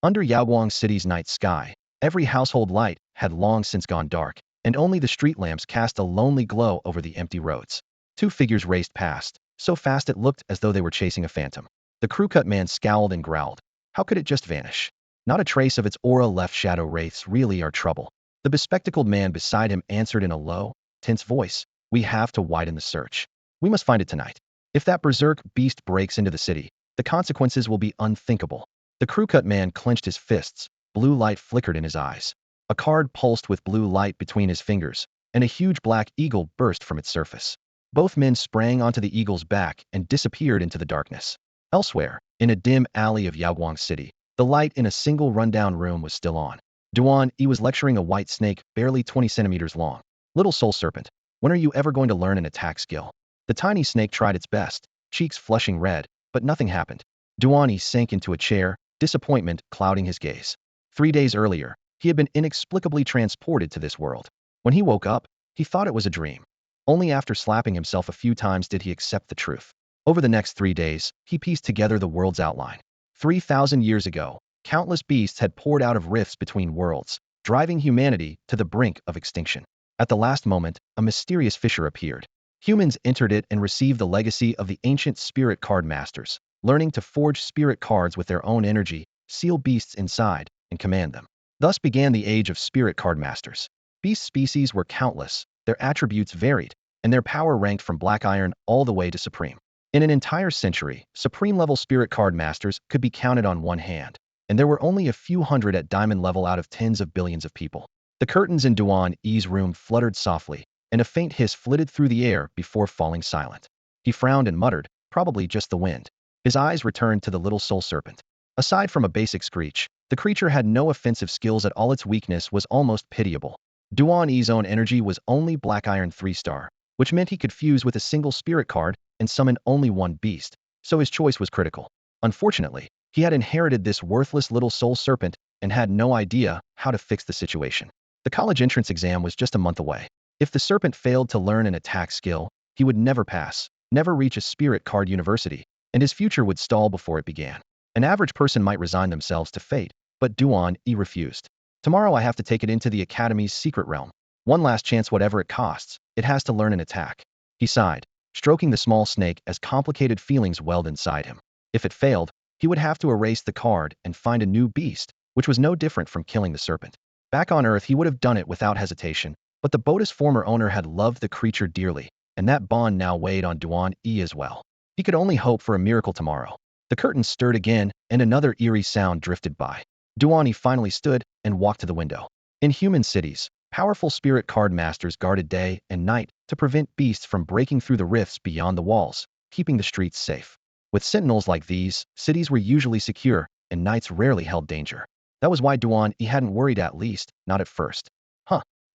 Under Yaoguang City's night sky, every household light had long since gone dark, and only the street lamps cast a lonely glow over the empty roads. Two figures raced past, so fast it looked as though they were chasing a phantom. The crew-cut man scowled and growled. How could it just vanish? Not a trace of its aura left. Shadow wraiths really are trouble. The bespectacled man beside him answered in a low, tense voice. We have to widen the search. We must find it tonight. If that berserk beast breaks into the city, the consequences will be unthinkable. The crew-cut man clenched his fists. Blue light flickered in his eyes. A card pulsed with blue light between his fingers, and a huge black eagle burst from its surface. Both men sprang onto the eagle's back and disappeared into the darkness. Elsewhere, in a dim alley of Yaoguang City, the light in a single rundown room was still on. Duan E was lecturing a white snake barely 20 centimeters long. Little soul serpent, when are you ever going to learn an attack skill? The tiny snake tried its best, cheeks flushing red, but nothing happened. Duan E sank into a chair, disappointment clouding his gaze. 3 days earlier, he had been inexplicably transported to this world. When he woke up, he thought it was a dream. Only after slapping himself a few times did he accept the truth. Over the next 3 days, he pieced together the world's outline. 3,000 years ago, countless beasts had poured out of rifts between worlds, driving humanity to the brink of extinction. At the last moment, a mysterious fissure appeared. Humans entered it and received the legacy of the ancient spirit card masters, learning to forge spirit cards with their own energy, seal beasts inside, and command them. Thus began the age of spirit card masters. Beast species were countless, their attributes varied, and their power ranked from black iron all the way to supreme. In an entire century, supreme-level spirit card masters could be counted on one hand, and there were only a few hundred at diamond level out of tens of billions of people. The curtains in Duan E's room fluttered softly, and a faint hiss flitted through the air before falling silent. He frowned and muttered, probably just the wind. His eyes returned to the little soul serpent. Aside from a basic screech, the creature had no offensive skills at all. Its weakness was almost pitiable. Duan E's own energy was only black iron 3-star, which meant he could fuse with a single spirit card and summon only one beast, so his choice was critical. Unfortunately, he had inherited this worthless little soul serpent and had no idea how to fix the situation. The college entrance exam was just a month away. If the serpent failed to learn an attack skill, he would never pass, never reach a spirit card university, and his future would stall before it began. An average person might resign themselves to fate, but Duan E refused. Tomorrow I have to take it into the Academy's secret realm. One last chance, whatever it costs. It has to learn an attack. He sighed, stroking the small snake as complicated feelings welled inside him. If it failed, he would have to erase the card and find a new beast, which was no different from killing the serpent. Back on Earth, he would have done it without hesitation, but the boat's former owner had loved the creature dearly, and that bond now weighed on Duan E as well. He could only hope for a miracle tomorrow. The curtains stirred again, and another eerie sound drifted by. Duan E finally stood and walked to the window. In human cities, powerful spirit card masters guarded day and night to prevent beasts from breaking through the rifts beyond the walls, keeping the streets safe. With sentinels like these, cities were usually secure, and knights rarely held danger. That was why Duan E hadn't worried, at least, not at first.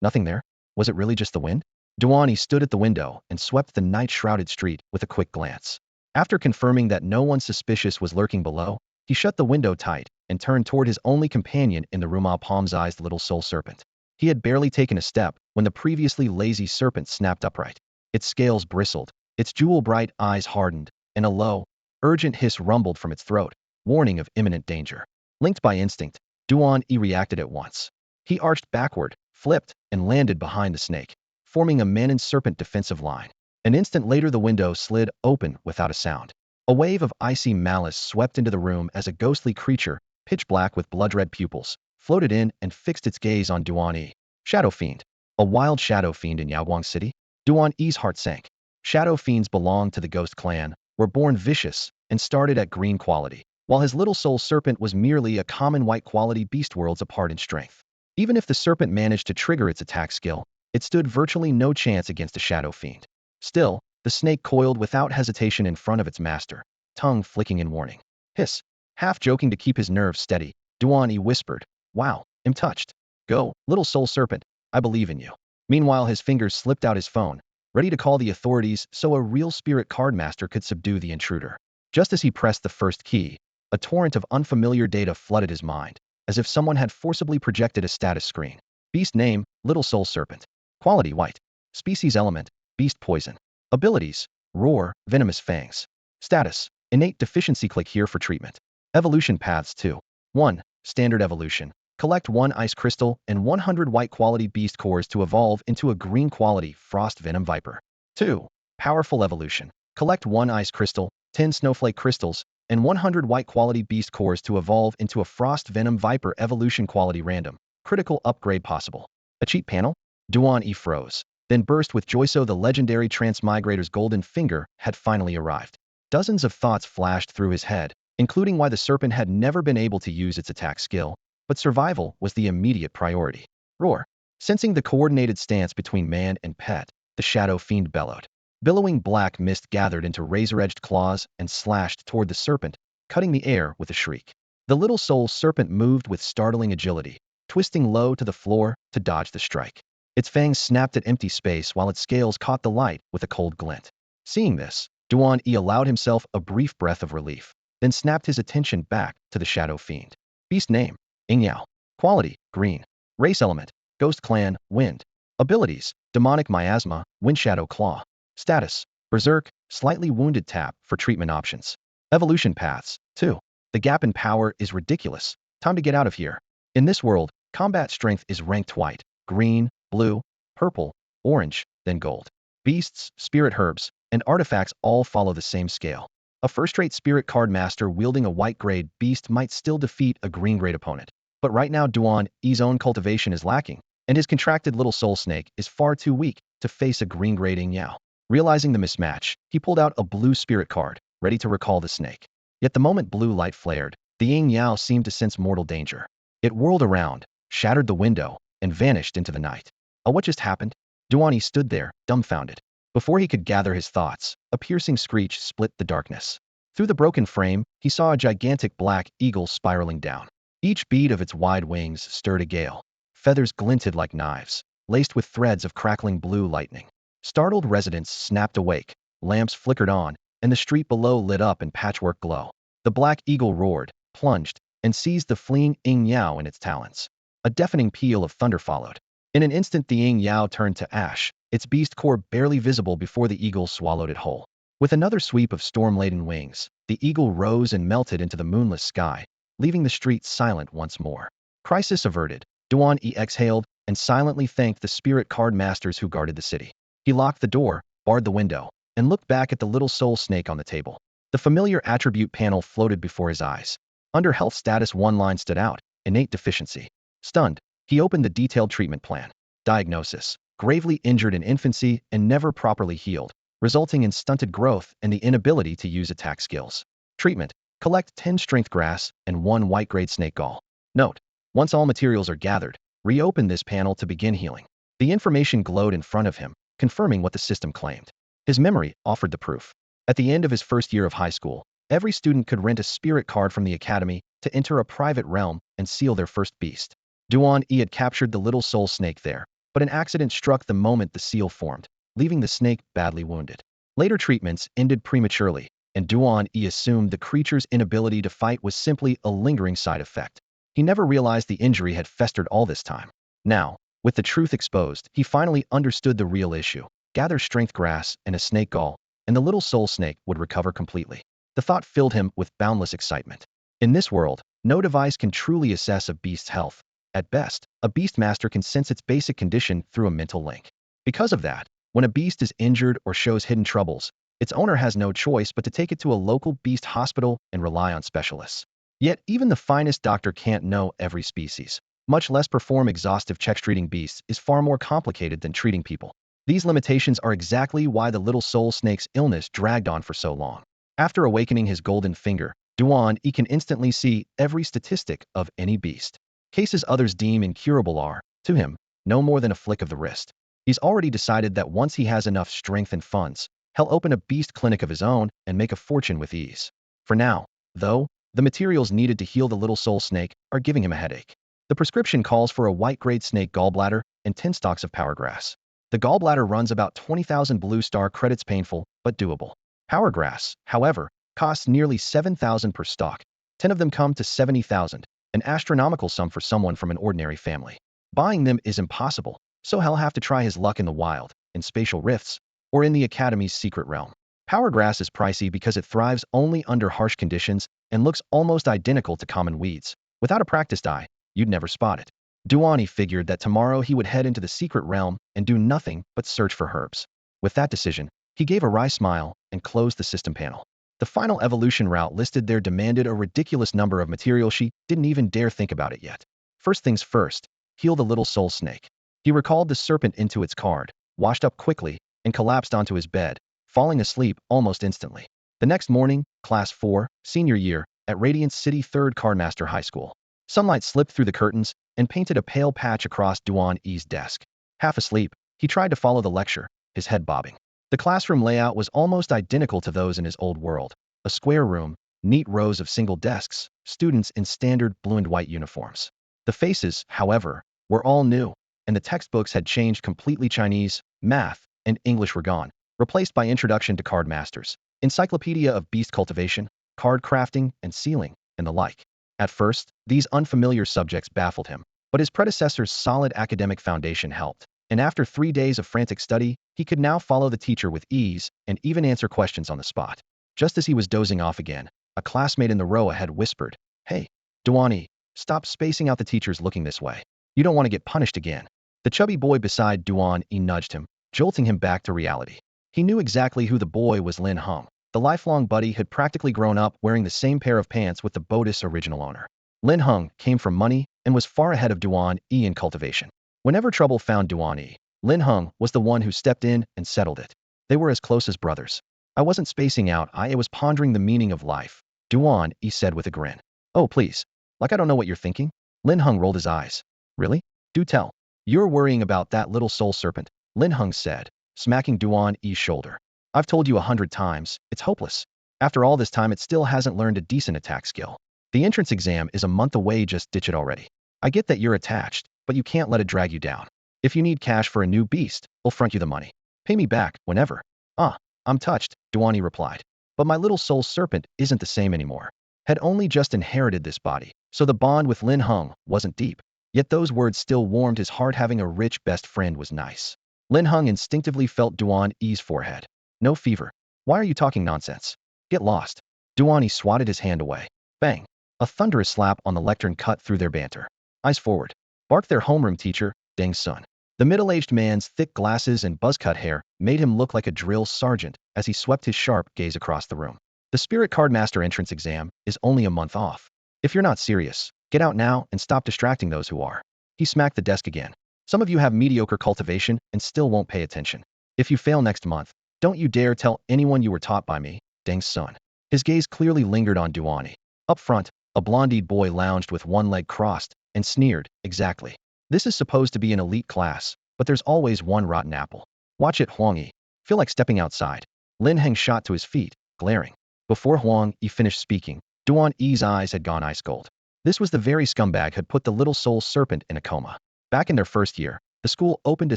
Nothing there? Was it really just the wind? Duan E stood at the window and swept the night-shrouded street with a quick glance. After confirming that no one suspicious was lurking below, he shut the window tight and turned toward his only companion in the room, a palm-sized little soul serpent. He had barely taken a step when the previously lazy serpent snapped upright. Its scales bristled, its jewel-bright eyes hardened, and a low, urgent hiss rumbled from its throat, warning of imminent danger. Linked by instinct, Duan E reacted at once. He arched backward, flipped, and landed behind the snake, forming a man-and-serpent defensive line. An instant later, the window slid open without a sound. A wave of icy malice swept into the room as a ghostly creature, pitch black with blood-red pupils, floated in and fixed its gaze on Duan E. Shadow Fiend. A wild shadow fiend in Yaoguang City? Duan E's heart sank. Shadow fiends belonged to the ghost clan, were born vicious, and started at green quality, while his little soul serpent was merely a common white quality beast, worlds apart in strength. Even if the serpent managed to trigger its attack skill, it stood virtually no chance against a shadow fiend. Still, the snake coiled without hesitation in front of its master, tongue flicking in warning. Hiss. Half joking to keep his nerves steady, Duan E whispered, "Wow, I'm touched. Go, little soul serpent, I believe in you." Meanwhile, his fingers slipped out his phone, ready to call the authorities so a real spirit card master could subdue the intruder. Just as he pressed the first key, a torrent of unfamiliar data flooded his mind, as if someone had forcibly projected a status screen. Beast name, Little Soul Serpent. Quality white. Species element, beast poison. Abilities, roar, venomous fangs. Status, innate deficiency. Click here for treatment. Evolution paths 2. 1. Standard evolution. Collect 1 ice crystal and 100 white quality beast cores to evolve into a green quality frost venom viper. 2. Powerful evolution. Collect 1 ice crystal, 10 snowflake crystals, and 100 white quality beast cores to evolve into a frost venom viper evolution quality random. Critical upgrade possible. A cheat panel? Duan E froze, then burst with joy. So the legendary transmigrator's golden finger had finally arrived. Dozens of thoughts flashed through his head, including why the serpent had never been able to use its attack skill, but survival was the immediate priority. Roar. Sensing the coordinated stance between man and pet, the shadow fiend bellowed. Billowing black mist gathered into razor-edged claws and slashed toward the serpent, cutting the air with a shriek. The little soul serpent moved with startling agility, twisting low to the floor to dodge the strike. Its fangs snapped at empty space while its scales caught the light with a cold glint. Seeing this, Duan E allowed himself a brief breath of relief, then snapped his attention back to the shadow fiend. Beast name: Yao. Quality: green. Race element: Ghost Clan, Wind. Abilities: Demonic Miasma, Wind Shadow Claw. Status: Berserk, slightly wounded. Tap for treatment options. Evolution paths: 2. The gap in power is ridiculous. Time to get out of here. In this world, combat strength is ranked white, green, blue, purple, orange, then gold. Beasts, spirit herbs, and artifacts all follow the same scale. A first-rate spirit card master wielding a white-grade beast might still defeat a green-grade opponent. But right now Duan E's own cultivation is lacking, and his contracted little soul snake is far too weak to face a green-grade Yao. Realizing the mismatch, he pulled out a blue spirit card, ready to recall the snake. Yet the moment blue light flared, the Yao seemed to sense mortal danger. It whirled around, shattered the window, and vanished into the night. What just happened? Duan E stood there, dumbfounded. Before he could gather his thoughts, a piercing screech split the darkness. Through the broken frame, he saw a gigantic black eagle spiraling down. Each bead of its wide wings stirred a gale. Feathers glinted like knives, laced with threads of crackling blue lightning. Startled residents snapped awake, lamps flickered on, and the street below lit up in patchwork glow. The black eagle roared, plunged, and seized the fleeing Yao in its talons. A deafening peal of thunder followed. In an instant the Yao turned to ash, its beast core barely visible before the eagle swallowed it whole. With another sweep of storm-laden wings, the eagle rose and melted into the moonless sky, leaving the streets silent once more. Crisis averted. Duan E exhaled and silently thanked the spirit card masters who guarded the city. He locked the door, barred the window, and looked back at the little soul snake on the table. The familiar attribute panel floated before his eyes. Under health status, one line stood out: innate deficiency. Stunned, he opened the detailed treatment plan. Diagnosis: gravely injured in infancy and never properly healed, resulting in stunted growth and the inability to use attack skills. Treatment: collect 10 strength grass and 1 white-grade snake gall. Note: once all materials are gathered, reopen this panel to begin healing. The information glowed in front of him, confirming what the system claimed. His memory offered the proof. At the end of his first year of high school, every student could rent a spirit card from the academy to enter a private realm and seal their first beast. Duan E had captured the little soul snake there, but an accident struck the moment the seal formed, leaving the snake badly wounded. Later treatments ended prematurely, and Duan E assumed the creature's inability to fight was simply a lingering side effect. He never realized the injury had festered all this time. Now, with the truth exposed, he finally understood the real issue. Gather strength grass and a snake gall, and the little soul snake would recover completely. The thought filled him with boundless excitement. In this world, no device can truly assess a beast's health. At best, a beast master can sense its basic condition through a mental link. Because of that, when a beast is injured or shows hidden troubles, its owner has no choice but to take it to a local beast hospital and rely on specialists. Yet, even the finest doctor can't know every species, much less perform exhaustive checks. Treating beasts is far more complicated than treating people. These limitations are exactly why the little soul snake's illness dragged on for so long. After awakening his golden finger, Duan E can instantly see every statistic of any beast. Cases others deem incurable are, to him, no more than a flick of the wrist. He's already decided that once he has enough strength and funds, he'll open a beast clinic of his own and make a fortune with ease. For now, though, the materials needed to heal the little soul snake are giving him a headache. The prescription calls for a white-grade snake gallbladder and 10 stalks of power grass. The gallbladder runs about 20,000 blue star credits, painful but doable. Power grass, however, costs nearly 7,000 per stalk. 10 of them come to 70,000, an astronomical sum for someone from an ordinary family. Buying them is impossible, so he'll have to try his luck in the wild, in spatial rifts, or in the Academy's secret realm. Power grass is pricey because it thrives only under harsh conditions and looks almost identical to common weeds, Without a practiced eye, you'd never spot it. Duan E figured that tomorrow he would head into the secret realm and do nothing but search for herbs. With that decision, he gave a wry smile and closed the system panel. The final evolution route listed there demanded a ridiculous number of material she didn't even dare think about it yet. First things first, heal the little soul snake. He recalled the serpent into its card, washed up quickly, and collapsed onto his bed, falling asleep almost instantly. The next morning, Class 4, Senior Year, at Radiance City 3rd Cardmaster High School. Sunlight slipped through the curtains and painted a pale patch across Duan E's desk. Half asleep, he tried to follow the lecture, his head bobbing. The classroom layout was almost identical to those in his old world. A square room, neat rows of single desks, students in standard blue and white uniforms. The faces, however, were all new, and the textbooks had changed completely. Chinese, math, and English were gone, replaced by Introduction to Card Masters, Encyclopedia of Beast Cultivation, Card Crafting and Sealing, and the like. At first, these unfamiliar subjects baffled him, but his predecessor's solid academic foundation helped, and after 3 days of frantic study, he could now follow the teacher with ease and even answer questions on the spot. Just as he was dozing off again, a classmate in the row ahead whispered, "Hey, Duan E, stop spacing out. The teacher's looking this way. You don't want to get punished again." The chubby boy beside Duan E nudged him, jolting him back to reality. He knew exactly who the boy was. Lin Heng. The lifelong buddy had practically grown up wearing the same pair of pants with the boat's original owner. Lin Heng came from money and was far ahead of Duan E in cultivation. Whenever trouble found Duan E, Lin Heng was the one who stepped in and settled it. They were as close as brothers. "I wasn't spacing out, I was pondering the meaning of life," Duan E said with a grin. "Oh, please. Like I don't know what you're thinking?" Lin Heng rolled his eyes. "Really? Do tell." "You're worrying about that little soul serpent," Lin Heng said, smacking Duan E's shoulder. "I've told you 100 times, it's hopeless. After all this time it still hasn't learned a decent attack skill. The entrance exam is a month away, just ditch it already. I get that you're attached, but you can't let it drag you down. If you need cash for a new beast, I'll front you the money. Pay me back, whenever." "Ah, I'm touched," Duan E replied. "But my little soul serpent isn't the same anymore. Had only just inherited this body, so the bond with Lin Heng wasn't deep. Yet those words still warmed his heart. Having a rich best friend was nice." Lin Heng instinctively felt Duan E's forehead. "No fever. Why are you talking nonsense? Get lost." Duan E swatted his hand away. Bang! A thunderous slap on the lectern cut through their banter. "Eyes forward," barked their homeroom teacher, Deng Sun. The middle-aged man's thick glasses and buzz-cut hair made him look like a drill sergeant as he swept his sharp gaze across the room. "The Spirit Cardmaster entrance exam is only a month off. If you're not serious, get out now and stop distracting those who are." He smacked the desk again. "Some of you have mediocre cultivation and still won't pay attention. If you fail next month, don't you dare tell anyone you were taught by me, Deng Sun." His gaze clearly lingered on Duan E. Up front, a blonde-eyed boy lounged with one leg crossed and sneered, "Exactly. This is supposed to be an elite class, but there's always one rotten apple. Watch it, Huang Yi. Feel like stepping outside." Lin Heng shot to his feet, glaring. Before Huang Yi finished speaking, Duan E's eyes had gone ice cold. This was the very scumbag had put the little soul serpent in a coma. Back in their first year, the school opened a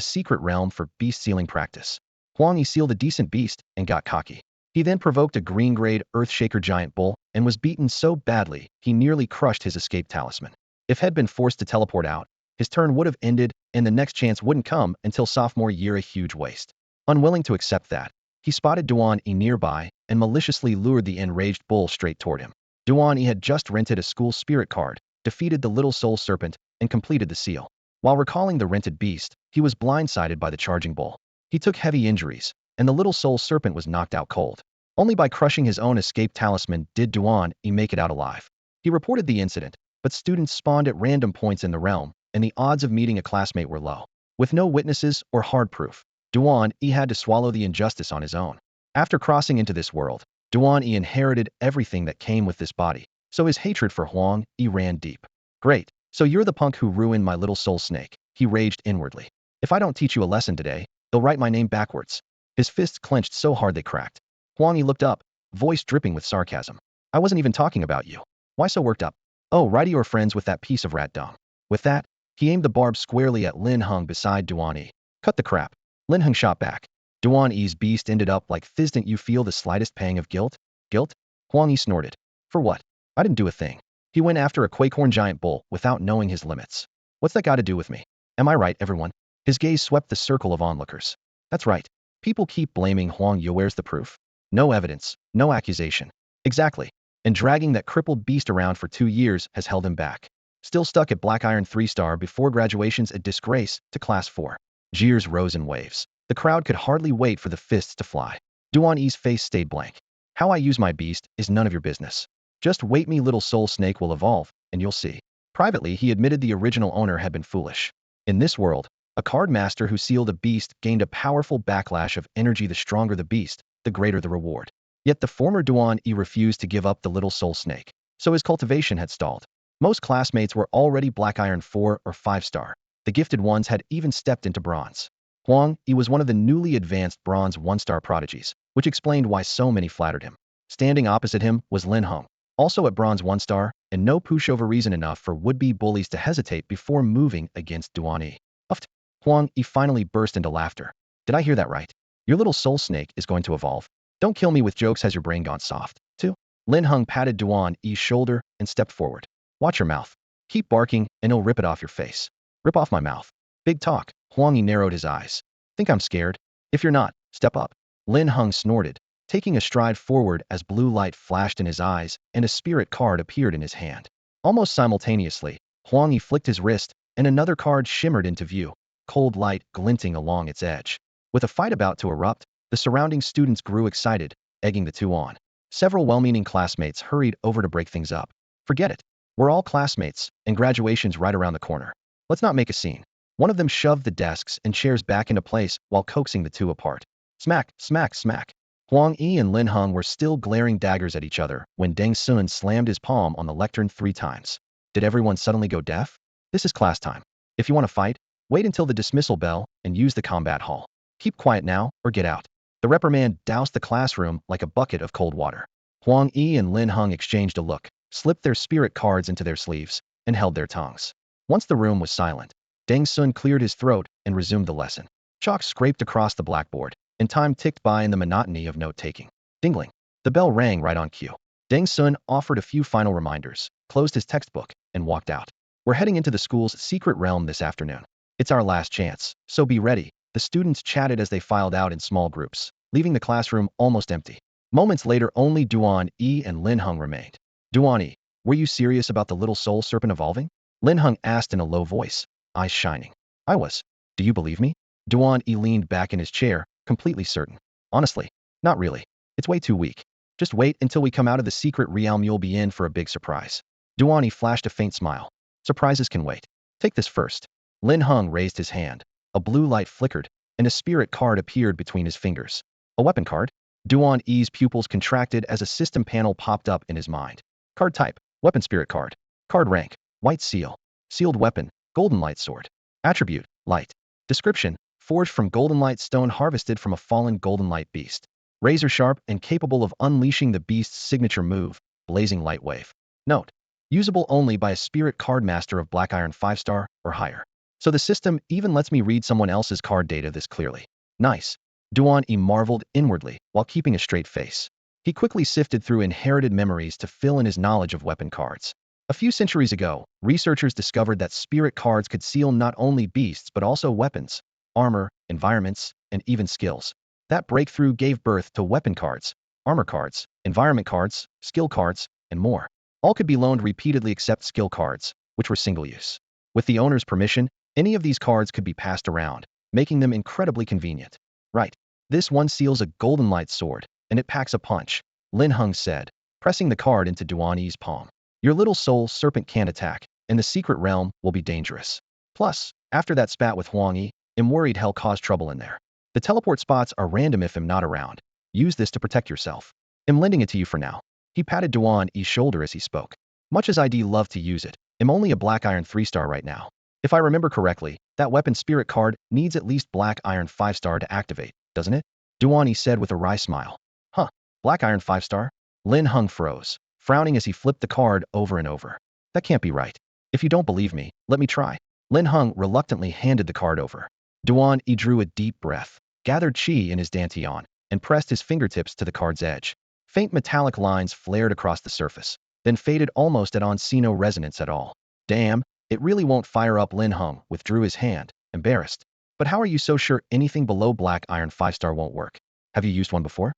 secret realm for beast sealing practice. Huang Yi sealed a decent beast and got cocky. He then provoked a green-grade Earthshaker giant bull and was beaten so badly he nearly crushed his escape talisman. If he'd been forced to teleport out, his turn would have ended and the next chance wouldn't come until sophomore year. A huge waste. Unwilling to accept that, he spotted Duan E nearby and maliciously lured the enraged bull straight toward him. Duan E had just rented a school spirit card, defeated the little soul serpent, and completed the seal. While recalling the rented beast, he was blindsided by the charging bull. He took heavy injuries, and the little soul serpent was knocked out cold. Only by crushing his own escape talisman did Duan E make it out alive. He reported the incident, but students spawned at random points in the realm, and the odds of meeting a classmate were low. With no witnesses or hard proof, Duan E had to swallow the injustice on his own. After crossing into this world, Duan E inherited everything that came with this body, so his hatred for Huang E ran deep. "Great, so you're the punk who ruined my little soul snake," he raged inwardly. "If I don't teach you a lesson today, they'll write my name backwards." His fists clenched so hard they cracked. Huang E looked up, voice dripping with sarcasm. "I wasn't even talking about you. Why so worked up? Oh, righty, you're friends with that piece of rat dung." With that, he aimed the barb squarely at Lin Heng beside Duan E. "Cut the crap." Lin Heng shot back. Duan E's beast ended up like "Fizz, didn't you feel the slightest pang of guilt?" "Guilt?" Huang E snorted. "For what? I didn't do a thing." He went after a quakecorn giant bull without knowing his limits. "What's that got to do with me? Am I right, everyone?" His gaze swept the circle of onlookers. "That's right. People keep blaming Huang Yi. Where's the proof? No evidence, no accusation." "Exactly. and dragging that crippled beast around for 2 years has held him back. Still stuck at Black Iron 3-star before graduation's a disgrace to Class 4. Jeers rose in waves. The crowd could hardly wait for the fists to fly. Duan E's face stayed blank. How I use my beast is none of your business. Just wait, me little soul snake will evolve, and you'll see. Privately, he admitted the original owner had been foolish. In this world, a card master who sealed a beast gained a powerful backlash of energy. The stronger the beast, the greater the reward. Yet the former Duan E refused to give up the little soul snake, so his cultivation had stalled. Most classmates were already Black Iron 4 or 5-star. The gifted ones had even stepped into bronze. Huang E was one of the newly advanced bronze 1-star prodigies, which explained why so many flattered him. Standing opposite him was Lin Heng, also at bronze 1-star, and no pushover reason enough for would-be bullies to hesitate before moving against Duan E. Uffed. Huang E finally burst into laughter. Did I hear that right? Your little soul snake is going to evolve. Don't kill me with jokes. Has your brain gone soft, too? Lin Heng patted Duan E's shoulder and stepped forward. Watch your mouth. Keep barking and he'll rip it off your face. Rip off my mouth. Big talk. Huang E narrowed his eyes. Think I'm scared? If you're not, step up. Lin Heng snorted, taking a stride forward as blue light flashed in his eyes and a spirit card appeared in his hand. Almost simultaneously, Huang E flicked his wrist and another card shimmered into view, cold light glinting along its edge. With a fight about to erupt, the surrounding students grew excited, egging the two on. Several well-meaning classmates hurried over to break things up. Forget it. We're all classmates, and graduation's right around the corner. Let's not make a scene. One of them shoved the desks and chairs back into place while coaxing the two apart. Smack, smack, smack. Huang E and Lin Heng were still glaring daggers at each other when Deng Sun slammed his palm on the lectern 3 times. Did everyone suddenly go deaf? This is class time. If you want to fight, wait until the dismissal bell and use the combat hall. Keep quiet now or get out. The reprimand doused the classroom like a bucket of cold water. Huang E and Lin Heng exchanged a look, slipped their spirit cards into their sleeves, and held their tongues. Once the room was silent, Deng Sun cleared his throat and resumed the lesson. Chalk scraped across the blackboard, and time ticked by in the monotony of note-taking. Dingling. The bell rang right on cue. Deng Sun offered a few final reminders, closed his textbook, and walked out. We're heading into the school's secret realm this afternoon. It's our last chance, so be ready. The students chatted as they filed out in small groups, leaving the classroom almost empty. Moments later, only Duan E and Lin Heng remained. Duan E, were you serious about the little soul serpent evolving? Lin Heng asked in a low voice, eyes shining. I was. Do you believe me? Duan E leaned back in his chair, completely certain. Honestly, not really. It's way too weak. Just wait until we come out of the secret realm. You'll be in for a big surprise. Duan E flashed a faint smile. Surprises can wait. Take this first. Lin Heng raised his hand. A blue light flickered, and a spirit card appeared between his fingers. A weapon card? Duan E's pupils contracted as a system panel popped up in his mind. Card type, weapon spirit card. Card rank, white seal. Sealed weapon, golden light sword. Attribute, light. Description, forged from golden light stone harvested from a fallen golden light beast. Razor sharp and capable of unleashing the beast's signature move, blazing light wave. Note, usable only by a spirit card master of Black Iron 5-star or higher. So the system even lets me read someone else's card data this clearly. Nice. Duan E marveled inwardly while keeping a straight face. He quickly sifted through inherited memories to fill in his knowledge of weapon cards. A few centuries ago, researchers discovered that spirit cards could seal not only beasts but also weapons, armor, environments, and even skills. That breakthrough gave birth to weapon cards, armor cards, environment cards, skill cards, and more. All could be loaned repeatedly except skill cards, which were single-use. With the owner's permission, any of these cards could be passed around, making them incredibly convenient. Right. This one seals a golden light sword, and it packs a punch, Lin Heng said, pressing the card into Duan E's palm. Your little soul serpent can't attack, and the secret realm will be dangerous. Plus, after that spat with Huang E, I'm worried he'll cause trouble in there. The teleport spots are random if I'm not around. Use this to protect yourself. I'm lending it to you for now. He patted Duan E's shoulder as he spoke. Much as I'd love to use it, I'm only a Black Iron 3-star right now. If I remember correctly, that weapon spirit card needs at least Black Iron 5-star to activate, doesn't it? Duan E said with a wry smile. Huh, Black Iron 5-star? Lin Heng froze, frowning as he flipped the card over and over. That can't be right. If you don't believe me, let me try. Lin Heng reluctantly handed the card over. Duan E drew a deep breath, gathered chi in his dantian, and pressed his fingertips to the card's edge. Faint metallic lines flared across the surface, then faded almost at on see no resonance at all. Damn, it really won't fire up. Lin Heng withdrew his hand, embarrassed. But how are you so sure anything below Black Iron 5-star won't work? Have you used one before?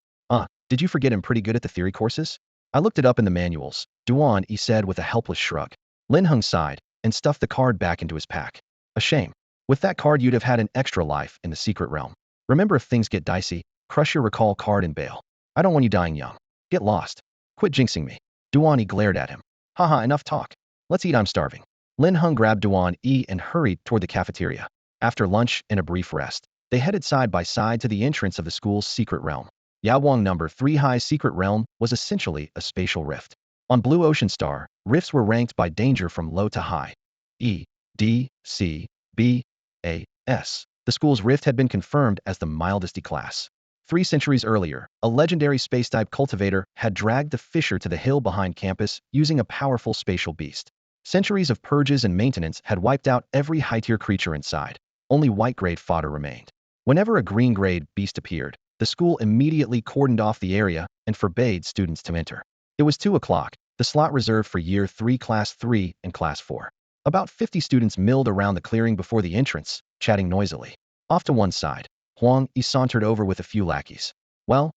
Did you forget I'm pretty good at the theory courses? I looked it up in the manuals, Duan E said with a helpless shrug. Lin Heng sighed and stuffed the card back into his pack. A shame. With that card you'd have had an extra life in the secret realm. Remember, if things get dicey, crush your recall card and bail. I don't want you dying young. Get lost. Quit jinxing me. Duan E glared at him. Haha, enough talk. Let's eat, I'm starving. Lin Heng grabbed Duan E and hurried toward the cafeteria. After lunch and a brief rest, they headed side by side to the entrance of the school's secret realm. Yaoguang number 3 high secret realm was essentially a spatial rift. On Blue Ocean Star, rifts were ranked by danger from low to high. E, D, C, B, A, S. The school's rift had been confirmed as the mildest class. 3 centuries earlier, a legendary space-type cultivator had dragged the fissure to the hill behind campus using a powerful spatial beast. Centuries of purges and maintenance had wiped out every high-tier creature inside. Only white-grade fodder remained. Whenever a green-grade beast appeared, the school immediately cordoned off the area and forbade students to enter. It was 2 o'clock, the slot reserved for Year 3 Class 3 and Class 4. About 50 students milled around the clearing before the entrance, chatting noisily. Off to one side, Huang Yi sauntered over with a few lackeys. Well,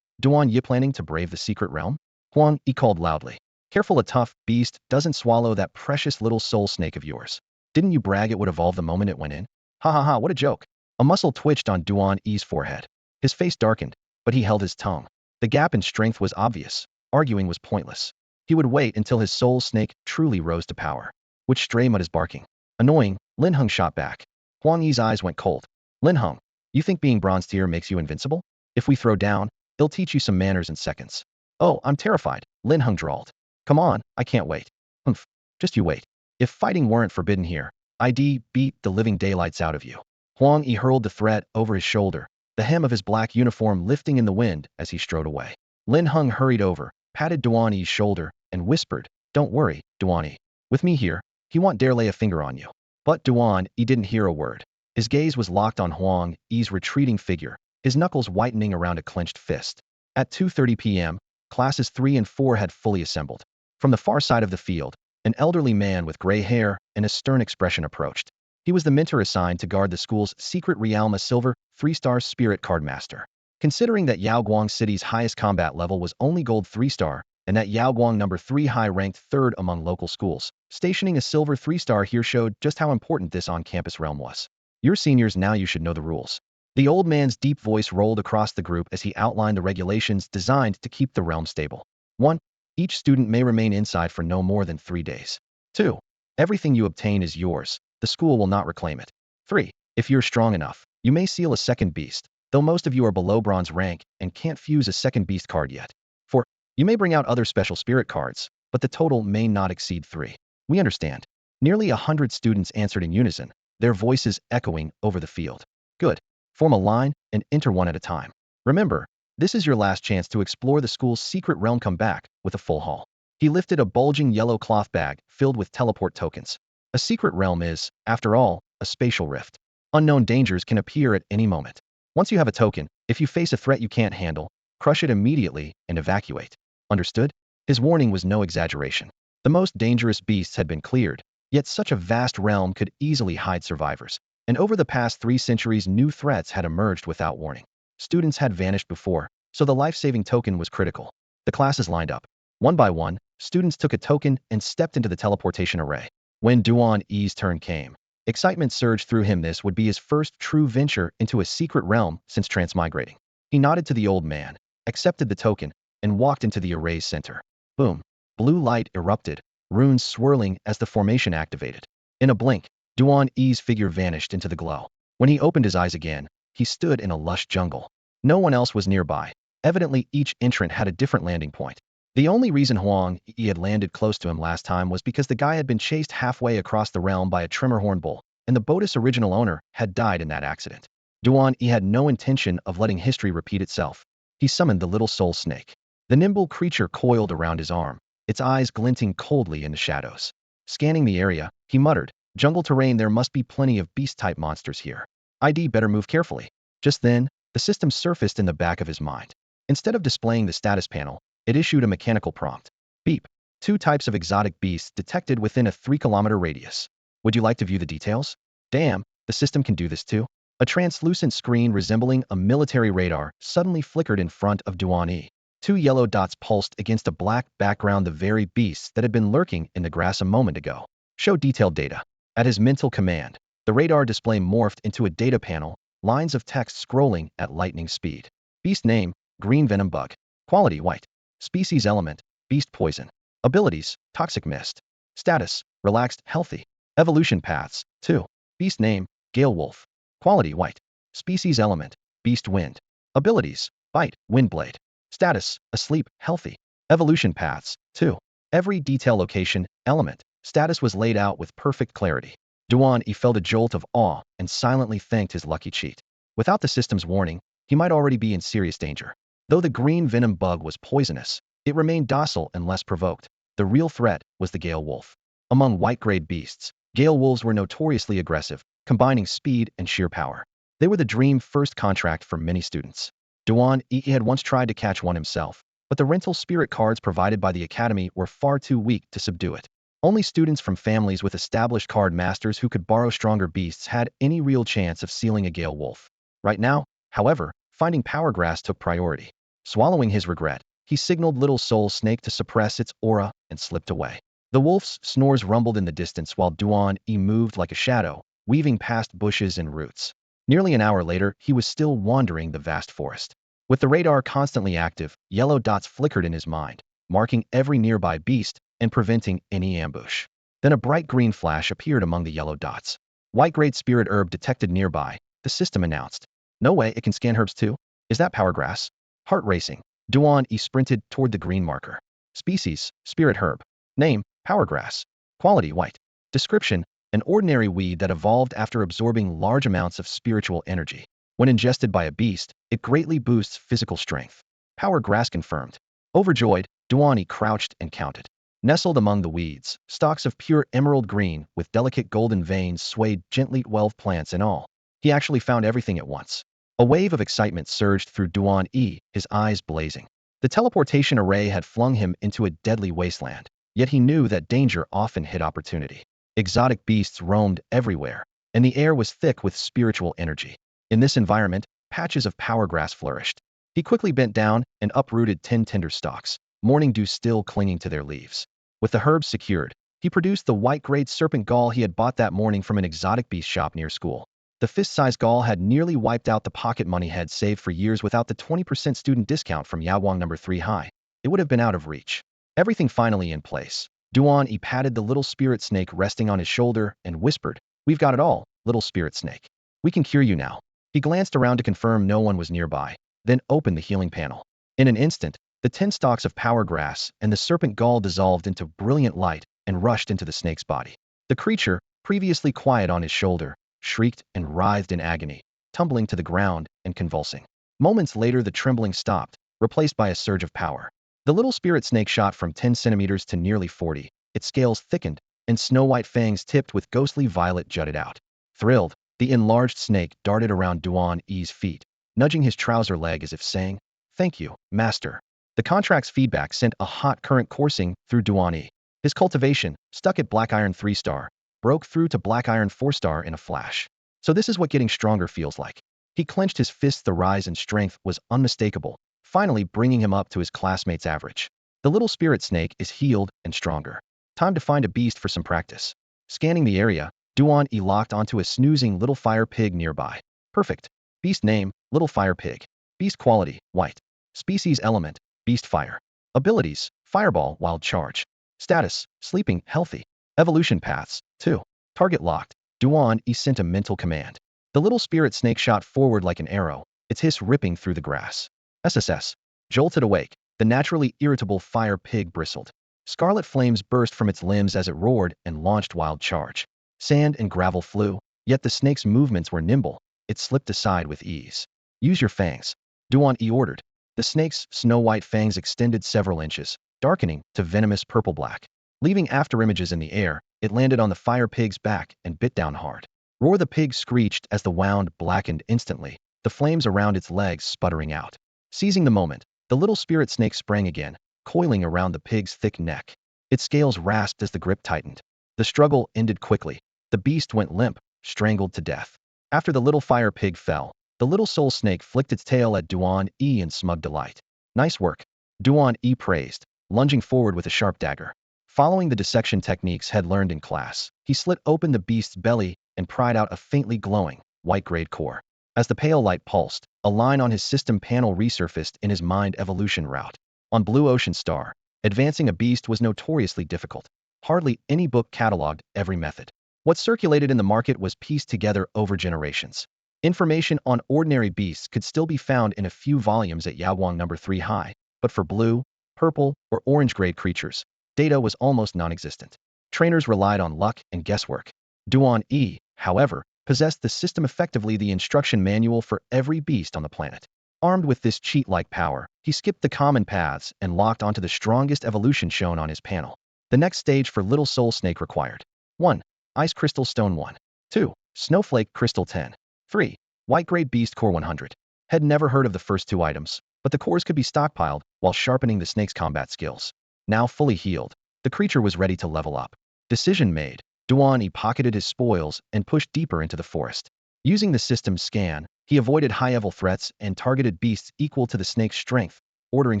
Duan Yi planning to brave the secret realm? Huang Yi called loudly. Careful, a tough beast doesn't swallow that precious little soul snake of yours. Didn't you brag it would evolve the moment it went in? Ha ha ha, what a joke. A muscle twitched on Duan Yi's forehead. His face darkened, but he held his tongue. The gap in strength was obvious. Arguing was pointless. He would wait until his soul snake truly rose to power. Which stray mud is barking? Annoying, Lin Heng shot back. Huang Yi's eyes went cold. Lin Heng, you think being bronze tier makes you invincible? If we throw down, it'll teach you some manners in seconds. Oh, I'm terrified, Lin Heng drawled. Come on, I can't wait. Humph, just you wait. If fighting weren't forbidden here, I'd beat the living daylights out of you. Huang Yi hurled the threat over his shoulder, the hem of his black uniform lifting in the wind as he strode away. Lin Heng hurried over, patted Duan Yi's shoulder, and whispered, Don't worry, Duan Yi. With me here, he won't dare lay a finger on you. But Duan Yi didn't hear a word. His gaze was locked on Huang Yi's retreating figure, his knuckles whitening around a clenched fist. At 2:30 p.m., classes 3 and 4 had fully assembled. From the far side of the field, an elderly man with gray hair and a stern expression approached. He was the mentor assigned to guard the school's secret realm, a silver 3-star spirit card master. Considering that Yaoguang City's highest combat level was only gold 3-star, and that Yaoguang number 3 high ranked 3rd among local schools, stationing a silver 3-star here showed just how important this on-campus realm was. You're seniors now, you should know the rules. The old man's deep voice rolled across the group as he outlined the regulations designed to keep the realm stable. 1. Each student may remain inside for no more than 3 days. 2. Everything you obtain is yours. The school will not reclaim it. 3. If you're strong enough, you may seal a second beast, though most of you are below bronze rank and can't fuse a second beast card yet. 4. You may bring out other special spirit cards, but the total may not exceed 3. We understand. Nearly 100 students answered in unison, their voices echoing over the field. Good. Form a line and enter one at a time. Remember, this is your last chance to explore the school's secret realm. Come back with a full haul. He lifted a bulging yellow cloth bag filled with teleport tokens. A secret realm is, after all, a spatial rift. Unknown dangers can appear at any moment. Once you have a token, if you face a threat you can't handle, crush it immediately and evacuate. Understood? His warning was no exaggeration. The most dangerous beasts had been cleared, yet such a vast realm could easily hide survivors. And over the past 3 centuries, new threats had emerged without warning. Students had vanished before, so the life-saving token was critical. The classes lined up. One by one, students took a token and stepped into the teleportation array. When Duan Yi's turn came, excitement surged through him. This would be his first true venture into a secret realm since transmigrating. He nodded to the old man, accepted the token, and walked into the array's center. Boom. Blue light erupted, runes swirling as the formation activated. In a blink, Duan Yi's figure vanished into the glow. When he opened his eyes again, he stood in a lush jungle. No one else was nearby. Evidently, each entrant had a different landing point. The only reason Huang Yi had landed close to him last time was because the guy had been chased halfway across the realm by a tremorhorn bull, and the boat's original owner had died in that accident. Duan Yi had no intention of letting history repeat itself. He summoned the little soul snake. The nimble creature coiled around his arm, its eyes glinting coldly in the shadows. Scanning the area, he muttered, Jungle terrain, there must be plenty of beast-type monsters here. I'd better move carefully. Just then, the system surfaced in the back of his mind. Instead of displaying the status panel, it issued a mechanical prompt. Beep. 2 types of exotic beasts detected within a 3-kilometer radius. Would you like to view the details? Damn, the system can do this too. A translucent screen resembling a military radar suddenly flickered in front of Duan Yi. Two yellow dots pulsed against a black background, the very beasts that had been lurking in the grass a moment ago. Show detailed data. At his mental command, the radar display morphed into a data panel, lines of text scrolling at lightning speed. Beast name, green venom bug. Quality, white. Species element, beast poison. Abilities, toxic mist. Status, relaxed, healthy. Evolution paths, 2. Beast name, gale wolf. Quality, white. Species element, beast wind. Abilities, bite, windblade. Status, asleep, healthy. Evolution paths, 2. Every detail, location, element, status was laid out with perfect clarity. Duan E felt a jolt of awe and silently thanked his lucky cheat. Without the system's warning, he might already be in serious danger. Though the green venom bug was poisonous, it remained docile and less provoked. The real threat was the gale wolf. Among white-grade beasts, gale wolves were notoriously aggressive, combining speed and sheer power. They were the dream first contract for many students. Duan E had once tried to catch one himself, but the rental spirit cards provided by the academy were far too weak to subdue it. Only students from families with established card masters who could borrow stronger beasts had any real chance of sealing a gale wolf. Right now, however, finding power grass took priority. Swallowing his regret, he signaled Little Soul Snake to suppress its aura and slipped away. The wolf's snores rumbled in the distance while Duan E moved like a shadow, weaving past bushes and roots. Nearly an hour later, he was still wandering the vast forest. With the radar constantly active, yellow dots flickered in his mind, marking every nearby beast and preventing any ambush. Then a bright green flash appeared among the yellow dots. White-grade spirit herb detected nearby, the system announced. No way, it can scan herbs too? Is that power grass? Heart racing, Duan E sprinted toward the green marker. Species, spirit herb. Name, power grass. Quality, white. Description, an ordinary weed that evolved after absorbing large amounts of spiritual energy. When ingested by a beast, it greatly boosts physical strength. Power grass confirmed. Overjoyed, Duan E crouched and counted. Nestled among the weeds, stalks of pure emerald green with delicate golden veins swayed gently. 12 plants in all. He actually found everything at once. A wave of excitement surged through Duan E, his eyes blazing. The teleportation array had flung him into a deadly wasteland, yet he knew that danger often hid opportunity. Exotic beasts roamed everywhere, and the air was thick with spiritual energy. In this environment, patches of power grass flourished. He quickly bent down and uprooted 10 tender stalks, morning dew still clinging to their leaves. With the herbs secured, he produced the white-grade serpent gall he had bought that morning from an exotic beast shop near school. The fist-sized gall had nearly wiped out the pocket money had saved for years without the 20% student discount from Yawang number 3 high. It would have been out of reach. Everything finally in place. Duan E patted the little spirit snake resting on his shoulder and whispered, "We've got it all, little spirit snake. We can cure you now." He glanced around to confirm no one was nearby, then opened the healing panel. In an instant, the 10 stalks of power grass and the serpent gall dissolved into brilliant light and rushed into the snake's body. The creature, previously quiet on his shoulder, shrieked and writhed in agony, tumbling to the ground and convulsing. Moments later, the trembling stopped, replaced by a surge of power. The little spirit snake shot from 10 centimeters to nearly 40, its scales thickened, and snow-white fangs tipped with ghostly violet jutted out. Thrilled, the enlarged snake darted around Duan E's feet, nudging his trouser leg as if saying, "Thank you, master." The contract's feedback sent a hot current coursing through Duan E. His cultivation, stuck at Black Iron 3-star, broke through to Black Iron 4-star in a flash. So this is what getting stronger feels like. He clenched his fists. The rise in strength was unmistakable, finally bringing him up to his classmates' average. The little spirit snake is healed and stronger. Time to find a beast for some practice. Scanning the area, Duan E locked onto a snoozing little fire pig nearby. Perfect. Beast name, little fire pig. Beast quality, white. Species element, beast fire. Abilities, fireball, wild charge. Status, sleeping, healthy. Evolution paths, 2. Target locked. Duan E sent a mental command. The little spirit snake shot forward like an arrow, its hiss ripping through the grass. SSS. Jolted awake, the naturally irritable fire pig bristled. Scarlet flames burst from its limbs as it roared and launched wild charge. Sand and gravel flew, yet the snake's movements were nimble. It slipped aside with ease. Use your fangs, Duan E ordered. The snake's snow-white fangs extended several inches, darkening to venomous purple-black. Leaving afterimages in the air, it landed on the fire pig's back and bit down hard. Roar! The pig screeched as the wound blackened instantly, the flames around its legs sputtering out. Seizing the moment, the little spirit snake sprang again, coiling around the pig's thick neck. Its scales rasped as the grip tightened. The struggle ended quickly. The beast went limp, strangled to death. After the little fire pig fell, the little soul snake flicked its tail at Duan E in smug delight. Nice work. Duan E praised, lunging forward with a sharp dagger. Following the dissection techniques Head learned in class, he slit open the beast's belly and pried out a faintly glowing, white-grayed core. As the pale light pulsed, a line on his system panel resurfaced in his mind evolution route. On Blue Ocean Star, advancing a beast was notoriously difficult. Hardly any book cataloged every method. What circulated in the market was pieced together over generations. Information on ordinary beasts could still be found in a few volumes at Yawang number 3 high, but for blue, purple, or orange-grade creatures, data was almost non-existent. Trainers relied on luck and guesswork. Duan E, however, possessed the system effectively the instruction manual for every beast on the planet. Armed with this cheat-like power, he skipped the common paths and locked onto the strongest evolution shown on his panel. The next stage for Little Soul Snake required 1. Ice Crystal Stone 1. 2. Snowflake Crystal 10. 3. White Grade Beast Core 100. Had never heard of the first two items, but the cores could be stockpiled while sharpening the snake's combat skills. Now fully healed, the creature was ready to level up. Decision made, Duan E pocketed his spoils and pushed deeper into the forest. Using the system's scan, he avoided high-level threats and targeted beasts equal to the snake's strength, ordering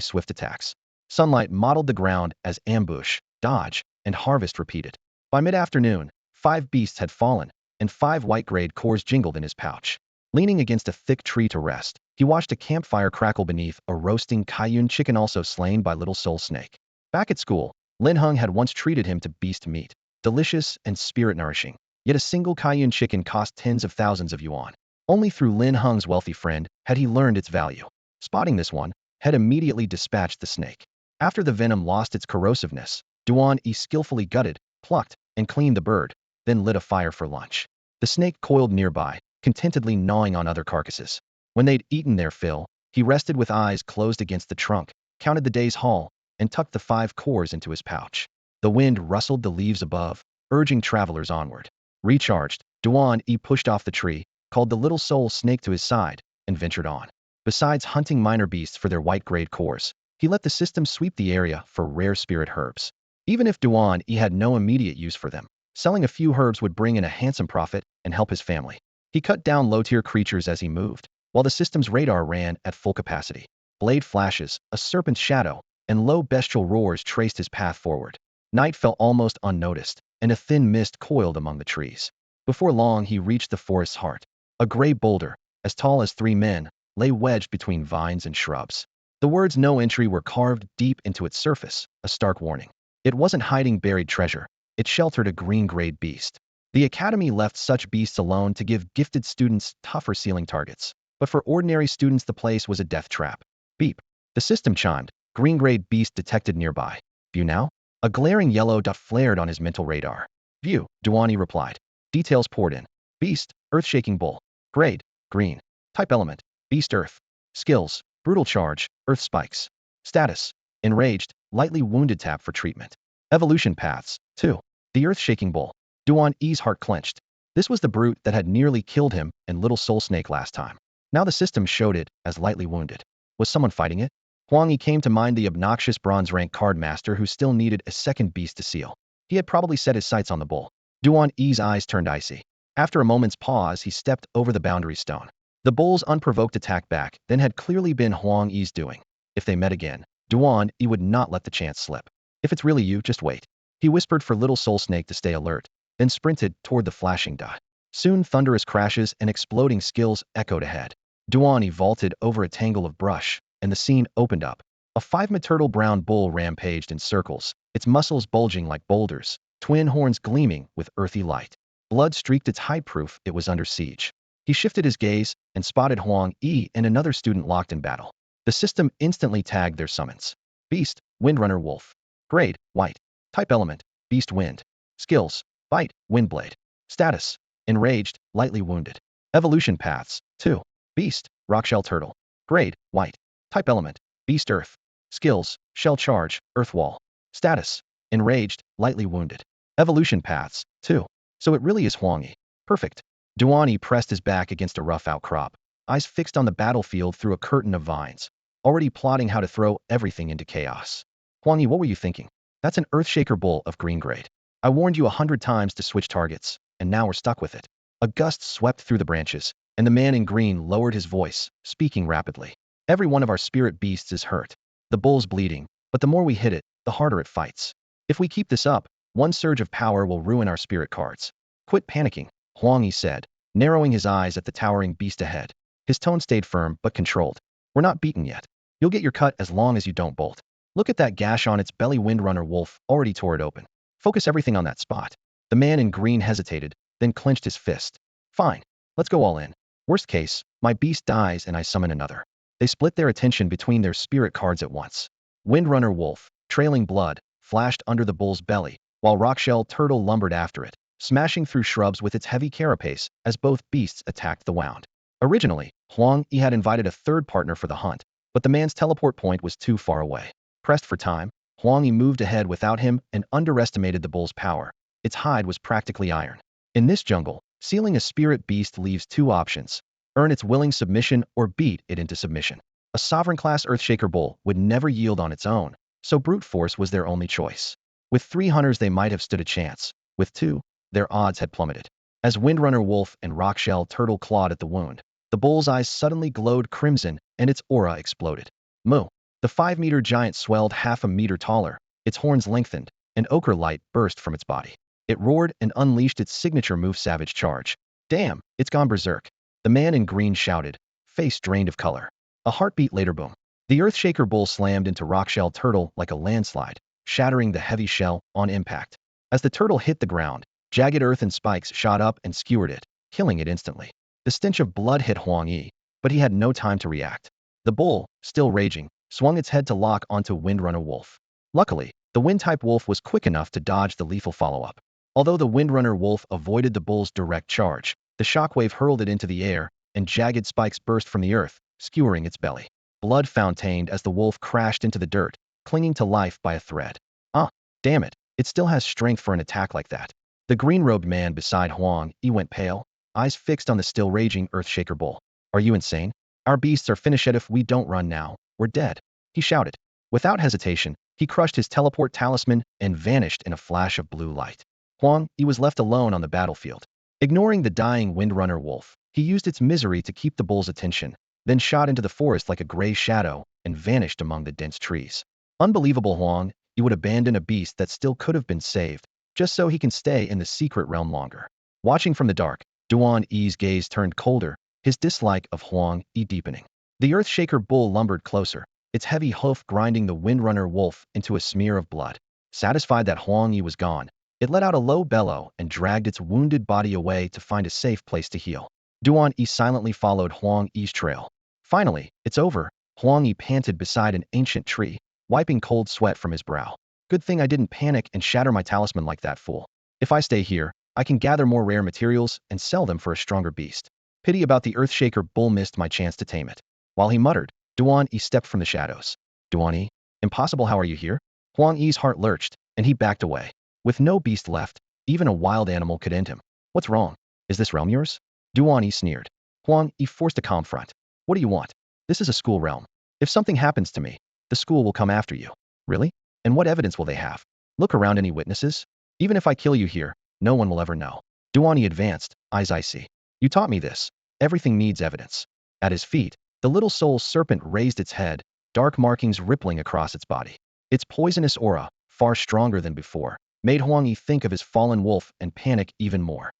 swift attacks. Sunlight modeled the ground as ambush, dodge, and harvest repeated. By mid-afternoon, 5 beasts had fallen, and 5 white-grade cores jingled in his pouch. Leaning against a thick tree to rest, he watched a campfire crackle beneath a roasting Cayenne chicken also slain by Little Soul Snake. Back at school, Lin Hung had once treated him to beast meat, delicious and spirit-nourishing. Yet a single Cayenne chicken cost tens of thousands of yuan. Only through Lin Hung's wealthy friend had he learned its value. Spotting this one, Head immediately dispatched the snake. After the venom lost its corrosiveness, Duan E skillfully gutted, plucked, and cleaned the bird, then lit a fire for lunch. The snake coiled nearby, contentedly gnawing on other carcasses. When they'd eaten their fill, he rested with eyes closed against the trunk, counted the day's haul, and tucked the 5 cores into his pouch. The wind rustled the leaves above, urging travelers onward. Recharged, Duan E pushed off the tree, called the Little Soul Snake to his side, and ventured on. Besides hunting minor beasts for their white-grade cores, he let the system sweep the area for rare spirit herbs. Even if Duan E had no immediate use for them, selling a few herbs would bring in a handsome profit and help his family. He cut down low-tier creatures as he moved, while the system's radar ran at full capacity. Blade flashes, a serpent's shadow, and low bestial roars traced his path forward. Night fell almost unnoticed, and a thin mist coiled among the trees. Before long he reached the forest's heart. A gray boulder, as tall as 3 men, lay wedged between vines and shrubs. The words "No Entry" were carved deep into its surface, a stark warning. It wasn't hiding buried treasure, it sheltered a green-grade beast. The academy left such beasts alone to give gifted students tougher ceiling targets. But for ordinary students the place was a death trap. Beep. The system chimed, green-grade beast detected nearby. View now? A glaring yellow dot flared on his mental radar. View, Duan E replied. Details poured in. Beast, earth-shaking bull. Grade, green. Type element, beast earth. Skills, brutal charge, earth spikes. Status, enraged, lightly wounded tap for treatment. Evolution paths, 2. The earth-shaking bull. Duan E's heart clenched. This was the brute that had nearly killed him and Little Soul Snake last time. Now the system showed it as lightly wounded. Was someone fighting it? Huang Yi came to mind the obnoxious bronze-rank card master who still needed a second beast to seal. He had probably set his sights on the bull. Duan E's eyes turned icy. After a moment's pause, he stepped over the boundary stone. The bull's unprovoked attack back then had clearly been Huang Yi's doing. If they met again, Duan E would not let the chance slip. If it's really you, just wait. He whispered for Little Soul Snake to stay alert, then sprinted toward the flashing dot. Soon thunderous crashes and exploding skills echoed ahead. Duan E vaulted over a tangle of brush, and the scene opened up. A 5-meter brown bull rampaged in circles, its muscles bulging like boulders, twin horns gleaming with earthy light. Blood streaked its hide proof it was under siege. He shifted his gaze and spotted Huang E and another student locked in battle. The system instantly tagged their summons. Beast, Windrunner Wolf. Grade, white. Type element, beast wind. Skills, bite, windblade. Status, enraged, lightly wounded. Evolution paths, 2. Beast, rockshell turtle. Grade, white. Type element, beast earth. Skills, shell charge, earth wall. Status, enraged, lightly wounded. Evolution paths, 2. So it really is Huang Yi. Perfect. Duan E pressed his back against a rough outcrop, eyes fixed on the battlefield through a curtain of vines, already plotting how to throw everything into chaos. Huang Yi, what were you thinking? That's an Earthshaker bull of green grade. I warned you 100 times to switch targets, and now we're stuck with it. A gust swept through the branches, and the man in green lowered his voice, speaking rapidly. Every one of our spirit beasts is hurt. The bull's bleeding, but the more we hit it, the harder it fights. If we keep this up, one surge of power will ruin our spirit cards. Quit panicking, Huang Yi said, narrowing his eyes at the towering beast ahead. His tone stayed firm but controlled. We're not beaten yet. You'll get your cut as long as you don't bolt. Look at that gash on its belly. Windrunner Wolf already tore it open. Focus everything on that spot. The man in green hesitated, then clenched his fist. Fine. Let's go all in. Worst case, my beast dies and I summon another. They split their attention between their spirit cards at once. Windrunner Wolf, trailing blood, flashed under the bull's belly, while Rockshell Turtle lumbered after it, smashing through shrubs with its heavy carapace as both beasts attacked the wound. Originally, Huang Yi had invited a third partner for the hunt, but the man's teleport point was too far away. Pressed for time, Huang Yi moved ahead without him and underestimated the bull's power. Its hide was practically iron. In this jungle, sealing a spirit beast leaves two options: earn its willing submission or beat it into submission. A sovereign-class Earthshaker bull would never yield on its own, so brute force was their only choice. With 3 hunters they might have stood a chance. With 2, their odds had plummeted. As Windrunner Wolf and Rockshell Turtle clawed at the wound, the bull's eyes suddenly glowed crimson and its aura exploded. Moo! The 5-meter giant swelled half a meter taller, its horns lengthened, and ochre light burst from its body. It roared and unleashed its signature move, Savage Charge. Damn, it's gone berserk. The man in green shouted, face drained of color. A heartbeat later, boom. The Earthshaker bull slammed into Rockshell Turtle like a landslide, shattering the heavy shell on impact. As the turtle hit the ground, jagged earthen spikes shot up and skewered it, killing it instantly. The stench of blood hit Huang Yi, but he had no time to react. The bull, still raging, swung its head to lock onto Windrunner Wolf. Luckily, the Wind-type wolf was quick enough to dodge the lethal follow-up. Although the Windrunner Wolf avoided the bull's direct charge, the shockwave hurled it into the air, and jagged spikes burst from the earth, skewering its belly. Blood fountained as the wolf crashed into the dirt, clinging to life by a thread. Ah, damn it, it still has strength for an attack like that. The green-robed man beside Huang Yi went pale, eyes fixed on the still raging Earthshaker bull. Are you insane? Our beasts are finished. If we don't run now, we're dead, he shouted. Without hesitation, he crushed his teleport talisman and vanished in a flash of blue light. Huang Yi was left alone on the battlefield. Ignoring the dying Windrunner Wolf, he used its misery to keep the bull's attention, then shot into the forest like a gray shadow and vanished among the dense trees. Unbelievable. Huang Yi would abandon a beast that still could have been saved, just so he can stay in the secret realm longer. Watching from the dark, Duan E's gaze turned colder, his dislike of Huang Yi deepening. The Earthshaker bull lumbered closer, its heavy hoof grinding the Windrunner Wolf into a smear of blood. Satisfied that Huang Yi was gone, it let out a low bellow and dragged its wounded body away to find a safe place to heal. Duan E silently followed Huang Yi's trail. Finally, it's over, Huang Yi panted beside an ancient tree, wiping cold sweat from his brow. Good thing I didn't panic and shatter my talisman like that fool. If I stay here, I can gather more rare materials and sell them for a stronger beast. Pity about the Earthshaker bull missed my chance to tame it. While he muttered, Duan E stepped from the shadows. Duan E? Impossible, how are you here? Huang Yi's heart lurched, and he backed away. With no beast left, even a wild animal could end him. What's wrong? Is this realm yours? Duan E sneered. Huang Yi forced a calm front. What do you want? This is a school realm. If something happens to me, the school will come after you. Really? And what evidence will they have? Look around. Any witnesses? Even if I kill you here, no one will ever know. Duan E advanced, eyes icy. You taught me this. Everything needs evidence. At his feet, the little soul serpent raised its head, dark markings rippling across its body. Its poisonous aura, far stronger than before, made Huang Yi think of his fallen wolf and panic even more.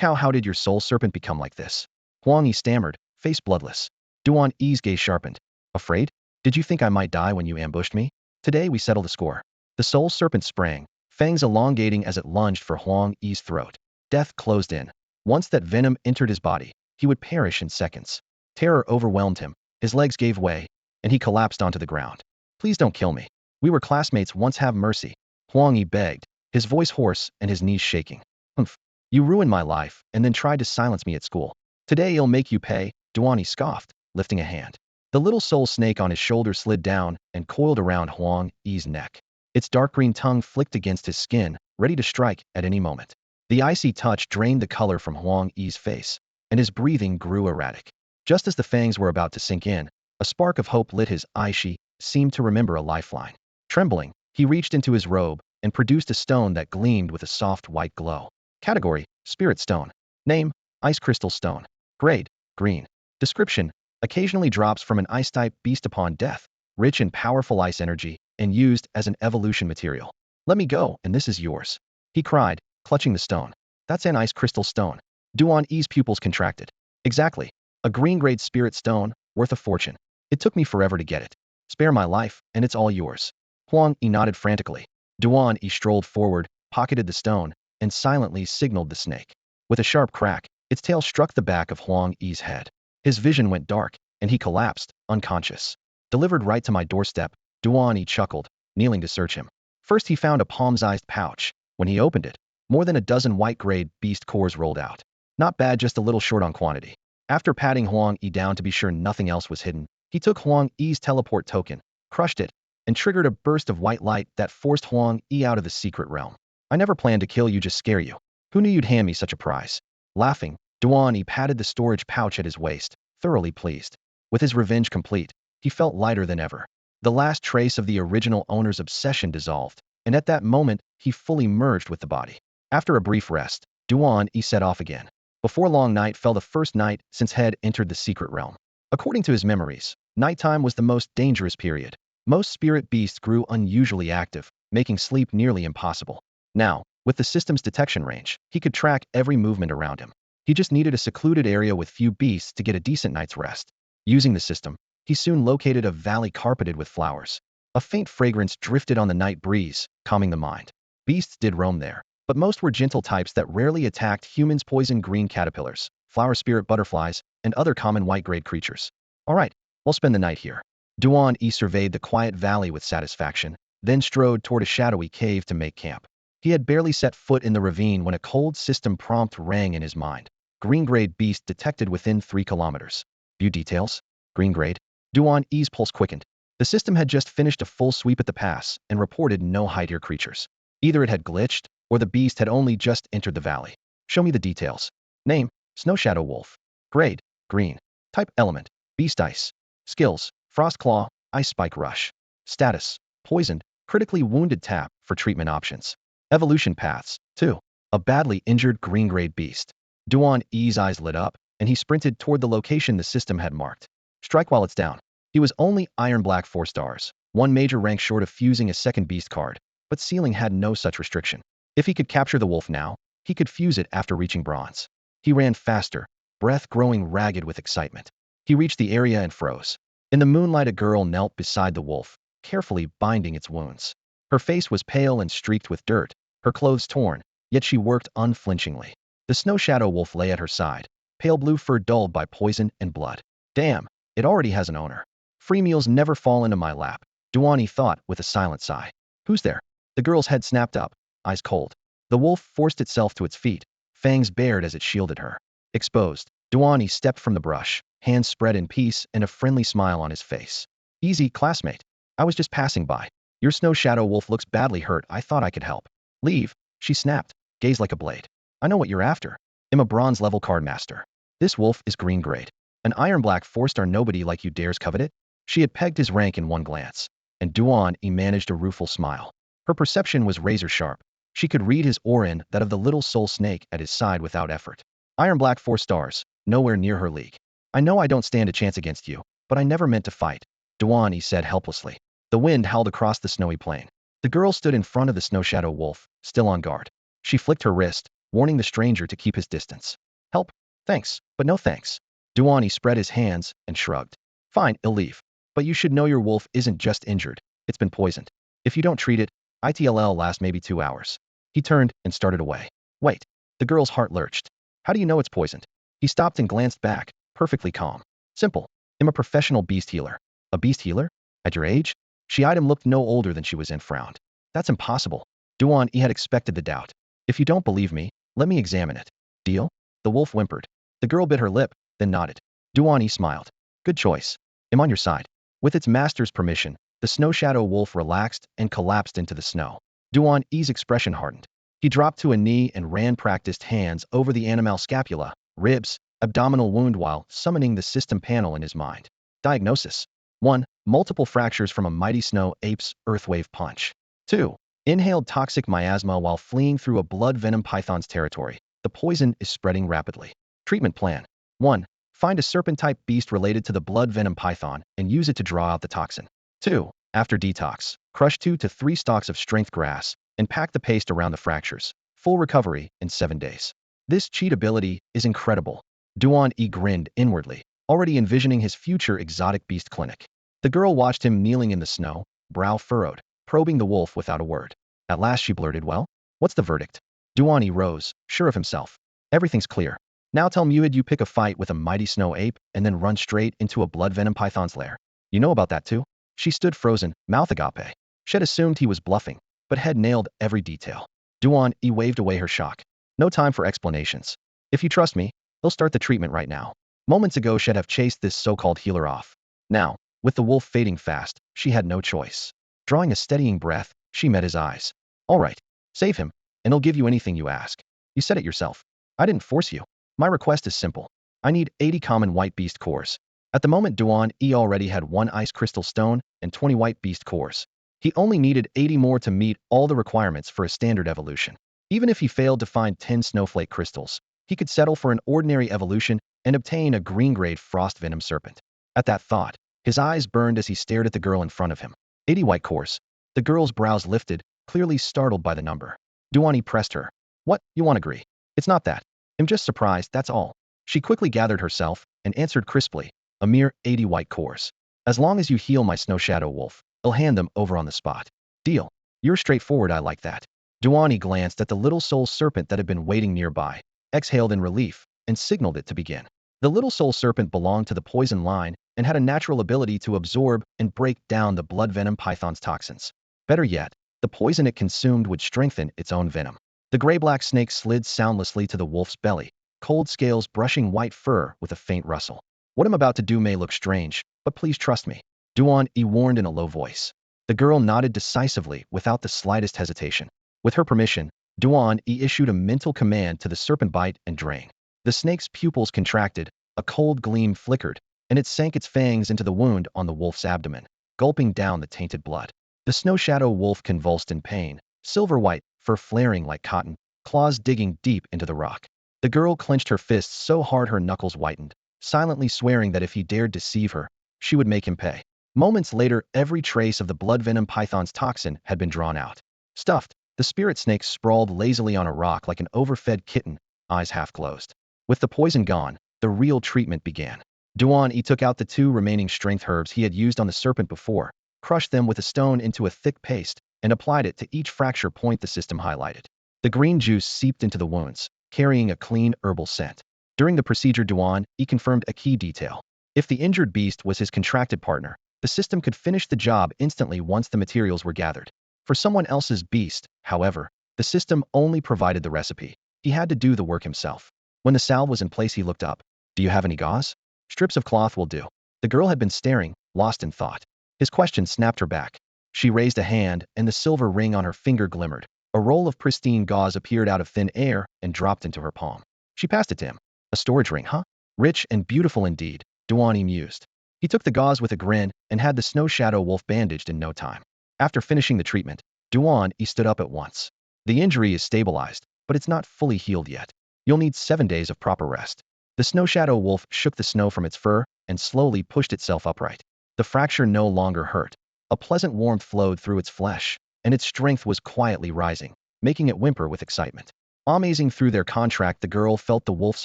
How did your soul serpent become like this? Huang Yi stammered, face bloodless. Duan E's gaze sharpened. Afraid? Did you think I might die when you ambushed me? Today we settle the score. The soul serpent sprang, fangs elongating as it lunged for Huang Yi's throat. Death closed in. Once that venom entered his body, he would perish in seconds. Terror overwhelmed him, his legs gave way, and he collapsed onto the ground. Please don't kill me. We were classmates once, have mercy. Huang Yi begged, his voice hoarse and his knees shaking. Humph. You ruined my life and then tried to silence me at school. Today I'll make you pay, Duan E scoffed, lifting a hand. The little soul snake on his shoulder slid down and coiled around Huang Yi's neck. Its dark green tongue flicked against his skin, ready to strike at any moment. The icy touch drained the color from Huang Yi's face, and his breathing grew erratic. Just as the fangs were about to sink in, a spark of hope lit his eye. She seemed to remember a lifeline. Trembling, he reached into his robe and produced a stone that gleamed with a soft white glow. Category: Spirit Stone. Name: Ice Crystal Stone. Grade: Green. Description: occasionally drops from an ice-type beast upon death. rich in powerful ice energy, and used as an evolution material. Let me go, and this is yours. He cried, clutching the stone. That's an ice crystal stone. Duan E's pupils contracted. Exactly. A green-grade spirit stone, worth a fortune. It took me forever to get it. Spare my life, and it's all yours. Huang E nodded frantically. Duan E strolled forward, pocketed the stone, and silently signaled the snake. With a sharp crack, its tail struck the back of Huang E's head. His vision went dark, and he collapsed, unconscious. Delivered right to my doorstep, Duan E chuckled, kneeling to search him. First he found a palm-sized pouch. When he opened it, more than a dozen white-grade beast cores rolled out. Not bad, just a little short on quantity. After patting Huang E down to be sure nothing else was hidden, he took Huang E's teleport token, crushed it, and triggered a burst of white light that forced Huang E out of the secret realm. I never planned to kill you, just scare you. Who knew you'd hand me such a prize? Laughing, Duan E patted the storage pouch at his waist, thoroughly pleased. With his revenge complete, he felt lighter than ever. The last trace of the original owner's obsession dissolved, and at that moment, he fully merged with the body. After a brief rest, Duan E set off again. Before long, night fell, the first night since Head entered the secret realm. According to his memories, nighttime was the most dangerous period. Most spirit beasts grew unusually active, making sleep nearly impossible. Now, with the system's detection range, he could track every movement around him. He just needed a secluded area with few beasts to get a decent night's rest. Using the system, he soon located a valley carpeted with flowers. A faint fragrance drifted on the night breeze, calming the mind. Beasts did roam there, but most were gentle types that rarely attacked humans. Poison green caterpillars, flower spirit butterflies, and other common white-grade creatures. All right, we'll spend the night here. Duan E surveyed the quiet valley with satisfaction, then strode toward a shadowy cave to make camp. He had barely set foot in the ravine when a cold system prompt rang in his mind. Green-grade beast detected within 3 kilometers. View details? Green-grade? Duan E's pulse quickened. The system had just finished a full sweep at the pass and reported no hide-here creatures. Either it had glitched, or the beast had only just entered the valley. Show me the details. Name, Snow Shadow Wolf. Grade, green. Type, element, beast ice. Skills, Frost Claw, Ice Spike Rush. Status, poisoned, critically wounded. Tap for treatment options. Evolution paths, 2. A badly injured green-grade beast. Duan E's eyes lit up, and he sprinted toward the location the system had marked. Strike while it's down. He was only Iron Black 4 stars, one major rank short of fusing a second beast card, but Ceiling had no such restriction. If he could capture the wolf now, he could fuse it after reaching bronze. He ran faster, breath growing ragged with excitement. He reached the area and froze. In the moonlight, a girl knelt beside the wolf, carefully binding its wounds. Her face was pale and streaked with dirt, her clothes torn, yet she worked unflinchingly. The Snow Shadow Wolf lay at her side, pale blue fur dulled by poison and blood. Damn, it already has an owner. Free meals never fall into my lap, Duan E thought with a silent sigh. Who's there? The girl's head snapped up, eyes cold. The wolf forced itself to its feet, fangs bared as it shielded her. Exposed, Duan E stepped from the brush, hands spread in peace and a friendly smile on his face. Easy, classmate. I was just passing by. Your Snow Shadow Wolf looks badly hurt. I thought I could help. Leave, she snapped, gaze like a blade. I know what you're after. I'm a bronze level card master. This wolf is green grade. An Iron Black 4-star nobody like you dares covet it? She had pegged his rank in one glance, and Duan E managed a rueful smile. Her perception was razor sharp. She could read his aura in that of the little soul snake at his side without effort. Iron Black 4 stars, nowhere near her league. I know I don't stand a chance against you, but I never meant to fight, Duan E said helplessly. The wind howled across the snowy plain. The girl stood in front of the Snow Shadow Wolf, still on guard. She flicked her wrist, warning the stranger to keep his distance. Help? Thanks, but no thanks. Duan E spread his hands and shrugged. Fine, I'll leave. But you should know your wolf isn't just injured, it's been poisoned. If you don't treat it, it'll last maybe 2 hours. He turned and started away. Wait. The girl's heart lurched. How do you know it's poisoned? He stopped and glanced back, perfectly calm. Simple. I'm a professional beast healer. A beast healer? At your age? She eyed him, looked no older than she was, and frowned. That's impossible. Duan E had expected the doubt. If you don't believe me, let me examine it. Deal? The wolf whimpered. The girl bit her lip, then nodded. Duan E smiled. Good choice. I'm on your side. With its master's permission, the Snow Shadow Wolf relaxed and collapsed into the snow. Duan E's expression hardened. He dropped to a knee and ran practiced hands over the animal scapula, ribs, abdominal wound while summoning the system panel in his mind. Diagnosis. 1. Multiple fractures from a mighty snow ape's earthwave punch. 2. Inhaled toxic miasma while fleeing through a blood venom python's territory. The poison is spreading rapidly. Treatment plan. 1. Find a serpent-type beast related to the blood venom python and use it to draw out the toxin. 2. After detox, crush 2 to 3 stalks of strength grass and pack the paste around the fractures. Full recovery in 7 days. This cheat ability is incredible. Duan E grinned inwardly, already envisioning his future exotic beast clinic. The girl watched him kneeling in the snow, brow furrowed, probing the wolf without a word. At last she blurted, "Well, what's the verdict?" Duan E rose, sure of himself. "Everything's clear. Now tell Muid you pick a fight with a mighty snow ape and then run straight into a blood venom python's lair. You know about that too?" She stood frozen, mouth agape. She had assumed he was bluffing, but had nailed every detail. Duan E waved away her shock. "No time for explanations. If you trust me, they'll start the treatment right now." Moments ago she'd have chased this so-called healer off. Now, with the wolf fading fast, she had no choice. Drawing a steadying breath, she met his eyes. "All right, save him, and he'll give you anything you ask. You said it yourself. I didn't force you. My request is simple. I need 80 common white beast cores." At the moment Duan E already had 1 ice crystal stone and 20 white beast cores. He only needed 80 more to meet all the requirements for a standard evolution. Even if he failed to find 10 snowflake crystals, he could settle for an ordinary evolution and obtain a green-grade frost venom serpent. At that thought, his eyes burned as he stared at the girl in front of him. 80 white cores. The girl's brows lifted, clearly startled by the number. Duan E pressed her. "What, you won't agree? It's not that. I'm just surprised, that's all." She quickly gathered herself and answered crisply, "A mere 80 white cores. As long as you heal my snow shadow wolf, I'll hand them over on the spot." "Deal. You're straightforward, I like that." Duan E glanced at the little soul serpent that had been waiting nearby, exhaled in relief, and signaled it to begin. The little soul serpent belonged to the poison line and had a natural ability to absorb and break down the blood venom python's toxins. Better yet, the poison it consumed would strengthen its own venom. The gray-black snake slid soundlessly to the wolf's belly, cold scales brushing white fur with a faint rustle. "What I'm about to do may look strange, but please trust me," Duan E warned in a low voice. The girl nodded decisively without the slightest hesitation. With her permission, Duan E issued a mental command to the serpent bite and drain. The snake's pupils contracted, a cold gleam flickered, and it sank its fangs into the wound on the wolf's abdomen, gulping down the tainted blood. The snow shadow wolf convulsed in pain, silver-white, fur flaring like cotton, claws digging deep into the rock. The girl clenched her fists so hard her knuckles whitened, silently swearing that if he dared deceive her, she would make him pay. Moments later, every trace of the blood venom python's toxin had been drawn out. Stuffed, the spirit snake sprawled lazily on a rock like an overfed kitten, eyes half closed. With the poison gone, the real treatment began. Duan E took out the 2 remaining strength herbs he had used on the serpent before, crushed them with a stone into a thick paste, and applied it to each fracture point the system highlighted. The green juice seeped into the wounds, carrying a clean herbal scent. During the procedure, Duan E confirmed a key detail. If the injured beast was his contracted partner, the system could finish the job instantly once the materials were gathered. For someone else's beast, however, the system only provided the recipe. He had to do the work himself. When the salve was in place, he looked up. "Do you have any gauze?" "Strips of cloth will do." The girl had been staring, lost in thought. His question snapped her back. She raised a hand, and the silver ring on her finger glimmered. A roll of pristine gauze appeared out of thin air and dropped into her palm. She passed it to him. "A storage ring, huh? Rich and beautiful indeed," Duan E mused. He took the gauze with a grin and had the snow shadow wolf bandaged in no time. After finishing the treatment, Duan E stood up at once. "The injury is stabilized, but it's not fully healed yet. You'll need 7 days of proper rest." The snow shadow wolf shook the snow from its fur and slowly pushed itself upright. The fracture no longer hurt. A pleasant warmth flowed through its flesh, and its strength was quietly rising, making it whimper with excitement. Amazing through their contract, the girl felt the wolf's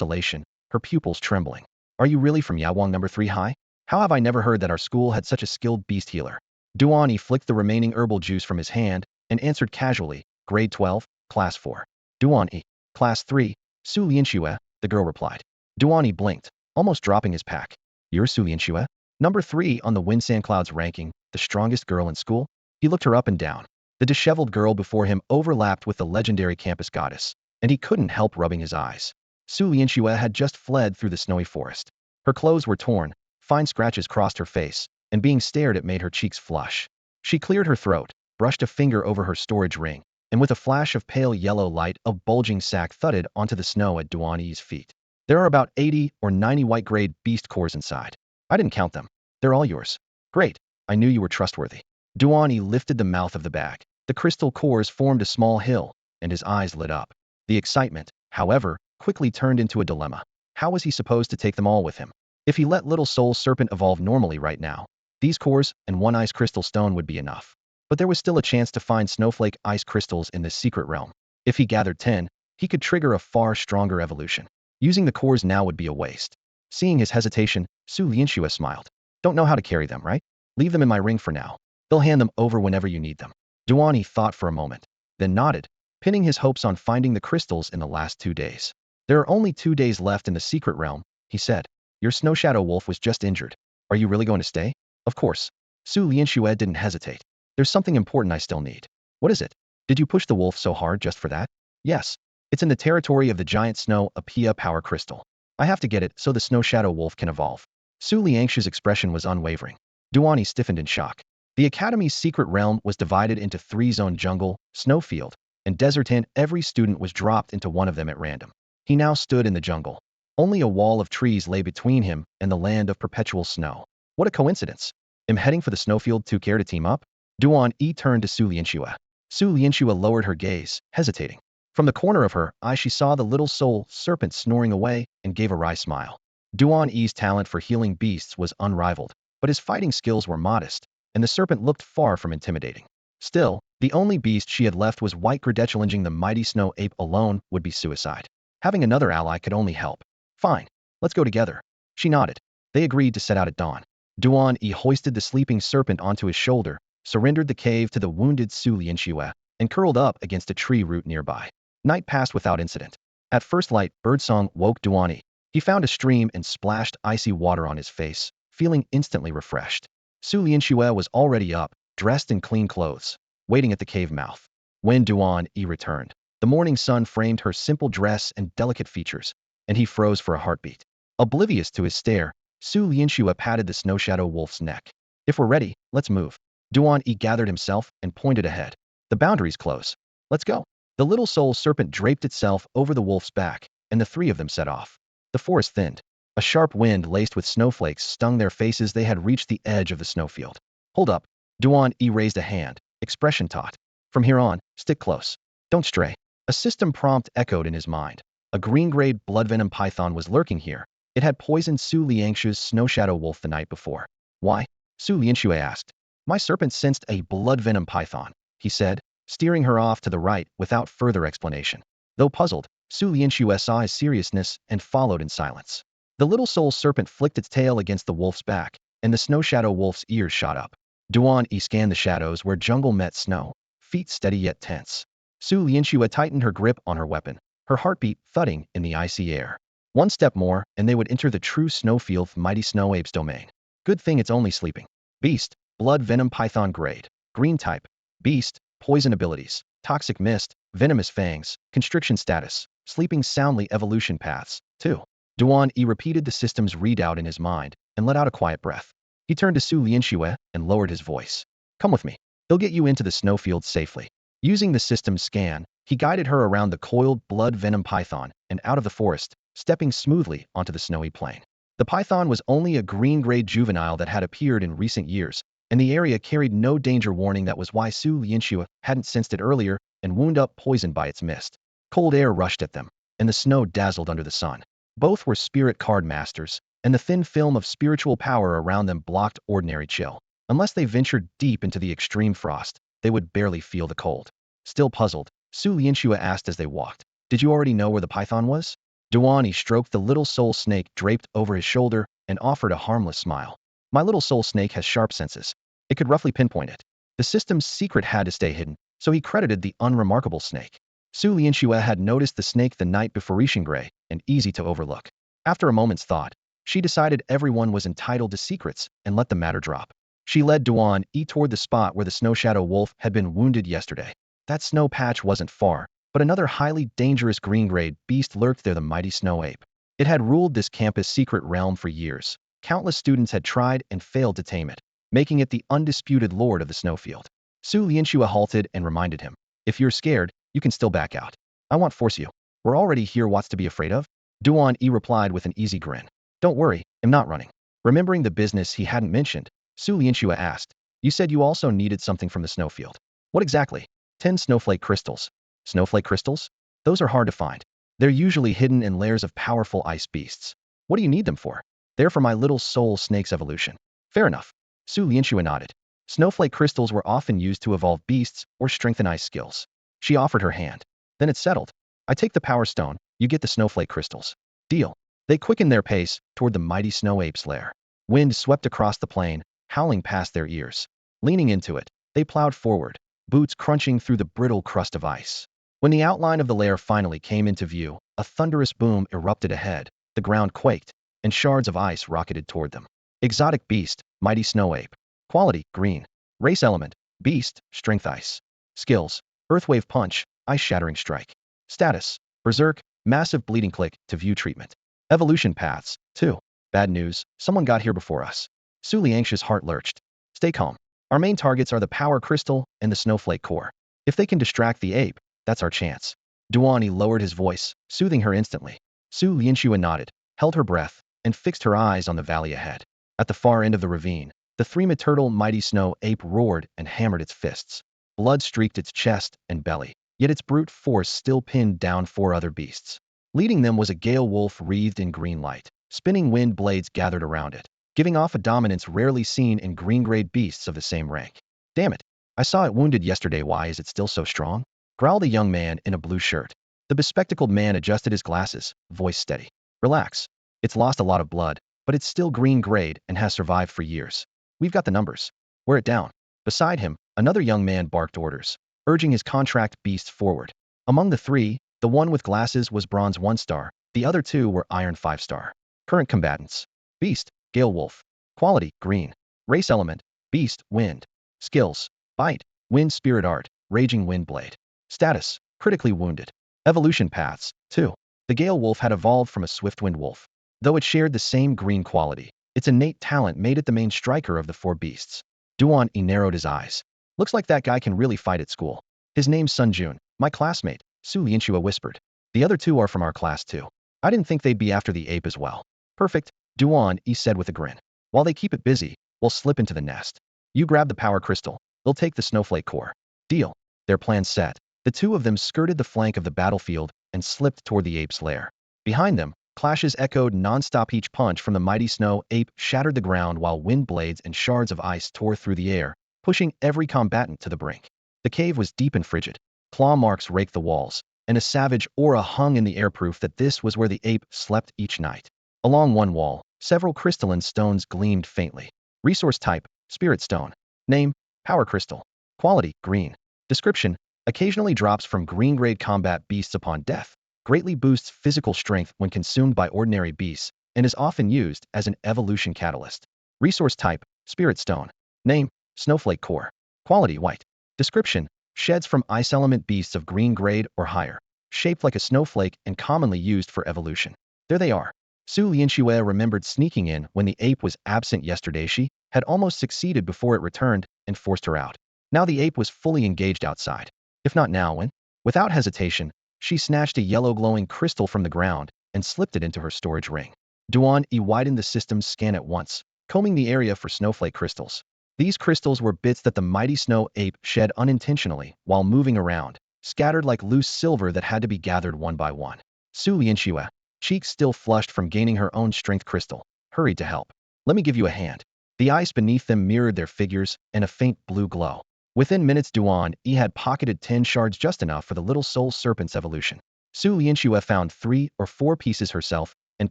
elation, her pupils trembling. "Are you really from Yawang number 3 high? How have I never heard that our school had such a skilled beast healer?" Duan E flicked the remaining herbal juice from his hand and answered casually, "Grade 12, Class 4. Duan E, Class 3, Su Lianxue," the girl replied. Duan E blinked, almost dropping his pack. "You're Su Lianxue? Number 3 on the Wind Sand Cloud's ranking, the strongest girl in school?" He looked her up and down. The disheveled girl before him overlapped with the legendary campus goddess, and he couldn't help rubbing his eyes. Su Lianxue had just fled through the snowy forest. Her clothes were torn, fine scratches crossed her face, and being stared at made her cheeks flush. She cleared her throat, brushed a finger over her storage ring, and with a flash of pale yellow light, a bulging sack thudded onto the snow at Duan E's feet. "There are about 80 or 90 white-grade beast cores inside. I didn't count them. They're all yours." "Great. I knew you were trustworthy." Duan E lifted the mouth of the bag. The crystal cores formed a small hill, and his eyes lit up. The excitement, however, quickly turned into a dilemma. How was he supposed to take them all with him? If he let Little Soul Serpent evolve normally right now, These cores and one ice crystal stone would be enough. But there was still a chance to find snowflake ice crystals in this secret realm. If he gathered 10, he could trigger a far stronger evolution. Using the cores now would be a waste. Seeing his hesitation, Su Lianxue smiled. Don't know how to carry them, right? Leave them in my ring for now. They'll hand them over whenever you need them. Duan E thought for a moment, then nodded, pinning his hopes on finding the crystals in the last 2 days. There are only 2 days left in the secret realm, he said. Your snow shadow wolf was just injured. Are you really going to stay? Of course. Su Lianxue didn't hesitate. There's something important I still need. What is it? Did you push the wolf so hard just for that? Yes. It's in the territory of the giant snow Apia power crystal. I have to get it so the snow shadow wolf can evolve. Su Lianxue's expression was unwavering. Duan E stiffened in shock. The Academy's secret realm was divided into 3-zone jungle, snowfield, and desert, and every student was dropped into one of them at random. He now stood in the jungle. Only a wall of trees lay between him and the land of perpetual snow. What a coincidence. Am heading for the snowfield to care to team up? Duan E turned to Su Lianxue. Su Lianxue lowered her gaze, hesitating. From the corner of her eye she saw the little soul serpent snoring away and gave a wry smile. Duan E's talent for healing beasts was unrivaled, but his fighting skills were modest, and the serpent looked far from intimidating. Still, the only beast she had left was white Gradech. Challenging the mighty snow ape alone would be suicide. Having another ally could only help. Fine, let's go together. She nodded. They agreed to set out at dawn. Duan E hoisted the sleeping serpent onto his shoulder, surrendered the cave to the wounded Su Lianxue, and curled up against a tree root nearby. Night passed without incident. At first light, birdsong woke Duan E. He found a stream and splashed icy water on his face, feeling instantly refreshed. Su Lianxue was already up, dressed in clean clothes, waiting at the cave mouth. When Duan E returned, the morning sun framed her simple dress and delicate features, and he froze for a heartbeat. Oblivious to his stare, Su Lianxue patted the snow shadow wolf's neck. If we're ready, let's move. Duan E gathered himself and pointed ahead. The boundary's close. Let's go. The little soul serpent draped itself over the wolf's back, and the three of them set off. The forest thinned. A sharp wind laced with snowflakes stung their faces. They had reached the edge of the snowfield. Hold up. Duan E raised a hand, expression taut. From here on, stick close. Don't stray. A system prompt echoed in his mind. A green-grayed bloodvenom python was lurking here. It had poisoned Su Lianxue's snow shadow wolf the night before. Why? Su Lianxue asked. My serpent sensed a bloodvenom python, he said, steering her off to the right without further explanation. Though puzzled, Su Lianxue saw his seriousness and followed in silence. The little soul serpent flicked its tail against the wolf's back, and the snow shadow wolf's ears shot up. Duan E scanned the shadows where jungle met snow, feet steady yet tense. Su Lianxue tightened her grip on her weapon, her heartbeat thudding in the icy air. One step more, and they would enter the true snowfield mighty snow ape's domain. Good thing it's only sleeping. Beast, blood venom python grade, green type. Beast, poison abilities, toxic mist, venomous fangs, constriction status, sleeping soundly evolution paths, 2. Duan E repeated the system's readout in his mind and let out a quiet breath. He turned to Su Lianxue and lowered his voice. Come with me. He'll get you into the snowfield safely. Using the system's scan, he guided her around the coiled blood venom python and out of the forest, stepping smoothly onto the snowy plain. The python was only a green-gray juvenile that had appeared in recent years, and the area carried no danger warning. That was why Su Lianxue hadn't sensed it earlier and wound up poisoned by its mist. Cold air rushed at them, and the snow dazzled under the sun. Both were spirit card masters, and the thin film of spiritual power around them blocked ordinary chill. Unless they ventured deep into the extreme frost, they would barely feel the cold. Still puzzled, Su Lianxue asked as they walked, Did you already know where the python was? Duan E stroked the little soul snake draped over his shoulder and offered a harmless smile. My little soul snake has sharp senses. It could roughly pinpoint it. The system's secret had to stay hidden, so he credited the unremarkable snake. Su Lianxue had noticed the snake the night before, gray and easy to overlook. After a moment's thought, she decided everyone was entitled to secrets and let the matter drop. She led Duan E toward the spot where the snow shadow wolf had been wounded yesterday. That snow patch wasn't far, but another highly dangerous green-grayed beast lurked there, the mighty snow ape. It had ruled this campus' secret realm for years. Countless students had tried and failed to tame it, making it the undisputed lord of the snowfield. Su Lianxue halted and reminded him, If you're scared, you can still back out. I won't force you. We're already here, what's to be afraid of? Duan E replied with an easy grin. Don't worry, I'm not running. Remembering the business he hadn't mentioned, Su Lianxue asked, You said you also needed something from the snowfield. What exactly? 10 snowflake crystals. Snowflake crystals? Those are hard to find. They're usually hidden in lairs of powerful ice beasts. What do you need them for? They're for my little soul snake's evolution. Fair enough. Su Lianxue nodded. Snowflake crystals were often used to evolve beasts or strengthen ice skills. She offered her hand. Then it's settled. I take the power stone, you get the snowflake crystals. Deal. They quickened their pace toward the mighty snow ape's lair. Wind swept across the plain, howling past their ears. Leaning into it, they plowed forward, boots crunching through the brittle crust of ice. When the outline of the lair finally came into view, a thunderous boom erupted ahead, the ground quaked, and shards of ice rocketed toward them. Exotic beast, mighty snow ape. Quality, green. Race element, beast, strength ice. Skills, earthwave punch, ice-shattering strike. Status, berserk, massive bleeding click to view treatment. Evolution paths, 2. Bad news, someone got here before us. Su Lianxia's heart lurched. Stay calm. Our main targets are the power crystal and the snowflake core. If they can distract the ape, that's our chance. Duan E lowered his voice, soothing her instantly. Su Lianxue nodded, held her breath, and fixed her eyes on the valley ahead. At the far end of the ravine, the three-meter mighty snow ape roared and hammered its fists. Blood streaked its chest and belly, yet its brute force still pinned down 4 other beasts. Leading them was a gale wolf wreathed in green light. Spinning wind blades gathered around it, giving off a dominance rarely seen in green-grayed beasts of the same rank. Damn it! I saw it wounded yesterday. Why is it still so strong? Growled a young man in a blue shirt. The bespectacled man adjusted his glasses, voice steady. Relax. It's lost a lot of blood, but it's still green-grayed and has survived for years. We've got the numbers. Wear it down. Beside him, another young man barked orders, urging his contract beasts forward. Among the 3, the one with glasses was bronze 1-star, the other 2 were iron 5-star. Current combatants. Beast, Gale Wolf. Quality, green. Race element, beast, wind. Skills, bite, wind spirit art, raging wind blade. Status, critically wounded. Evolution paths, 2. The Gale Wolf had evolved from a swift-wind wolf. Though it shared the same green quality, its innate talent made it the main striker of the 4 beasts. Duan E narrowed his eyes. Looks like that guy can really fight at school. His name's Sun Jun, my classmate, Su Lianxue whispered. The other 2 are from our class too. I didn't think they'd be after the ape as well. Perfect, Duan E said with a grin. While they keep it busy, we'll slip into the nest. You grab the power crystal, they'll take the snowflake core. Deal. Their plan set. The 2 of them skirted the flank of the battlefield and slipped toward the ape's lair. Behind them, clashes echoed non-stop. Each punch from the mighty snow ape shattered the ground while wind blades and shards of ice tore through the air, pushing every combatant to the brink. The cave was deep and frigid. Claw marks raked the walls, and a savage aura hung in the air, proof that this was where the ape slept each night. Along one wall, several crystalline stones gleamed faintly. Resource type, spirit stone. Name, power crystal. Quality, green. Description, occasionally drops from green-grade combat beasts upon death. Greatly boosts physical strength when consumed by ordinary beasts, and is often used as an evolution catalyst. Resource type, spirit stone. Name, snowflake core. Quality, white. Description, sheds from ice element beasts of green grade or higher. Shaped like a snowflake and commonly used for evolution. There they are. Su Lianxue remembered sneaking in when the ape was absent yesterday. She had almost succeeded before it returned and forced her out. Now the ape was fully engaged outside. If not now, when? Without hesitation, she snatched a yellow glowing crystal from the ground and slipped it into her storage ring. Duan E widened the system's scan at once, combing the area for snowflake crystals. These crystals were bits that the mighty snow ape shed unintentionally while moving around, scattered like loose silver that had to be gathered one by one. Su Lianxue, cheeks still flushed from gaining her own strength crystal, hurried to help. Let me give you a hand. The ice beneath them mirrored their figures in a faint blue glow. Within minutes, Duan E had pocketed 10 shards, just enough for the little soul serpent's evolution. Su Lianxue found 3 or 4 pieces herself and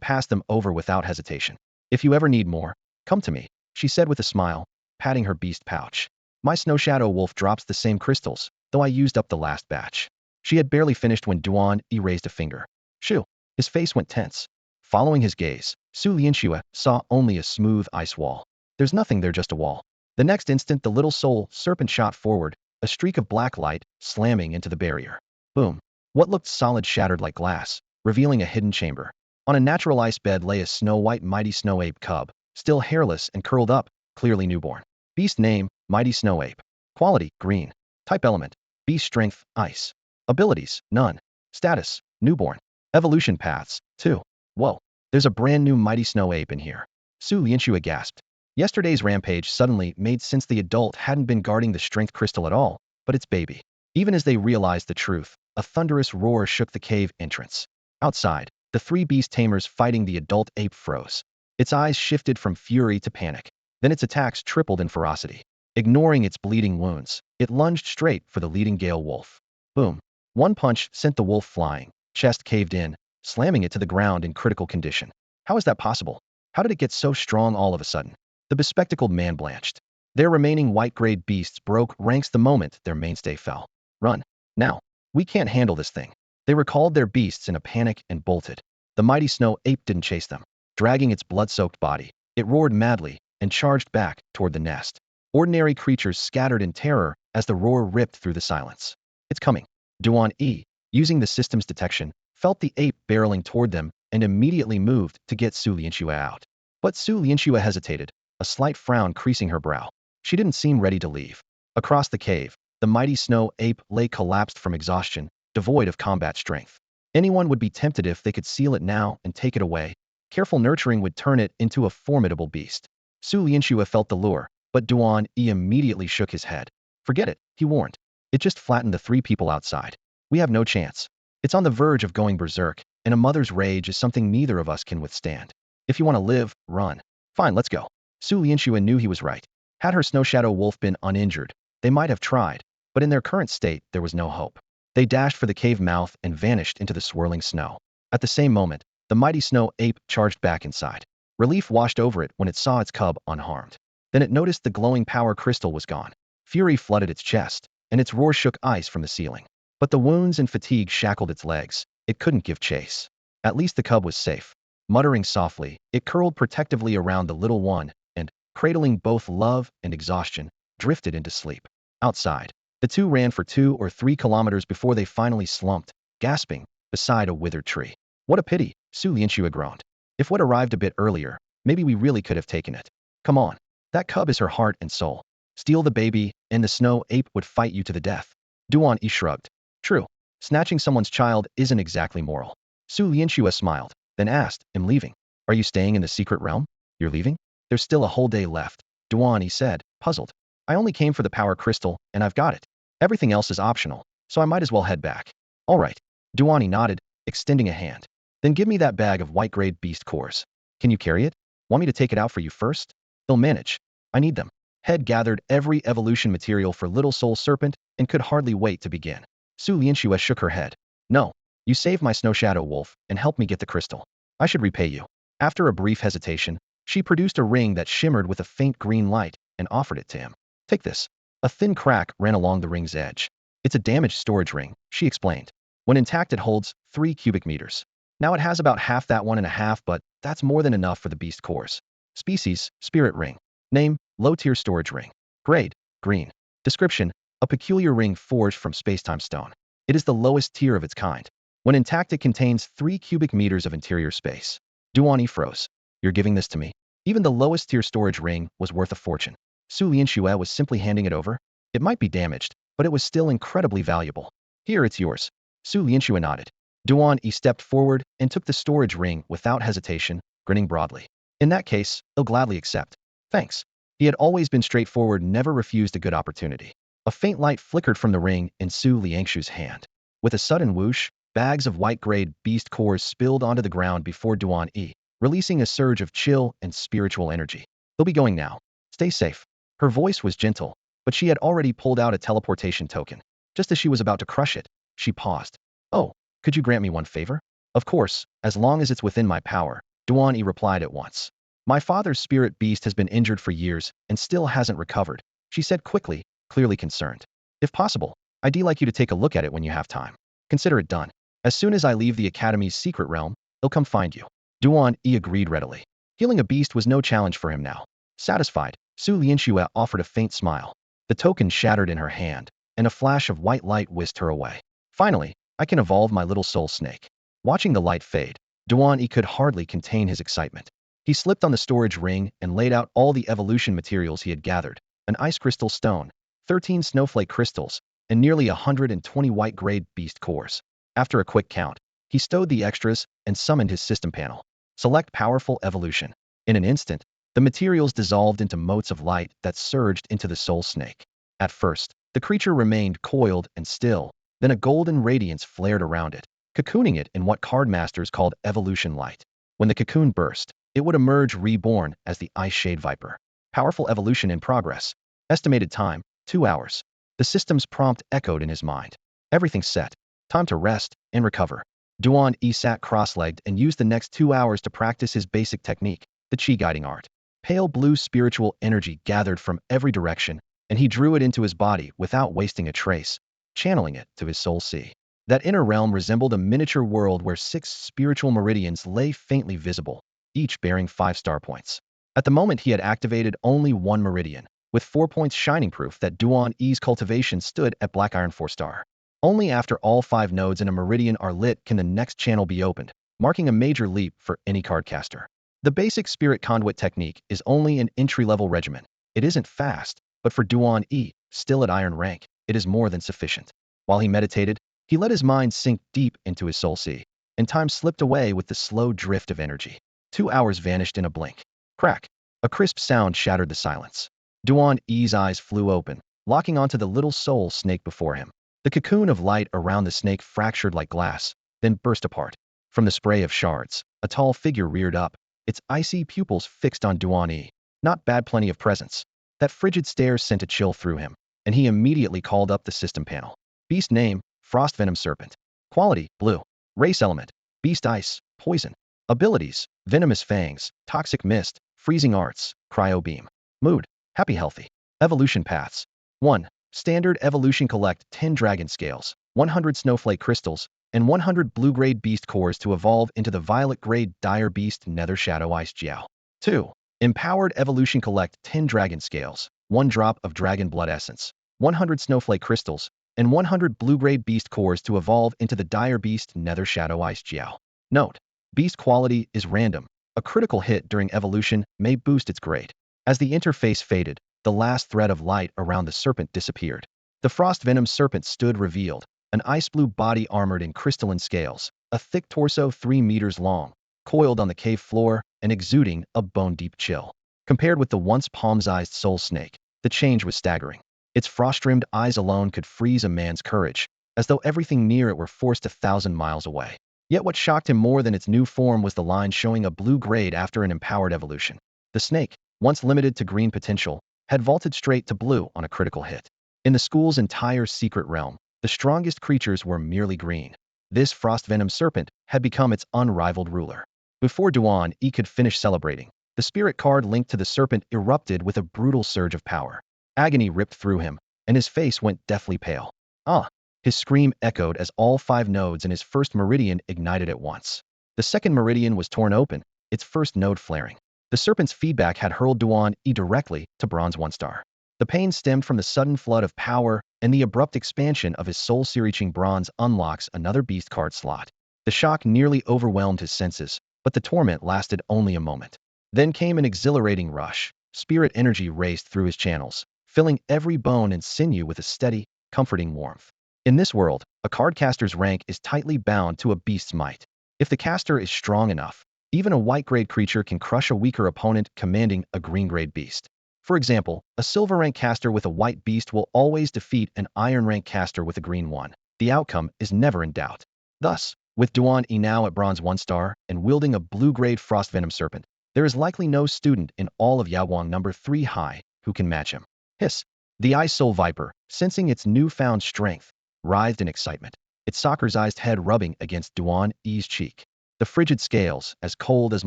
passed them over without hesitation. If you ever need more, come to me, she said with a smile, patting her beast pouch. My snow shadow wolf drops the same crystals, though I used up the last batch. She had barely finished when Duan E raised a finger. Shoo! His face went tense. Following his gaze, Su Lianxue saw only a smooth ice wall. There's nothing there, just a wall. The next instant, the little soul serpent shot forward, a streak of black light slamming into the barrier. Boom! What looked solid shattered like glass, revealing a hidden chamber. On a natural ice bed lay a snow-white mighty snow ape cub, still hairless and curled up, clearly newborn. Beast name, mighty snow ape. Quality, green. Type element, beast strength, ice. Abilities, none. Status, newborn. Evolution paths, 2. Whoa, there's a brand new mighty snow ape in here. Su Lianxue gasped. Yesterday's rampage suddenly made sense. The adult hadn't been guarding the strength crystal at all, but its baby. Even as they realized the truth, a thunderous roar shook the cave entrance. Outside, the 3 beast tamers fighting the adult ape froze. Its eyes shifted from fury to panic. Then its attacks tripled in ferocity. Ignoring its bleeding wounds, it lunged straight for the leading gale wolf. Boom. One punch sent the wolf flying, chest caved in, slamming it to the ground in critical condition. How is that possible? How did it get so strong all of a sudden? The bespectacled man blanched. Their remaining white-grade beasts broke ranks the moment their mainstay fell. Run. Now. We can't handle this thing. They recalled their beasts in a panic and bolted. The mighty snow ape didn't chase them. Dragging its blood-soaked body, it roared madly and charged back toward the nest. Ordinary creatures scattered in terror as the roar ripped through the silence. It's coming. Duan E, using the system's detection, felt the ape barreling toward them and immediately moved to get Su Lianxue out. But Su Lianxue hesitated, a slight frown creasing her brow. She didn't seem ready to leave. Across the cave, the mighty snow ape lay collapsed from exhaustion, devoid of combat strength. Anyone would be tempted if they could seal it now and take it away. Careful nurturing would turn it into a formidable beast. Su Lianxue felt the lure, but Duan E immediately shook his head. Forget it, he warned. It just flattened the 3 people outside. We have no chance. It's on the verge of going berserk, and a mother's rage is something neither of us can withstand. If you want to live, run. Fine, let's go. Su Lianxue knew he was right. Had her snow shadow wolf been uninjured, they might have tried, but in their current state, there was no hope. They dashed for the cave mouth and vanished into the swirling snow. At the same moment, the mighty snow ape charged back inside. Relief washed over it when it saw its cub unharmed. Then it noticed the glowing power crystal was gone. Fury flooded its chest, and its roar shook ice from the ceiling. But the wounds and fatigue shackled its legs. It couldn't give chase. At least the cub was safe. Muttering softly, it curled protectively around the little one and, cradling both love and exhaustion, drifted into sleep. Outside, the two ran for 2 or 3 kilometers before they finally slumped, gasping, beside a withered tree. What a pity, Su Lianxue groaned. If we'd arrived a bit earlier, maybe we really could have taken it. Come on. That cub is her heart and soul. Steal the baby, and the snow ape would fight you to the death. Duan E shrugged. True. Snatching someone's child isn't exactly moral. Su Lianxue smiled, then asked, I'm leaving. Are you staying in the secret realm? You're leaving? There's still a whole day left. Duan E said, puzzled. I only came for the power crystal, and I've got it. Everything else is optional, so I might as well head back. All right. Duan E nodded, extending a hand. Then give me that bag of white-grade beast cores. Can you carry it? Want me to take it out for you first? They'll manage. I need them. Head gathered every evolution material for Little Soul Serpent and could hardly wait to begin. Su Lianxue shook her head. No. You saved my snow shadow wolf and helped me get the crystal. I should repay you. After a brief hesitation, she produced a ring that shimmered with a faint green light and offered it to him. Take this. A thin crack ran along the ring's edge. It's a damaged storage ring, she explained. When intact, it holds 3 cubic meters. Now it has about half that 1.5, but that's more than enough for the beast cores. Species, spirit ring. Name, low-tier storage ring. Grade, green. Description, a peculiar ring forged from space-time stone. It is the lowest tier of its kind. When intact, it contains 3 cubic meters of interior space. Duan E froze. You're giving this to me? Even the lowest tier storage ring was worth a fortune. Su Lianxue was simply handing it over. It might be damaged, but it was still incredibly valuable. Here, it's yours. Su Lianxue nodded. Duan E stepped forward and took the storage ring without hesitation, grinning broadly. In that case, he'll gladly accept. Thanks. He had always been straightforward, never refused a good opportunity. A faint light flickered from the ring in Su Lianxue's hand. With a sudden whoosh, bags of white-grade beast cores spilled onto the ground before Duan E, releasing a surge of chill and spiritual energy. He'll be going now. Stay safe. Her voice was gentle, but she had already pulled out a teleportation token. Just as she was about to crush it, she paused. Oh, could you grant me one favor? Of course, as long as it's within my power, Duan E replied at once. My father's spirit beast has been injured for years and still hasn't recovered, she said quickly, clearly concerned. If possible, I'd like you to take a look at it when you have time. Consider it done. As soon as I leave the Academy's secret realm, they'll come find you. Duan E agreed readily. Healing a beast was no challenge for him now. Satisfied, Su Lianxue offered a faint smile. The token shattered in her hand, and a flash of white light whisked her away. Finally, I can evolve my little soul snake. Watching the light fade, Duan E could hardly contain his excitement. He slipped on the storage ring and laid out all the evolution materials he had gathered, an ice crystal stone, 13 snowflake crystals, and nearly 120 white-grade beast cores. After a quick count, he stowed the extras and summoned his system panel. Select powerful evolution. In an instant, the materials dissolved into motes of light that surged into the soul snake. At first, the creature remained coiled and still, then a golden radiance flared around it, cocooning it in what card masters called evolution light. When the cocoon burst, it would emerge reborn as the Ice Shade Viper. Powerful evolution in progress. Estimated time, 2 hours. The system's prompt echoed in his mind. Everything's set. Time to rest and recover. Duan E sat cross-legged and used the next 2 hours to practice his basic technique, the Qi guiding art. Pale blue spiritual energy gathered from every direction, and he drew it into his body without wasting a trace, channeling it to his soul sea. That inner realm resembled a miniature world where 6 spiritual meridians lay faintly visible, each bearing 5 star points. At the moment he had activated only 1 meridian, with 4 points shining proof that Duan E's cultivation stood at black iron 4 star. Only after all 5 nodes in a meridian are lit can the next channel be opened, marking a major leap for any cardcaster. The basic spirit conduit technique is only an entry-level regimen. It isn't fast, but for Duan E, still at iron rank, it is more than sufficient. While he meditated, he let his mind sink deep into his soul sea, and time slipped away with the slow drift of energy. 2 hours vanished in a blink. Crack! A crisp sound shattered the silence. Duan E's eyes flew open, locking onto the little soul snake before him. The cocoon of light around the snake fractured like glass, then burst apart. From the spray of shards, a tall figure reared up, its icy pupils fixed on Duan E. Not bad, plenty of presence. That frigid stare sent a chill through him, and he immediately called up the system panel. Beast name, Frost Venom Serpent. Quality, blue. Race element, Beast Ice, Poison. Abilities, Venomous Fangs, Toxic Mist, Freezing Arts, Cryo Beam. Mood, happy healthy. Evolution paths. 1. Standard evolution: collect 10 dragon scales, 100 snowflake crystals, and 100 blue-grade beast cores to evolve into the violet-grade dire beast Nether Shadow Ice Jiao. 2. Empowered evolution: collect 10 dragon scales, 1 drop of dragon blood essence, 100 snowflake crystals, and 100 blue-grade beast cores to evolve into the dire beast Nether Shadow Ice Jiao. Note: beast quality is random. A critical hit during evolution may boost its grade. As the interface faded, the last thread of light around the serpent disappeared. The frost venom serpent stood revealed, an ice blue body armored in crystalline scales, a thick torso 3 meters long, coiled on the cave floor and exuding a bone-deep chill. Compared with the once palm-sized soul snake, the change was staggering. Its frost-rimmed eyes alone could freeze a man's courage, as though everything near it were forced 1,000 miles away. Yet what shocked him more than its new form was the line showing a blue grade after an empowered evolution. The snake, once limited to green potential, had vaulted straight to blue on a critical hit. In the school's entire secret realm, the strongest creatures were merely green. This frost venom serpent had become its unrivaled ruler. Before Duan E could finish celebrating, the spirit card linked to the serpent erupted with a brutal surge of power. Agony ripped through him, and his face went deathly pale. Ah! His scream echoed as all 5 nodes in his first meridian ignited at once. The second meridian was torn open, its first node flaring. The serpent's feedback had hurled Duan E directly to bronze 1 star. The pain stemmed from the sudden flood of power, and the abrupt expansion of his soul sea. Reaching bronze unlocks another beast card slot. The shock nearly overwhelmed his senses, but the torment lasted only a moment. Then came an exhilarating rush. Spirit energy raced through his channels, filling every bone and sinew with a steady, comforting warmth. In this world, a cardcaster's rank is tightly bound to a beast's might. If the caster is strong enough, even a white-grade creature can crush a weaker opponent commanding a green-grade beast. For example, a silver rank caster with a white beast will always defeat an iron rank caster with a green one. The outcome is never in doubt. Thus, with Duan E now at bronze 1 star and wielding a blue-grade frost venom serpent, there is likely no student in all of Yawang number 3 high who can match him. Hiss! The ice soul viper, sensing its newfound strength, writhed in excitement, its soccer-sized head rubbing against Duan E's cheek. The frigid scales, as cold as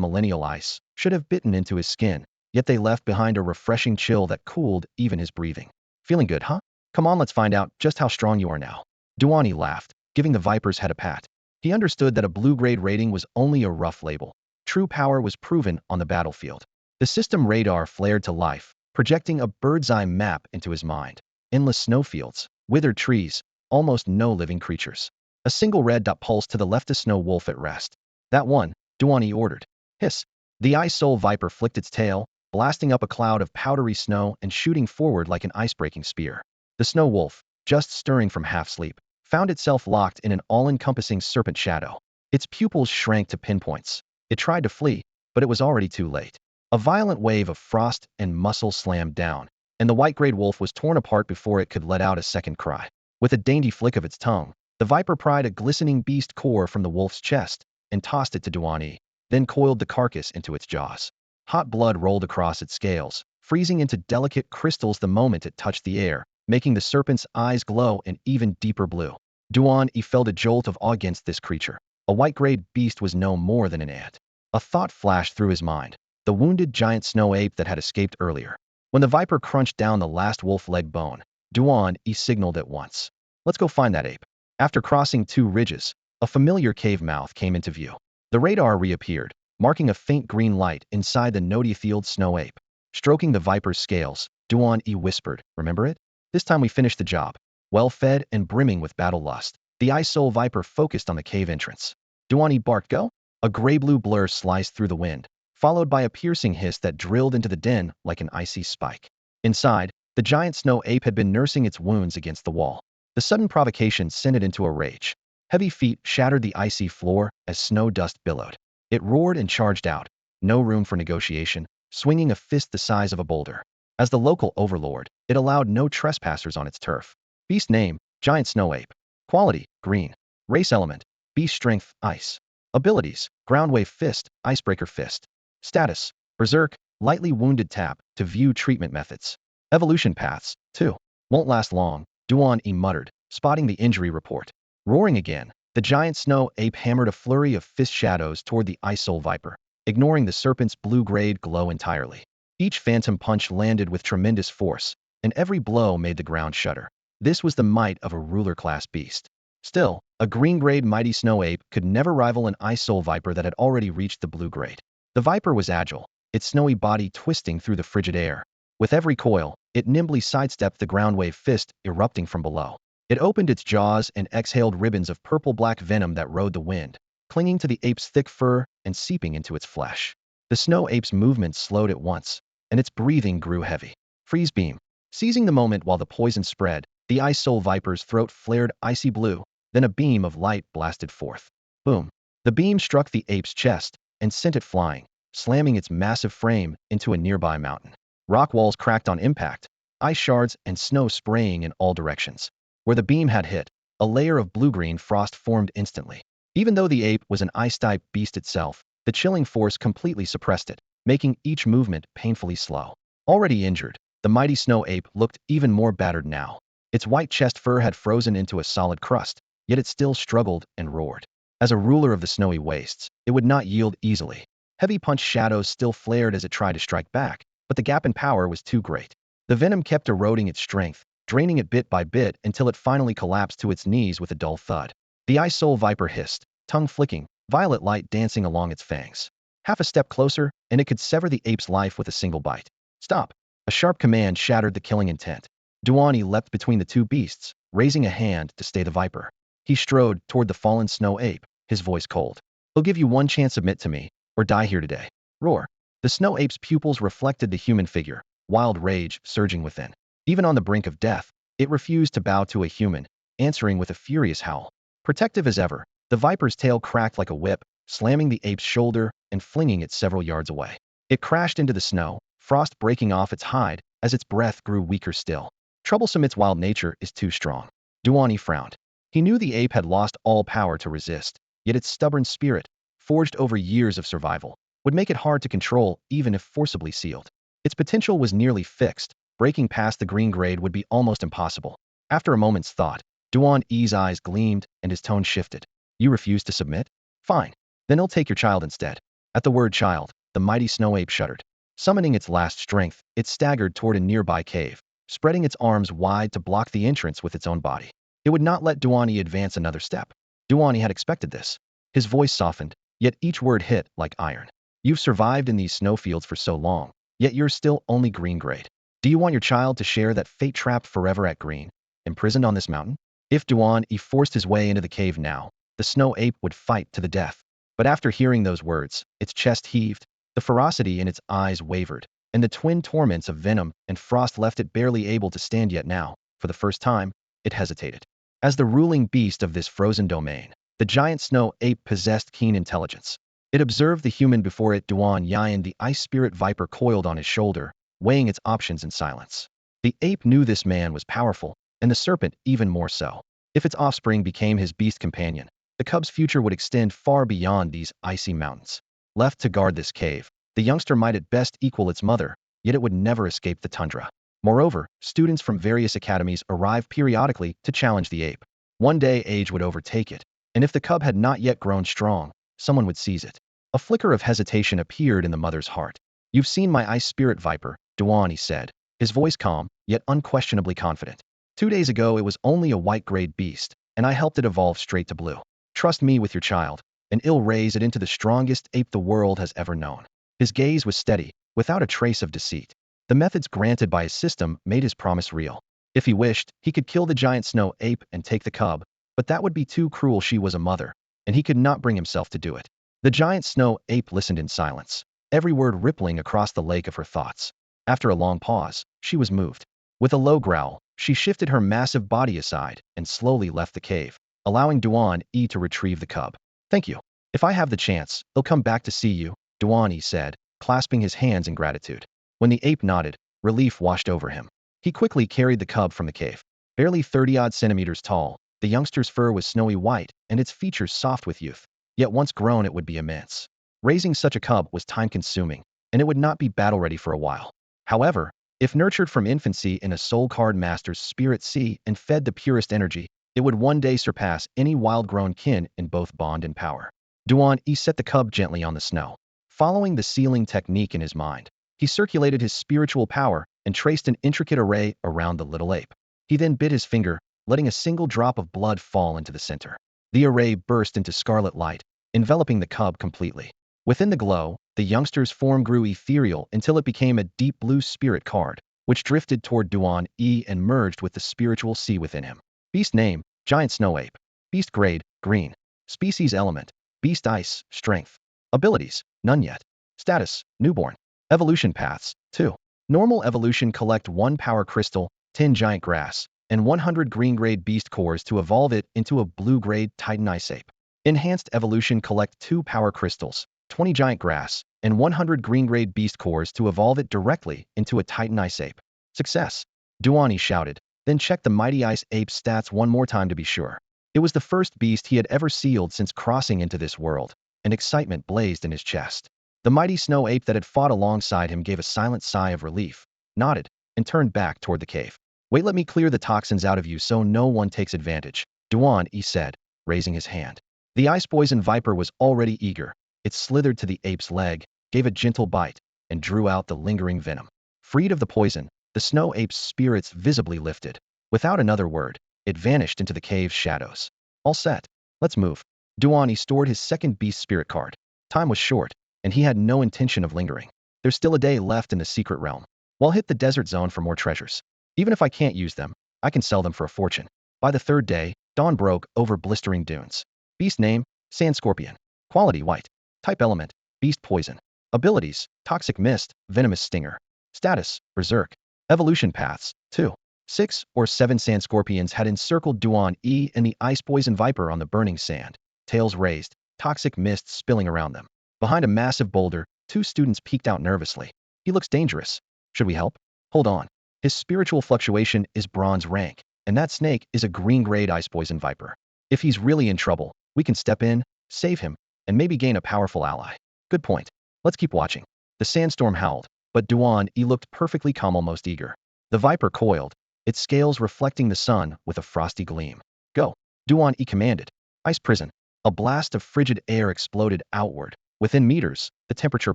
millennial ice, should have bitten into his skin, yet they left behind a refreshing chill that cooled even his breathing. Feeling good, huh? Come on, let's find out just how strong you are now. Duan E laughed, giving the viper's head a pat. He understood that a blue-grade rating was only a rough label. True power was proven on the battlefield. The system radar flared to life, projecting a bird's-eye map into his mind. Endless snowfields, withered trees, almost no living creatures. A single red dot pulsed to the left, a snow wolf at rest. That one, Duan E ordered. Hiss! The ice soul viper flicked its tail, blasting up a cloud of powdery snow and shooting forward like an ice-breaking spear. The snow wolf, just stirring from half-sleep, found itself locked in an all-encompassing serpent shadow. Its pupils shrank to pinpoints. It tried to flee, but it was already too late. A violent wave of frost and muscle slammed down, and the white-grade wolf was torn apart before it could let out a second cry. With a dainty flick of its tongue, the viper pried a glistening beast core from the wolf's chest and tossed it to Duan E, then coiled the carcass into its jaws. Hot blood rolled across its scales, freezing into delicate crystals the moment it touched the air, making the serpent's eyes glow an even deeper blue. Duan E felt a jolt of awe against this creature. A white-grayed beast was no more than an ant. A thought flashed through his mind. The wounded giant snow ape that had escaped earlier. When the viper crunched down the last wolf leg bone, Duan E signaled at once. Let's go find that ape. After crossing 2 ridges, a familiar cave mouth came into view. The radar reappeared, marking a faint green light inside the newfound snow ape. Stroking the viper's scales, Duan E whispered, remember it? This time we finished the job. Well-fed and brimming with battle lust, the ice soul viper focused on the cave entrance. Duan E barked, go? A gray-blue blur sliced through the wind, followed by a piercing hiss that drilled into the den like an icy spike. Inside, the giant snow ape had been nursing its wounds against the wall. The sudden provocation sent it into a rage. Heavy feet shattered the icy floor as snow dust billowed. It roared and charged out, no room for negotiation, swinging a fist the size of a boulder. As the local overlord, it allowed no trespassers on its turf. Beast name, giant snow ape. Quality, green. Race element, beast strength, ice. Abilities, ground wave fist, icebreaker fist. Status, berserk, lightly wounded tap, to view treatment methods. Evolution paths, 2. Won't last long, Duan E muttered, spotting the injury report. Roaring again, the giant snow ape hammered a flurry of fist shadows toward the ice soul viper, ignoring the serpent's blue-grayed glow entirely. Each phantom punch landed with tremendous force, and every blow made the ground shudder. This was the might of a ruler-class beast. Still, a green-grayed mighty snow ape could never rival an ice soul viper that had already reached the blue-grade. The viper was agile, its snowy body twisting through the frigid air. With every coil, it nimbly sidestepped the ground wave fist erupting from below. It opened its jaws and exhaled ribbons of purple-black venom that rode the wind, clinging to the ape's thick fur and seeping into its flesh. The snow ape's movements slowed at once, and its breathing grew heavy. Freeze beam. Seizing the moment while the poison spread, the ice soul viper's throat flared icy blue, then a beam of light blasted forth. Boom. The beam struck the ape's chest and sent it flying, slamming its massive frame into a nearby mountain. Rock walls cracked on impact, ice shards and snow spraying in all directions. Where the beam had hit, a layer of blue-green frost formed instantly. Even though the ape was an ice-type beast itself, the chilling force completely suppressed it, making each movement painfully slow. Already injured, the mighty snow ape looked even more battered now. Its white chest fur had frozen into a solid crust, yet it still struggled and roared. As a ruler of the snowy wastes, it would not yield easily. Heavy punch shadows still flared as it tried to strike back, but the gap in power was too great. The venom kept eroding its strength, draining it bit by bit until it finally collapsed to its knees with a dull thud. The ice soul viper hissed, tongue flicking, violet light dancing along its fangs. Half a step closer, and it could sever the ape's life with a single bite. Stop! A sharp command shattered the killing intent. Duan E leapt between the two beasts, raising a hand to stay the viper. He strode toward the fallen snow ape, his voice cold. I'll give you one chance, submit to me, or die here today. Roar. The snow ape's pupils reflected the human figure, wild rage surging within. Even on the brink of death, it refused to bow to a human, answering with a furious howl. Protective as ever, the viper's tail cracked like a whip, slamming the ape's shoulder and flinging it several yards away. It crashed into the snow, frost breaking off its hide as its breath grew weaker still. Troublesome, its wild nature is too strong. Duan E frowned. He knew the ape had lost all power to resist, yet its stubborn spirit, forged over years of survival, would make it hard to control even if forcibly sealed. Its potential was nearly fixed. Breaking past the green grade would be almost impossible. After a moment's thought, Duan E's eyes gleamed and his tone shifted. You refuse to submit? Fine. Then I'll take your child instead. At the word child, the mighty snow ape shuddered. Summoning its last strength, it staggered toward a nearby cave, spreading its arms wide to block the entrance with its own body. It would not let Duan E advance another step. Duan E had expected this. His voice softened, yet each word hit like iron. You've survived in these snowfields for so long, yet you're still only green grade. Do you want your child to share that fate trapped forever at green, imprisoned on this mountain? If Duan E forced his way into the cave now, the snow ape would fight to the death. But after hearing those words, its chest heaved, the ferocity in its eyes wavered, and the twin torments of venom and frost left it barely able to stand. Yet now, for the first time, it hesitated. As the ruling beast of this frozen domain, the giant snow ape possessed keen intelligence. It observed the human before it. Duan E and the ice spirit viper coiled on his shoulder, weighing its options in silence. The ape knew this man was powerful, and the serpent even more so. If its offspring became his beast companion, the cub's future would extend far beyond these icy mountains. Left to guard this cave, The youngster might at best equal its mother, yet it would never escape the tundra. Moreover, students from various academies arrived periodically to challenge the ape. One day age would overtake it, and if the cub had not yet grown strong, someone would seize it. A flicker of hesitation appeared in the mother's heart. "You've seen my ice spirit viper," Duan E said, his voice calm, yet unquestionably confident. "2 days ago it was only a white-grade beast, and I helped it evolve straight to blue. Trust me with your child, and I'll raise it into the strongest ape the world has ever known." His gaze was steady, without a trace of deceit. The methods granted by his system made his promise real. If he wished, he could kill the giant snow ape and take the cub, but that would be too cruel. She was a mother, and he could not bring himself to do it. The giant snow ape listened in silence, every word rippling across the lake of her thoughts. After a long pause, she was moved. With a low growl, she shifted her massive body aside and slowly left the cave, allowing Duan E to retrieve the cub. "Thank you. If I have the chance, I'll come back to see you," Duan E said, clasping his hands in gratitude. When the ape nodded, relief washed over him. He quickly carried the cub from the cave. Barely 30-odd centimeters tall, the youngster's fur was snowy white and its features soft with youth. Yet once grown it would be immense. Raising such a cub was time-consuming, and it would not be battle-ready for a while. However, if nurtured from infancy in a soul card master's spirit sea and fed the purest energy, it would one day surpass any wild-grown kin in both bond and power. Duan E set the cub gently on the snow. Following the sealing technique in his mind, he circulated his spiritual power and traced an intricate array around the little ape. He then bit his finger, letting a single drop of blood fall into the center. The array burst into scarlet light, enveloping the cub completely. Within the glow, the youngster's form grew ethereal until it became a deep blue spirit card, which drifted toward Duan E and merged with the spiritual sea within him. Beast name, Giant Snow Ape. Beast grade, green. Species element, Beast Ice, strength. Abilities, none yet. Status, newborn. Evolution paths, 2. Normal evolution: collect 1 power crystal, 10 giant grass, and 100 green grade beast cores to evolve it into a blue grade Titan Ice Ape. Enhanced evolution: collect 2 power crystals, 20 giant grass, and 100 green grade beast cores to evolve it directly into a Titan Ice Ape. Success! Duan E shouted, then checked the mighty Ice Ape's stats one more time to be sure. It was the first beast he had ever sealed since crossing into this world, and excitement blazed in his chest. The mighty snow ape that had fought alongside him gave a silent sigh of relief, nodded, and turned back toward the cave. "Wait, let me clear the toxins out of you so no one takes advantage," Duan E said, raising his hand. The ice poison viper was already eager. It slithered to the ape's leg, gave a gentle bite, and drew out the lingering venom. Freed of the poison, the snow ape's spirits visibly lifted. Without another word, it vanished into the cave's shadows. "All set. Let's move." Duan E stored his second beast spirit card. Time was short, and he had no intention of lingering. There's still a day left in the secret realm. We'll hit the desert zone for more treasures. Even if I can't use them, I can sell them for a fortune. By the third day, dawn broke over blistering dunes. Beast name, Sand Scorpion. Quality white. Type element, beast poison. Abilities, toxic mist, venomous stinger. Status, berserk. Evolution paths, 2. 6 or 7 sand scorpions had encircled Duan E and the ice poison viper on the burning sand, tails raised, toxic mist spilling around them. Behind a massive boulder, 2 students peeked out nervously. "He looks dangerous. Should we help?" "Hold on. His spiritual fluctuation is bronze rank, and that snake is a green-grade ice poison viper. If he's really in trouble, we can step in, save him, and maybe gain a powerful ally." "Good point. Let's keep watching." The sandstorm howled, but Duan E looked perfectly calm, almost eager. The viper coiled, its scales reflecting the sun with a frosty gleam. "Go," Duan E commanded. Ice prison. A blast of frigid air exploded outward. Within meters, the temperature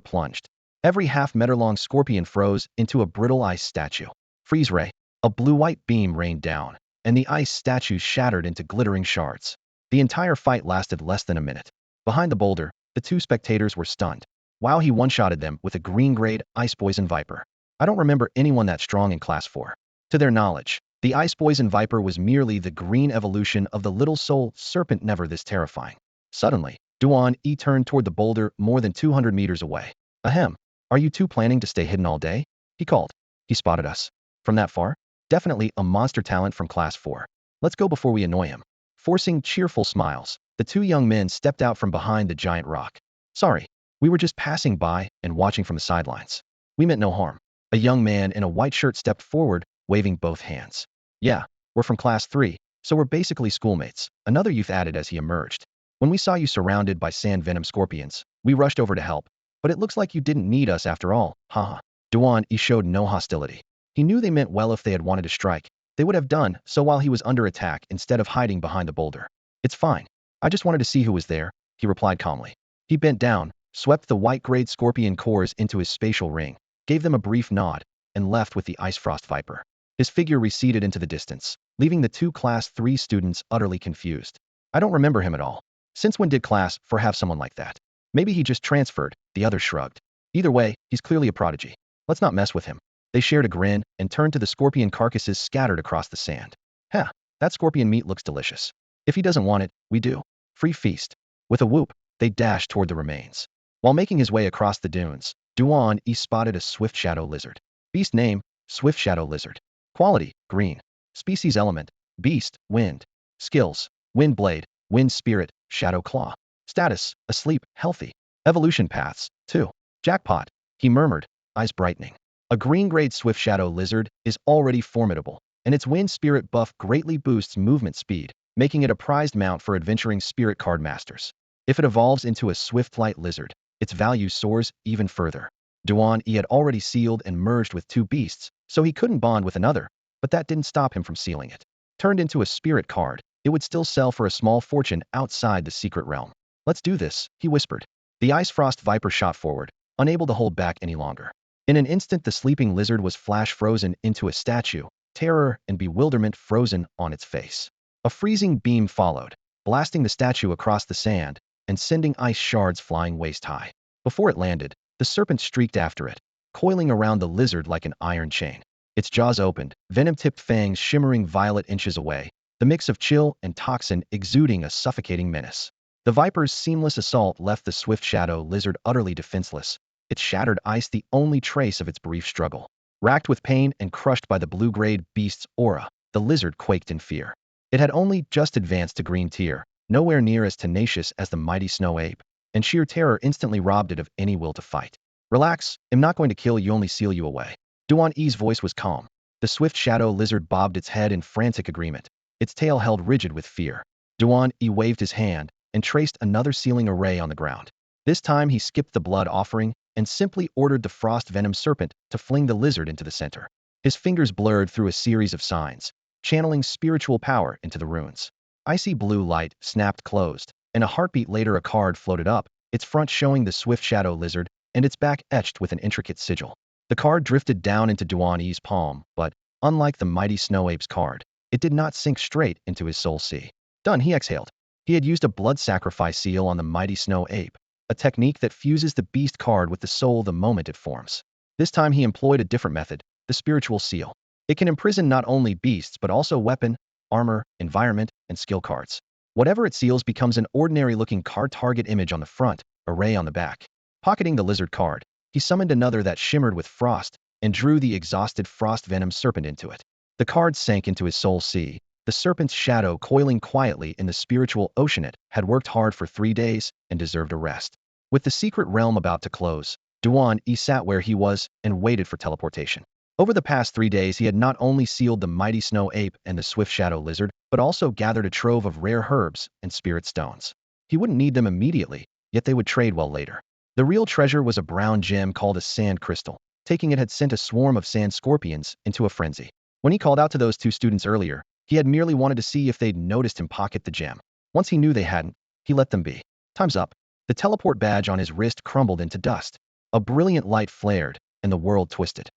plunged. Every half-meter-long scorpion froze into a brittle ice statue. Freeze ray. A blue-white beam rained down, and the ice statues shattered into glittering shards. The entire fight lasted less than a minute. Behind the boulder, the 2 spectators were stunned. Wow, he one-shotted them with a green-grade ice poison viper. I don't remember anyone that strong in Class 4. To their knowledge, the ice poison viper was merely the green evolution of the little soul serpent, never this terrifying. Suddenly, Duan E turned toward the boulder more than 200 meters away. "Ahem. Are you 2 planning to stay hidden all day?" he called. "He spotted us. From that far? Definitely a monster talent from Class 4. Let's go before we annoy him." Forcing cheerful smiles, the 2 young men stepped out from behind the giant rock. "Sorry. We were just passing by and watching from the sidelines. We meant no harm." A young man in a white shirt stepped forward, waving both hands. "Yeah, we're from Class 3, so we're basically schoolmates," another youth added as he emerged. "When we saw you surrounded by sand venom scorpions, we rushed over to help. But it looks like you didn't need us after all, haha. Duan E showed no hostility. He knew they meant well. If they had wanted to strike, they would have done so while he was under attack instead of hiding behind the boulder. It's fine. I just wanted to see who was there, he replied calmly. He bent down, swept the white-grayed scorpion cores into his spatial ring, gave them a brief nod, and left with the ice frost viper. His figure receded into the distance, leaving the two Class 3 students utterly confused. I don't remember him at all. Since when did Class 4 have someone like that? Maybe he just transferred, the other shrugged. Either way, he's clearly a prodigy. Let's not mess with him. They shared a grin and turned to the scorpion carcasses scattered across the sand. Huh, that scorpion meat looks delicious. If he doesn't want it, we do. Free feast. With a whoop, they dashed toward the remains. While making his way across the dunes, Duan E spotted a swift shadow lizard. Beast name, swift shadow lizard. Quality, green. Species element, beast, wind. Skills, wind blade, wind spirit, shadow claw. Status, asleep, healthy. Evolution paths, 2. Jackpot, he murmured, eyes brightening. A green-grade swift shadow lizard is already formidable, and its wind spirit buff greatly boosts movement speed, making it a prized mount for adventuring spirit card masters. If it evolves into a swift light lizard, its value soars even further. Duan E had already sealed and merged with 2 beasts, so he couldn't bond with another, but that didn't stop him from sealing it. Turned into a spirit card, it would still sell for a small fortune outside the secret realm. Let's do this, he whispered. The ice frost viper shot forward, unable to hold back any longer. In an instant, the sleeping lizard was flash frozen into a statue, terror and bewilderment frozen on its face. A freezing beam followed, blasting the statue across the sand and sending ice shards flying waist high. Before it landed, the serpent streaked after it, coiling around the lizard like an iron chain. Its jaws opened, venom-tipped fangs shimmering violet inches away, the mix of chill and toxin exuding a suffocating menace. The viper's seamless assault left the swift shadow lizard utterly defenseless, its shattered ice the only trace of its brief struggle. Racked with pain and crushed by the blue-grade beast's aura, the lizard quaked in fear. It had only just advanced to green tier, nowhere near as tenacious as the mighty snow ape, and sheer terror instantly robbed it of any will to fight. Relax, I'm not going to kill you, only seal you away. Duan E's voice was calm. The swift shadow lizard bobbed its head in frantic agreement, its tail held rigid with fear. Duan E waved his hand and traced another sealing array on the ground. This time he skipped the blood offering and simply ordered the frost venom serpent to fling the lizard into the center. His fingers blurred through a series of signs, channeling spiritual power into the runes. Icy blue light snapped closed, and a heartbeat later a card floated up, its front showing the swift shadow lizard and its back etched with an intricate sigil. The card drifted down into Duan E's palm, but, unlike the mighty snow ape's card, it did not sink straight into his soul sea. Done, he exhaled. He had used a blood sacrifice seal on the mighty snow ape, a technique that fuses the beast card with the soul the moment it forms. This time he employed a different method, the spiritual seal. It can imprison not only beasts but also weapon, armor, environment, and skill cards. Whatever it seals becomes an ordinary-looking card target image on the front, array on the back. Pocketing the lizard card, he summoned another that shimmered with frost and drew the exhausted frost venom serpent into it. The card sank into his soul sea. The serpent's shadow coiling quietly in the spiritual ocean. It had worked hard for 3 days and deserved a rest. With the secret realm about to close, Duan E sat where he was and waited for teleportation. Over the past 3 days he had not only sealed the mighty snow ape and the swift shadow lizard, but also gathered a trove of rare herbs and spirit stones. He wouldn't need them immediately, yet they would trade well later. The real treasure was a brown gem called a sand crystal. Taking it had sent a swarm of sand scorpions into a frenzy. When he called out to those 2 students earlier, he had merely wanted to see if they'd noticed him pocket the gem. Once he knew they hadn't, he let them be. Time's up. The teleport badge on his wrist crumbled into dust. A brilliant light flared, and the world twisted.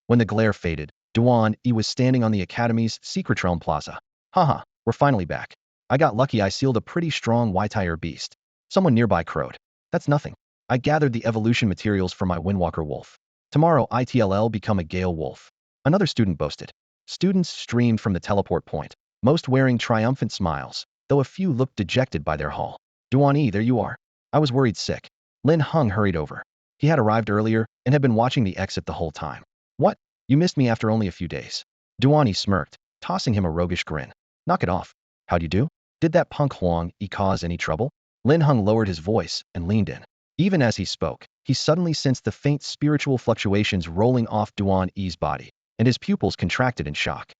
When the glare faded, Duan E was standing on the Academy's secret realm plaza. Haha, we're finally back. I got lucky. I sealed a pretty strong white-tire beast. Someone nearby crowed. That's nothing. I gathered the evolution materials for my Windwalker wolf. Tomorrow ITLL become a Gale wolf. Another student boasted. Students streamed from the teleport point, most wearing triumphant smiles, though a few looked dejected by their haul. Duan E, there you are. I was worried sick. Lin Hung hurried over. He had arrived earlier and had been watching the exit the whole time. What? You missed me after only a few days. Duan E smirked, tossing him a roguish grin. Knock it off. How'd you do? Did that punk Huang E cause any trouble? Lin Hung lowered his voice and leaned in. Even as he spoke, he suddenly sensed the faint spiritual fluctuations rolling off Duan E's body, and his pupils contracted in shock.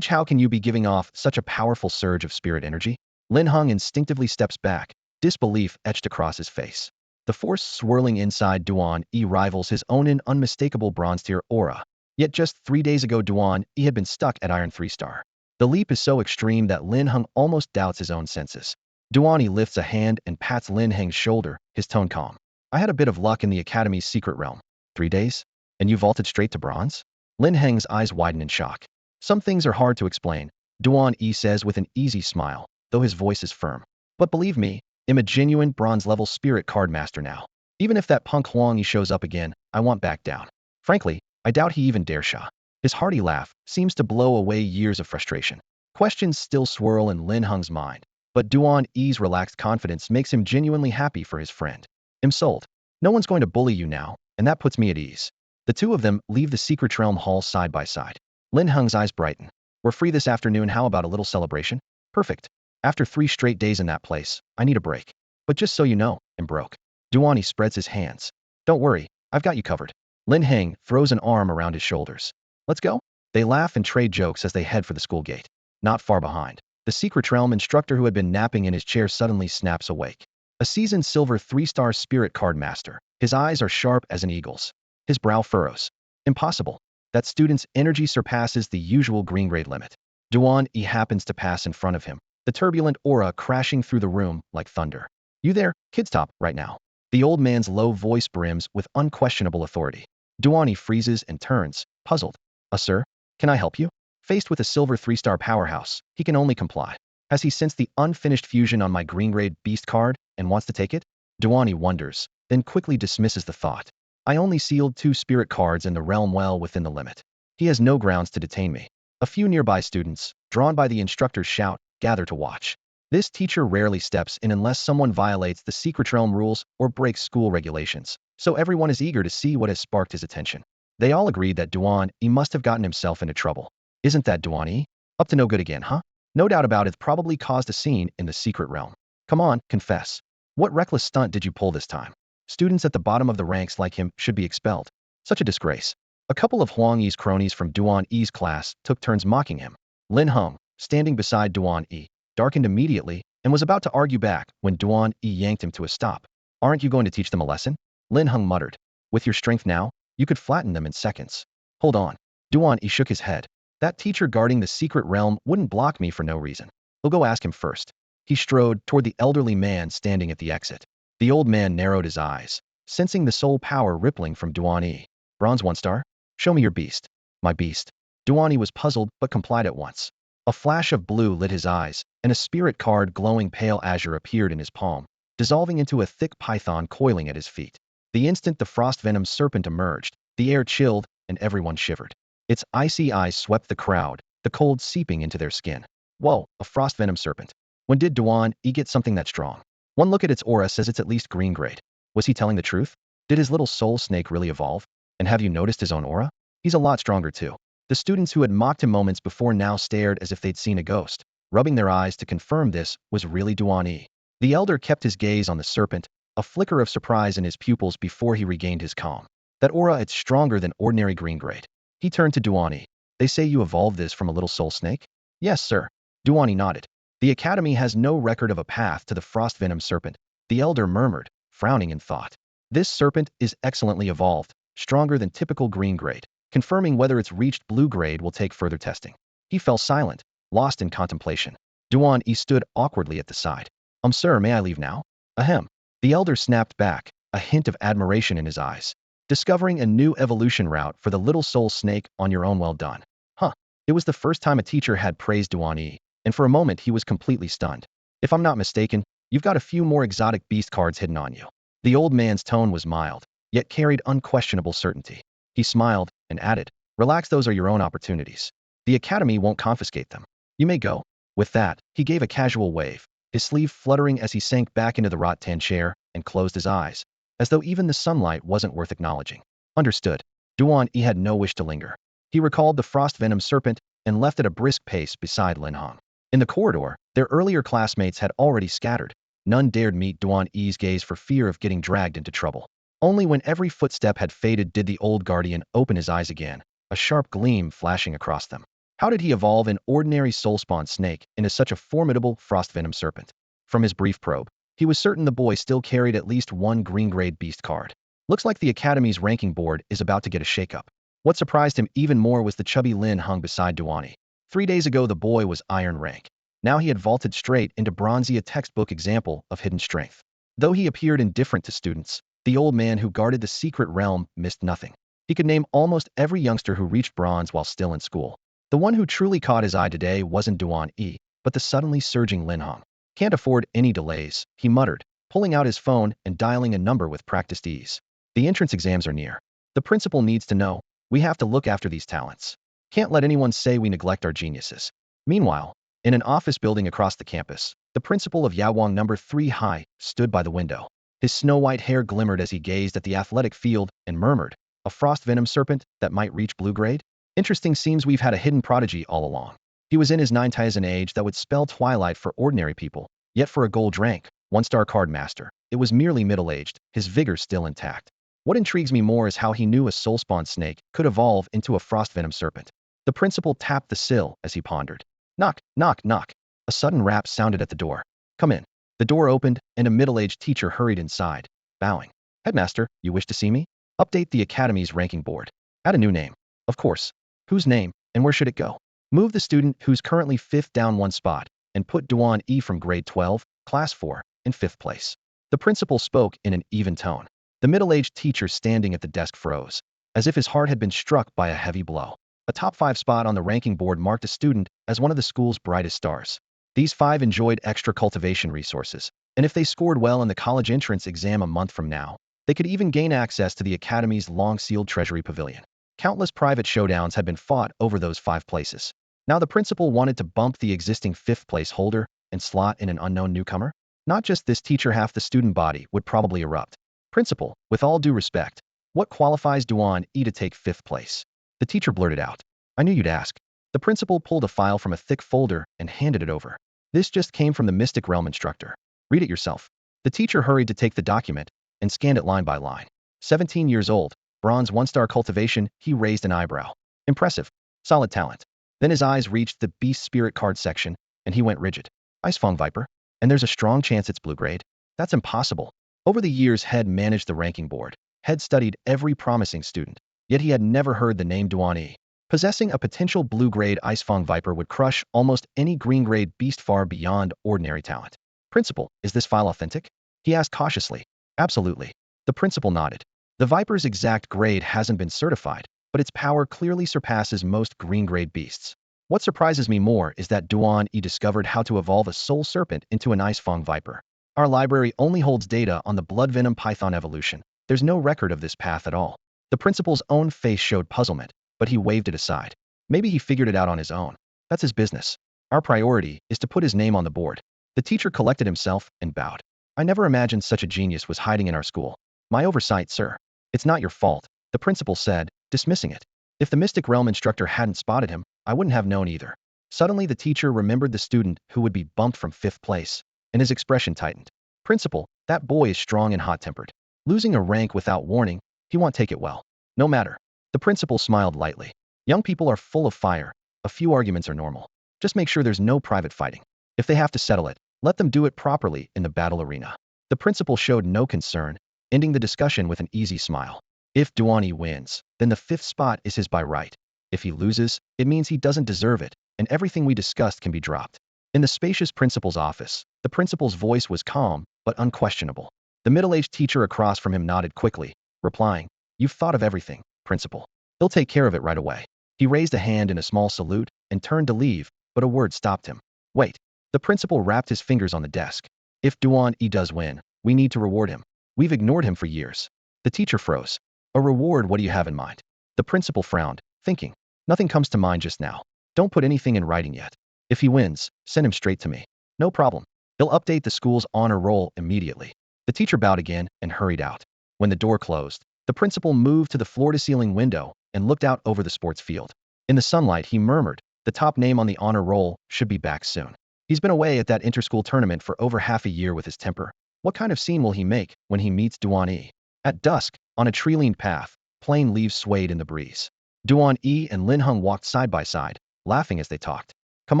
How can you be giving off such a powerful surge of spirit energy? Lin Hung instinctively steps back, disbelief etched across his face. The force swirling inside Duan E rivals his own in unmistakable bronze-tier aura. Yet just 3 days ago Duan E had been stuck at Iron 3-star. The leap is so extreme that Lin Heng almost doubts his own senses. Duan E lifts a hand and pats Lin Heng's shoulder, his tone calm. I had a bit of luck in the Academy's secret realm. 3 days? And you vaulted straight to bronze? Lin Heng's eyes widen in shock. Some things are hard to explain, Duan E says with an easy smile, though his voice is firm. But believe me, I'm a genuine bronze-level spirit card master now. Even if that punk Huang Yi shows up again, I won't back down. Frankly, I doubt he even dare Sha. His hearty laugh seems to blow away years of frustration. Questions still swirl in Lin Heng's mind, but Duan E's relaxed confidence makes him genuinely happy for his friend. I'm sold. No one's going to bully you now, and that puts me at ease. The two of them leave the secret realm hall side by side. Lin Heng's eyes brighten. We're free this afternoon, how about a little celebration? Perfect. After 3 straight days in that place, I need a break. But just so you know, I'm broke. Duan E spreads his hands. Don't worry, I've got you covered. Lin Heng throws an arm around his shoulders. Let's go. They laugh and trade jokes as they head for the school gate. Not far behind, the secret realm instructor who had been napping in his chair suddenly snaps awake. A seasoned silver 3-star spirit card master. His eyes are sharp as an eagle's. His brow furrows. Impossible. That student's energy surpasses the usual green grade limit. Duan E happens to pass in front of him, the turbulent aura crashing through the room like thunder. You there, kid, stop right now. The old man's low voice brims with unquestionable authority. Duan E freezes and turns, puzzled. Sir, can I help you? Faced with a silver 3-star powerhouse, he can only comply. Has he sensed the unfinished fusion on my green grade beast card and wants to take it? Duan E wonders, then quickly dismisses the thought. I only sealed 2 spirit cards in the realm well within the limit. He has no grounds to detain me. A few nearby students, drawn by the instructor's shout, gather to watch. This teacher rarely steps in unless someone violates the secret realm rules or breaks school regulations, so everyone is eager to see what has sparked his attention. They all agree that Duan E must have gotten himself into trouble. Isn't that Duan E? Up to no good again, huh? No doubt about it, probably caused a scene in the secret realm. Come on, confess. What reckless stunt did you pull this time? Students at the bottom of the ranks like him should be expelled. Such a disgrace. A couple of Huang Yi's cronies from Duan E's class took turns mocking him. Lin Heng, standing beside Duan E, darkened immediately and was about to argue back when Duan E yanked him to a stop. Aren't you going to teach them a lesson? Lin Heng muttered. With your strength now, you could flatten them in seconds. Hold on. Duan E shook his head. That teacher guarding the secret realm wouldn't block me for no reason. We'll go ask him first. He strode toward the elderly man standing at the exit. The old man narrowed his eyes, sensing the soul power rippling from Duan E. Bronze 1-star? Show me your beast. My beast. Duan E was puzzled but complied at once. A flash of blue lit his eyes, and a spirit card glowing pale azure appeared in his palm, dissolving into a thick python coiling at his feet. The instant the frost venom serpent emerged, the air chilled and everyone shivered. Its icy eyes swept the crowd, the cold seeping into their skin. Whoa, a frost venom serpent. When did Duan E get something that strong? One look at its aura says it's at least green grade. Was he telling the truth? Did his little soul snake really evolve? And have you noticed his own aura? He's a lot stronger too. The students who had mocked him moments before now stared as if they'd seen a ghost. Rubbing their eyes to confirm this was really Duan E. The elder kept his gaze on the serpent, a flicker of surprise in his pupils before he regained his calm. That aura, it's stronger than ordinary green grade. He turned to Duan E. They say you evolved this from a little soul snake? Yes, sir. Duan E nodded. The Academy has no record of a path to the frost venom serpent, the elder murmured, frowning in thought. This serpent is excellently evolved, stronger than typical green grade. Confirming whether it's reached blue grade will take further testing. He fell silent, lost in contemplation. Duan E stood awkwardly at the side. Sir, may I leave now? Ahem. The elder snapped back, a hint of admiration in his eyes. Discovering a new evolution route for the little soul snake on your own, well done. Huh. It was the first time a teacher had praised Duan E, and for a moment he was completely stunned. If I'm not mistaken, you've got a few more exotic beast cards hidden on you. The old man's tone was mild, yet carried unquestionable certainty. He smiled and added, relax, those are your own opportunities. The Academy won't confiscate them. You may go. With that, he gave a casual wave, his sleeve fluttering as he sank back into the rattan chair and closed his eyes, as though even the sunlight wasn't worth acknowledging. Understood. Duan E had no wish to linger. He recalled the frost venom serpent and left at a brisk pace beside Lin Heng. In the corridor, their earlier classmates had already scattered. None dared meet Duan E's gaze for fear of getting dragged into trouble. Only when every footstep had faded did the old guardian open his eyes again, a sharp gleam flashing across them. How did he evolve an ordinary soul-spawn snake into such a formidable frost venom serpent? From his brief probe, He was certain the boy still carried at least one green-grade beast card. Looks like the Academy's ranking board is about to get a shakeup. What surprised him even more was the chubby Lin hung beside Duan E. 3 days ago the boy was iron rank. Now he had vaulted straight into bronze, a textbook example of hidden strength. Though he appeared indifferent to students, the old man who guarded the secret realm missed nothing. He could name almost every youngster who reached bronze while still in school. The one who truly caught his eye today wasn't Duan E, but the suddenly surging Lin Hong. Can't afford any delays, he muttered, pulling out his phone and dialing a number with practiced ease. The entrance exams are near. The principal needs to know. We have to look after these talents. Can't let anyone say we neglect our geniuses. Meanwhile, in an office building across the campus, the principal of Yawang number 3 High stood by the window. His snow-white hair glimmered as he gazed at the athletic field and murmured, "A frost venom serpent that might reach blue grade? Interesting, seems we've had a hidden prodigy all along." He was in his 9th an age that would spell twilight for ordinary people, yet for a gold rank, 1-star card master, it was merely middle-aged, his vigor still intact. What intrigues me more is how he knew a soul-spawned snake could evolve into a frost venom serpent. The principal tapped the sill as he pondered. Knock, knock, knock. A sudden rap sounded at the door. Come in. The door opened, and a middle-aged teacher hurried inside, bowing. Headmaster, you wish to see me? Update the Academy's ranking board. Add a new name. Of course. Whose name, and where should it go? Move the student who's currently 5th down 1 spot, and put Duan E from grade 12, class 4, in 5th place. The principal spoke in an even tone. The middle-aged teacher standing at the desk froze, as if his heart had been struck by a heavy blow. A top 5 spot on the ranking board marked a student as one of the school's brightest stars. These 5 enjoyed extra cultivation resources, and if they scored well in the college entrance exam a month from now, they could even gain access to the Academy's long-sealed Treasury pavilion. Countless private showdowns had been fought over those 5 places. Now the principal wanted to bump the existing 5th place holder and slot in an unknown newcomer. Not just this teacher, half the student body would probably erupt. Principal, with all due respect, what qualifies Duan E to take 5th place? The teacher blurted out. I knew you'd ask. The principal pulled a file from a thick folder and handed it over. This just came from the Mystic Realm instructor. Read it yourself. The teacher hurried to take the document and scanned it line by line. 17 years old, bronze 1-star cultivation, he raised an eyebrow. Impressive. Solid talent. Then his eyes reached the Beast Spirit card section, and he went rigid. Icefang Viper? And there's a strong chance it's blue grade? That's impossible. Over the years, Head managed the ranking board. Head studied every promising student, yet he had never heard the name Duan E. Possessing a potential blue-grade Icefang Viper would crush almost any green-grade beast far beyond ordinary talent. Principal, is this file authentic? He asked cautiously. Absolutely. The principal nodded. The Viper's exact grade hasn't been certified, but its power clearly surpasses most green-grade beasts. What surprises me more is that Duan E discovered how to evolve a soul serpent into an Icefang Viper. Our library only holds data on the blood venom python evolution. There's no record of this path at all. The principal's own face showed puzzlement, but he waved it aside. Maybe he figured it out on his own. That's his business. Our priority is to put his name on the board. The teacher collected himself and bowed. I never imagined such a genius was hiding in our school. My oversight, sir. It's not your fault, the principal said, dismissing it. If the Mystic Realm instructor hadn't spotted him, I wouldn't have known either. Suddenly the teacher remembered the student who would be bumped from 5th place, and his expression tightened. Principal, that boy is strong and hot-tempered. Losing a rank without warning, he won't take it well. No matter. The principal smiled lightly. Young people are full of fire. A few arguments are normal. Just make sure there's no private fighting. If they have to settle it, let them do it properly in the battle arena. The principal showed no concern, ending the discussion with an easy smile. If Duan E wins, then the 5th spot is his by right. If he loses, it means he doesn't deserve it, and everything we discussed can be dropped. In the spacious principal's office, the principal's voice was calm, but unquestionable. The middle-aged teacher across from him nodded quickly, replying, You've thought of everything, principal. He'll take care of it right away. He raised a hand in a small salute and turned to leave, but a word stopped him. Wait. The principal wrapped his fingers on the desk. If Duan E does win, we need to reward him. We've ignored him for years. The teacher froze. A reward, what do you have in mind? The principal frowned, thinking. Nothing comes to mind just now. Don't put anything in writing yet. If he wins, send him straight to me. No problem. He'll update the school's honor roll immediately. The teacher bowed again and hurried out. When the door closed, the principal moved to the floor-to-ceiling window and looked out over the sports field. In the sunlight, he murmured, the top name on the honor roll should be back soon. He's been away at that inter-school tournament for over half a year with his temper. What kind of scene will he make when he meets Duan E? At dusk, on a tree-lined path, plain leaves swayed in the breeze. Duan E and Lin Hung walked side by side, laughing as they talked. Come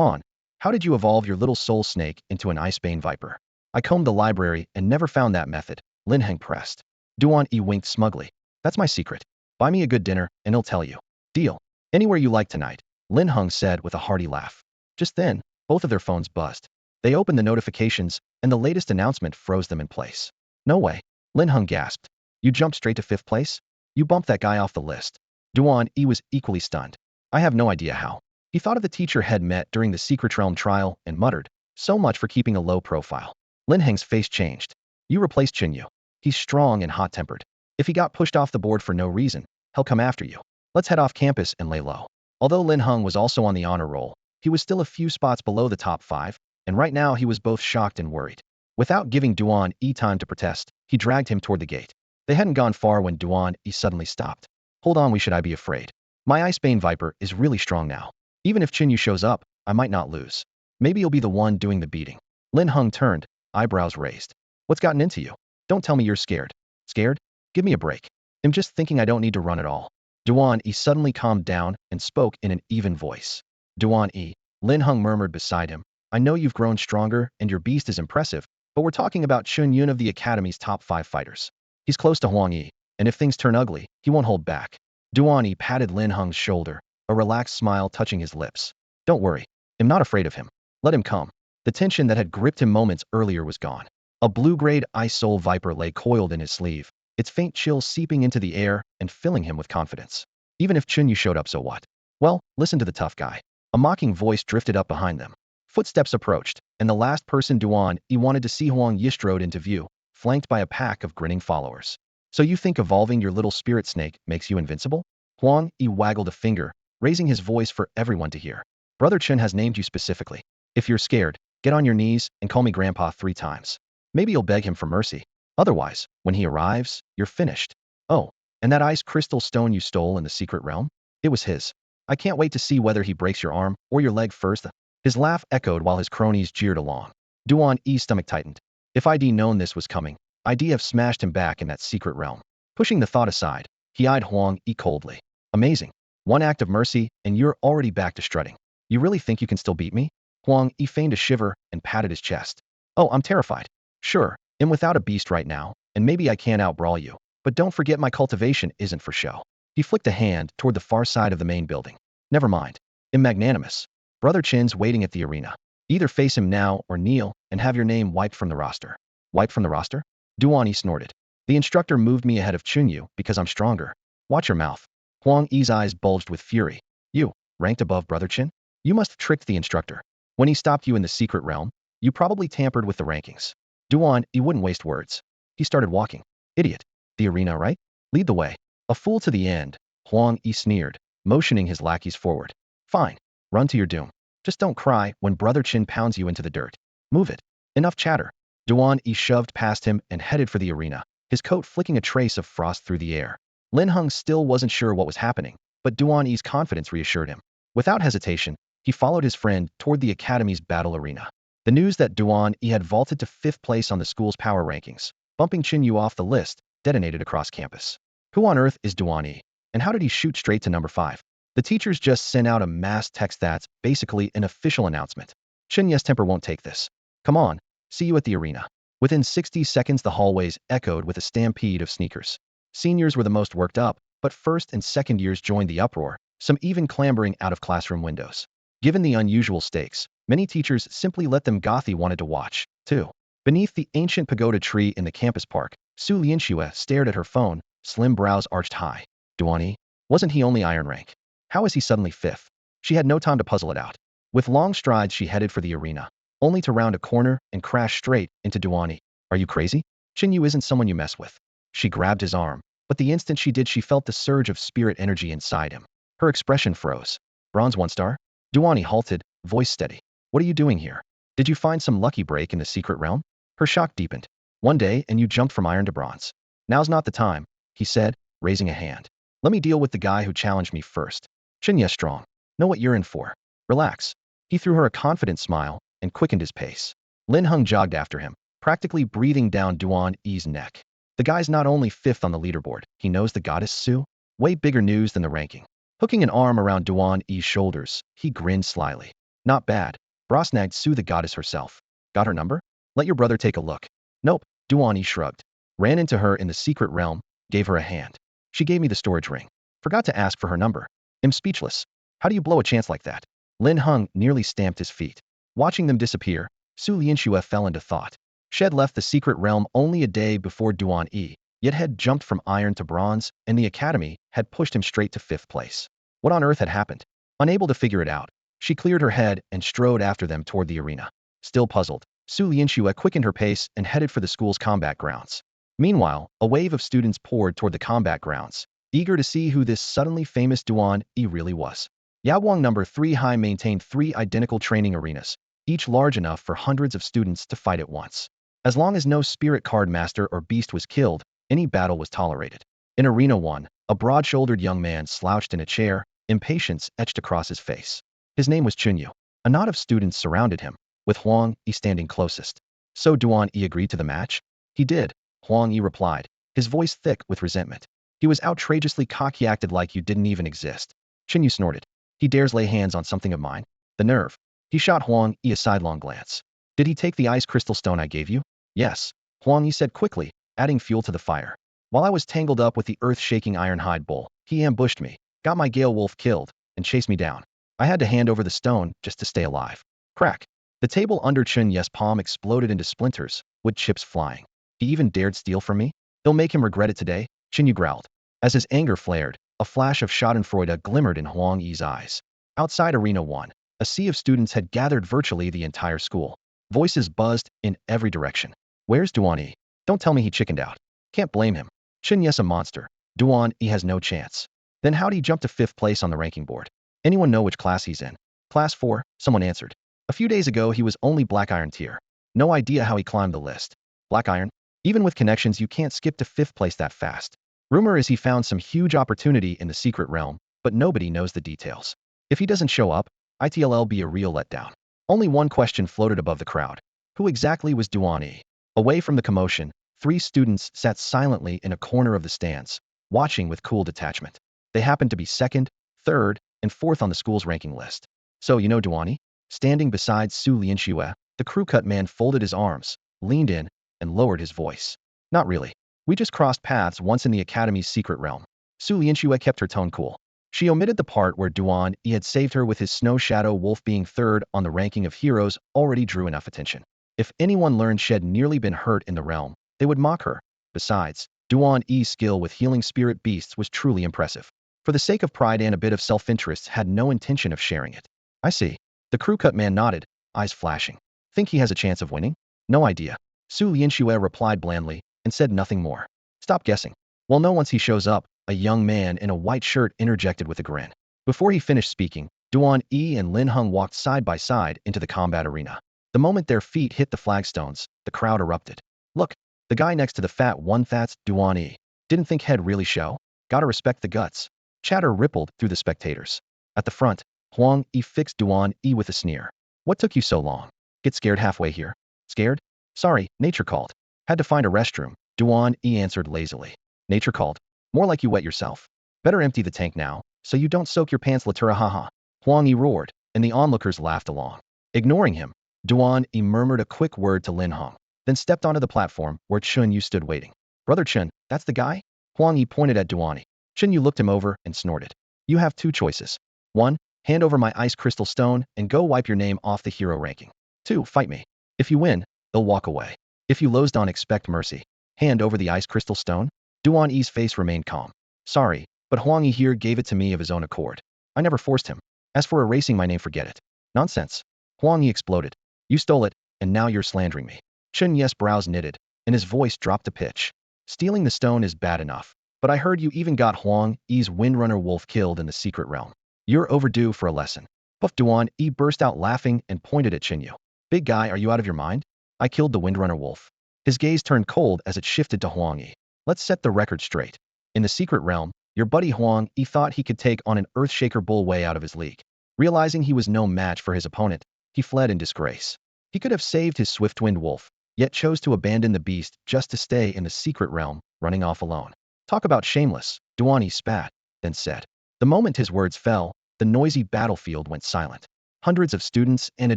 on. How did you evolve your little soul snake into an icebane viper? I combed the library and never found that method, Lin Heng pressed. Duan E winked smugly. That's my secret. Buy me a good dinner, and he'll tell you. Deal. Anywhere you like tonight, Lin Heng said with a hearty laugh. Just then, both of their phones buzzed. They opened the notifications, and the latest announcement froze them in place. No way. Lin Heng gasped. You jumped straight to 5th place? You bumped that guy off the list. Duan E was equally stunned. I have no idea how. He thought of the teacher had met during the Secret Realm trial and muttered, so much for keeping a low profile. Lin Heng's face changed. You replaced Chunyu. He's strong and hot-tempered. If he got pushed off the board for no reason, he'll come after you. Let's head off campus and lay low. Although Lin Heng was also on the honor roll, he was still a few spots below the top 5, and right now he was both shocked and worried. Without giving Duan E time to protest, he dragged him toward the gate. They hadn't gone far when Duan E suddenly stopped. Hold on, should I be afraid? My Icebane Viper is really strong now. Even if Chunyu shows up, I might not lose. Maybe you'll be the one doing the beating. Lin Heng turned, eyebrows raised. What's gotten into you? Don't tell me you're scared. Scared? Give me a break. I'm just thinking I don't need to run at all. Duan E suddenly calmed down and spoke in an even voice. Duan E, Lin Heng murmured beside him. I know you've grown stronger and your beast is impressive, but we're talking about Chunyu of the Academy's top 5 fighters. He's close to Huang Yi, and if things turn ugly, he won't hold back. Duan E patted Lin Heng's shoulder, a relaxed smile touching his lips. Don't worry. I'm not afraid of him. Let him come. The tension that had gripped him moments earlier was gone. A blue-grade ice soul viper lay coiled in his sleeve, its faint chill seeping into the air and filling him with confidence. Even if Chunyu showed up, so what? Well, listen to the tough guy. A mocking voice drifted up behind them. Footsteps approached, and the last person Duan E wanted to see Huang Yi strode into view, flanked by a pack of grinning followers. So you think evolving your little spirit snake makes you invincible? Huang Yi waggled a finger, raising his voice for everyone to hear. Brother Chen has named you specifically. If you're scared, get on your knees and call me Grandpa 3 times. Maybe you'll beg him for mercy. Otherwise, when he arrives, you're finished. Oh, and that ice crystal stone you stole in the secret realm? It was his. I can't wait to see whether he breaks your arm or your leg first. His laugh echoed while his cronies jeered along. Duan E's stomach tightened. If I'd known this was coming, I'd have smashed him back in that secret realm. Pushing the thought aside, he eyed Huang E coldly. Amazing. One act of mercy, and you're already back to strutting. You really think you can still beat me? Huang E feigned a shiver and patted his chest. Oh, I'm terrified. Sure, I'm without a beast right now, and maybe I can't outbrawl you, but don't forget my cultivation isn't for show. He flicked a hand toward the far side of the main building. Never mind. I'm magnanimous. Brother Chin's waiting at the arena. Either face him now or kneel and have your name wiped from the roster. Wiped from the roster? Duan E snorted. The instructor moved me ahead of Chunyu because I'm stronger. Watch your mouth. Huang Yi's eyes bulged with fury. You, ranked above Brother Chin? You must have tricked the instructor. When he stopped you in the secret realm, you probably tampered with the rankings. Duan E wouldn't waste words. He started walking. Idiot. The arena, right? Lead the way. A fool to the end, Huang E sneered, motioning his lackeys forward. Fine. Run to your doom. Just don't cry when Brother Chin pounds you into the dirt. Move it. Enough chatter. Duan E shoved past him and headed for the arena, his coat flicking a trace of frost through the air. Lin Heng still wasn't sure what was happening, but Duan E's confidence reassured him. Without hesitation, he followed his friend toward the academy's battle arena. The news that Duan E had vaulted to 5th place on the school's power rankings, bumping Chunyu off the list, detonated across campus. Who on earth is Duan E? And how did he shoot straight to number 5? The teachers just sent out a mass text that's basically an official announcement. Chunyu's temper won't take this. Come on, see you at the arena. Within 60 seconds the hallways echoed with a stampede of sneakers. Seniors were the most worked up, but first and second years joined the uproar, some even clambering out of classroom windows. Given the unusual stakes, many teachers simply let them gothy wanted to watch, too. Beneath the ancient pagoda tree in the campus park, Su Lianxue stared at her phone, slim brows arched high. Duan E? Wasn't he only iron rank? How is he suddenly 5th? She had no time to puzzle it out. With long strides she headed for the arena, only to round a corner and crash straight into Duan E. Are you crazy? Chunyu isn't someone you mess with. She grabbed his arm, but the instant she did she felt the surge of spirit energy inside him. Her expression froze. Bronze 1 star? Duan E halted, voice steady. What are you doing here? Did you find some lucky break in the secret realm? Her shock deepened. One day and you jumped from iron to bronze. Now's not the time, he said, raising a hand. Let me deal with the guy who challenged me first. Chunyu's strong. Know what you're in for. Relax. He threw her a confident smile and quickened his pace. Lin Heng jogged after him, practically breathing down Duan E's neck. The guy's not only 5th on the leaderboard, he knows the goddess Su. Way bigger news than the ranking. Hooking an arm around Duan E's shoulders, he grinned slyly. Not bad. Bra snagged Su the goddess herself. Got her number? Let your brother take a look. Nope, Duan E shrugged. Ran into her in the secret realm, gave her a hand. She gave me the storage ring. Forgot to ask for her number. I'm speechless. How do you blow a chance like that? Lin Heng nearly stamped his feet. Watching them disappear, Su Lianxue fell into thought. She had left the secret realm only a day before Duan E, yet had jumped from iron to bronze, and the academy had pushed him straight to 5th place. What on earth had happened? Unable to figure it out, she cleared her head and strode after them toward the arena. Still puzzled, Su Lianxue quickened her pace and headed for the school's combat grounds. Meanwhile, a wave of students poured toward the combat grounds, eager to see who this suddenly famous Duan E really was. Yaoguang No. 3 High maintained 3 identical training arenas, each large enough for hundreds of students to fight at once. As long as no spirit card master or beast was killed, any battle was tolerated. In Arena 1, a broad-shouldered young man slouched in a chair, impatience etched across his face. His name was Chunyu. A knot of students surrounded him, with Huang Yi standing closest. So Duan E agreed to the match? He did, Huang Yi replied, his voice thick with resentment. He was outrageously cocky, acted like you didn't even exist. Chunyu snorted. He dares lay hands on something of mine? The nerve. He shot Huang Yi a sidelong glance. Did he take the ice crystal stone I gave you? Yes, Huang Yi said quickly, adding fuel to the fire. While I was tangled up with the earth-shaking ironhide bull, he ambushed me, got my Gale Wolf killed, and chased me down. I had to hand over the stone just to stay alive. Crack. The table under Chunyu's palm exploded into splinters, wood chips flying. He even dared steal from me? It'll make him regret it today, Chunyu growled. As his anger flared, a flash of schadenfreude glimmered in Huang Yi's eyes. Outside Arena 1, a sea of students had gathered virtually the entire school. Voices buzzed in every direction. Where's Duan E? Don't tell me he chickened out. Can't blame him. Chunyu's a monster. Duan E has no chance. Then how'd he jump to 5th place on the ranking board? Anyone know which class he's in? Class 4, someone answered. A few days ago he was only Black Iron tier. No idea how he climbed the list. Black Iron? Even with connections you can't skip to 5th place that fast. Rumor is he found some huge opportunity in the secret realm, but nobody knows the details. If he doesn't show up, it'll be a real letdown. Only one question floated above the crowd. Who exactly was Duan E? Away from the commotion, 3 students sat silently in a corner of the stands, watching with cool detachment. They happened to be 2nd, 3rd, and 4th on the school's ranking list. So you know Duan E? Standing beside Su Lianxue, the crew-cut man folded his arms, leaned in, and lowered his voice. Not really. We just crossed paths once in the academy's secret realm. Su Lianxue kept her tone cool. She omitted the part where Duan E had saved her with his snow shadow wolf. Being 3rd on the ranking of heroes already drew enough attention. If anyone learned she'd nearly been hurt in the realm, they would mock her. Besides, Duan E's skill with healing spirit beasts was truly impressive. For the sake of pride and a bit of self-interest, had no intention of sharing it. I see. The crew-cut man nodded, eyes flashing. Think he has a chance of winning? No idea. Su Lianxue replied blandly, and said nothing more. Stop guessing. We'll know once he shows up, a young man in a white shirt interjected with a grin. Before he finished speaking, Duan E and Lin Heng walked side by side into the combat arena. The moment their feet hit the flagstones, the crowd erupted. Look, the guy next to the fat one, that's Duan E. Didn't think he'd really show? Gotta respect the guts. Chatter rippled through the spectators. At the front, Huang Yi fixed Duan E with a sneer. What took you so long? Get scared halfway here? Scared? Sorry, nature called. Had to find a restroom, Duan E answered lazily. Nature called? More like you wet yourself. Better empty the tank now, so you don't soak your pants later, haha. Huang Yi roared, and the onlookers laughed along. Ignoring him, Duan E murmured a quick word to Lin Heng, then stepped onto the platform where Chunyu stood waiting. Brother Chun, that's the guy? Huang Yi pointed at Duan E. Chunyu looked him over and snorted. You have 2 choices. 1, hand over my ice crystal stone and go wipe your name off the hero ranking. 2, fight me. If you win, they'll walk away. If you lose, don't expect mercy. Hand over the ice crystal stone? Duan E's face remained calm. Sorry, but Huang Yi here gave it to me of his own accord. I never forced him. As for erasing my name, forget it. Nonsense. Huang Yi exploded. You stole it, and now you're slandering me. Chunyu's brows knitted, and his voice dropped to pitch. Stealing the stone is bad enough, but I heard you even got Huang Yi's Windrunner wolf killed in the secret realm. You're overdue for a lesson. Puff. Duan E burst out laughing and pointed at Chunyu. Big guy, are you out of your mind? I killed the Windrunner wolf. His gaze turned cold as it shifted to Huang Yi. Let's set the record straight. In the secret realm, your buddy Huang Yi thought he could take on an Earthshaker bull way out of his league. Realizing he was no match for his opponent, he fled in disgrace. He could have saved his swift-winged wolf, yet chose to abandon the beast just to stay in the secret realm, running off alone. Talk about shameless, Duan E spat, then said. The moment his words fell, the noisy battlefield went silent. Hundreds of students and a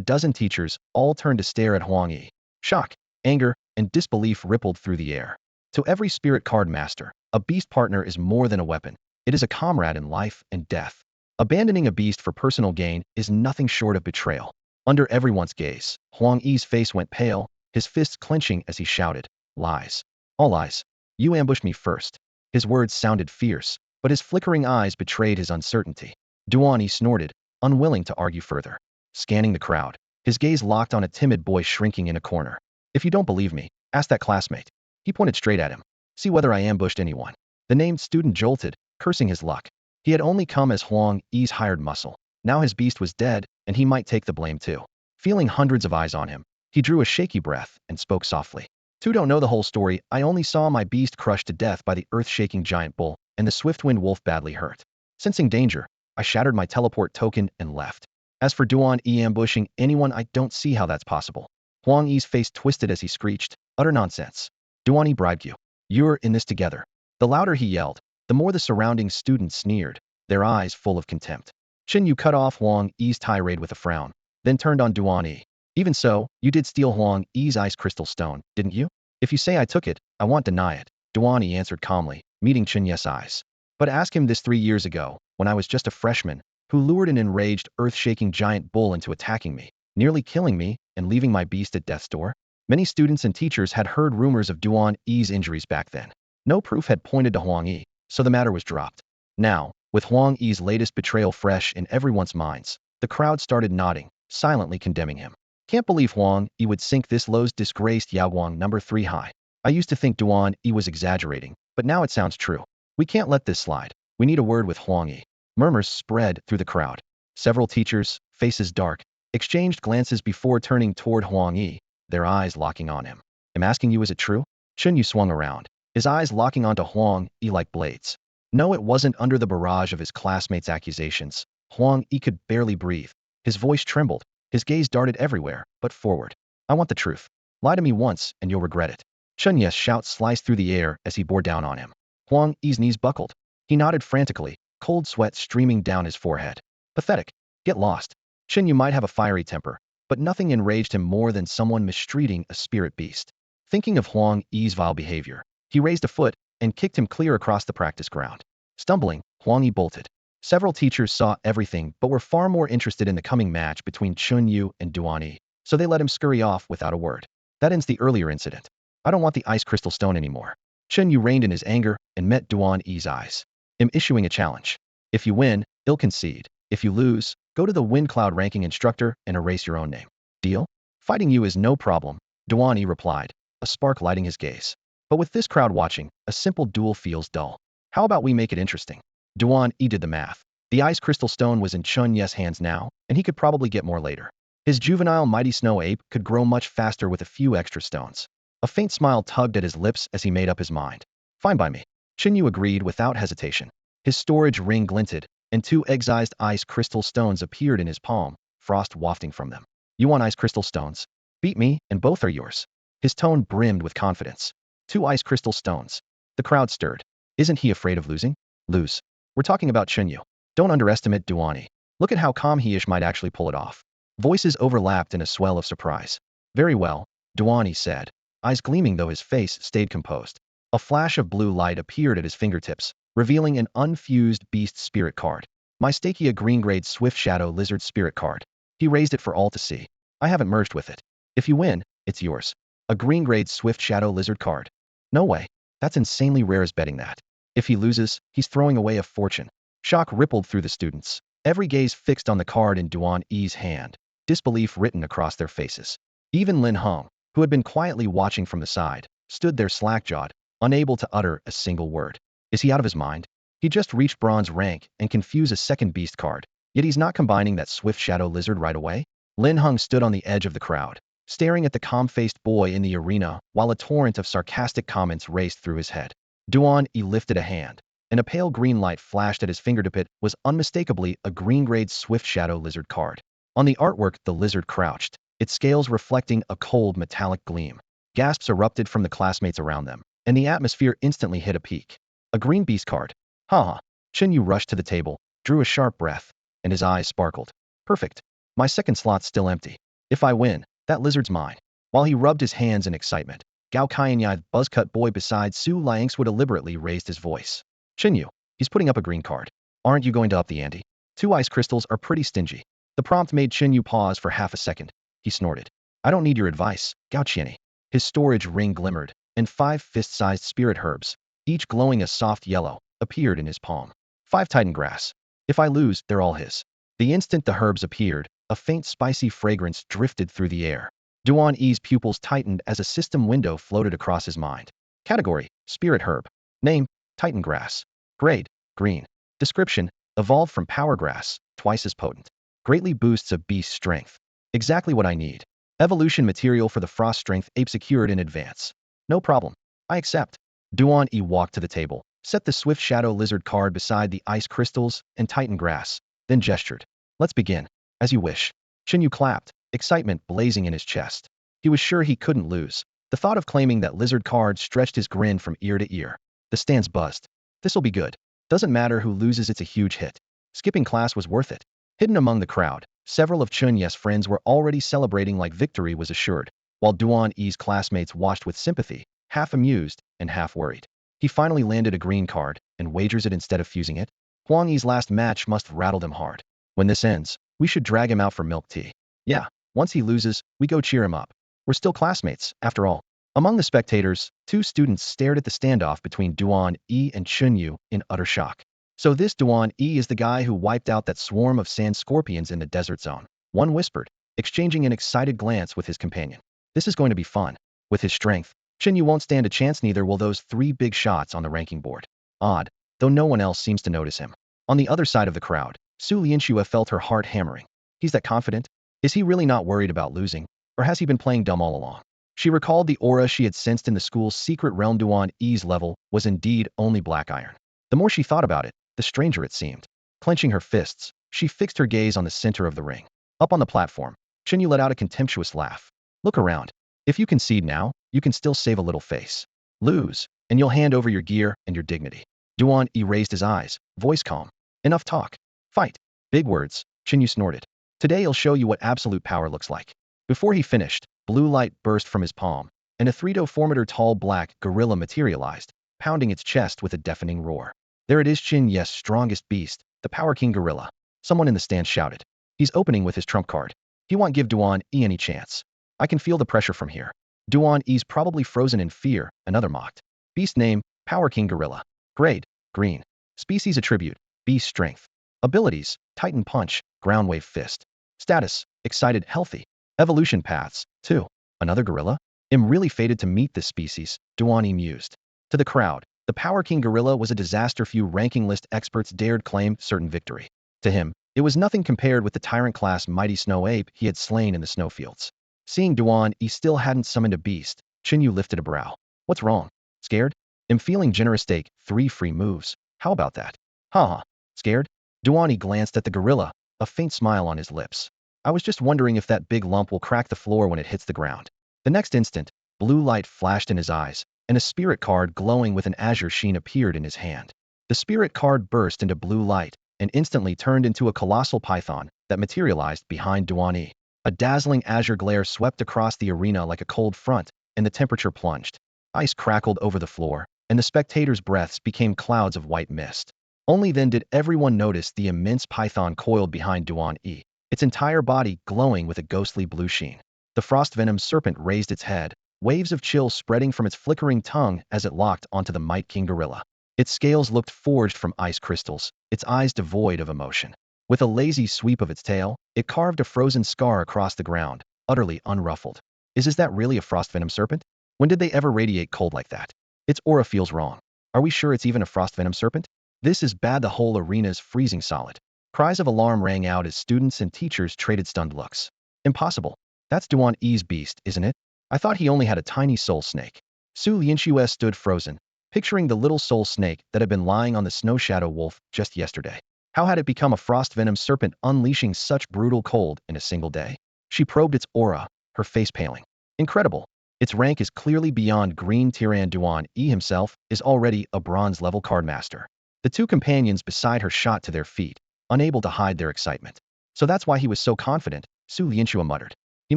dozen teachers all turned to stare at Huang Yi. Shock. Anger and disbelief rippled through the air. To every spirit card master, a beast partner is more than a weapon. It is a comrade in life and death. Abandoning a beast for personal gain is nothing short of betrayal. Under everyone's gaze, Huang Yi's face went pale, his fists clenching as he shouted, "Lies. All lies. You ambushed me first." His words sounded fierce, but his flickering eyes betrayed his uncertainty. Duan E snorted, unwilling to argue further. Scanning the crowd, his gaze locked on a timid boy shrinking in a corner. "If you don't believe me, ask that classmate." He pointed straight at him. "See whether I ambushed anyone." The named student jolted, cursing his luck. He had only come as Huang Yi's hired muscle. Now his beast was dead, and he might take the blame too. Feeling hundreds of eyes on him, he drew a shaky breath and spoke softly. "Two don't know the whole story. I only saw my beast crushed to death by the earth-shaking giant bull, and the swift-wind wolf badly hurt. Sensing danger, I shattered my teleport token and left. As for Duan E ambushing anyone, I don't see how that's possible." Huang Yi's face twisted as he screeched, "Utter nonsense. Duan E bribed you. You're in this together." The louder he yelled, the more the surrounding students sneered, their eyes full of contempt. Chunyu cut off Huang Yi's tirade with a frown, then turned on Duan E. "Even so, you did steal Huang Yi's ice crystal stone, didn't you? If you say I took it, I won't deny it," Duan E answered calmly, meeting Chunyu's eyes. "But ask him this 3 years ago, when I was just a freshman, who lured an enraged, earth-shaking giant bull into attacking me, nearly killing me, and leaving my beast at death's door." Many students and teachers had heard rumors of Duan E's injuries back then. No proof had pointed to Huang Yi, so the matter was dropped. Now, with Huang Yi's latest betrayal fresh in everyone's minds, the crowd started nodding, silently condemning him. "Can't believe Huang Yi would sink this low's disgraced Yaoguang number 3 high. I used to think Duan E was exaggerating, but now it sounds true. We can't let this slide. We need a word with Huang Yi." Murmurs spread through the crowd. Several teachers, faces dark, exchanged glances before turning toward Huang Yi, their eyes locking on him. "I'm asking you, is it true?" Chunyu swung around, his eyes locking onto Huang Yi like blades. No, it wasn't. Under the barrage of his classmates' accusations, Huang Yi could barely breathe. His voice trembled, his gaze darted everywhere, but forward. "I want the truth. Lie to me once, and you'll regret it." Chunyu's shout sliced through the air as he bore down on him. Huang Yi's knees buckled. He nodded frantically, cold sweat streaming down his forehead. "Pathetic. Get lost." Chunyu might have a fiery temper, but nothing enraged him more than someone mistreating a spirit beast. Thinking of Huang Yi's vile behavior, he raised a foot and kicked him clear across the practice ground. Stumbling, Huang Yi bolted. Several teachers saw everything but were far more interested in the coming match between Chunyu and Duan E, so they let him scurry off without a word. That ends the earlier incident. "I don't want the ice crystal stone anymore." Chunyu reined in his anger and met Duan E's eyes. "I'm issuing a challenge. If you win, I'll concede. If you lose, go to the Wind Cloud ranking instructor and erase your own name. Deal?" "Fighting you is no problem," Duan E replied, a spark lighting his gaze. "But with this crowd watching, a simple duel feels dull. How about we make it interesting?" Duan E did the math. The ice crystal stone was in Chunyu's hands now, and he could probably get more later. His juvenile mighty snow ape could grow much faster with a few extra stones. A faint smile tugged at his lips as he made up his mind. "Fine by me." Chunyu agreed without hesitation. His storage ring glinted, and 2 excised ice crystal stones appeared in his palm, frost wafting from them. "You want ice crystal stones? Beat me, and both are yours." His tone brimmed with confidence. 2 ice crystal stones. The crowd stirred. Isn't he afraid of losing? Lose. We're talking about Chunyu. Don't underestimate Duan E. Look at how calm he-ish might actually pull it off. Voices overlapped in a swell of surprise. "Very well," Duan E said, eyes gleaming though his face stayed composed. A flash of blue light appeared at his fingertips, revealing an unfused beast spirit card. "My Stakia green-grade Swift Shadow Lizard spirit card." He raised it for all to see. "I haven't merged with it. If you win, it's yours." A green-grade Swift Shadow Lizard card. "No way. That's insanely rare as betting that. If he loses, he's throwing away a fortune." Shock rippled through the students, every gaze fixed on the card in Duan E's hand, disbelief written across their faces. Even Lin Hong, who had been quietly watching from the side, stood there slack-jawed, unable to utter a single word. Is he out of his mind? He just reached bronze rank and can fuse a second beast card, yet he's not combining that Swift Shadow Lizard right away? Lin Hong stood on the edge of the crowd, staring at the calm-faced boy in the arena while a torrent of sarcastic comments raced through his head. Duan E lifted a hand, and a pale green light flashed at his fingertip. It was unmistakably a green-grade Swift Shadow Lizard card. On the artwork, the lizard crouched, its scales reflecting a cold metallic gleam. Gasps erupted from the classmates around them, and the atmosphere instantly hit a peak. A green beast card. Ha! Chunyu rushed to the table, drew a sharp breath, and his eyes sparkled. "Perfect. My second slot's still empty. If I win, that lizard's mine." While he rubbed his hands in excitement, Gao Qianyai, the buzzcut boy beside Su Liangswu, deliberately raised his voice. Chunyu, he's putting up a green card. Aren't you going to up the ante? 2 ice crystals are pretty stingy. The prompt made Chunyu pause for half a second. He snorted. I don't need your advice, Gao Qianyai. His storage ring glimmered, and 5 fist-sized spirit herbs, each glowing a soft yellow, appeared in his palm. 5 titan grass. If I lose, they're all his. The instant the herbs appeared, a faint spicy fragrance drifted through the air. Duan E's pupils tightened as a system window floated across his mind. Category: Spirit Herb. Name: Titan Grass. Grade: Green. Description: Evolved from Power Grass, twice as potent. Greatly boosts a beast's strength. Exactly what I need. Evolution material for the Frost Strength Ape secured in advance. No problem. I accept. Duan E walked to the table, set the Swift Shadow Lizard card beside the ice crystals and Titan Grass, then gestured. Let's begin. As you wish. Chunyu clapped, excitement blazing in his chest. He was sure he couldn't lose. The thought of claiming that lizard card stretched his grin from ear to ear. The stands buzzed. This'll be good. Doesn't matter who loses, it's a huge hit. Skipping class was worth it. Hidden among the crowd, several of Chunyu's friends were already celebrating like victory was assured, while Duan E's classmates watched with sympathy, half amused and half worried. He finally landed a green card and wagers it instead of fusing it. Huang Yi's last match must have rattled him hard. When this ends, we should drag him out for milk tea. Yeah, once he loses, we go cheer him up. We're still classmates, after all. Among the spectators, 2 students stared at the standoff between Duan E and Chunyu in utter shock. So this Duan E is the guy who wiped out that swarm of sand scorpions in the desert zone. One whispered, exchanging an excited glance with his companion. This is going to be fun. With his strength, Chunyu won't stand a chance, neither will those 3 big shots on the ranking board. Odd, though no one else seems to notice him. On the other side of the crowd, Su Liangswu felt her heart hammering. He's that confident? Is he really not worried about losing? Or has he been playing dumb all along? She recalled the aura she had sensed in the school's secret realm. Duan E's level was indeed only black iron. The more she thought about it, the stranger it seemed. Clenching her fists, she fixed her gaze on the center of the ring. Up on the platform, Chunyu let out a contemptuous laugh. Look around. If you concede now, you can still save a little face. Lose, and you'll hand over your gear and your dignity. Duan E raised his eyes, voice calm. Enough talk. Fight. Big words, Chunyu snorted. Today I'll show you what absolute power looks like. Before he finished, blue light burst from his palm, and a 3-kilometer tall black gorilla materialized, pounding its chest with a deafening roar. There it is, Chunyu's strongest beast, the Power King Gorilla. Someone in the stand shouted. He's opening with his trump card. He won't give Duan E any chance. I can feel the pressure from here. Duan E's probably frozen in fear, another mocked. Beast name, Power King Gorilla. Grade, Green. Species attribute, Beast Strength. Abilities, Titan Punch, Ground Wave Fist. Status, Excited, Healthy. Evolution paths, 2. Another gorilla? I'm really fated to meet this species, Duan E mused. To the crowd, the Power King Gorilla was a disaster. Few ranking list experts dared claim certain victory. To him, it was nothing compared with the tyrant-class mighty snow ape he had slain in the snowfields. Seeing Duan E still hadn't summoned a beast, Chunyu lifted a brow. What's wrong? Scared? I'm feeling generous. Take 3 free moves. How about that? Haha. Scared? Duan E glanced at the gorilla, a faint smile on his lips. I was just wondering if that big lump will crack the floor when it hits the ground. The next instant, blue light flashed in his eyes, and a spirit card glowing with an azure sheen appeared in his hand. The spirit card burst into blue light and instantly turned into a colossal python that materialized behind Duan E. A dazzling azure glare swept across the arena like a cold front, and the temperature plunged. Ice crackled over the floor, and the spectators' breaths became clouds of white mist. Only then did everyone notice the immense python coiled behind Duan E, its entire body glowing with a ghostly blue sheen. The frost venom serpent raised its head, waves of chill spreading from its flickering tongue as it locked onto the Might King Gorilla. Its scales looked forged from ice crystals, its eyes devoid of emotion. With a lazy sweep of its tail, it carved a frozen scar across the ground, utterly unruffled. Is that really a frost venom serpent? When did they ever radiate cold like that? Its aura feels wrong. Are we sure it's even a frost venom serpent? This is bad. The whole arena's freezing solid. Cries of alarm rang out as students and teachers traded stunned looks. Impossible. That's Duan E's beast, isn't it? I thought he only had a tiny soul snake. Su Liangswu stood frozen, picturing the little soul snake that had been lying on the snow shadow wolf just yesterday. How had it become a frost venom serpent, unleashing such brutal cold in a single day? She probed its aura, her face paling. Incredible. Its rank is clearly beyond green tier, and Duan E himself is already a bronze-level cardmaster. The 2 companions beside her shot to their feet, unable to hide their excitement. So that's why he was so confident, Su Liangswu muttered. He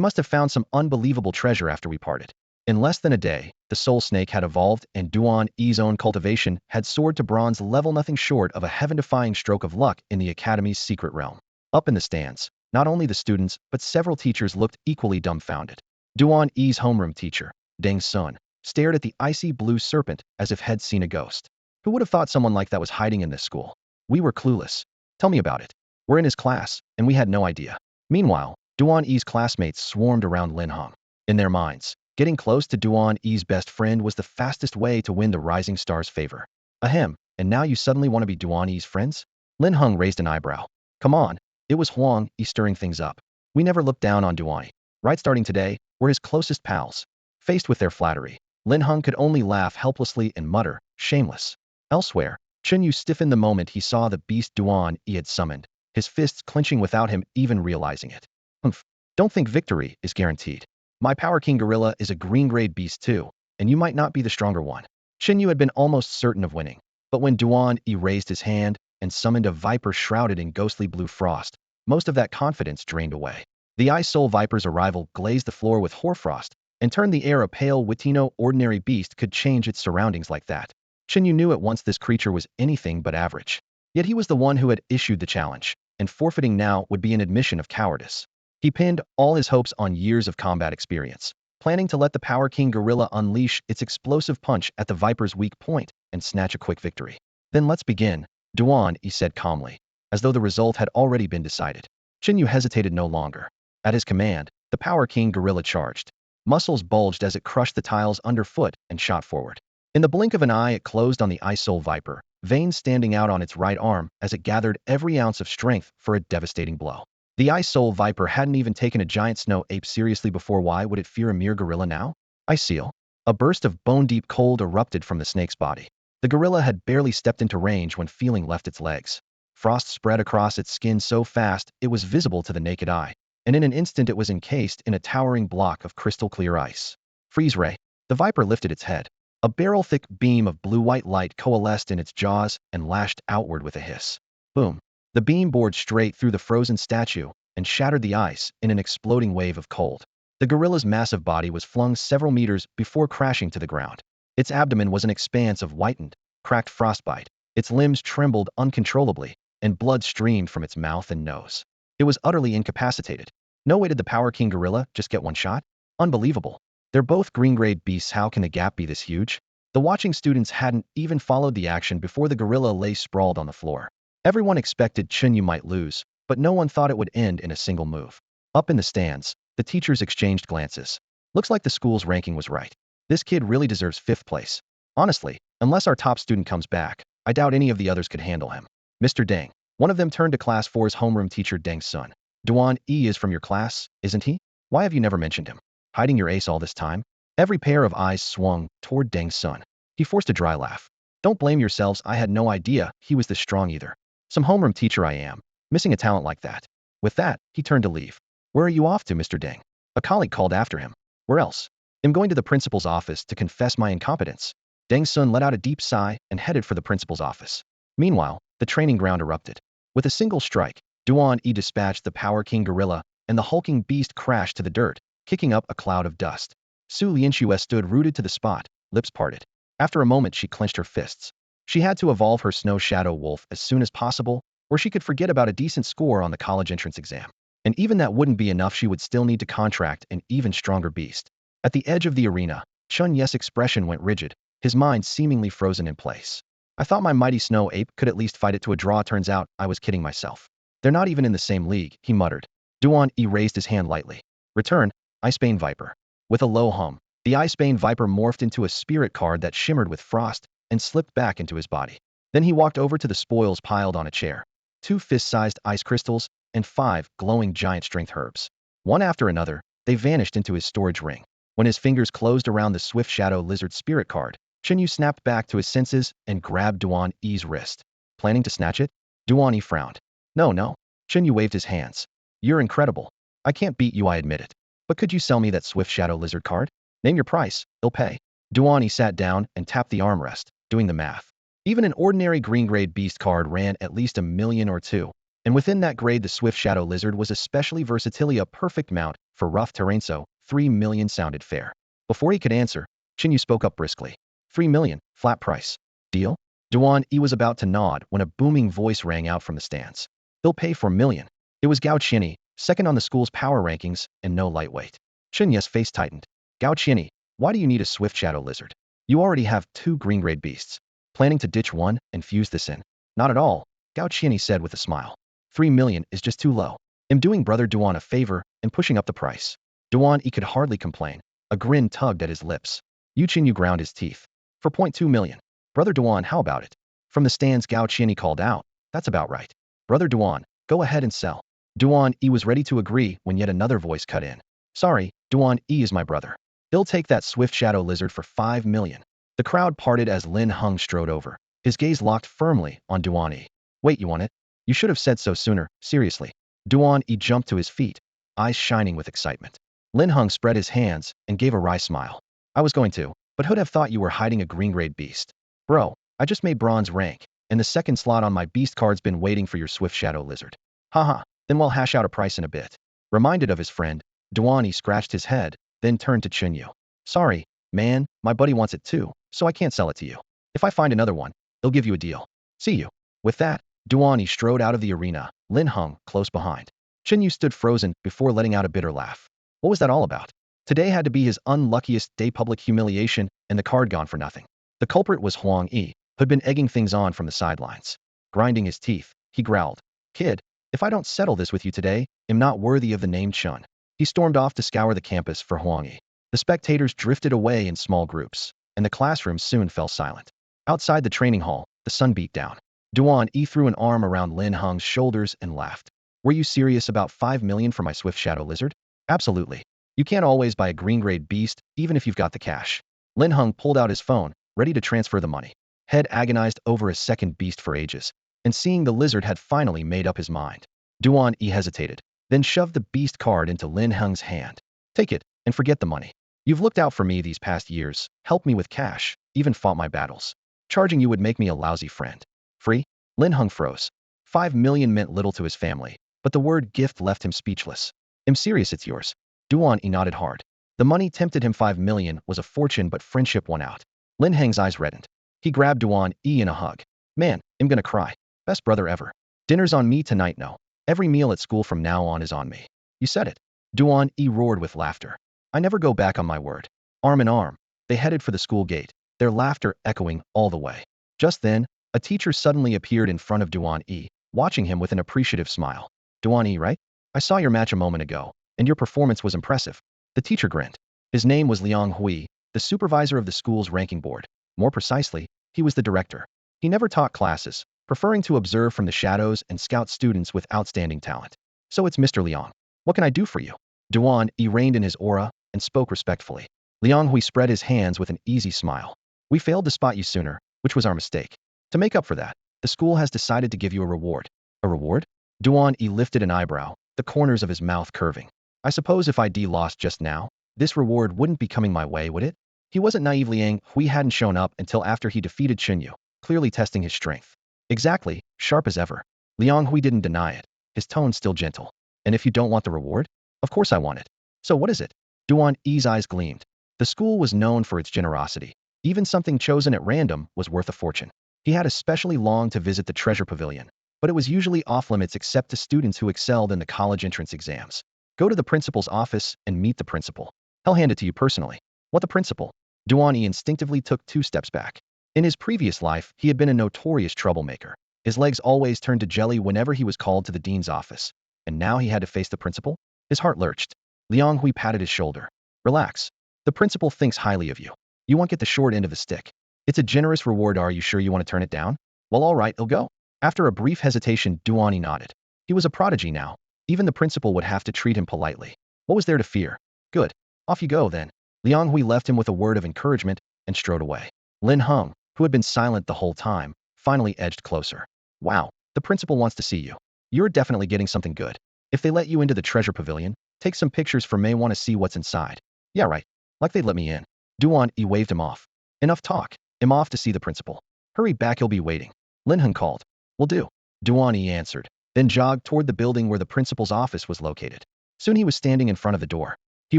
must have found some unbelievable treasure after we parted. In less than a day, the soul snake had evolved and Duan E's own cultivation had soared to bronze level, nothing short of a heaven-defying stroke of luck in the Academy's secret realm. Up in the stands, not only the students, but several teachers looked equally dumbfounded. Duan E's homeroom teacher, Deng Sun, stared at the icy blue serpent as if had seen a ghost. Who would have thought someone like that was hiding in this school? We were clueless. Tell me about it. We're in his class, and we had no idea. Meanwhile, Duan E's classmates swarmed around Lin Heng. In their minds, getting close to Duan E's best friend was the fastest way to win the rising star's favor. Ahem, and now you suddenly want to be Duan E's friends? Lin Heng raised an eyebrow. Come on, it was Huang E stirring things up. We never looked down on Duan E. Right, starting today, we're his closest pals. Faced with their flattery, Lin Heng could only laugh helplessly and mutter, shameless. Elsewhere, Chunyu stiffened the moment he saw the beast Duan E had summoned, his fists clenching without him even realizing it. Humph, don't think victory is guaranteed. My Power King Gorilla is a green-grade beast too, and you might not be the stronger one. Chunyu had been almost certain of winning, but when Duan E raised his hand and summoned a viper shrouded in ghostly blue frost, most of that confidence drained away. The Ice Soul Viper's arrival glazed the floor with hoarfrost and turned the air a pale white. No ordinary beast could change its surroundings like that. Chunyu knew at once this creature was anything but average. Yet he was the one who had issued the challenge, and forfeiting now would be an admission of cowardice. He pinned all his hopes on years of combat experience, planning to let the Power King Gorilla unleash its explosive punch at the Viper's weak point and snatch a quick victory. Then let's begin, Duan E said calmly, as though the result had already been decided. Chunyu hesitated no longer. At his command, the Power King Gorilla charged. Muscles bulged as it crushed the tiles underfoot and shot forward. In the blink of an eye, it closed on the Ice Soul Viper, veins standing out on its right arm as it gathered every ounce of strength for a devastating blow. The Ice Soul Viper hadn't even taken a giant snow ape seriously before. Why would it fear a mere gorilla now? Ice Seal. A burst of bone-deep cold erupted from the snake's body. The gorilla had barely stepped into range when feeling left its legs. Frost spread across its skin so fast it was visible to the naked eye, and in an instant it was encased in a towering block of crystal-clear ice. Freeze ray. The viper lifted its head. A barrel-thick beam of blue-white light coalesced in its jaws and lashed outward with a hiss. Boom. The beam bored straight through the frozen statue and shattered the ice in an exploding wave of cold. The gorilla's massive body was flung several meters before crashing to the ground. Its abdomen was an expanse of whitened, cracked frostbite. Its limbs trembled uncontrollably, and blood streamed from its mouth and nose. It was utterly incapacitated. No way did the Power King Gorilla just get one shot? Unbelievable. They're both green-grade beasts. How can the gap be this huge? The watching students hadn't even followed the action before the gorilla lay sprawled on the floor. Everyone expected Chunyu might lose, but no one thought it would end in a single move. Up in the stands, the teachers exchanged glances. Looks like the school's ranking was right. This kid really deserves 5th place. Honestly, unless our top student comes back, I doubt any of the others could handle him. Mr. Deng. One of them turned to Class 4's homeroom teacher Deng's son. Duan E is from your class, isn't he? Why have you never mentioned him? Hiding your ace all this time? Every pair of eyes swung toward Deng's son. He forced a dry laugh. Don't blame yourselves, I had no idea he was this strong either. Some homeroom teacher I am, missing a talent like that. With that, he turned to leave. Where are you off to, Mr. Deng? A colleague called after him. Where else? I'm going to the principal's office to confess my incompetence. Deng's son let out a deep sigh and headed for the principal's office. Meanwhile, the training ground erupted. With a single strike, Duan E dispatched the Power King Gorilla, and the hulking beast crashed to the dirt, kicking up a cloud of dust. Su Lianxue stood rooted to the spot, lips parted. After a moment she clenched her fists. She had to evolve her Snow Shadow Wolf as soon as possible, or she could forget about a decent score on the college entrance exam. And even that wouldn't be enough, she would still need to contract an even stronger beast. At the edge of the arena, Chunyu's expression went rigid, his mind seemingly frozen in place. I thought my mighty snow ape could at least fight it to a draw. Turns out I was kidding myself. They're not even in the same league, he muttered. Duan E raised his hand lightly. Return, Icebane Viper. With a low hum, the Icebane Viper morphed into a spirit card that shimmered with frost and slipped back into his body. Then he walked over to the spoils piled on a chair. 2 fist-sized ice crystals and 5 glowing giant strength herbs. One after another, they vanished into his storage ring. When his fingers closed around the Swift Shadow Lizard spirit card, Chunyu snapped back to his senses and grabbed Duan E's wrist. Planning to snatch it? Duan E frowned. No. Chunyu waved his hands. You're incredible. I can't beat you, I admit it. But could you sell me that Swift Shadow Lizard card? Name your price, I'll pay. Duan E sat down and tapped the armrest, doing the math. Even an ordinary green-grade beast card ran at least $1 million or $2 million, And within that grade the swift shadow lizard was especially versatility, a perfect mount for rough terrain, so 3 million sounded fair. Before he could answer, Chunyu spoke up briskly. 3 million, flat price. Deal? Duan E was about to nod when a booming voice rang out from the stands. He'll pay 4 million. It was Gao Qianyi, second on the school's power rankings, and no lightweight. Chunyu's face tightened. Gao Qianyi, why do you need a swift shadow lizard? You already have 2 green grade beasts. Planning to ditch one and fuse this in? Not at all, Gao Qianyi said with a smile. 3 million is just too low. I'm doing brother Duan a favor and pushing up the price. Duan E could hardly complain. A grin tugged at his lips. Chunyu ground his teeth. For 0.2 million. Brother Duan, how about it? From the stands Gao Qianyi called out. That's about right. Brother Duan, go ahead and sell. Duan E was ready to agree when yet another voice cut in. Sorry, Duan E is my brother. He'll take that swift shadow lizard for 5 million. The crowd parted as Lin Heng strode over. His gaze locked firmly on Duan E. Wait, you want it? You should have said so sooner, seriously. Duan E jumped to his feet, eyes shining with excitement. Lin Heng spread his hands and gave a wry smile. I was going to, but who'd have thought you were hiding a green grade beast? Bro, I just made bronze rank, and the second slot on my beast card's been waiting for your swift shadow lizard. Haha, then we'll hash out a price in a bit. Reminded of his friend, Duan E scratched his head, then turned to Chunyu. Sorry, man, my buddy wants it too, so I can't sell it to you. If I find another one, he'll give you a deal. See you. With that, Duan E strode out of the arena, Lin Heng close behind. Chunyu stood frozen before letting out a bitter laugh. What was that all about? Today had to be his unluckiest day, public humiliation, and the card gone for nothing. The culprit was Huang E, who'd been egging things on from the sidelines. Grinding his teeth, he growled. Kid, if I don't settle this with you today, I'm not worthy of the name Chun. He stormed off to scour the campus for Huang E. The spectators drifted away in small groups, and the classroom soon fell silent. Outside the training hall, the sun beat down. Duan E threw an arm around Lin Heng's shoulders and laughed. Were you serious about 5 million for my swift shadow lizard? Absolutely. You can't always buy a green grade beast, even if you've got the cash. Lin Heng pulled out his phone, ready to transfer the money. Head agonized over a second beast for ages, and seeing the lizard had finally made up his mind. Duan E hesitated, then shoved the beast card into Lin Heng's hand. Take it, and forget the money. You've looked out for me these past years, helped me with cash, even fought my battles. Charging you would make me a lousy friend. Free? Lin Heng froze. 5 million meant little to his family, but the word gift left him speechless. I'm serious, it's yours. Duan E nodded hard. The money tempted him. 5 million was a fortune, but friendship won out. Lin Heng's eyes reddened. He grabbed Duan E in a hug. Man, I'm gonna cry. Best brother ever. Dinner's on me tonight. No. Every meal at school from now on is on me. You said it. Duan E roared with laughter. I never go back on my word. Arm in arm, they headed for the school gate, their laughter echoing all the way. Just then, a teacher suddenly appeared in front of Duan E, watching him with an appreciative smile. Duan E, right? I saw your match a moment ago, and your performance was impressive. The teacher grinned. His name was Liang Hui, the supervisor of the school's ranking board. More precisely, he was the director. He never taught classes, preferring to observe from the shadows and scout students with outstanding talent. So it's Mr. Liang. What can I do for you? Duan E reined in his aura and spoke respectfully. Liang Hui spread his hands with an easy smile. We failed to spot you sooner, which was our mistake. To make up for that, the school has decided to give you a reward. A reward? Duan E lifted an eyebrow, the corners of his mouth curving. I suppose if ID lost just now, this reward wouldn't be coming my way, would it? He wasn't naive. Liang Hui hadn't shown up until after he defeated Chunyu, clearly testing his strength. Exactly, sharp as ever. Liang Hui didn't deny it, his tone still gentle. And if you don't want the reward? Of course I want it. So what is it? Duan E's eyes gleamed. The school was known for its generosity. Even something chosen at random was worth a fortune. He had especially longed to visit the treasure pavilion, but it was usually off limits except to students who excelled in the college entrance exams. Go to the principal's office and meet the principal. He'll hand it to you personally. What, the principal? Duan E instinctively took 2 steps back. In his previous life, he had been a notorious troublemaker. His legs always turned to jelly whenever he was called to the dean's office. And now he had to face the principal? His heart lurched. Liang Hui patted his shoulder. Relax. The principal thinks highly of you. You won't get the short end of the stick. It's a generous reward. Are you sure you want to turn it down? Well, all right, he'll go. After a brief hesitation, Duan E nodded. He was a prodigy now. Even the principal would have to treat him politely. What was there to fear? Good. Off you go then. Liang Hui left him with a word of encouragement and strode away. Lin Heng, who had been silent the whole time, finally edged closer. Wow, the principal wants to see you. You're definitely getting something good. If they let you into the treasure pavilion, take some pictures for may want to see what's inside. Yeah, right. Like they'd let me in. Duan E waved him off. Enough talk. I'm off to see the principal. Hurry back, he'll be waiting. Lin Heng called. Will do. Duan E answered, then jogged toward the building where the principal's office was located. Soon he was standing in front of the door. He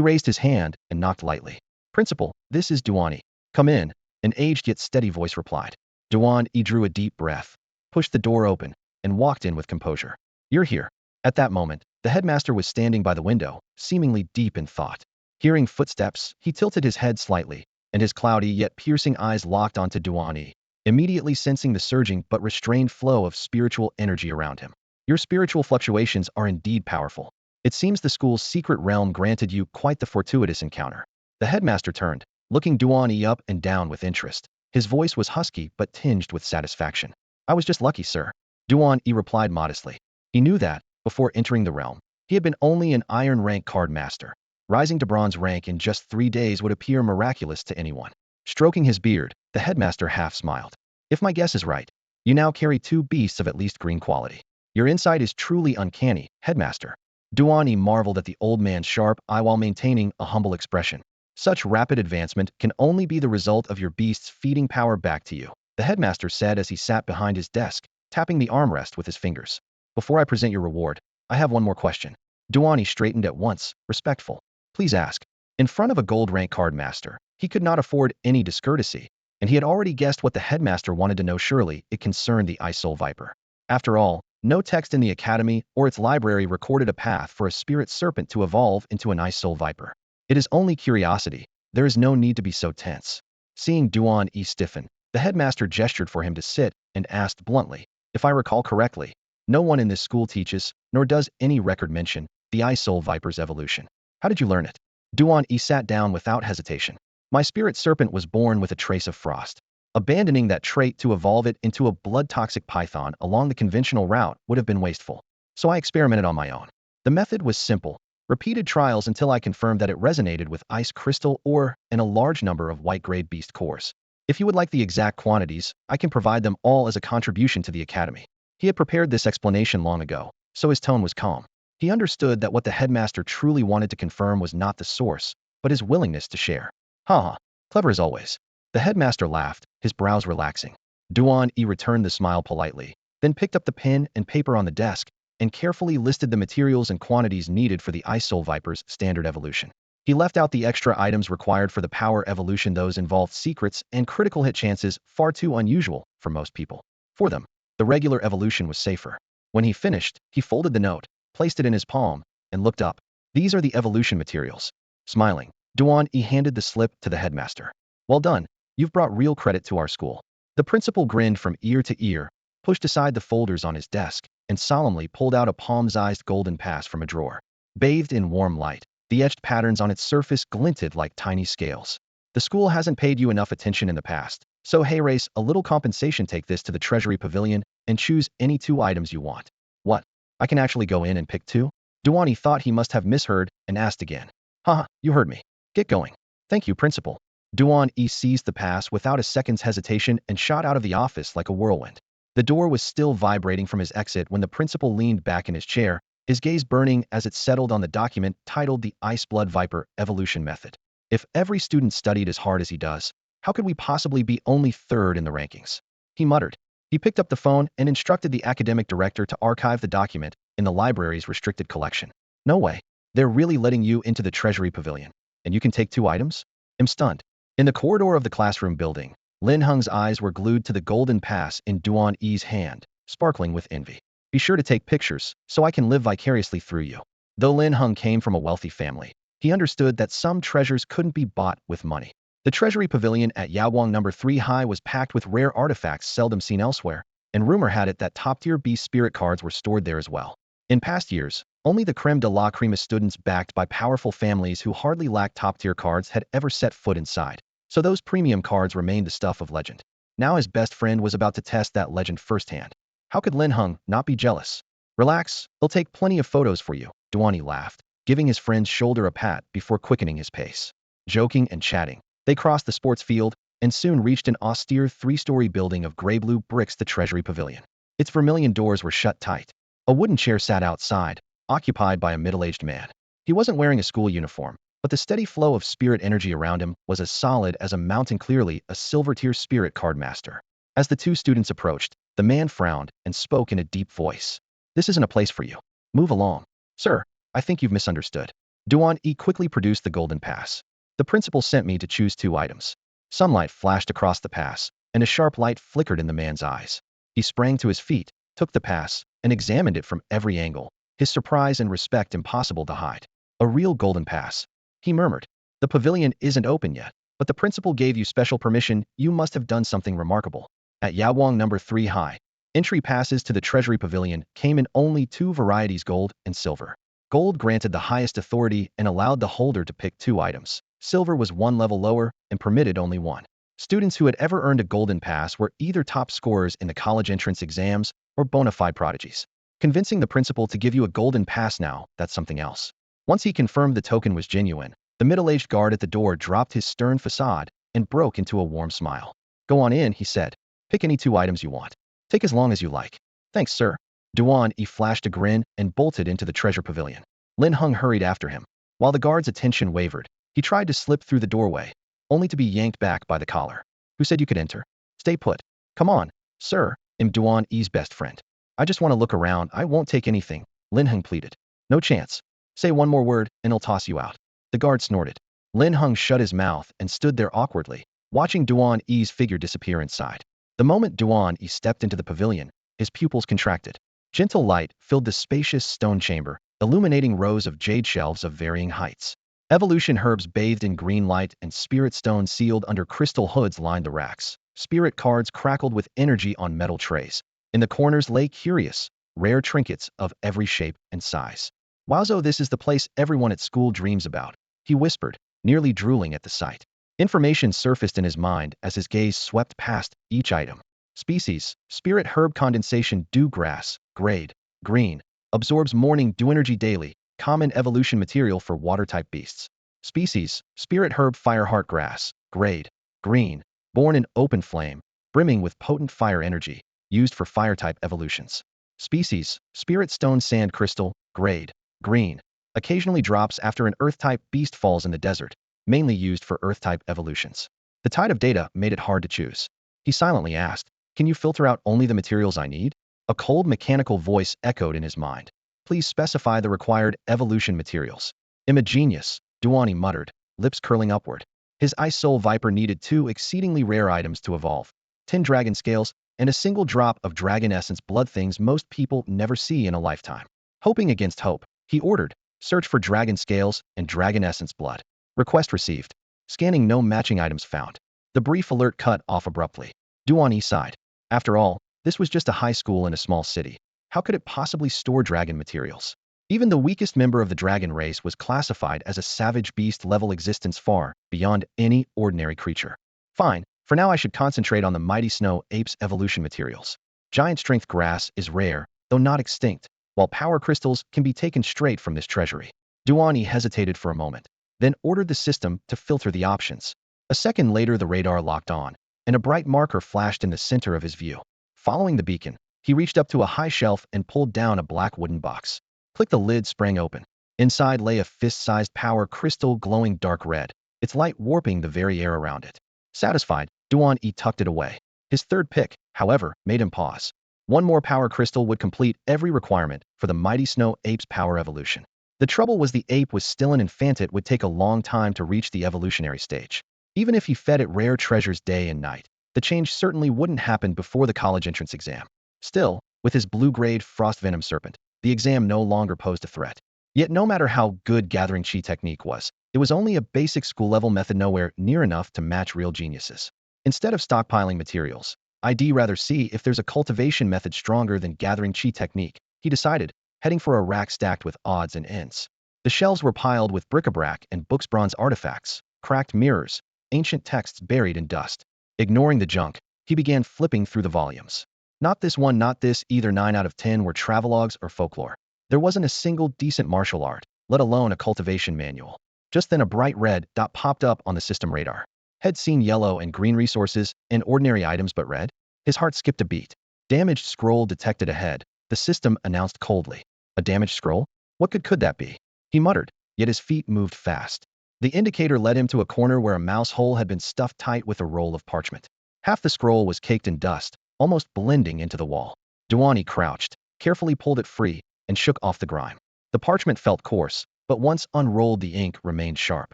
raised his hand and knocked lightly. "Principal, this is Duan E. Come in," an aged yet steady voice replied. Duan E drew a deep breath, pushed the door open, and walked in with composure. "You're here." At that moment, the headmaster was standing by the window, seemingly deep in thought. Hearing footsteps, he tilted his head slightly, and his cloudy yet piercing eyes locked onto Duan E, immediately sensing the surging but restrained flow of spiritual energy around him. "Your spiritual fluctuations are indeed powerful. It seems the school's secret realm granted you quite the fortuitous encounter." The headmaster turned, looking Duan E up and down with interest. His voice was husky but tinged with satisfaction. "I was just lucky, sir," Duan E replied modestly. He knew that, before entering the realm, he had been only an iron rank card master. Rising to bronze rank in just 3 days would appear miraculous to anyone. Stroking his beard, the headmaster half smiled. "If my guess is right, you now carry 2 beasts of at least green quality. Your insight is truly uncanny, headmaster." Duan E marveled at the old man's sharp eye while maintaining a humble expression. "Such rapid advancement can only be the result of your beasts feeding power back to you," the headmaster said as he sat behind his desk, tapping the armrest with his fingers. "Before I present your reward, I have one more question." Duan E straightened at once, respectful. "Please ask." In front of a gold rank card master, he could not afford any discourtesy, and he had already guessed what the headmaster wanted to know. Surely it concerned the Ice Soul Viper. After all, no text in the academy or its library recorded a path for a spirit serpent to evolve into an Ice Soul Viper. It is only curiosity. There is no need to be so tense. Seeing Duan E stiffen, the headmaster gestured for him to sit and asked bluntly, "If I recall correctly, no one in this school teaches, nor does any record mention, the Ice Soul Viper's evolution. How did you learn it?" Duan E sat down without hesitation. "My spirit serpent was born with a trace of frost. Abandoning that trait to evolve it into a blood-toxic python along the conventional route would have been wasteful. So I experimented on my own. The method was simple. Repeated trials until I confirmed that it resonated with ice crystal ore and a large number of white-grade beast cores. If you would like the exact quantities, I can provide them all as a contribution to the academy." He had prepared this explanation long ago, so his tone was calm. He understood that what the headmaster truly wanted to confirm was not the source, but his willingness to share. "Haha, clever as always." The headmaster laughed, his brows relaxing. Duan E returned the smile politely, then picked up the pen and paper on the desk and carefully listed the materials and quantities needed for the Ice Soul Viper's standard evolution. He left out the extra items required for the power evolution. Those involved secrets and critical hit chances far too unusual for most people. For them, the regular evolution was safer. When he finished, he folded the note, placed it in his palm, and looked up. "These are the evolution materials." Smiling, Duan E handed the slip to the headmaster. "Well done, you've brought real credit to our school." The principal grinned from ear to ear, pushed aside the folders on his desk, and solemnly pulled out a palm-sized golden pass from a drawer. Bathed in warm light, the etched patterns on its surface glinted like tiny scales. "The school hasn't paid you enough attention in the past, so hey race, a little compensation. Take this to the Treasury Pavilion and choose any 2 items you want." "What? I can actually go in and pick 2? Duan E thought he must have misheard and asked again. "Haha, you heard me. Get going." "Thank you, principal." Duan E seized the pass without a second's hesitation and shot out of the office like a whirlwind. The door was still vibrating from his exit when the principal leaned back in his chair, his gaze burning as it settled on the document titled The Ice Blood Viper Evolution Method. "If every student studied as hard as he does, how could we possibly be only 3rd in the rankings?" he muttered. He picked up the phone and instructed the academic director to archive the document in the library's restricted collection. "No way. They're really letting you into the Treasury Pavilion, and you can take 2 items? I'm stunned." In the corridor of the classroom building, Lin Heng's eyes were glued to the golden pass in Duan E's hand, sparkling with envy. "Be sure to take pictures, so I can live vicariously through you." Though Lin Heng came from a wealthy family, he understood that some treasures couldn't be bought with money. The Treasury Pavilion at Yaoguang No. 3 High was packed with rare artifacts seldom seen elsewhere, and rumor had it that top-tier beast spirit cards were stored there as well. In past years, only the creme de la creme students backed by powerful families who hardly lacked top-tier cards had ever set foot inside, so those premium cards remained the stuff of legend. Now his best friend was about to test that legend firsthand. How could Lin Heng not be jealous? "Relax, they'll take plenty of photos for you," Duan E laughed, giving his friend's shoulder a pat before quickening his pace. Joking and chatting, they crossed the sports field and soon reached an austere 3-story building of gray-blue bricks, the Treasury Pavilion. Its vermilion doors were shut tight. A wooden chair sat outside, occupied by a middle-aged man. He wasn't wearing a school uniform, but the steady flow of spirit energy around him was as solid as a mountain, clearly a silver-tier spirit card master. As the 2 students approached, the man frowned and spoke in a deep voice. This isn't a place for you. Move along. Sir, I think you've misunderstood. Duan E quickly produced the golden pass. The principal sent me to choose 2 items. Sunlight flashed across the pass, and a sharp light flickered in the man's eyes. He sprang to his feet, took the pass, and examined it from every angle, his surprise and respect impossible to hide. A real golden pass. He murmured. The pavilion isn't open yet, but the principal gave you special permission. You must have done something remarkable. At Yawang number 3 high, entry passes to the Treasury Pavilion came in only 2 varieties, gold and silver. Gold granted the highest authority and allowed the holder to pick 2 items. Silver was 1 level lower and permitted only 1. Students who had ever earned a golden pass were either top scorers in the college entrance exams or bona fide prodigies. Convincing the principal to give you a golden pass now, that's something else. Once he confirmed the token was genuine, the middle-aged guard at the door dropped his stern facade and broke into a warm smile. Go on in, he said. Pick any 2 items you want. Take as long as you like. Thanks, sir. Duan E flashed a grin and bolted into the treasure pavilion. Lin Hung hurried after him. While the guard's attention wavered, he tried to slip through the doorway, only to be yanked back by the collar. Who said you could enter? Stay put. Come on, sir. I'm Duan E's best friend. I just want to look around. I won't take anything, Lin Hung pleaded. No chance. Say one more word, and I'll toss you out. The guard snorted. Lin Hung shut his mouth and stood there awkwardly, watching Duan E's figure disappear inside. The moment Duan E stepped into the pavilion, his pupils contracted. Gentle light filled the spacious stone chamber, illuminating rows of jade shelves of varying heights. Evolution herbs bathed in green light and spirit stones sealed under crystal hoods lined the racks. Spirit cards crackled with energy on metal trays. In the corners lay curious, rare trinkets of every shape and size. Wowzo, this is the place everyone at school dreams about, he whispered, nearly drooling at the sight. Information surfaced in his mind as his gaze swept past each item. Species, spirit herb condensation, dew grass, grade, green, absorbs morning dew energy daily, common evolution material for water-type beasts. Species, spirit herb fireheart grass, grade, green, born in open flame, brimming with potent fire energy, used for fire-type evolutions. Species, spirit stone sand crystal, grade, green, occasionally drops after an earth-type beast falls in the desert, mainly used for earth-type evolutions. The tide of data made it hard to choose. He silently asked, can you filter out only the materials I need? A cold mechanical voice echoed in his mind. Please specify the required evolution materials. I'm a genius, Duan E muttered, lips curling upward. His ice soul viper needed 2 exceedingly rare items to evolve, 10 dragon scales, and a single drop of dragon essence blood, things most people never see in a lifetime. Hoping against hope, he ordered, search for dragon scales and dragon essence blood. Request received. Scanning, no matching items found. The brief alert cut off abruptly. Duan E sighed. After all, this was just a high school in a small city. How could it possibly store dragon materials? Even the weakest member of the dragon race was classified as a savage beast-level existence far beyond any ordinary creature. Fine, for now I should concentrate on the mighty snow ape's evolution materials. Giant strength grass is rare, though not extinct, while power crystals can be taken straight from this treasury. Duan E hesitated for a moment, then ordered the system to filter the options. A second later the radar locked on, and a bright marker flashed in the center of his view. Following the beacon, he reached up to a high shelf and pulled down a black wooden box. Click, the lid sprang open. Inside lay a fist-sized power crystal glowing dark red, its light warping the very air around it. Satisfied, Duan E tucked it away. His third pick, however, made him pause. One more power crystal would complete every requirement for the mighty snow ape's power evolution. The trouble was the ape was still an infant. It would take a long time to reach the evolutionary stage. Even if he fed it rare treasures day and night, the change certainly wouldn't happen before the college entrance exam. Still, with his blue-grade frost venom serpent, the exam no longer posed a threat. Yet no matter how good gathering chi technique was, it was only a basic school-level method, nowhere near enough to match real geniuses. Instead of stockpiling materials, I'd rather see if there's a cultivation method stronger than gathering chi technique, he decided, heading for a rack stacked with odds and ends. The shelves were piled with bric-a-brac and books, bronze artifacts, cracked mirrors, ancient texts buried in dust. Ignoring the junk, he began flipping through the volumes. Not this one, not this either. 9 out of 10 were travelogues or folklore. There wasn't a single decent martial art, let alone a cultivation manual. Just then a bright red dot popped up on the system radar. Had seen yellow and green resources and ordinary items, but red? His heart skipped a beat. Damaged scroll detected ahead, the system announced coldly. A damaged scroll? What could that be? He muttered, yet his feet moved fast. The indicator led him to a corner where a mouse hole had been stuffed tight with a roll of parchment. Half the scroll was caked in dust, almost blending into the wall. Duan E crouched, carefully pulled it free, and shook off the grime. The parchment felt coarse, but once unrolled the ink remained sharp.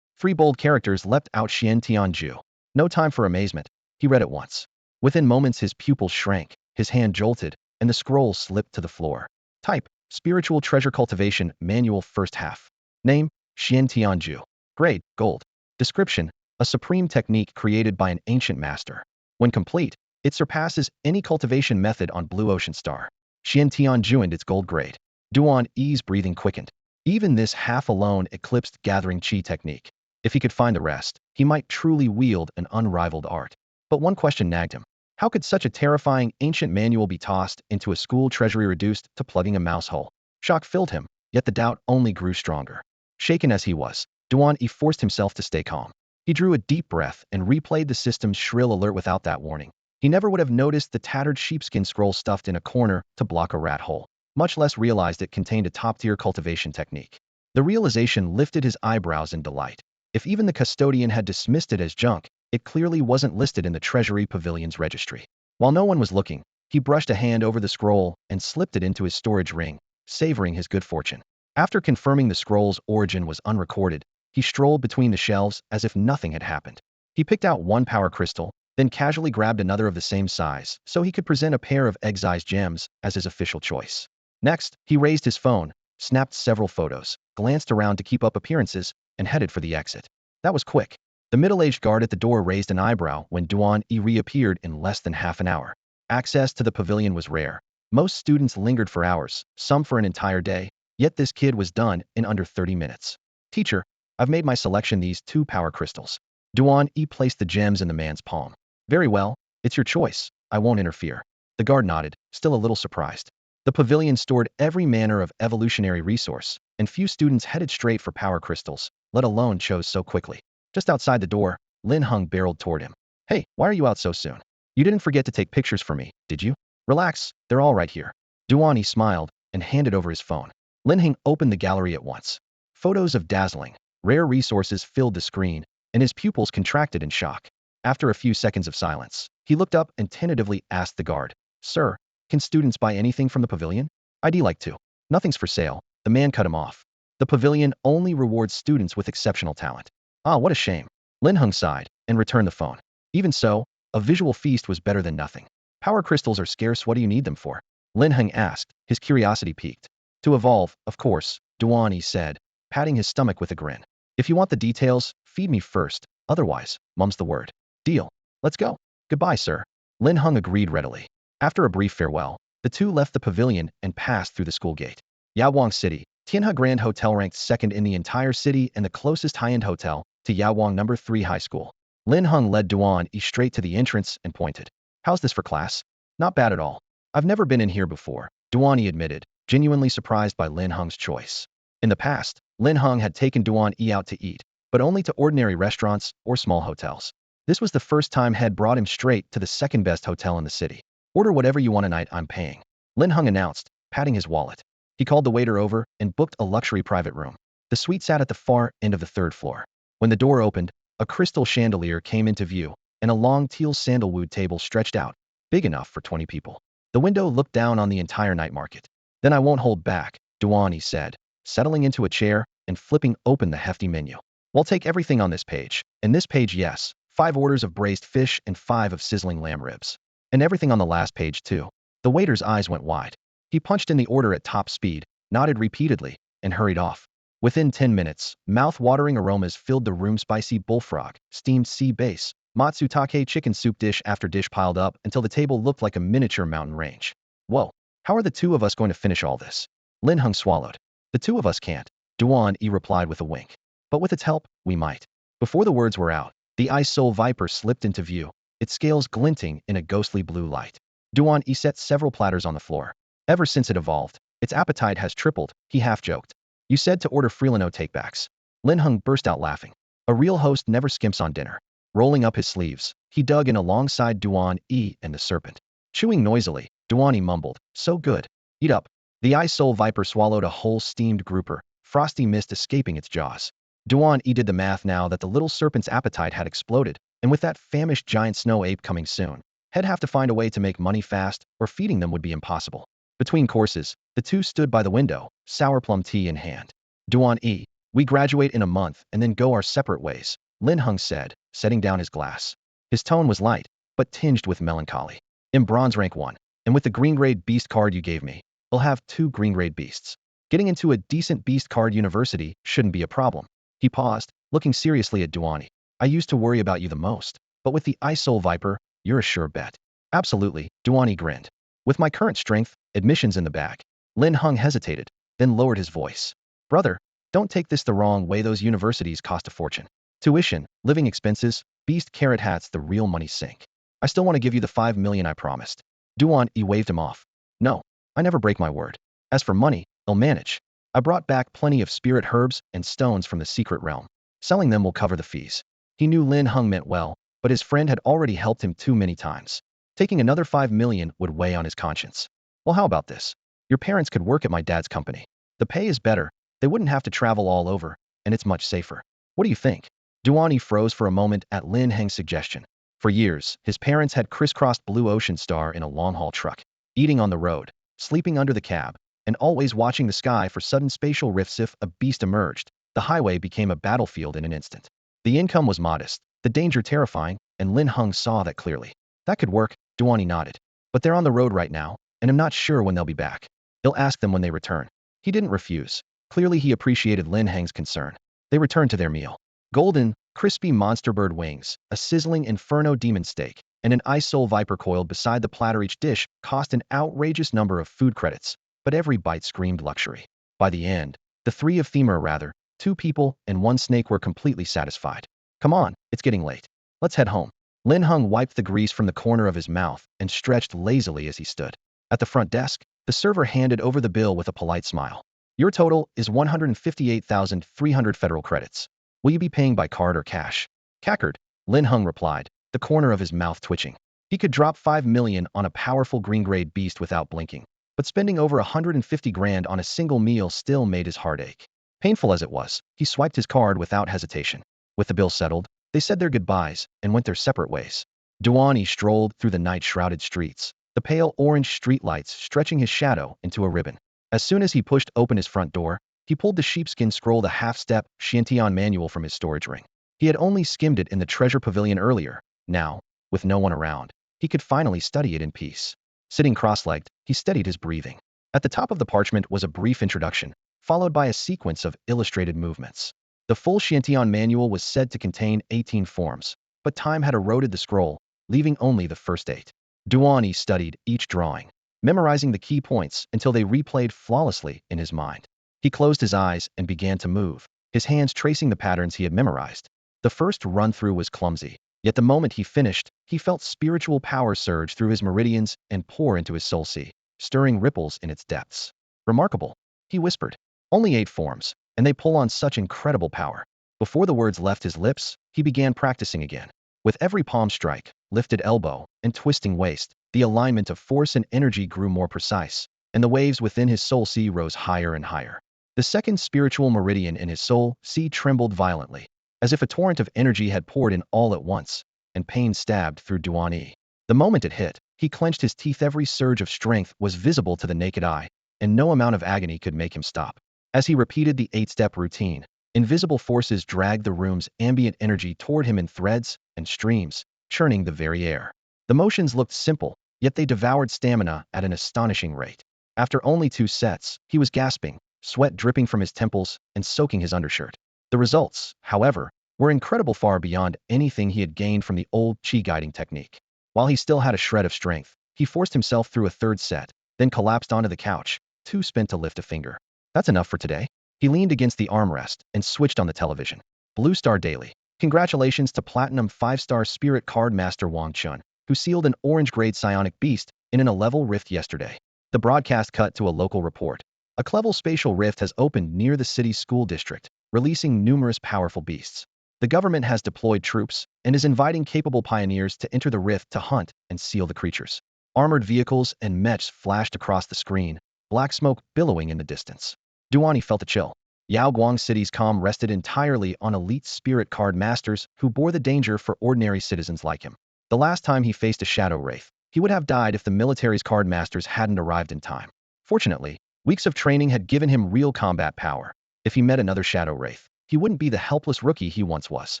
3 bold characters leapt out: Xian Tianju. No time for amazement. He read it once. Within moments his pupils shrank, his hand jolted, and the scroll slipped to the floor. Type: Spiritual Treasure Cultivation Manual First Half. Name: Xian Tianju. Grade: Gold. Description: a supreme technique created by an ancient master. When complete, it surpasses any cultivation method on Blue Ocean Star. Xian Tianju and its gold grade. Duan E's breathing quickened. Even this half alone eclipsed gathering chi technique. If he could find the rest, he might truly wield an unrivaled art. But one question nagged him. How could such a terrifying ancient manual be tossed into a school treasury reduced to plugging a mouse hole? Shock filled him, yet the doubt only grew stronger. Shaken as he was, Duan E forced himself to stay calm. He drew a deep breath and replayed the system's shrill alert without that warning. He never would have noticed the tattered sheepskin scroll stuffed in a corner to block a rat hole, much less realized it contained a top-tier cultivation technique. The realization lifted his eyebrows in delight. If even the custodian had dismissed it as junk, it clearly wasn't listed in the Treasury Pavilion's registry. While no one was looking, he brushed a hand over the scroll and slipped it into his storage ring, savoring his good fortune. After confirming the scroll's origin was unrecorded, he strolled between the shelves as if nothing had happened. He picked out one power crystal, then casually grabbed another of the same size so he could present a pair of excised gems as his official choice. Next, he raised his phone, snapped several photos, glanced around to keep up appearances, and headed for the exit. That was quick. The middle-aged guard at the door raised an eyebrow when Duan E reappeared in less than half an hour. Access to the pavilion was rare. Most students lingered for hours, some for an entire day, yet this kid was done in under 30 minutes. Teacher, I've made my selection: these 2 power crystals. Duan E placed the gems in the man's palm. Very well, it's your choice. I won't interfere. The guard nodded, still a little surprised. The pavilion stored every manner of evolutionary resource, and few students headed straight for power crystals, let alone chose so quickly. Just outside the door, Lin Hung barreled toward him. Hey, why are you out so soon? You didn't forget to take pictures for me, did you? Relax, they're all right here. Duan E smiled and handed over his phone. Lin Hung opened the gallery at once. Photos of dazzling, rare resources filled the screen, and his pupils contracted in shock. After a few seconds of silence, he looked up and tentatively asked the guard, Sir, can students buy anything from the pavilion? I'd like to. Nothing's for sale. The man cut him off. The pavilion only rewards students with exceptional talent. Ah, what a shame. Lin Hung sighed and returned the phone. Even so, a visual feast was better than nothing. Power crystals are scarce. What do you need them for? Lin Hung asked, his curiosity piqued. To evolve, of course, Duan E said, patting his stomach with a grin. If you want the details, feed me first. Otherwise, mum's the word. Deal. Let's go. Goodbye, sir. Lin Hung agreed readily. After a brief farewell, the two left the pavilion and passed through the school gate. Yawang City, Tianhe Grand Hotel ranked second in the entire city and the closest high-end hotel to Yawang No. 3 High School. Lin Hung led Duan E straight to the entrance and pointed. How's this for class? Not bad at all. I've never been in here before, Duan E admitted, genuinely surprised by Lin Hung's choice. In the past, Lin Hung had taken Duan E out to eat, but only to ordinary restaurants or small hotels. This was the first time Head brought him straight to the second-best hotel in the city. Order whatever you want tonight, I'm paying, Lin Hung announced, patting his wallet. He called the waiter over and booked a luxury private room. The suite sat at the far end of the 3rd floor. When the door opened, a crystal chandelier came into view, and a long teal sandalwood table stretched out, big enough for 20 people. The window looked down on the entire night market. Then I won't hold back, Duan E said, settling into a chair and flipping open the hefty menu. We'll take everything on this page, and this page, yes, 5 orders of braised fish and 5 of sizzling lamb ribs. And everything on the last page too. The waiter's eyes went wide. He punched in the order at top speed, nodded repeatedly, and hurried off. Within 10 minutes, mouth-watering aromas filled the room. Spicy bullfrog, steamed sea bass, matsutake chicken soup, dish after dish piled up until the table looked like a miniature mountain range. Whoa, how are the two of us going to finish all this? Lin Hung swallowed. The two of us can't, Duan E replied with a wink. But with its help, we might. Before the words were out, the ice soul viper slipped into view, its scales glinting in a ghostly blue light. Duan E set several platters on the floor. Ever since it evolved, its appetite has tripled, he half-joked. You said to order Freelino takebacks. Lin Hung burst out laughing. A real host never skimps on dinner. Rolling up his sleeves, he dug in alongside Duan E and the serpent. Chewing noisily, Duan E mumbled, so good. Eat up. The ice soul viper swallowed a whole steamed grouper, frosty mist escaping its jaws. Duan E did the math now that the little serpent's appetite had exploded, and with that famished giant snow ape coming soon, he'd have to find a way to make money fast, or feeding them would be impossible. Between courses, the two stood by the window, sour plum tea in hand. Duan E, we graduate in a month and then go our separate ways, Lin Hung said, setting down his glass. His tone was light, but tinged with melancholy. In bronze rank 1, and with the green grade beast card you gave me, I'll have 2 green grade beasts. Getting into a decent beast card university shouldn't be a problem. He paused, looking seriously at Duan E. I used to worry about you the most, but with the Ice Soul Viper, you're a sure bet. Absolutely, Duan E grinned. With my current strength, admission's in the bag. Lin Hung hesitated, then lowered his voice. Brother, don't take this the wrong way, those universities cost a fortune. Tuition, living expenses, beast carrot hats, the real money sink. I still want to give you the 5 million I promised. Duan E waved him off. No, I never break my word. As for money, I'll manage. I brought back plenty of spirit herbs and stones from the secret realm. Selling them will cover the fees. He knew Lin Hung meant well, but his friend had already helped him too many times. Taking another 5 million would weigh on his conscience. Well, how about this? Your parents could work at my dad's company. The pay is better, they wouldn't have to travel all over, and it's much safer. What do you think? Duan E froze for a moment at Lin Heng's suggestion. For years, his parents had crisscrossed Blue Ocean Star in a long-haul truck, eating on the road, sleeping under the cab, and always watching the sky for sudden spatial rifts. If a beast emerged, the highway became a battlefield in an instant. The income was modest, the danger terrifying, and Lin Hung saw that clearly. That could work, Duan E nodded. But they're on the road right now, and I'm not sure when they'll be back. He'll ask them when they return. He didn't refuse. Clearly he appreciated Lin Heng's concern. They returned to their meal. Golden, crispy monster bird wings, a sizzling inferno demon steak, and an ice soul viper coiled beside the platter. Each dish cost an outrageous number of food credits, but every bite screamed luxury. By the end, the 2 people and 1 snake were completely satisfied. Come on, it's getting late. Let's head home. Lin Hung wiped the grease from the corner of his mouth and stretched lazily as he stood. At the front desk, the server handed over the bill with a polite smile. Your total is 158,300 federal credits. Will you be paying by card or cash? Cackard, Lin Hung replied, the corner of his mouth twitching. He could drop 5 million on a powerful green-grade beast without blinking, but spending over 150 grand on a single meal still made his heart ache. Painful as it was, he swiped his card without hesitation. With the bill settled, they said their goodbyes and went their separate ways. Duan E strolled through the night-shrouded streets, the pale orange streetlights stretching his shadow into a ribbon. As soon as he pushed open his front door, he pulled the sheepskin scroll, the half-step Xiantian manual, from his storage ring. He had only skimmed it in the treasure pavilion earlier. Now, with no one around, he could finally study it in peace. Sitting cross-legged, he steadied his breathing. At the top of the parchment was a brief introduction, followed by a sequence of illustrated movements. The full Xiantian manual was said to contain 18 forms, but time had eroded the scroll, leaving only the first 8. Duan E studied each drawing, memorizing the key points until they replayed flawlessly in his mind. He closed his eyes and began to move, his hands tracing the patterns he had memorized. The first run-through was clumsy, yet the moment he finished, he felt spiritual power surge through his meridians and pour into his soul sea, stirring ripples in its depths. Remarkable, he whispered. Only 8 forms, and they pull on such incredible power. Before the words left his lips, he began practicing again. With every palm strike, lifted elbow, and twisting waist, the alignment of force and energy grew more precise, and the waves within his soul sea rose higher and higher. The second spiritual meridian in his soul sea trembled violently, as if a torrent of energy had poured in all at once, and pain stabbed through Duan E. The moment it hit, he clenched his teeth. Every surge of strength was visible to the naked eye, and no amount of agony could make him stop. As he repeated the 8-step routine, invisible forces dragged the room's ambient energy toward him in threads and streams, churning the very air. The motions looked simple, yet they devoured stamina at an astonishing rate. After only 2 sets, he was gasping, sweat dripping from his temples and soaking his undershirt. The results, however, were incredible, far beyond anything he had gained from the old chi guiding technique. While he still had a shred of strength, he forced himself through a 3rd set, then collapsed onto the couch, too spent to lift a finger. That's enough for today. He leaned against the armrest and switched on the television. Blue Star Daily. Congratulations to Platinum 5-star Spirit Card Master Wang Chun, who sealed an orange-grade psionic beast in an 11 rift yesterday. The broadcast cut to a local report. A clever spatial rift has opened near the city's school district, releasing numerous powerful beasts. The government has deployed troops and is inviting capable pioneers to enter the rift to hunt and seal the creatures. Armored vehicles and mechs flashed across the screen, black smoke billowing in the distance. Duan E felt a chill. Yaoguang City's calm rested entirely on elite spirit card masters who bore the danger for ordinary citizens like him. The last time he faced a shadow wraith, he would have died if the military's card masters hadn't arrived in time. Fortunately, weeks of training had given him real combat power. If he met another shadow wraith, he wouldn't be the helpless rookie he once was.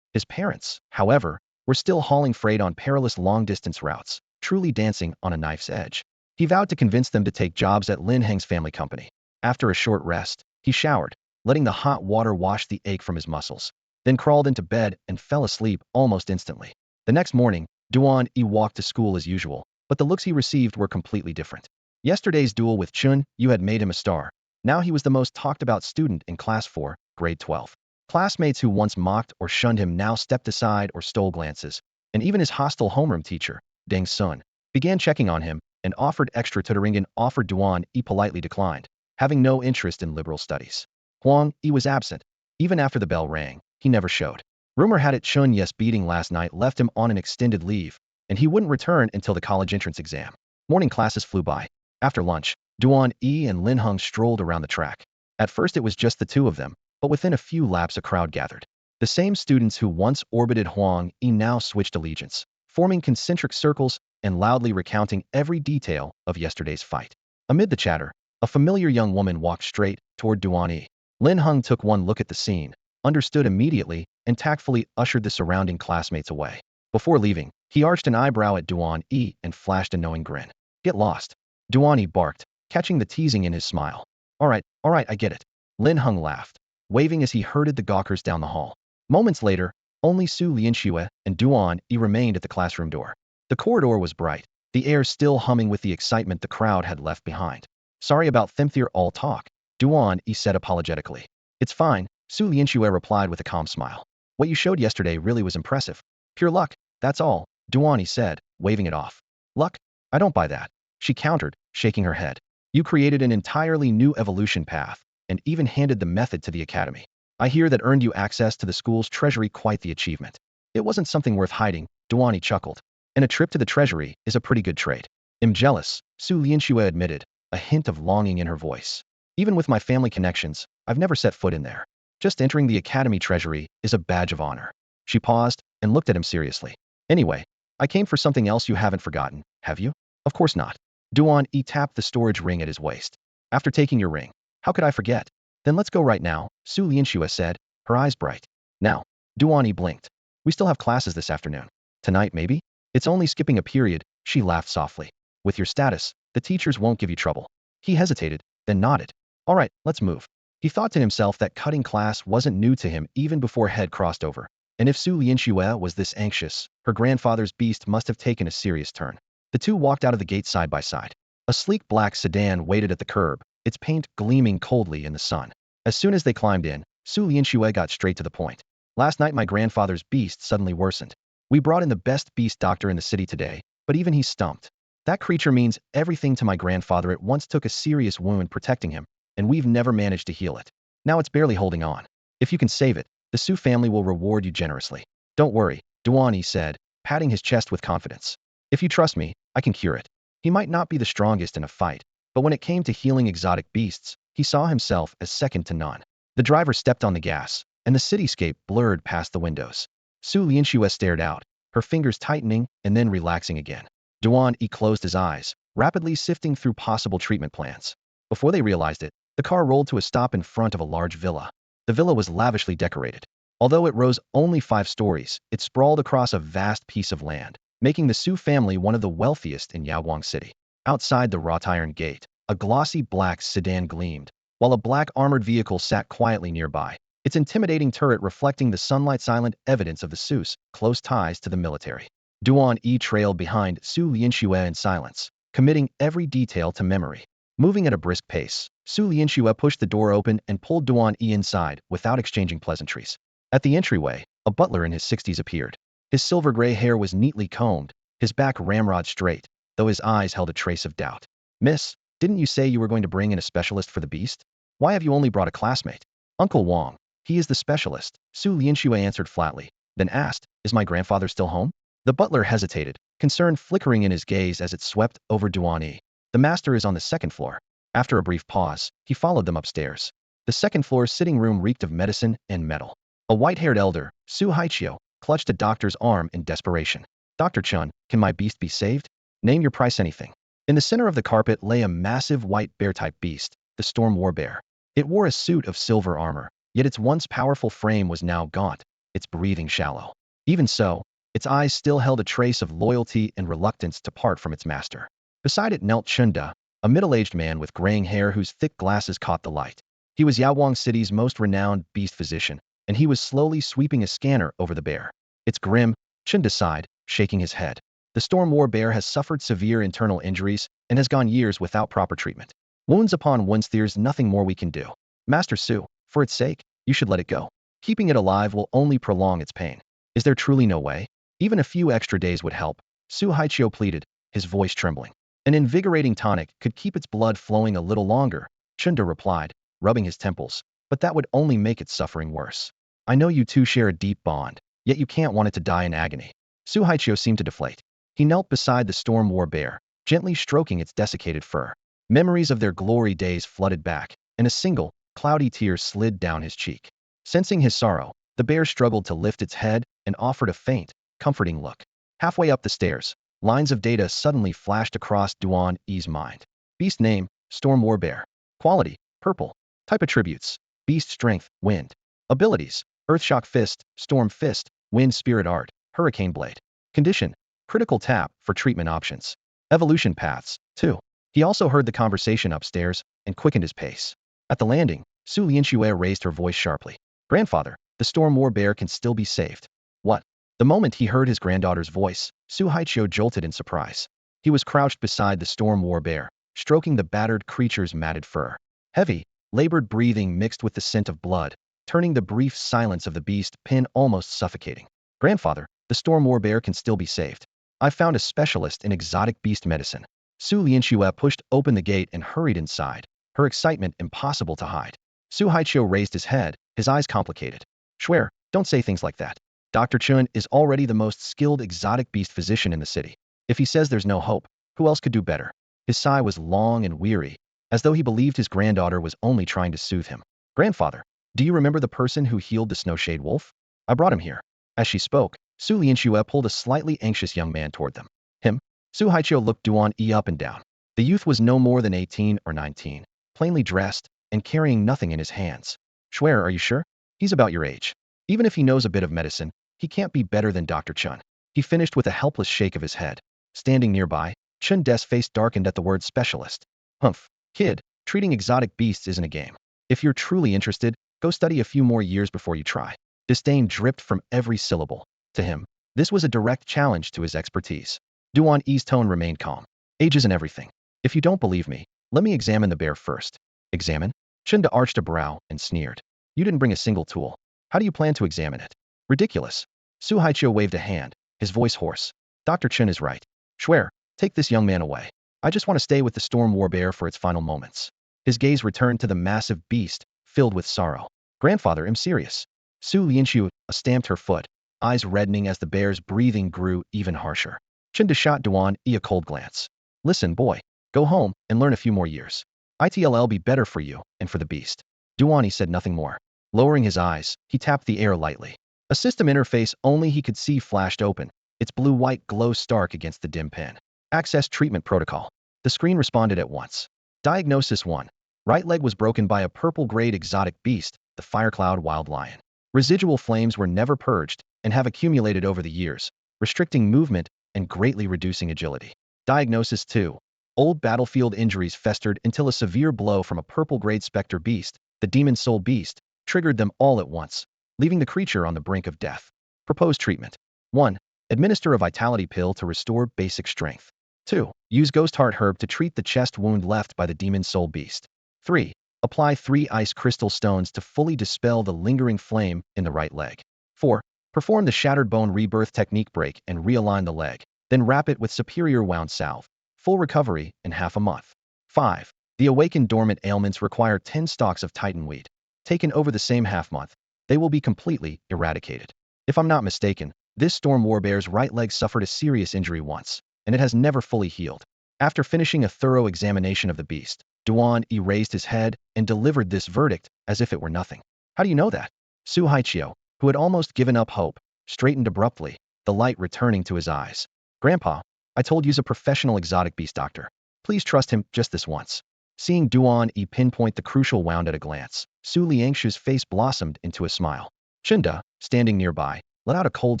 His parents, however, were still hauling freight on perilous long-distance routes, truly dancing on a knife's edge. He vowed to convince them to take jobs at Lin Heng's family company. After a short rest, he showered, letting the hot water wash the ache from his muscles, then crawled into bed and fell asleep almost instantly. The next morning, Duan E walked to school as usual, but the looks he received were completely different. Yesterday's duel with Chunyu had made him a star. Now he was the most talked-about student in Class 4, Grade 12. Classmates who once mocked or shunned him now stepped aside or stole glances, and even his hostile homeroom teacher, Deng Sun, began checking on him and offered extra tutoring and offered Duan E politely declined, having no interest in liberal studies. Huang E was absent. Even after the bell rang, he never showed. Rumor had it Chunyu's beating last night left him on an extended leave, and he wouldn't return until the college entrance exam. Morning classes flew by. After lunch, Duan E and Lin Heng strolled around the track. At first it was just the two of them, but within a few laps a crowd gathered. The same students who once orbited Huang E now switched allegiance, forming concentric circles and loudly recounting every detail of yesterday's fight. Amid the chatter, a familiar young woman walked straight toward Duan E. Lin Heng took one look at the scene, understood immediately, and tactfully ushered the surrounding classmates away. Before leaving, he arched an eyebrow at Duan E and flashed a knowing grin. Get lost. Duan E barked, catching the teasing in his smile. All right, I get it. Lin Heng laughed, waving as he herded the gawkers down the hall. Moments later, only Su Lianxue and Duan E remained at the classroom door. The corridor was bright, the air still humming with the excitement the crowd had left behind. Sorry about Thimthir all talk, Duan E said apologetically. It's fine, Su Lianxue replied with a calm smile. What you showed yesterday really was impressive. Pure luck, that's all, Duan E said, waving it off. Luck? I don't buy that, she countered, shaking her head. You created an entirely new evolution path, and even handed the method to the academy. I hear that earned you access to the school's treasury, quite the achievement. It wasn't something worth hiding, Duan E chuckled. And a trip to the treasury is a pretty good trade. I'm jealous, Su Lianxue admitted, a hint of longing in her voice. Even with my family connections, I've never set foot in there. Just entering the academy treasury is a badge of honor. She paused and looked at him seriously. Anyway, I came for something else you haven't forgotten, have you? Of course not. Duan E tapped the storage ring at his waist. After taking your ring, how could I forget? Then let's go right now, Su Lianxue said, her eyes bright. Now, Duan E blinked. We still have classes this afternoon. Tonight, maybe? It's only skipping a period, she laughed softly. With your status, the teachers won't give you trouble. He hesitated, then nodded. All right, let's move. He thought to himself that cutting class wasn't new to him even before head crossed over. And if Su Lianxue was this anxious, her grandfather's beast must have taken a serious turn. The two walked out of the gate side by side. A sleek black sedan waited at the curb, its paint gleaming coldly in the sun. As soon as they climbed in, Su Lianxue got straight to the point. Last night my grandfather's beast suddenly worsened. We brought in the best beast doctor in the city today, but even he stumped. That creature means everything to my grandfather. It once took a serious wound protecting him, and we've never managed to heal it. Now it's barely holding on. If you can save it, the Su family will reward you generously. Don't worry, Duan E said, patting his chest with confidence. If you trust me, I can cure it. He might not be the strongest in a fight, but when it came to healing exotic beasts, he saw himself as second to none. The driver stepped on the gas, and the cityscape blurred past the windows. Su Lianxue stared out, her fingers tightening and then relaxing again. Duan E closed his eyes, rapidly sifting through possible treatment plans. Before they realized it, the car rolled to a stop in front of a large villa. The villa was lavishly decorated. Although it rose only 5 stories, it sprawled across a vast piece of land, making the Su family one of the wealthiest in Yaoguang City. Outside the wrought iron gate, a glossy black sedan gleamed, while a black armored vehicle sat quietly nearby, its intimidating turret reflecting the sunlight silent evidence of the Su's close ties to the military. Duan E trailed behind Su Lianxue in silence, committing every detail to memory. Moving at a brisk pace, Su Lianxue pushed the door open and pulled Duan E inside without exchanging pleasantries. At the entryway, a butler in his 60s appeared. His silver-gray hair was neatly combed, his back ramrod straight, though his eyes held a trace of doubt. Miss, didn't you say you were going to bring in a specialist for the beast? Why have you only brought a classmate? Uncle Wang, he is the specialist, Su Lianxue answered flatly, then asked, is my grandfather still home? The butler hesitated, concern flickering in his gaze as it swept over Duan E. The master is on the 2nd floor. After a brief pause, he followed them upstairs. The 2nd floor's sitting room reeked of medicine and metal. A white-haired elder, Su Haiqiu, clutched a doctor's arm in desperation. Dr. Chun, can my beast be saved? Name your price anything. In the center of the carpet lay a massive white bear-type beast, the storm war bear. It wore a suit of silver armor, yet its once powerful frame was now gaunt, its breathing shallow. Even so, its eyes still held a trace of loyalty and reluctance to part from its master. Beside it knelt Chunyu, a middle-aged man with graying hair whose thick glasses caught the light. He was Yawang City's most renowned beast physician, and he was slowly sweeping a scanner over the bear. It's grim, Chunyu sighed, shaking his head. The storm war bear has suffered severe internal injuries and has gone years without proper treatment. Wounds upon wounds, there's nothing more we can do. Master Su, for its sake, you should let it go. Keeping it alive will only prolong its pain. Is there truly no way? Even a few extra days would help, Su Haichio pleaded, his voice trembling. An invigorating tonic could keep its blood flowing a little longer, Chunyu replied, rubbing his temples, but that would only make its suffering worse. I know you two share a deep bond, yet you can't want it to die in agony. Su Haichio seemed to deflate. He knelt beside the storm war bear, gently stroking its desiccated fur. Memories of their glory days flooded back, and a single, cloudy tear slid down his cheek. Sensing his sorrow, the bear struggled to lift its head and offered a faint, comforting look. Halfway up the stairs, lines of data suddenly flashed across Duan E's mind. Beast name, Storm War Bear. Quality, purple. Type attributes, beast strength, wind. Abilities, Earthshock Fist, Storm Fist, Wind Spirit Art, Hurricane Blade. Condition, critical tap for treatment options. Evolution paths, 2. He also heard the conversation upstairs and quickened his pace. At the landing, Su Lianxue raised her voice sharply. Grandfather, the Storm War Bear can still be saved. What? The moment he heard his granddaughter's voice, Su Haichio jolted in surprise. He was crouched beside the Storm War Bear, stroking the battered creature's matted fur. Heavy, labored breathing mixed with the scent of blood, turning the brief silence of the beast pin almost suffocating. Grandfather, the Storm War Bear can still be saved. I found a specialist in exotic beast medicine. Su Lianxue pushed open the gate and hurried inside, her excitement impossible to hide. Su Haichio raised his head, his eyes complicated. Swear, don't say things like that. Dr. Chun is already the most skilled exotic beast physician in the city. If he says there's no hope, who else could do better? His sigh was long and weary, as though he believed his granddaughter was only trying to soothe him. Grandfather, do you remember the person who healed the snowshade wolf? I brought him here. As she spoke, Su Lianxue pulled a slightly anxious young man toward them. Him? Su Haichio looked Duan E up and down. The youth was no more than 18 or 19, plainly dressed, and carrying nothing in his hands. Swear, are you sure? He's about your age. Even if he knows a bit of medicine, he can't be better than Dr. Chun. He finished with a helpless shake of his head. Standing nearby, Chun De's face darkened at the word specialist. Humph, kid, treating exotic beasts isn't a game. If you're truly interested, go study a few more years before you try. Disdain dripped from every syllable. To him, this was a direct challenge to his expertise. Duan E's tone remained calm. Age isn't everything. If you don't believe me, let me examine the bear first. Examine? Chunda arched a brow and sneered. You didn't bring a single tool. How do you plan to examine it? Ridiculous. Su Haichio waved a hand, his voice hoarse. Dr. Chun is right. Swear, take this young man away. I just want to stay with the Storm War Bear for its final moments. His gaze returned to the massive beast, filled with sorrow. Grandfather, I'm serious. Su Lianxue stamped her foot, eyes reddening as the bear's breathing grew even harsher. Chunda shot Duan E a cold glance. Listen, boy, go home and learn a few more years. It'll be better for you and for the beast. Duan E said nothing more. Lowering his eyes, he tapped the air lightly. A system interface only he could see flashed open, its blue-white glow stark against the dim pen. Access treatment protocol. The screen responded at once. Diagnosis 1. Right leg was broken by a purple-grade exotic beast, the Firecloud Wild Lion. Residual flames were never purged and have accumulated over the years, restricting movement and greatly reducing agility. Diagnosis 2. Old battlefield injuries festered until a severe blow from a purple-grade specter beast, the Demon Soul Beast, triggered them all at once, leaving the creature on the brink of death. Proposed treatment. 1. Administer a vitality pill to restore basic strength. 2. Use Ghost Heart Herb to treat the chest wound left by the Demon Soul Beast. 3. Apply 3 ice crystal stones to fully dispel the lingering flame in the right leg. 4. Perform the Shattered Bone Rebirth technique break and realign the leg, then wrap it with Superior Wound Salve. Full recovery in half a month. 5. The awakened dormant ailments require 10 stalks of Titanweed. Taken over the same half-month, they will be completely eradicated. If I'm not mistaken, this Storm War Bear's right leg suffered a serious injury once, and it has never fully healed. After finishing a thorough examination of the beast, Duan E raised his head and delivered this verdict as if it were nothing. How do you know that? Su Haichio, who had almost given up hope, straightened abruptly, the light returning to his eyes. Grandpa, I told you's a professional exotic beast doctor. Please trust him just this once. Seeing Duan E pinpoint the crucial wound at a glance, Su Liangshu's face blossomed into a smile. Chinda, standing nearby, let out a cold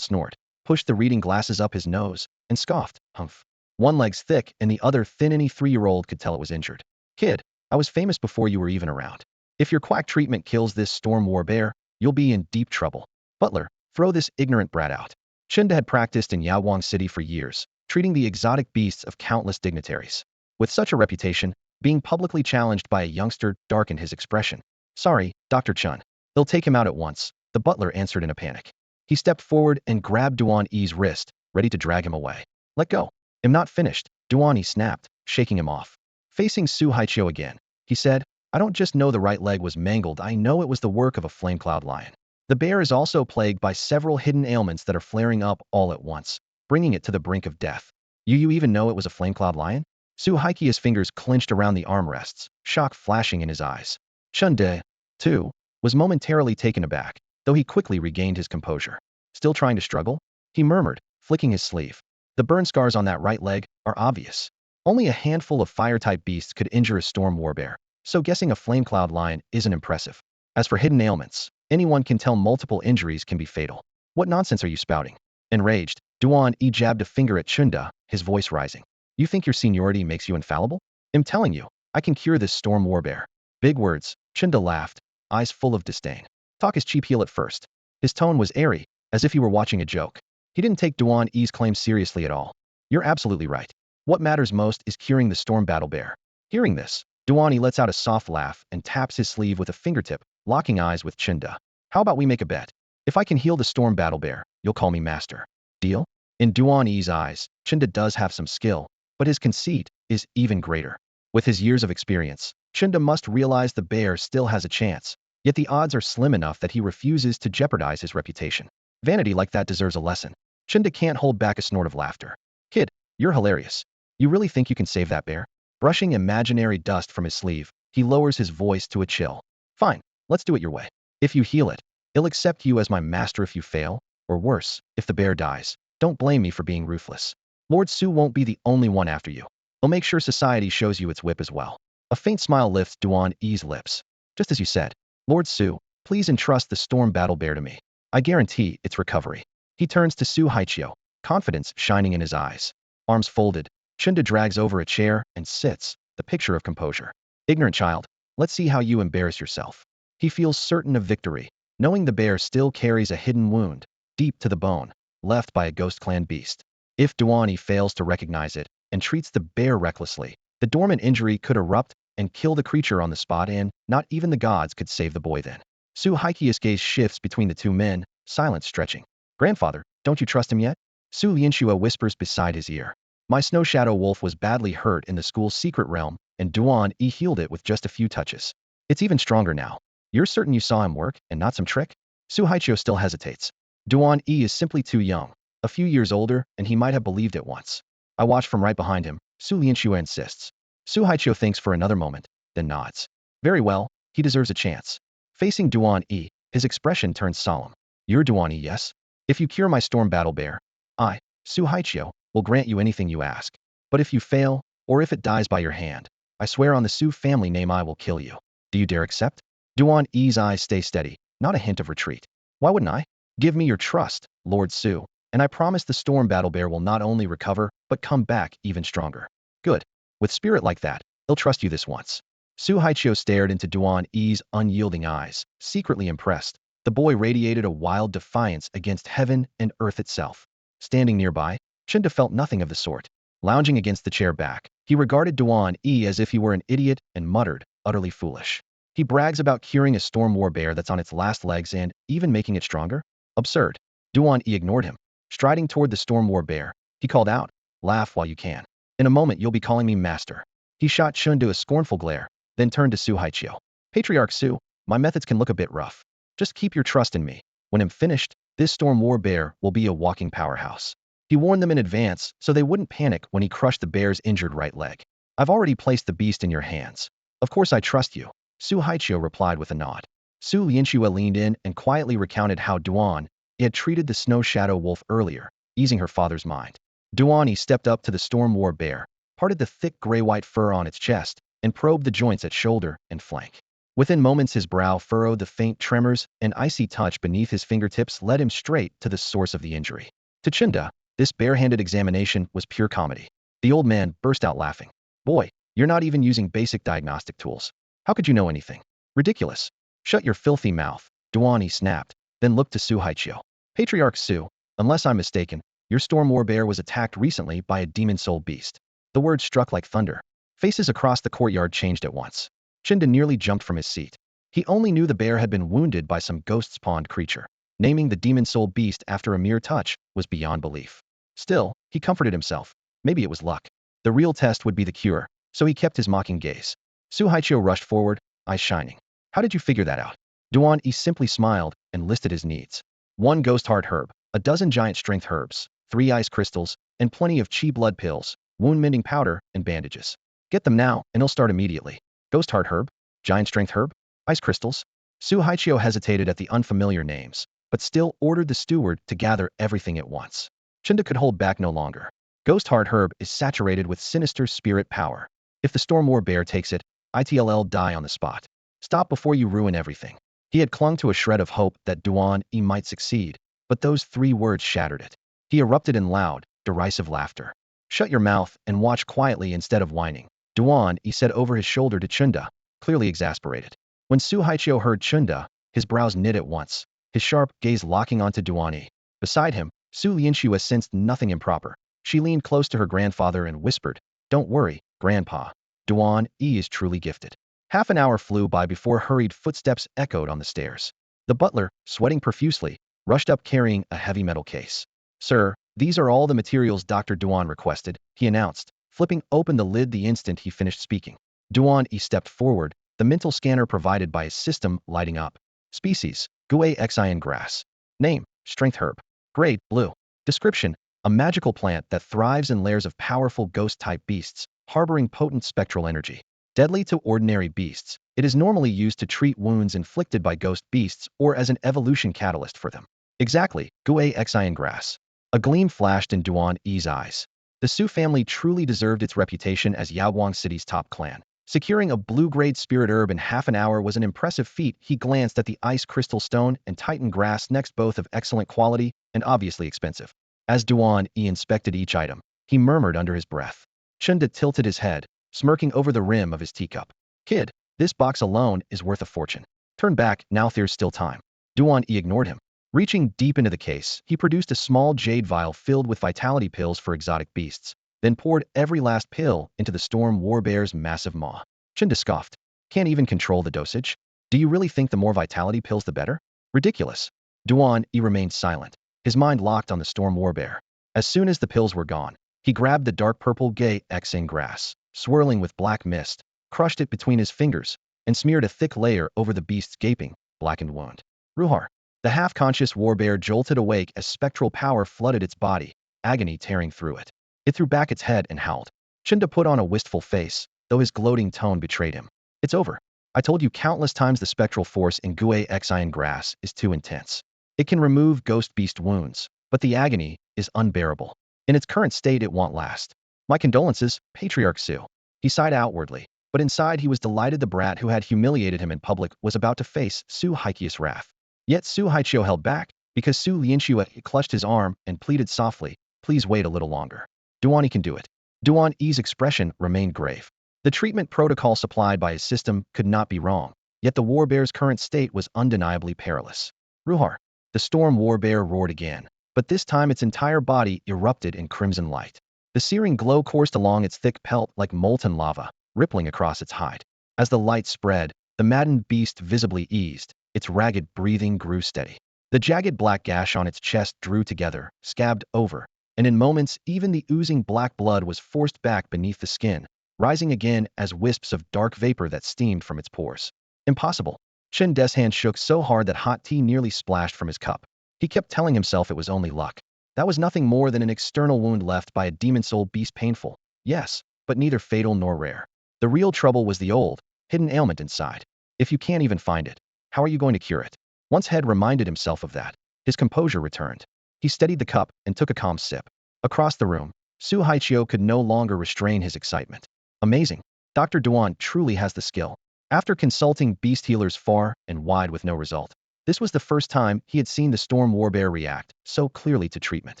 snort, pushed the reading glasses up his nose, and scoffed, humph. One leg's thick and the other thin. Any 3-year-old could tell it was injured. Kid, I was famous before you were even around. If your quack treatment kills this storm war bear, you'll be in deep trouble. Butler, throw this ignorant brat out. Chinda had practiced in Yaowang City for years, treating the exotic beasts of countless dignitaries. With such a reputation, being publicly challenged by a youngster darkened his expression. Sorry, Dr. Chun. They'll take him out at once, the butler answered in a panic. He stepped forward and grabbed Duan E's wrist, ready to drag him away. Let go. I'm not finished, Duan E snapped, shaking him off. Facing Su Haiqiu again, he said, I don't just know the right leg was mangled, I know it was the work of a flame cloud lion. The bear is also plagued by several hidden ailments that are flaring up all at once, bringing it to the brink of death. You even know it was a flame cloud lion? Su Haiqiu's fingers clenched around the armrests, shock flashing in his eyes. Chun De, too, was momentarily taken aback, though he quickly regained his composure. Still trying to struggle? He murmured, flicking his sleeve. The burn scars on that right leg are obvious. Only a handful of fire-type beasts could injure a storm warbear, so guessing a flame cloud lion isn't impressive. As for hidden ailments, anyone can tell multiple injuries can be fatal. What nonsense are you spouting? Enraged, Duan E jabbed a finger at Chunda, his voice rising. You think your seniority makes you infallible? I'm telling you, I can cure this storm warbear. Big words, Chunda laughed, eyes full of disdain. Talk is cheap heel at first. His tone was airy, as if he were watching a joke. He didn't take Duan E's claim seriously at all. You're absolutely right. What matters most is curing the storm battle bear. Hearing this, Duan E lets out a soft laugh and taps his sleeve with a fingertip, locking eyes with Chinda. How about we make a bet? If I can heal the storm battle bear, you'll call me master. Deal? In Duan E's eyes, Chinda does have some skill, but his conceit is even greater. With his years of experience, Chinda must realize the bear still has a chance, yet the odds are slim enough that he refuses to jeopardize his reputation. Vanity like that deserves a lesson. Chinda can't hold back a snort of laughter. Kid, you're hilarious. You really think you can save that bear? Brushing imaginary dust from his sleeve, he lowers his voice to a chill. Fine, let's do it your way. If you heal it, I'll accept you as my master. If you fail, or worse, if the bear dies, don't blame me for being ruthless. Lord Su won't be the only one after you. I'll make sure society shows you its whip as well. A faint smile lifts Duan E's lips. Just as you said, Lord Su, please entrust the storm battle bear to me. I guarantee its recovery. He turns to Su Haiqiu, confidence shining in his eyes. Arms folded, Chinda drags over a chair and sits, the picture of composure. Ignorant child, let's see how you embarrass yourself. He feels certain of victory, knowing the bear still carries a hidden wound, deep to the bone, left by a ghost clan beast. If Duan E fails to recognize it and treats the bear recklessly, the dormant injury could erupt and kill the creature on the spot, and not even the gods could save the boy then. Su Haiqiu's gaze shifts between the two men, silence stretching. Grandfather, don't you trust him yet? Su Lianxue whispers beside his ear. My snow shadow wolf was badly hurt in the school's secret realm, and Duan E healed it with just a few touches. It's even stronger now. You're certain you saw him work, and not some trick? Su Haiqiu still hesitates. Duan E is simply too young, a few years older, and he might have believed it once. I watched from right behind him, Su Lianxue insists. Su Haiqiu thinks for another moment, then nods. Very well, he deserves a chance. Facing Duan E, his expression turns solemn. You're Duan E, yes? If you cure my storm battle bear, I, Su Haiqiu, will grant you anything you ask. But if you fail, or if it dies by your hand, I swear on the Su family name I will kill you. Do you dare accept? Duan E's eyes stay steady, not a hint of retreat. Why wouldn't I? Give me your trust, Lord Su, and I promise the storm battle bear will not only recover, but come back even stronger. Good. With spirit like that, he'll trust you this once. Su Haiqiu stared into Duan E's unyielding eyes, secretly impressed. The boy radiated a wild defiance against heaven and earth itself. Standing nearby, Chinda felt nothing of the sort. Lounging against the chair back, he regarded Duan E as if he were an idiot and muttered, utterly foolish. He brags about curing a storm war bear that's on its last legs and even making it stronger? Absurd. Duan E ignored him. Striding toward the storm war bear, he called out, laugh while you can. In a moment you'll be calling me master. He shot Chunyu a scornful glare, then turned to Su Haiqiu. Patriarch Su, my methods can look a bit rough. Just keep your trust in me. When I'm finished, this storm war bear will be a walking powerhouse. He warned them in advance so they wouldn't panic when he crushed the bear's injured right leg. I've already placed the beast in your hands. Of course I trust you, Su Haiqiu replied with a nod. Su Lianxue leaned in and quietly recounted how Duan E had treated the snow shadow wolf earlier, easing her father's mind. Duan E stepped up to the storm war bear, parted the thick gray-white fur on its chest, and probed the joints at shoulder and flank. Within moments his brow furrowed, the faint tremors and icy touch beneath his fingertips led him straight to the source of the injury. To Chinda, this bare-handed examination was pure comedy. The old man burst out laughing. Boy, you're not even using basic diagnostic tools. How could you know anything? Ridiculous. Shut your filthy mouth, Duan E snapped, then looked to Su Haiqiu. Patriarch Su, unless I'm mistaken, your storm war bear was attacked recently by a demon-soul beast. The word struck like thunder. Faces across the courtyard changed at once. Chinda nearly jumped from his seat. He only knew the bear had been wounded by some ghost-spawned creature. Naming the demon-soul beast after a mere touch was beyond belief. Still, he comforted himself. Maybe it was luck. The real test would be the cure, so he kept his mocking gaze. Su Haiqiu rushed forward, eyes shining. How did you figure that out? Duan E simply smiled and listed his needs. 1 ghost heart herb, a dozen giant strength herbs, 3 ice crystals, and plenty of chi blood pills, wound mending powder, and bandages. Get them now, and he'll start immediately. Ghost heart herb? Giant strength herb? Ice crystals? Su Haiqiu hesitated at the unfamiliar names, but still ordered the steward to gather everything at once. Chinda could hold back no longer. Ghost heart herb is saturated with sinister spirit power. If the storm war bear takes it, it'll die on the spot. Stop before you ruin everything. He had clung to a shred of hope that Duan E might succeed, but those 3 words shattered it. He erupted in loud, derisive laughter. Shut your mouth and watch quietly instead of whining, Duan E said over his shoulder to Chunda, clearly exasperated. When Su Haiqiu heard Chunda, his brows knit at once, his sharp gaze locking onto Duan E. Beside him, Su Lianxue sensed nothing improper. She leaned close to her grandfather and whispered, "Don't worry, Grandpa. Duan E is truly gifted." Half an hour flew by before hurried footsteps echoed on the stairs. The butler, sweating profusely, rushed up carrying a heavy metal case. "Sir, these are all the materials Dr. Duan requested," he announced, flipping open the lid the instant he finished speaking. Duan E stepped forward, the mental scanner provided by his system lighting up. Species, Xian grass. Name, strength herb. Grade, blue. Description, a magical plant that thrives in lairs of powerful ghost-type beasts, harboring potent spectral energy. Deadly to ordinary beasts, it is normally used to treat wounds inflicted by ghost beasts or as an evolution catalyst for them. Exactly, Xian grass. A gleam flashed in Duan E's eyes. The Su family truly deserved its reputation as Yaoguang City's top clan. Securing a blue-grade spirit herb in half an hour was an impressive feat. He glanced at the ice crystal stone and titan grass next, both of excellent quality and obviously expensive. As Duan E inspected each item, he murmured under his breath. Chunda tilted his head, smirking over the rim of his teacup. "Kid, this box alone is worth a fortune. Turn back, now there's still time." Duan E ignored him. Reaching deep into the case, he produced a small jade vial filled with vitality pills for exotic beasts, then poured every last pill into the storm war bear's massive maw. Chunda scoffed. "Can't even control the dosage? Do you really think the more vitality pills the better? Ridiculous." Duan E remained silent, his mind locked on the storm war bear. As soon as the pills were gone, he grabbed the dark purple Xian grass, swirling with black mist, crushed it between his fingers, and smeared a thick layer over the beast's gaping, blackened wound. Ruhar. The half-conscious warbear jolted awake as spectral power flooded its body, agony tearing through it. It threw back its head and howled. Chinda put on a wistful face, though his gloating tone betrayed him. "It's over. I told you countless times the spectral force in Xian grass is too intense. It can remove ghost beast wounds, but the agony is unbearable. In its current state it won't last. My condolences, Patriarch Su." He sighed outwardly, but inside he was delighted the brat who had humiliated him in public was about to face Su Haiqiu's wrath. Yet Su Haiqiu held back, because Su Lianxue clutched his arm and pleaded softly, "Please wait a little longer. Duan E can do it." Duan E's expression remained grave. The treatment protocol supplied by his system could not be wrong, yet the warbear's current state was undeniably perilous. "Ruhar." The storm warbear roared again, but this time its entire body erupted in crimson light. The searing glow coursed along its thick pelt like molten lava, rippling across its hide. As the light spread, the maddened beast visibly eased. Its ragged breathing grew steady. The jagged black gash on its chest drew together, scabbed over, and in moments even the oozing black blood was forced back beneath the skin, rising again as wisps of dark vapor that steamed from its pores. Impossible. Chen De's hand shook so hard that hot tea nearly splashed from his cup. He kept telling himself it was only luck. That was nothing more than an external wound left by a demon soul beast, painful, yes, but neither fatal nor rare. The real trouble was the old, hidden ailment inside. If you can't even find it, how are you going to cure it? Once Head reminded himself of that, his composure returned. He steadied the cup and took a calm sip. Across the room, Su Haichio could no longer restrain his excitement. Amazing. Dr. Duan truly has the skill. After consulting beast healers far and wide with no result, this was the first time he had seen the storm war bear react so clearly to treatment.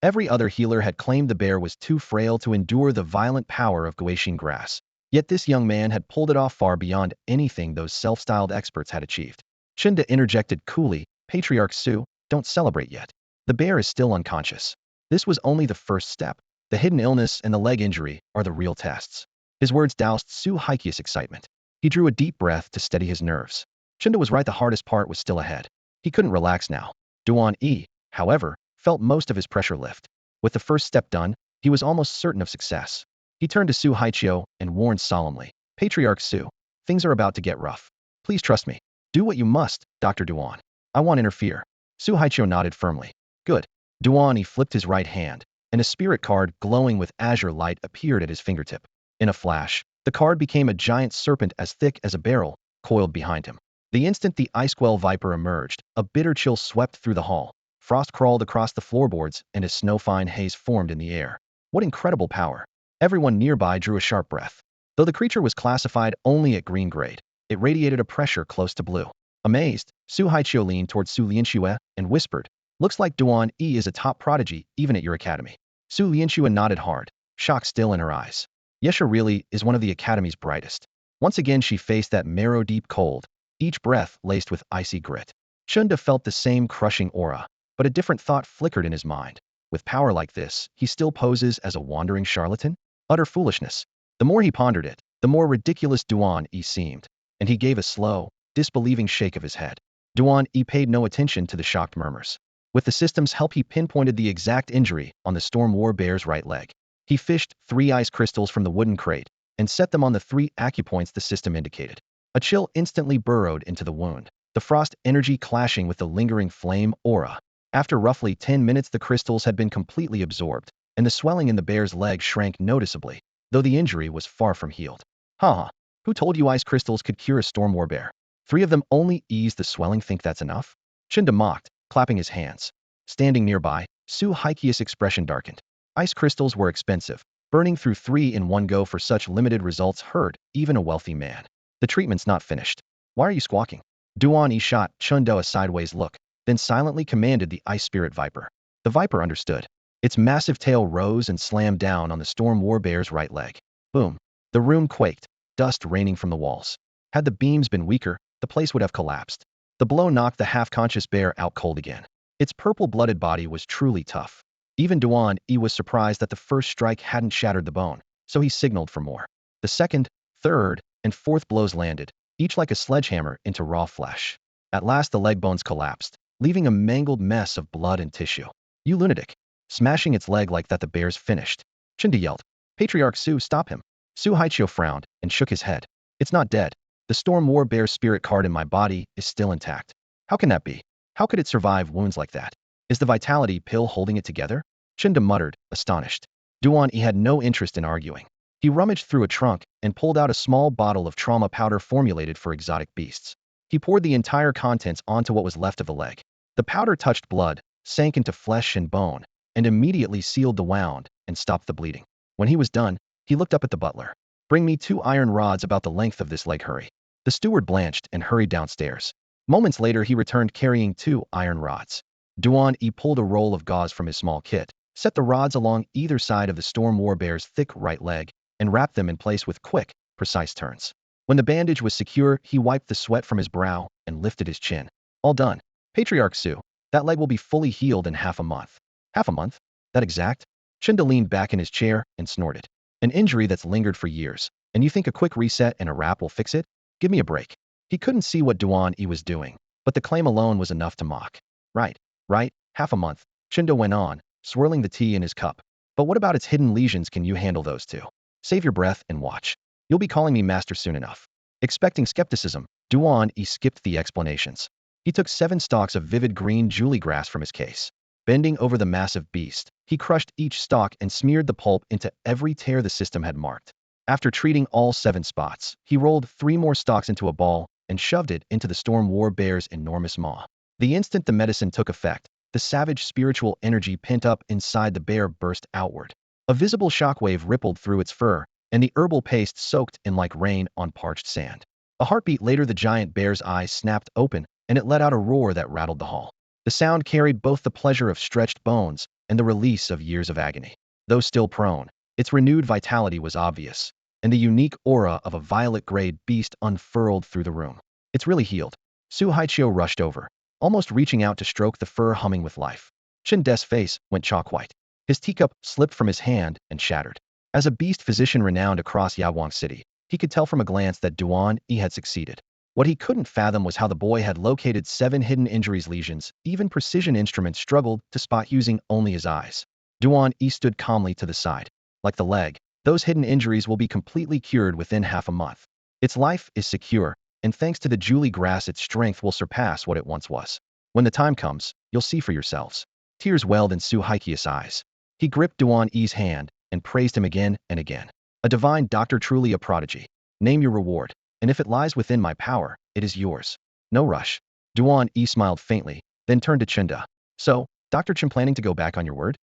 Every other healer had claimed the bear was too frail to endure the violent power of Guaxin grass. Yet this young man had pulled it off far beyond anything those self-styled experts had achieved. Chinda interjected coolly, Patriarch Su, don't celebrate yet. The bear is still unconscious. This was only the first step. The hidden illness and the leg injury are the real tests. His words doused Su Haikia's excitement. He drew a deep breath to steady his nerves. Chinda was right, the hardest part was still ahead. He couldn't relax now. Duan E, however, felt most of his pressure lift. With the first step done, he was almost certain of success. He turned to Su Haichio and warned solemnly, Patriarch Su, things are about to get rough. Please trust me. Do what you must, Dr. Duan. I won't interfere. Su Haichio nodded firmly. Good. Duan E flipped his right hand, and a spirit card glowing with azure light appeared at his fingertip. In a flash, the card became a giant serpent as thick as a barrel, coiled behind him. The instant the Icequell Viper emerged, a bitter chill swept through the hall. Frost crawled across the floorboards and a snow-fine haze formed in the air. What incredible power! Everyone nearby drew a sharp breath. Though the creature was classified only at green grade, it radiated a pressure close to blue. Amazed, Su Haichio leaned toward Su Lianxue and whispered, looks like Duan E is a top prodigy even at your academy. Su Lianxue nodded hard, shock still in her eyes. Yesha really is one of the academy's brightest. Once again she faced that marrow-deep cold, each breath laced with icy grit. Chunda felt the same crushing aura, but a different thought flickered in his mind. With power like this, he still poses as a wandering charlatan? Utter foolishness. The more he pondered it, the more ridiculous Duan E seemed, and he gave a slow, disbelieving shake of his head. Duan E paid no attention to the shocked murmurs. With the system's help he pinpointed the exact injury on the storm war bear's right leg. He fished 3 ice crystals from the wooden crate and set them on the 3 acupoints the system indicated. A chill instantly burrowed into the wound, the frost energy clashing with the lingering flame aura. After roughly 10 minutes the crystals had been completely absorbed, and the swelling in the bear's leg shrank noticeably, though the injury was far from healed. Haha, who told you ice crystals could cure a storm war bear? 3 of them only ease the swelling, think that's enough? Chinda mocked, clapping his hands. Standing nearby, Su Haikia's expression darkened. Ice crystals were expensive. Burning through 3 in one go for such limited results hurt even a wealthy man. The treatment's not finished. Why are you squawking? Duan E shot Chundo a sideways look, then silently commanded the ice spirit viper. The viper understood. Its massive tail rose and slammed down on the storm war bear's right leg. Boom. The room quaked, dust raining from the walls. Had the beams been weaker, the place would have collapsed. The blow knocked the half-conscious bear out cold again. Its purple-blooded body was truly tough. Even Duan E was surprised that the first strike hadn't shattered the bone, so he signaled for more. The second, third, and fourth blows landed, each like a sledgehammer into raw flesh. At last the leg bones collapsed, leaving a mangled mess of blood and tissue. You lunatic! Smashing its leg like that, the bear's finished. Chinda yelled. Patriarch Su, stop him. Su Haichio frowned and shook his head. It's not dead. The storm war bear spirit card in my body is still intact. How can that be? How could it survive wounds like that? Is the vitality pill holding it together? Chinda muttered, astonished. Duan E had no interest in arguing. He rummaged through a trunk and pulled out a small bottle of trauma powder formulated for exotic beasts. He poured the entire contents onto what was left of the leg. The powder touched blood, sank into flesh and bone, and immediately sealed the wound and stopped the bleeding. When he was done, he looked up at the butler. Bring me 2 iron rods about the length of this leg, hurry. The steward blanched and hurried downstairs. Moments later he returned carrying 2 iron rods. Duan E pulled a roll of gauze from his small kit, set the rods along either side of the storm war bear's thick right leg, and wrapped them in place with quick, precise turns. When the bandage was secure, he wiped the sweat from his brow and lifted his chin. All done. Patriarch Su, that leg will be fully healed in half a month. Half a month? That exact? Chinda leaned back in his chair and snorted. An injury that's lingered for years, and you think a quick reset and a wrap will fix it? Give me a break. He couldn't see what Duan E was doing, but the claim alone was enough to mock. Right, half a month, Chinda went on, swirling the tea in his cup. But what about its hidden lesions? Can you handle those too? Save your breath and watch. You'll be calling me master soon enough. Expecting skepticism, Duan E skipped the explanations. He took 7 stalks of vivid green julie grass from his case. Bending over the massive beast, he crushed each stalk and smeared the pulp into every tear the system had marked. After treating all 7 spots, he rolled 3 more stalks into a ball and shoved it into the storm war bear's enormous maw. The instant the medicine took effect, the savage spiritual energy pent up inside the bear burst outward. A visible shockwave rippled through its fur, and the herbal paste soaked in like rain on parched sand. A heartbeat later, the giant bear's eyes snapped open, and it let out a roar that rattled the hall. The sound carried both the pleasure of stretched bones and the release of years of agony. Though still prone, its renewed vitality was obvious, and the unique aura of a violet-grayed beast unfurled through the room. It's really healed. Su Haiqiu rushed over, almost reaching out to stroke the fur humming with life. Chen De's face went chalk white. His teacup slipped from his hand and shattered. As a beast physician renowned across Yawang City, he could tell from a glance that Duan E had succeeded. What he couldn't fathom was how the boy had located 7 hidden injuries lesions. Even precision instruments struggled to spot using only his eyes. Duan E stood calmly to the side. Like the leg, those hidden injuries will be completely cured within half a month. Its life is secure, and thanks to the Julie grass its strength will surpass what it once was. When the time comes, you'll see for yourselves. Tears welled in Su Haiqiu's eyes. He gripped Duan E's hand and praised him again and again. A divine doctor, truly a prodigy. Name your reward, and if it lies within my power, it is yours. No rush. Duan E smiled faintly, then turned to Chunda. So, Dr. Chen planning to go back on your word?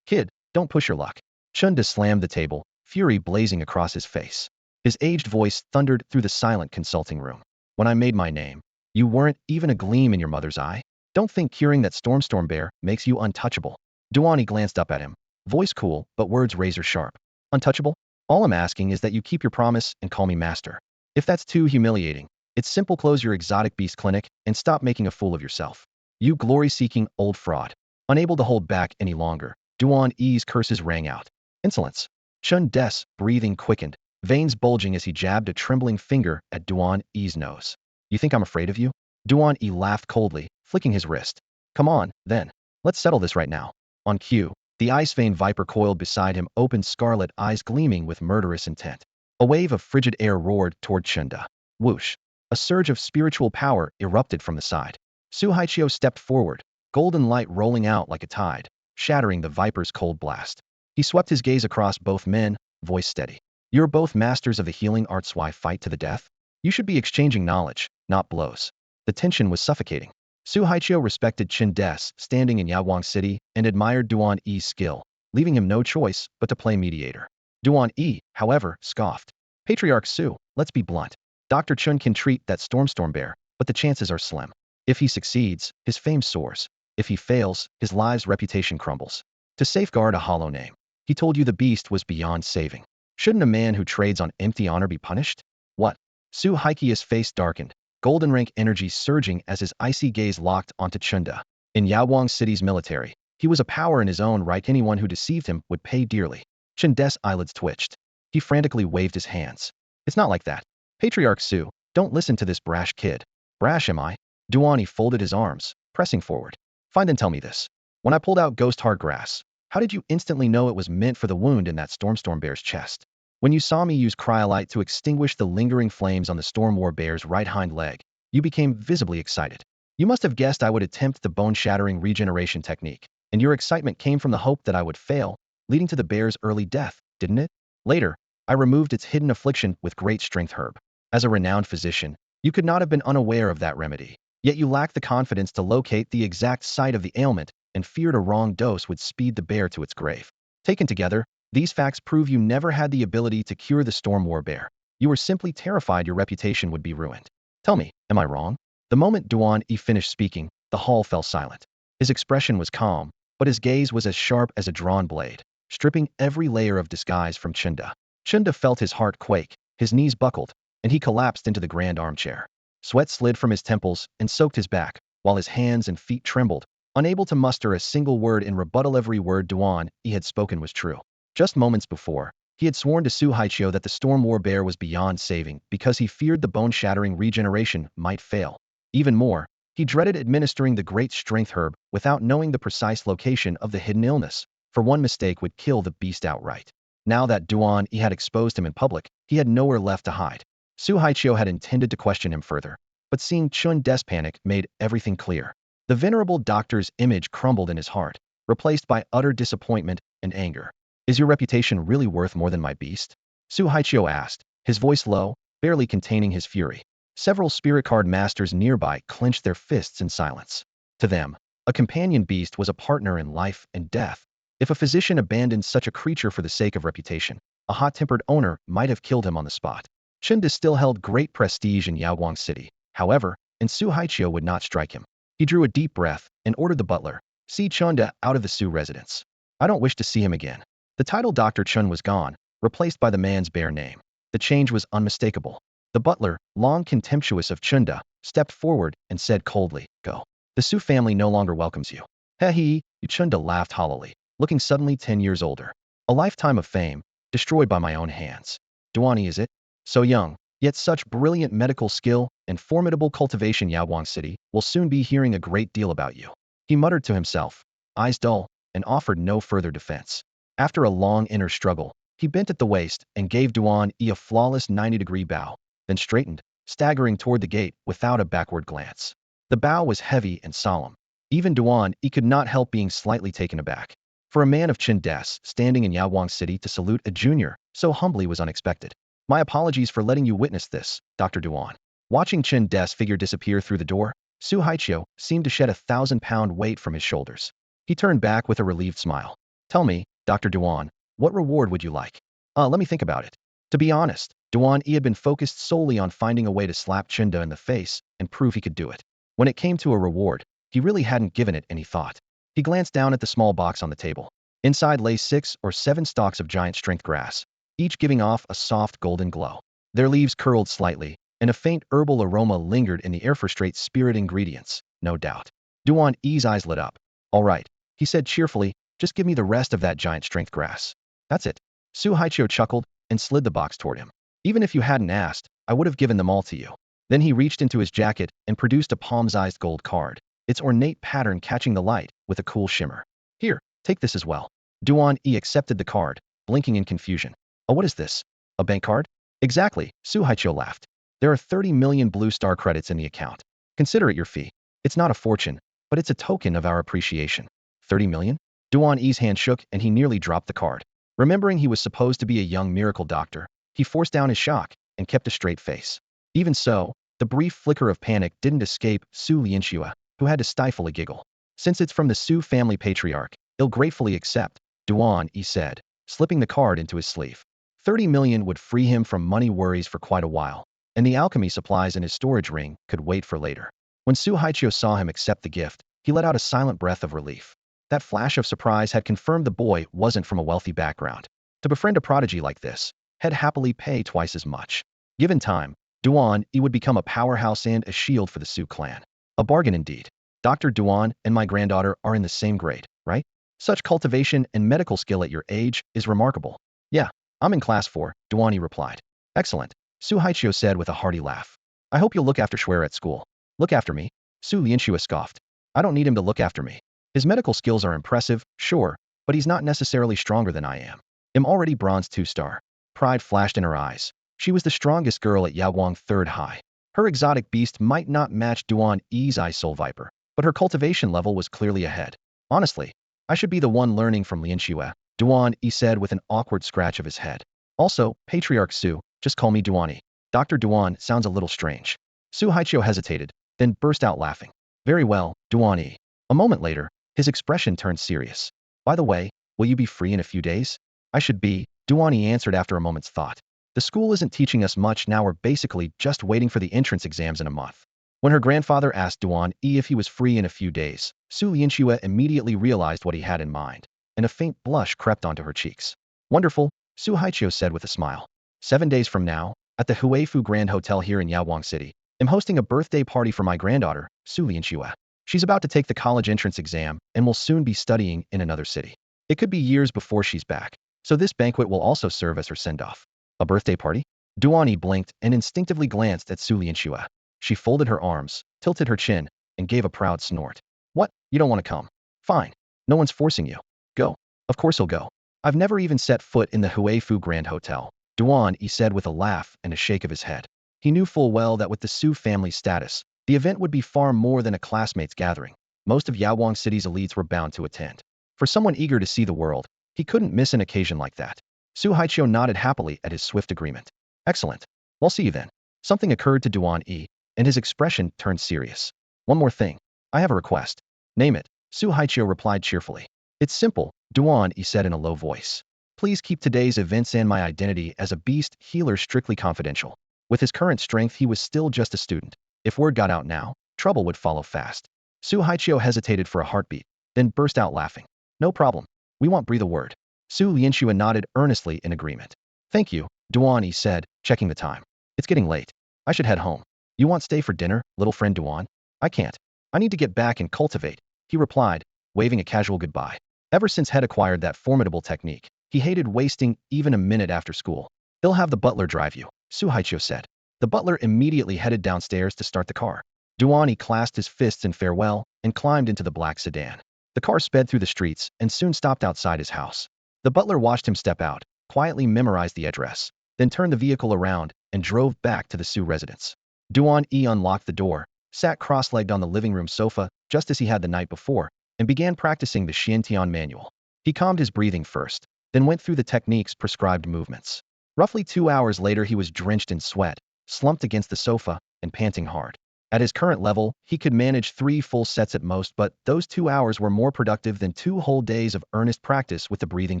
Kid, don't push your luck. Chunda slammed the table, fury blazing across his face. His aged voice thundered through the silent consulting room. When I made my name, you weren't even a gleam in your mother's eye. Don't think curing that storm bear makes you untouchable. Duan E glanced up at him, voice cool, but words razor sharp. Untouchable? All I'm asking is that you keep your promise and call me master. If that's too humiliating, it's simple: close your exotic beast clinic and stop making a fool of yourself. You glory-seeking old fraud. Unable to hold back any longer, Duan E's curses rang out. Insolence. Chen De's breathing quickened, veins bulging as he jabbed a trembling finger at Duan E's nose. You think I'm afraid of you? Duan E laughed coldly, flicking his wrist. Come on, then. Let's settle this right now. On cue, the ice vein viper coiled beside him opened, scarlet eyes gleaming with murderous intent. A wave of frigid air roared toward Chunda. Whoosh! A surge of spiritual power erupted from the side. Su Haiqiu stepped forward, golden light rolling out like a tide, shattering the viper's cold blast. He swept his gaze across both men, voice steady. You're both masters of the healing arts. Why fight to the death? You should be exchanging knowledge, not blows. The tension was suffocating. Su Haiqiu respected Chen De's standing in Yawang City and admired Duan E's skill, leaving him no choice but to play mediator. Duan E, however, scoffed. Patriarch Su, let's be blunt. Dr. Chun can treat that storm bear, but the chances are slim. If he succeeds, his fame soars. If he fails, his live's reputation crumbles. To safeguard a hollow name, he told you the beast was beyond saving. Shouldn't a man who trades on empty honor be punished? What? Su Haiqiu's face darkened, golden rank energy surging as his icy gaze locked onto Chunda. In Yawang City's military, he was a power in his own right. Anyone who deceived him would pay dearly. Chen De's eyelids twitched. He frantically waved his hands. It's not like that. Patriarch Su, don't listen to this brash kid. Brash am I? Duan E folded his arms, pressing forward. Fine, then tell me this. When I pulled out ghost hard grass, how did you instantly know it was meant for the wound in that storm bear's chest? When you saw me use cryolite to extinguish the lingering flames on the storm bear's right hind leg, you became visibly excited. You must have guessed I would attempt the bone-shattering regeneration technique, and your excitement came from the hope that I would fail, leading to the bear's early death, didn't it? Later, I removed its hidden affliction with great strength herb. As a renowned physician, you could not have been unaware of that remedy. Yet you lacked the confidence to locate the exact site of the ailment and feared a wrong dose would speed the bear to its grave. Taken together, these facts prove you never had the ability to cure the storm bear. You were simply terrified your reputation would be ruined. Tell me, am I wrong? The moment Duan E finished speaking, the hall fell silent. His expression was calm, but his gaze was as sharp as a drawn blade, stripping every layer of disguise from Chunda. Chunda felt his heart quake, his knees buckled, and he collapsed into the grand armchair. Sweat slid from his temples and soaked his back, while his hands and feet trembled, unable to muster a single word in rebuttal. Every word Duan E had spoken was true. Just moments before, he had sworn to Su Haiqiu that the storm bear was beyond saving because he feared the bone-shattering regeneration might fail. Even more, he dreaded administering the great strength herb without knowing the precise location of the hidden illness, for one mistake would kill the beast outright. Now that Duan E had exposed him in public, he had nowhere left to hide. Su Haiqiu had intended to question him further, but seeing Chen De's panic made everything clear. The venerable doctor's image crumbled in his heart, replaced by utter disappointment and anger. Is your reputation really worth more than my beast? Su Haiqiu asked, his voice low, barely containing his fury. Several spirit card masters nearby clenched their fists in silence. To them, a companion beast was a partner in life and death, If a physician abandoned such a creature for the sake of reputation, a hot-tempered owner might have killed him on the spot. Chunda still held great prestige in Yaoguang City. However, and Su Haiqiu would not strike him. He drew a deep breath and ordered the butler, "See Chunda out of the Su residence. I don't wish to see him again." The title Dr. Chun was gone, replaced by the man's bare name. The change was unmistakable. The butler, long contemptuous of Chunda, stepped forward and said coldly, "Go. The Su family no longer welcomes you." He, Chunda laughed hollowly, looking suddenly 10 years older. "A lifetime of fame, destroyed by my own hands. Duan E, is it? So young, yet such brilliant medical skill and formidable cultivation. Yaoguang City will soon be hearing a great deal about you." He muttered to himself, eyes dull, and offered no further defense. After a long inner struggle, he bent at the waist and gave Duan E a flawless 90-degree bow, then straightened, staggering toward the gate without a backward glance. The bow was heavy and solemn. Even Duan E could not help being slightly taken aback. For a man of Chin Des standing in Yaoguang City to salute a junior so humbly was unexpected. "My apologies for letting you witness this, Dr. Duan." Watching Chin Des' figure disappear through the door, Su Haiqiu seemed to shed a 1,000-pound weight from his shoulders. He turned back with a relieved smile. "Tell me, Dr. Duan, what reward would you like?" Let me think about it." To be honest, Duan E had been focused solely on finding a way to slap Chunda in the face and prove he could do it. When it came to a reward, he really hadn't given it any thought. He glanced down at the small box on the table. Inside lay 6 or 7 stalks of giant strength grass, each giving off a soft golden glow. Their leaves curled slightly, and a faint herbal aroma lingered in the air for straight spirit ingredients, no doubt. Duan E's eyes lit up. "All right," he said cheerfully, "just give me the rest of that giant strength grass." "That's it." Su Haiqiu chuckled and slid the box toward him. "Even if you hadn't asked, I would have given them all to you." Then he reached into his jacket and produced a palm-sized gold card, its ornate pattern catching the light with a cool shimmer. "Here, take this as well." Duan E accepted the card, blinking in confusion. "Oh, what is this? A bank card?" "Exactly," Su Haiqiu laughed. "There are 30 million blue star credits in the account. Consider it your fee. It's not a fortune, but it's a token of our appreciation." 30 million? Duan E's hand shook and he nearly dropped the card. Remembering he was supposed to be a young miracle doctor, he forced down his shock and kept a straight face. Even so, the brief flicker of panic didn't escape Su Lianxue, who had to stifle a giggle. "Since it's from the Su family patriarch, he'll gratefully accept," Duan E said, slipping the card into his sleeve. 30 million would free him from money worries for quite a while, and the alchemy supplies in his storage ring could wait for later. When Su Haiqiu saw him accept the gift, he let out a silent breath of relief. That flash of surprise had confirmed the boy wasn't from a wealthy background. To befriend a prodigy like this, he'd happily pay twice as much. Given time, Duan E would become a powerhouse and a shield for the Su clan. A bargain indeed. "Dr. Duan and my granddaughter are in the same grade, right? Such cultivation and medical skill at your age is remarkable." "Yeah, I'm in class 4, Duan E replied. "Excellent," Su Haiqiu said with a hearty laugh. "I hope you'll look after Shuer at school." "Look after me?" Su Lianxue scoffed. "I don't need him to look after me. His medical skills are impressive, sure, but he's not necessarily stronger than I am. I'm already bronze 2-star. Pride flashed in her eyes. She was the strongest girl at Yaoguang 3rd High. Her exotic beast might not match Duan E's Ice Soul Viper, but her cultivation level was clearly ahead. "Honestly, I should be the one learning from Lianxue," Duan E said with an awkward scratch of his head. "Also, Patriarch Su, just call me Duan E. Dr. Duan sounds a little strange." Su Haiqiu hesitated, then burst out laughing. "Very well, Duan E." A moment later, his expression turned serious. "By the way, will you be free in a few days?" "I should be," Duan E answered after a moment's thought. "The school isn't teaching us much now, we're basically just waiting for the entrance exams in a month." When her grandfather asked Duan E if he was free in a few days, Su Lianxue immediately realized what he had in mind, and a faint blush crept onto her cheeks. "Wonderful," Su Haiqiu said with a smile. 7 days from now, at the Huifu Grand Hotel here in Yaoguang City, I'm hosting a birthday party for my granddaughter, Su Lianxue. She's about to take the college entrance exam and will soon be studying in another city. It could be years before she's back, so this banquet will also serve as her send-off." "A birthday party?" Duan E blinked and instinctively glanced at Su Lianxue. She folded her arms, tilted her chin, and gave a proud snort. "What? You don't want to come? Fine. No one's forcing you. Go." "Of course he'll go. I've never even set foot in the Huifu Grand Hotel," Duan E said with a laugh and a shake of his head. He knew full well that with the Su family status, the event would be far more than a classmates' gathering. Most of Yaoguang City's elites were bound to attend. For someone eager to see the world, he couldn't miss an occasion like that. Su Haiqiu nodded happily at his swift agreement. "Excellent. We'll see you then." Something occurred to Duan E, and his expression turned serious. "One more thing. I have a request." "Name it," Su Haiqiu replied cheerfully. "It's simple, Duan E said in a low voice. Please keep today's events and my identity as a beast healer strictly confidential. With his current strength, he was still just a student. If word got out now, trouble would follow fast. Su Haichio hesitated for a heartbeat, then burst out laughing. No problem. We won't breathe a word. Su Lianxua nodded earnestly in agreement. Thank you, Duan E said, checking the time. It's getting late. I should head home. You want stay for dinner, little friend Duan? I can't. I need to get back and cultivate, he replied, waving a casual goodbye. Ever since Head acquired that formidable technique, he hated wasting even a minute after school. They'll have the butler drive you, Su Haichio said. The butler immediately headed downstairs to start the car. Duan E clasped his fists in farewell and climbed into the black sedan. The car sped through the streets and soon stopped outside his house. The butler watched him step out, quietly memorized the address, then turned the vehicle around and drove back to the Su residence. Duan E unlocked the door, sat cross-legged on the living room sofa just as he had the night before, and began practicing the Xiantian manual. He calmed his breathing first, then went through the technique's prescribed movements. Roughly 2 hours later, he was drenched in sweat, slumped against the sofa, and panting hard. At his current level, he could manage 3 full sets at most, but those 2 hours were more productive than 2 whole days of earnest practice with the breathing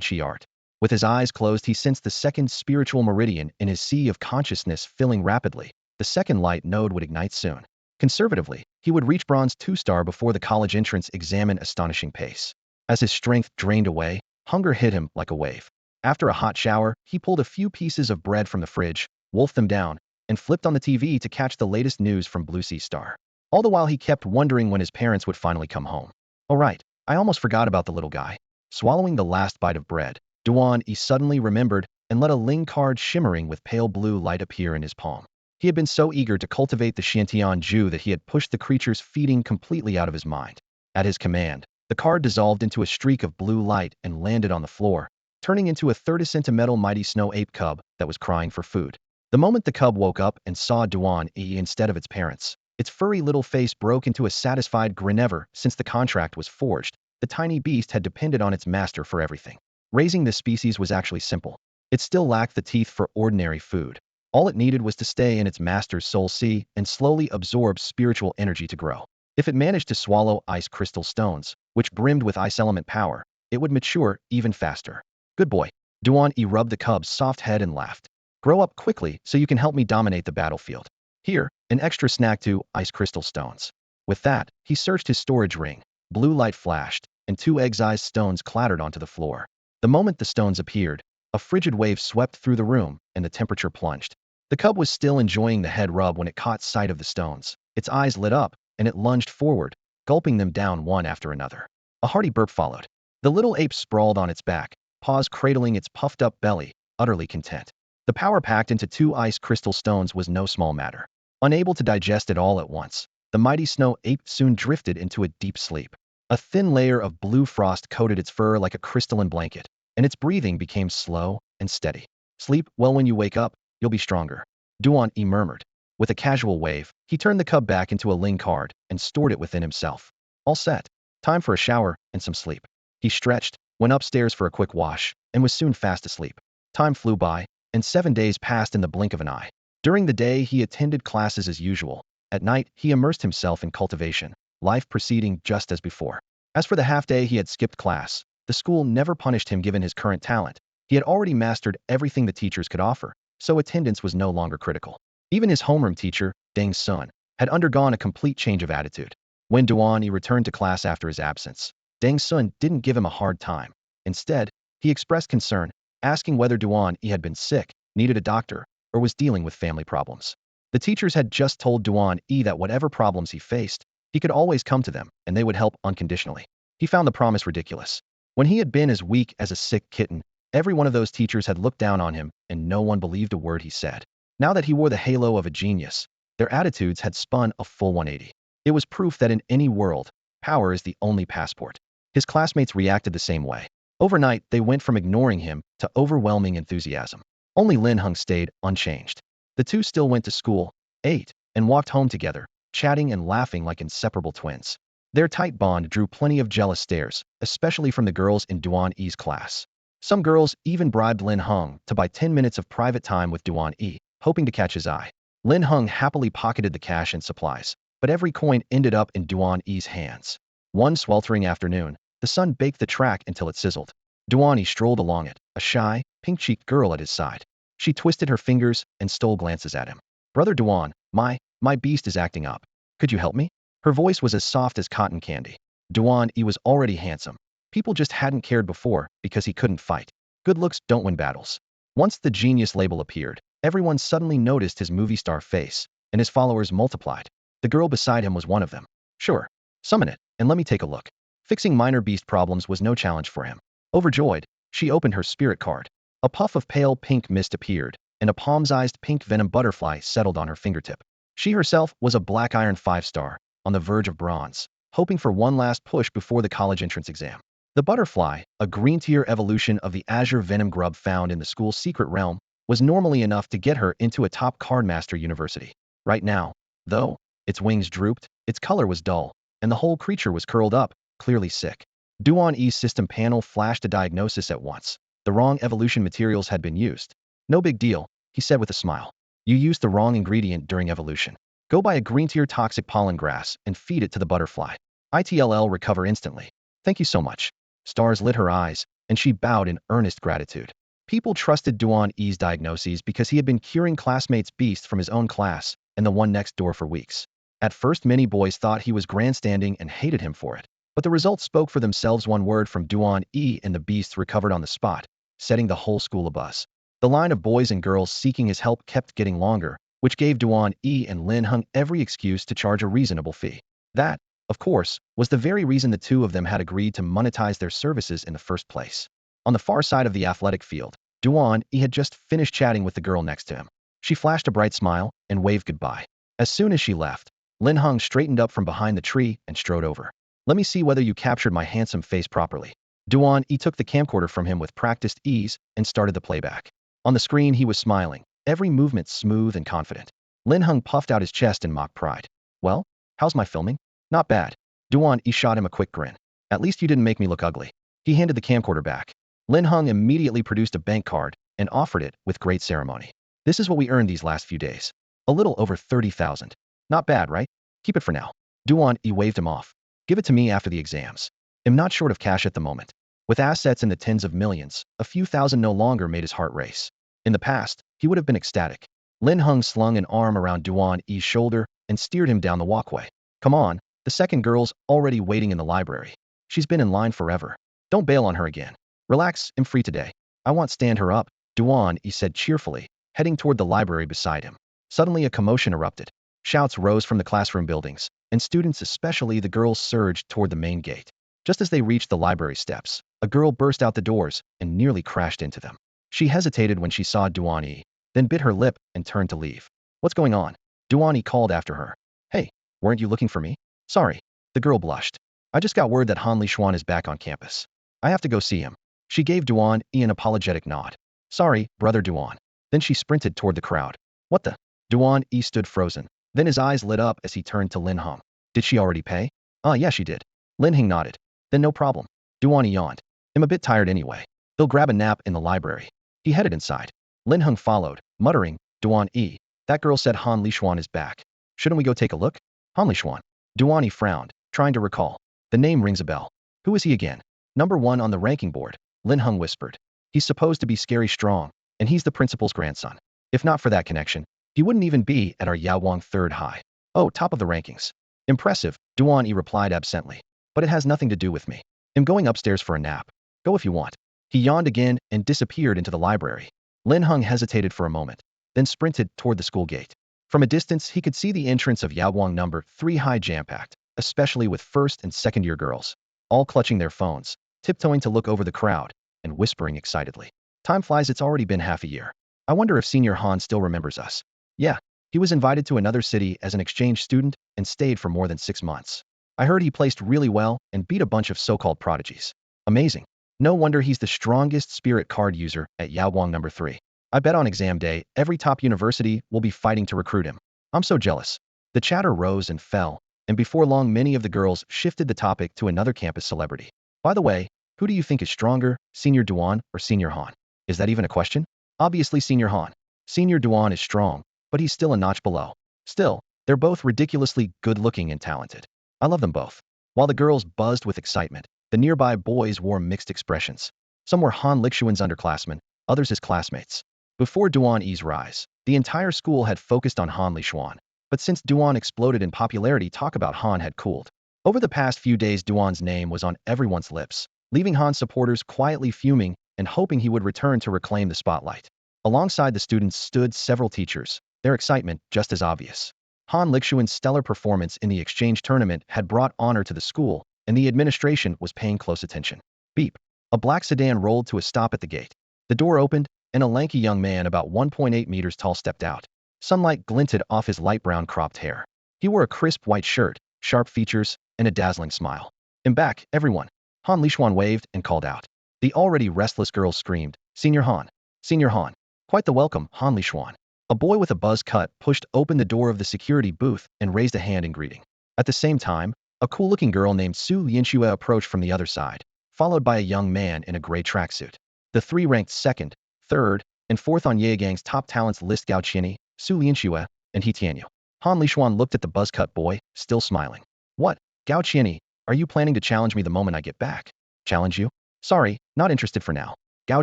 chi art. With his eyes closed, he sensed the second spiritual meridian in his sea of consciousness filling rapidly. The second light node would ignite soon. Conservatively, he would reach bronze 2-star before the college entrance exam in astonishing pace. As his strength drained away, hunger hit him like a wave. After a hot shower, he pulled a few pieces of bread from the fridge, wolfed them down, and flipped on the TV to catch the latest news from Blue Sea Star. All the while he kept wondering when his parents would finally come home. Oh right, I almost forgot about the little guy. Swallowing the last bite of bread, Duan E suddenly remembered and let a Ling card shimmering with pale blue light appear in his palm. He had been so eager to cultivate the Xiantian Ju that he had pushed the creature's feeding completely out of his mind. At his command, the card dissolved into a streak of blue light and landed on the floor, turning into a 30-centimeter mighty snow ape cub that was crying for food. The moment the cub woke up and saw Duan E instead of its parents, its furry little face broke into a satisfied grin. Ever since the contract was forged, the tiny beast had depended on its master for everything. Raising this species was actually simple. It still lacked the teeth for ordinary food. All it needed was to stay in its master's soul sea and slowly absorb spiritual energy to grow. If it managed to swallow ice crystal stones, which brimmed with ice element power, it would mature even faster. Good boy. Duan E rubbed the cub's soft head and laughed. Grow up quickly so you can help me dominate the battlefield. Here, an extra snack too, ice crystal stones. With that, he searched his storage ring. Blue light flashed, and 2 egg-sized stones clattered onto the floor. The moment the stones appeared, a frigid wave swept through the room, and the temperature plunged. The cub was still enjoying the head rub when it caught sight of the stones. Its eyes lit up, and it lunged forward, gulping them down one after another. A hearty burp followed. The little ape sprawled on its back, paws cradling its puffed-up belly, utterly content. The power packed into 2 ice crystal stones was no small matter. Unable to digest it all at once, the mighty snow ape soon drifted into a deep sleep. A thin layer of blue frost coated its fur like a crystalline blanket, and its breathing became slow and steady. Sleep well. When you wake up, you'll be stronger, Duan E murmured. With a casual wave, he turned the cub back into a Ling card and stored it within himself. All set. Time for a shower and some sleep. He stretched, went upstairs for a quick wash, and was soon fast asleep. Time flew by, and 7 days passed in the blink of an eye. During the day, he attended classes as usual. At night, he immersed himself in cultivation, life proceeding just as before. As for the half-day he had skipped class, the school never punished him given his current talent. He had already mastered everything the teachers could offer, so attendance was no longer critical. Even his homeroom teacher, Deng Sun, had undergone a complete change of attitude. When Duan E returned to class after his absence, Deng Sun didn't give him a hard time. Instead, he expressed concern, asking whether Duan E had been sick, needed a doctor, or was dealing with family problems. The teachers had just told Duan E that whatever problems he faced, he could always come to them, and they would help unconditionally. He found the promise ridiculous. When he had been as weak as a sick kitten, every one of those teachers had looked down on him, and no one believed a word he said. Now that he wore the halo of a genius, their attitudes had spun a full 180. It was proof that in any world, power is the only passport. His classmates reacted the same way. Overnight, they went from ignoring him to overwhelming enthusiasm. Only Lin Heng stayed unchanged. The two still went to school, ate, and walked home together, chatting and laughing like inseparable twins. Their tight bond drew plenty of jealous stares, especially from the girls in Duan E's class. Some girls even bribed Lin Heng to buy 10 minutes of private time with Duan E, hoping to catch his eye. Lin Heng happily pocketed the cash and supplies, but every coin ended up in Duan E's hands. One sweltering afternoon, the sun baked the track until it sizzled. Duan E strolled along it, a shy, pink-cheeked girl at his side. She twisted her fingers and stole glances at him. Brother Duan, my beast is acting up. Could you help me? Her voice was as soft as cotton candy. Duan E was already handsome. People just hadn't cared before because he couldn't fight. Good looks don't win battles. Once the genius label appeared, everyone suddenly noticed his movie star face, and his followers multiplied. The girl beside him was one of them. Sure, summon it, and let me take a look. Fixing minor beast problems was no challenge for him. Overjoyed, she opened her spirit card. A puff of pale pink mist appeared, and a palm-sized pink venom butterfly settled on her fingertip. She herself was a black iron 5-star, on the verge of bronze, hoping for one last push before the college entrance exam. The butterfly, a green-tier evolution of the azure venom grub found in the school's secret realm, was normally enough to get her into a top cardmaster university. Right now, though, its wings drooped, its color was dull, and the whole creature was curled up, clearly sick. Duan E's system panel flashed a diagnosis at once. The wrong evolution materials had been used. No big deal, he said with a smile. You used the wrong ingredient during evolution. Go buy a green-tier toxic pollen grass and feed it to the butterfly. It'll recover instantly. Thank you so much. Stars lit her eyes, and she bowed in earnest gratitude. People trusted Duan E's diagnoses because he had been curing classmates' beasts from his own class and the one next door for weeks. At first, many boys thought he was grandstanding and hated him for it. But the results spoke for themselves. One word from Duan E and the beasts recovered on the spot, setting the whole school abuzz. The line of boys and girls seeking his help kept getting longer, which gave Duan E and Lin Hung every excuse to charge a reasonable fee. That, of course, was the very reason the two of them had agreed to monetize their services in the first place. On the far side of the athletic field, Duan E had just finished chatting with the girl next to him. She flashed a bright smile and waved goodbye. As soon as she left, Lin Hung straightened up from behind the tree and strode over. Let me see whether you captured my handsome face properly. Duan E took the camcorder from him with practiced ease and started the playback. On the screen, he was smiling, every movement smooth and confident. Lin Hung puffed out his chest in mock pride. Well, how's my filming? Not bad. Duan E shot him a quick grin. At least you didn't make me look ugly. He handed the camcorder back. Lin Hung immediately produced a bank card and offered it with great ceremony. This is what we earned these last few days. A little over 30,000. Not bad, right? Keep it for now. Duan E waved him off. Give it to me after the exams. I'm not short of cash at the moment. With assets in the tens of millions, a few thousand no longer made his heart race. In the past, he would have been ecstatic. Lin Hung slung an arm around Duan E's shoulder and steered him down the walkway. Come on, the second girl's already waiting in the library. She's been in line forever. Don't bail on her again. Relax, I'm free today. I won't stand her up, Duan E said cheerfully, heading toward the library beside him. Suddenly a commotion erupted. Shouts rose from the classroom buildings, and students, especially the girls, surged toward the main gate. Just as they reached the library steps, a girl burst out the doors and nearly crashed into them. She hesitated when she saw Duan E, then bit her lip and turned to leave. What's going on? Duan E called after her. Hey, weren't you looking for me? Sorry. The girl blushed. I just got word that Han Lishuan is back on campus. I have to go see him. She gave Duan E an apologetic nod. Sorry, brother Duan. Then she sprinted toward the crowd. What the? Duan E stood frozen. Then his eyes lit up as he turned to Lin Hung. Did she already pay? Yeah, she did. Lin Hung nodded. Then no problem. Duan E yawned. I'm a bit tired anyway. They'll grab a nap in the library. He headed inside. Lin Hung followed, muttering, Duan E, that girl said Han Lishuan is back. Shouldn't we go take a look? Han Lishuan. Duan E frowned, trying to recall. The name rings a bell. Who is he again? Number 1 on the ranking board, Lin Hung whispered. He's supposed to be scary strong, and he's the principal's grandson. If not for that connection, he wouldn't even be at our Yawang third high. Oh, top of the rankings. Impressive, Duan E replied absently. But it has nothing to do with me. I'm going upstairs for a nap. Go if you want. He yawned again and disappeared into the library. Lin Hung hesitated for a moment, then sprinted toward the school gate. From a distance, he could see the entrance of Yawang number 3 high jam-packed, especially with first and second-year girls, all clutching their phones, tiptoeing to look over the crowd, and whispering excitedly. Time flies, it's already been half a year. I wonder if Senior Han still remembers us. Yeah, he was invited to another city as an exchange student and stayed for more than 6 months. I heard he placed really well and beat a bunch of so-called prodigies. Amazing. No wonder he's the strongest spirit card user at Yawang number 3. I bet on exam day, every top university will be fighting to recruit him. I'm so jealous. The chatter rose and fell, and before long many of the girls shifted the topic to another campus celebrity. By the way, who do you think is stronger, Senior Duan or Senior Han? Is that even a question? Obviously Senior Han. Senior Duan is strong, but he's still a notch below. Still, they're both ridiculously good-looking and talented. I love them both. While the girls buzzed with excitement, the nearby boys wore mixed expressions. Some were Han Lixuan's underclassmen, others his classmates. Before Duan E's rise, the entire school had focused on Han Lixuan. But since Duan exploded in popularity, talk about Han had cooled. Over the past few days, Duan's name was on everyone's lips, leaving Han supporters quietly fuming and hoping he would return to reclaim the spotlight. Alongside the students stood several teachers, their excitement just as obvious. Han Lixuan's stellar performance in the exchange tournament had brought honor to the school, and the administration was paying close attention. Beep. A black sedan rolled to a stop at the gate. The door opened, and a lanky young man about 1.8 meters tall stepped out. Sunlight glinted off his light brown cropped hair. He wore a crisp white shirt, sharp features, and a dazzling smile. "In back, everyone." Han Lixuan waved and called out. The already restless girls screamed, "Senior Han! Senior Han!" Quite the welcome, Han Lixuan. A boy with a buzz cut pushed open the door of the security booth and raised a hand in greeting. At the same time, a cool-looking girl named Su Lianxue approached from the other side, followed by a young man in a gray tracksuit. The three ranked second, third, and fourth on Yagang's top talents list: Gao Qianyi, Su Lianxue, and He Tianyu. Han Lixuan looked at the buzz-cut boy, still smiling. "What, Gao Qianyi, are you planning to challenge me the moment I get back?" "Challenge you? Sorry, not interested for now." Gao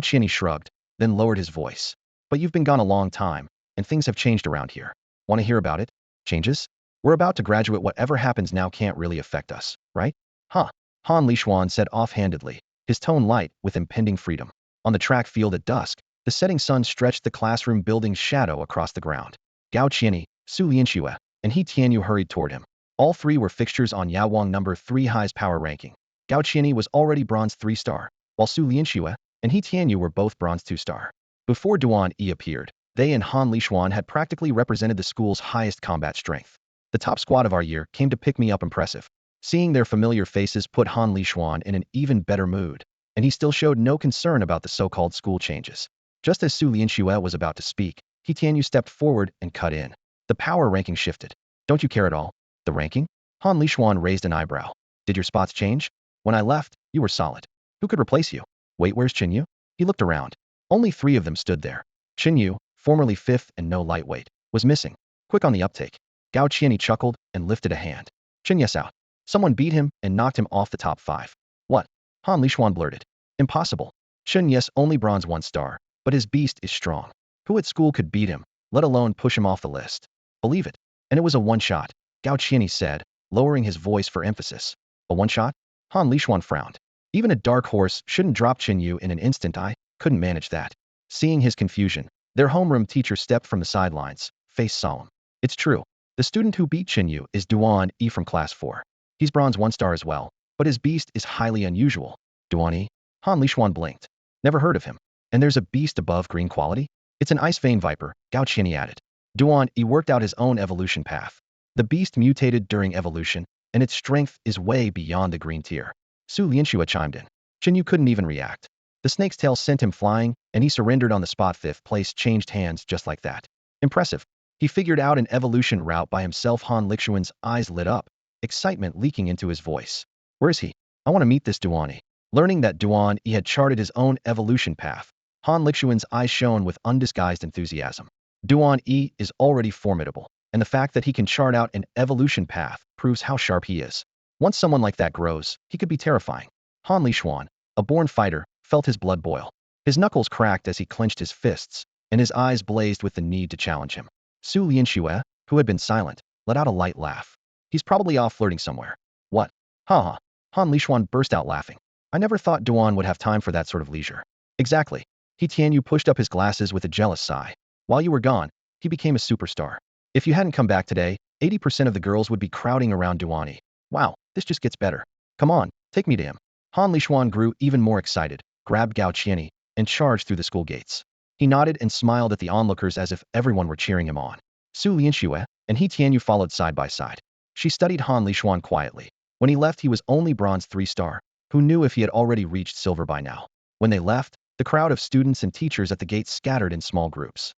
Qianyi shrugged, then lowered his voice. "But you've been gone a long time, and things have changed around here. Want to hear about it? Changes? We're about to graduate. Whatever happens now can't really affect us, right?" "Huh," Han Lixuan said offhandedly, his tone light with impending freedom. On the track field at dusk, the setting sun stretched the classroom building's shadow across the ground. Gao Qianyi, Su Lianxue, and He Tianyu hurried toward him. All three were fixtures on Yawang number 3 high's power ranking. Gao Qianyi was already bronze 3-star, while Su Lianxue and He Tianyu were both bronze 2-star. Before Duan E appeared, they and Han Lixuan had practically represented the school's highest combat strength. "The top squad of our year came to pick me up." Impressive. Seeing their familiar faces put Han Lixuan in an even better mood, and he still showed no concern about the so-called school changes. Just as Su Lianxue was about to speak, He Tianyu stepped forward and cut in. The power ranking shifted. "Don't you care at all?" "The ranking?" Han Lixuan raised an eyebrow. "Did your spots change? When I left, you were solid. Who could replace you?" "Wait, where's Chunyu?" He looked around. Only 3 of them stood there. Chunyu, formerly 5th and no lightweight, was missing. Quick on the uptake. Gao Qianyi chuckled and lifted a hand. "Chunyu's out. Someone beat him and knocked him off the top 5. "What?" Han Lixuan blurted. "Impossible. Chunyu's only bronze 1-star, but his beast is strong. Who at school could beat him, let alone push him off the list?" "Believe it. And it was a one-shot," Gao Qianyi said, lowering his voice for emphasis. "A one-shot?" Han Lixuan frowned. "Even a dark horse shouldn't drop Chunyu in an instant. I couldn't manage that." Seeing his confusion, their homeroom teacher stepped from the sidelines, face solemn. "It's true. The student who beat Chunyu is Duan E from class 4. He's bronze 1-star as well, but his beast is highly unusual." "Duan E?" Han Lixuan blinked. "Never heard of him. And there's a beast above green quality?" "It's an ice vein viper," Gao Qianyi added. Duan E worked out his own evolution path. The beast mutated during evolution, and its strength is way beyond the green tier. Su Lianxue chimed in. Chunyu couldn't even react. The snake's tail sent him flying, and he surrendered on the spot. 5th place changed hands just like that. Impressive. He figured out an evolution route by himself. Han Lixuan's eyes lit up, excitement leaking into his voice. "Where is he? I want to meet this Duan E." Learning that Duan E had charted his own evolution path, Han Lixuan's eyes shone with undisguised enthusiasm. Duan E is already formidable, and the fact that he can chart out an evolution path proves how sharp he is. Once someone like that grows, he could be terrifying. Han Lixuan, a born fighter, felt his blood boil. His knuckles cracked as he clenched his fists, and his eyes blazed with the need to challenge him. Su Lianxue, who had been silent, let out a light laugh. "He's probably off flirting somewhere." "What? Ha ha." Han Lixuan burst out laughing. "I never thought Duan would have time for that sort of leisure." "Exactly." He Tianyu pushed up his glasses with a jealous sigh. "While you were gone, he became a superstar. If you hadn't come back today, 80% of the girls would be crowding around Duan E. Wow, this just gets better. Come on, take me to him." Han Lixuan grew even more excited, grabbed Gao Qianyi, and charged through the school gates. He nodded and smiled at the onlookers as if everyone were cheering him on. Su Lianxue and He Tianyu followed side by side. She studied Han Lixuan quietly. When he left, he was only bronze 3-star. Who knew if he had already reached silver by now? When they left, the crowd of students and teachers at the gate scattered in small groups.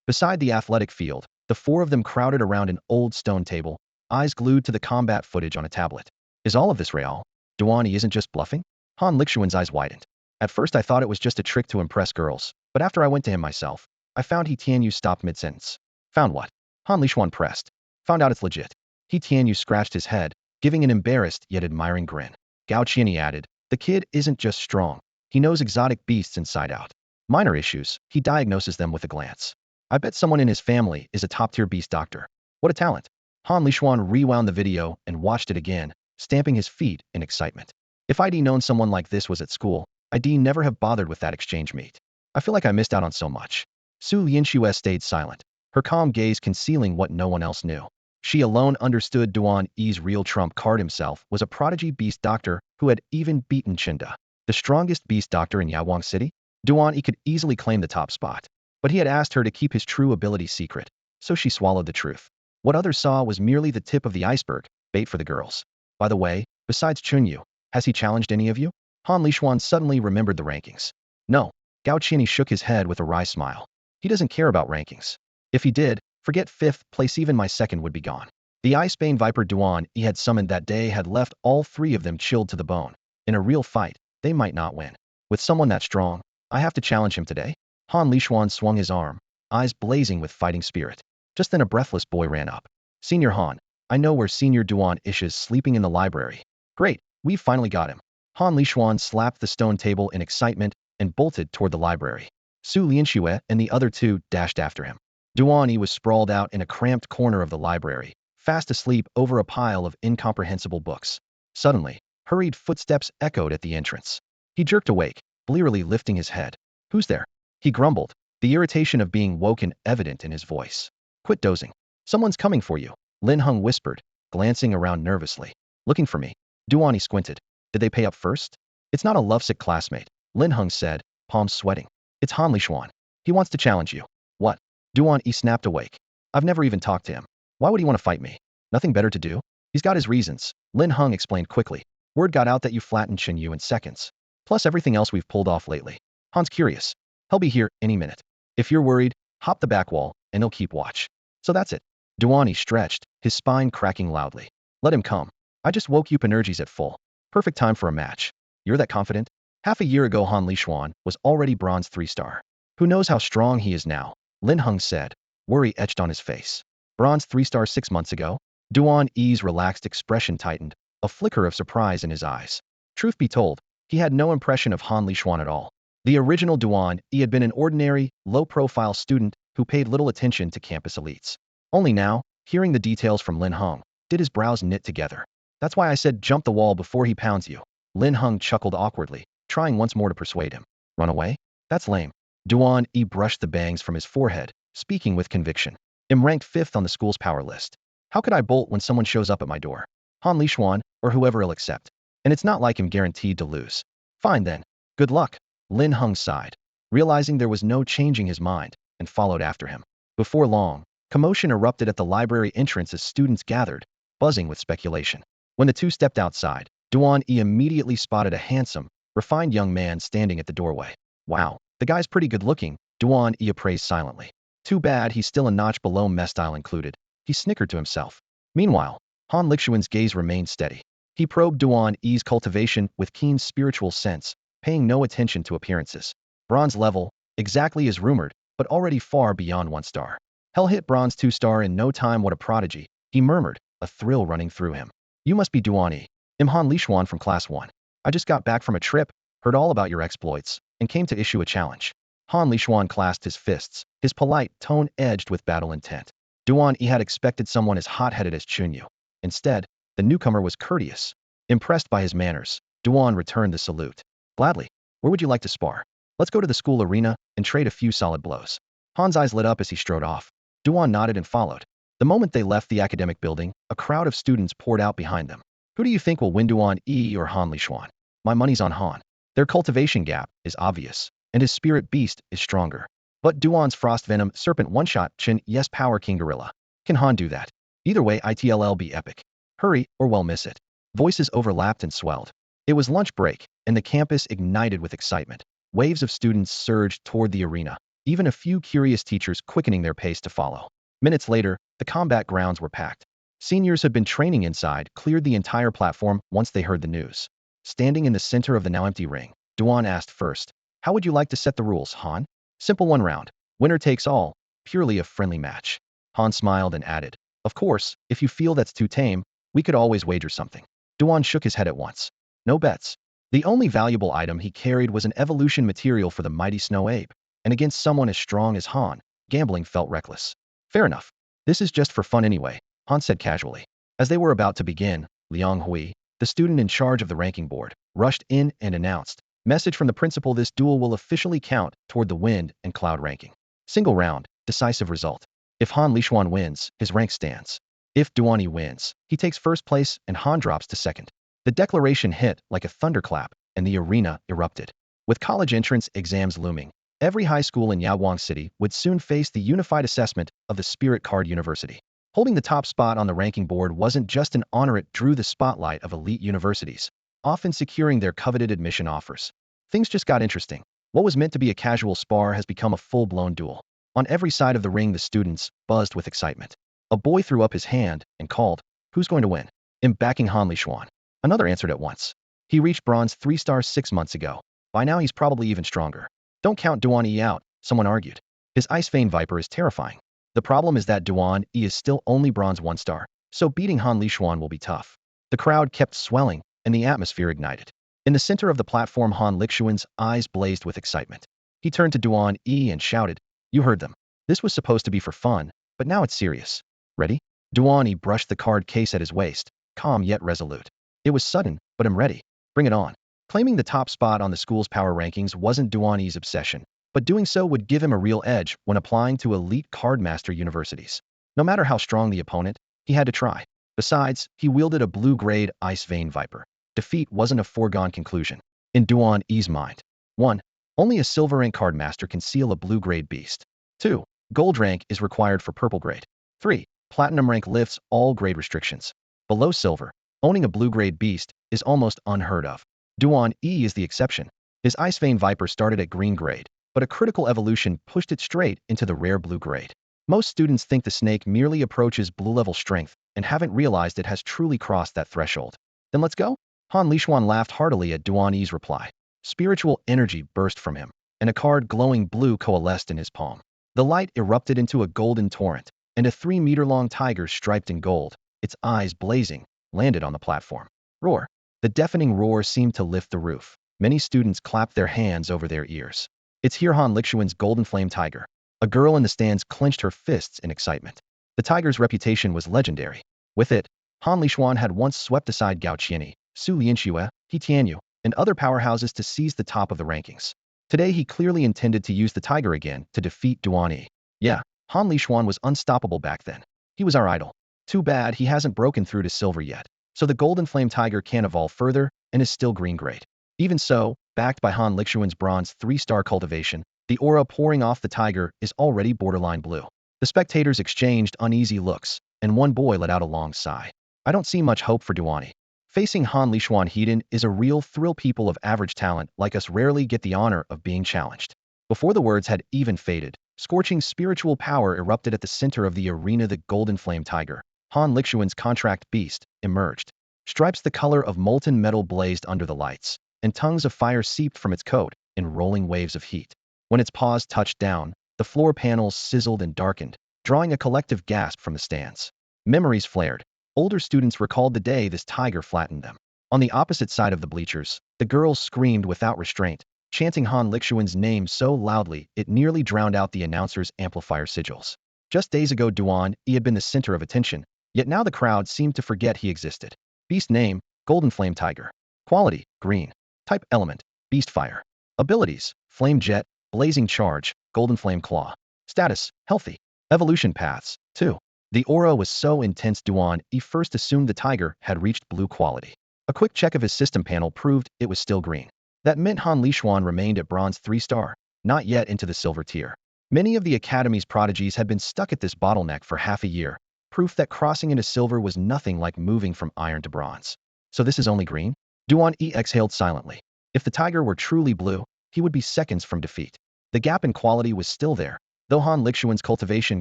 Beside the athletic field, the 4 of them crowded around an old stone table, eyes glued to the combat footage on a tablet. "Is all of this real? Duan E isn't just bluffing?" Han Lixuan's eyes widened. "At first I thought it was just a trick to impress girls, but after I went to him myself, I found." He Tianyu stopped mid-sentence. "Found what?" Han Lixuan pressed. "Found out it's legit." He Tianyu scratched his head, giving an embarrassed yet admiring grin. Gao Qianyi added, "The kid isn't just strong. He knows exotic beasts inside out. Minor issues, he diagnoses them with a glance. I bet someone in his family is a top-tier beast doctor. What a talent. Han Lishuan rewound the video and watched it again, stamping his feet in excitement. If I'd known someone like this was at school, I'd never have bothered with that exchange meet. I feel like I missed out on so much. Su Lianxue stayed silent, her calm gaze concealing what no one else knew. She alone understood Duan E's real trump card himself was a prodigy beast doctor who had even beaten Chinda, the strongest beast doctor in Yawang City. Duan E could easily claim the top spot, but he had asked her to keep his true ability secret, so she swallowed the truth. What others saw was merely the tip of the iceberg, bait for the girls. By the way, besides Chunyu, has he challenged any of you? Han Lishuan suddenly remembered the rankings. No. Gao Qianyi shook his head with a wry smile. He doesn't care about rankings. If he did, forget 5th place, even my 2nd would be gone. The Icebane Viper Duan E had summoned that day had left all 3 of them chilled to the bone. In a real fight, they might not win. With someone that strong, I have to challenge him today? Han Lishuan swung his arm, eyes blazing with fighting spirit. Just then a breathless boy ran up. Senior Han, I know where Senior Duan Ish is sleeping in the library. Great, we've finally got him. Han Lishuan slapped the stone table in excitement and bolted toward the library. Su Lianxue and the other 2 dashed after him. Duan E was sprawled out in a cramped corner of the library, fast asleep over a pile of incomprehensible books. Suddenly, hurried footsteps echoed at the entrance. He jerked awake, blearily lifting his head. Who's there? He grumbled, the irritation of being woken evident in his voice. Quit dozing. Someone's coming for you, Lin Heng whispered, glancing around nervously. Looking for me? Duan E squinted. Did they pay up first? It's not a lovesick classmate, Lin Heng said, palms sweating. It's Han Lishuan. He wants to challenge you. What? Duan E snapped awake. I've never even talked to him. Why would he want to fight me? Nothing better to do? He's got his reasons, Lin Heng explained quickly. Word got out that you flattened Chunyu in seconds. Plus everything else we've pulled off lately. Han's curious. He'll be here any minute. If you're worried, hop the back wall, and he'll keep watch. So that's it. Duan E stretched, his spine cracking loudly. Let him come. I just woke you energies at full. Perfect time for a match. You're that confident? Half a year ago Han Lishuan was already bronze 3-star. Who knows how strong he is now, Lin Heng said, worry etched on his face. Bronze 3-star 6 months ago? Duan E's relaxed expression tightened, a flicker of surprise in his eyes. Truth be told, he had no impression of Han Lishuan at all. The original Duan E had been an ordinary, low-profile student who paid little attention to campus elites. Only now, hearing the details from Lin Heng, did his brows knit together. That's why I said jump the wall before he pounds you. Lin Heng chuckled awkwardly, trying once more to persuade him. Run away? That's lame. Duan E brushed the bangs from his forehead, speaking with conviction. I'm ranked 5th on the school's power list. How could I bolt when someone shows up at my door? Han Lishuan, or whoever he'll accept. And it's not like I'm guaranteed to lose. Fine then. Good luck. Lin Heng sighed, realizing there was no changing his mind, and followed after him. Before long, commotion erupted at the library entrance as students gathered, buzzing with speculation. When the 2 stepped outside, Duan E immediately spotted a handsome, refined young man standing at the doorway. Wow, the guy's pretty good looking, Duan E appraised silently. Too bad he's still a notch below mess style included, he snickered to himself. Meanwhile, Han Lixuan's gaze remained steady. He probed Duan E's cultivation with keen spiritual sense, paying no attention to appearances. Bronze level, exactly as rumored, but already far beyond 1 star. Hell hit bronze 2-star in no time, what a prodigy, he murmured, a thrill running through him. You must be Duan E. I'm Han Lishuan from class 1. I just got back from a trip, heard all about your exploits, and came to issue a challenge. Han Lishuan clasped his fists, his polite tone edged with battle intent. Duan E had expected someone as hot-headed as Chunyu. Instead, the newcomer was courteous. Impressed by his manners, Duan returned the salute. Gladly. Where would you like to spar? Let's go to the school arena and trade a few solid blows. Han's eyes lit up as he strode off. Duan nodded and followed. The moment they left the academic building, a crowd of students poured out behind them. Who do you think will win, Duan E or Han Lishuan? My money's on Han. Their cultivation gap is obvious, and his spirit beast is stronger. But Duan's frost venom serpent one-shot chin yes power king gorilla. Can Han do that? Either way it'll be epic. Hurry, or we'll miss it. Voices overlapped and swelled. It was lunch break, and the campus ignited with excitement. Waves of students surged toward the arena, even a few curious teachers quickening their pace to follow. Minutes later, the combat grounds were packed. Seniors who had been training inside cleared the entire platform once they heard the news. Standing in the center of the now empty ring, Duan asked first, how would you like to set the rules, Han? Simple 1 round. Winner takes all. Purely a friendly match. Han smiled and added, of course, if you feel that's too tame, we could always wager something. Duan shook his head at once. No bets. The only valuable item he carried was an evolution material for the mighty snow ape, and against someone as strong as Han, gambling felt reckless. Fair enough. This is just for fun anyway, Han said casually. As they were about to begin, Liang Hui, the student in charge of the ranking board, rushed in and announced, "Message from the principal: this duel will officially count toward the wind and cloud ranking. Single round, decisive result. If Han Lixuan wins, his rank stands. If Duan E wins, he takes first place and Han drops to second." The declaration hit like a thunderclap, and the arena erupted. With college entrance exams looming, every high school in Yaoguang City would soon face the unified assessment of the Spirit Card University. Holding the top spot on the ranking board wasn't just an honor, it drew the spotlight of elite universities, often securing their coveted admission offers. Things just got interesting. What was meant to be a casual spar has become a full-blown duel. On every side of the ring, the students buzzed with excitement. A boy threw up his hand and called, "Who's going to win?" "I'm backing Han Lixuan." Another answered at once. "He reached bronze 3 stars 6 months ago. By now he's probably even stronger." "Don't count Duan E out," someone argued. "His Ice Vein Viper is terrifying." "The problem is that Duan E is still only bronze 1 star, so beating Han Lixuan will be tough." The crowd kept swelling, and the atmosphere ignited. In the center of the platform, Han Lixuan's eyes blazed with excitement. He turned to Duan E and shouted, "You heard them. This was supposed to be for fun, but now it's serious. Ready?" Duan E brushed the card case at his waist, calm yet resolute. "It was sudden, but I'm ready. Bring it on." Claiming the top spot on the school's power rankings wasn't Duan E's obsession, but doing so would give him a real edge when applying to elite cardmaster universities. No matter how strong the opponent, he had to try. Besides, he wielded a blue-grade Ice Vein Viper. Defeat wasn't a foregone conclusion. In Duan E's mind. 1. Only a silver rank cardmaster can seal a blue-grade beast. 2. Gold rank is required for purple grade. 3. Platinum rank lifts all grade restrictions. Below silver, owning a blue-grade beast is almost unheard of. Duan E is the exception. His Ice Vein Viper started at green grade, but a critical evolution pushed it straight into the rare blue grade. Most students think the snake merely approaches blue-level strength and haven't realized it has truly crossed that threshold. "Then let's go?" Han Lixuan laughed heartily at Duan E's reply. Spiritual energy burst from him, and a card glowing blue coalesced in his palm. The light erupted into a golden torrent, and a 3-meter-long tiger striped in gold, its eyes blazing, landed on the platform. Roar! The deafening roar seemed to lift the roof. Many students clapped their hands over their ears. "It's here, Han Lixuan's golden flame tiger." A girl in the stands clenched her fists in excitement. The tiger's reputation was legendary. With it, Han Lixuan had once swept aside Gao Qianyi, Su Lianxue, He Tianyu, and other powerhouses to seize the top of the rankings. Today he clearly intended to use the tiger again to defeat Duan E. Yeah, Han Lixuan was unstoppable back then. He was our idol. Too bad he hasn't broken through to silver yet. So the golden flame tiger can evolve further and is still green grade. Even so, backed by Han Lixuan's bronze 3-star cultivation, the aura pouring off the tiger is already borderline blue. The spectators exchanged uneasy looks, and one boy let out a long sigh. "I don't see much hope for Duan E. Facing Han Lixuan Heaton is a real thrill. People of average talent like us rarely get the honor of being challenged." Before the words had even faded, scorching spiritual power erupted at the center of the arena. The golden flame tiger, Han Lixuan's contract beast, emerged. Stripes the color of molten metal blazed under the lights, and tongues of fire seeped from its coat in rolling waves of heat. When its paws touched down, the floor panels sizzled and darkened, drawing a collective gasp from the stands. Memories flared. Older students recalled the day this tiger flattened them. On the opposite side of the bleachers, the girls screamed without restraint, chanting Han Lixuan's name so loudly it nearly drowned out the announcer's amplifier sigils. Just days ago, Duan E had been the center of attention, yet now the crowd seemed to forget he existed. Beast name, Golden Flame Tiger. Quality, green. Type element, Beast Fire. Abilities, Flame Jet, Blazing Charge, Golden Flame Claw. Status, healthy. Evolution paths, 2. The aura was so intense Duan E first assumed the tiger had reached blue quality. A quick check of his system panel proved it was still green. That meant Han Lixuan remained at bronze 3-star, not yet into the silver tier. Many of the Academy's prodigies had been stuck at this bottleneck for half a year, proof that crossing into silver was nothing like moving from iron to bronze. So this is only green? Duan E exhaled silently. If the tiger were truly blue, he would be seconds from defeat. The gap in quality was still there, though Han Lixuan's cultivation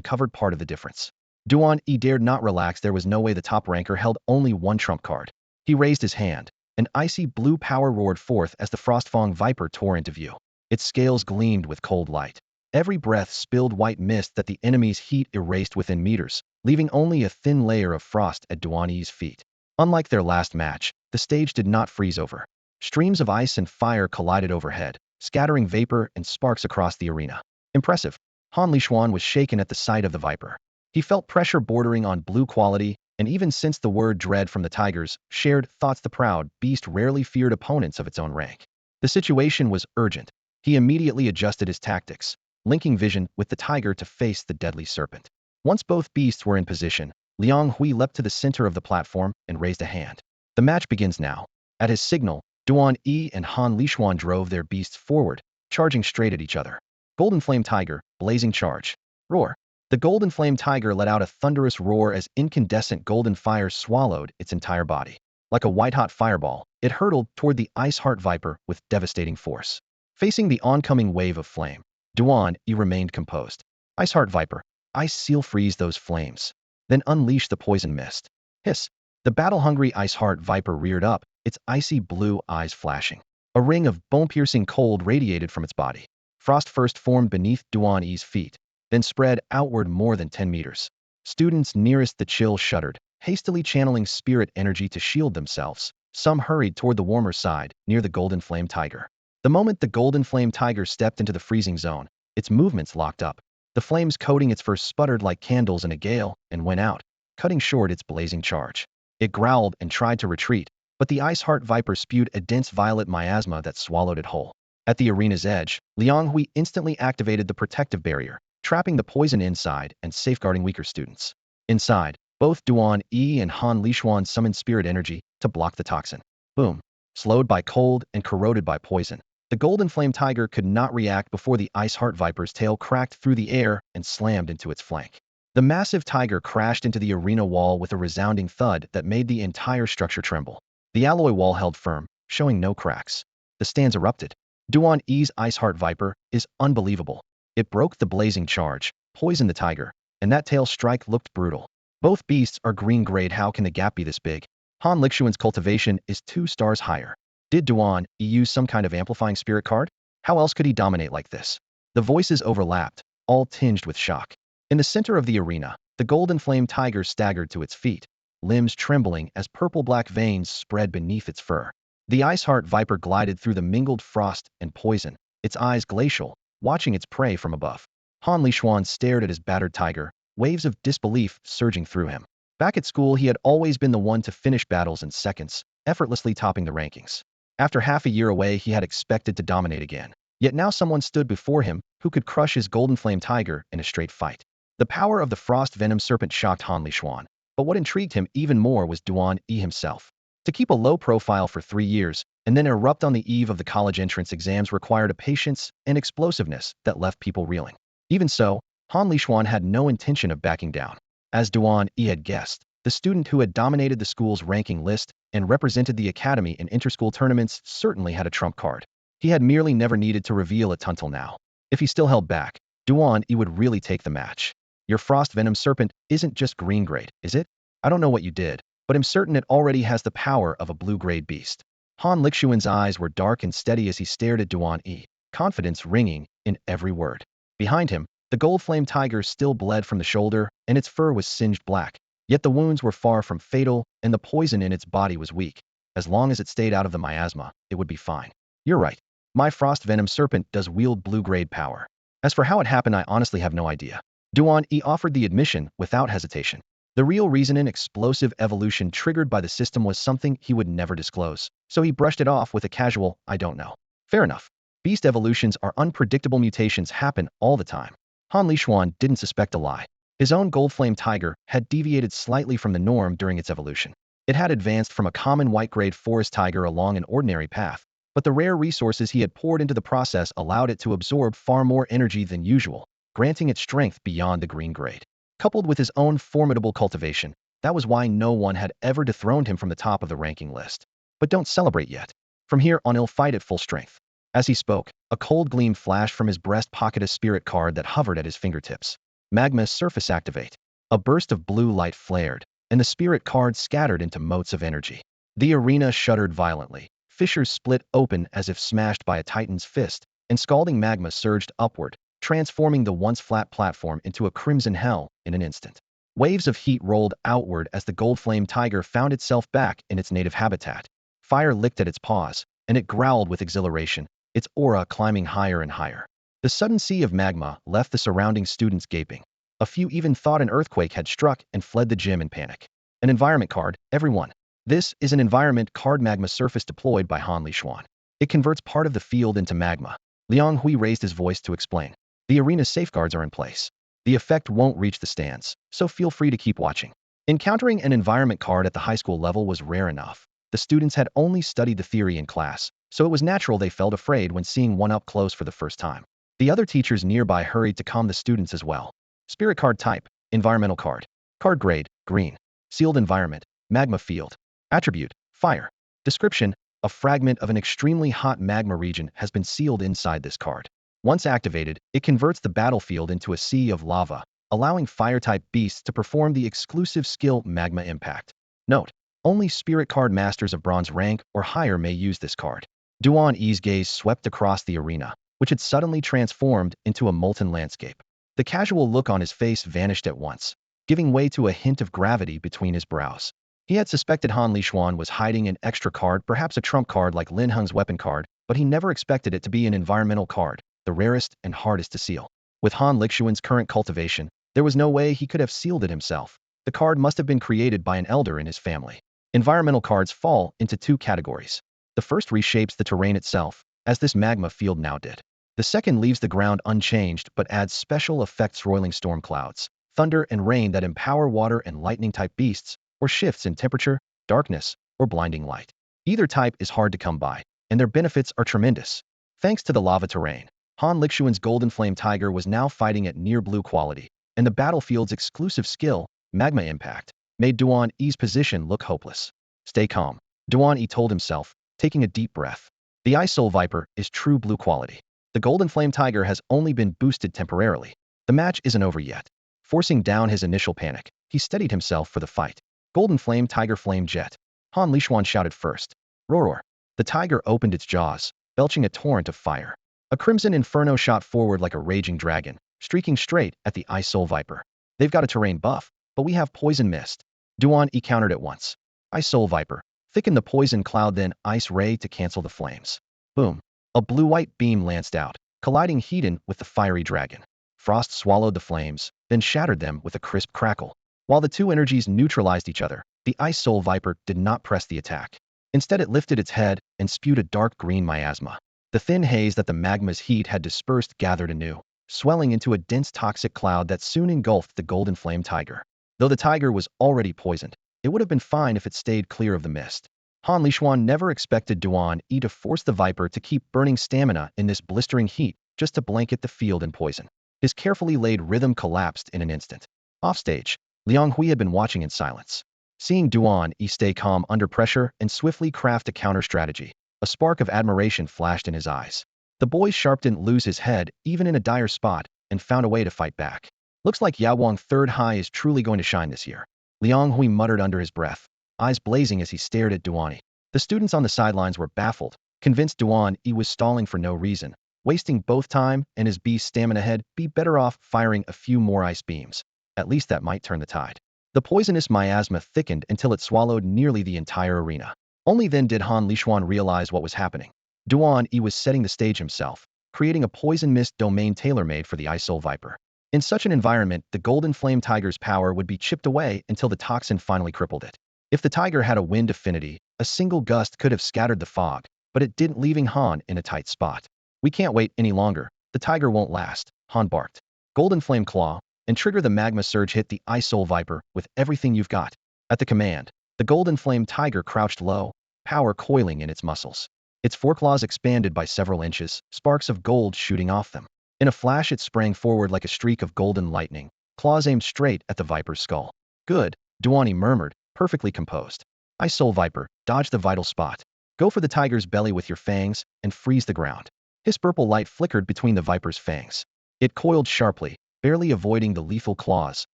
covered part of the difference. Duan E dared not relax. There was no way the top ranker held only one trump card. He raised his hand. An icy blue power roared forth as the Frostfang Viper tore into view. Its scales gleamed with cold light. Every breath spilled white mist that the enemy's heat erased within meters, leaving only a thin layer of frost at Duan E's feet. Unlike their last match, the stage did not freeze over. Streams of ice and fire collided overhead, scattering vapor and sparks across the arena. Impressive. Han Lishuan was shaken at the sight of the viper. He felt pressure bordering on blue quality, and even since the word dread from the tigers, shared thoughts the proud beast rarely feared opponents of its own rank. The situation was urgent. He immediately adjusted his tactics, linking vision with the tiger to face the deadly serpent. Once both beasts were in position, Liang Hui leapt to the center of the platform and raised a hand. The match begins now. At his signal, Duan E and Han Lishuan drove their beasts forward, charging straight at each other. Golden Flame Tiger, blazing charge. Roar. The Golden Flame Tiger let out a thunderous roar as incandescent golden fire swallowed its entire body. Like a white-hot fireball, it hurtled toward the Ice Heart Viper with devastating force. Facing the oncoming wave of flame, Duan E remained composed. Ice Heart Viper, ice seal freeze those flames. Then unleash the poison mist. Hiss. The battle-hungry Ice Heart Viper reared up, its icy blue eyes flashing. A ring of bone-piercing cold radiated from its body. Frost first formed beneath Duan E's feet, then spread outward more than 10 meters. Students nearest the chill shuddered, hastily channeling spirit energy to shield themselves. Some hurried toward the warmer side, near the Golden Flame Tiger. The moment the Golden Flame Tiger stepped into the freezing zone, its movements locked up. The flames coating its fur sputtered like candles in a gale and went out, cutting short its blazing charge. It growled and tried to retreat, but the Ice Heart Viper spewed a dense violet miasma that swallowed it whole. At the arena's edge, Liang Hui instantly activated the protective barrier, trapping the poison inside and safeguarding weaker students. Inside, both Duan E and Han Lishuan summoned spirit energy to block the toxin. Boom. Slowed by cold and corroded by poison, the Golden Flame Tiger could not react before the Ice Heart Viper's tail cracked through the air and slammed into its flank. The massive tiger crashed into the arena wall with a resounding thud that made the entire structure tremble. The alloy wall held firm, showing no cracks. The stands erupted. Duan E's Ice Heart Viper is unbelievable. It broke the blazing charge, poisoned the tiger, and that tail strike looked brutal. Both beasts are green grade. How can the gap be this big? Han Lixuan's cultivation is 2 stars higher. Did Duan E use some kind of amplifying spirit card? How else could he dominate like this? The voices overlapped, all tinged with shock. In the center of the arena, the Golden Flame Tiger staggered to its feet, limbs trembling as purple-black veins spread beneath its fur. The Ice Heart Viper glided through the mingled frost and poison, its eyes glacial, watching its prey from above. Han Lishuan stared at his battered tiger, waves of disbelief surging through him. Back at school, he had always been the one to finish battles in seconds, effortlessly topping the rankings. After half a year away, he had expected to dominate again. Yet now someone stood before him who could crush his Golden Flame Tiger in a straight fight. The power of the Frost Venom Serpent shocked Han Lishuan, but what intrigued him even more was Duan E himself. To keep a low profile for 3 years and then erupt on the eve of the college entrance exams required a patience and explosiveness that left people reeling. Even so, Han Lishuan had no intention of backing down. As Duan E had guessed, the student who had dominated the school's ranking list and represented the academy in interschool tournaments certainly had a trump card. He had merely never needed to reveal it until now. If he still held back, Duan E would really take the match. Your Frost Venom Serpent isn't just green grade, is it? I don't know what you did, but I'm certain it already has the power of a blue-grade beast. Han Lixuan's eyes were dark and steady as he stared at Duan E, confidence ringing in every word. Behind him, the Gold Flame Tiger still bled from the shoulder, and its fur was singed black. Yet the wounds were far from fatal, and the poison in its body was weak. As long as it stayed out of the miasma, it would be fine. You're right. My Frost Venom Serpent does wield blue-grade power. As for how it happened, I honestly have no idea. Duan E offered the admission without hesitation. The real reason an explosive evolution triggered by the system was something he would never disclose, so he brushed it off with a casual, I don't know. Fair enough. Beast evolutions are unpredictable. Mutations happen all the time. Han Lishuan didn't suspect a lie. His own Gold Flame Tiger had deviated slightly from the norm during its evolution. It had advanced from a common white-grade forest tiger along an ordinary path, but the rare resources he had poured into the process allowed it to absorb far more energy than usual, granting it strength beyond the green grade. Coupled with his own formidable cultivation, that was why no one had ever dethroned him from the top of the ranking list. But don't celebrate yet. From here on, he'll fight at full strength. As he spoke, a cold gleam flashed from his breast pocket, a spirit card that hovered at his fingertips. Magma Surface Activate. A burst of blue light flared, and the spirit card scattered into motes of energy. The arena shuddered violently. Fissures split open as if smashed by a titan's fist, and scalding magma surged upward, transforming the once flat platform into a crimson hell in an instant. Waves of heat rolled outward as the Gold Flame Tiger found itself back in its native habitat. Fire licked at its paws, and it growled with exhilaration, its aura climbing higher and higher. The sudden sea of magma left the surrounding students gaping. A few even thought an earthquake had struck and fled the gym in panic. An environment card, everyone. This is an environment card magma surface deployed by Han Lishuan. It converts part of the field into magma. Liang Hui raised his voice to explain. The arena's safeguards are in place. The effect won't reach the stands, so feel free to keep watching. Encountering an environment card at the high school level was rare enough. The students had only studied the theory in class, so it was natural they felt afraid when seeing one up close for the first time. The other teachers nearby hurried to calm the students as well. Spirit card type, environmental card. Card grade, green. Sealed environment, magma field. Attribute, fire. Description, a fragment of an extremely hot magma region has been sealed inside this card. Once activated, it converts the battlefield into a sea of lava, allowing fire-type beasts to perform the exclusive skill Magma Impact. Note, only spirit card masters of bronze rank or higher may use this card. Duan E's gaze swept across the arena, which had suddenly transformed into a molten landscape. The casual look on his face vanished at once, giving way to a hint of gravity between his brows. He had suspected Han Lishuan was hiding an extra card, perhaps a trump card like Lin Heng's weapon card, but he never expected it to be an environmental card, the rarest and hardest to seal. With Han Lishuan's current cultivation, there was no way he could have sealed it himself. The card must have been created by an elder in his family. Environmental cards fall into two categories. The first reshapes the terrain itself, as this magma field now did. The second leaves the ground unchanged but adds special effects, roiling storm clouds, thunder and rain that empower water and lightning-type beasts, or shifts in temperature, darkness, or blinding light. Either type is hard to come by, and their benefits are tremendous. Thanks to the lava terrain, Han Lishuan's Golden Flame Tiger was now fighting at near blue quality, and the battlefield's exclusive skill, Magma Impact, made Duan E's position look hopeless. Stay calm, Duan E told himself, taking a deep breath. The Ice Soul Viper is true blue quality. The Golden Flame Tiger has only been boosted temporarily. The match isn't over yet. Forcing down his initial panic, he steadied himself for the fight. Golden Flame Tiger Flame Jet. Han Lishuan shouted first. Roar. The tiger opened its jaws, belching a torrent of fire. A crimson inferno shot forward like a raging dragon, streaking straight at the Ice Soul Viper. They've got a terrain buff, but we have poison mist. Duan E countered at once. Ice Soul Viper. Thicken the poison cloud, then Ice Ray to cancel the flames. Boom. A blue-white beam lanced out, colliding heat-in with the fiery dragon. Frost swallowed the flames, then shattered them with a crisp crackle. While the two energies neutralized each other, the Ice Soul Viper did not press the attack. Instead, it lifted its head and spewed a dark green miasma. The thin haze that the magma's heat had dispersed gathered anew, swelling into a dense toxic cloud that soon engulfed the Golden Flame Tiger. Though the tiger was already poisoned, it would have been fine if it stayed clear of the mist. Han Lishuan never expected Duan E to force the Viper to keep burning stamina in this blistering heat just to blanket the field in poison. His carefully laid rhythm collapsed in an instant. Offstage, Liang Hui had been watching in silence. Seeing Duan E stay calm under pressure and swiftly craft a counter strategy, a spark of admiration flashed in his eyes. The boy's sharp didn't lose his head even in a dire spot and found a way to fight back. Looks like Yawang Third High is truly going to shine this year. Liang Hui muttered under his breath, eyes blazing as he stared at Duan E. The students on the sidelines were baffled, convinced Duan E was stalling for no reason, wasting both time and his beast's stamina. He'd be better off firing a few more ice beams. At least that might turn the tide. The poisonous miasma thickened until it swallowed nearly the entire arena. Only then did Han Lishuan realize what was happening. Duan E was setting the stage himself, creating a poison mist domain tailor-made for the Ice Soul Viper. In such an environment, the Golden Flame Tiger's power would be chipped away until the toxin finally crippled it. If the tiger had a wind affinity, a single gust could have scattered the fog, but it didn't, leaving Han in a tight spot. We can't wait any longer. The tiger won't last, Han barked. Golden Flame Claw, and trigger the magma surge. Hit the Ice Soul Viper with everything you've got. At the command, the Golden Flame Tiger crouched low, power coiling in its muscles. Its foreclaws expanded by several inches, sparks of gold shooting off them. In a flash, it sprang forward like a streak of golden lightning, claws aimed straight at the Viper's skull. Good, Duan E murmured, perfectly composed. Ice Soul Viper, dodge the vital spot. Go for the tiger's belly with your fangs, and freeze the ground. His purple light flickered between the Viper's fangs. It coiled sharply, barely avoiding the lethal claws,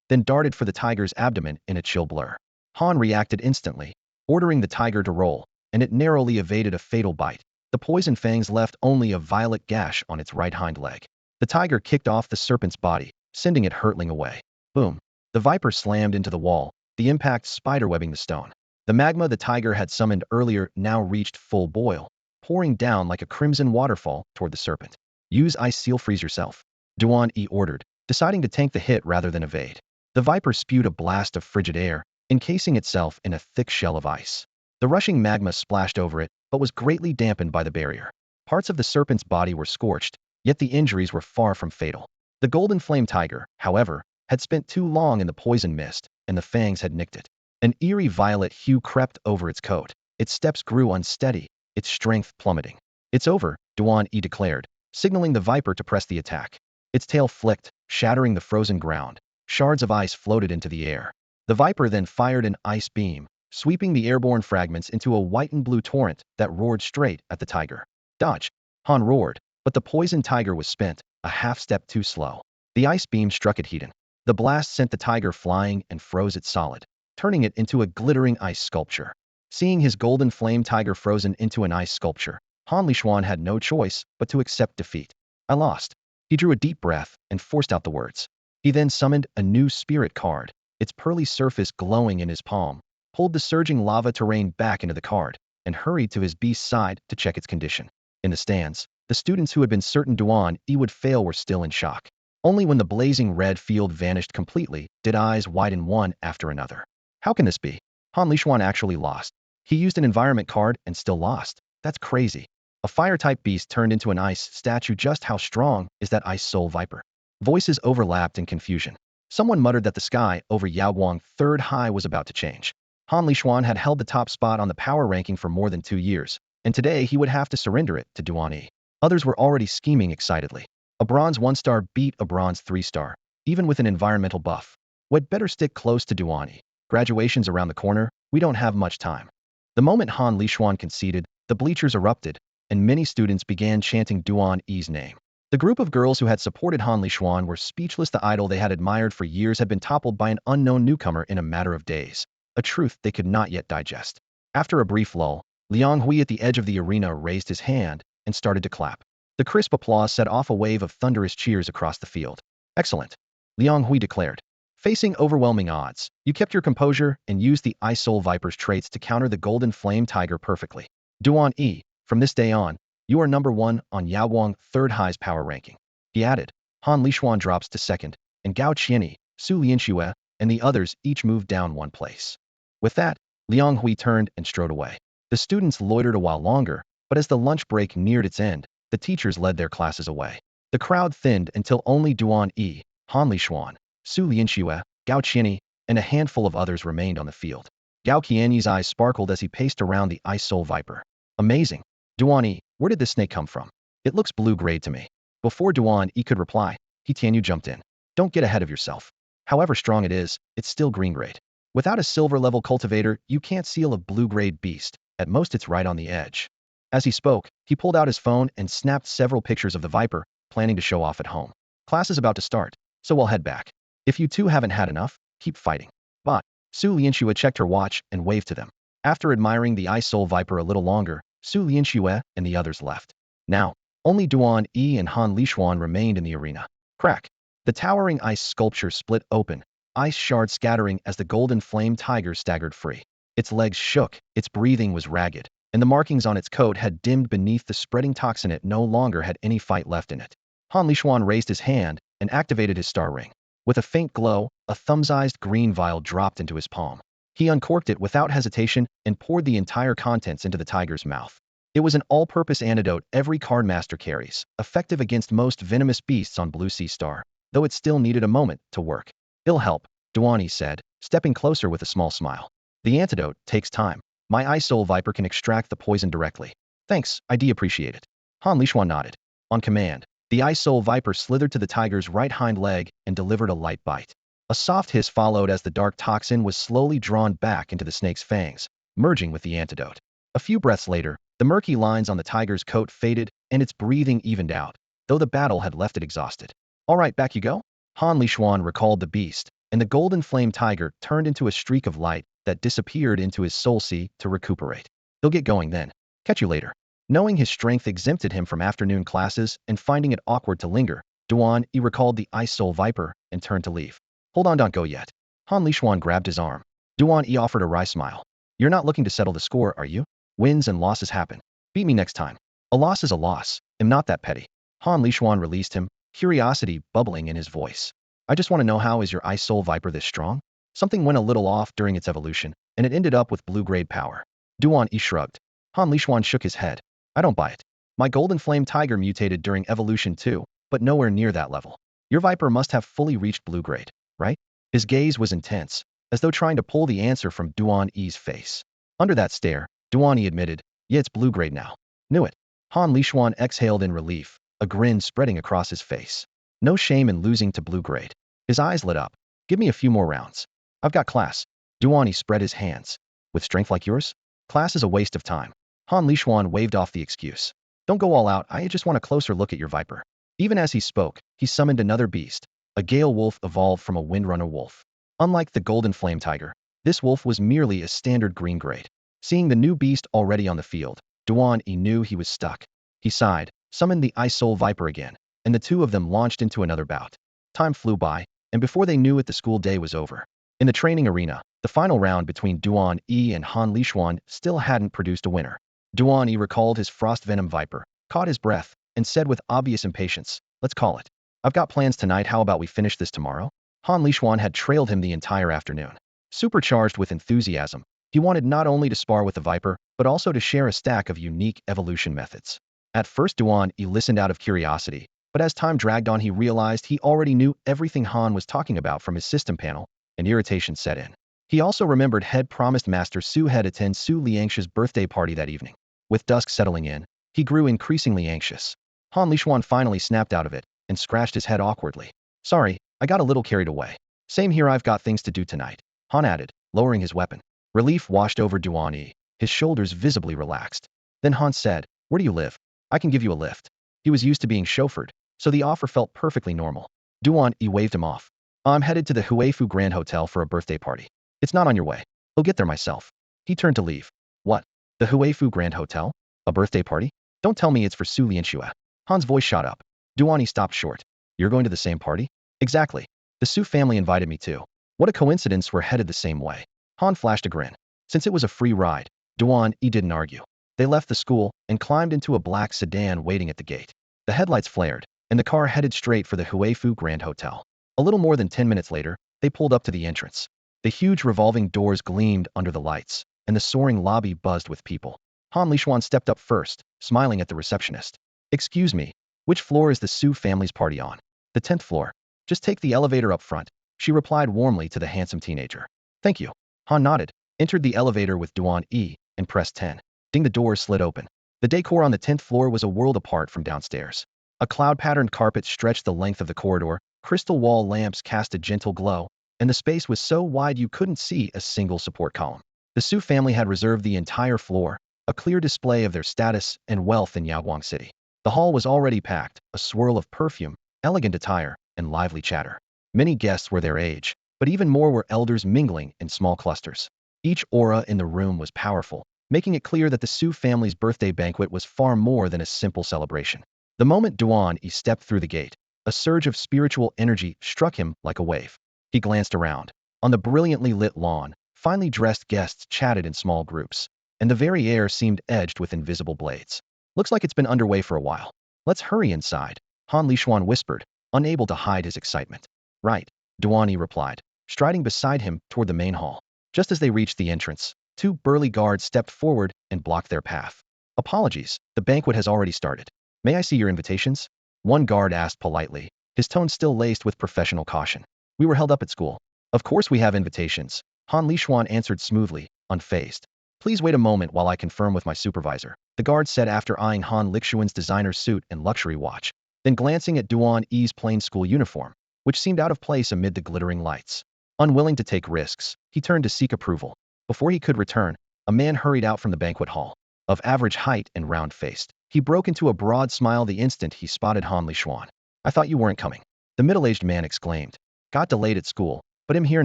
then darted for the tiger's abdomen in a chill blur. Han reacted instantly, ordering the tiger to roll, and it narrowly evaded a fatal bite. The poison fangs left only a violet gash on its right hind leg. The tiger kicked off the serpent's body, sending it hurtling away. Boom. The Viper slammed into the wall, the impact spiderwebbing the stone. The magma the tiger had summoned earlier now reached full boil. pouring down like a crimson waterfall toward the serpent. Use ice seal freeze yourself, Duan E ordered, deciding to tank the hit rather than evade. The viper spewed a blast of frigid air, encasing itself in a thick shell of ice. The rushing magma splashed over it, but was greatly dampened by the barrier. Parts of the serpent's body were scorched, yet the injuries were far from fatal. The golden flame tiger, however, had spent too long in the poison mist, and the fangs had nicked it. An eerie violet hue crept over its coat. Its steps grew unsteady, its strength plummeting. It's over, Duan E declared, signaling the viper to press the attack. Its tail flicked, shattering the frozen ground. Shards of ice floated into the air. The viper then fired an ice beam, sweeping the airborne fragments into a white and blue torrent that roared straight at the tiger. Dodge! Han roared, but the poisoned tiger was spent, a half-step too slow. The ice beam struck at Hedon. The blast sent the tiger flying and froze it solid, turning it into a glittering ice sculpture. Seeing his golden flame tiger frozen into an ice sculpture, Han Lishuan had no choice but to accept defeat. I lost. He drew a deep breath and forced out the words. He then summoned a new spirit card, its pearly surface glowing in his palm, pulled the surging lava terrain back into the card, and hurried to his beast's side to check its condition. In the stands, the students who had been certain Duan E would fail were still in shock. Only when the blazing red field vanished completely did eyes widen one after another. How can this be? Han Lishuan actually lost. He used an environment card and still lost. That's crazy. A fire-type beast turned into an ice statue. Just how strong is that ice soul viper? Voices overlapped in confusion. Someone muttered that the sky over Yaoguang third high was about to change. Han Lishuan had held the top spot on the power ranking for more than 2 years, and today he would have to surrender it to Duan E. Others were already scheming excitedly. A bronze 1-star beat a bronze 3-star, even with an environmental buff. We'd better stick close to Duan E. Graduation's around the corner, we don't have much time. The moment Han Lishuan conceded, the bleachers erupted, and many students began chanting Duan E's name. The group of girls who had supported Han Lishuan were speechless. The idol they had admired for years had been toppled by an unknown newcomer in a matter of days, a truth they could not yet digest. After a brief lull, Liang Hui at the edge of the arena raised his hand and started to clap. The crisp applause set off a wave of thunderous cheers across the field. Excellent, Liang Hui declared. Facing overwhelming odds, you kept your composure and used the Ice Soul Viper's traits to counter the Golden Flame Tiger perfectly. Duan E, from this day on, you are number 1 on Yaoguang third high's power ranking. He added. Han Lishuan drops to second, and Gao Qianyi, Su Lianxue, and the others each moved down 1 place. With that, Liang Hui turned and strode away. The students loitered a while longer, but as the lunch break neared its end, the teachers led their classes away. The crowd thinned until only Duan E, Han Lishuan, Su Lianxue, Gao Qianyi, and a handful of others remained on the field. Gao Qianyi's eyes sparkled as he paced around the Ice Soul Viper. Amazing. Duan E, where did this snake come from? It looks blue-grade to me. Before Duan E could reply, Tianyu jumped in. Don't get ahead of yourself. However strong it is, it's still green-grade. Without a silver-level cultivator, you can't seal a blue-grade beast. At most it's right on the edge. As he spoke, he pulled out his phone and snapped several pictures of the viper, planning to show off at home. Class is about to start, so we'll head back. If you two haven't had enough, keep fighting. But Su Lianxue checked her watch and waved to them. After admiring the Ice Soul Viper a little longer, Su Lianxue and the others left. Now, only Duan E and Han Lishuan remained in the arena. Crack! The towering ice sculpture split open, ice shards scattering as the golden flame tiger staggered free. Its legs shook, its breathing was ragged, and the markings on its coat had dimmed beneath the spreading toxin. It no longer had any fight left in it. Han Lishuan raised his hand and activated his star ring. With a faint glow, a thumb-sized green vial dropped into his palm. He uncorked it without hesitation and poured the entire contents into the tiger's mouth. It was an all-purpose antidote every cardmaster carries, effective against most venomous beasts on Blue Sea Star, though it still needed a moment to work. It'll help, Duan E said, stepping closer with a small smile. The antidote takes time. My Ice Soul Viper can extract the poison directly. Thanks, I appreciate it. Han Lishuan nodded. On command, the Ice Soul Viper slithered to the tiger's right hind leg and delivered a light bite. A soft hiss followed as the dark toxin was slowly drawn back into the snake's fangs, merging with the antidote. A few breaths later, the murky lines on the tiger's coat faded and its breathing evened out, though the battle had left it exhausted. All right, back you go? Han Lishuan recalled the beast, and the golden flame tiger turned into a streak of light that disappeared into his soul sea to recuperate. He'll get going then. Catch you later. Knowing his strength exempted him from afternoon classes and finding it awkward to linger, Duan E recalled the Ice Soul Viper and turned to leave. Hold on, don't go yet. Han Lishuan grabbed his arm. Duan E offered a wry smile. You're not looking to settle the score, are you? Wins and losses happen. Beat me next time. A loss is a loss. I'm not that petty. Han Lishuan released him, curiosity bubbling in his voice. I just want to know, how is your ice soul viper this strong? Something went a little off during its evolution, and it ended up with blue-grade power. Duan E shrugged. Han Lishuan shook his head. I don't buy it. My golden flame tiger mutated during evolution too, but nowhere near that level. Your viper must have fully reached blue grade, right? His gaze was intense, as though trying to pull the answer from Duan E's face. Under that stare, Duan E admitted, yeah, it's blue grade now. Knew it. Han Lishuan exhaled in relief, a grin spreading across his face. No shame in losing to blue grade. His eyes lit up. Give me a few more rounds. I've got class. Duan E spread his hands. With strength like yours? Class is a waste of time. Han Lishuan waved off the excuse. Don't go all out, I just want a closer look at your viper. Even as he spoke, he summoned another beast. A gale wolf evolved from a windrunner wolf. Unlike the golden flame tiger, this wolf was merely a standard green grade. Seeing the new beast already on the field, Duan E knew he was stuck. He sighed, summoned the ice soul viper again, and the two of them launched into another bout. Time flew by, and before they knew it, the school day was over. In the training arena, the final round between Duan E and Han Lishuan still hadn't produced a winner. Duan E recalled his frost venom viper, caught his breath, and said with obvious impatience, let's call it. I've got plans tonight, how about we finish this tomorrow? Han Lishuan had trailed him the entire afternoon. Supercharged with enthusiasm, he wanted not only to spar with the viper, but also to share a stack of unique evolution methods. At first Duan E listened out of curiosity, but as time dragged on he realized he already knew everything Han was talking about from his system panel, and irritation set in. He also remembered had promised Master Su had attend Su Liangsha's birthday party that evening. With dusk settling in, he grew increasingly anxious. Han Lishuan finally snapped out of it, and scratched his head awkwardly. Sorry, I got a little carried away. Same here, I've got things to do tonight, Han added, lowering his weapon. Relief washed over Duan E. His shoulders visibly relaxed. Then Han said, where do you live? I can give you a lift. He was used to being chauffeured, so the offer felt perfectly normal. Duan E waved him off. I'm headed to the Huifu Grand Hotel for a birthday party. It's not on your way. I'll get there myself. He turned to leave. What? The Huifu Grand Hotel? A birthday party? Don't tell me it's for Su Lianxue. Han's voice shot up. Duan E stopped short. You're going to the same party? Exactly. The Su family invited me too. What a coincidence, we're headed the same way. Han flashed a grin. Since it was a free ride, Duan E didn't argue. They left the school and climbed into a black sedan waiting at the gate. The headlights flared, and the car headed straight for the Huifu Grand Hotel. A little more than 10 minutes later, they pulled up to the entrance. The huge revolving doors gleamed under the lights, and the soaring lobby buzzed with people. Han Lishuan stepped up first, smiling at the receptionist. Excuse me, which floor is the Su family's party on? The 10th floor. Just take the elevator up front, she replied warmly to the handsome teenager. Thank you. Han nodded, entered the elevator with Duan E, and pressed 10. Ding, the doors slid open. The decor on the 10th floor was a world apart from downstairs. A cloud-patterned carpet stretched the length of the corridor, crystal wall lamps cast a gentle glow, and the space was so wide you couldn't see a single support column. The Su family had reserved the entire floor, a clear display of their status and wealth in Yaoguang City. The hall was already packed, a swirl of perfume, elegant attire, and lively chatter. Many guests were their age, but even more were elders mingling in small clusters. Each aura in the room was powerful, making it clear that the Su family's birthday banquet was far more than a simple celebration. The moment Duan E stepped through the gate, a surge of spiritual energy struck him like a wave. He glanced around. On the brilliantly lit lawn, finely dressed guests chatted in small groups, and the very air seemed edged with invisible blades. Looks like it's been underway for a while. Let's hurry inside, Han Lishuan whispered, unable to hide his excitement. Right, Duan E replied, striding beside him toward the main hall. Just as they reached the entrance, two burly guards stepped forward and blocked their path. Apologies, the banquet has already started. May I see your invitations? One guard asked politely, his tone still laced with professional caution. We were held up at school. Of course we have invitations, Han Lishuan answered smoothly, unfazed. Please wait a moment while I confirm with my supervisor, the guard said after eyeing Han Lishuan's designer suit and luxury watch, then glancing at Duan E's plain school uniform, which seemed out of place amid the glittering lights. Unwilling to take risks, he turned to seek approval. Before he could return, a man hurried out from the banquet hall. Of average height and round-faced, he broke into a broad smile the instant he spotted Han Lishuan. I thought you weren't coming. The middle-aged man exclaimed. Got delayed at school, but I'm here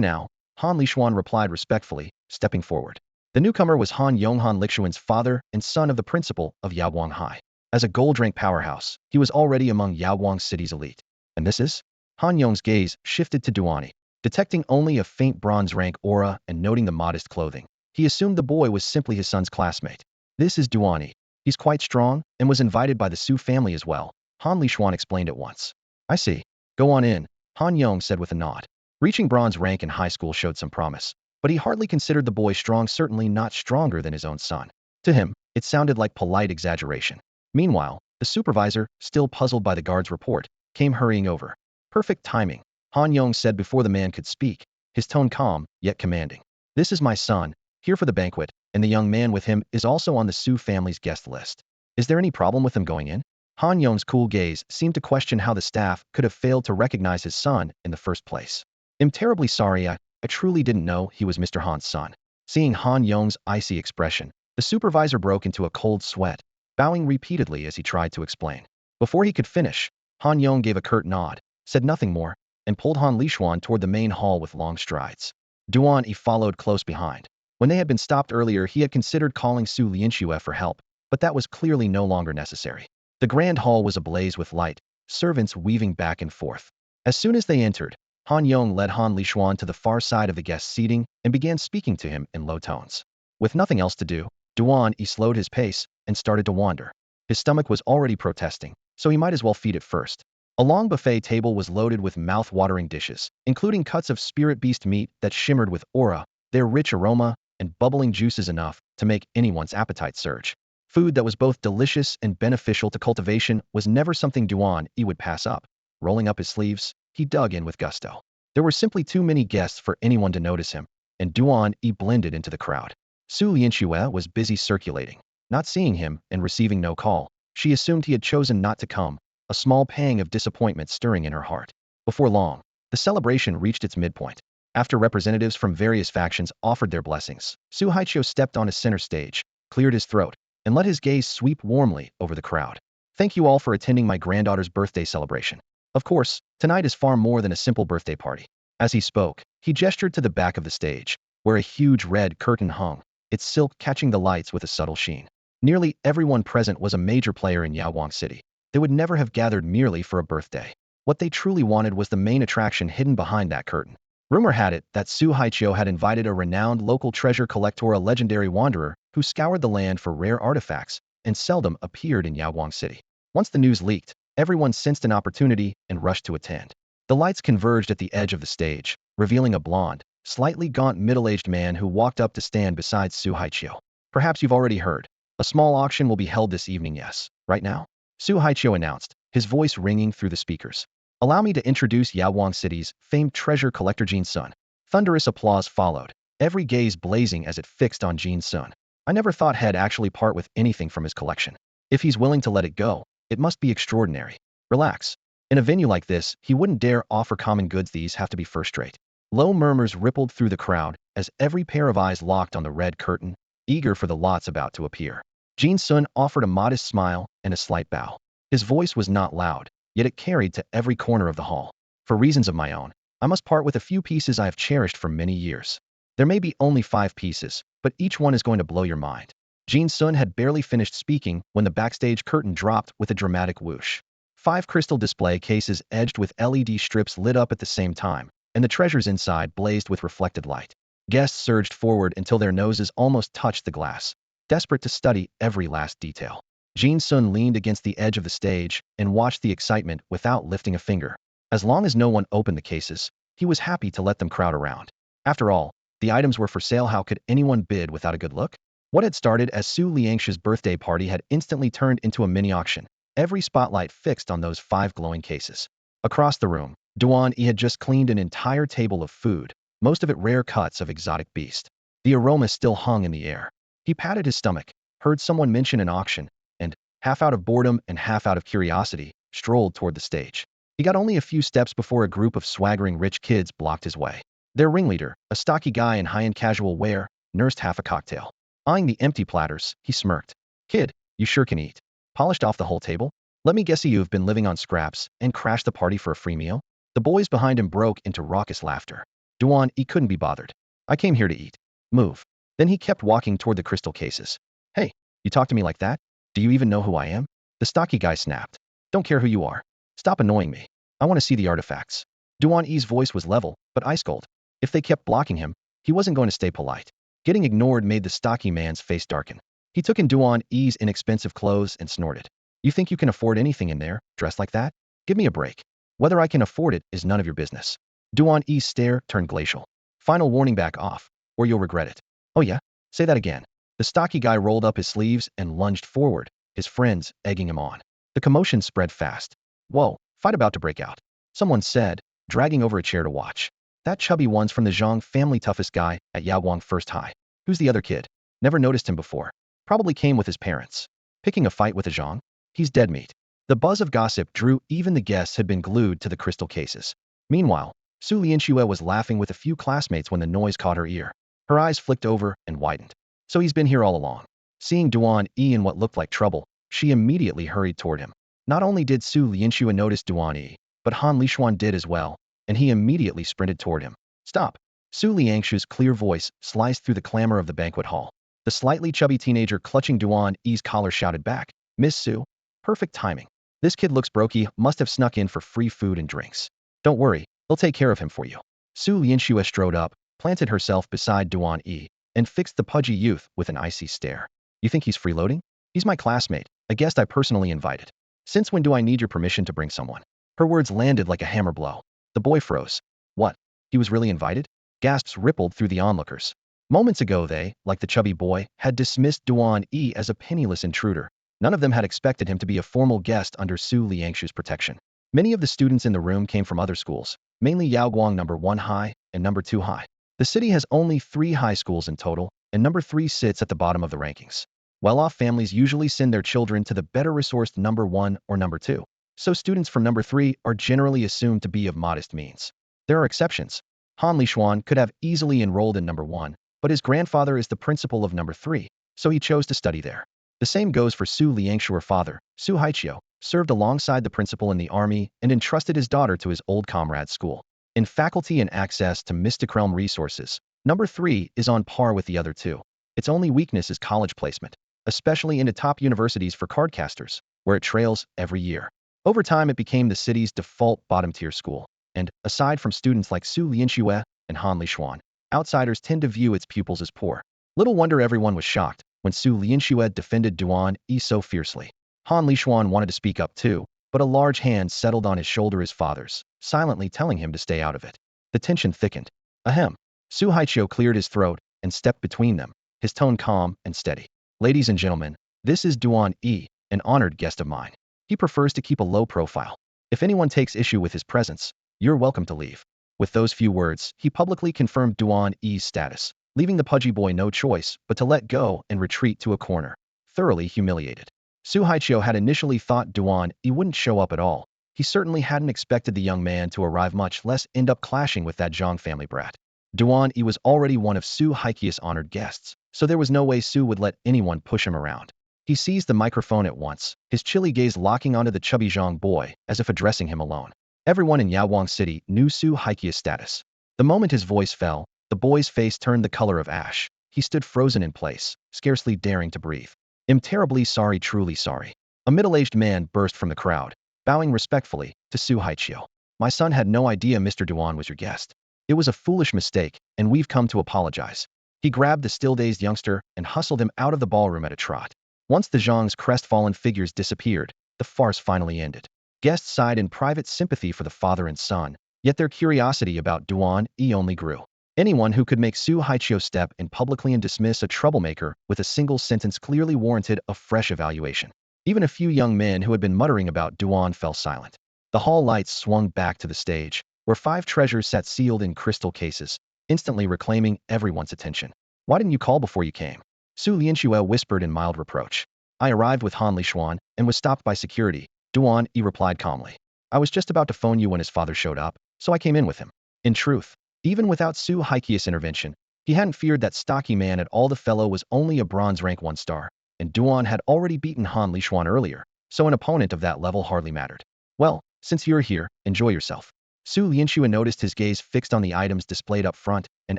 now, Han Lishuan replied respectfully, stepping forward. The newcomer was Han Yonghan Lishuan's father and son of the principal of Yaoguang High. As a gold-rank powerhouse, he was already among Yaoguang City's elite. And this is? Han Yong's gaze shifted to Duan E. Detecting only a faint bronze-rank aura and noting the modest clothing, he assumed the boy was simply his son's classmate. This is Duan E. He's quite strong and was invited by the Su family as well, Han Lishuan explained at once. I see. Go on in, Han Yong said with a nod. Reaching bronze rank in high school showed some promise, but he hardly considered the boy strong, certainly not stronger than his own son. To him, it sounded like polite exaggeration. Meanwhile, the supervisor, still puzzled by the guard's report, came hurrying over. Perfect timing, Han Yong said before the man could speak, his tone calm, yet commanding. This is my son, here for the banquet, and the young man with him is also on the Su family's guest list. Is there any problem with him going in? Han Yong's cool gaze seemed to question how the staff could have failed to recognize his son in the first place. I'm terribly sorry, I truly didn't know he was Mr. Han's son. Seeing Han Yong's icy expression, the supervisor broke into a cold sweat, bowing repeatedly as he tried to explain. Before he could finish, Han Yong gave a curt nod, said nothing more, and pulled Han Lishuan toward the main hall with long strides. Duan E followed close behind. When they had been stopped earlier, he had considered calling Su Lianxue for help, but that was clearly no longer necessary. The grand hall was ablaze with light, servants weaving back and forth. As soon as they entered, Han Yong led Han Lishuan to the far side of the guest seating and began speaking to him in low tones. With nothing else to do, Duan E slowed his pace and started to wander. His stomach was already protesting, so he might as well feed it first. A long buffet table was loaded with mouth-watering dishes, including cuts of spirit beast meat that shimmered with aura, their rich aroma, and bubbling juices enough to make anyone's appetite surge. Food that was both delicious and beneficial to cultivation was never something Duan E would pass up. Rolling up his sleeves, he dug in with gusto. There were simply too many guests for anyone to notice him, and Duan E blended into the crowd. Su Lianxue was busy circulating. Not seeing him and receiving no call, she assumed he had chosen not to come, a small pang of disappointment stirring in her heart. Before long, the celebration reached its midpoint. After representatives from various factions offered their blessings, Su Haiqiu stepped on a center stage, cleared his throat, and let his gaze sweep warmly over the crowd. Thank you all for attending my granddaughter's birthday celebration. Of course, tonight is far more than a simple birthday party. As he spoke, he gestured to the back of the stage, where a huge red curtain hung, its silk catching the lights with a subtle sheen. Nearly everyone present was a major player in Yaowang City. They would never have gathered merely for a birthday. What they truly wanted was the main attraction hidden behind that curtain. Rumor had it that Su Haiqiu had invited a renowned local treasure collector, a legendary wanderer, who scoured the land for rare artifacts and seldom appeared in Yaowang City. Once the news leaked, everyone sensed an opportunity and rushed to attend. The lights converged at the edge of the stage, revealing a blonde, slightly gaunt middle-aged man who walked up to stand beside Su Haiqiu. Perhaps you've already heard. A small auction will be held this evening, yes, right now? Su Haiqiu announced, his voice ringing through the speakers. Allow me to introduce Yaowang City's famed treasure collector Jin Sun. Thunderous applause followed, every gaze blazing as it fixed on Jin Sun. I never thought he'd actually part with anything from his collection. If he's willing to let it go, it must be extraordinary. Relax. In a venue like this, he wouldn't dare offer common goods. These have to be first-rate. Low murmurs rippled through the crowd as every pair of eyes locked on the red curtain, eager for the lots about to appear. Jin Sun offered a modest smile and a slight bow. His voice was not loud, yet it carried to every corner of the hall. For reasons of my own, I must part with a few pieces I have cherished for many years. There may be only 5 pieces, but each one is going to blow your mind. Jin Sun had barely finished speaking when the backstage curtain dropped with a dramatic whoosh. 5 crystal display cases edged with LED strips lit up at the same time, and the treasures inside blazed with reflected light. Guests surged forward until their noses almost touched the glass, desperate to study every last detail. Jin Sun leaned against the edge of the stage and watched the excitement without lifting a finger. As long as no one opened the cases, he was happy to let them crowd around. After all, the items were for sale. How could anyone bid without a good look? What had started as Su Liangxi's birthday party had instantly turned into a mini-auction, every spotlight fixed on those 5 glowing cases. Across the room, Duan E had just cleaned an entire table of food, most of it rare cuts of exotic beast. The aroma still hung in the air. He patted his stomach, heard someone mention an auction, and, half out of boredom and half out of curiosity, strolled toward the stage. He got only a few steps before a group of swaggering rich kids blocked his way. Their ringleader, a stocky guy in high-end casual wear, nursed half a cocktail. Eyeing the empty platters, he smirked. Kid, you sure can eat. Polished off the whole table? Let me guess, you've been living on scraps and crashed the party for a free meal? The boys behind him broke into raucous laughter. Duan E couldn't be bothered. I came here to eat. Move. Then he kept walking toward the crystal cases. Hey, you talk to me like that? Do you even know who I am? The stocky guy snapped. Don't care who you are. Stop annoying me. I want to see the artifacts. Duan E's voice was level, but ice cold. If they kept blocking him, he wasn't going to stay polite. Getting ignored made the stocky man's face darken. He took in Duan E's inexpensive clothes and snorted. You think you can afford anything in there, dressed like that? Give me a break. Whether I can afford it is none of your business. Duan E's stare turned glacial. Final warning, back off, or you'll regret it. Oh yeah? Say that again. The stocky guy rolled up his sleeves and lunged forward, his friends egging him on. The commotion spread fast. Whoa, fight about to break out. Someone said, dragging over a chair to watch. That chubby one's from the Zhang family, toughest guy at Yaoguang First High. Who's the other kid? Never noticed him before. Probably came with his parents. Picking a fight with a Zhang? He's dead meat. The buzz of gossip drew even the guests had been glued to the crystal cases. Meanwhile, Su Lianxue was laughing with a few classmates when the noise caught her ear. Her eyes flicked over and widened. So he's been here all along. Seeing Duan E in what looked like trouble, she immediately hurried toward him. Not only did Su Lianxue notice Duan E, but Han Lishuan did as well, and he immediately sprinted toward him. Stop! Su Lianxue's clear voice sliced through the clamor of the banquet hall. The slightly chubby teenager clutching Duan E's collar shouted back, Miss Su? Perfect timing. This kid looks brokey, must have snuck in for free food and drinks. Don't worry, they'll take care of him for you. Su Lianxue strode up, planted herself beside Duan E, and fixed the pudgy youth with an icy stare. You think he's freeloading? He's my classmate, a guest I personally invited. Since when do I need your permission to bring someone? Her words landed like a hammer blow. The boy froze. What? He was really invited? Gasps rippled through the onlookers. Moments ago they, like the chubby boy, had dismissed Duan E as a penniless intruder. None of them had expected him to be a formal guest under Su Lianxue's protection. Many of the students in the room came from other schools, mainly Yaoguang No. 1 High and No. 2 High. The city has only 3 high schools in total, and No. 3 sits at the bottom of the rankings. Well-off families usually send their children to the better-resourced No. 1 or No. 2, so students from No. 3 are generally assumed to be of modest means. There are exceptions. Han Lishuan could have easily enrolled in No. 1, but his grandfather is the principal of No. 3, so he chose to study there. The same goes for Su Lianxue's father, Su Haiqiu, served alongside the principal in the army and entrusted his daughter to his old comrade's school. In faculty and access to Mystic Realm resources, No. 3 is on par with the other two. Its only weakness is college placement, especially into top universities for cardcasters, where it trails every year. Over time, it became the city's default bottom-tier school, and, aside from students like Su Lianxue and Han Lishuan, outsiders tend to view its pupils as poor. Little wonder everyone was shocked when Su Lianxue defended Duan E so fiercely. Han Lishuan wanted to speak up too, but a large hand settled on his shoulder, his father's, silently telling him to stay out of it. The tension thickened. Ahem. Su Haiqiu cleared his throat and stepped between them, his tone calm and steady. Ladies and gentlemen, this is Duan E, an honored guest of mine. He prefers to keep a low profile. If anyone takes issue with his presence, you're welcome to leave. With those few words, he publicly confirmed Duan E's status, leaving the pudgy boy no choice but to let go and retreat to a corner, thoroughly humiliated. Su Haiqiu had initially thought Duan E wouldn't show up at all. He certainly hadn't expected the young man to arrive, much less end up clashing with that Zhang family brat. Duan E was already one of Su Haiqiu's honored guests, so there was no way Su would let anyone push him around. He seized the microphone at once, his chilly gaze locking onto the chubby Zhang boy as if addressing him alone. Everyone in Yaoguang City knew Su Haiqiu's status. The moment his voice fell, the boy's face turned the color of ash. He stood frozen in place, scarcely daring to breathe. I'm terribly sorry, truly sorry. A middle-aged man burst from the crowd, bowing respectfully to Su Haiqiu. My son had no idea Mr. Duan was your guest. It was a foolish mistake, and we've come to apologize. He grabbed the still-dazed youngster and hustled him out of the ballroom at a trot. Once the Zhang's crestfallen figures disappeared, the farce finally ended. Guests sighed in private sympathy for the father and son, yet their curiosity about Duan E only grew. Anyone who could make Su Haiqiu step in publicly and dismiss a troublemaker with a single sentence clearly warranted a fresh evaluation. Even a few young men who had been muttering about Duan fell silent. The hall lights swung back to the stage, where 5 treasures sat sealed in crystal cases, instantly reclaiming everyone's attention. Why didn't you call before you came? Su Lianxue whispered in mild reproach. I arrived with Han Lishuan and was stopped by security, Duan E replied calmly. I was just about to phone you when his father showed up, so I came in with him. In truth, even without Su Haiqiu's intervention, he hadn't feared that stocky man at all. The fellow was only a bronze rank 1 star, and Duan had already beaten Han Lishuan earlier, so an opponent of that level hardly mattered. Well, since you're here, enjoy yourself. Su Lianxue noticed his gaze fixed on the items displayed up front and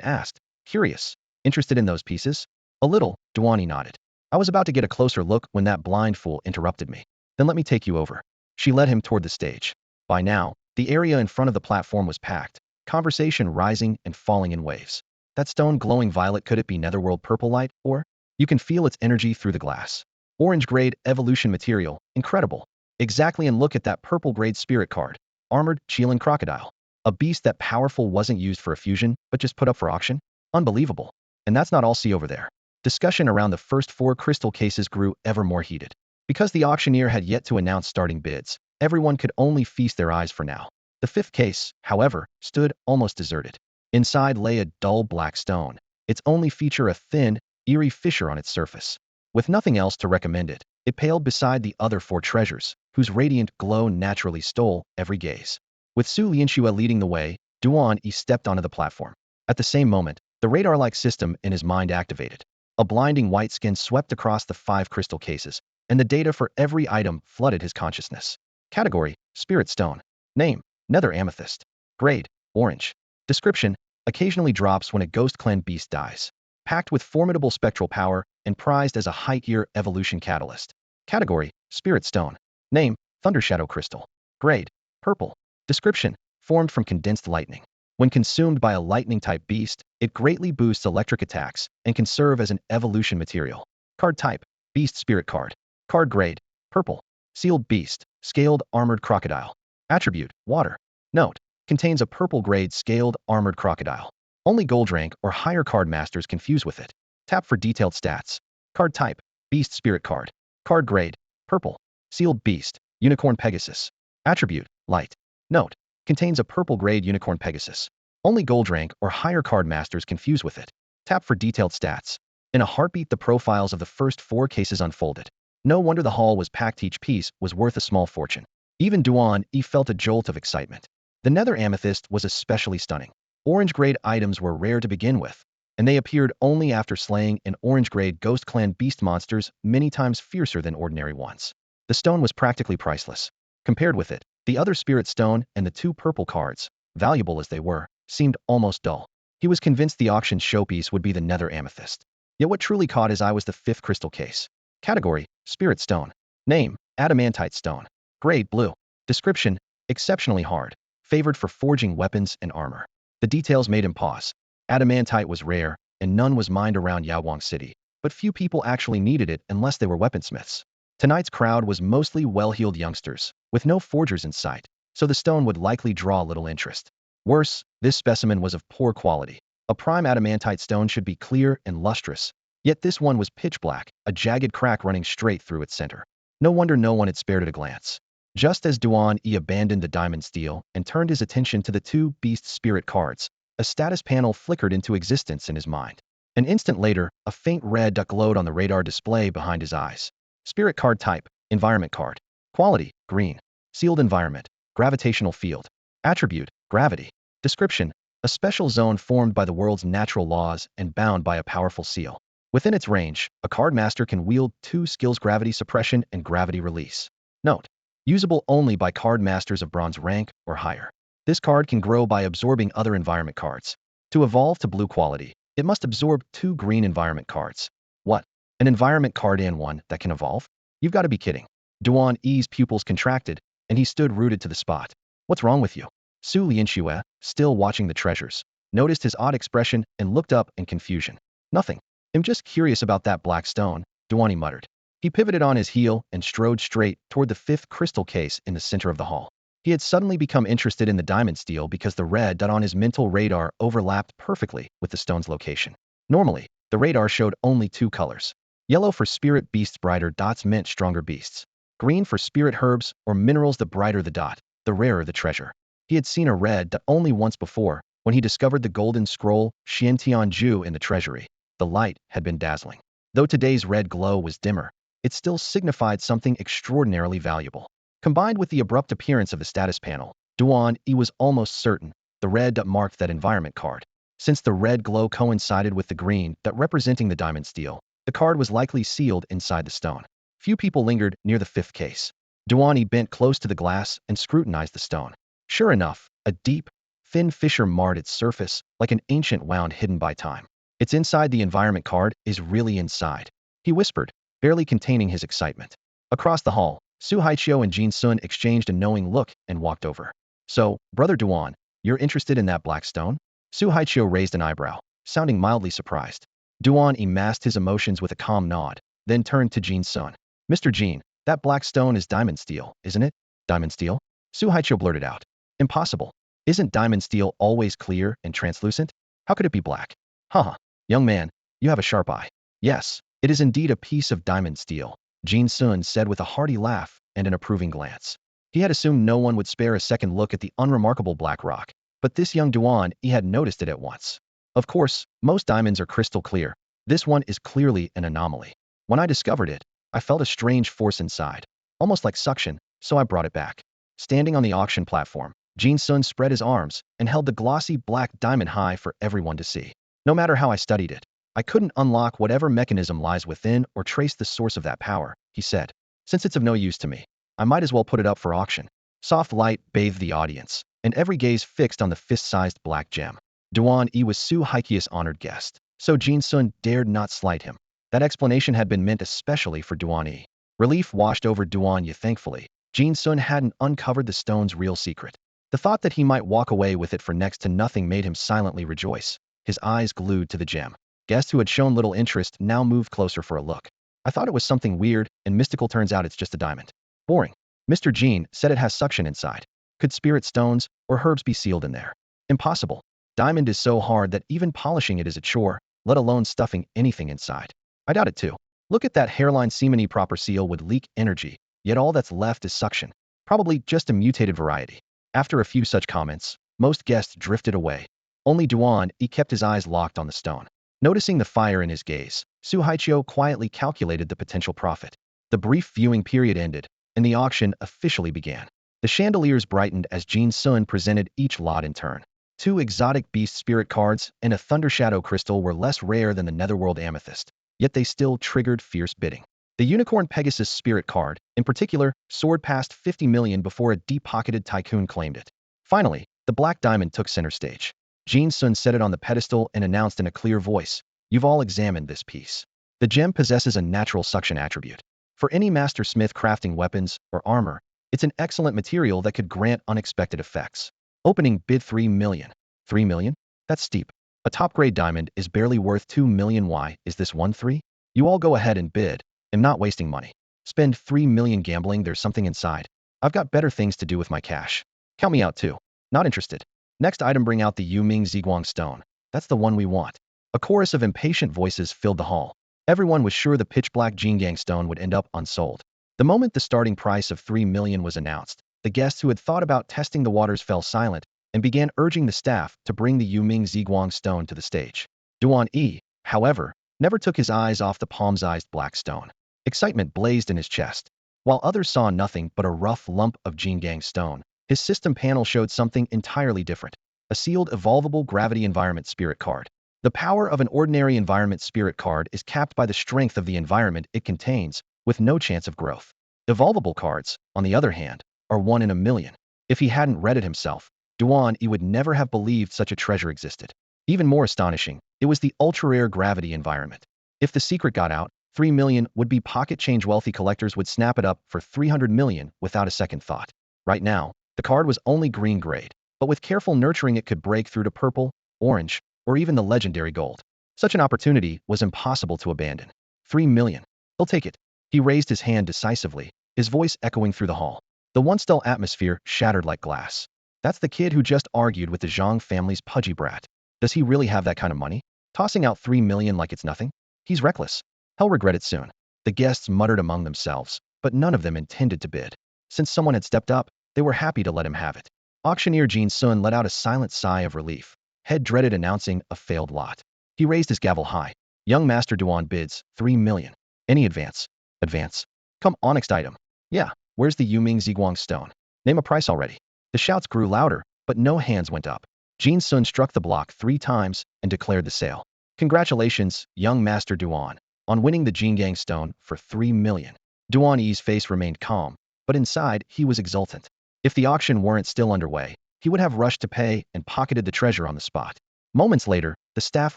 asked, curious, interested in those pieces? A little, Duan E nodded. I was about to get a closer look when that blind fool interrupted me. Then let me take you over. She led him toward the stage. By now, the area in front of the platform was packed, conversation rising and falling in waves. That stone glowing violet, could it be netherworld purple light, or? You can feel its energy through the glass. Orange grade evolution material, incredible. Exactly, and look at that purple grade spirit card. Armored Chilean crocodile. A beast that powerful wasn't used for a fusion, but just put up for auction? Unbelievable. And that's not all. See over there. Discussion around the first 4 crystal cases grew ever more heated. Because the auctioneer had yet to announce starting bids, everyone could only feast their eyes for now. The 5th case, however, stood almost deserted. Inside lay a dull black stone, its only feature a thin, eerie fissure on its surface. With nothing else to recommend it, it paled beside the other 4 treasures, whose radiant glow naturally stole every gaze. With Su Lianxue leading the way, Duan E stepped onto the platform. At the same moment, the radar-like system in his mind activated. A blinding white skin swept across the 5 crystal cases, and the data for every item flooded his consciousness. Category: Spirit Stone. Name: Nether Amethyst. Grade: Orange. Description: occasionally drops when a ghost clan beast dies. Packed with formidable spectral power and prized as a high-tier evolution catalyst. Category: Spirit Stone. Name: Thundershadow Crystal. Grade: Purple. Description: formed from condensed lightning. When consumed by a lightning-type beast, it greatly boosts electric attacks and can serve as an evolution material. Card type: Beast Spirit card. Card grade: Purple. Sealed Beast, Scaled Armored Crocodile. Attribute: Water. Note: contains a purple grade scaled armored crocodile. Only gold rank or higher card masters can fuse with it. Tap for detailed stats. Card type: Beast Spirit card. Card grade: Purple. Sealed Beast, Unicorn Pegasus. Attribute: Light. Note: contains a purple grade unicorn Pegasus. Only gold rank or higher card masters can fuse with it. Tap for detailed stats. In a heartbeat, the profiles of the first 4 cases unfolded. No wonder the haul was packed. Each piece was worth a small fortune. Even Duan E felt a jolt of excitement. The nether amethyst was especially stunning. Orange-grade items were rare to begin with, and they appeared only after slaying an orange-grade ghost clan beast monsters many times fiercer than ordinary ones. The stone was practically priceless. Compared with it, the other spirit stone and the 2 purple cards, valuable as they were, seemed almost dull. He was convinced the auction showpiece would be the nether amethyst. Yet what truly caught his eye was the 5th crystal case. Category: Spirit Stone. Name: Adamantite Stone. Grade: Blue. Description: exceptionally hard, favored for forging weapons and armor. The details made him pause. Adamantite was rare, and none was mined around Yawang City, but few people actually needed it unless they were weaponsmiths. Tonight's crowd was mostly well-heeled youngsters, with no forgers in sight, so the stone would likely draw little interest. Worse, this specimen was of poor quality. A prime adamantite stone should be clear and lustrous, yet this one was pitch black, a jagged crack running straight through its center. No wonder no one had spared it a glance. Just as Duan E abandoned the diamond steel and turned his attention to the 2 beast spirit cards, a status panel flickered into existence in his mind. An instant later, a faint red dot glowed on the radar display behind his eyes. Spirit card type: Environment card. Quality: Green. Sealed environment: Gravitational field. Attribute: Gravity. Description: a special zone formed by the world's natural laws and bound by a powerful seal. Within its range, a card master can wield 2 skills: gravity suppression and gravity release. Note: usable only by card masters of bronze rank or higher. This card can grow by absorbing other environment cards. To evolve to blue quality, it must absorb 2 green environment cards. What? An environment card and one that can evolve? You've got to be kidding. Duan E's pupils contracted, and he stood rooted to the spot. What's wrong with you? Su Lianxue, still watching the treasures, noticed his odd expression and looked up in confusion. Nothing. I'm just curious about that black stone, Duan E muttered. He pivoted on his heel and strode straight toward the 5th crystal case in the center of the hall. He had suddenly become interested in the diamond steel because the red dot on his mental radar overlapped perfectly with the stone's location. Normally, the radar showed only 2 colors. Yellow for spirit beasts, brighter dots meant stronger beasts. Green for spirit herbs or minerals. The brighter the dot, the rarer the treasure. He had seen a red dot only once before, when he discovered the golden scroll Xiantianju in the treasury. The light had been dazzling. Though today's red glow was dimmer, it still signified something extraordinarily valuable. Combined with the abrupt appearance of the status panel, Duan E was almost certain the red dot marked that environment card. Since the red glow coincided with the green dot representing the diamond steel, the card was likely sealed inside the stone. Few people lingered near the 5th case. Duan E bent close to the glass and scrutinized the stone. Sure enough, a deep, thin fissure marred its surface, like an ancient wound hidden by time. It's inside. The environment card is really inside, he whispered, barely containing his excitement. Across the hall, Su Haiqiu and Jin Sun exchanged a knowing look and walked over. So, Brother Duan, you're interested in that black stone? Su Haiqiu raised an eyebrow, sounding mildly surprised. Duan E masked his emotions with a calm nod, then turned to Jin Sun. Mr. Jin, that black stone is diamond steel, isn't it? Diamond steel? Su Haiqiu blurted out. Impossible. Isn't diamond steel always clear and translucent? How could it be black? Haha. Young man, you have a sharp eye. Yes, it is indeed a piece of diamond steel, Jin Sun said with a hearty laugh and an approving glance. He had assumed no one would spare a second look at the unremarkable black rock, but this young Duan E had noticed it at once. Of course, most diamonds are crystal clear. This one is clearly an anomaly. When I discovered it, I felt a strange force inside, almost like suction, so I brought it back. Standing on the auction platform, Jin Sun spread his arms and held the glossy black diamond high for everyone to see. No matter how I studied it, I couldn't unlock whatever mechanism lies within or trace the source of that power, he said. Since it's of no use to me, I might as well put it up for auction. Soft light bathed the audience, and every gaze fixed on the fist-sized black gem. Duan E was Su Haiqiu's honored guest, so Jin Sun dared not slight him. That explanation had been meant especially for Duan E. Relief washed over Duan E thankfully. Jin Sun hadn't uncovered the stone's real secret. The thought that he might walk away with it for next to nothing made him silently rejoice, his eyes glued to the gem. Guests who had shown little interest now moved closer for a look. I thought it was something weird and mystical, turns out it's just a diamond. Boring. Mr. Jin said it has suction inside. Could spirit stones or herbs be sealed in there? Impossible. Diamond is so hard that even polishing it is a chore, let alone stuffing anything inside. I doubt it too. Look at that hairline, seemingly proper seal would leak energy, yet all that's left is suction. Probably just a mutated variety. After a few such comments, most guests drifted away. Only Duan E kept his eyes locked on the stone. Noticing the fire in his gaze, Su Haiqiu quietly calculated the potential profit. The brief viewing period ended, and the auction officially began. The chandeliers brightened as Jin Sun presented each lot in turn. 2 exotic beast spirit cards and a thunder shadow crystal were less rare than the netherworld amethyst, yet they still triggered fierce bidding. The unicorn Pegasus spirit card, in particular, soared past 50 million before a deep-pocketed tycoon claimed it. Finally, the black diamond took center stage. Jin Sun set it on the pedestal and announced in a clear voice, "You've all examined this piece. The gem possesses a natural suction attribute. For any master smith crafting weapons or armor, it's an excellent material that could grant unexpected effects. Opening bid 3 million. 3 million? That's steep. A top-grade diamond is barely worth 2 million. Why is this 1-3? You all go ahead and bid. I'm not wasting money. Spend 3 million gambling, there's something inside. I've got better things to do with my cash. Count me out too. Not interested. Next item, bring out the Yuming Ziguang stone. That's the one we want." A chorus of impatient voices filled the hall. Everyone was sure the pitch-black Jingang stone would end up unsold. The moment the starting price of 3 million was announced, the guests who had thought about testing the waters fell silent and began urging the staff to bring the Yuming Ziguang stone to the stage. Duan E, however, never took his eyes off the palm-sized black stone. Excitement blazed in his chest. While others saw nothing but a rough lump of Jingang stone, his system panel showed something entirely different. A sealed evolvable gravity environment spirit card. The power of an ordinary environment spirit card is capped by the strength of the environment it contains, with no chance of growth. Evolvable cards, on the other hand, are 1 in a million. If he hadn't read it himself, Duan E would never have believed such a treasure existed. Even more astonishing, it was the ultra-rare gravity environment. If the secret got out, 3 million would be pocket change. Wealthy collectors would snap it up for 300 million without a second thought. Right now, the card was only green grade, but with careful nurturing it could break through to purple, orange, or even the legendary gold. Such an opportunity was impossible to abandon. 3 million. He'll take it. He raised his hand decisively, his voice echoing through the hall. The once dull atmosphere shattered like glass. That's the kid who just argued with the Zhang family's pudgy brat. Does he really have that kind of money? Tossing out 3 million like it's nothing? He's reckless. He'll regret it soon. The guests muttered among themselves, but none of them intended to bid. Since someone had stepped up, they were happy to let him have it. Auctioneer Jin Sun let out a silent sigh of relief, head dreaded announcing a failed lot. He raised his gavel high. Young Master Duan bids 3 million. Any advance? Advance. Come on, next item. Yeah, where's the Yuming Ziguang stone? Name a price already. The shouts grew louder, but no hands went up. Jin Sun struck the block 3 times and declared the sale. Congratulations, young Master Duan, on winning the Jingang stone for 3 million. Duan E's face remained calm, but inside he was exultant. If the auction weren't still underway, he would have rushed to pay and pocketed the treasure on the spot. Moments later, the staff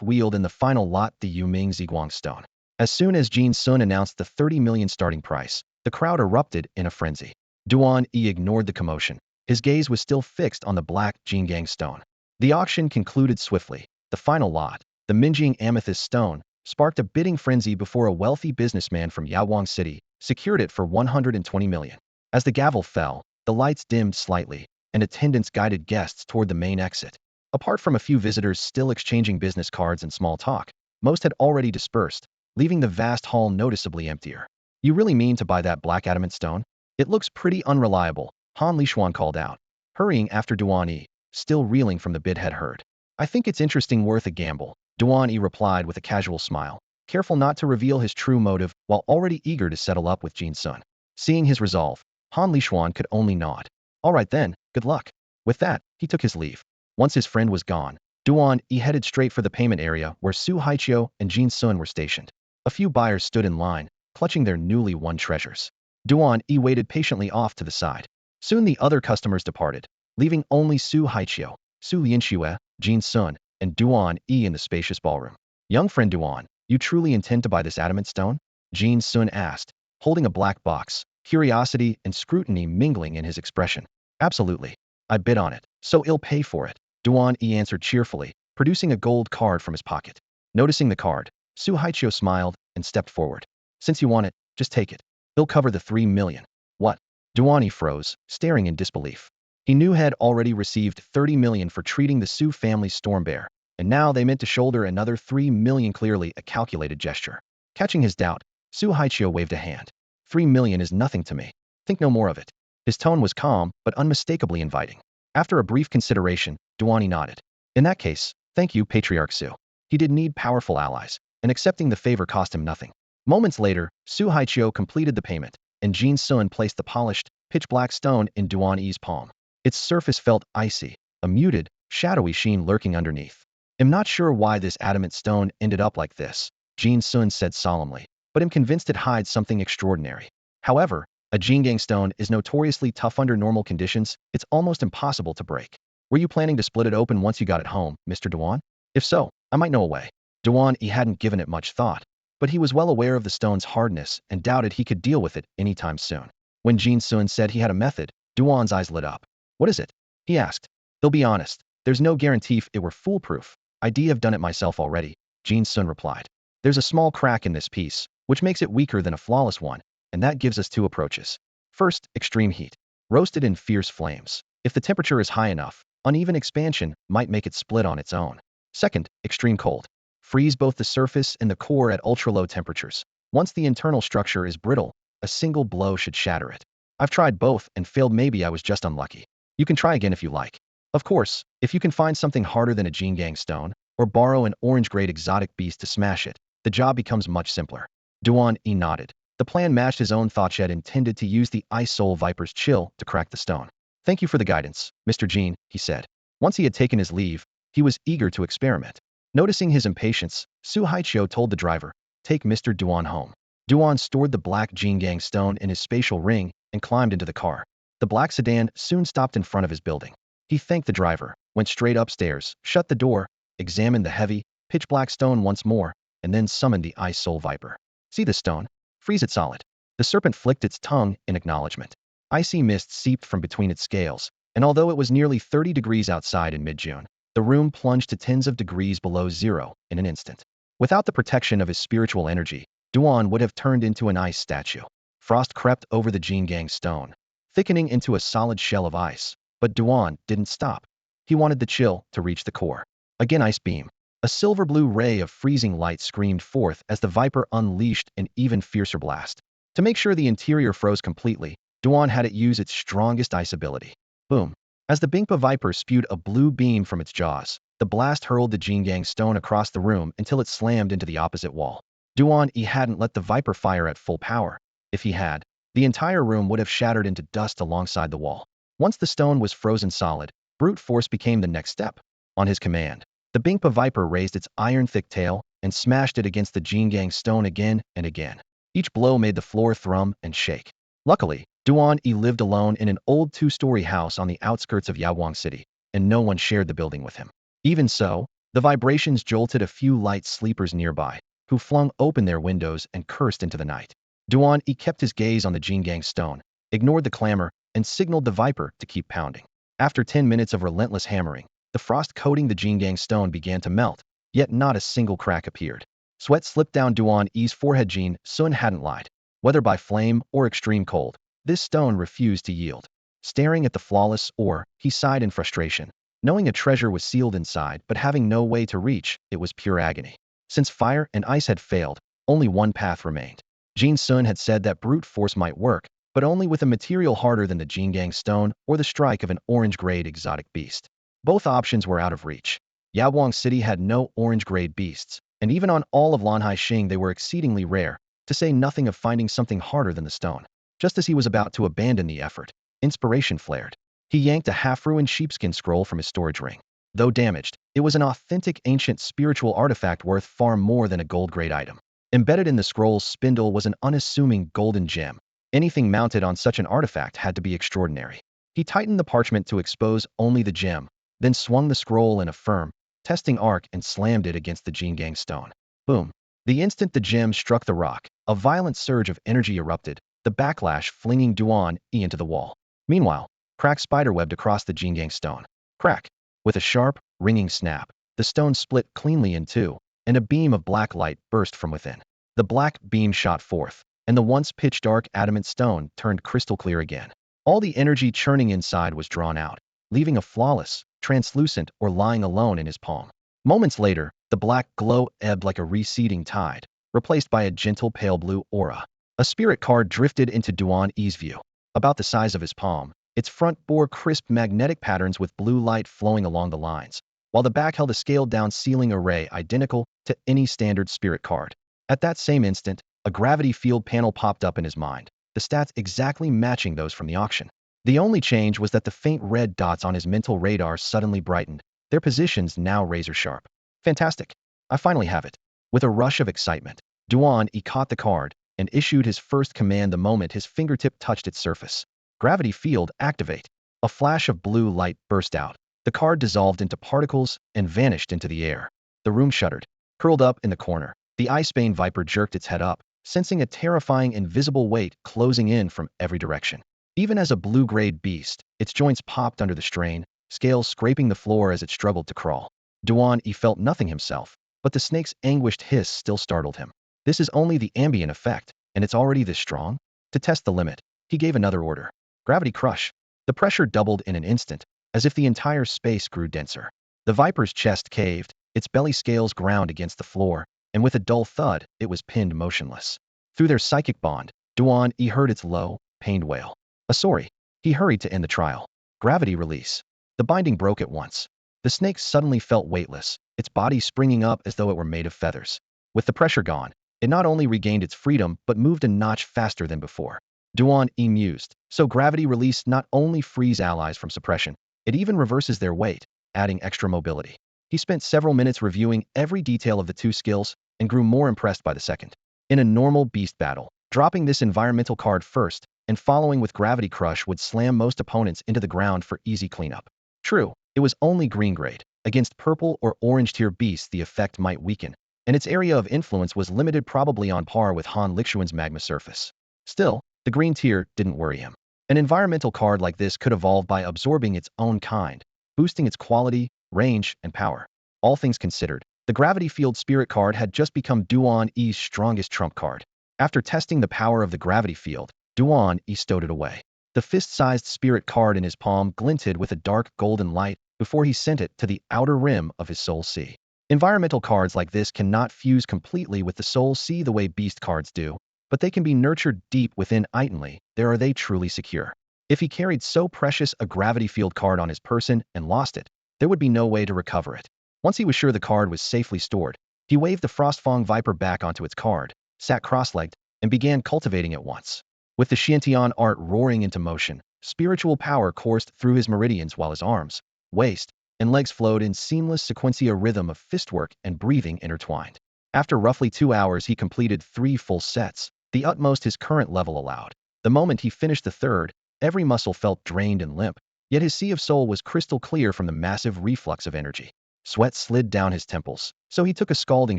wheeled in the final lot, the Yuming Ziguang stone. As soon as Jin Sun announced the 30 million starting price, the crowd erupted in a frenzy. Duan E ignored the commotion. His gaze was still fixed on the black Jingang stone. The auction concluded swiftly. The final lot, the Minjing amethyst stone, sparked a bidding frenzy before a wealthy businessman from Yawang City secured it for 120 million. As the gavel fell, the lights dimmed slightly, and attendants guided guests toward the main exit. Apart from a few visitors still exchanging business cards and small talk, most had already dispersed, leaving the vast hall noticeably emptier. You really mean to buy that black adamant stone? It looks pretty unreliable, Han Lishuan called out, hurrying after Duan E, still reeling from the bid had heard. I think it's interesting, worth a gamble, Duan E replied with a casual smile, careful not to reveal his true motive while already eager to settle up with Jin Sun. Seeing his resolve, Han Lishuan could only nod. All right then, good luck. With that, he took his leave. Once his friend was gone, Duan E headed straight for the payment area where Su Haiqiu and Jin Sun were stationed. A few buyers stood in line, clutching their newly won treasures. Duan E waited patiently off to the side. Soon the other customers departed, leaving only Su Haiqiu, Su Lianxue, Jin Sun, and Duan E in the spacious ballroom. Young friend Duan, you truly intend to buy this adamant stone? Jin Sun asked, holding a black box, curiosity and scrutiny mingling in his expression. Absolutely. I bid on it, so I'll pay for it, Duan E answered cheerfully, producing a gold card from his pocket. Noticing the card, Su Haiqiu smiled and stepped forward. Since you want it, just take it. It'll cover the 3 million. What? Duan E froze, staring in disbelief. He knew had already received 30 million for treating the Su family's storm bear, and now they meant to shoulder another 3 million, clearly a calculated gesture. Catching his doubt, Su Haiqiu waved a hand. 3 million is nothing to me. Think no more of it. His tone was calm, but unmistakably inviting. After a brief consideration, Duan E nodded. In that case, thank you, Patriarch Su. He did need powerful allies, and accepting the favor cost him nothing. Moments later, Su Haiqiu completed the payment, and Jin Sun placed the polished, pitch-black stone in Duan E's palm. Its surface felt icy, a muted, shadowy sheen lurking underneath. I'm not sure why this adamant stone ended up like this, Jin Sun said solemnly, but I'm convinced it hides something extraordinary. However, a Jingang stone is notoriously tough under normal conditions. It's almost impossible to break. Were you planning to split it open once you got it home, Mr. Duan? If so, I might know a way. Duan E hadn't given it much thought, but he was well aware of the stone's hardness and doubted he could deal with it anytime soon. When Jin Sun said he had a method, Duan's eyes lit up. What is it? He asked. He'll be honest. There's no guarantee it were foolproof. I'd have done it myself already, Jin Sun replied. There's a small crack in this piece, which makes it weaker than a flawless one, and that gives us two approaches. First, extreme heat. Roast it in fierce flames. If the temperature is high enough, uneven expansion might make it split on its own. Second, extreme cold. Freeze both the surface and the core at ultra-low temperatures. Once the internal structure is brittle, a single blow should shatter it. I've tried both and failed. Maybe I was just unlucky. You can try again if you like. Of course, if you can find something harder than a Jingang stone, or borrow an orange-grade exotic beast to smash it, the job becomes much simpler. Duan E nodded. The plan matched his own thoughts. He had intended to use the Ice Soul Viper's chill to crack the stone. Thank you for the guidance, Mr. Jin, he said. Once he had taken his leave, he was eager to experiment. Noticing his impatience, Su Haiqiu told the driver, take Mr. Duan home. Duan stored the black Jingang stone in his spatial ring and climbed into the car. The black sedan soon stopped in front of his building. He thanked the driver, went straight upstairs, shut the door, examined the heavy, pitch-black stone once more, and then summoned the Ice Soul Viper. See the stone? Freeze it solid. The serpent flicked its tongue in acknowledgement. Icy mist seeped from between its scales, and although it was nearly 30 degrees outside in mid-June, the room plunged to tens of degrees below zero in an instant. Without the protection of his spiritual energy, Duan would have turned into an ice statue. Frost crept over the Jingang stone, thickening into a solid shell of ice. But Duan didn't stop. He wanted the chill to reach the core. Again, ice beam. A silver-blue ray of freezing light screamed forth as the Viper unleashed an even fiercer blast. To make sure the interior froze completely, Duan had it use its strongest ice ability. Boom. As the Bingpa Viper spewed a blue beam from its jaws, the blast hurled the Jingang stone across the room until it slammed into the opposite wall. Duan E hadn't let the Viper fire at full power. If he had, the entire room would have shattered into dust alongside the wall. Once the stone was frozen solid, brute force became the next step. On his command, the Bingpa Viper raised its iron-thick tail and smashed it against the Jingang stone again and again. Each blow made the floor thrum and shake. Luckily, Duan E lived alone in an old two-story house on the outskirts of Yawang City, and no one shared the building with him. Even so, the vibrations jolted a few light sleepers nearby, who flung open their windows and cursed into the night. Duan E kept his gaze on the Jingang stone, ignored the clamor, and signaled the Viper to keep pounding. After 10 minutes of relentless hammering, the frost coating the Jingang stone began to melt, yet not a single crack appeared. Sweat slipped down Duan E's forehead. Jin Sun hadn't lied. Whether by flame or extreme cold, this stone refused to yield. Staring at the flawless ore, he sighed in frustration. Knowing a treasure was sealed inside but having no way to reach, it was pure agony. Since fire and ice had failed, only one path remained. Jin Sun had said that brute force might work, but only with a material harder than the Jingang stone or the strike of an orange-grade exotic beast. Both options were out of reach. Yaoguang City had no orange-grade beasts, and even on all of Lanhai Xing they were exceedingly rare, to say nothing of finding something harder than the stone. Just as he was about to abandon the effort, inspiration flared. He yanked a half-ruined sheepskin scroll from his storage ring. Though damaged, it was an authentic ancient spiritual artifact worth far more than a gold-grade item. Embedded in the scroll's spindle was an unassuming golden gem. Anything mounted on such an artifact had to be extraordinary. He tightened the parchment to expose only the gem, then swung the scroll in a firm, testing arc and slammed it against the Jingang stone. Boom. The instant the gem struck the rock, a violent surge of energy erupted, the backlash flinging Duan E into the wall. Meanwhile, crack spiderwebbed across the Jingang stone. Crack. With a sharp, ringing snap, the stone split cleanly in two, and a beam of black light burst from within. The black beam shot forth, and the once pitch-dark adamant stone turned crystal clear again. All the energy churning inside was drawn out, leaving a flawless, translucent or lying alone in his palm. Moments later, the black glow ebbed like a receding tide, replaced by a gentle pale blue aura. A spirit card drifted into Duan E's view. About the size of his palm, its front bore crisp magnetic patterns with blue light flowing along the lines, while the back held a scaled-down sealing array identical to any standard spirit card. At that same instant, a gravity field panel popped up in his mind, the stats exactly matching those from the auction. The only change was that the faint red dots on his mental radar suddenly brightened, their positions now razor-sharp. Fantastic. I finally have it. With a rush of excitement, Duan E caught the card and issued his first command the moment his fingertip touched its surface. Gravity field activate. A flash of blue light burst out. The card dissolved into particles and vanished into the air. The room shuddered. Curled up in the corner, the Icebane Viper jerked its head up, sensing a terrifying invisible weight closing in from every direction. Even as a blue-grade beast, its joints popped under the strain, scales scraping the floor as it struggled to crawl. Duan E felt nothing himself, but the snake's anguished hiss still startled him. This is only the ambient effect, and it's already this strong? To test the limit, he gave another order. Gravity crush. The pressure doubled in an instant, as if the entire space grew denser. The Viper's chest caved, its belly scales ground against the floor, and with a dull thud, it was pinned motionless. Through their psychic bond, Duan E heard its low, pained wail. Sorry. He hurried to end the trial. Gravity release. The binding broke at once. The snake suddenly felt weightless, its body springing up as though it were made of feathers. With the pressure gone, it not only regained its freedom but moved a notch faster than before. Duan E mused. So gravity release not only frees allies from suppression, it even reverses their weight, adding extra mobility. He spent several minutes reviewing every detail of the two skills and grew more impressed by the second. In a normal beast battle, dropping this environmental card first and following with Gravity Crush would slam most opponents into the ground for easy cleanup. True, it was only green grade. Against purple or orange tier beasts the effect might weaken, and its area of influence was limited, probably on par with Han Lixuan's magma surface. Still, the green tier didn't worry him. An environmental card like this could evolve by absorbing its own kind, boosting its quality, range, and power. All things considered, the Gravity Field Spirit card had just become Duan E's strongest trump card. After testing the power of the Gravity Field, Duan E stowed it away. The fist-sized spirit card in his palm glinted with a dark golden light before he sent it to the outer rim of his soul sea. Environmental cards like this cannot fuse completely with the soul sea the way beast cards do, but they can be nurtured deep within Itonly. There are they truly secure. If he carried so precious a gravity field card on his person and lost it, there would be no way to recover it. Once he was sure the card was safely stored, he waved the Frostfang Viper back onto its card, sat cross-legged, and began cultivating it once. With the Xiantian art roaring into motion, spiritual power coursed through his meridians while his arms, waist, and legs flowed in seamless sequencia rhythm of fistwork and breathing intertwined. After roughly 2 hours he completed 3 full sets, the utmost his current level allowed. The moment he finished the third, every muscle felt drained and limp, yet his sea of soul was crystal clear from the massive reflux of energy. Sweat slid down his temples, so he took a scalding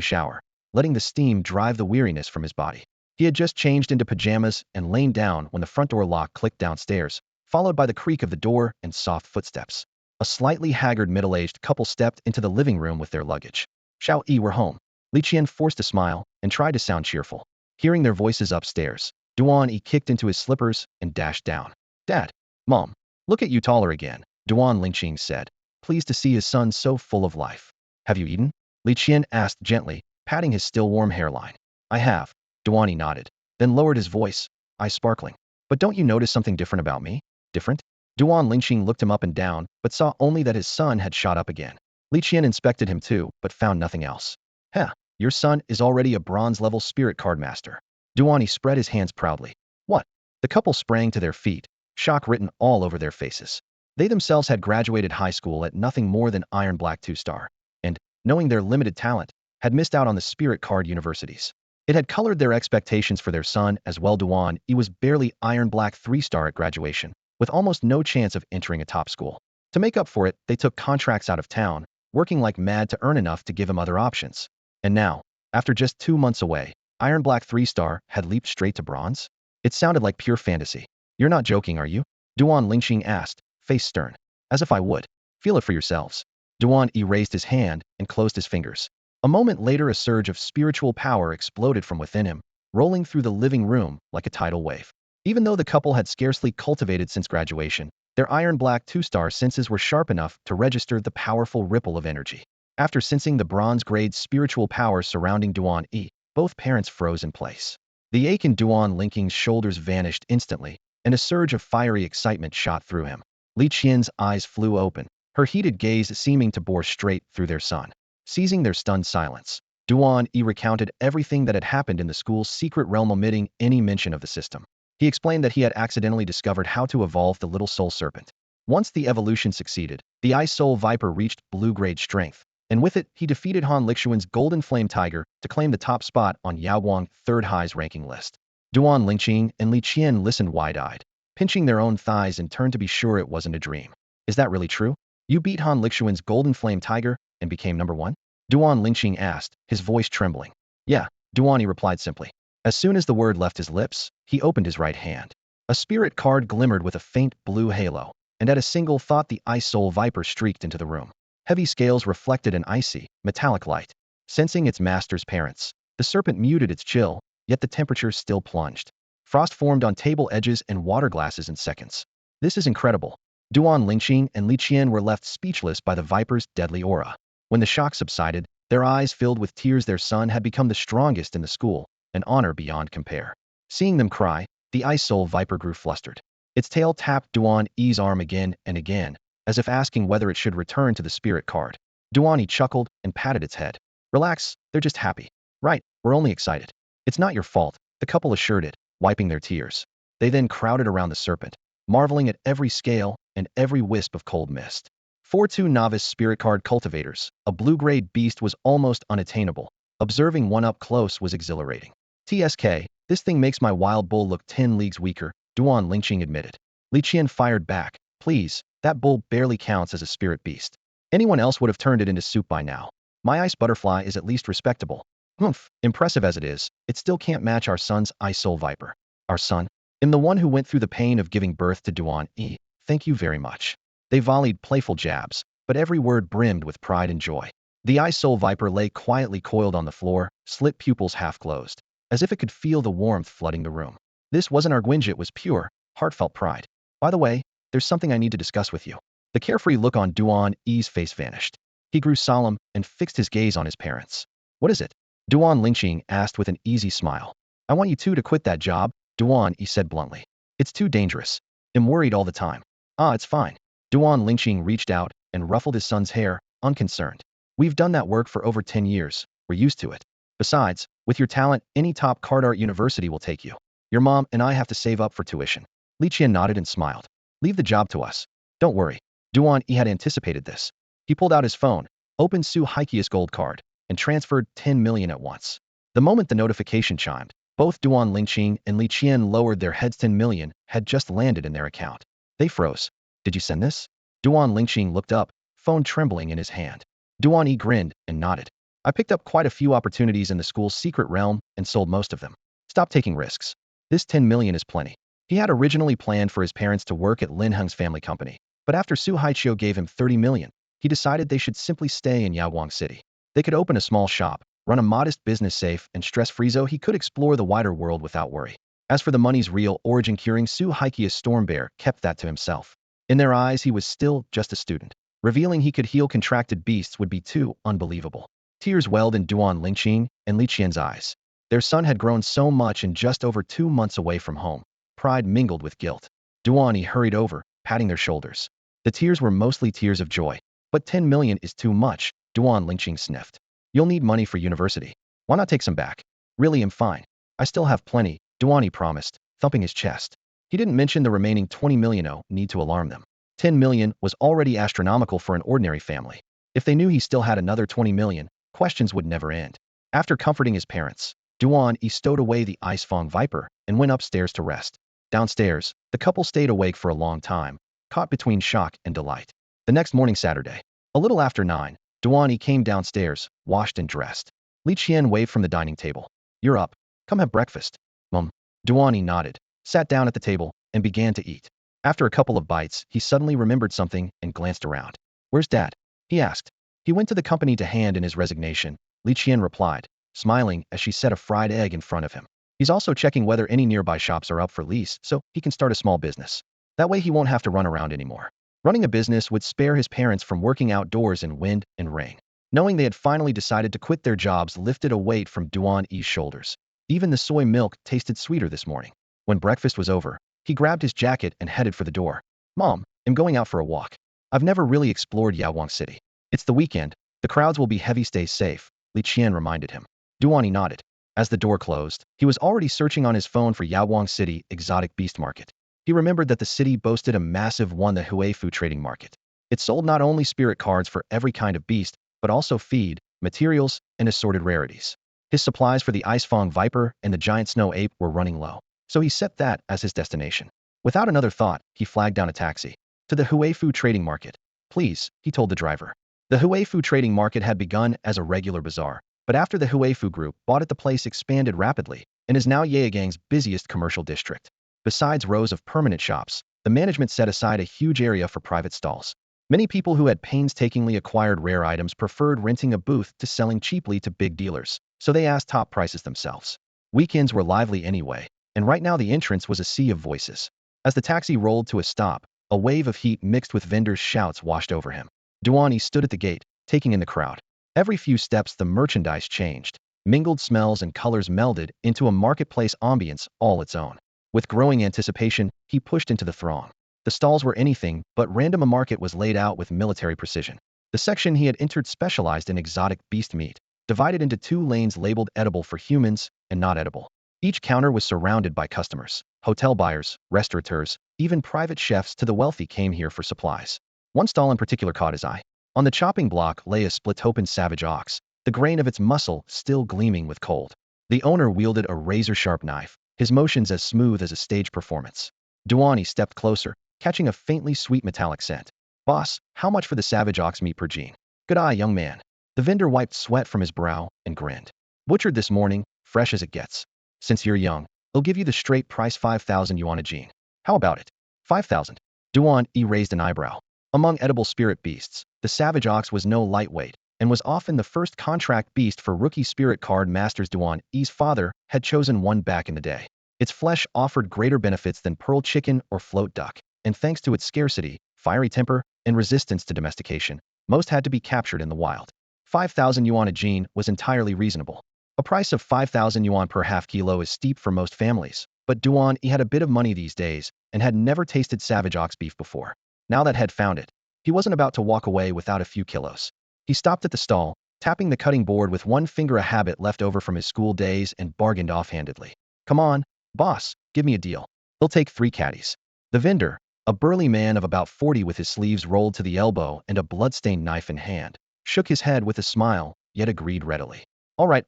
shower, letting the steam drive the weariness from his body. He had just changed into pajamas and lain down when the front door lock clicked downstairs, followed by the creak of the door and soft footsteps. A slightly haggard middle-aged couple stepped into the living room with their luggage. Xiao Yi were home. Li Qian forced a smile and tried to sound cheerful. Hearing their voices upstairs, Duan E kicked into his slippers and dashed down. Dad, Mom, look at you taller again, Duan Lingqing said, pleased to see his son so full of life. Have you eaten? Li Qian asked gently, patting his still warm hairline. I have, Duan E nodded, then lowered his voice, eyes sparkling. But don't you notice something different about me? Different? Duan Lingqing looked him up and down, but saw only that his son had shot up again. Li Qian inspected him too, but found nothing else. Heh, your son is already a bronze-level spirit card master. Duan E spread his hands proudly. What? The couple sprang to their feet, shock written all over their faces. They themselves had graduated high school at nothing more than Iron Black 2-star, and, knowing their limited talent, had missed out on the spirit card universities. It had colored their expectations for their son as well. Duan E was barely Iron Black 3-star at graduation, with almost no chance of entering a top school. To make up for it, they took contracts out of town, working like mad to earn enough to give him other options. And now, after just 2 months away, Iron Black 3-star had leaped straight to bronze? It sounded like pure fantasy. You're not joking, are you? Duan Lingqing asked, face stern. As if I would. Feel it for yourselves. Duan E raised his hand and closed his fingers. A moment later, a surge of spiritual power exploded from within him, rolling through the living room like a tidal wave. Even though the couple had scarcely cultivated since graduation, their Iron Black 2-star senses were sharp enough to register the powerful ripple of energy. After sensing the bronze-grade spiritual power surrounding Duan E, both parents froze in place. The ache in Duan Lingqing's shoulders vanished instantly, and a surge of fiery excitement shot through him. Li Qian's eyes flew open, her heated gaze seeming to bore straight through their son. Seizing their stunned silence, Duan E recounted everything that had happened in the school's secret realm, omitting any mention of the system. He explained that he had accidentally discovered how to evolve the little soul serpent. Once the evolution succeeded, the ice soul viper reached blue-grade strength, and with it, he defeated Han Lixuan's golden flame tiger to claim the top spot on Yaoguang's third highest ranking list. Duan Lingqing and Li Qian listened wide-eyed, pinching their own thighs and turned to be sure it wasn't a dream. Is that really true? You beat Han Lixuan's golden flame tiger and became number 1? Duan Lingqing asked, his voice trembling. Yeah, Duan E replied simply. As soon as the word left his lips, he opened his right hand. A spirit card glimmered with a faint blue halo, and at a single thought the ice soul viper streaked into the room. Heavy scales reflected an icy, metallic light. Sensing its master's parents, the serpent muted its chill, yet the temperature still plunged. Frost formed on table edges and water glasses in seconds. This is incredible. Duan Lingqing and Li Qian were left speechless by the viper's deadly aura. When the shock subsided, their eyes filled with tears. Their son had become the strongest in the school, an honor beyond compare. Seeing them cry, the ice soul viper grew flustered. Its tail tapped Duan E's arm again and again, as if asking whether it should return to the spirit card. Duan E chuckled and patted its head. Relax, they're just happy. Right, we're only excited. It's not your fault, the couple assured it, wiping their tears. They then crowded around the serpent, marveling at every scale and every wisp of cold mist. For 2 novice spirit card cultivators, a blue-grade beast was almost unattainable. Observing one up close was exhilarating. TSK, this thing makes my wild bull look 10 leagues weaker, Duan Lingqing admitted. Li Qian fired back. Please, that bull barely counts as a spirit beast. Anyone else would have turned it into soup by now. My ice butterfly is at least respectable. Humph, impressive as it is, it still can't match our son's ice soul viper. Our son? I'm the one who went through the pain of giving birth to Duan E. Thank you very much. They volleyed playful jabs, but every word brimmed with pride and joy. The ice soul viper lay quietly coiled on the floor, slit pupils half closed, as if it could feel the warmth flooding the room. This wasn't arguing, it was pure, heartfelt pride. By the way, there's something I need to discuss with you. The carefree look on Duan E's face vanished. He grew solemn and fixed his gaze on his parents. What is it? Duan Lingqing asked with an easy smile. I want you two to quit that job, Duan E said bluntly. It's too dangerous. I'm worried all the time. Ah, it's fine. Duan Lingqing reached out and ruffled his son's hair, unconcerned. We've done that work for over 10 years. We're used to it. Besides, with your talent, any top card art university will take you. Your mom and I have to save up for tuition. Li Qian nodded and smiled. Leave the job to us. Don't worry. Duan E had anticipated this. He pulled out his phone, opened Su Haiqia's gold card, and transferred 10 million at once. The moment the notification chimed, both Duan Lingqing and Li Qian lowered their heads. 10 million had just landed in their account. They froze. Did you send this? Duan Lingqing looked up, phone trembling in his hand. Duan E grinned and nodded. I picked up quite a few opportunities in the school's secret realm and sold most of them. Stop taking risks. This 10 million is plenty. He had originally planned for his parents to work at Lin Heng's family company, but after Su Haiqiu gave him 30 million, he decided they should simply stay in Yaoguang City. They could open a small shop, run a modest business safe, and stress-free so he could explore the wider world without worry. As for the money's real origin, curing Su Haikia's storm bear kept that to himself. In their eyes, he was still just a student. Revealing he could heal contracted beasts would be too unbelievable. Tears welled in Duan Lingqing and Li Qian's eyes. Their son had grown so much in just over 2 months away from home. Pride mingled with guilt. Duan E hurried over, patting their shoulders. The tears were mostly tears of joy. But 10 million is too much, Duan Lingqing sniffed. You'll need money for university. Why not take some back? Really, I'm fine. I still have plenty, Duan E promised, thumping his chest. He didn't mention the remaining 20 million. Oh, need to alarm them. 10 million was already astronomical for an ordinary family. If they knew he still had another 20 million, questions would never end. After comforting his parents, Duan E stowed away the ice fong viper and went upstairs to rest. Downstairs, the couple stayed awake for a long time, caught between shock and delight. The next morning, Saturday, a little after 9, Duan E came downstairs, washed and dressed. Li Qian waved from the dining table. You're up. Come have breakfast. Mum. Duan E nodded, sat down at the table, and began to eat. After a couple of bites, he suddenly remembered something and glanced around. Where's Dad? He asked. He went to the company to hand in his resignation, Li Qian replied, smiling as she set a fried egg in front of him. He's also checking whether any nearby shops are up for lease so he can start a small business. That way he won't have to run around anymore. Running a business would spare his parents from working outdoors in wind and rain. Knowing they had finally decided to quit their jobs lifted a weight from Duan E's shoulders. Even the soy milk tasted sweeter this morning. When breakfast was over, he grabbed his jacket and headed for the door. Mom, I'm going out for a walk. I've never really explored Yawang City. It's the weekend. The crowds will be heavy. Stay safe, Li Qian reminded him. Duan E nodded. As the door closed, he was already searching on his phone for Yawang City exotic beast market. He remembered that the city boasted a massive one, the Huifu trading market. It sold not only spirit cards for every kind of beast, but also feed, materials, and assorted rarities. His supplies for the ice fong viper and the giant snow ape were running low, so he set that as his destination. Without another thought, he flagged down a taxi. To the Huifu trading market. Please, he told the driver. The Huifu trading market had begun as a regular bazaar, but after the Huifu group bought it, the place expanded rapidly and is now Yagang's busiest commercial district. Besides rows of permanent shops, the management set aside a huge area for private stalls. Many people who had painstakingly acquired rare items preferred renting a booth to selling cheaply to big dealers, so they asked top prices themselves. Weekends were lively anyway, and right now the entrance was a sea of voices. As the taxi rolled to a stop, a wave of heat mixed with vendors' shouts washed over him. Duan E stood at the gate, taking in the crowd. Every few steps the merchandise changed. Mingled smells and colors melded into a marketplace ambience all its own. With growing anticipation, he pushed into the throng. The stalls were anything but random. A market was laid out with military precision. The section he had entered specialized in exotic beast meat, divided into 2 lanes labeled edible for humans and not edible. Each counter was surrounded by customers. Hotel buyers, restaurateurs, even private chefs to the wealthy came here for supplies. One stall in particular caught his eye. On the chopping block lay a split-open savage ox, the grain of its muscle still gleaming with cold. The owner wielded a razor-sharp knife, his motions as smooth as a stage performance. Duan E stepped closer, catching a faintly sweet metallic scent. Boss, how much for the savage ox meat per gene? Good eye, young man. The vendor wiped sweat from his brow and grinned. Butchered this morning, fresh as it gets. Since you're young, they'll give you the straight price, 5,000 yuan a gene. How about it? 5,000. Duan E raised an eyebrow. Among edible spirit beasts, the savage ox was no lightweight, and was often the first contract beast for rookie spirit card masters. Duan E's father had chosen one back in the day. Its flesh offered greater benefits than pearl chicken or float duck, and thanks to its scarcity, fiery temper, and resistance to domestication, most had to be captured in the wild. 5,000 yuan a gene was entirely reasonable. A price of 5,000 yuan per half kilo is steep for most families, but Duan E had a bit of money these days and had never tasted savage ox beef before. Now that had found it, he wasn't about to walk away without a few kilos. He stopped at the stall, tapping the cutting board with one finger, a habit left over from his school days, and bargained offhandedly. Come on, boss, give me a deal. They'll take 3 caddies. The vendor, a burly man of about 40 with his sleeves rolled to the elbow and a blood-stained knife in hand, shook his head with a smile, yet agreed readily. All right.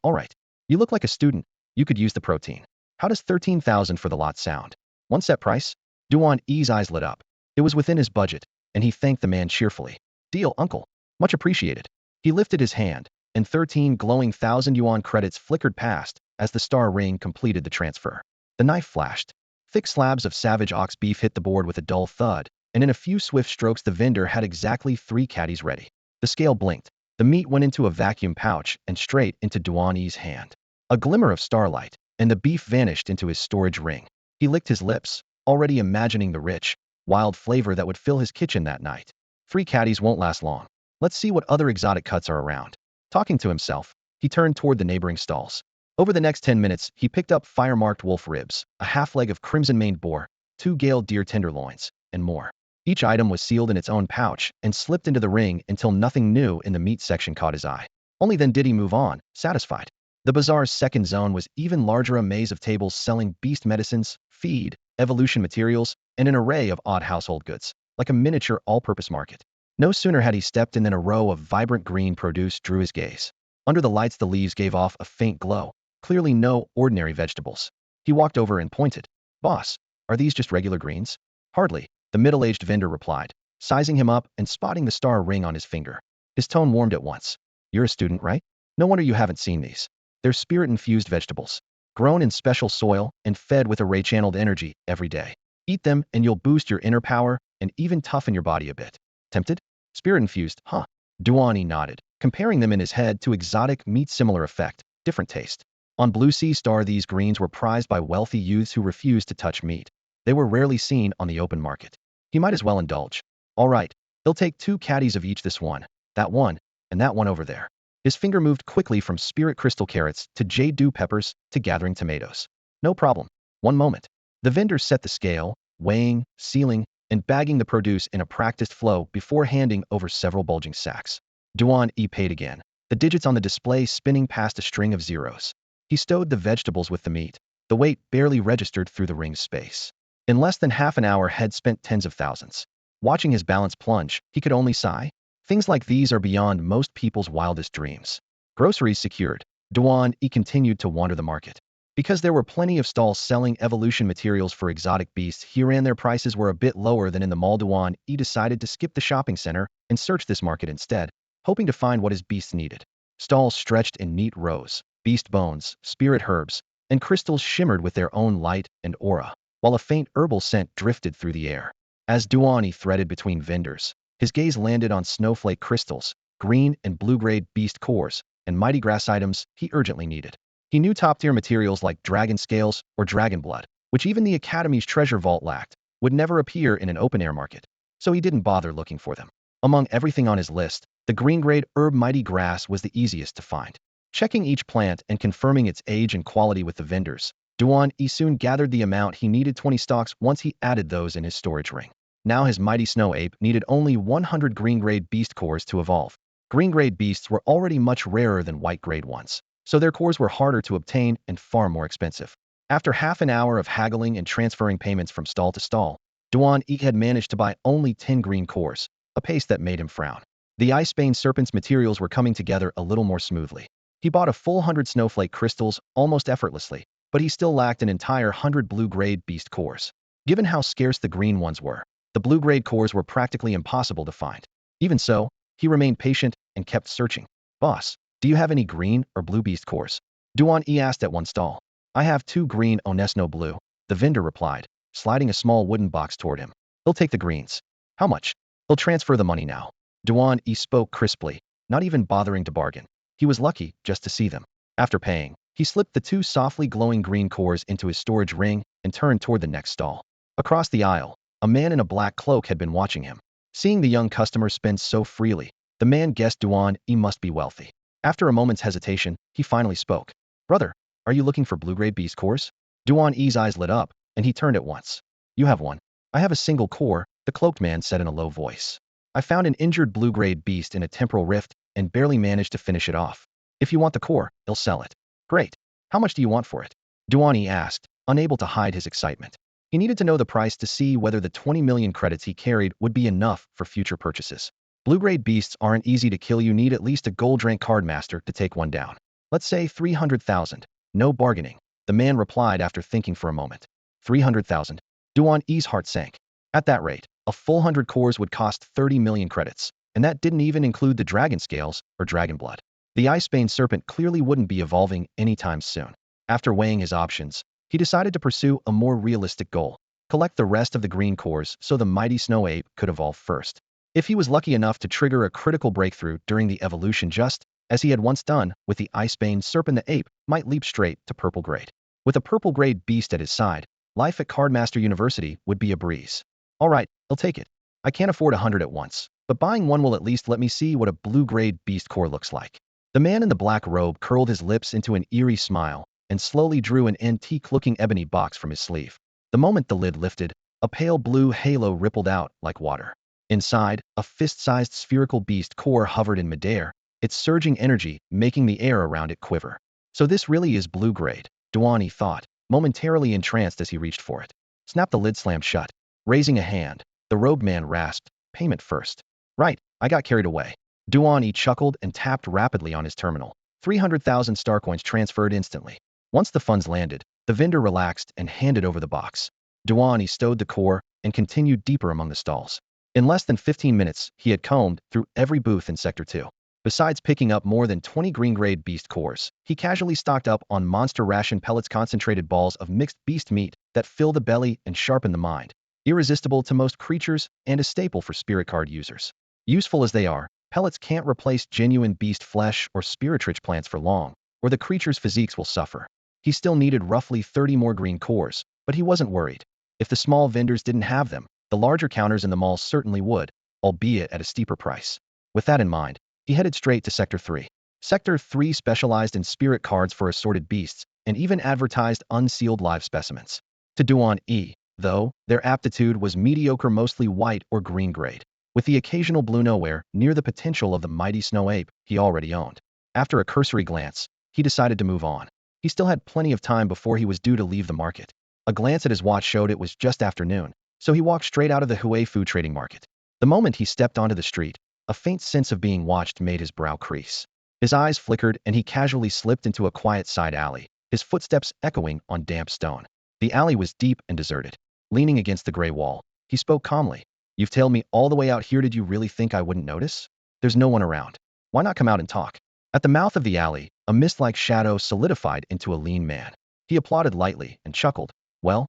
You look like a student. You could use the protein. How does 13,000 for the lot sound? One set price? Duan E's eyes lit up. It was within his budget, and he thanked the man cheerfully. Deal, uncle. Much appreciated. He lifted his hand, and 13 glowing 1,000 yuan credits flickered past as the star ring completed the transfer. The knife flashed. Thick slabs of savage ox beef hit the board with a dull thud, and in a few swift strokes the vendor had exactly 3 caddies ready. The scale blinked. The meat went into a vacuum pouch and straight into Duan E's hand. A glimmer of starlight, and the beef vanished into his storage ring. He licked his lips, already imagining the rich, wild flavor that would fill his kitchen that night. 3 caddies won't last long. Let's see what other exotic cuts are around. Talking to himself, he turned toward the neighboring stalls. Over the next 10 minutes, he picked up fire-marked wolf ribs, a half leg of crimson-maned boar, 2 gale deer tenderloins, and more. Each item was sealed in its own pouch and slipped into the ring until nothing new in the meat section caught his eye. Only then did he move on, satisfied. The bazaar's second zone was even larger, a maze of tables selling beast medicines, feed, evolution materials, and an array of odd household goods, like a miniature all-purpose market. No sooner had he stepped in than a row of vibrant green produce drew his gaze. Under the lights, the leaves gave off a faint glow, clearly no ordinary vegetables. He walked over and pointed. "Boss, are these just regular greens?" "Hardly," the middle-aged vendor replied, sizing him up and spotting the star ring on his finger. His tone warmed at once. "You're a student, right? No wonder you haven't seen these. They're spirit-infused vegetables, grown in special soil and fed with array-channeled energy every day. Eat them and you'll boost your inner power and even toughen your body a bit." Tempted? Spirit-infused, huh? Duan E nodded, comparing them in his head to exotic meat. Similar effect, different taste. On Blue Sea Star, these greens were prized by wealthy youths who refused to touch meat. They were rarely seen on the open market. He might as well indulge. "All right, he'll take 2 caddies of each, this one, and that one over there." His finger moved quickly from spirit crystal carrots to jade dew peppers to gathering tomatoes. "No problem. One moment." The vendor set the scale, weighing, sealing, and bagging the produce in a practiced flow before handing over several bulging sacks. Duan E paid again, the digits on the display spinning past a string of zeros. He stowed the vegetables with the meat, the weight barely registered through the ring's space. In less than half an hour, had spent tens of thousands. Watching his balance plunge, he could only sigh. Things like these are beyond most people's wildest dreams. Groceries secured, Duan E continued to wander the market. Because there were plenty of stalls selling evolution materials for exotic beasts here and their prices were a bit lower than in the mall, Duan E decided to skip the shopping center and search this market instead, hoping to find what his beasts needed. Stalls stretched in neat rows, beast bones, spirit herbs, and crystals shimmered with their own light and aura, while a faint herbal scent drifted through the air. As Duan E threaded between vendors, his gaze landed on snowflake crystals, green and blue-grade beast cores, and mighty grass items he urgently needed. He knew top-tier materials like dragon scales or dragon blood, which even the Academy's treasure vault lacked, would never appear in an open-air market, so he didn't bother looking for them. Among everything on his list, the green-grade herb mighty grass was the easiest to find. Checking each plant and confirming its age and quality with the vendors, Duan E soon gathered the amount he needed, 20 stalks, once he added those in his storage ring. Now his mighty snow ape needed only 100 green-grade beast cores to evolve. Green-grade beasts were already much rarer than white-grade ones, so their cores were harder to obtain and far more expensive. After half an hour of haggling and transferring payments from stall to stall, Duan E had managed to buy only 10 green cores, a pace that made him frown. The Icebane Serpent's materials were coming together a little more smoothly. He bought a full 100 snowflake crystals almost effortlessly, but he still lacked an entire 100 blue-grade beast cores. Given how scarce the green ones were, the blue-grade cores were practically impossible to find. Even so, he remained patient and kept searching. "Boss, do you have any green or blue beast cores?" Duan E asked at one stall. "I have 2 green Onesno blue," the vendor replied, sliding a small wooden box toward him. "He'll take the greens." "How much?" "He'll transfer the money now." Duan E spoke crisply, not even bothering to bargain. He was lucky just to see them. After paying, he slipped the 2 softly glowing green cores into his storage ring and turned toward the next stall. Across the aisle, a man in a black cloak had been watching him. Seeing the young customer spend so freely, the man guessed Duan E must be wealthy. After a moment's hesitation, he finally spoke. "Brother, are you looking for blue-grade beast cores?" Duan E's eyes lit up, and he turned at once. "You have one." "I have a single core," the cloaked man said in a low voice. "I found an injured blue-grade beast in a temporal rift and barely managed to finish it off. If you want the core, I'll sell it." "Great. How much do you want for it?" Duan E asked, unable to hide his excitement. He needed to know the price to see whether the 20 million credits he carried would be enough for future purchases. Blue-grade beasts aren't easy to kill. You need at least a gold rank card master to take one down. "Let's say 300,000. No bargaining," the man replied after thinking for a moment. 300,000. Duan E's heart sank. At that rate, a full 100 cores would cost 30 million credits, and that didn't even include the dragon scales or dragon blood. The Icebane Serpent clearly wouldn't be evolving anytime soon. After weighing his options, he decided to pursue a more realistic goal: collect the rest of the green cores so the mighty snow ape could evolve first. If he was lucky enough to trigger a critical breakthrough during the evolution, just as he had once done with the ice-bane serpent, the ape might leap straight to purple grade. With a purple grade beast at his side, life at Cardmaster University would be a breeze. All right, I'll take it. I can't afford 100 at once, but buying one will at least let me see what a blue grade beast core looks like. The man in the black robe curled his lips into an eerie smile and slowly drew an antique-looking ebony box from his sleeve. The moment the lid lifted, a pale blue halo rippled out like water. Inside, a fist-sized spherical beast core hovered in midair, its surging energy making the air around it quiver. So this really is blue grade, Duan E thought, momentarily entranced as he reached for it. Snap! The lid slammed shut. Raising a hand, the robed man rasped, "Payment first." "Right, I got carried away." Duan E chuckled and tapped rapidly on his terminal. 300,000 star coins transferred instantly. Once the funds landed, the vendor relaxed and handed over the box. Duan E stowed the core and continued deeper among the stalls. In less than 15 minutes, he had combed through every booth in Sector 2. Besides picking up more than 20 green-grade beast cores, he casually stocked up on monster ration pellets, concentrated balls of mixed beast meat that fill the belly and sharpen the mind. Irresistible to most creatures and a staple for spirit card users. Useful as they are, pellets can't replace genuine beast flesh or spirit-rich plants for long, or the creature's physiques will suffer. He still needed roughly 30 more green cores, but he wasn't worried. If the small vendors didn't have them, the larger counters in the mall certainly would, albeit at a steeper price. With that in mind, he headed straight to Sector 3. Sector 3 specialized in spirit cards for assorted beasts, and even advertised unsealed live specimens. To Duan E, though, their aptitude was mediocre, mostly white or green grade, with the occasional blue nowhere near the potential of the mighty snow ape he already owned. After a cursory glance, he decided to move on. He still had plenty of time before he was due to leave the market. A glance at his watch showed it was just afternoon, so he walked straight out of the Hue food trading market. The moment he stepped onto the street, a faint sense of being watched made his brow crease. His eyes flickered and he casually slipped into a quiet side alley, his footsteps echoing on damp stone. The alley was deep and deserted. Leaning against the gray wall, he spoke calmly. "You've tailed me all the way out here. Did you really think I wouldn't notice? There's no one around. Why not come out and talk?" At the mouth of the alley, a mist-like shadow solidified into a lean man. He applauded lightly and chuckled. Well,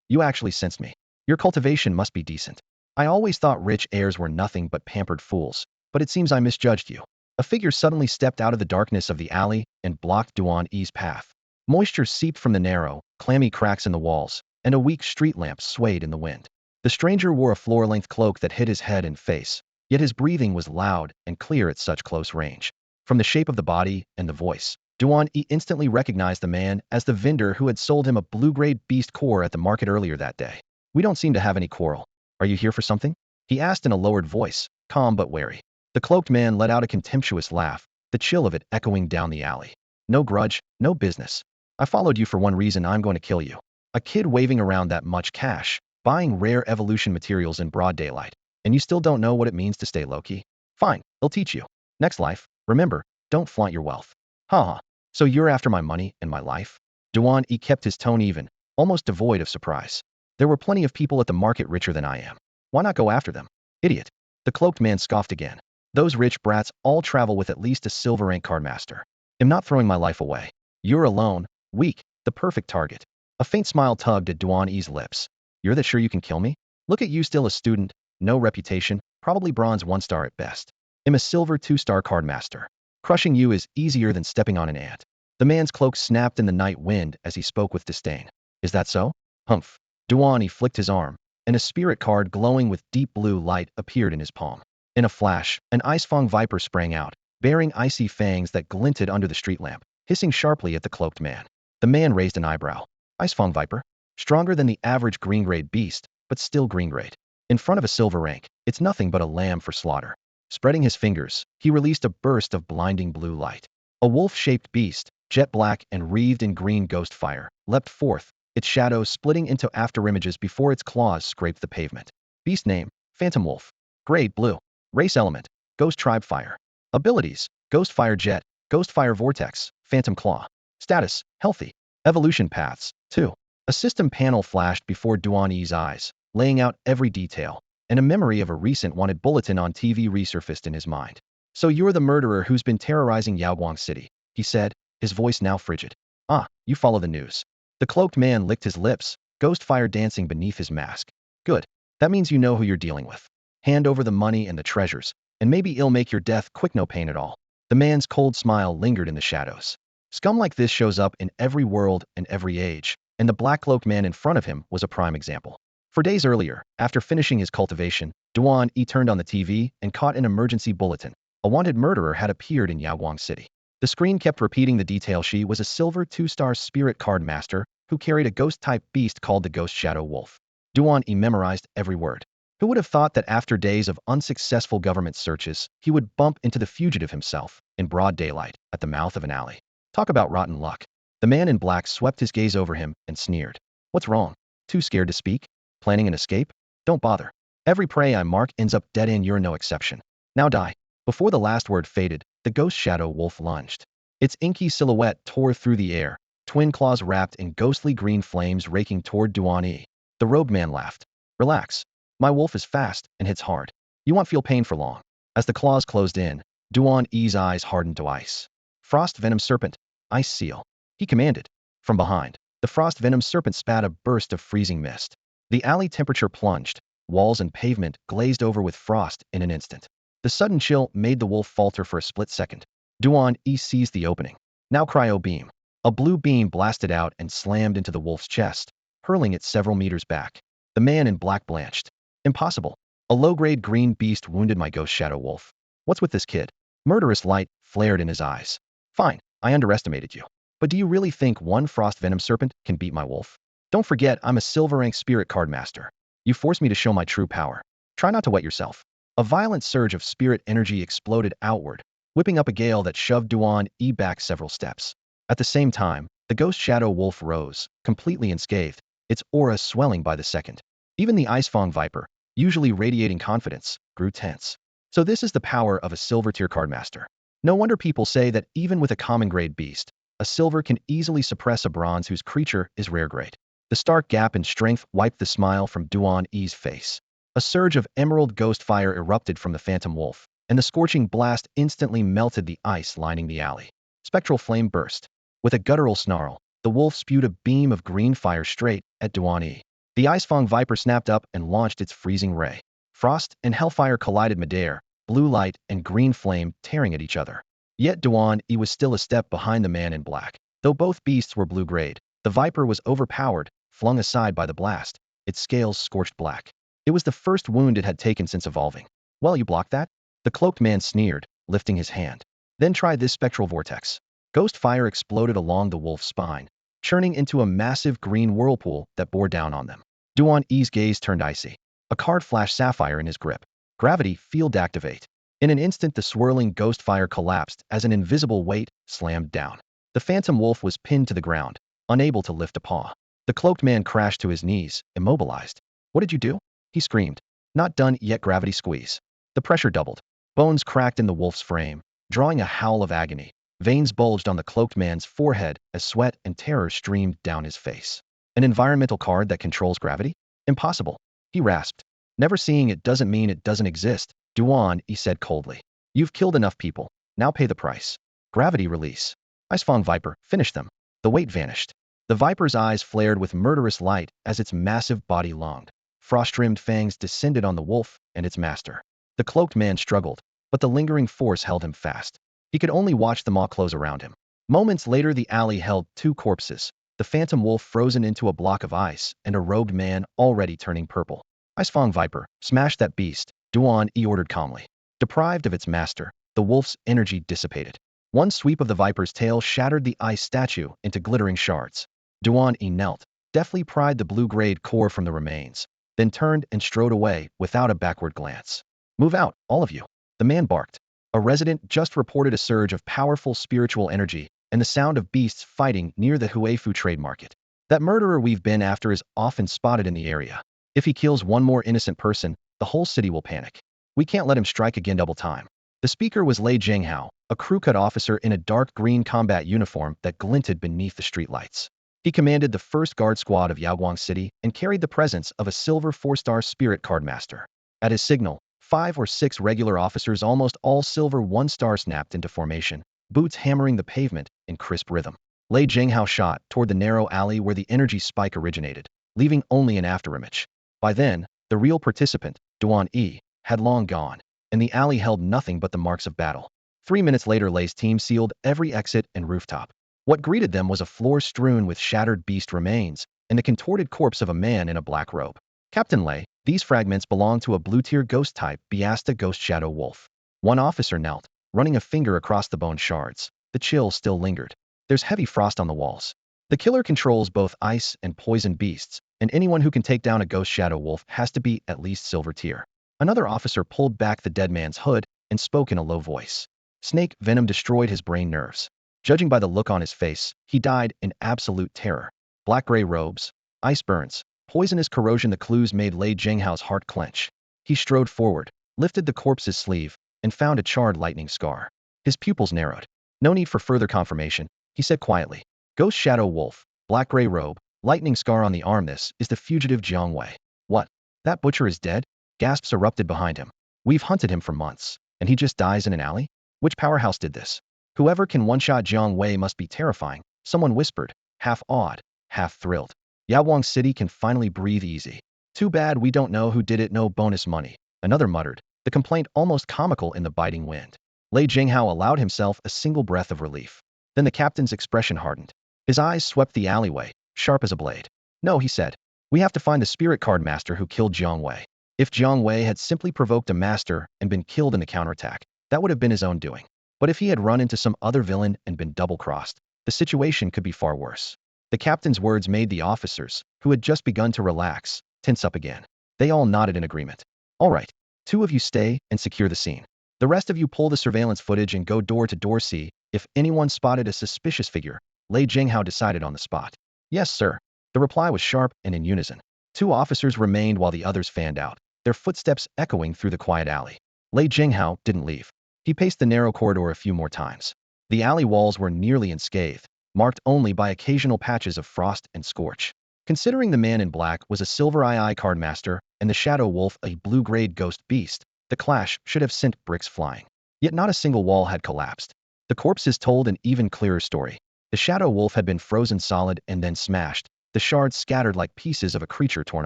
you actually sensed me. Your cultivation must be decent. I always thought rich heirs were nothing but pampered fools, but it seems I misjudged you." A figure suddenly stepped out of the darkness of the alley and blocked Duan E's path. Moisture seeped from the narrow, clammy cracks in the walls, and a weak street lamp swayed in the wind. The stranger wore a floor-length cloak that hid his head and face, yet his breathing was loud and clear at such close range. From the shape of the body and the voice, Duan E instantly recognized the man as the vendor who had sold him a blue-grade beast core at the market earlier that day. "We don't seem to have any quarrel. Are you here for something?" he asked in a lowered voice, calm but wary. The cloaked man let out a contemptuous laugh, the chill of it echoing down the alley. "No grudge, no business. I followed you for one reason: I'm going to kill you." A kid waving around that much cash, buying rare evolution materials in broad daylight, and you still don't know what it means to stay low-key? Fine, I'll teach you. Next life, remember, don't flaunt your wealth. Ha. So you're after my money and my life? Duan E kept his tone even, almost devoid of surprise. There were plenty of people at the market richer than I am. Why not go after them? Idiot. The cloaked man scoffed again. Those rich brats all travel with at least a silver rank cardmaster. I'm not throwing my life away. You're alone, weak, the perfect target. A faint smile tugged at Duan E's lips. You're that sure you can kill me? Look at you, still a student, no reputation, probably bronze 1-star at best. I'm a silver 2-star cardmaster. Crushing you is easier than stepping on an ant. The man's cloak snapped in the night wind as he spoke with disdain. Is that so? Humph. Duan E flicked his arm, and a spirit card glowing with deep blue light appeared in his palm. In a flash, an icefang viper sprang out, bearing icy fangs that glinted under the street lamp, hissing sharply at the cloaked man. The man raised an eyebrow. Icefang viper? Stronger than the average green-grade beast, but still green-grade. In front of a silver rank, it's nothing but a lamb for slaughter. Spreading his fingers, he released a burst of blinding blue light. A wolf-shaped beast, jet black and wreathed in green ghost fire, leapt forth, its shadow splitting into afterimages before its claws scraped the pavement. Beast name, Phantom Wolf. Grade blue. Race element, Ghost Tribe Fire. Abilities, Ghost Fire Jet, Ghost Fire Vortex, Phantom Claw. Status, healthy. Evolution paths, 2. A system panel flashed before Duan E's eyes, laying out every detail, and a memory of a recent wanted bulletin on TV resurfaced in his mind. So you're the murderer who's been terrorizing Yaoguang City, he said, his voice now frigid. Ah, you follow the news. The cloaked man licked his lips, ghost fire dancing beneath his mask. Good. That means you know who you're dealing with. Hand over the money and the treasures, and maybe it'll make your death quick, no pain at all. The man's cold smile lingered in the shadows. Scum like this shows up in every world and every age, and the black-cloaked man in front of him was a prime example. For days earlier, after finishing his cultivation, Duan E turned on the TV and caught an emergency bulletin. A wanted murderer had appeared in Yawang City. The screen kept repeating the detail. She was a silver 2-star spirit card master who carried a ghost-type beast called the Ghost Shadow Wolf. Duan E memorized every word. Who would have thought that after days of unsuccessful government searches, he would bump into the fugitive himself, in broad daylight, at the mouth of an alley? Talk about rotten luck. The man in black swept his gaze over him and sneered. What's wrong? Too scared to speak? Planning an escape? Don't bother. Every prey I mark ends up dead and you're no exception. Now die. Before the last word faded, the Ghost Shadow Wolf lunged. Its inky silhouette tore through the air, twin claws wrapped in ghostly green flames raking toward Duan E. The robed man laughed. Relax. My wolf is fast and hits hard. You won't feel pain for long. As the claws closed in, Duan E's eyes hardened to ice. Frost Venom Serpent, Ice Seal. He commanded. From behind, the Frost Venom Serpent spat a burst of freezing mist. The alley temperature plunged. Walls and pavement glazed over with frost in an instant. The sudden chill made the wolf falter for a split second. Duan E seized the opening. Now cryo beam. A blue beam blasted out and slammed into the wolf's chest, hurling it several meters back. The man in black blanched. Impossible. A low-grade green beast wounded my Ghost Shadow Wolf. What's with this kid? Murderous light flared in his eyes. Fine, I underestimated you. But do you really think one Frost Venom Serpent can beat my wolf? Don't forget I'm a silver rank spirit card master. You forced me to show my true power. Try not to wet yourself. A violent surge of spirit energy exploded outward, whipping up a gale that shoved Duan E back several steps. At the same time, the Ghost Shadow Wolf rose, completely unscathed, its aura swelling by the second. Even the Icefang Viper, usually radiating confidence, grew tense. So this is the power of a silver tier card master. No wonder people say that even with a common grade beast, a silver can easily suppress a bronze whose creature is rare grade. The stark gap in strength wiped the smile from Duan E's face. A surge of emerald ghost fire erupted from the phantom wolf, and the scorching blast instantly melted the ice lining the alley. Spectral flame burst. With a guttural snarl, the wolf spewed a beam of green fire straight at Duan E. The Icefang Viper snapped up and launched its freezing ray. Frost and hellfire collided midair, blue light and green flame tearing at each other. Yet Duan E was still a step behind the man in black. Though both beasts were blue-grade, the Viper was overpowered, flung aside by the blast, its scales scorched black. It was the first wound it had taken since evolving. Well, you blocked that? The cloaked man sneered, lifting his hand. Then try this spectral vortex. Ghost fire exploded along the wolf's spine, churning into a massive green whirlpool that bore down on them. Duan E's gaze turned icy. A card flashed sapphire in his grip. Gravity field activate. In an instant the swirling ghost fire collapsed as an invisible weight slammed down. The phantom wolf was pinned to the ground, unable to lift a paw. The cloaked man crashed to his knees, immobilized. What did you do? He screamed. Not done yet. Gravity squeeze. The pressure doubled. Bones cracked in the wolf's frame, drawing a howl of agony. Veins bulged on the cloaked man's forehead as sweat and terror streamed down his face. An environmental card that controls gravity? Impossible. He rasped. Never seeing it doesn't mean it doesn't exist, Duan E said coldly. You've killed enough people. Now pay the price. Gravity release. Icefang Viper, finish them. The weight vanished. The Viper's eyes flared with murderous light as its massive body longed. Frost-rimmed fangs descended on the wolf and its master. The cloaked man struggled, but the lingering force held him fast. He could only watch the maw close around him. Moments later the alley held two corpses, the phantom wolf frozen into a block of ice and a robed man already turning purple. Icefang Viper, smash that beast, Duan E ordered calmly. Deprived of its master, the wolf's energy dissipated. One sweep of the Viper's tail shattered the ice statue into glittering shards. Duan E knelt, deftly pried the blue-grade core from the remains, then turned and strode away without a backward glance. Move out, all of you. The man barked. A resident just reported a surge of powerful spiritual energy and the sound of beasts fighting near the Huefu trade market. That murderer we've been after is often spotted in the area. If he kills one more innocent person, the whole city will panic. We can't let him strike again double time. The speaker was Lei Zhenghao, a crew-cut officer in a dark green combat uniform that glinted beneath the streetlights. He commanded the 1st Guard Squad of Yawang City and carried the presence of a silver 4-star spirit card master. At his signal, 5 or 6 regular officers, almost all silver 1-star, snapped into formation, boots hammering the pavement in crisp rhythm. Lei Zhenghao shot toward the narrow alley where the energy spike originated, leaving only an afterimage. By then, the real participant, Duan E, had long gone, and the alley held nothing but the marks of battle. 3 minutes later, Lei's team sealed every exit and rooftop. What greeted them was a floor strewn with shattered beast remains and the contorted corpse of a man in a black robe. Captain Lei, these fragments belong to a blue-tier ghost type, Biasta Ghost Shadow Wolf. One officer knelt, running a finger across the bone shards. The chill still lingered. There's heavy frost on the walls. The killer controls both ice and poison beasts, and anyone who can take down a ghost shadow wolf has to be at least silver tier. Another officer pulled back the dead man's hood and spoke in a low voice. Snake venom destroyed his brain nerves. Judging by the look on his face, he died in absolute terror. Black-gray robes, ice burns, poisonous corrosion. The clues made Lei Jinghao's heart clench. He strode forward, lifted the corpse's sleeve, and found a charred lightning scar. His pupils narrowed. No need for further confirmation, he said quietly. Ghost shadow wolf, black-gray robe, lightning scar on the arm. This is the fugitive Jiang Wei. What? That butcher is dead? Gasps erupted behind him. We've hunted him for months, and he just dies in an alley? Which powerhouse did this? Whoever can one-shot Jiang Wei must be terrifying, someone whispered, half awed, half thrilled. Yaoguang City can finally breathe easy. Too bad we don't know who did it. No bonus money, another muttered, the complaint almost comical in the biting wind. Lei Jinghao allowed himself a single breath of relief. Then the captain's expression hardened. His eyes swept the alleyway, sharp as a blade. No, he said. We have to find the spirit card master who killed Jiang Wei. If Jiang Wei had simply provoked a master and been killed in the counterattack, that would have been his own doing. But if he had run into some other villain and been double-crossed, the situation could be far worse. The captain's words made the officers, who had just begun to relax, tense up again. They all nodded in agreement. All right, 2 of you stay and secure the scene. The rest of you pull the surveillance footage and go door to door. See if anyone spotted a suspicious figure. Lei Jinghao decided on the spot. Yes, sir. The reply was sharp and in unison. 2 officers remained while the others fanned out, their footsteps echoing through the quiet alley. Lei Jinghao didn't leave. He paced the narrow corridor a few more times. The alley walls were nearly unscathed, marked only by occasional patches of frost and scorch. Considering the man in black was a silver II card master and the shadow wolf a blue-grade ghost beast, the clash should have sent bricks flying. Yet not a single wall had collapsed. The corpses told an even clearer story. The shadow wolf had been frozen solid and then smashed, the shards scattered like pieces of a creature torn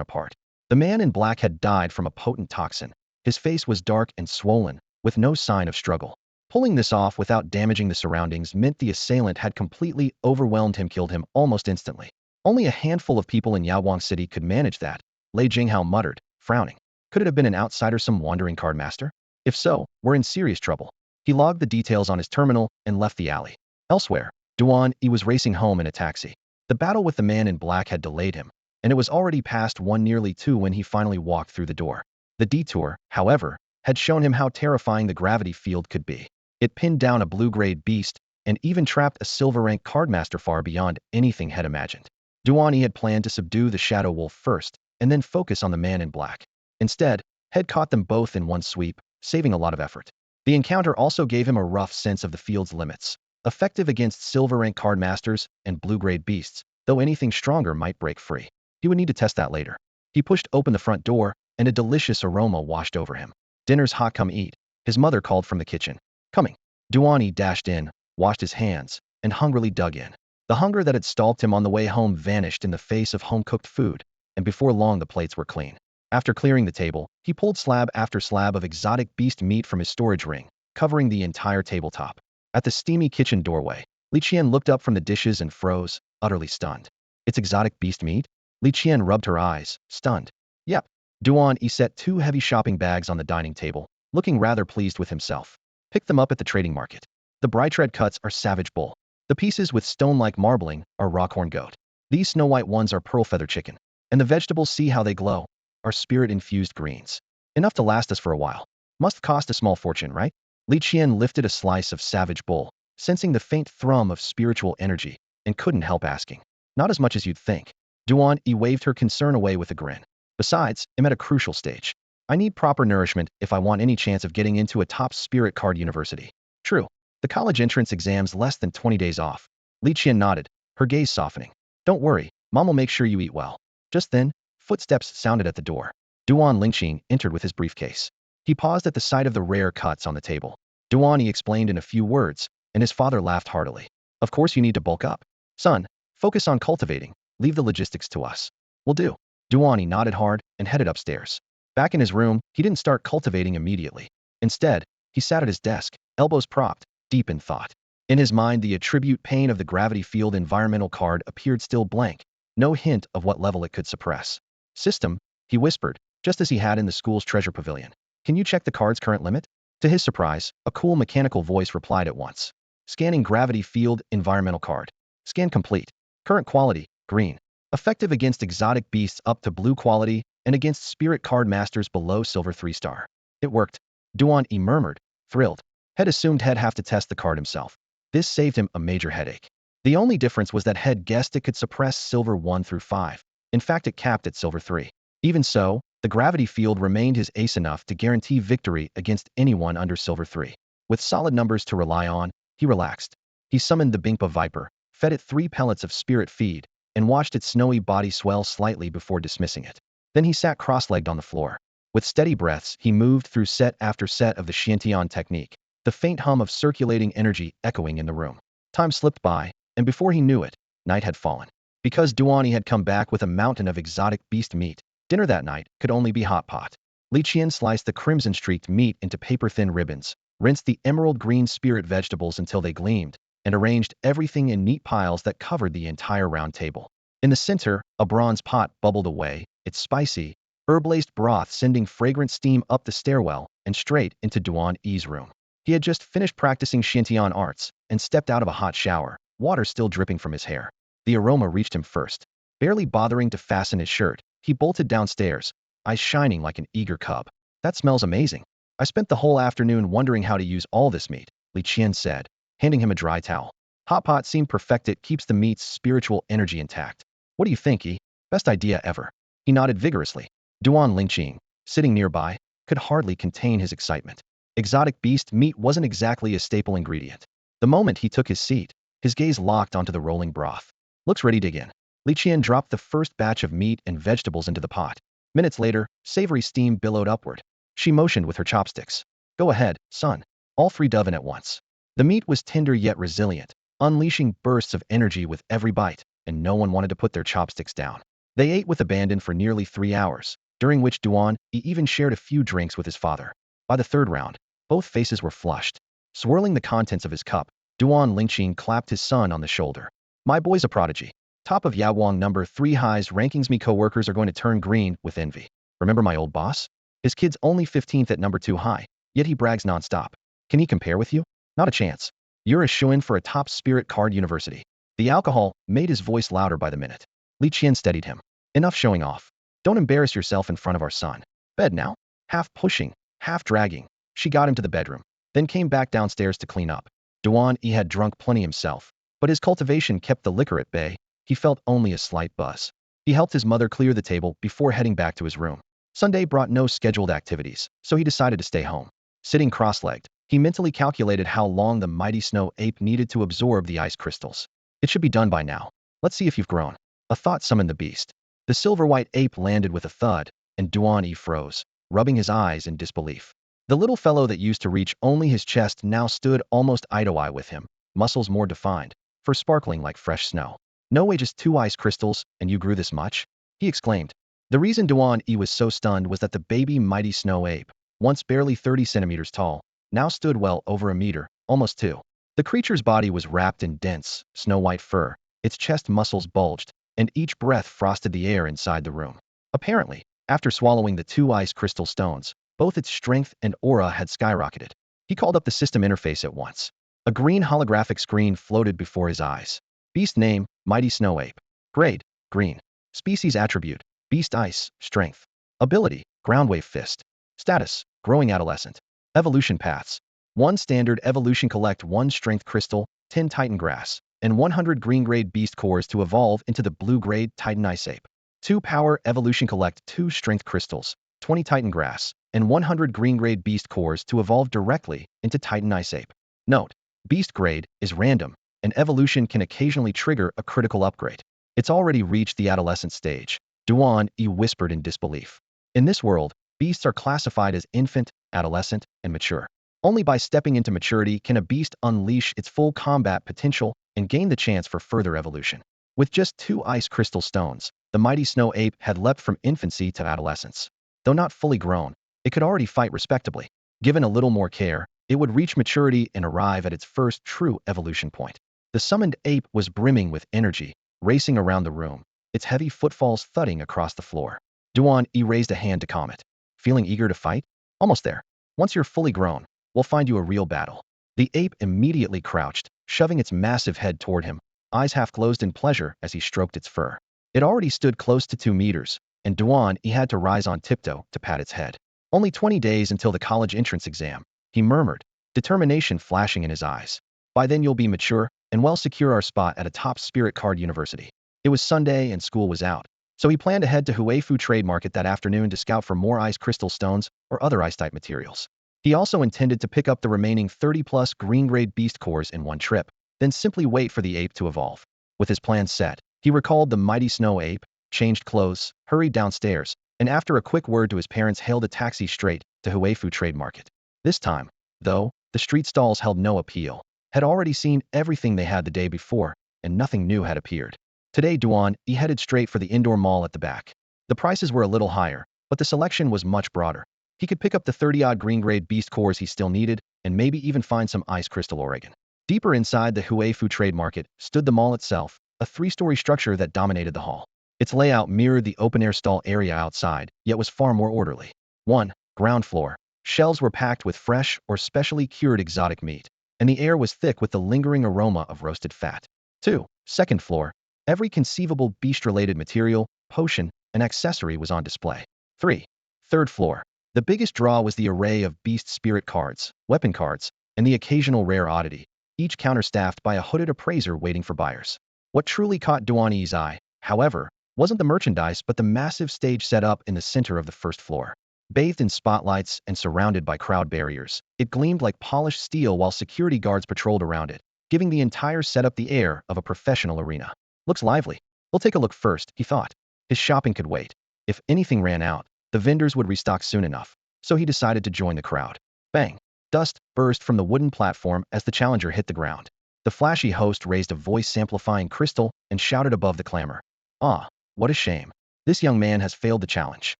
apart. The man in black had died from a potent toxin. His face was dark and swollen, with no sign of struggle. Pulling this off without damaging the surroundings meant the assailant had completely overwhelmed him, killed him almost instantly. Only a handful of people in Yaoguang City could manage that, Lei Jinghao muttered, frowning. Could it have been an outsider, some wandering card master? If so, we're in serious trouble. He logged the details on his terminal and left the alley. Elsewhere, Duan E was racing home in a taxi. The battle with the man in black had delayed him, and it was already past 1, nearly 2 when he finally walked through the door. The detour, however, had shown him how terrifying the gravity field could be. It pinned down a blue-grade beast and even trapped a silver-rank cardmaster far beyond anything had imagined. Duan E had planned to subdue the shadow wolf first, and then focus on the man in black. Instead, had caught them both in one sweep, saving a lot of effort. The encounter also gave him a rough sense of the field's limits, effective against silver-rank cardmasters and blue-grade beasts, though anything stronger might break free. He would need to test that later. He pushed open the front door, and a delicious aroma washed over him. Dinner's hot, come eat, his mother called from the kitchen. Coming. Duan E dashed in, washed his hands, and hungrily dug in. The hunger that had stalked him on the way home vanished in the face of home-cooked food, and before long the plates were clean. After clearing the table, he pulled slab after slab of exotic beast meat from his storage ring, covering the entire tabletop. At the steamy kitchen doorway, Li Qian looked up from the dishes and froze, utterly stunned. It's exotic beast meat? Li Qian rubbed her eyes, stunned. Yep. Duan E set 2 heavy shopping bags on the dining table, looking rather pleased with himself. Pick them up at the trading market. The bright red cuts are savage bull. The pieces with stone-like marbling are rockhorn goat. These snow-white ones are pearl feather chicken. And the vegetables, see how they glow, are spirit-infused greens. Enough to last us for a while. Must cost a small fortune, right? Li Qian lifted a slice of savage bull, sensing the faint thrum of spiritual energy, and couldn't help asking. Not as much as you'd think. Duan E waved her concern away with a grin. Besides, I'm at a crucial stage. I need proper nourishment if I want any chance of getting into a top spirit card university. True. The college entrance exam's less than 20 days off. Li Qian nodded, her gaze softening. Don't worry, Mom will make sure you eat well. Just then, footsteps sounded at the door. Duan Lingqing entered with his briefcase. He paused at the sight of the rare cuts on the table. Duan E explained in a few words, and his father laughed heartily. Of course you need to bulk up. Son, focus on cultivating, leave the logistics to us. Will do. Duan E nodded hard and headed upstairs. Back in his room, he didn't start cultivating immediately. Instead, he sat at his desk, elbows propped, deep in thought. In his mind, the attribute pane of the gravity field environmental card appeared still blank, no hint of what level it could suppress. System, he whispered, just as he had in the school's treasure pavilion. Can you check the card's current limit? To his surprise, a cool mechanical voice replied at once. Scanning gravity field environmental card. Scan complete. Current quality, green. Effective against exotic beasts up to blue quality and against spirit card masters below silver 3-star. It worked. Duan E murmured, thrilled. Head assumed he'd have to test the card himself. This saved him a major headache. The only difference was that Head guessed it could suppress silver 1 through 5. In fact, it capped at silver 3. Even so, the gravity field remained his ace enough to guarantee victory against anyone under silver 3. With solid numbers to rely on, he relaxed. He summoned the Binkpa Viper, fed it 3 pellets of spirit feed, and watched its snowy body swell slightly before dismissing it. Then he sat cross-legged on the floor. With steady breaths, he moved through set after set of the Xiantian technique, the faint hum of circulating energy echoing in the room. Time slipped by, and before he knew it, night had fallen. Because Duan E had come back with a mountain of exotic beast meat, dinner that night could only be hot pot. Li Qian sliced the crimson-streaked meat into paper-thin ribbons, rinsed the emerald-green spirit vegetables until they gleamed, and arranged everything in neat piles that covered the entire round table. In the center, a bronze pot bubbled away, its spicy, herb-laced broth sending fragrant steam up the stairwell and straight into Duan E's room. He had just finished practicing Xiantian arts and stepped out of a hot shower, water still dripping from his hair. The aroma reached him first. Barely bothering to fasten his shirt, he bolted downstairs, eyes shining like an eager cub. That smells amazing. I spent the whole afternoon wondering how to use all this meat, Li Qian said, handing him a dry towel. Hot pot seemed perfected, keeps the meat's spiritual energy intact. What do you think, E? Best idea ever. He nodded vigorously. Duan Lingqing, sitting nearby, could hardly contain his excitement. Exotic beast meat wasn't exactly a staple ingredient. The moment he took his seat, his gaze locked onto the rolling broth. Looks ready to dig in. Li Qian dropped the first batch of meat and vegetables into the pot. Minutes later, savory steam billowed upward. She motioned with her chopsticks. Go ahead, son. All 3 dove in at once. The meat was tender yet resilient, unleashing bursts of energy with every bite, and no one wanted to put their chopsticks down. They ate with abandon for nearly 3 hours, during which Duan E even shared a few drinks with his father. By the 3rd round, both faces were flushed. Swirling the contents of his cup, Duan Lingqing clapped his son on the shoulder. My boy's a prodigy. Top of Yawang number 3 highs rankings. Me coworkers are going to turn green with envy. Remember my old boss? His kid's only 15th at number 2 high, yet he brags nonstop. Can he compare with you? Not a chance. You're a shoo-in for a top spirit card university. The alcohol made his voice louder by the minute. Li Qian steadied him. Enough showing off. Don't embarrass yourself in front of our son. Bed now. Half pushing, half dragging, she got him to the bedroom, then came back downstairs to clean up. Duan E had drunk plenty himself, but his cultivation kept the liquor at bay. He felt only a slight buzz. He helped his mother clear the table before heading back to his room. Sunday brought no scheduled activities, so he decided to stay home. Sitting cross-legged, he mentally calculated how long the mighty snow ape needed to absorb the ice crystals. It should be done by now. Let's see if you've grown. A thought summoned the beast. The silver-white ape landed with a thud, and Duan E froze, rubbing his eyes in disbelief. The little fellow that used to reach only his chest now stood almost eye-to-eye with him, muscles more defined, fur sparkling like fresh snow. No way, just 2 ice crystals, and you grew this much? He exclaimed. The reason Duan E was so stunned was that the baby mighty snow ape, once barely 30 centimeters tall, now stood well over a meter, almost 2. The creature's body was wrapped in dense, snow-white fur, its chest muscles bulged, and each breath frosted the air inside the room. Apparently, after swallowing the 2 ice crystal stones, both its strength and aura had skyrocketed. He called up the system interface at once. A green holographic screen floated before his eyes. Beast name, Mighty Snow Ape. Grade, green. Species attribute, Beast Ice, Strength. Ability, Groundwave Fist. Status, Growing Adolescent. Evolution paths. 1 standard evolution, collect 1 strength crystal, 10 Titan Grass, and 100 green grade beast cores to evolve into the blue grade Titan Ice Ape. 2 power evolution, collect 2 strength crystals, 20 Titan Grass, and 100 green grade beast cores to evolve directly into Titan Ice Ape. Note, beast grade is random, and evolution can occasionally trigger a critical upgrade. It's already reached the adolescent stage, Duan E whispered in disbelief. In this world, beasts are classified as infant, adolescent, and mature. Only by stepping into maturity can a beast unleash its full combat potential and gain the chance for further evolution. With just 2 ice crystal stones, the mighty snow ape had leapt from infancy to adolescence. Though not fully grown, it could already fight respectably. Given a little more care, it would reach maturity and arrive at its first true evolution point. The summoned ape was brimming with energy, racing around the room, its heavy footfalls thudding across the floor. Duan E raised a hand to calm it. Feeling eager to fight? Almost there. Once you're fully grown, we'll find you a real battle. The ape immediately crouched, shoving its massive head toward him, eyes half closed in pleasure as he stroked its fur. It already stood close to 2 meters, and Duan E had to rise on tiptoe to pat its head. Only 20 days until the college entrance exam, he murmured, determination flashing in his eyes. By then you'll be mature, and well secure our spot at a top spirit card university. It was Sunday and school was out, so he planned to head to Huifu Trade Market that afternoon to scout for more ice crystal stones or other ice-type materials. He also intended to pick up the remaining 30-plus green-grade beast cores in one trip, then simply wait for the ape to evolve. With his plans set, he recalled the mighty snow ape, changed clothes, hurried downstairs, and after a quick word to his parents hailed a taxi straight to Huifu Trade Market. This time, though, the street stalls held no appeal. Had already seen everything they had the day before, and nothing new had appeared. Today Duan E headed straight for the indoor mall at the back. The prices were a little higher, but the selection was much broader. He could pick up the 30-odd green-grade beast cores he still needed, and maybe even find some ice crystal Oregon. Deeper inside the Huifu Trade Market stood the mall itself, a 3-story structure that dominated the hall. Its layout mirrored the open-air stall area outside, yet was far more orderly. 1. Ground floor. Shelves were packed with fresh or specially cured exotic meat, and the air was thick with the lingering aroma of roasted fat. 2. Second floor. Every conceivable beast-related material, potion, and accessory was on display. 3. Third floor. The biggest draw was the array of beast spirit cards, weapon cards, and the occasional rare oddity, each counter-staffed by a hooded appraiser waiting for buyers. What truly caught Duan E's eye, however, wasn't the merchandise but the massive stage set up in the center of the first floor. Bathed in spotlights and surrounded by crowd barriers, it gleamed like polished steel while security guards patrolled around it, giving the entire setup the air of a professional arena. Looks lively. We'll take a look first, he thought. His shopping could wait. If anything ran out, the vendors would restock soon enough, so he decided to join the crowd. Bang! Dust burst from the wooden platform as the challenger hit the ground. The flashy host raised a voice-amplifying crystal and shouted above the clamor. Ah, what a shame. This young man has failed the challenge.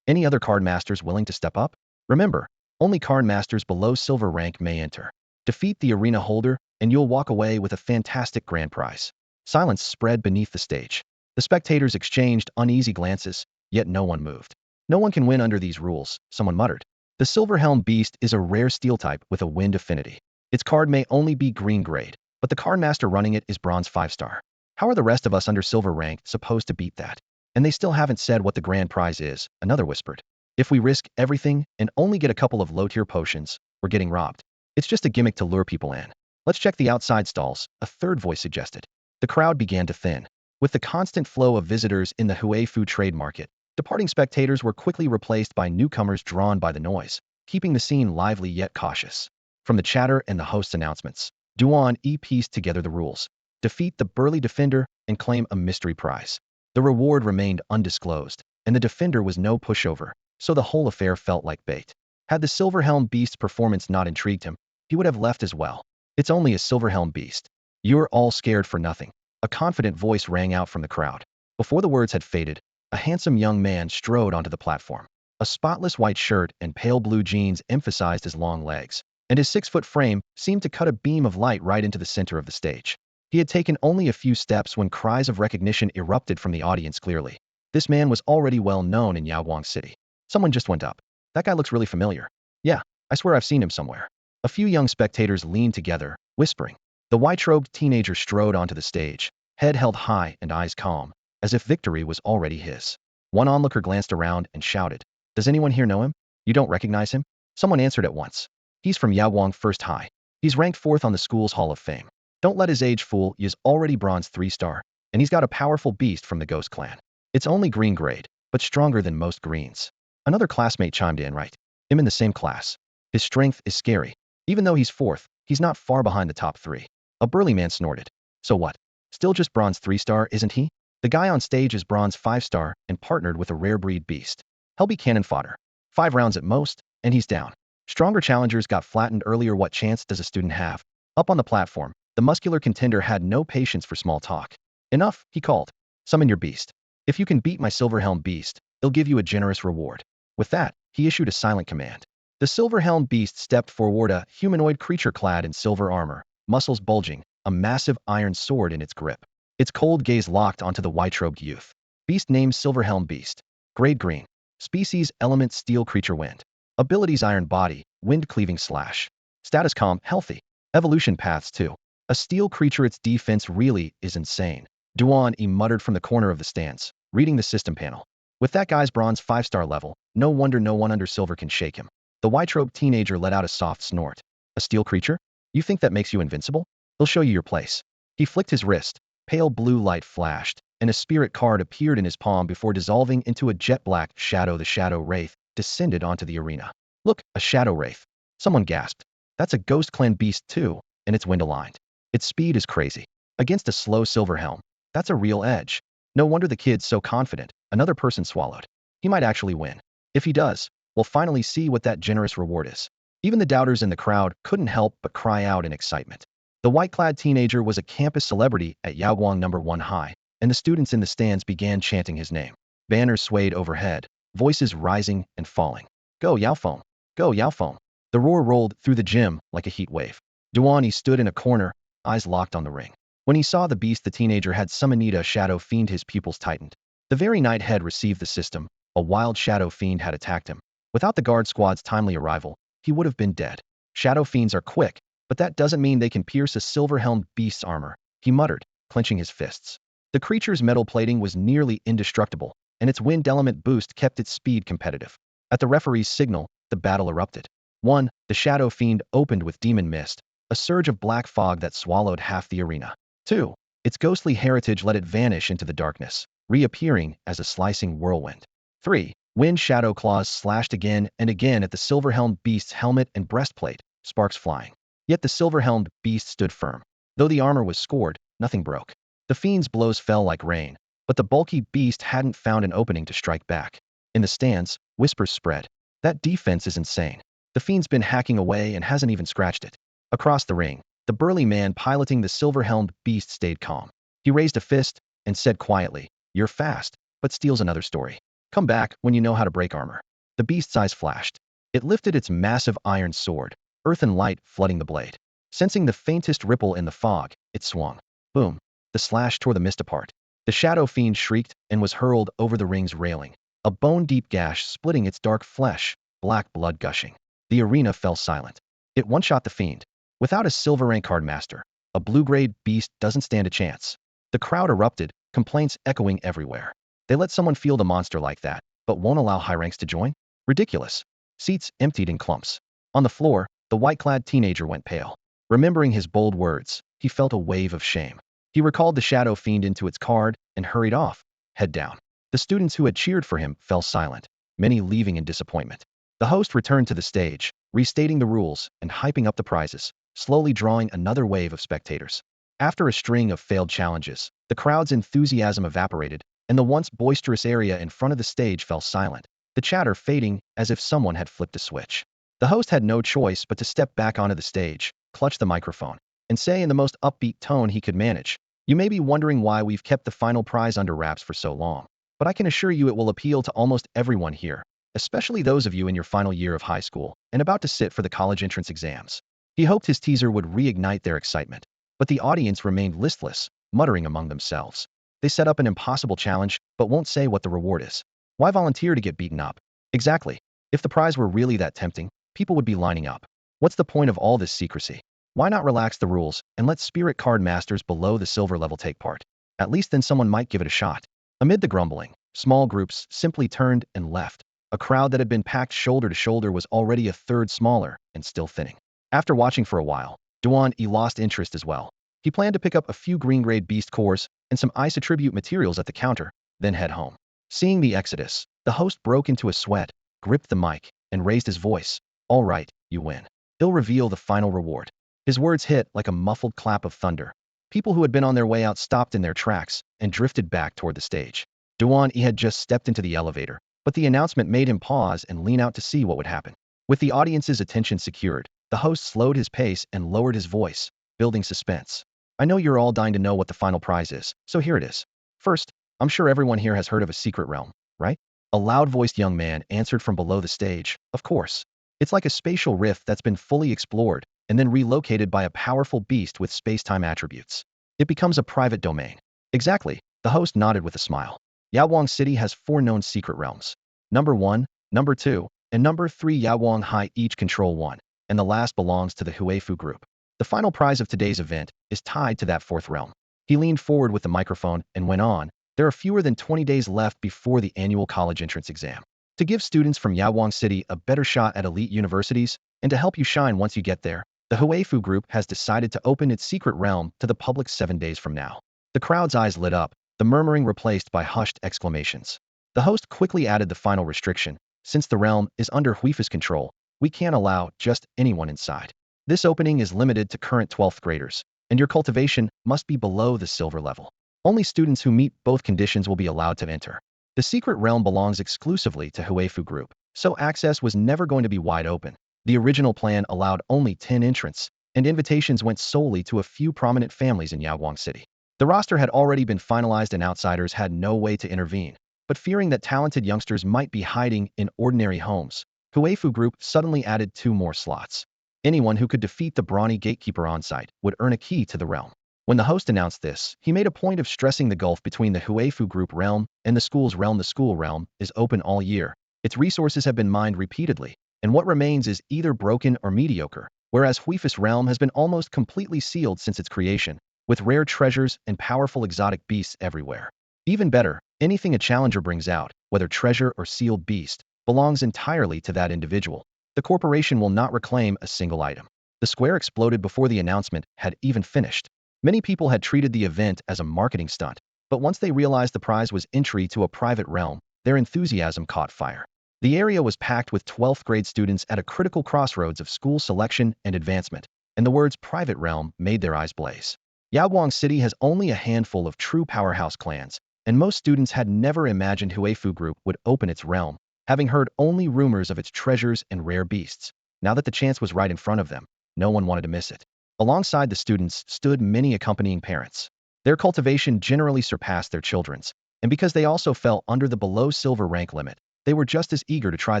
Any other card masters willing to step up? Remember, only card masters below silver rank may enter. Defeat the arena holder, and you'll walk away with a fantastic grand prize. Silence spread beneath the stage. The spectators exchanged uneasy glances, yet no one moved. No one can win under these rules, someone muttered. The Silver-Helm Beast is a rare steel type with a wind affinity. Its card may only be green grade, but the card master running it is bronze 5-star. How are the rest of us under silver rank supposed to beat that? And they still haven't said what the grand prize is, another whispered. If we risk everything and only get a couple of low-tier potions, we're getting robbed. It's just a gimmick to lure people in. Let's check the outside stalls, a third voice suggested. The crowd began to thin. With the constant flow of visitors in the Huifu Trade Market, departing spectators were quickly replaced by newcomers drawn by the noise, keeping the scene lively yet cautious. From the chatter and the host's announcements, Duan E pieced together the rules. Defeat the burly defender and claim a mystery prize. The reward remained undisclosed, and the defender was no pushover, so the whole affair felt like bait. Had the Silver-Helm Beast's performance not intrigued him, he would have left as well. It's only a Silver-Helm Beast. You're all scared for nothing. A confident voice rang out from the crowd. Before the words had faded, a handsome young man strode onto the platform. A spotless white shirt and pale blue jeans emphasized his long legs, and his 6-foot frame seemed to cut a beam of light right into the center of the stage. He had taken only a few steps when cries of recognition erupted from the audience clearly. This man was already well known in Yaoguang City. Someone just went up. That guy looks really familiar. Yeah, I swear I've seen him somewhere. A few young spectators leaned together, whispering. The white-robed teenager strode onto the stage, head held high and eyes calm, as if victory was already his. One onlooker glanced around and shouted, "Does anyone here know him? You don't recognize him?" Someone answered at once. "He's from Yaoguang First High. He's ranked 4th on the school's Hall of Fame. Don't let his age fool you, he's already bronze 3-star, and he's got a powerful beast from the Ghost Clan. It's only green grade, but stronger than most greens." Another classmate chimed in, "Right. I'm in the same class. His strength is scary. Even though he's 4th, he's not far behind the top 3. A burly man snorted. "So what? Still just bronze 3-star, isn't he? The guy on stage is bronze 5-star and partnered with a rare breed beast. He'll be cannon fodder. 5 rounds at most, and he's down." Stronger challengers got flattened earlier. What chance does a student have? Up on the platform, the muscular contender had no patience for small talk. "Enough," he called. "Summon your beast. If you can beat my Silver-Helm Beast, it'll give you a generous reward." With that, he issued a silent command. The silver-helmed beast stepped forward, a humanoid creature clad in silver armor, muscles bulging, a massive iron sword in its grip. Its cold gaze locked onto the white-robed youth. Beast name Silver-helmed Beast. Grade green. Species element steel creature wind. Abilities iron body, wind cleaving slash. Status calm, healthy. Evolution paths 2. A steel creature, its defense really is insane. Duan E muttered from the corner of the stands, reading the system panel. With that guy's bronze 5-star level, no wonder no one under silver can shake him. The white-robed teenager let out a soft snort. A steel creature? You think that makes you invincible? He'll show you your place. He flicked his wrist. Pale blue light flashed, and a spirit card appeared in his palm before dissolving into a jet-black shadow. The shadow wraith descended onto the arena. Look, a shadow wraith. Someone gasped. That's a Ghost Clan beast too, and it's wind-aligned. Its speed is crazy. Against a slow silver helm, that's a real edge. No wonder the kid's so confident. Another person swallowed. He might actually win. If he does, we'll finally see what that generous reward is. Even the doubters in the crowd couldn't help but cry out in excitement. The white-clad teenager was a campus celebrity at Yaoguang No. 1 High, and the students in the stands began chanting his name. Banners swayed overhead, voices rising and falling. Go Yaofeng! Go Yaofeng! The roar rolled through the gym like a heat wave. Duan E stood in a corner, eyes locked on the ring. When he saw the beast the teenager had summoned, a shadow fiend, his pupils tightened. The very night had received the system, a wild shadow fiend had attacked him. Without the guard squad's timely arrival, he would have been dead. Shadow fiends are quick, but that doesn't mean they can pierce a silver-helmed beast's armor, he muttered, clenching his fists. The creature's metal plating was nearly indestructible, and its wind element boost kept its speed competitive. At the referee's signal, the battle erupted. 1. The shadow fiend opened with demon mist, a surge of black fog that swallowed half the arena. 2. Its ghostly heritage let it vanish into the darkness, reappearing as a slicing whirlwind. 3. Wind shadow claws slashed again and again at the silver-helmed beast's helmet and breastplate, sparks flying. Yet the silver-helmed beast stood firm. Though the armor was scored, nothing broke. The fiend's blows fell like rain, but the bulky beast hadn't found an opening to strike back. In the stands, whispers spread. That defense is insane. The fiend's been hacking away and hasn't even scratched it. Across the ring, the burly man piloting the silver-helmed beast stayed calm. He raised a fist and said quietly, "You're fast, but steel's another story. Come back when you know how to break armor." The beast's eyes flashed. It lifted its massive iron sword, earth and light flooding the blade. Sensing the faintest ripple in the fog, it swung. Boom. The slash tore the mist apart. The shadow fiend shrieked and was hurled over the ring's railing, a bone-deep gash splitting its dark flesh, black blood gushing. The arena fell silent. It one-shot the fiend. Without a silver rank card master, a blue-grade beast doesn't stand a chance. The crowd erupted, complaints echoing everywhere. They let someone field a monster like that, but won't allow high ranks to join? Ridiculous. Seats emptied in clumps. On the floor, the white-clad teenager went pale. Remembering his bold words, he felt a wave of shame. He recalled the shadow fiend into its card and hurried off, head down. The students who had cheered for him fell silent, many leaving in disappointment. The host returned to the stage, restating the rules and hyping up the prizes, slowly drawing another wave of spectators. After a string of failed challenges, the crowd's enthusiasm evaporated, and the once boisterous area in front of the stage fell silent, the chatter fading as if someone had flipped a switch. The host had no choice but to step back onto the stage, clutch the microphone, and say in the most upbeat tone he could manage, "You may be wondering why we've kept the final prize under wraps for so long, but I can assure you it will appeal to almost everyone here, especially those of you in your final year of high school and about to sit for the college entrance exams." He hoped his teaser would reignite their excitement, but the audience remained listless, muttering among themselves. They set up an impossible challenge, but won't say what the reward is. Why volunteer to get beaten up? Exactly. If the prize were really that tempting, people would be lining up. What's the point of all this secrecy? Why not relax the rules and let spirit card masters below the silver level take part? At least then someone might give it a shot. Amid the grumbling, small groups simply turned and left. A crowd that had been packed shoulder to shoulder was already a third smaller and still thinning. After watching for a while, Duan E lost interest as well. He planned to pick up a few green-grade beast cores and some ice attribute materials at the counter, then head home. Seeing the exodus, the host broke into a sweat, gripped the mic, and raised his voice. "All right, you win. He'll reveal the final reward." His words hit like a muffled clap of thunder. People who had been on their way out stopped in their tracks and drifted back toward the stage. Duan E had just stepped into the elevator, but the announcement made him pause and lean out to see what would happen. With the audience's attention secured, the host slowed his pace and lowered his voice, building suspense. "I know you're all dying to know what the final prize is, so here it is. First, I'm sure everyone here has heard of a secret realm, right? A loud-voiced young man answered from below the stage. Of course. It's like a spatial rift that's been fully explored and then relocated by a powerful beast with space-time attributes. It becomes a private domain. Exactly. The host nodded with a smile. Yawang City has 4 known secret realms. Number 1, Number 2, and Number 3 Yawang High each control one, and the last belongs to the Huifu group. The final prize of today's event is tied to that 4th realm. He leaned forward with the microphone and went on. There are fewer than 20 days left before the annual college entrance exam. To give students from Yawang City a better shot at elite universities, and to help you shine once you get there, the Huifu group has decided to open its secret realm to the public 7 days from now. The crowd's eyes lit up, the murmuring replaced by hushed exclamations. The host quickly added the final restriction. Since the realm is under Huifu's control, we can't allow just anyone inside. This opening is limited to current 12th graders, and your cultivation must be below the silver level. Only students who meet both conditions will be allowed to enter. The secret realm belongs exclusively to Huifu group, so access was never going to be wide open. The original plan allowed only 10 entrants, and invitations went solely to a few prominent families in Yawang City. The roster had already been finalized and outsiders had no way to intervene, but fearing that talented youngsters might be hiding in ordinary homes, Huifu group suddenly added 2 more slots. Anyone who could defeat the brawny gatekeeper on site would earn a key to the realm. When the host announced this, he made a point of stressing the gulf between the Huifu group realm and the school's realm. The school realm is open all year. Its resources have been mined repeatedly, and what remains is either broken or mediocre, whereas Huifu's realm has been almost completely sealed since its creation, with rare treasures and powerful exotic beasts everywhere. Even better, anything a challenger brings out, whether treasure or sealed beast, belongs entirely to that individual. The corporation will not reclaim a single item. The square exploded before the announcement had even finished. Many people had treated the event as a marketing stunt, but once they realized the prize was entry to a private realm, their enthusiasm caught fire. The area was packed with 12th grade students at a critical crossroads of school selection and advancement, and the words private realm made their eyes blaze. Yawang City has only a handful of true powerhouse clans, and most students had never imagined Huifu group would open its realm, having heard only rumors of its treasures and rare beasts. Now that the chance was right in front of them, no one wanted to miss it. Alongside the students stood many accompanying parents. Their cultivation generally surpassed their children's, and because they also fell under the below silver rank limit, they were just as eager to try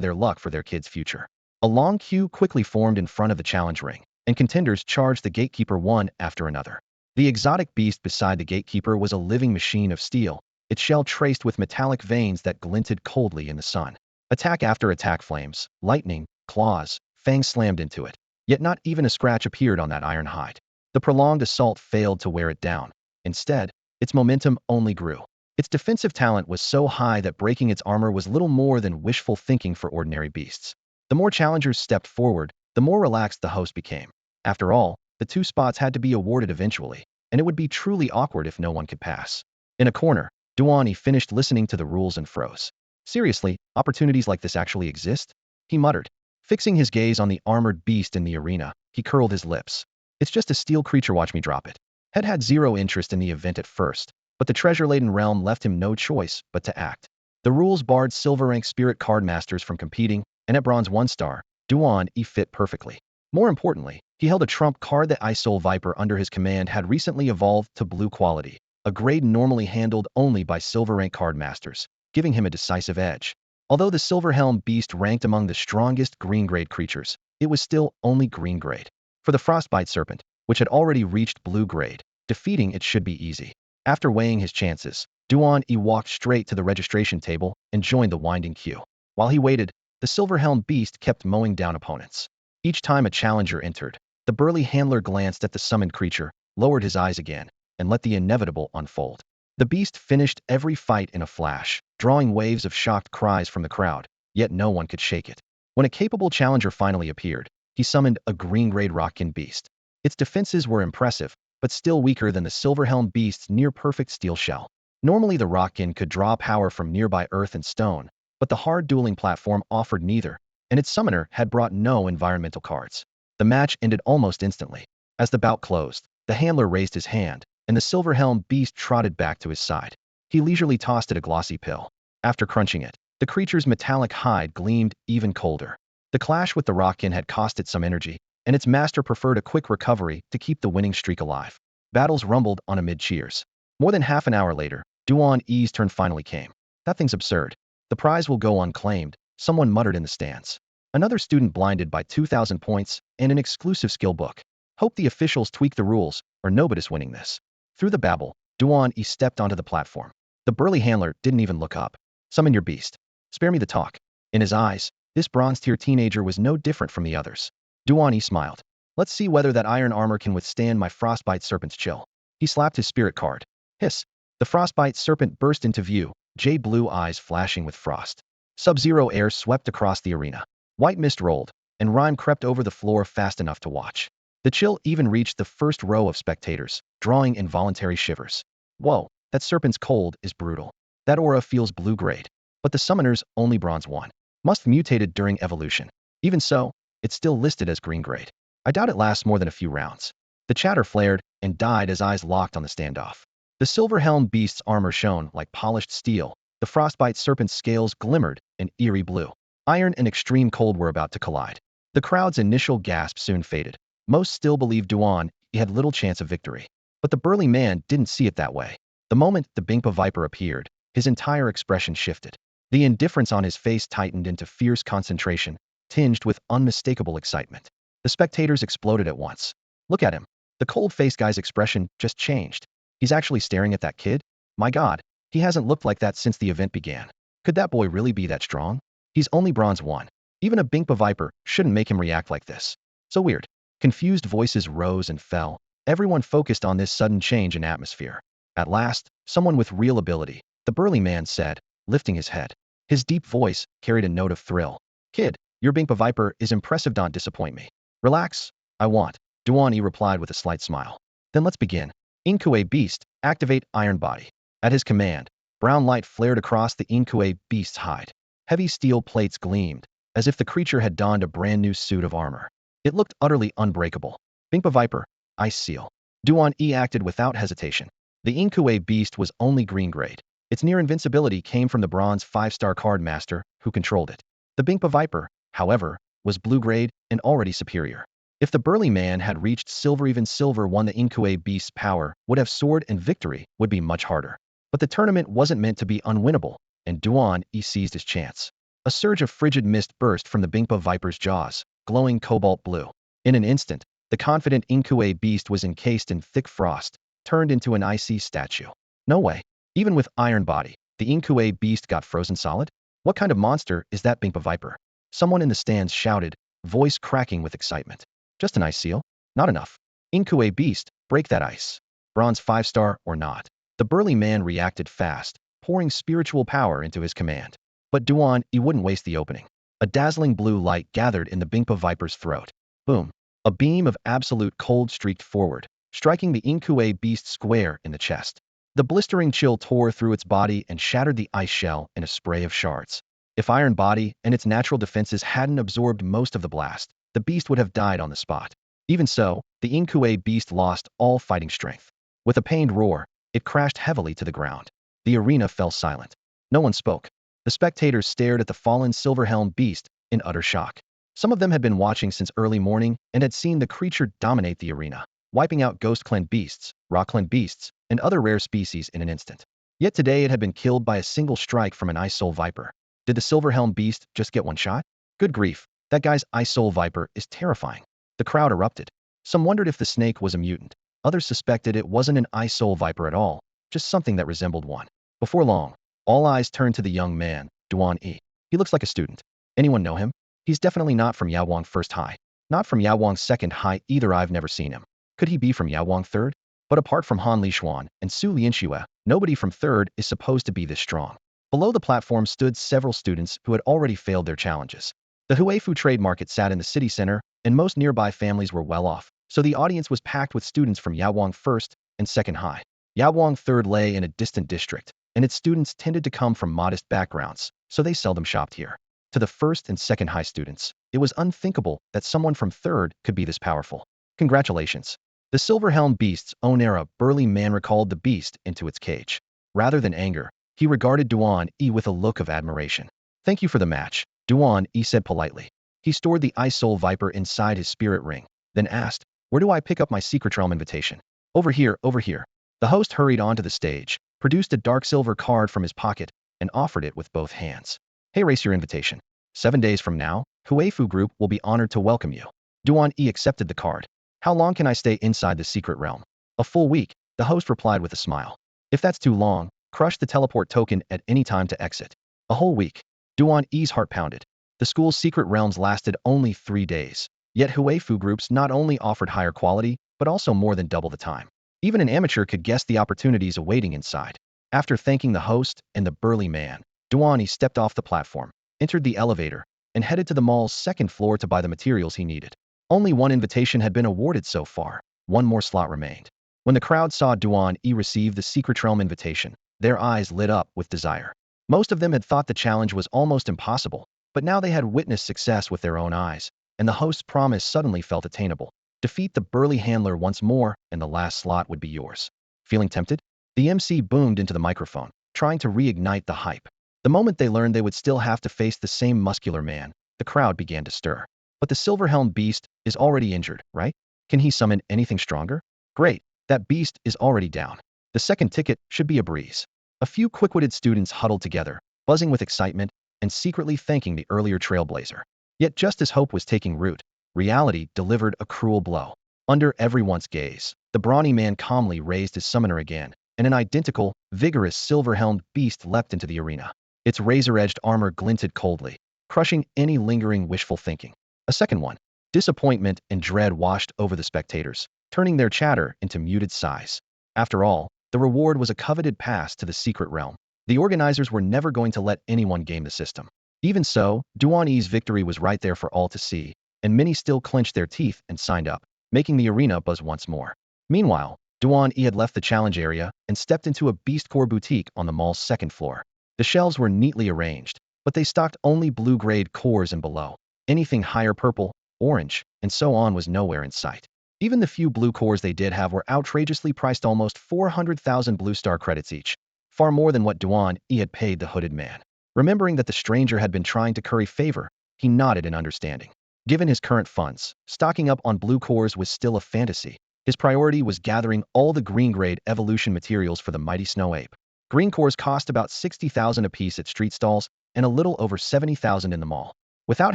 their luck for their kids' future. A long queue quickly formed in front of the challenge ring, and contenders charged the gatekeeper one after another. The exotic beast beside the gatekeeper was a living machine of steel, its shell traced with metallic veins that glinted coldly in the sun. Attack after attack, flames, lightning, claws, fangs slammed into it. Yet not even a scratch appeared on that iron hide. The prolonged assault failed to wear it down. Instead, its momentum only grew. Its defensive talent was so high that breaking its armor was little more than wishful thinking for ordinary beasts. The more challengers stepped forward, the more relaxed the host became. After all, the 2 spots had to be awarded eventually, and it would be truly awkward if no one could pass. In a corner, Duan E finished listening to the rules and froze. Seriously, opportunities like this actually exist? He muttered. Fixing his gaze on the armored beast in the arena, he curled his lips. It's just a steel creature, watch me drop it. Head had zero interest in the event at first, but the treasure-laden realm left him no choice but to act. The rules barred silver-rank spirit card masters from competing, and at bronze 1 star, Duan E fit perfectly. More importantly, he held a trump card that Isoul Viper under his command had recently evolved to blue quality, a grade normally handled only by silver-rank card masters, giving him a decisive edge. Although the Silver Helm beast ranked among the strongest green-grade creatures, it was still only green-grade. For the Frostbite Serpent, which had already reached blue-grade, defeating it should be easy. After weighing his chances, Duan E walked straight to the registration table and joined the winding queue. While he waited, the Silver Helm beast kept mowing down opponents. Each time a challenger entered, the burly handler glanced at the summoned creature, lowered his eyes again, and let the inevitable unfold. The beast finished every fight in a flash, drawing waves of shocked cries from the crowd, yet no one could shake it. When a capable challenger finally appeared, he summoned a green-grade rockkin beast. Its defenses were impressive, but still weaker than the Silverhelm beast's near-perfect steel shell. Normally the rockkin could draw power from nearby earth and stone, but the hard dueling platform offered neither, and its summoner had brought no environmental cards. The match ended almost instantly. As the bout closed, the handler raised his hand, and the Silverhelm beast trotted back to his side. He leisurely tossed it a glossy pill. After crunching it, the creature's metallic hide gleamed even colder. The clash with the rockkin had cost it some energy, and its master preferred a quick recovery to keep the winning streak alive. Battles rumbled on amid cheers. More than half an hour later, Duan E's turn finally came. That thing's absurd. The prize will go unclaimed, someone muttered in the stands. Another student blinded by 2,000 points and an exclusive skill book. Hope the officials tweak the rules, or nobody's winning this. Through the babble, Duan E stepped onto the platform. The burly handler didn't even look up. Summon your beast. Spare me the talk. In his eyes, this bronze-tier teenager was no different from the others. Duan E smiled. Let's see whether that iron armor can withstand my frostbite serpent's chill. He slapped his spirit card. Hiss. The frostbite serpent burst into view, jade blue eyes flashing with frost. Sub-zero air swept across the arena. White mist rolled, and rime crept over the floor fast enough to watch. The chill even reached the first row of spectators, drawing involuntary shivers. Whoa, that serpent's cold is brutal. That aura feels blue-grade. But the summoner's only bronze 1. Must have mutated during evolution. Even so, it's still listed as green-grade. I doubt it lasts more than a few rounds. The chatter flared and died as eyes locked on the standoff. The silver-helmed beast's armor shone like polished steel. The frostbite serpent's scales glimmered an eerie blue. Iron and extreme cold were about to collide. The crowd's initial gasp soon faded. Most still believed Duan E had little chance of victory. But the burly man didn't see it that way. The moment the Bingpa Viper appeared, his entire expression shifted. The indifference on his face tightened into fierce concentration, tinged with unmistakable excitement. The spectators exploded at once. Look at him. The cold-faced guy's expression just changed. He's actually staring at that kid? My God, he hasn't looked like that since the event began. Could that boy really be that strong? He's only bronze 1. Even a Bingpa Viper shouldn't make him react like this. So weird. Confused voices rose and fell. Everyone focused on this sudden change in atmosphere. At last, someone with real ability, the burly man said, lifting his head. His deep voice carried a note of thrill. Kid, your Bingpa Viper is impressive. Don't disappoint me. Relax. I want. Duan E replied with a slight smile. Then let's begin. Inkue Beast, activate Iron Body. At his command, brown light flared across the Inkue Beast's hide. Heavy steel plates gleamed, as if the creature had donned a brand new suit of armor. It looked utterly unbreakable. Bingpa Viper, Ice Seal. Duan E acted without hesitation. The Inkue Beast was only green grade. Its near invincibility came from the bronze 5-star card master, who controlled it. The Bingpa Viper, however, was blue grade and already superior. If the burly man had reached silver, even silver 1, the Inkue Beast's power would have soared and victory would be much harder. But the tournament wasn't meant to be unwinnable, and Duan E seized his chance. A surge of frigid mist burst from the Bingpa Viper's jaws, glowing cobalt blue. In an instant, the confident Inkue Beast was encased in thick frost, turned into an icy statue. No way. Even with Iron Body, the Inkue Beast got frozen solid? What kind of monster is that Bingpa Viper? Someone in the stands shouted, voice cracking with excitement. Just an ice seal? Not enough. Inkue Beast, break that ice. Bronze 5-star or not. The burly man reacted fast, pouring spiritual power into his command. But Duan E wouldn't waste the opening. A dazzling blue light gathered in the Bingpa Viper's throat. Boom. A beam of absolute cold streaked forward, striking the Inkue Beast square in the chest. The blistering chill tore through its body and shattered the ice shell in a spray of shards. If Iron Body and its natural defenses hadn't absorbed most of the blast, the beast would have died on the spot. Even so, the Inkue Beast lost all fighting strength. With a pained roar, it crashed heavily to the ground. The arena fell silent. No one spoke. The spectators stared at the fallen silver-helmed beast in utter shock. Some of them had been watching since early morning and had seen the creature dominate the arena, wiping out ghost-clan beasts, rock-clan beasts, and other rare species in an instant. Yet today it had been killed by a single strike from an Ice Soul Viper. Did the silver-helmed beast just get one shot? Good grief. That guy's Ice Soul Viper is terrifying. The crowd erupted. Some wondered if the snake was a mutant. Others suspected it wasn't an Ice Soul Viper at all, just something that resembled one. Before long, all eyes turned to the young man, Duan E. He looks like a student. Anyone know him? He's definitely not from Yawang First High. Not from Yawang Second High either. I've never seen him. Could he be from Yawang Third? But apart from Han Lishuan and Su Lianxue, nobody from Third is supposed to be this strong. Below the platform stood several students who had already failed their challenges. The Huifu trade market sat in the city center, and most nearby families were well off, so the audience was packed with students from Yawang First and Second High. Yawang Third lay in a distant district, and its students tended to come from modest backgrounds, so they seldom shopped here. To the First and Second High students, it was unthinkable that someone from Third could be this powerful. Congratulations. The silver-helmed beast's own era burly man recalled the beast into its cage. Rather than anger, he regarded Duan E with a look of admiration. Thank you for the match, Duan E said politely. He stored the Ice Soul Viper inside his spirit ring, then asked, where do I pick up my secret realm invitation? Over here, over here. The host hurried onto the stage, produced a dark silver card from his pocket, and offered it with both hands. Hey, race your invitation. 7 days from now, Huifu Group will be honored to welcome you. Duan E accepted the card. How long can I stay inside the secret realm? A full week, the host replied with a smile. If that's too long, crush the teleport token at any time to exit. A whole week. Duan E's heart pounded. The school's secret realms lasted only 3 days. Yet Huifu groups not only offered higher quality, but also more than double the time. Even an amateur could guess the opportunities awaiting inside. After thanking the host and the burly man, Duan E stepped off the platform, entered the elevator, and headed to the mall's second floor to buy the materials he needed. Only one invitation had been awarded so far. One more slot remained. When the crowd saw Duan E receive the secret realm invitation, their eyes lit up with desire. Most of them had thought the challenge was almost impossible, but now they had witnessed success with their own eyes, and the host's promise suddenly felt attainable. Defeat the burly handler once more, and the last slot would be yours. Feeling tempted? The MC boomed into the microphone, trying to reignite the hype. The moment they learned they would still have to face the same muscular man, the crowd began to stir. But the silver-helmed beast is already injured, right? Can he summon anything stronger? Great, that beast is already down. The second ticket should be a breeze. A few quick-witted students huddled together, buzzing with excitement and secretly thanking the earlier trailblazer. Yet just as hope was taking root, reality delivered a cruel blow. Under everyone's gaze, the brawny man calmly raised his summoner again, and an identical, vigorous silver-helmed beast leapt into the arena. Its razor-edged armor glinted coldly, crushing any lingering wishful thinking. A second one. Disappointment and dread washed over the spectators, turning their chatter into muted sighs. After all, the reward was a coveted pass to the secret realm. The organizers were never going to let anyone game the system. Even so, Duan E's victory was right there for all to see, and many still clenched their teeth and signed up, making the arena buzz once more. Meanwhile, Duan E had left the challenge area and stepped into a beast core boutique on the mall's second floor. The shelves were neatly arranged, but they stocked only blue-grade cores and below. Anything higher purple, orange, and so on was nowhere in sight. Even the few blue cores they did have were outrageously priced, almost 400,000 blue star credits each, far more than what Duan E had paid the hooded man. Remembering that the stranger had been trying to curry favor, he nodded in understanding. Given his current funds, stocking up on blue cores was still a fantasy. His priority was gathering all the green-grade evolution materials for the mighty snow ape. Green cores cost about 60,000 apiece at street stalls and a little over 70,000 in the mall. Without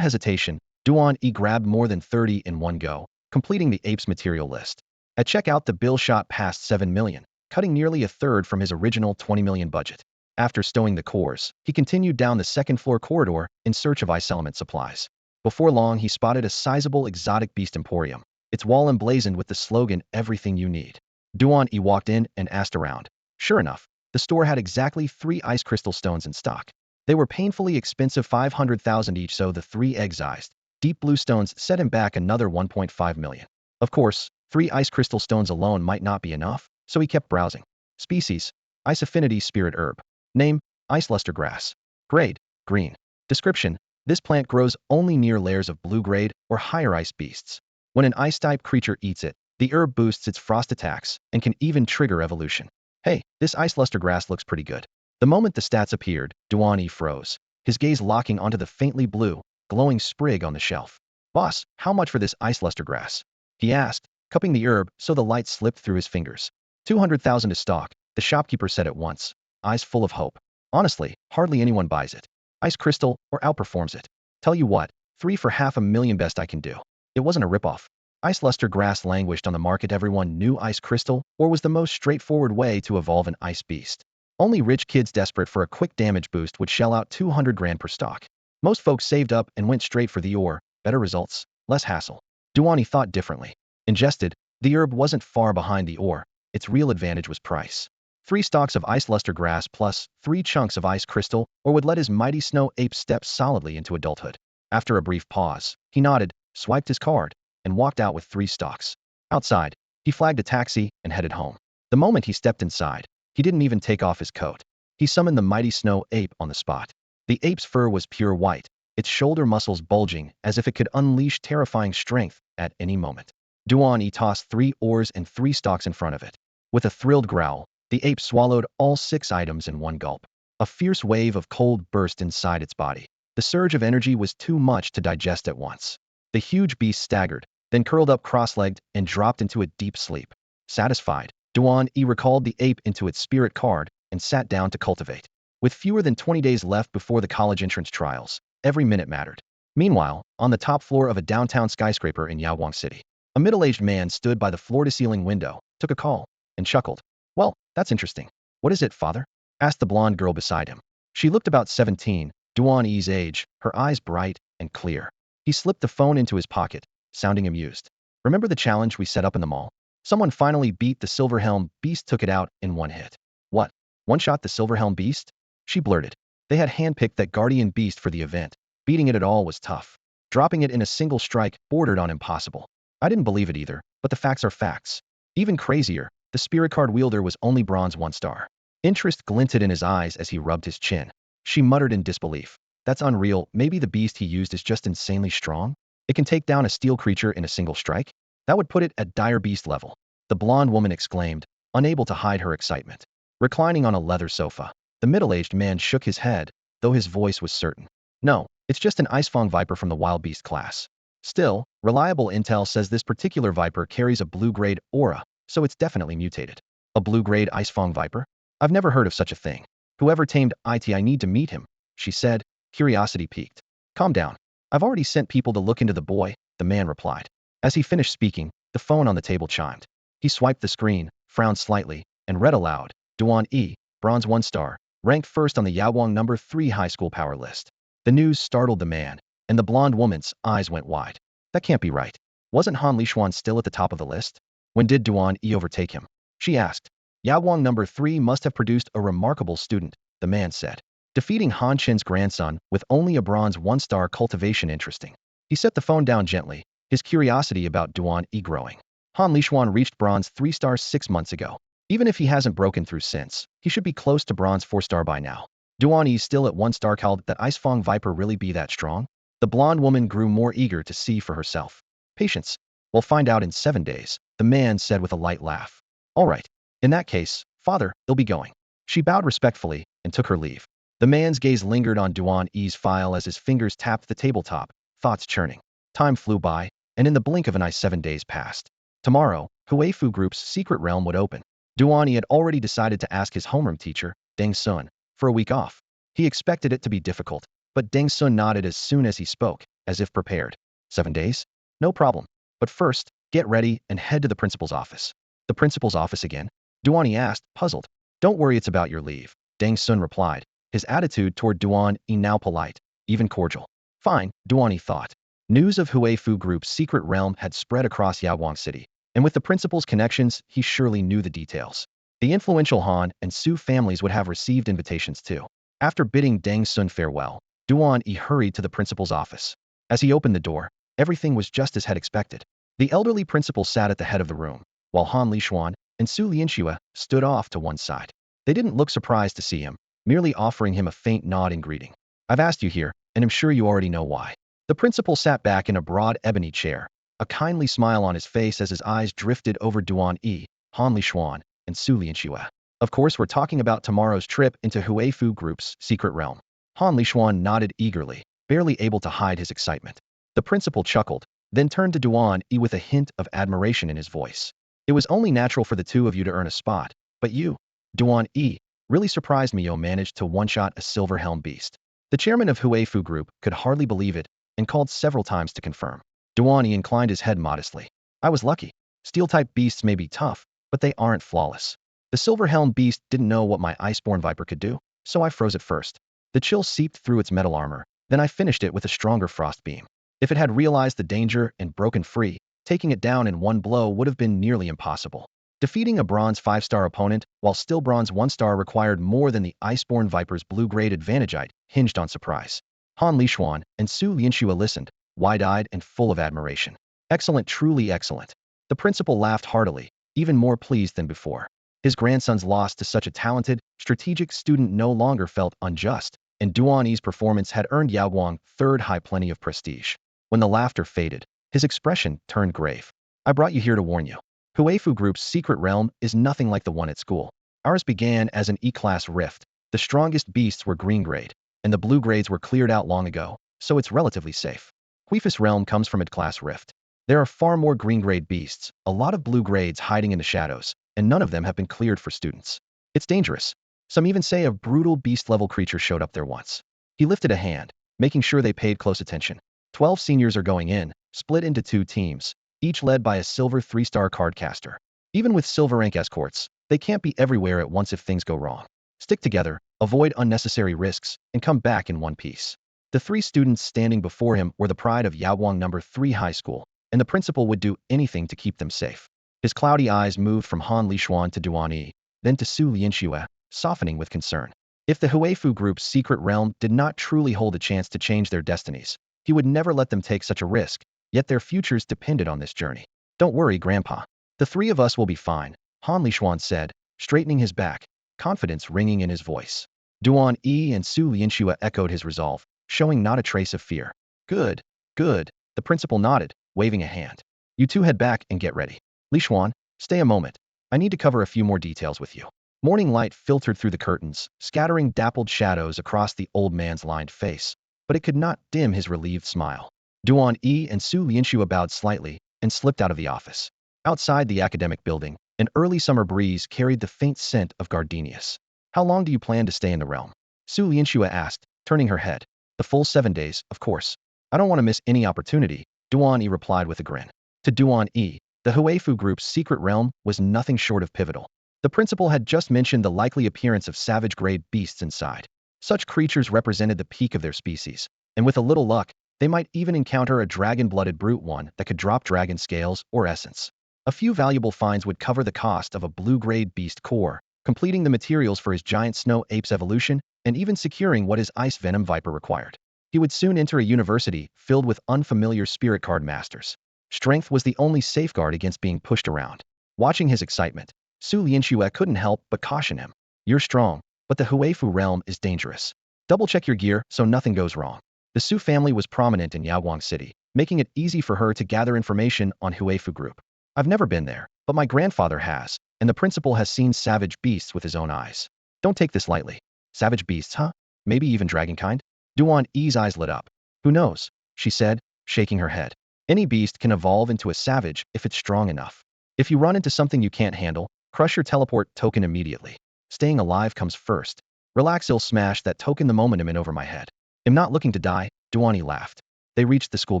hesitation, Duan E grabbed more than 30 in one go, completing the ape's material list. At checkout, the bill shot past 7 million, cutting nearly a third from his original 20 million budget. After stowing the cores, he continued down the second-floor corridor in search of ice element supplies. Before long, he spotted a sizable exotic beast emporium, its wall emblazoned with the slogan, "Everything you need." Duan E walked in and asked around. Sure enough, the store had exactly 3 ice crystal stones in stock. They were painfully expensive, 500,000 each, so the 3 egg-sized, deep blue stones set him back another 1.5 million. Of course, 3 ice crystal stones alone might not be enough, so he kept browsing. Species: Ice Affinity Spirit Herb. Name: Ice Luster Grass. Grade: Green. Description: this plant grows only near lairs of blue-grade or higher ice beasts. When an ice-type creature eats it, the herb boosts its frost attacks and can even trigger evolution. Hey, this ice luster grass looks pretty good. The moment the stats appeared, Duan E froze, his gaze locking onto the faintly blue, glowing sprig on the shelf. Boss, how much for this ice luster grass? He asked, cupping the herb so the light slipped through his fingers. 200,000 a stalk, the shopkeeper said at once, eyes full of hope. Honestly, hardly anyone buys it. Ice crystal or outperforms it. Tell you what, 3 for 500,000 best I can do. It wasn't a ripoff. Ice luster grass languished on the market. Everyone knew ice crystal or was the most straightforward way to evolve an ice beast. Only rich kids desperate for a quick damage boost would shell out 200 grand per stock. Most folks saved up and went straight for the ore. Better results, less hassle. Duan E thought differently. Ingested, the herb wasn't far behind the ore. Its real advantage was price. 3 stalks of ice luster grass plus 3 chunks of ice crystal or would let his mighty snow ape step solidly into adulthood. After a brief pause, he nodded, swiped his card, and walked out with 3 stalks. Outside, he flagged a taxi and headed home. The moment he stepped inside, he didn't even take off his coat. He summoned the mighty snow ape on the spot. The ape's fur was pure white, its shoulder muscles bulging as if it could unleash terrifying strength at any moment. Duan E tossed 3 ores and 3 stalks in front of it. With a thrilled growl, the ape swallowed all 6 items in one gulp. A fierce wave of cold burst inside its body. The surge of energy was too much to digest at once. The huge beast staggered, then curled up cross-legged and dropped into a deep sleep. Satisfied, Duan E recalled the ape into its spirit card and sat down to cultivate. With fewer than 20 days left before the college entrance trials, every minute mattered. Meanwhile, on the top floor of a downtown skyscraper in Yaoguang City, a middle-aged man stood by the floor-to-ceiling window, took a call, and chuckled. "Well, that's interesting. What is it, father?" asked the blonde girl beside him. She looked about 17, Duan E's age, her eyes bright and clear. He slipped the phone into his pocket, sounding amused. "Remember the challenge we set up in the mall? Someone finally beat the Silverhelm Beast, took it out in one hit." "What? One-shot the Silverhelm Beast?" she blurted. They had handpicked that guardian beast for the event. Beating it at all was tough. Dropping it in a single strike bordered on impossible. I didn't believe it either, but the facts are facts. Even crazier, the spirit card wielder was only bronze 1 star. Interest glinted in his eyes as he rubbed his chin. She muttered in disbelief. "That's unreal. Maybe the beast he used is just insanely strong? It can take down a steel creature in a single strike? That would put it at dire beast level." The blonde woman exclaimed, unable to hide her excitement. Reclining on a leather sofa, the middle-aged man shook his head, though his voice was certain. "No, it's just an icefang viper from the wild beast class. Still, reliable intel says this particular viper carries a blue-grade aura, so it's definitely mutated." "A blue-grade icefang viper? I've never heard of such a thing. Whoever tamed it, I need to meet him," she said, curiosity piqued. "Calm down. I've already sent people to look into the boy," the man replied. As he finished speaking, the phone on the table chimed. He swiped the screen, frowned slightly, and read aloud, "Duan E, bronze 1 star, ranked first on the Yaoguang number 3 high school power list." The news startled the man, and the blonde woman's eyes went wide. That can't be right. Wasn't Han Lishuan still at the top of the list? When did Duan E overtake him? She asked. "Yaoguang number 3 must have produced a remarkable student," the man said. "Defeating Han Chen's grandson with only a bronze 1 star cultivation interesting." He set the phone down gently, his curiosity about Duan E growing. "Han Lishuan reached bronze 3 stars 6 months ago. Even if he hasn't broken through since, he should be close to bronze 4 star by now. Duan E's still at 1 star. Called that icefang viper really be that strong?" The blonde woman grew more eager to see for herself. "Patience. We'll find out in 7 days," the man said with a light laugh. "All right. In that case, father, he'll be going." She bowed respectfully and took her leave. The man's gaze lingered on Duan E's file as his fingers tapped the tabletop, thoughts churning. Time flew by, and in the blink of an eye 7 days passed. Tomorrow, Huifu Group's secret realm would open. Duan E had already decided to ask his homeroom teacher, Deng Sun, for a week off. He expected it to be difficult, but Deng Sun nodded as soon as he spoke, as if prepared. 7 days? No problem. But first, get ready and head to the principal's office. "The principal's office again?" Duan E asked, puzzled. "Don't worry, it's about your leave," Deng Sun replied, his attitude toward Duan E now polite, even cordial. Fine, Duan E thought. News of Huifu Group's secret realm had spread across Yaoguang City, and with the principal's connections, he surely knew the details. The influential Han and Su families would have received invitations too. After bidding Deng Sun farewell, Duan E hurried to the principal's office. As he opened the door, everything was just as had expected. The elderly principal sat at the head of the room, while Han Lishuan and Su Lianxue stood off to one side. They didn't look surprised to see him, merely offering him a faint nod in greeting. "I've asked you here, and I'm sure you already know why." The principal sat back in a broad ebony chair, a kindly smile on his face as his eyes drifted over Duan E, Han Lishuan, and Su Lianxue. "Of course, we're talking about tomorrow's trip into Huifu Group's secret realm." Han Lishuan nodded eagerly, barely able to hide his excitement. The principal chuckled, then turned to Duan E with a hint of admiration in his voice. "It was only natural for the two of you to earn a spot, but you, Duan E, really surprised me. You managed to one-shot a Silverhelm Beast." The chairman of Huifu Group could hardly believe it and called several times to confirm. Duan E inclined his head modestly. "I was lucky. Steel-type beasts may be tough, but they aren't flawless. The Silverhelm Beast didn't know what my Iceborne Viper could do, so I froze it first. The chill seeped through its metal armor, then I finished it with a stronger frost beam. If it had realized the danger and broken free, taking it down in one blow would have been nearly impossible. Defeating a bronze 5-star opponent, while still bronze 1-star, required more than the Iceborne Viper's blue-grade advantage. It hinged on surprise." Han Lishuan and Su Lianxue listened, wide-eyed and full of admiration. "Excellent, truly excellent." The principal laughed heartily, even more pleased than before. His grandson's loss to such a talented, strategic student no longer felt unjust, and Duan E's performance had earned Yaoguang third high plenty of prestige. When the laughter faded, his expression turned grave. "I brought you here to warn you. Huifu Group's secret realm is nothing like the one at school. Ours began as an E-class rift. The strongest beasts were green grade, and the blue grades were cleared out long ago, so it's relatively safe. Huifu's realm comes from a class rift. There are far more green grade beasts, a lot of blue grades hiding in the shadows, and none of them have been cleared for students. It's dangerous. Some even say a brutal beast-level creature showed up there once. He lifted a hand, making sure they paid close attention. 12 seniors are going in, split into 2 teams, each led by a silver 3-star cardcaster. Even with silver rank escorts, they can't be everywhere at once if things go wrong. Stick together, avoid unnecessary risks, and come back in one piece. The 3 students standing before him were the pride of Yaoguang No. 3 High School, and the principal would do anything to keep them safe. His cloudy eyes moved from Han Lishuan to Duan E, then to Su Lianxue, softening with concern. If the Huifu group's secret realm did not truly hold a chance to change their destinies, he would never let them take such a risk, yet their futures depended on this journey. Don't worry, Grandpa. The 3 of us will be fine, Han Lishuan said, straightening his back, confidence ringing in his voice. Duan E and Su Lianxue echoed his resolve, showing not a trace of fear. Good, good, the principal nodded, waving a hand. You 2 head back and get ready. Lishuan, stay a moment. I need to cover a few more details with you. Morning light filtered through the curtains, scattering dappled shadows across the old man's lined face, but it could not dim his relieved smile. Duan E and Su Lianxue bowed slightly and slipped out of the office. Outside the academic building, an early summer breeze carried the faint scent of gardenias. How long do you plan to stay in the realm? Su Lianxue asked, turning her head. The full 7 days, of course. I don't want to miss any opportunity, Duan E replied with a grin. To Duan E, the Huifu group's secret realm was nothing short of pivotal. The principal had just mentioned the likely appearance of savage-grade beasts inside. Such creatures represented the peak of their species, and with a little luck, they might even encounter a dragon-blooded brute one that could drop dragon scales or essence. A few valuable finds would cover the cost of a blue-grade beast core, completing the materials for his giant snow ape's evolution, and even securing what his ice venom viper required. He would soon enter a university filled with unfamiliar spirit card masters. Strength was the only safeguard against being pushed around. Watching his excitement, Su Lianxue couldn't help but caution him. You're strong, but the Huifu realm is dangerous. Double-check your gear so nothing goes wrong. The Su family was prominent in Yaoguang City, making it easy for her to gather information on Huifu group. I've never been there, but my grandfather has, and the principal has seen savage beasts with his own eyes. Don't take this lightly. Savage beasts, huh? Maybe even dragonkind? Duan E's eyes lit up. Who knows? She said, shaking her head. Any beast can evolve into a savage if it's strong enough. If you run into something you can't handle, crush your teleport token immediately. Staying alive comes first. Relax, I'll smash that token the moment I'm in over my head. I'm not looking to die, Duan E laughed. They reached the school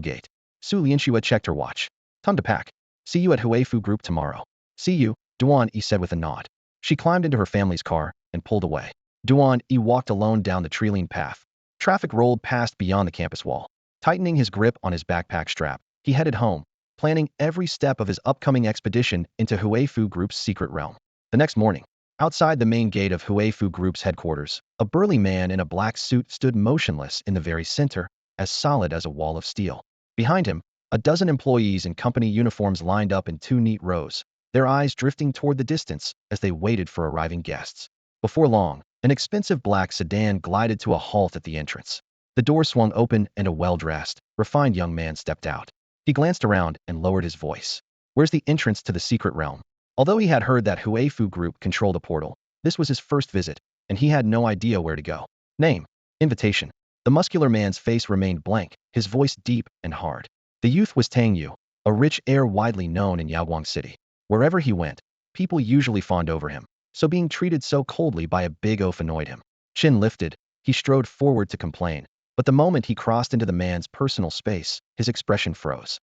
gate. Su Lianxue checked her watch. Time to pack. See you at Huifu group tomorrow. See you, Duan E said with a nod. She climbed into her family's car and pulled away. Duan E walked alone down the tree-lined path. Traffic rolled past beyond the campus wall. Tightening his grip on his backpack strap, he headed home, planning every step of his upcoming expedition into Huifu Group's secret realm. The next morning, outside the main gate of Huifu Group's headquarters, a burly man in a black suit stood motionless in the very center, as solid as a wall of steel. Behind him, a dozen employees in company uniforms lined up in 2 neat rows, their eyes drifting toward the distance as they waited for arriving guests. Before long, an expensive black sedan glided to a halt at the entrance. The door swung open and a well-dressed, refined young man stepped out. He glanced around and lowered his voice. Where's the entrance to the secret realm? Although he had heard that Huifu Group controlled a portal, this was his first visit, and he had no idea where to go. Name. Invitation. The muscular man's face remained blank, his voice deep and hard. The youth was Chunyu, a rich heir widely known in Yaoguang City. Wherever he went, people usually fawned over him, so being treated so coldly by a big oaf annoyed him. Chin lifted, he strode forward to complain, but the moment he crossed into the man's personal space, his expression froze.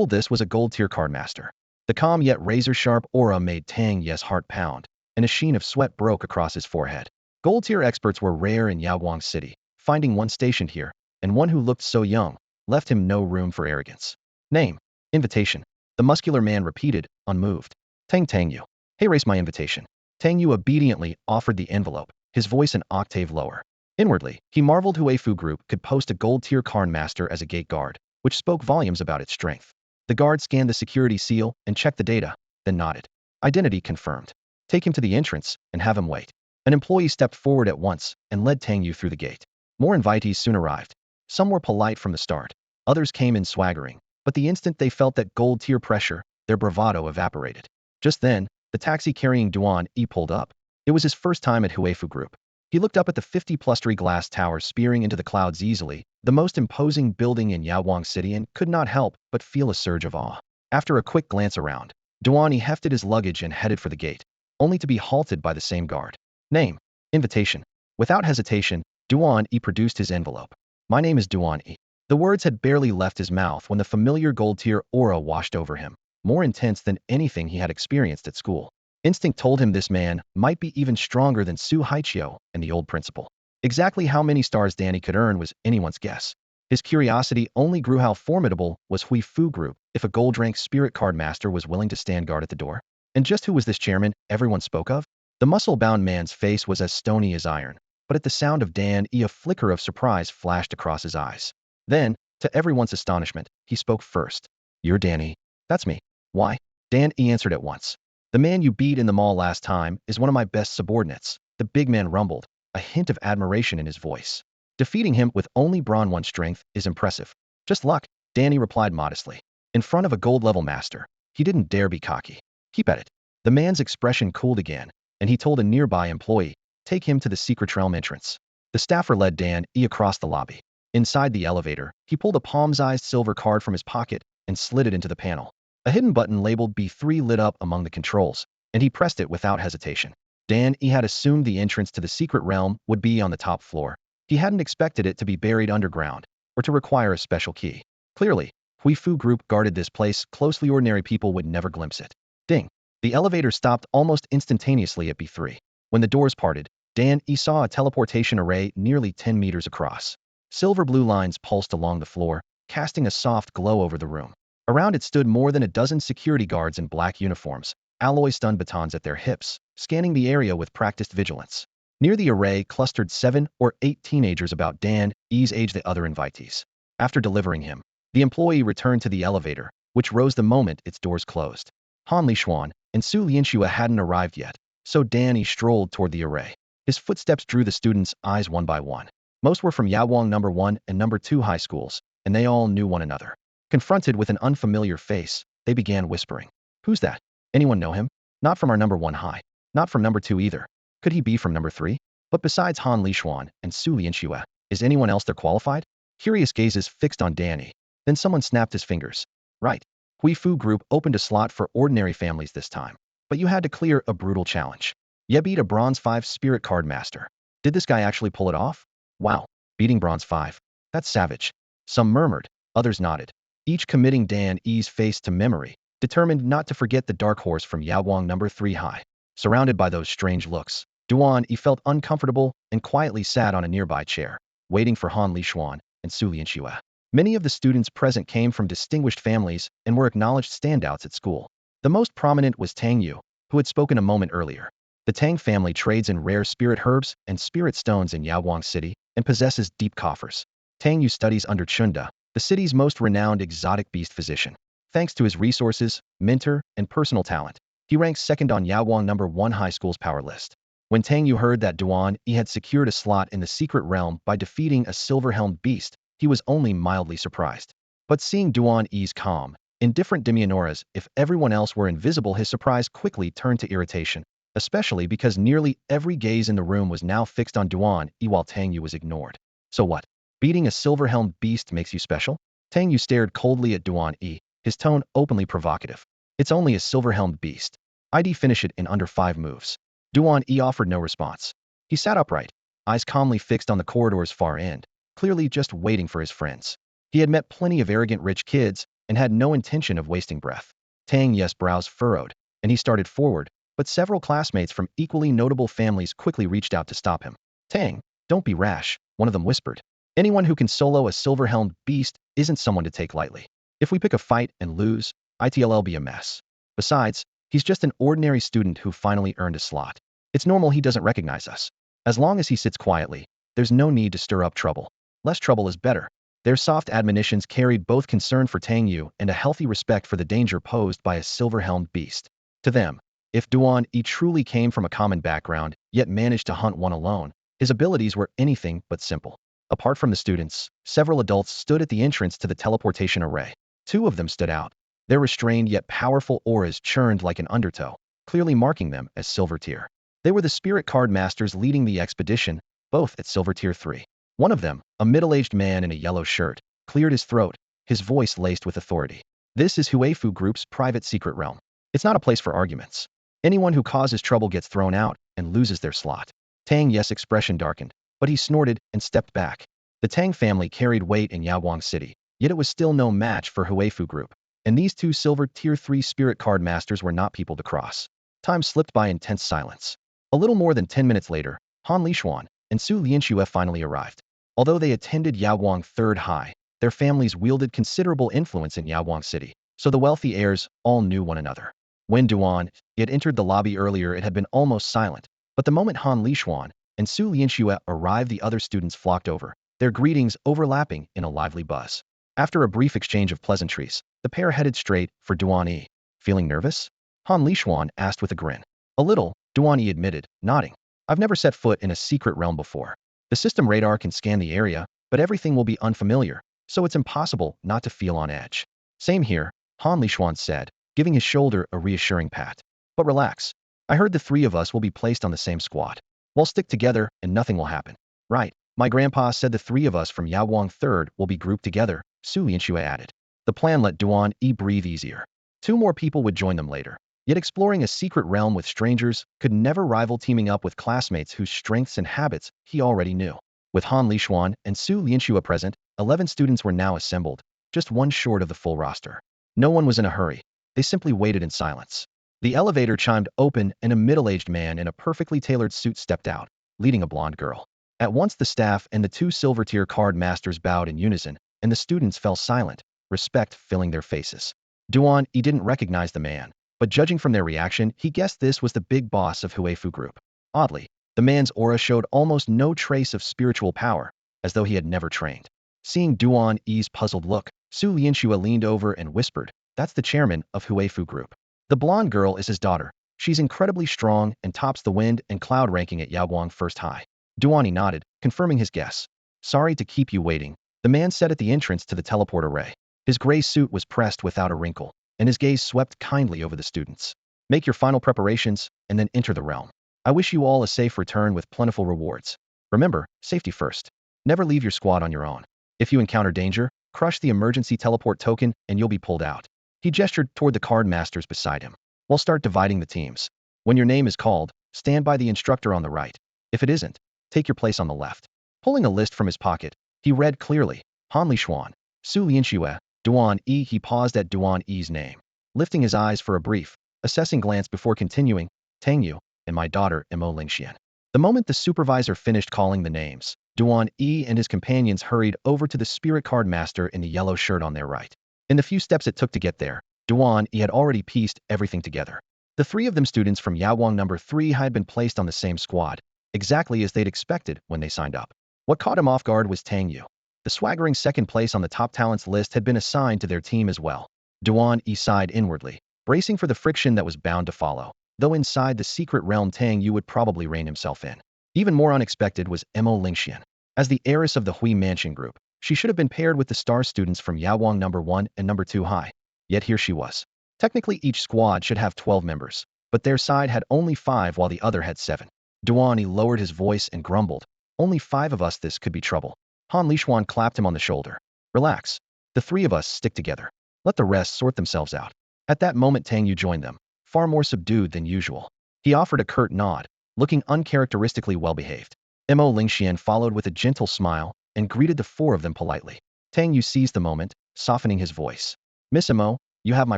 This was a gold-tier cardmaster. The calm yet razor-sharp aura made Tang Ye's heart pound, and a sheen of sweat broke across his forehead. Gold-tier experts were rare in Yaoguang City. Finding one stationed here, and one who looked so young, left him no room for arrogance. Name. Invitation. The muscular man repeated, unmoved. Tangyu. Hey, raise my invitation. Tangyu obediently offered the envelope, his voice an octave lower. Inwardly, he marveled Huifu Group could post a gold-tier Karnmaster as a gate guard, which spoke volumes about its strength. The guard scanned the security seal and checked the data, then nodded. Identity confirmed. Take him to the entrance and have him wait. An employee stepped forward at once and led Tangyu through the gate. More invitees soon arrived. Some were polite from the start. Others came in swaggering, but the instant they felt that gold-tier pressure, their bravado evaporated. Just then, the taxi carrying Duan E pulled up. It was his first time at Huifu Group. He looked up at the 50-plus-story glass tower spearing into the clouds easily, the most imposing building in Yaoguang City, and could not help but feel a surge of awe. After a quick glance around, Duan E hefted his luggage and headed for the gate, only to be halted by the same guard. Name. Invitation. Without hesitation, Duan E produced his envelope. My name is Duan E. The words had barely left his mouth when the familiar gold-tier aura washed over him, more intense than anything he had experienced at school. Instinct told him this man might be even stronger than Su Haichio and the old principal. Exactly how many stars Danny could earn was anyone's guess. His curiosity only grew how formidable was Hui Fu Group if a gold-rank spirit card master was willing to stand guard at the door. And just who was this chairman everyone spoke of? The muscle-bound man's face was as stony as iron, but at the sound of Dan E, a flicker of surprise flashed across his eyes. Then, to everyone's astonishment, he spoke first. You're Danny. That's me. Why? Dan E answered at once. The man you beat in the mall last time is one of my best subordinates, the big man rumbled, a hint of admiration in his voice. Defeating him with only Brawn 1 strength is impressive. Just luck, Danny replied modestly. In front of a gold-level master, he didn't dare be cocky. Keep at it. The man's expression cooled again, and he told a nearby employee, take him to the secret realm entrance. The staffer led Dan E across the lobby. Inside the elevator, he pulled a palm-sized silver card from his pocket and slid it into the panel. A hidden button labeled B3 lit up among the controls, and he pressed it without hesitation. Dan E had assumed the entrance to the secret realm would be on the top floor. He hadn't expected it to be buried underground, or to require a special key. Clearly, Hui Fu Group guarded this place closely. Ordinary people would never glimpse it. Ding! The elevator stopped almost instantaneously at B3. When the doors parted, Dan E saw a teleportation array nearly 10 meters across. Silver blue lines pulsed along the floor, casting a soft glow over the room. Around it stood more than a dozen security guards in black uniforms, alloy stun batons at their hips, scanning the area with practiced vigilance. Near the array clustered 7 or 8 teenagers about Dan E's age, the other invitees. After delivering him, the employee returned to the elevator, which rose the moment its doors closed. Han Lishuan and Su Lianxue hadn't arrived yet, so Dan E strolled toward the array. His footsteps drew the students' eyes one by one. Most were from Yawang No. 1 and No. 2 high schools, and they all knew one another. Confronted with an unfamiliar face, they began whispering. Who's that? Anyone know him? Not from our No. 1 high. Not from No. 2 either. Could he be from No. 3? But besides Han Lishuan and Su Lianxue, is anyone else there qualified? Curious gazes fixed on Danny. Then someone snapped his fingers. Right. Hui Fu Group opened a slot for ordinary families this time. But you had to clear a brutal challenge. You beat a Bronze 5 Spirit Card Master. Did this guy actually pull it off? Wow. Beating Bronze 5. That's savage. Some murmured, others nodded, each committing Dan E's face to memory, determined not to forget the dark horse from Yawang No. 3 high. Surrounded by those strange looks, Duan E felt uncomfortable and quietly sat on a nearby chair, waiting for Han Lishuan and Su Lianxue. Many of the students present came from distinguished families and were acknowledged standouts at school. The most prominent was Tang Yu, who had spoken a moment earlier. The Tang family trades in rare spirit herbs and spirit stones in Yawang City and possesses deep coffers. Tang Yu studies under Chunda, the city's most renowned exotic beast physician. Thanks to his resources, mentor, and personal talent, he ranks second on Yawang No. 1 high school's power list. When Tang Yu heard that Duan E had secured a slot in the secret realm by defeating a silver-helmed beast, he was only mildly surprised. But seeing Duan E's calm, indifferent demeanoras if everyone else were invisible, his surprise quickly turned to irritation, especially because nearly every gaze in the room was now fixed on Duan E while Tang Yu was ignored. So what? Beating a silver-helmed beast makes you special? Tang Yu stared coldly at Duan E, his tone openly provocative. It's only a silver-helmed beast. I'd finish it in under 5 moves. Duan E offered no response. He sat upright, eyes calmly fixed on the corridor's far end, clearly just waiting for his friends. He had met plenty of arrogant rich kids and had no intention of wasting breath. Tang Yu's brows furrowed, and he started forward, but several classmates from equally notable families quickly reached out to stop him. Tang, don't be rash, one of them whispered. Anyone who can solo a silver-helmed beast isn't someone to take lightly. If we pick a fight and lose, it'll be a mess. Besides, he's just an ordinary student who finally earned a slot. It's normal he doesn't recognize us. As long as he sits quietly, there's no need to stir up trouble. Less trouble is better. Their soft admonitions carried both concern for Tang Yu and a healthy respect for the danger posed by a silver-helmed beast. To them, if Duan E truly came from a common background, yet managed to hunt one alone, his abilities were anything but simple. Apart from the students, several adults stood at the entrance to the teleportation array. 2 of them stood out. Their restrained yet powerful auras churned like an undertow, clearly marking them as Silver Tier. They were the spirit card masters leading the expedition, both at Silver Tier 3. One of them, a middle-aged man in a yellow shirt, cleared his throat, his voice laced with authority. This is Hui Fu Group's private secret realm. It's not a place for arguments. Anyone who causes trouble gets thrown out and loses their slot. Tang Yes' expression darkened, but he snorted and stepped back. The Tang family carried weight in Yawang City, yet it was still no match for Huifu Group. And these two silver Tier 3 spirit card masters were not people to cross. Time slipped by in tense silence. A little more than 10 minutes later, Han Lixuan and Su Lianxue finally arrived. Although they attended Yawang Third High, their families wielded considerable influence in Yawang City, so the wealthy heirs all knew one another. When Duan E had entered the lobby earlier, it had been almost silent, but the moment Han Lixuan and Su Lianxue arrived, the other students flocked over, their greetings overlapping in a lively buzz. After a brief exchange of pleasantries, the pair headed straight for Duan E. Feeling nervous? Han Lixuan asked with a grin. A little, Duan E admitted, nodding. I've never set foot in a secret realm before. The system radar can scan the area, but everything will be unfamiliar, so it's impossible not to feel on edge. Same here, Han Lixuan said, giving his shoulder a reassuring pat. But relax. I heard the three of us will be placed on the same squad. We'll stick together and nothing will happen. Right. My grandpa said the three of us from Yawang Third will be grouped together, Su Lianxue added. The plan let Duan E breathe easier. Two more people would join them later. Yet exploring a secret realm with strangers could never rival teaming up with classmates whose strengths and habits he already knew. With Han Lixuan and Su Lianxue present, 11 students were now assembled, just one short of the full roster. No one was in a hurry. They simply waited in silence. The elevator chimed open and a middle-aged man in a perfectly tailored suit stepped out, leading a blonde girl. At once the staff and the two silver-tier card masters bowed in unison, and the students fell silent, respect filling their faces. Duan E didn't recognize the man, but judging from their reaction, he guessed this was the big boss of Huifu Group. Oddly, the man's aura showed almost no trace of spiritual power, as though he had never trained. Seeing Duan E's puzzled look, Su Lianxue leaned over and whispered, "That's the chairman of Huifu Group. The blonde girl is his daughter. She's incredibly strong and tops the wind and cloud ranking at Yawang First High." Duan E nodded, confirming his guess. "Sorry to keep you waiting," the man said at the entrance to the teleport array. His gray suit was pressed without a wrinkle, and his gaze swept kindly over the students. "Make your final preparations, and then enter the realm. I wish you all a safe return with plentiful rewards. Remember, safety first. Never leave your squad on your own. If you encounter danger, crush the emergency teleport token and you'll be pulled out." He gestured toward the card masters beside him. "We'll start dividing the teams. When your name is called, stand by the instructor on the right. If it isn't, take your place on the left." Pulling a list from his pocket, he read clearly, Han Lixuan, Su Lianxue, Duan E. He paused at Duan E's name, lifting his eyes for a brief, assessing glance before continuing, "Tang Yu, and my daughter Mo Lingxian." The moment the supervisor finished calling the names, Duan E and his companions hurried over to the spirit card master in the yellow shirt on their right. In the few steps it took to get there, Duan E had already pieced everything together. The three of them students from Yawang number 3 had been placed on the same squad, exactly as they'd expected when they signed up. What caught him off guard was Tang Yu. The swaggering second place on the top talents list had been assigned to their team as well. Duan E sighed inwardly, bracing for the friction that was bound to follow, though inside the secret realm Tang Yu would probably rein himself in. Even more unexpected was Mo Lingxian. As the heiress of the Hui Mansion Group, she should have been paired with the star students from Yawang number 1 and number 2 High. Yet here she was. Technically each squad should have 12 members, but their side had only 5 while the other had 7. Duan E lowered his voice and grumbled, "Only 5 of us, this could be trouble." Han Lixuan clapped him on the shoulder. "Relax. The 3 of us stick together. Let the rest sort themselves out." At that moment Tang Yu joined them, far more subdued than usual. He offered a curt nod, looking uncharacteristically well-behaved. Mo Lingxian followed with a gentle smile and greeted the 4 of them politely. Tang Yu seized the moment, softening his voice. "Miss Mo, you have my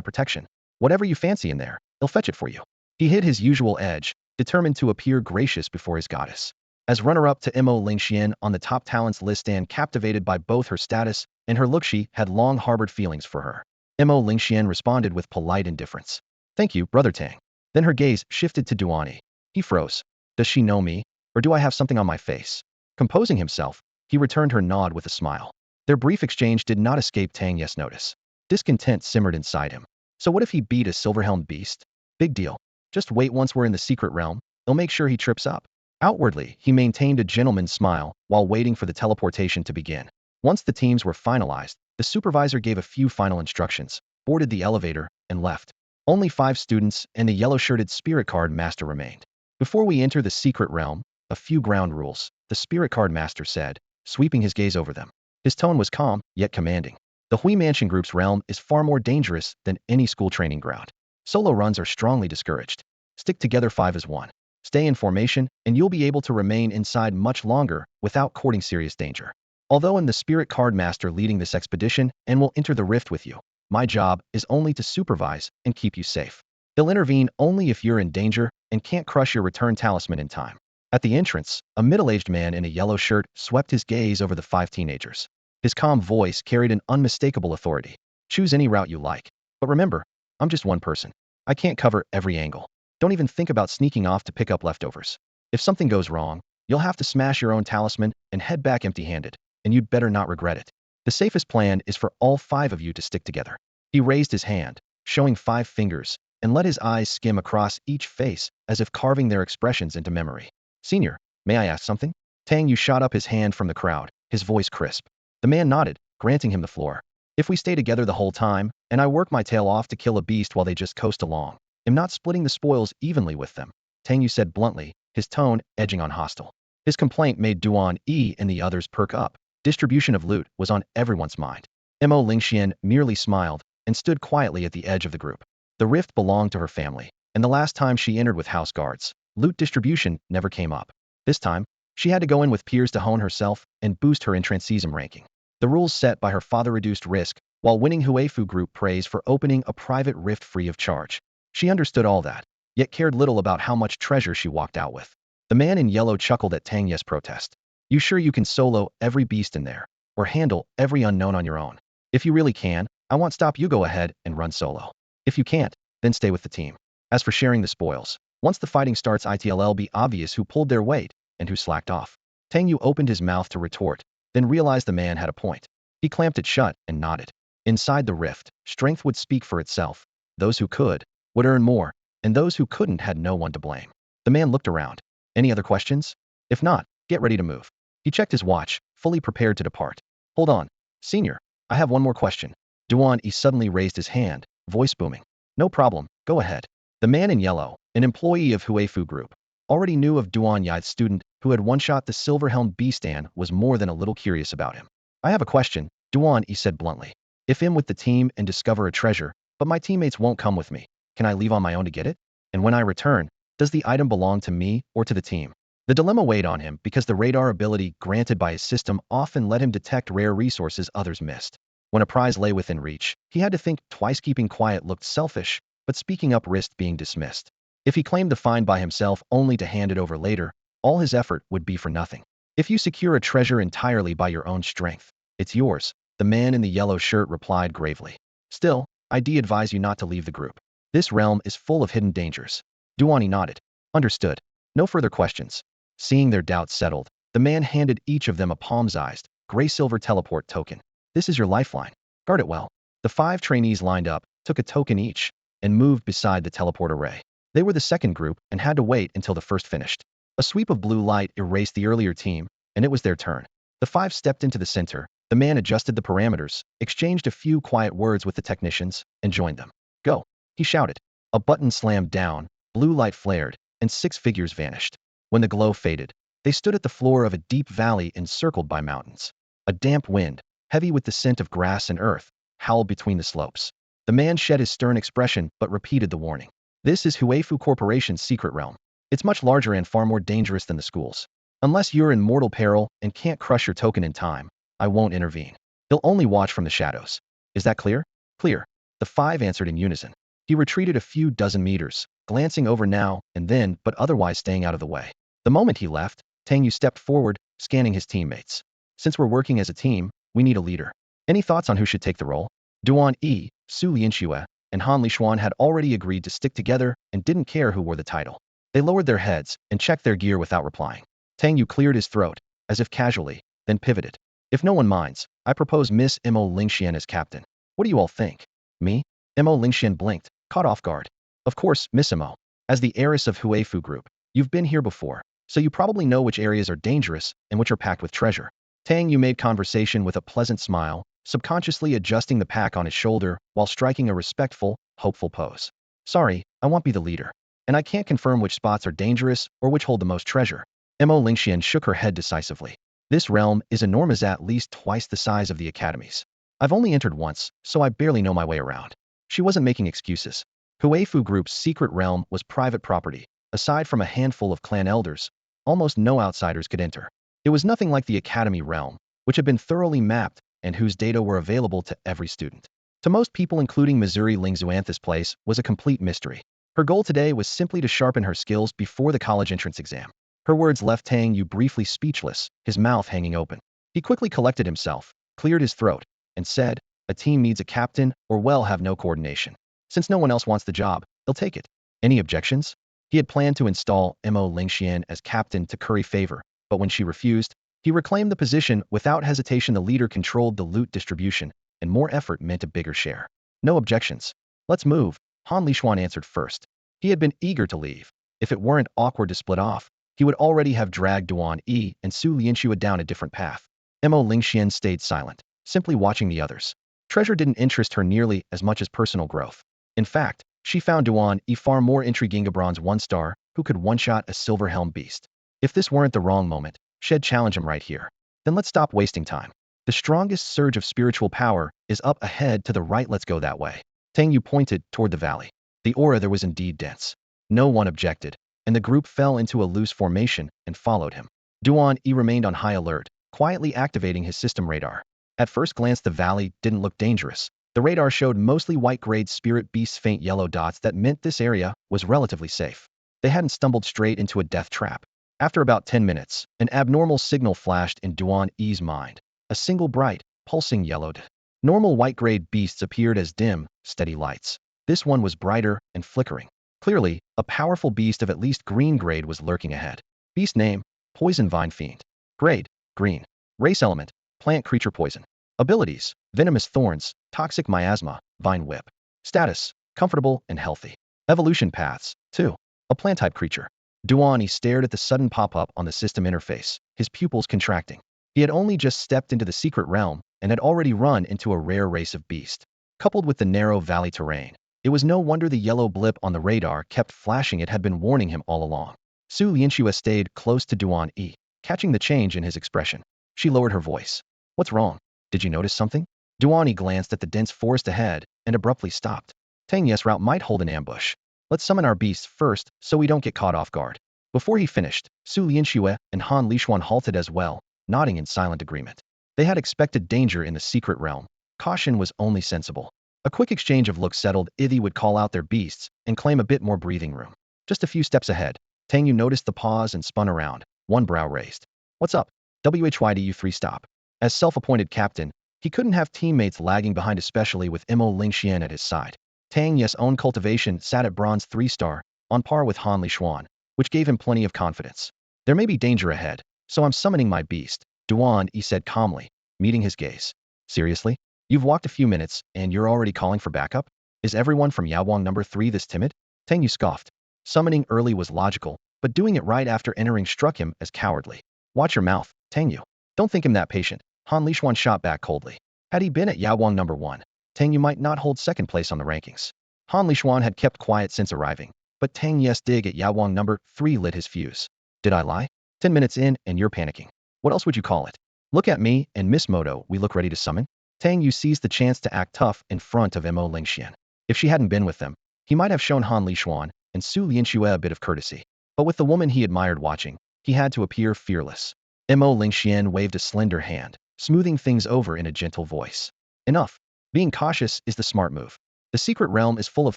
protection. Whatever you fancy in there, I'll fetch it for you." He hid his usual edge, determined to appear gracious before his goddess. As runner-up to Mo Lingxian on the top talents list and captivated by both her status and her look, she had long harbored feelings for her. Mo Lingxian responded with polite indifference. "Thank you, Brother Tang." Then her gaze shifted to Duan E. He froze. "Does she know me, or do I have something on my face?" Composing himself, he returned her nod with a smile. Their brief exchange did not escape Tang Yes' notice. Discontent simmered inside him. So what if he beat a silver-helmed beast? Big deal. Just wait, once we're in the secret realm, they'll make sure he trips up. Outwardly, he maintained a gentleman's smile while waiting for the teleportation to begin. Once the teams were finalized, the supervisor gave a few final instructions, boarded the elevator, and left. Only 5 students and the yellow-shirted spirit card master remained. "Before we enter the secret realm, a few ground rules," the spirit card master said, sweeping his gaze over them. His tone was calm, yet commanding. "The Hui Mansion Group's realm is far more dangerous than any school training ground. Solo runs are strongly discouraged. Stick together 5 as one. Stay in formation, and you'll be able to remain inside much longer without courting serious danger. Although I'm the spirit card master leading this expedition and will enter the rift with you, my job is only to supervise and keep you safe. He'll intervene only if you're in danger and can't crush your return talisman in time. At the entrance, a middle-aged man in a yellow shirt swept his gaze over the 5 teenagers. His calm voice carried an unmistakable authority. Choose any route you like. But remember, I'm just one person. I can't cover every angle. Don't even think about sneaking off to pick up leftovers. If something goes wrong, you'll have to smash your own talisman and head back empty-handed, and you'd better not regret it. The safest plan is for all 5 of you to stick together. He raised his hand, showing 5 fingers, and let his eyes skim across each face as if carving their expressions into memory. Senior, may I ask something? Tang Yu shot up his hand from the crowd, his voice crisp. The man nodded, granting him the floor. If we stay together the whole time, and I work my tail off to kill a beast while they just coast along, I'm not splitting the spoils evenly with them, Tang Yu said bluntly, his tone edging on hostile. His complaint made Duan E and the others perk up. Distribution of loot was on everyone's mind. Mo Lingxian merely smiled and stood quietly at the edge of the group. The rift belonged to her family, and the last time she entered with house guards, loot distribution never came up. This time, she had to go in with peers to hone herself and boost her intranseism ranking. The rules set by her father reduced risk, while winning Huifu group praise for opening a private rift free of charge. She understood all that, yet cared little about how much treasure she walked out with. The man in yellow chuckled at Tang Ye's protest. You sure you can solo every beast in there, or handle every unknown on your own? If you really can, I won't stop you. Go ahead and run solo. If you can't, then stay with the team. As for sharing the spoils, once the fighting starts it'll be obvious who pulled their weight and who slacked off. Tang Yu opened his mouth to retort, then realized the man had a point. He clamped it shut and nodded. Inside the rift, strength would speak for itself. Those who could would earn more, and those who couldn't had no one to blame. The man looked around. Any other questions? If not, get ready to move. He checked his watch, fully prepared to depart. Hold on, senior, I have one more question. Duan E suddenly raised his hand, voice booming. No problem, go ahead. The man in yellow, an employee of Huifu Group, already knew of Duan Yi's student who had one-shot the silver-helmed beast and was more than a little curious about him. I have a question, Duan E said bluntly. If I'm with the team and discover a treasure, but my teammates won't come with me, can I leave on my own to get it? And when I return, does the item belong to me or to the team? The dilemma weighed on him because the radar ability granted by his system often let him detect rare resources others missed. When a prize lay within reach, he had to think twice. Keeping quiet looked selfish, but speaking up risked being dismissed. If he claimed the find by himself only to hand it over later, all his effort would be for nothing. If you secure a treasure entirely by your own strength, it's yours, the man in the yellow shirt replied gravely. Still, I'd advise you not to leave the group. This realm is full of hidden dangers. Duan E nodded. Understood. No further questions. Seeing their doubts settled, the man handed each of them a palm-sized, gray-silver teleport token. This is your lifeline. Guard it well. The 5 trainees lined up, took a token each, and moved beside the teleport array. They were the second group and had to wait until the first finished. A sweep of blue light erased the earlier team, and it was their turn. The 5 stepped into the center. The man adjusted the parameters, exchanged a few quiet words with the technicians, and joined them. Go, he shouted. A button slammed down, blue light flared, and 6 figures vanished. When the glow faded, they stood at the floor of a deep valley encircled by mountains. A damp wind, heavy with the scent of grass and earth, howled between the slopes. The man shed his stern expression but repeated the warning. This is Huifu Corporation's secret realm. It's much larger and far more dangerous than the schools. Unless you're in mortal peril and can't crush your token in time, I won't intervene. He'll only watch from the shadows. Is that clear? Clear. The 5 answered in unison. He retreated a few dozen meters, glancing over now and then but otherwise staying out of the way. The moment he left, Tang Yu stepped forward, scanning his teammates. Since we're working as a team, we need a leader. Any thoughts on who should take the role? Duan E, Su Lianxue, and Han Lishuan had already agreed to stick together and didn't care who wore the title. They lowered their heads and checked their gear without replying. Tang Yu cleared his throat, as if casually, then pivoted. If no one minds, I propose Miss Mo Lingxian as captain. What do you all think? Me? Mo Lingxian blinked, caught off guard. Of course, Miss Mo. As the heiress of Huifu Group, you've been here before, so you probably know which areas are dangerous and which are packed with treasure. Tang Yu made conversation with a pleasant smile, subconsciously adjusting the pack on his shoulder while striking a respectful, hopeful pose. Sorry, I won't be the leader, and I can't confirm which spots are dangerous or which hold the most treasure. Mo Lingxian shook her head decisively. This realm is enormous, at least twice the size of the academies. I've only entered once, so I barely know my way around. She wasn't making excuses. Huifu Group's secret realm was private property, Aside from a handful of clan elders, almost no outsiders could enter. It was nothing like the academy realm, which had been thoroughly mapped and whose data were available to every student. To most people, including Missouri Lingzuanthus, place was a complete mystery. Her goal today was simply to sharpen her skills before the college entrance exam. Her words left Tang Yu briefly speechless, his mouth hanging open. He quickly collected himself, cleared his throat, and said, "A team needs a captain or well have no coordination. Since no one else wants the job, they'll take it." Any objections? He had planned to install Mo Lingxian as captain to curry favor, but when she refused, he reclaimed the position without hesitation. The leader controlled the loot distribution, and more effort meant a bigger share. No objections. Let's move, Han Lishuan answered first. He had been eager to leave. If it weren't awkward to split off, he would already have dragged Duan E and Su Lianxue down a different path. Mo Lingxian stayed silent, simply watching the others. Treasure didn't interest her nearly as much as personal growth. In fact, she found Duan E far more intriguing. A bronze 1-star, who could one-shot a silver helm beast. If this weren't the wrong moment, she'd challenge him right here. Then let's stop wasting time. The strongest surge of spiritual power is up ahead to the right. Let's go that way. Tang Yu pointed toward the valley. The aura there was indeed dense. No one objected, and the group fell into a loose formation and followed him. Duan E remained on high alert, quietly activating his system radar. At first glance, the valley didn't look dangerous. The radar showed mostly white-grade spirit beasts, faint yellow dots that meant this area was relatively safe. They hadn't stumbled straight into a death trap. After about 10 minutes, an abnormal signal flashed in Duan E's mind. A single bright, pulsing yellowed. Normal white-grade beasts appeared as dim, steady lights. This one was brighter and flickering. Clearly, a powerful beast of at least green grade was lurking ahead. Beast name, Poison Vine Fiend. Grade, green. Race element, plant creature poison. Abilities, venomous thorns, toxic miasma, vine whip. Status, comfortable and healthy. Evolution paths, 2. A plant-type creature. Duan E stared at the sudden pop-up on the system interface, his pupils contracting. He had only just stepped into the secret realm and had already run into a rare race of beast. Coupled with the narrow valley terrain, it was no wonder the yellow blip on the radar kept flashing. It had been warning him all along. Su Lianxue stayed close to Duan E, catching the change in his expression. She lowered her voice. "What's wrong? Did you notice something?" Duan E glanced at the dense forest ahead and abruptly stopped. Tang Yu's route might hold an ambush. Let's summon our beasts first so we don't get caught off guard. Before he finished, Su Lianxue and Han Lishuan halted as well, nodding in silent agreement. They had expected danger in the secret realm. Caution was only sensible. A quick exchange of looks settled. Ithi would call out their beasts and claim a bit more breathing room. Just a few steps ahead, Tang Yu noticed the pause and spun around, one brow raised. "What's up? WHYDU3 stop." As self-appointed captain, he couldn't have teammates lagging behind, especially with Mo Lingxian at his side. Tang Yu's own cultivation sat at bronze 3-star, on par with Han Lishuan, which gave him plenty of confidence. "There may be danger ahead, so I'm summoning my beast," Duan E said calmly, meeting his gaze. "Seriously? You've walked a few minutes, and you're already calling for backup? Is everyone from Yawang number 3 this timid?" Tang Yu scoffed. Summoning early was logical, but doing it right after entering struck him as cowardly. "Watch your mouth, Tang Yu. Don't think him that patient," Han Lishuan shot back coldly. Had he been at Yawang number 1, Tang Yu might not hold second place on the rankings. Han Lishuan had kept quiet since arriving, but Tang Yu's dig at Yawang number 3 lit his fuse. "Did I lie? 10 minutes in and you're panicking. What else would you call it? Look at me and Miss Moto, we look ready to summon?" Tang Yu seized the chance to act tough in front of Mo Lingxian. If she hadn't been with them, he might have shown Han Lishuan and Su Lianxue a bit of courtesy. But with the woman he admired watching, he had to appear fearless. Mo Lingxian waved a slender hand, smoothing things over in a gentle voice. "Enough. Being cautious is the smart move. The secret realm is full of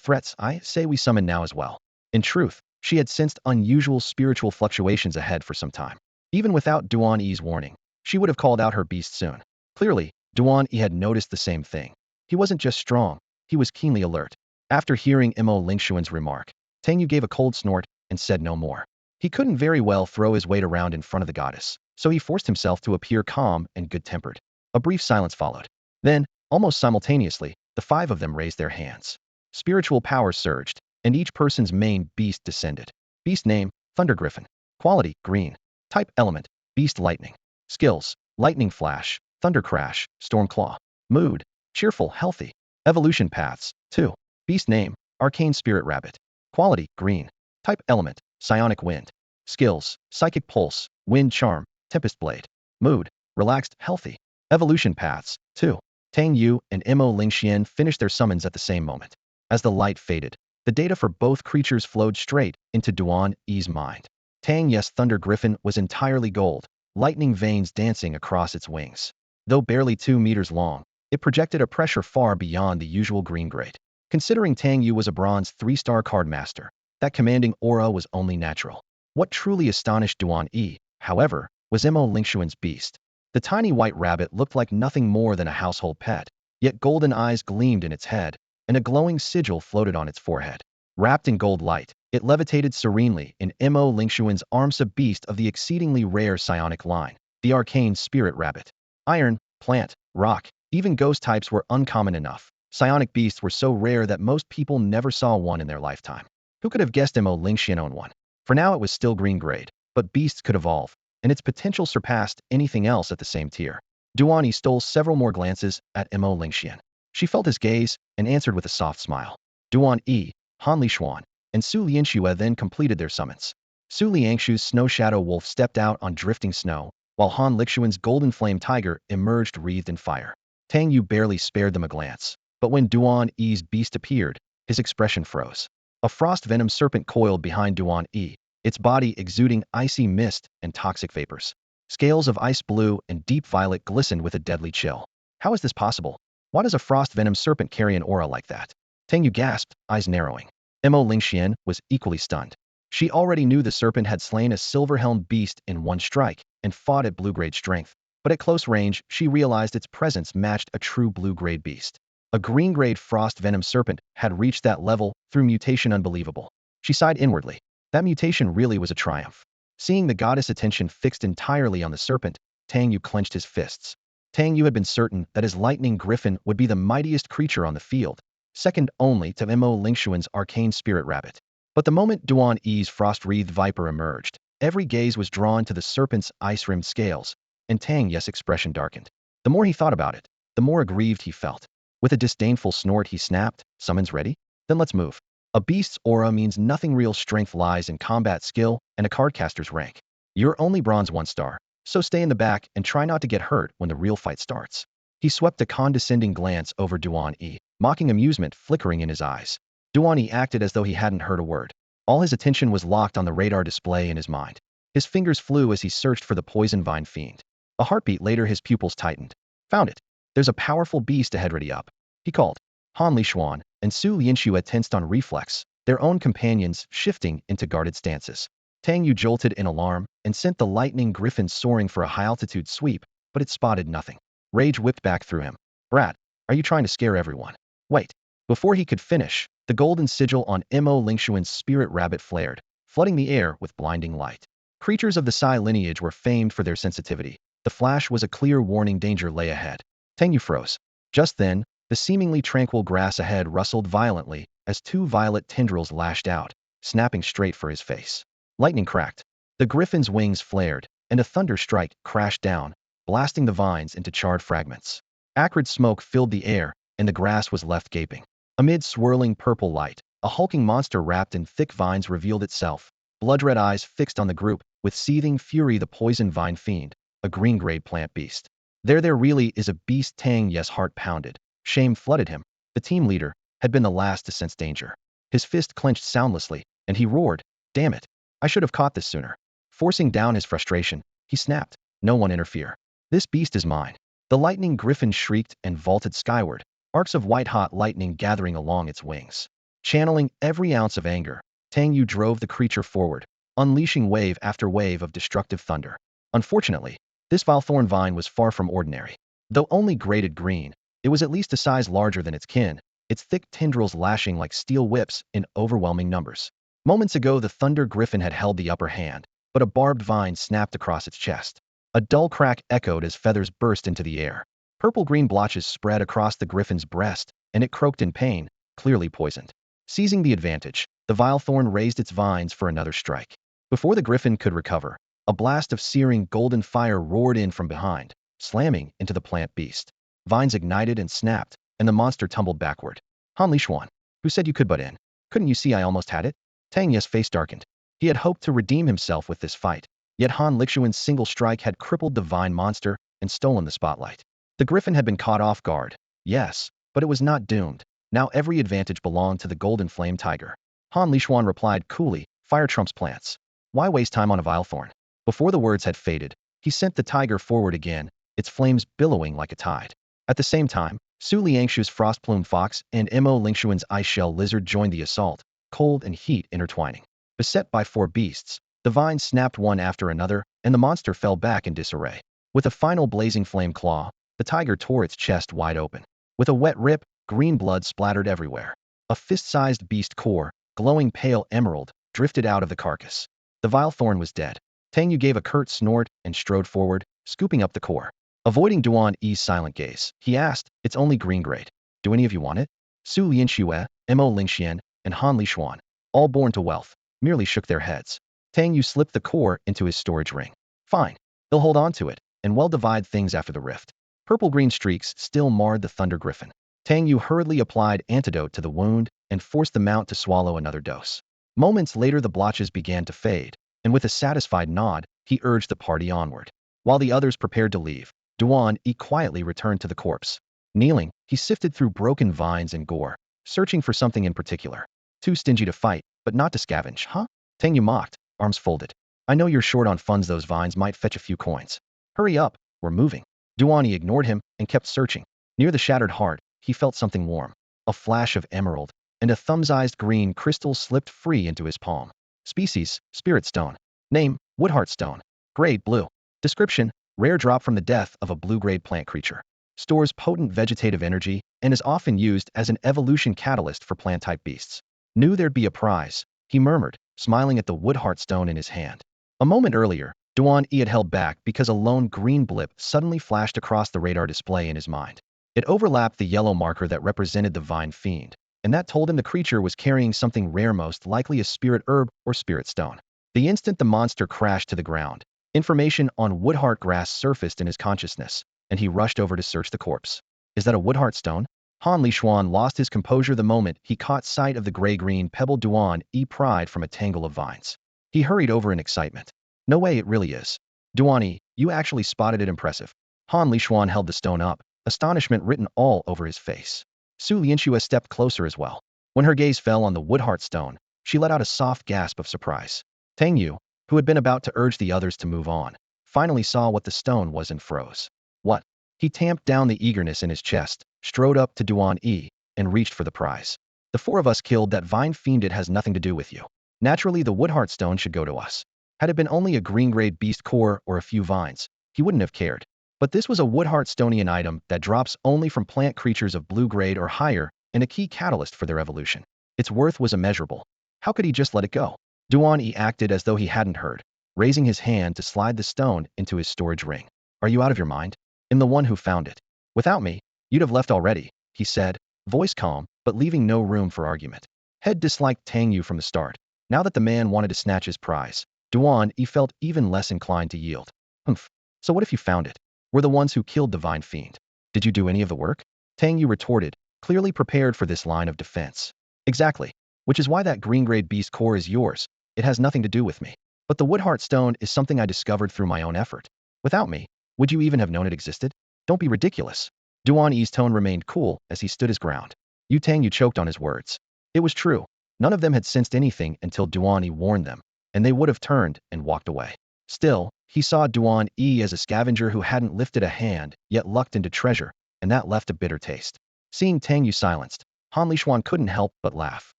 threats. I say we summon now as well." In truth, she had sensed unusual spiritual fluctuations ahead for some time. Even without Duan E's warning, she would have called out her beast soon. Clearly, Duan E had noticed the same thing. He wasn't just strong, he was keenly alert. After hearing Mo Lingxuan's remark, Tang Yu gave a cold snort and said no more. He couldn't very well throw his weight around in front of the goddess, so he forced himself to appear calm and good-tempered. A brief silence followed. Then, almost simultaneously, the 5 of them raised their hands. Spiritual power surged, and each person's main beast descended. Beast name, Thunder Griffin. Quality, green. Type element, beast lightning. Skills, lightning flash, thunder crash, storm claw. Mood, cheerful, healthy. Evolution paths, 2. Beast name, arcane spirit rabbit. Quality, green. Type element, psionic wind. Skills, psychic pulse, wind charm, tempest blade. Mood, relaxed, healthy. Evolution paths, 2. Tang Yu and Mo Lingxian finished their summons at the same moment. As the light faded, The data for both creatures flowed straight into Duan E's mind. Tang Ye's thunder griffin was entirely gold, lightning veins dancing across its wings. Though barely 2 meters long, it projected a pressure far beyond the usual green grade. Considering Tang Yu was a bronze 3-star card master, that commanding aura was only natural. What truly astonished Duan E, however, was Mo Lingxuan's beast. The tiny white rabbit looked like nothing more than a household pet, yet golden eyes gleamed in its head, and a glowing sigil floated on its forehead. Wrapped in gold light, it levitated serenely in Mo Lingxuan's arms, a beast of the exceedingly rare psionic line, the arcane spirit rabbit. Iron, plant, rock, even ghost types were uncommon enough. Psionic beasts were so rare that most people never saw one in their lifetime. Who could have guessed Mo Lingxian owned one? For now it was still green grade, but beasts could evolve, and its potential surpassed anything else at the same tier. Duan E stole several more glances at Mo Lingxian. She felt his gaze and answered with a soft smile. Duan E, Han Lishuan, and Su Lianxue then completed their summons. Su Liangshu's snow shadow wolf stepped out on drifting snow, while Han Lixuan's golden flame tiger emerged wreathed in fire. Tang Yu barely spared them a glance, but when Duan E's beast appeared, his expression froze. A frost venom serpent coiled behind Duan E, its body exuding icy mist and toxic vapors. Scales of ice blue and deep violet glistened with a deadly chill. How is this possible? Why does a frost venom serpent carry an aura like that? Tang Yu gasped, eyes narrowing. Mo Lingxian was equally stunned. She already knew the serpent had slain a silver-helmed beast in one strike and fought at blue-grade strength, but at close range, she realized its presence matched a true blue-grade beast. A green-grade frost venom serpent had reached that level through mutation unbelievable. She sighed inwardly. That mutation really was a triumph. Seeing the goddess' attention fixed entirely on the serpent, Tang Yu clenched his fists. Tang Yu had been certain that his lightning griffin would be the mightiest creature on the field, second only to Mo Lingxuan's arcane spirit rabbit. But the moment Duan E's frost-wreathed viper emerged, every gaze was drawn to the serpent's ice-rimmed scales, and Tang Ye's expression darkened. The more he thought about it, the more aggrieved he felt. With a disdainful snort he snapped, "Summons ready? Then let's move." A beast's aura means nothing. Real strength lies in combat skill and a cardcaster's rank. You're only bronze 1-star, so stay in the back and try not to get hurt when the real fight starts. He swept a condescending glance over Duan E, mocking amusement flickering in his eyes. Duan E acted as though he hadn't heard a word. All his attention was locked on the radar display in his mind. His fingers flew as he searched for the poison vine fiend. A heartbeat later his pupils tightened. Found it. There's a powerful beast ahead, ready up, he called. Han Lishuan and Su Lianxue tensed on reflex, their own companions shifting into guarded stances. Tang Yu jolted in alarm and sent the lightning griffin soaring for a high-altitude sweep, but it spotted nothing. Rage whipped back through him. Brat, are you trying to scare everyone? Wait. Before he could finish, the golden sigil on Mo Lingxuan's spirit rabbit flared, flooding the air with blinding light. Creatures of the Psi lineage were famed for their sensitivity. The flash was a clear warning danger lay ahead. Tang Yu froze. Just then, the seemingly tranquil grass ahead rustled violently as 2 violet tendrils lashed out, snapping straight for his face. Lightning cracked. The griffin's wings flared, and a thunder strike crashed down, blasting the vines into charred fragments. Acrid smoke filled the air, and the grass was left gaping. Amid swirling purple light, a hulking monster wrapped in thick vines revealed itself, blood-red eyes fixed on the group, with seething fury. The poison vine fiend, a green-grade plant beast. There really is a beast. Tang Ye's heart pounded. Shame flooded him. The team leader had been the last to sense danger. His fist clenched soundlessly, and he roared, "Damn it! I should have caught this sooner." Forcing down his frustration, he snapped, "No one interfere. This beast is mine." The lightning griffin shrieked and vaulted skyward, arcs of white-hot lightning gathering along its wings. Channeling every ounce of anger, Tang Yu drove the creature forward, unleashing wave after wave of destructive thunder. Unfortunately, this vilethorn vine was far from ordinary. Though only graded green, it was at least a size larger than its kin, its thick tendrils lashing like steel whips in overwhelming numbers. Moments ago the thunder griffin had held the upper hand, but a barbed vine snapped across its chest. A dull crack echoed as feathers burst into the air. Purple-green blotches spread across the griffin's breast, and it croaked in pain, clearly poisoned. Seizing the advantage, the vilethorn raised its vines for another strike. Before the griffin could recover, a blast of searing golden fire roared in from behind, slamming into the plant beast. Vines ignited and snapped, and the monster tumbled backward. Han Lishuan, who said you could butt in? Couldn't you see I almost had it? Tang Ye's face darkened. He had hoped to redeem himself with this fight, yet Han Lixuan's single strike had crippled the vine monster and stolen the spotlight. The griffin had been caught off guard, yes, but it was not doomed. Now every advantage belonged to the golden flame tiger. Han Lishuan replied coolly, fire trumps plants. Why waste time on a vile thorn? Before the words had faded, he sent the tiger forward again, its flames billowing like a tide. At the same time, Su Liangshu's frost-plumed fox and Mo Lingshuan's ice-shell lizard joined the assault, cold and heat intertwining. Beset by 4 beasts, the vines snapped one after another, and the monster fell back in disarray. With a final blazing flame claw, the tiger tore its chest wide open. With a wet rip, green blood splattered everywhere. A fist-sized beast core, glowing pale emerald, drifted out of the carcass. The vile thorn was dead. Tang Yu gave a curt snort and strode forward, scooping up the core. Avoiding Duan E's silent gaze, he asked, "It's only green grade. Do any of you want it?" Su Lianxue, Mo Lingxian, and Han Lishuan, all born to wealth, merely shook their heads. Tang Yu slipped the core into his storage ring. Fine. He'll hold on to it, and well divide things after the rift. Purple-green streaks still marred the Thunder Griffin. Tang Yu hurriedly applied antidote to the wound and forced the mount to swallow another dose. Moments later the blotches began to fade, and with a satisfied nod, he urged the party onward. While the others prepared to leave, Duan E quietly returned to the corpse. Kneeling, he sifted through broken vines and gore, searching for something in particular. Too stingy to fight, but not to scavenge, huh? Tang Yu mocked, arms folded. I know you're short on funds. Those vines might fetch a few coins. Hurry up, we're moving. Duan E ignored him and kept searching. Near the shattered heart, he felt something warm. A flash of emerald, and a thumb-sized green crystal slipped free into his palm. Species, spirit stone. Name, woodheart stone. Grade, blue. Description, rare drop from the death of a blue-grade plant creature. Stores potent vegetative energy and is often used as an evolution catalyst for plant-type beasts. Knew there'd be a prize, he murmured, smiling at the woodheart stone in his hand. A moment earlier, Duan E had held back because a lone green blip suddenly flashed across the radar display in his mind. It overlapped the yellow marker that represented the vine fiend, and that told him the creature was carrying something rare, most likely a spirit herb or spirit stone. The instant the monster crashed to the ground, information on woodheart grass surfaced in his consciousness, and he rushed over to search the corpse. Is that a woodheart stone? Han Lishuan lost his composure the moment he caught sight of the gray-green pebble Duan E pried from a tangle of vines. He hurried over in excitement. No way, it really is. Duan E, you actually spotted it. Impressive. Han Lishuan held the stone up, astonishment written all over his face. Su Lianxue stepped closer as well. When her gaze fell on the woodheart stone, she let out a soft gasp of surprise. Tang Yu, who had been about to urge the others to move on, finally saw what the stone was and froze. What? He tamped down the eagerness in his chest, strode up to Duan E, and reached for the prize. The 4 of us killed that vine fiend. It has nothing to do with you. Naturally, the woodheart stone should go to us. Had it been only a green-grade beast core or a few vines, he wouldn't have cared. But this was a woodheart stonian item that drops only from plant creatures of blue grade or higher, and a key catalyst for their evolution. Its worth was immeasurable. How could he just let it go? Duan E acted as though he hadn't heard, raising his hand to slide the stone into his storage ring. Are you out of your mind? I'm the one who found it. Without me, you'd have left already, he said, voice calm, but leaving no room for argument. Head disliked Tang Yu from the start. Now that the man wanted to snatch his prize, Duan E felt even less inclined to yield. Humph. So what if you found it? We're the ones who killed the vine fiend. Did you do any of the work? Tang Yu retorted, clearly prepared for this line of defense. Exactly. Which is why that green-grade beast core is yours. It has nothing to do with me. But the woodheart stone is something I discovered through my own effort. Without me, would you even have known it existed? Don't be ridiculous. Duan E's tone remained cool as he stood his ground. Tang Yu choked on his words. It was true. None of them had sensed anything until Duan E warned them, and they would have turned and walked away. Still, he saw Duan E as a scavenger who hadn't lifted a hand, yet lucked into treasure, and that left a bitter taste. Seeing Tang Yu silenced, Han Lishuan couldn't help but laugh.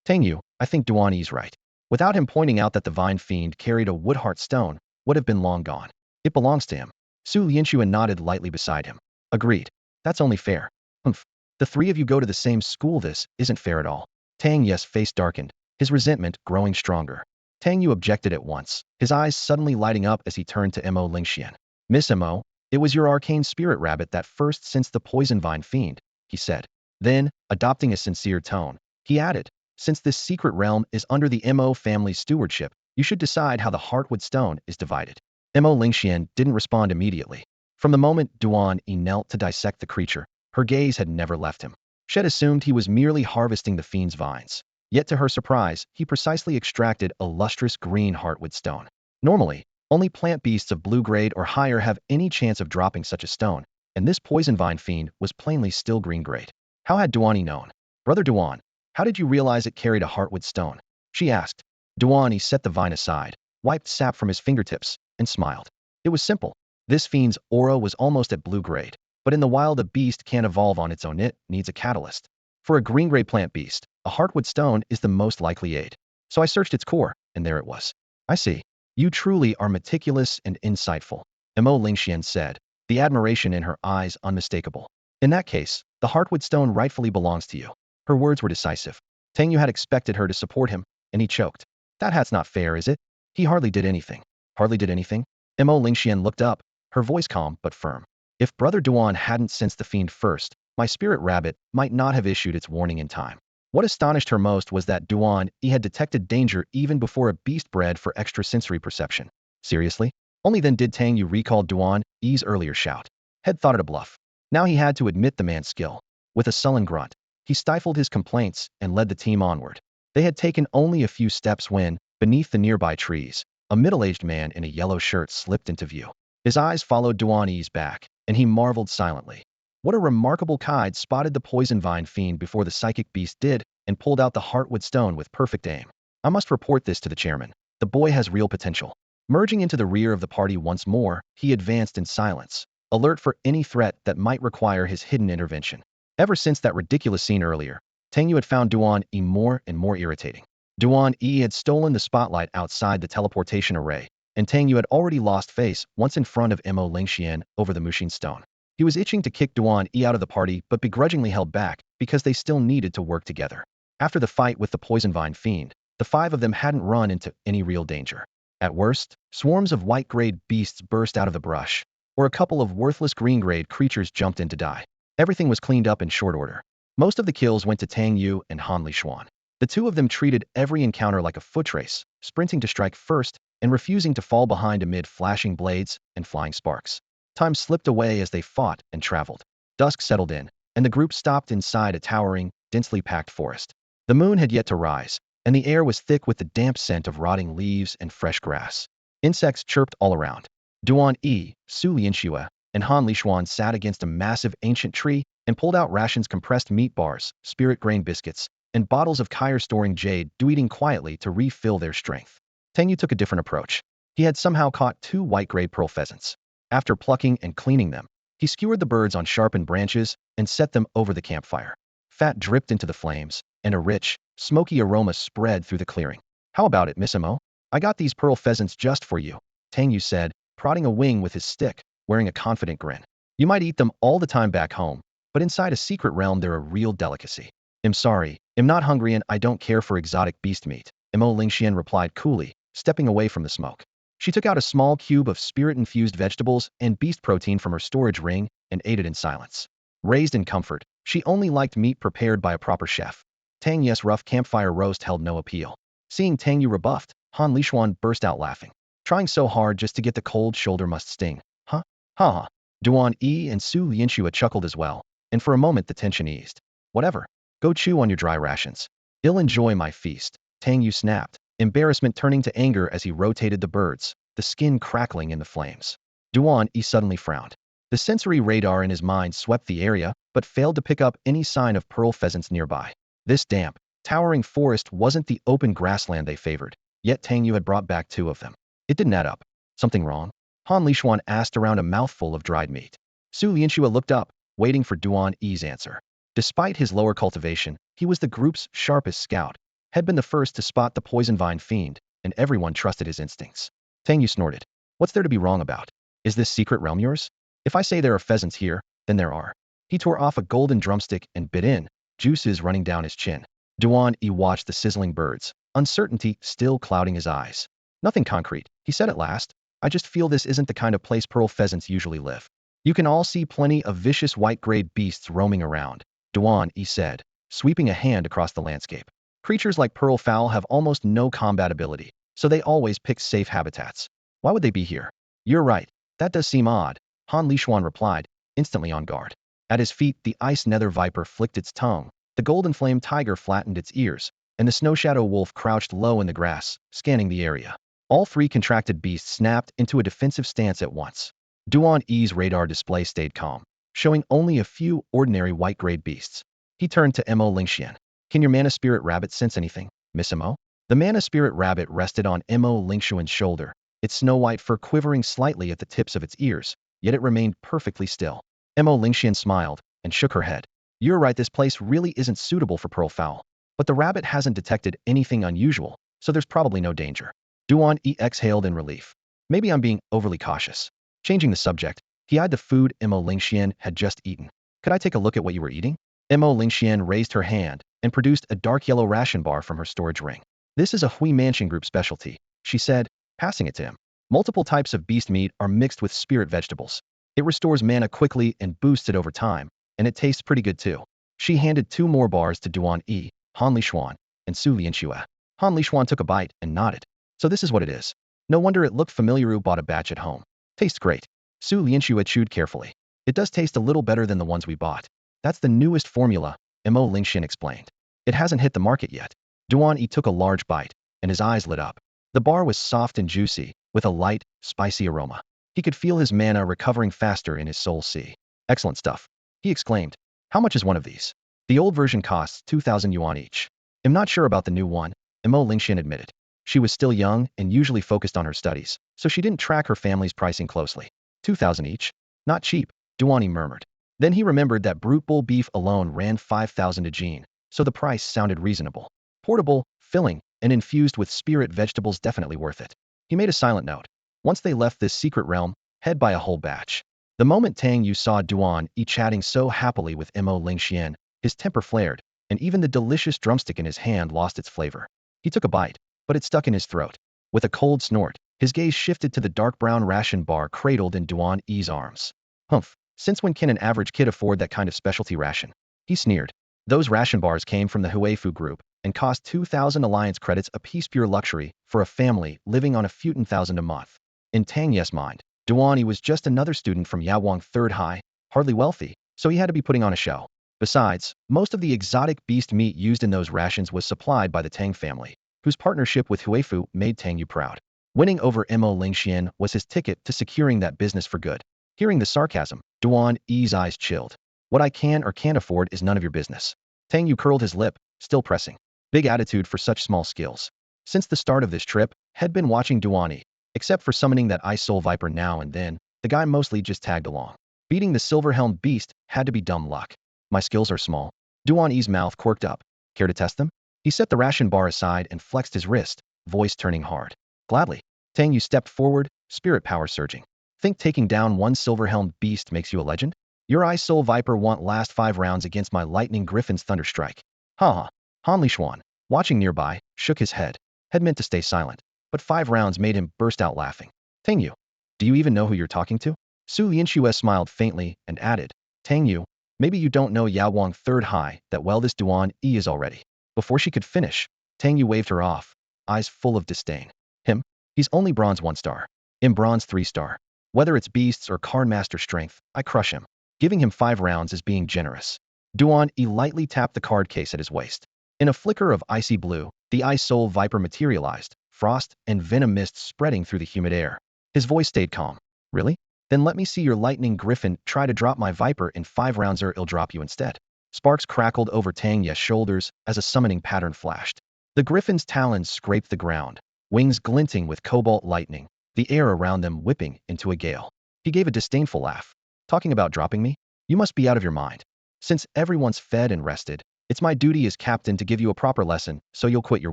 Tang Yu, I think Duan E's right. Without him pointing out that the vine fiend carried a woodheart stone, would have been long gone. It belongs to him. Su Lianxue nodded lightly beside him. Agreed. That's only fair. Humph. The 3 of you go to the same school. This isn't fair at all. Tang Yu's face darkened, his resentment growing stronger. Tang Yu objected at once, his eyes suddenly lighting up as he turned to Mo Lingxian. Miss Mo, it was your arcane spirit rabbit that first sensed the poison vine fiend, he said. Then, adopting a sincere tone, he added, since this secret realm is under the Mo family's stewardship, you should decide how the heartwood stone is divided. Mo Lingxian didn't respond immediately. From the moment Duan E knelt to dissect the creature, her gaze had never left him. She had assumed he was merely harvesting the fiend's vines. Yet to her surprise, he precisely extracted a lustrous green heartwood stone. Normally, only plant beasts of blue grade or higher have any chance of dropping such a stone, and this poison vine fiend was plainly still green grade. How had Duan E known? Brother Duan, how did you realize it carried a heartwood stone? She asked. Duan E set the vine aside, wiped sap from his fingertips, and smiled. It was simple. This fiend's aura was almost at blue grade, but in the wild a beast can't evolve on its own, it needs a catalyst. For a green-gray plant beast, a heartwood stone is the most likely aid. So I searched its core, and there it was. I see. You truly are meticulous and insightful, Mo Lingxian said, the admiration in her eyes unmistakable. In that case, the heartwood stone rightfully belongs to you. Her words were decisive. Tang Yu had expected her to support him, and he choked. That's not fair, is it? He hardly did anything. Hardly did anything? Mo Lingxian looked up, her voice calm but firm. If Brother Duan hadn't sensed the fiend first, my spirit rabbit might not have issued its warning in time. What astonished her most was that Duan E had detected danger even before a beast bred for extrasensory perception. Seriously? Only then did Tang Yu recall Duan E's earlier shout. Had thought it a bluff. Now he had to admit the man's skill. With a sullen grunt, he stifled his complaints and led the team onward. They had taken only a few steps when, beneath the nearby trees, a middle-aged man in a yellow shirt slipped into view. His eyes followed Duan E's back, and he marveled silently. What a remarkable kite spotted the poison vine fiend before the psychic beast did and pulled out the heartwood stone with perfect aim. I must report this to the chairman. The boy has real potential. Merging into the rear of the party once more, he advanced in silence, alert for any threat that might require his hidden intervention. Ever since that ridiculous scene earlier, Tang Yu had found Duan E more and more irritating. Duan E had stolen the spotlight outside the teleportation array, and Tang Yu had already lost face once in front of Mo Lingxian over the Mushin stone. He was itching to kick Duan E out of the party but begrudgingly held back because they still needed to work together. After the fight with the poison vine fiend, the five of them hadn't run into any real danger. At worst, swarms of white-grayed beasts burst out of the brush, or a couple of worthless green-grayed creatures jumped in to die. Everything was cleaned up in short order. Most of the kills went to Tang Yu and Han Lishuan. The two of them treated every encounter like a foot race, sprinting to strike first and refusing to fall behind amid flashing blades and flying sparks. Time slipped away as they fought and traveled. Dusk settled in, and the group stopped inside a towering, densely packed forest. The moon had yet to rise, and the air was thick with the damp scent of rotting leaves and fresh grass. Insects chirped all around. Duan E, Su Lianxue, and Han Lishuan sat against a massive ancient tree and pulled out rations, compressed meat bars, spirit grain biscuits, and bottles of Kyre storing jade, eating quietly to refill their strength. Tang Yu took a different approach. He had somehow caught 2 white-gray pearl pheasants. After plucking and cleaning them, he skewered the birds on sharpened branches and set them over the campfire. Fat dripped into the flames, and a rich, smoky aroma spread through the clearing. How about it, Miss Mo? I got these pearl pheasants just for you, Tang Yu said, prodding a wing with his stick, wearing a confident grin. You might eat them all the time back home, but inside a secret realm they're a real delicacy. I'm sorry, I'm not hungry and I don't care for exotic beast meat, Mo Lingxian replied coolly, stepping away from the smoke. She took out a small cube of spirit-infused vegetables and beast protein from her storage ring and ate it in silence. Raised in comfort, she only liked meat prepared by a proper chef. Tang Yu's rough campfire roast held no appeal. Seeing Tang Yu rebuffed, Han Lishuan burst out laughing. Trying so hard just to get the cold shoulder must sting. Huh? Ha ha. Duan E and Su Lianxue chuckled as well, and for a moment the tension eased. Whatever. Go chew on your dry rations. I'll enjoy my feast, Tang Yu snapped, embarrassment turning to anger as he rotated the birds, the skin crackling in the flames. Duan E suddenly frowned. The sensory radar in his mind swept the area, but failed to pick up any sign of pearl pheasants nearby. This damp, towering forest wasn't the open grassland they favored, yet Tang Yu had brought back 2 of them. It didn't add up. Something wrong? Han Lishuan asked around a mouthful of dried meat. Su Lianxue looked up, waiting for Duan E's answer. Despite his lower cultivation, he was the group's sharpest scout, had been the first to spot the poison vine fiend, and everyone trusted his instincts. Tang Yu snorted. What's there to be wrong about? Is this secret realm yours? If I say there are pheasants here, then there are. He tore off a golden drumstick and bit in, juices running down his chin. Duan E watched the sizzling birds, uncertainty still clouding his eyes. Nothing concrete, he said at last. I just feel this isn't the kind of place pearl pheasants usually live. You can all see plenty of vicious white-grayed beasts roaming around, Duan E said, sweeping a hand across the landscape. Creatures like pearl fowl have almost no combat ability, so they always pick safe habitats. Why would they be here? You're right. That does seem odd, Han Lishuan replied, instantly on guard. At his feet, the ice nether viper flicked its tongue, the golden flame tiger flattened its ears, and the snow shadow wolf crouched low in the grass, scanning the area. All 3 contracted beasts snapped into a defensive stance at once. Duan E's radar display stayed calm, showing only a few ordinary white-grayed beasts. He turned to Mo Lingxian. Can your mana spirit rabbit sense anything, Miss Mo? The mana spirit rabbit rested on Mo Lingxian's shoulder, its snow-white fur quivering slightly at the tips of its ears, yet it remained perfectly still. Mo Lingxian smiled and shook her head. You're right, this place really isn't suitable for pearl fowl. But the rabbit hasn't detected anything unusual, so there's probably no danger. Duan E exhaled in relief. Maybe I'm being overly cautious. Changing the subject, he eyed the food Mo Lingxian had just eaten. Could I take a look at what you were eating? Mo Lingxian raised her hand and produced a dark yellow ration bar from her storage ring. This is a Hui Mansion Group specialty, she said, passing it to him. Multiple types of beast meat are mixed with spirit vegetables. It restores mana quickly and boosts it over time, and it tastes pretty good too. She handed 2 more bars to Duan E, Han Lishuan, and Su Lianxue. Han Lishuan took a bite and nodded. So this is what it is. No wonder it looked familiar. Who bought a batch at home? Tastes great. Su Lianxue chewed carefully. It does taste a little better than the ones we bought. That's the newest formula, Mo Lingxian explained. It hasn't hit the market yet. Duan E took a large bite, and his eyes lit up. The bar was soft and juicy, with a light, spicy aroma. He could feel his mana recovering faster in his soul sea. Excellent stuff, he exclaimed. How much is one of these? The old version costs 2,000 yuan each. I'm not sure about the new one, Mo Lingxian admitted. She was still young and usually focused on her studies, so she didn't track her family's pricing closely. 2,000 each? Not cheap, Duan E murmured. Then he remembered that brute bull beef alone ran 5,000 a gene, so the price sounded reasonable. Portable, filling, and infused with spirit vegetables, definitely worth it. He made a silent note. Once they left this secret realm, head by a whole batch. The moment Tang Yu saw Duan E chatting so happily with Mo Lingxian, his temper flared, and even the delicious drumstick in his hand lost its flavor. He took a bite, but it stuck in his throat. With a cold snort, his gaze shifted to the dark brown ration bar cradled in Duan E's arms. Humph, since when can an average kid afford that kind of specialty ration? He sneered. Those ration bars came from the Huifu group and cost 2,000 alliance credits apiece, pure luxury for a family living on a few thousand a month. In Tang Ye's mind, Duan E was just another student from Yawang Third High, hardly wealthy, so he had to be putting on a show. Besides, most of the exotic beast meat used in those rations was supplied by the Tang family, whose partnership with Huifu made Tang Yu proud. Winning over Mo Lingxian was his ticket to securing that business for good. Hearing the sarcasm, Duan E's eyes chilled. What I can or can't afford is none of your business. Tang Yu curled his lip, still pressing. Big attitude for such small skills. Since the start of this trip, had been watching Duan E. Except for summoning that ice soul viper now and then, the guy mostly just tagged along. Beating the silver-helmed beast had to be dumb luck. My skills are small. Duan E's mouth quirked up. Care to test them? He set the ration bar aside and flexed his wrist, voice turning hard. Gladly. Tang Yu stepped forward, spirit power surging. Think taking down one silver-helmed beast makes you a legend? Your ice soul viper won't last 5 rounds against my lightning griffin's thunderstrike. Ha ha. Han Lishuan, watching nearby, shook his head. Had meant to stay silent, but 5 rounds made him burst out laughing. Tang Yu, do you even know who you're talking to? Su Lianxue smiled faintly and added, Tang Yu, maybe you don't know Yawang Third High that well. This Duan E is already. Before she could finish, Tang Yu waved her off, eyes full of disdain. Him? He's only bronze 1 star. I'm bronze 3 star. Whether it's beasts or card master strength, I crush him. Giving him 5 rounds is being generous. Duan E lightly tapped the card case at his waist. In a flicker of icy blue, the ice soul viper materialized, frost and venom mists spreading through the humid air. His voice stayed calm. Really? Then let me see your lightning griffin try to drop my viper in 5 rounds or I'll drop you instead. Sparks crackled over Tang Ye's shoulders as a summoning pattern flashed. The griffin's talons scraped the ground, wings glinting with cobalt lightning, the air around them whipping into a gale. He gave a disdainful laugh. Talking about dropping me? You must be out of your mind. Since everyone's fed and rested, it's my duty as captain to give you a proper lesson, so you'll quit your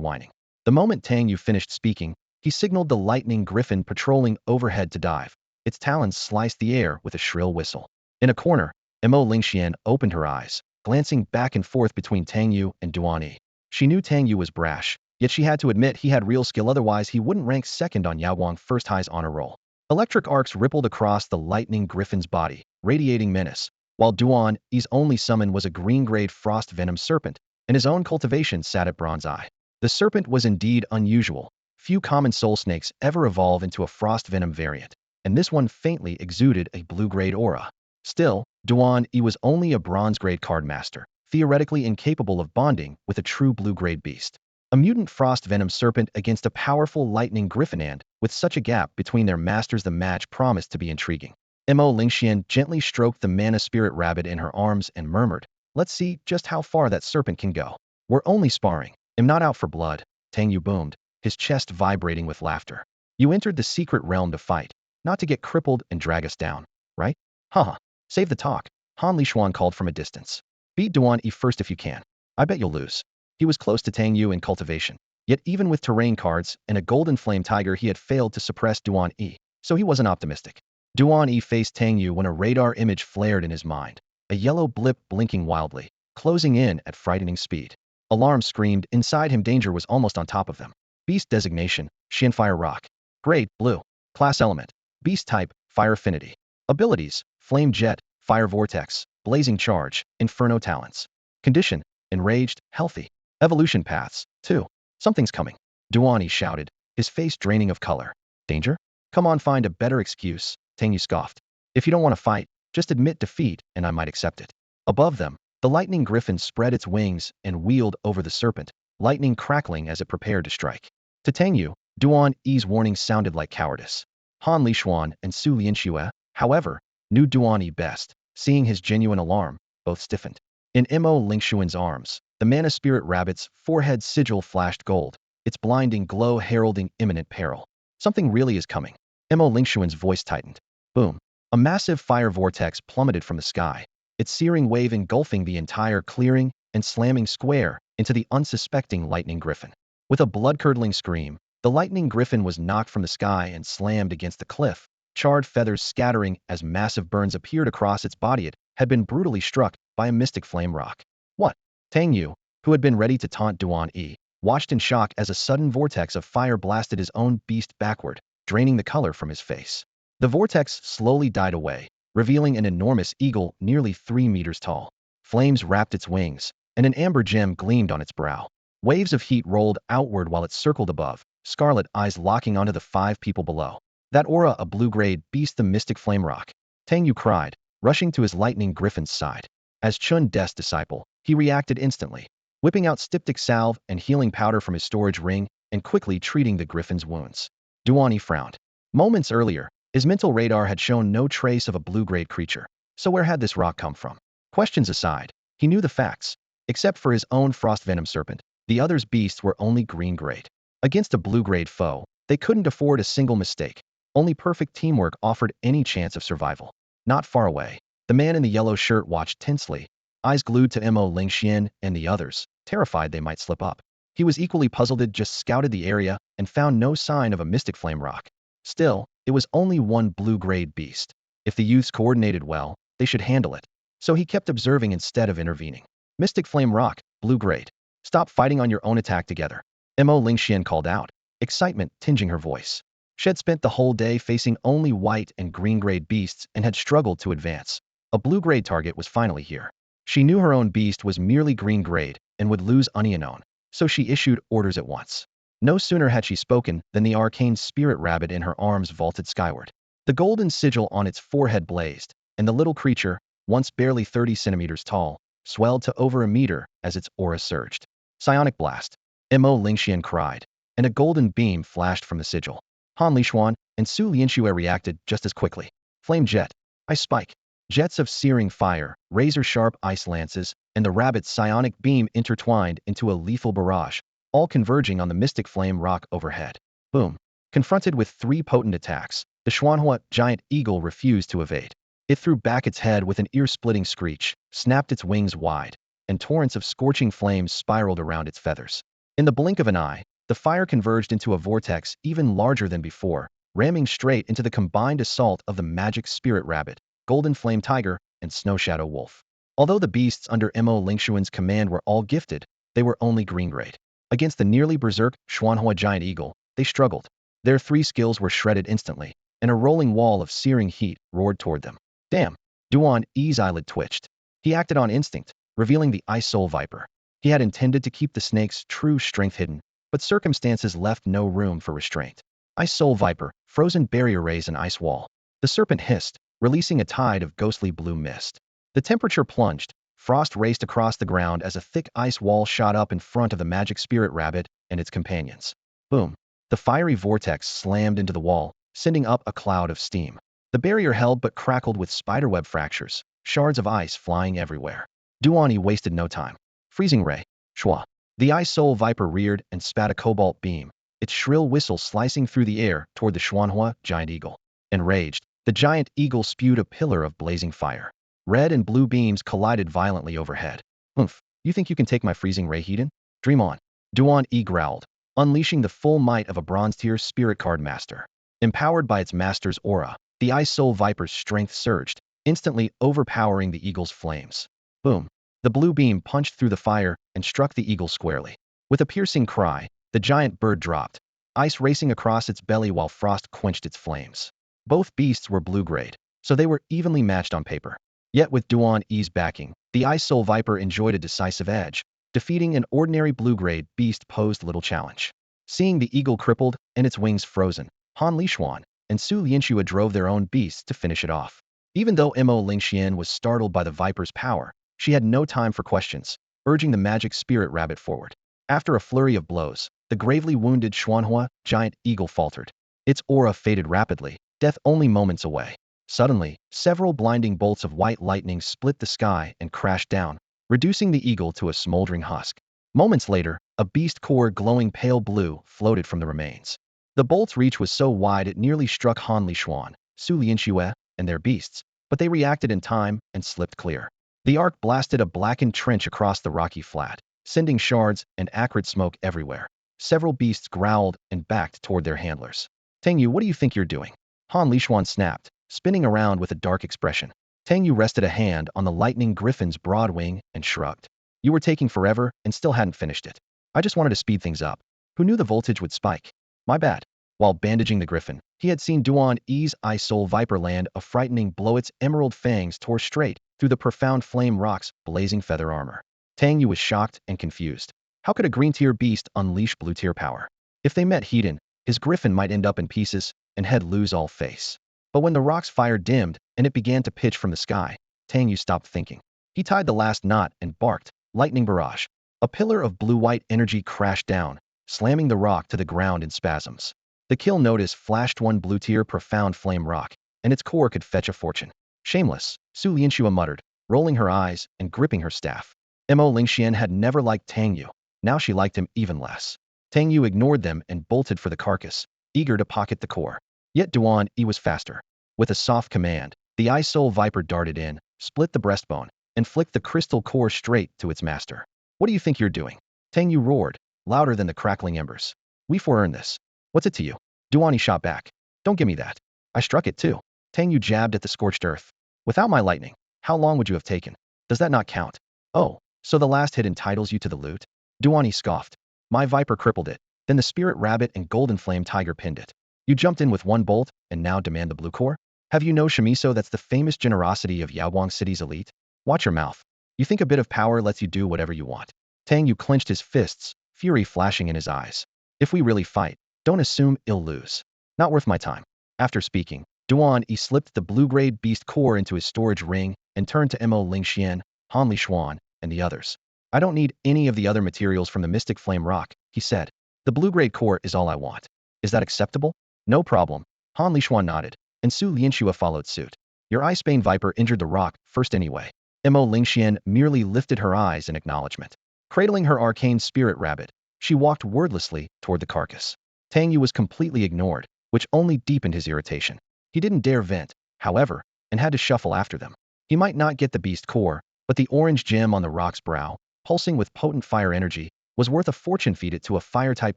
whining. The moment Tang Yu finished speaking, he signaled the lightning griffin patrolling overhead to dive. Its talons sliced the air with a shrill whistle. In a corner, Mo Lingxian opened her eyes, glancing back and forth between Tang Yu and Duan E. She knew Tang Yu was brash, yet she had to admit he had real skill, otherwise he wouldn't rank second on Yawang First High's honor roll. Electric arcs rippled across the lightning griffin's body, radiating menace, while Duan E's only summon was a green-grade frost venom serpent, and his own cultivation sat at bronze eye. The serpent was indeed unusual. Few common soul snakes ever evolve into a frost venom variant, and this one faintly exuded a blue-grade aura. Still, Duan E was only a bronze-grade card master, theoretically incapable of bonding with a true blue-grade beast. A mutant frost venom serpent against a powerful lightning griffin, and with such a gap between their masters, the match promised to be intriguing. Mo Lingxian gently stroked the mana spirit rabbit in her arms and murmured, Let's see just how far that serpent can go. We're only sparring. I'm not out for blood, Tang Yu boomed, his chest vibrating with laughter. You entered the secret realm to fight, not to get crippled and drag us down, right? Haha. Save the talk, Han Lishuan called from a distance. Beat Duan E first if you can. I bet you'll lose. He was close to Tang Yu in cultivation. Yet even with terrain cards and a golden flame tiger he had failed to suppress Duan E, so he wasn't optimistic. Duan E faced Tang Yu when a radar image flared in his mind, a yellow blip blinking wildly, closing in at frightening speed. Alarm screamed, inside him danger was almost on top of them. Beast designation, Fire Rock. Grade, Blue. Class element, Beast type, Fire affinity. Abilities, Flame Jet, Fire Vortex, Blazing Charge, Inferno Talents. Condition, Enraged, Healthy. Evolution paths, 2. Something's coming. Duan E shouted, his face draining of color. Danger? Come on, find a better excuse, Tang Yu scoffed. If you don't want to fight, just admit defeat and I might accept it. Above them, the lightning griffin spread its wings and wheeled over the serpent, lightning crackling as it prepared to strike. To Tang Yu, Duan E's warning sounded like cowardice. Han Lishuan and Su Lianxue, however, knew Duan E best, seeing his genuine alarm, both stiffened. In Mo Lingshuan's arms, the mana spirit rabbit's forehead sigil flashed gold, its blinding glow heralding imminent peril. Something really is coming. Mo Lingshuan's voice tightened. Boom. A massive fire vortex plummeted from the sky, its searing wave engulfing the entire clearing and slamming square into the unsuspecting lightning griffin. With a blood-curdling scream, the lightning griffin was knocked from the sky and slammed against the cliff, charred feathers scattering as massive burns appeared across its body. It had been brutally struck by a mystic flame rock. What? Tang Yu, who had been ready to taunt Duan E, watched in shock as a sudden vortex of fire blasted his own beast backward, draining the color from his face. The vortex slowly died away, revealing an enormous eagle nearly 3 meters tall. Flames wrapped its wings, and an amber gem gleamed on its brow. Waves of heat rolled outward while it circled above, scarlet eyes locking onto the 5 people below. That aura a blue-grade beast, the mystic flame rock. Tang Yu cried, rushing to his lightning griffin's side. As Chun De's disciple, he reacted instantly, whipping out styptic salve and healing powder from his storage ring and quickly treating the griffin's wounds. Duan E frowned. Moments earlier, his mental radar had shown no trace of a blue-grade creature. So where had this rock come from? Questions aside, he knew the facts. Except for his own frost venom serpent, the others' beasts were only green-grade. Against a blue-grade foe, they couldn't afford a single mistake. Only perfect teamwork offered any chance of survival. Not far away, the man in the yellow shirt watched tensely, eyes glued to Mo Lingxian and the others, terrified they might slip up. He was equally puzzled. Had just scouted the area and found no sign of a mystic flame rock. Still, it was only one blue-grade beast. If the youths coordinated well, they should handle it. So he kept observing instead of intervening. Mystic flame rock, blue-grade. Stop fighting on your own, attack together. Mo Lingxian called out, excitement tinging her voice. She had spent the whole day facing only white and green-grade beasts and had struggled to advance. A blue-grade target was finally here. She knew her own beast was merely green-grade and would lose unknown, so she issued orders at once. No sooner had she spoken than the arcane spirit rabbit in her arms vaulted skyward. The golden sigil on its forehead blazed, and the little creature, once barely 30 centimeters tall, swelled to over a meter as its aura surged. Psionic blast. Mo Lingxian cried, and a golden beam flashed from the sigil. Han Lishuan and Su Lianxue reacted just as quickly. Flame jet. Ice spike. Jets of searing fire, razor-sharp ice lances, and the rabbit's psionic beam intertwined into a lethal barrage, all converging on the mystic flame rock overhead. Boom. Confronted with 3 potent attacks, the Xuanhua giant eagle refused to evade. It threw back its head with an ear-splitting screech, snapped its wings wide, and torrents of scorching flames spiraled around its feathers. In the blink of an eye, the fire converged into a vortex even larger than before, ramming straight into the combined assault of the magic spirit rabbit, golden flame tiger, and snow shadow wolf. Although the beasts under Mo Lingshuan's command were all gifted, they were only green-grade. Against the nearly berserk Xuanhua giant eagle, they struggled. Their 3 skills were shredded instantly, and a rolling wall of searing heat roared toward them. Damn! Duan E's eyelid twitched. He acted on instinct, revealing the Ice Soul Viper. He had intended to keep the snake's true strength hidden, but circumstances left no room for restraint. Ice Soul Viper, frozen barrier raise an ice wall. The serpent hissed, releasing a tide of ghostly blue mist. The temperature plunged, frost raced across the ground as a thick ice wall shot up in front of the magic spirit rabbit and its companions. Boom. The fiery vortex slammed into the wall, sending up a cloud of steam. The barrier held but crackled with spiderweb fractures, shards of ice flying everywhere. Duan E wasted no time. Freezing ray. Shua. The ice soul viper reared and spat a cobalt beam, its shrill whistle slicing through the air toward the Xuanhua giant eagle. Enraged, the giant eagle spewed a pillar of blazing fire. Red and blue beams collided violently overhead. Oomph, you think you can take my freezing ray, Hedon? Dream on. Duan E growled, unleashing the full might of a bronze-tier spirit card master. Empowered by its master's aura, the ice soul viper's strength surged, instantly overpowering the eagle's flames. Boom. The blue beam punched through the fire and struck the eagle squarely. With a piercing cry, the giant bird dropped, ice racing across its belly while frost quenched its flames. Both beasts were blue-grade, so they were evenly matched on paper. Yet with Duan E's backing, the ice soul viper enjoyed a decisive edge. Defeating an ordinary blue-grade beast posed little challenge. Seeing the eagle crippled and its wings frozen, Han Lishuan and Su Lianxua drove their own beasts to finish it off. Even though Mo Lingxian was startled by the viper's power, she had no time for questions, urging the magic spirit rabbit forward. After a flurry of blows, the gravely wounded Xuanhua giant eagle faltered. Its aura faded rapidly, death only moments away. Suddenly, several blinding bolts of white lightning split the sky and crashed down, reducing the eagle to a smoldering husk. Moments later, a beast core glowing pale blue floated from the remains. The bolt's reach was so wide it nearly struck Han Lishuan, Su Lianxue, and their beasts, but they reacted in time and slipped clear. The arc blasted a blackened trench across the rocky flat, sending shards and acrid smoke everywhere. Several beasts growled and backed toward their handlers. Tangyu, what do you think you're doing? Han Lishuan snapped, spinning around with a dark expression. Tangyu rested a hand on the lightning griffin's broad wing and shrugged. You were taking forever and still hadn't finished it. I just wanted to speed things up. Who knew the voltage would spike? My bad. While bandaging the griffin, he had seen Duan E's ice soul viper land a frightening blow. Its emerald fangs tore straight through the profound flame rock's blazing feather armor. Tangyu was shocked and confused. How could a green-tier beast unleash blue-tier power? If they met Hedon, his griffin might end up in pieces and he'd lose all face. But when the rock's fire dimmed and it began to pitch from the sky, Tangyu stopped thinking. He tied the last knot and barked, lightning barrage. A pillar of blue-white energy crashed down, slamming the rock to the ground in spasms. The kill notice flashed one blue-tier profound flame rock, and its core could fetch a fortune. Shameless, Su Lianxua muttered, rolling her eyes and gripping her staff. Mo Lingxian had never liked Tangyu. Now she liked him even less. Tangyu ignored them and bolted for the carcass, eager to pocket the core. Yet Duan E was faster. With a soft command, the ice soul viper darted in, split the breastbone, and flicked the crystal core straight to its master. What do you think you're doing? Tangyu roared, louder than the crackling embers. We forearned this. What's it to you? Duan E shot back. Don't give me that. I struck it too. Tangyu jabbed at the scorched earth. Without my lightning, how long would you have taken? Does that not count? Oh, so the last hit entitles you to the loot? Duan E scoffed. My viper crippled it. Then the spirit rabbit and golden flame tiger pinned it. You jumped in with one bolt and now demand the blue core? Have you no shimiso? That's the famous generosity of Yaoguang City's elite? Watch your mouth. You think a bit of power lets you do whatever you want? Tangyu clenched his fists, fury flashing in his eyes. If we really fight, don't assume you'll lose. Not worth my time. After speaking, Duan E slipped the blue-grade beast core into his storage ring and turned to Mo Lingxian, Han Lishuan, and the others. I don't need any of the other materials from the Mystic Flame Rock, he said. The blue-grade core is all I want. Is that acceptable? No problem. Han Lishuan nodded, and Su Lianxua followed suit. Your Icebane Viper injured the rock first anyway. Mo Lingxian merely lifted her eyes in acknowledgement. Cradling her arcane spirit rabbit, she walked wordlessly toward the carcass. Tangyu was completely ignored, which only deepened his irritation. He didn't dare vent, however, and had to shuffle after them. He might not get the beast core, but the orange gem on the rock's brow, pulsing with potent fire energy, was worth a fortune. Feed it to a fire-type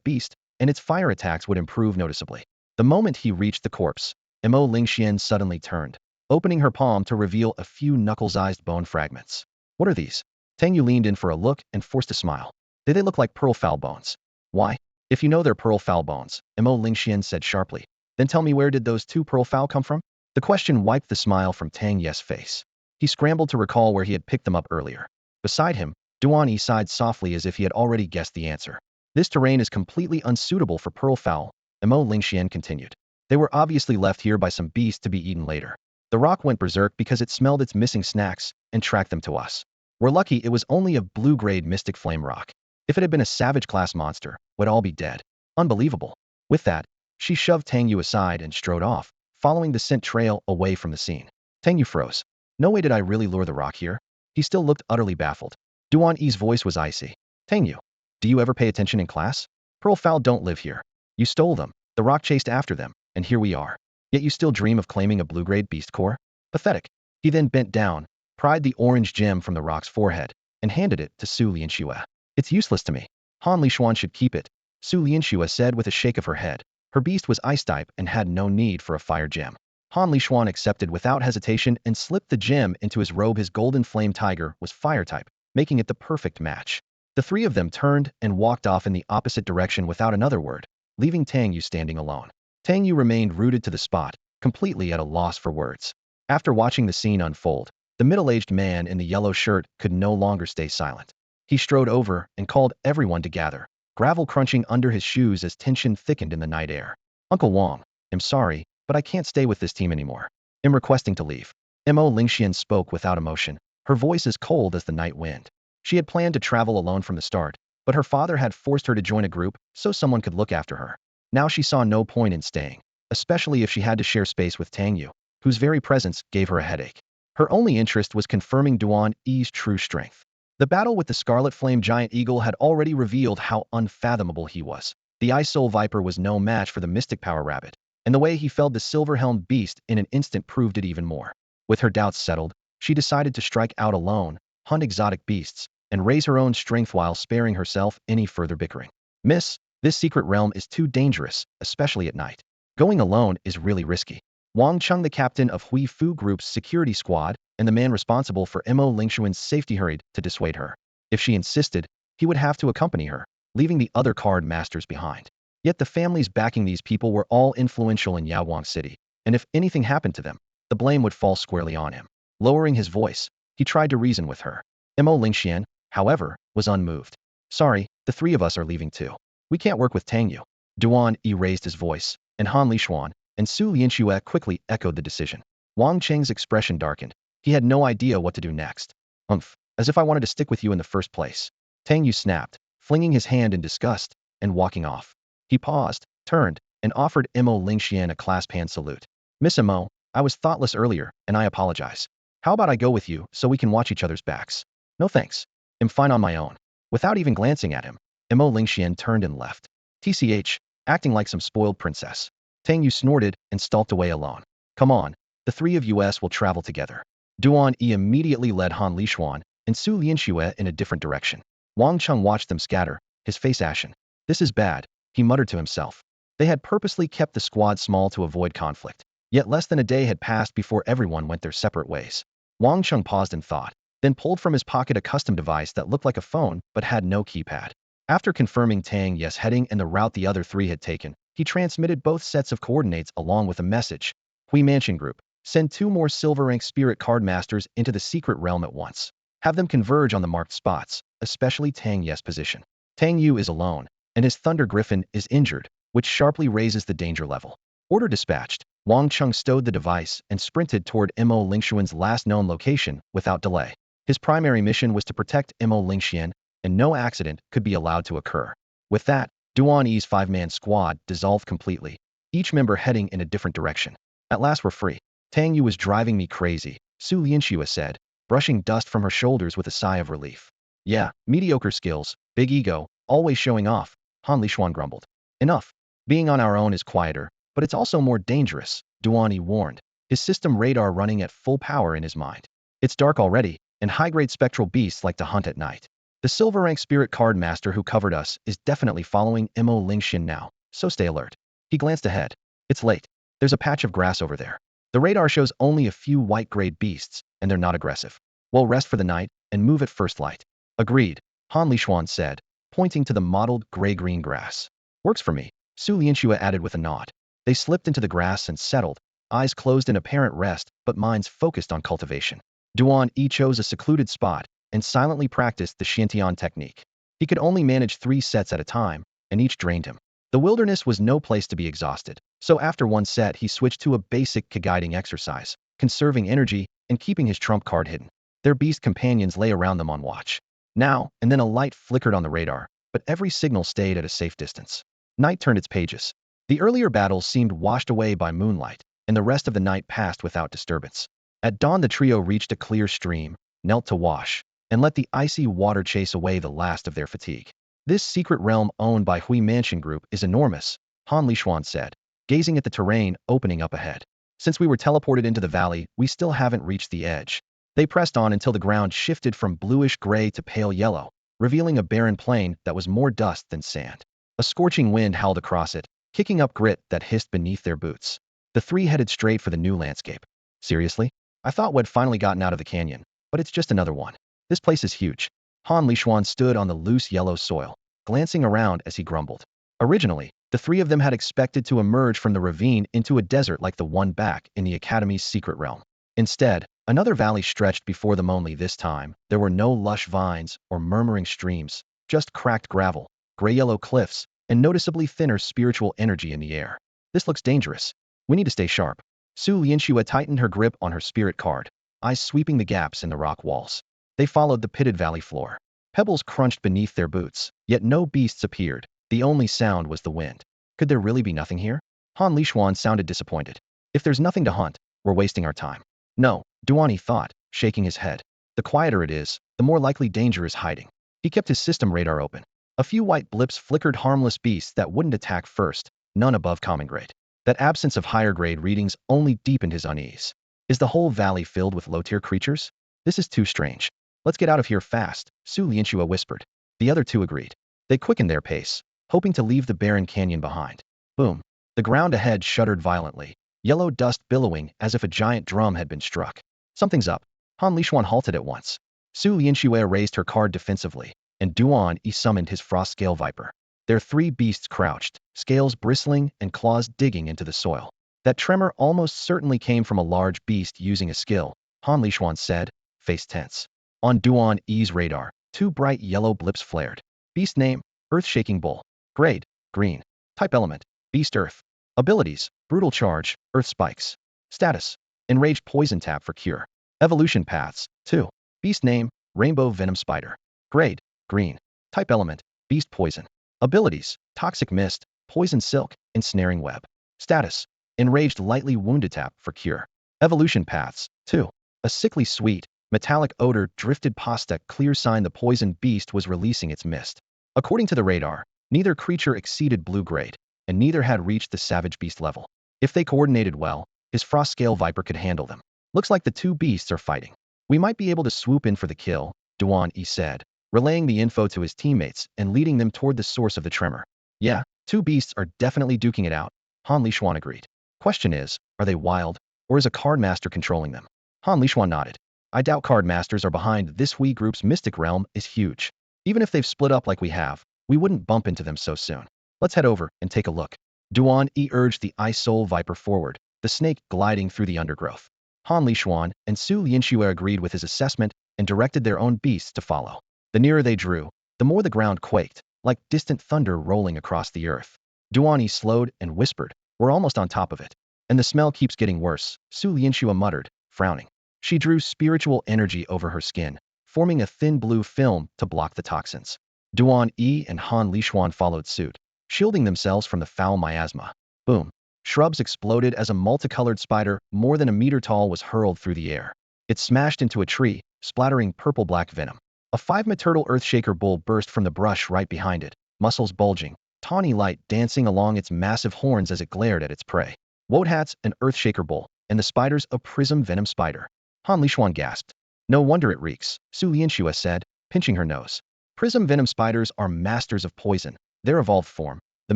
beast, and its fire attacks would improve noticeably. The moment he reached the corpse, Mo Lingxian suddenly turned, opening her palm to reveal a few knuckle-sized bone fragments. What are these? Tangyu leaned in for a look and forced a smile. They look like pearl fowl bones. Why? If you know they're pearl fowl bones, Mo Lingxian said sharply, then tell me, where did those two pearl fowl come from? The question wiped the smile from Tang Ye's face. He scrambled to recall where he had picked them up earlier. Beside him, Duan E sighed softly as if he had already guessed the answer. This terrain is completely unsuitable for pearl fowl, Mo Lingxian continued. They were obviously left here by some beast to be eaten later. The rock went berserk because it smelled its missing snacks and tracked them to us. We're lucky it was only a blue-grade mystic flame rock. If it had been a savage-class monster, we'd all be dead. Unbelievable. With that, she shoved Tangyu aside and strode off, following the scent trail away from the scene. Tangyu froze. No way did I really lure the rock here? He still looked utterly baffled. Duan E's voice was icy. Tangyu, do you ever pay attention in class? Pearl Fowl don't live here. You stole them. The rock chased after them, and here we are. Yet you still dream of claiming a blue-grade beast core? Pathetic. He then bent down, pried the orange gem from the rock's forehead, and handed it to Su Lianxue. It's useless to me. Han Lixuan should keep it, Su Lianxue said with a shake of her head. Her beast was ice-type and had no need for a fire gem. Han Lixuan accepted without hesitation and slipped the gem into his robe. His golden flame tiger was fire-type, making it the perfect match. The three of them turned and walked off in the opposite direction without another word, leaving Tangyu standing alone. Tangyu remained rooted to the spot, completely at a loss for words. After watching the scene unfold, the middle-aged man in the yellow shirt could no longer stay silent. He strode over and called everyone to gather, gravel crunching under his shoes as tension thickened in the night air. Uncle Wang, I'm sorry, but I can't stay with this team anymore. I'm requesting to leave. Mo Lingxian spoke without emotion, her voice as cold as the night wind. She had planned to travel alone from the start, but her father had forced her to join a group so someone could look after her. Now she saw no point in staying, especially if she had to share space with Tangyu, whose very presence gave her a headache. Her only interest was confirming Duan E's true strength. The battle with the Scarlet Flame Giant Eagle had already revealed how unfathomable he was. The Ice Soul Viper was no match for the Mystic Power Rabbit, and the way he felled the Silver-Helmed Beast in an instant proved it even more. With her doubts settled, she decided to strike out alone, hunt exotic beasts, and raise her own strength while sparing herself any further bickering. Miss, this secret realm is too dangerous, especially at night. Going alone is really risky. Wang Chung, the captain of Hui Fu Group's security squad and the man responsible for Mo Lingxuan's safety, hurried to dissuade her. If she insisted, he would have to accompany her, leaving the other card masters behind. Yet the families backing these people were all influential in Yaowang City, and if anything happened to them, the blame would fall squarely on him. Lowering his voice, he tried to reason with her. Mo Lingxian, however, was unmoved. Sorry, the three of us are leaving too. We can't work with Tangyu. Duan E raised his voice, and Han Lixuan and Su Lianxue quickly echoed the decision. Wang Cheng's expression darkened. He had no idea what to do next. As if I wanted to stick with you in the first place. Tangyu snapped, flinging his hand in disgust and walking off. He paused, turned, and offered Mo Lingxian a clasp hand salute. Miss Mo, I was thoughtless earlier, and I apologize. How about I go with you so we can watch each other's backs? No thanks. I'm fine on my own. Without even glancing at him, Mo Lingxian turned and left. TCH, acting like some spoiled princess. Tangyu snorted and stalked away alone. Come on, the three of us will travel together. Duan E immediately led Han Lixuan and Su Lianxue in a different direction. Wang Chung watched them scatter, his face ashen. This is bad, he muttered to himself. They had purposely kept the squad small to avoid conflict. Yet less than a day had passed before everyone went their separate ways. Wang Chung paused in thought, then pulled from his pocket a custom device that looked like a phone but had no keypad. After confirming Tang Yes heading and the route the other three had taken, he transmitted both sets of coordinates along with a message. Hui Mansion Group, send 2 more silver rank spirit card masters into the secret realm at once. Have them converge on the marked spots, especially Tang Yes position. Tang Yu is alone, and his Thunder Griffin is injured, which sharply raises the danger level. Order dispatched. Wang Chung stowed the device and sprinted toward Mo Lingxuan's last known location without delay. His primary mission was to protect Mo Lingxian, and no accident could be allowed to occur. With that, Duan E's 5-man squad dissolved completely, each member heading in a different direction. At last we're free. Tangyu was driving me crazy, Su Lianxue said, brushing dust from her shoulders with a sigh of relief. Yeah, mediocre skills, big ego, always showing off, Han Lixuan grumbled. Enough. Being on our own is quieter, but it's also more dangerous, Duan E warned, his system radar running at full power in his mind. It's dark already, and high-grade spectral beasts like to hunt at night. The silver rank spirit card master who covered us is definitely following Mo Lingxian now, so stay alert. He glanced ahead. It's late. There's a patch of grass over there. The radar shows only a few white-grade beasts, and they're not aggressive. We'll rest for the night and move at first light. Agreed, Han Lixuan said, pointing to the mottled gray-green grass. Works for me, Su Lianxue added with a nod. They slipped into the grass and settled, eyes closed in apparent rest but minds focused on cultivation. Duan E chose a secluded spot and silently practiced the Shantian technique. He could only manage 3 sets at a time, and each drained him. The wilderness was no place to be exhausted, so after one set he switched to a basic guiding exercise, conserving energy and keeping his trump card hidden. Their beast companions lay around them on watch. Now and then a light flickered on the radar, but every signal stayed at a safe distance. Night turned its pages. The earlier battles seemed washed away by moonlight, and the rest of the night passed without disturbance. At dawn the trio reached a clear stream, knelt to wash, and let the icy water chase away the last of their fatigue. This secret realm owned by Hui Mansion Group is enormous, Han Lishuan said, gazing at the terrain opening up ahead. Since we were teleported into the valley, we still haven't reached the edge. They pressed on until the ground shifted from bluish gray to pale yellow, revealing a barren plain that was more dust than sand. A scorching wind howled across it, kicking up grit that hissed beneath their boots. The three headed straight for the new landscape. Seriously? I thought we'd finally gotten out of the canyon, but it's just another one. This place is huge. Han Lishuan stood on the loose yellow soil, glancing around as he grumbled. Originally, the three of them had expected to emerge from the ravine into a desert like the one back in the Academy's secret realm. Instead, another valley stretched before them. Only this time, there were no lush vines or murmuring streams, just cracked gravel, gray-yellow cliffs, and noticeably thinner spiritual energy in the air. This looks dangerous. We need to stay sharp. Su Lianxue tightened her grip on her spirit card, eyes sweeping the gaps in the rock walls. They followed the pitted valley floor. Pebbles crunched beneath their boots, yet no beasts appeared. The only sound was the wind. Could there really be nothing here? Han Lishuan sounded disappointed. If there's nothing to hunt, we're wasting our time. No, Duan E thought, shaking his head. The quieter it is, the more likely danger is hiding. He kept his system radar open. A few white blips flickered, harmless beasts that wouldn't attack first, none above common grade. That absence of higher grade readings only deepened his unease. Is the whole valley filled with low-tier creatures? This is too strange. Let's get out of here fast, Su Lianxue whispered. The other two agreed. They quickened their pace, hoping to leave the barren canyon behind. Boom. The ground ahead shuddered violently, yellow dust billowing as if a giant drum had been struck. Something's up. Han Lishuan halted at once. Su Lianxue raised her card defensively, and Duan E summoned his frost scale viper. Their three beasts crouched, scales bristling and claws digging into the soil. That tremor almost certainly came from a large beast using a skill, Han Lishuan said, face tense. On Duan E's radar, two bright yellow blips flared. Beast name, Earth-shaking bull. Grade, green. Type element, beast earth. Abilities, brutal charge, earth spikes. Status, enraged poison tap for cure. Evolution paths, 2. Beast name, rainbow venom spider. Grade, green. Type element, beast poison. Abilities, toxic mist, poison silk, ensnaring web. Status, enraged lightly wounded tap for cure. Evolution paths, 2. A sickly sweet, metallic odor drifted past a clear sign the poison beast was releasing its mist. According to the radar, neither creature exceeded blue grade, and neither had reached the savage beast level. If they coordinated well, his frost scale viper could handle them. Looks like the two beasts are fighting. We might be able to swoop in for the kill, Duan E said, relaying the info to his teammates and leading them toward the source of the tremor. Yeah, two beasts are definitely duking it out, Han Lishuan agreed. Question is, are they wild, or is a card master controlling them? Han Lishuan nodded. I doubt card masters are behind this. Hui group's mystic realm is huge. Even if they've split up like we have, we wouldn't bump into them so soon. Let's head over and take a look. Duan E urged the ice soul viper forward, the snake gliding through the undergrowth. Han Lishuan and Su Lianxue agreed with his assessment and directed their own beasts to follow. The nearer they drew, the more the ground quaked, like distant thunder rolling across the earth. Duan E slowed and whispered, we're almost on top of it. And the smell keeps getting worse, Su Lianxue muttered, frowning. She drew spiritual energy over her skin, forming a thin blue film to block the toxins. Duan E and Han Lishuan followed suit, shielding themselves from the foul miasma. Boom. Shrubs exploded as a multicolored spider more than a meter tall was hurled through the air. It smashed into a tree, splattering purple-black venom. A 5-meter earthshaker bull burst from the brush right behind it, muscles bulging, tawny light dancing along its massive horns as it glared at its prey. Woadhat's an earthshaker bull, and the spider's a prism venom spider. Han Lishuan gasped. No wonder it reeks, Su Lianxue said, pinching her nose. Prism venom spiders are masters of poison. Their evolved form, the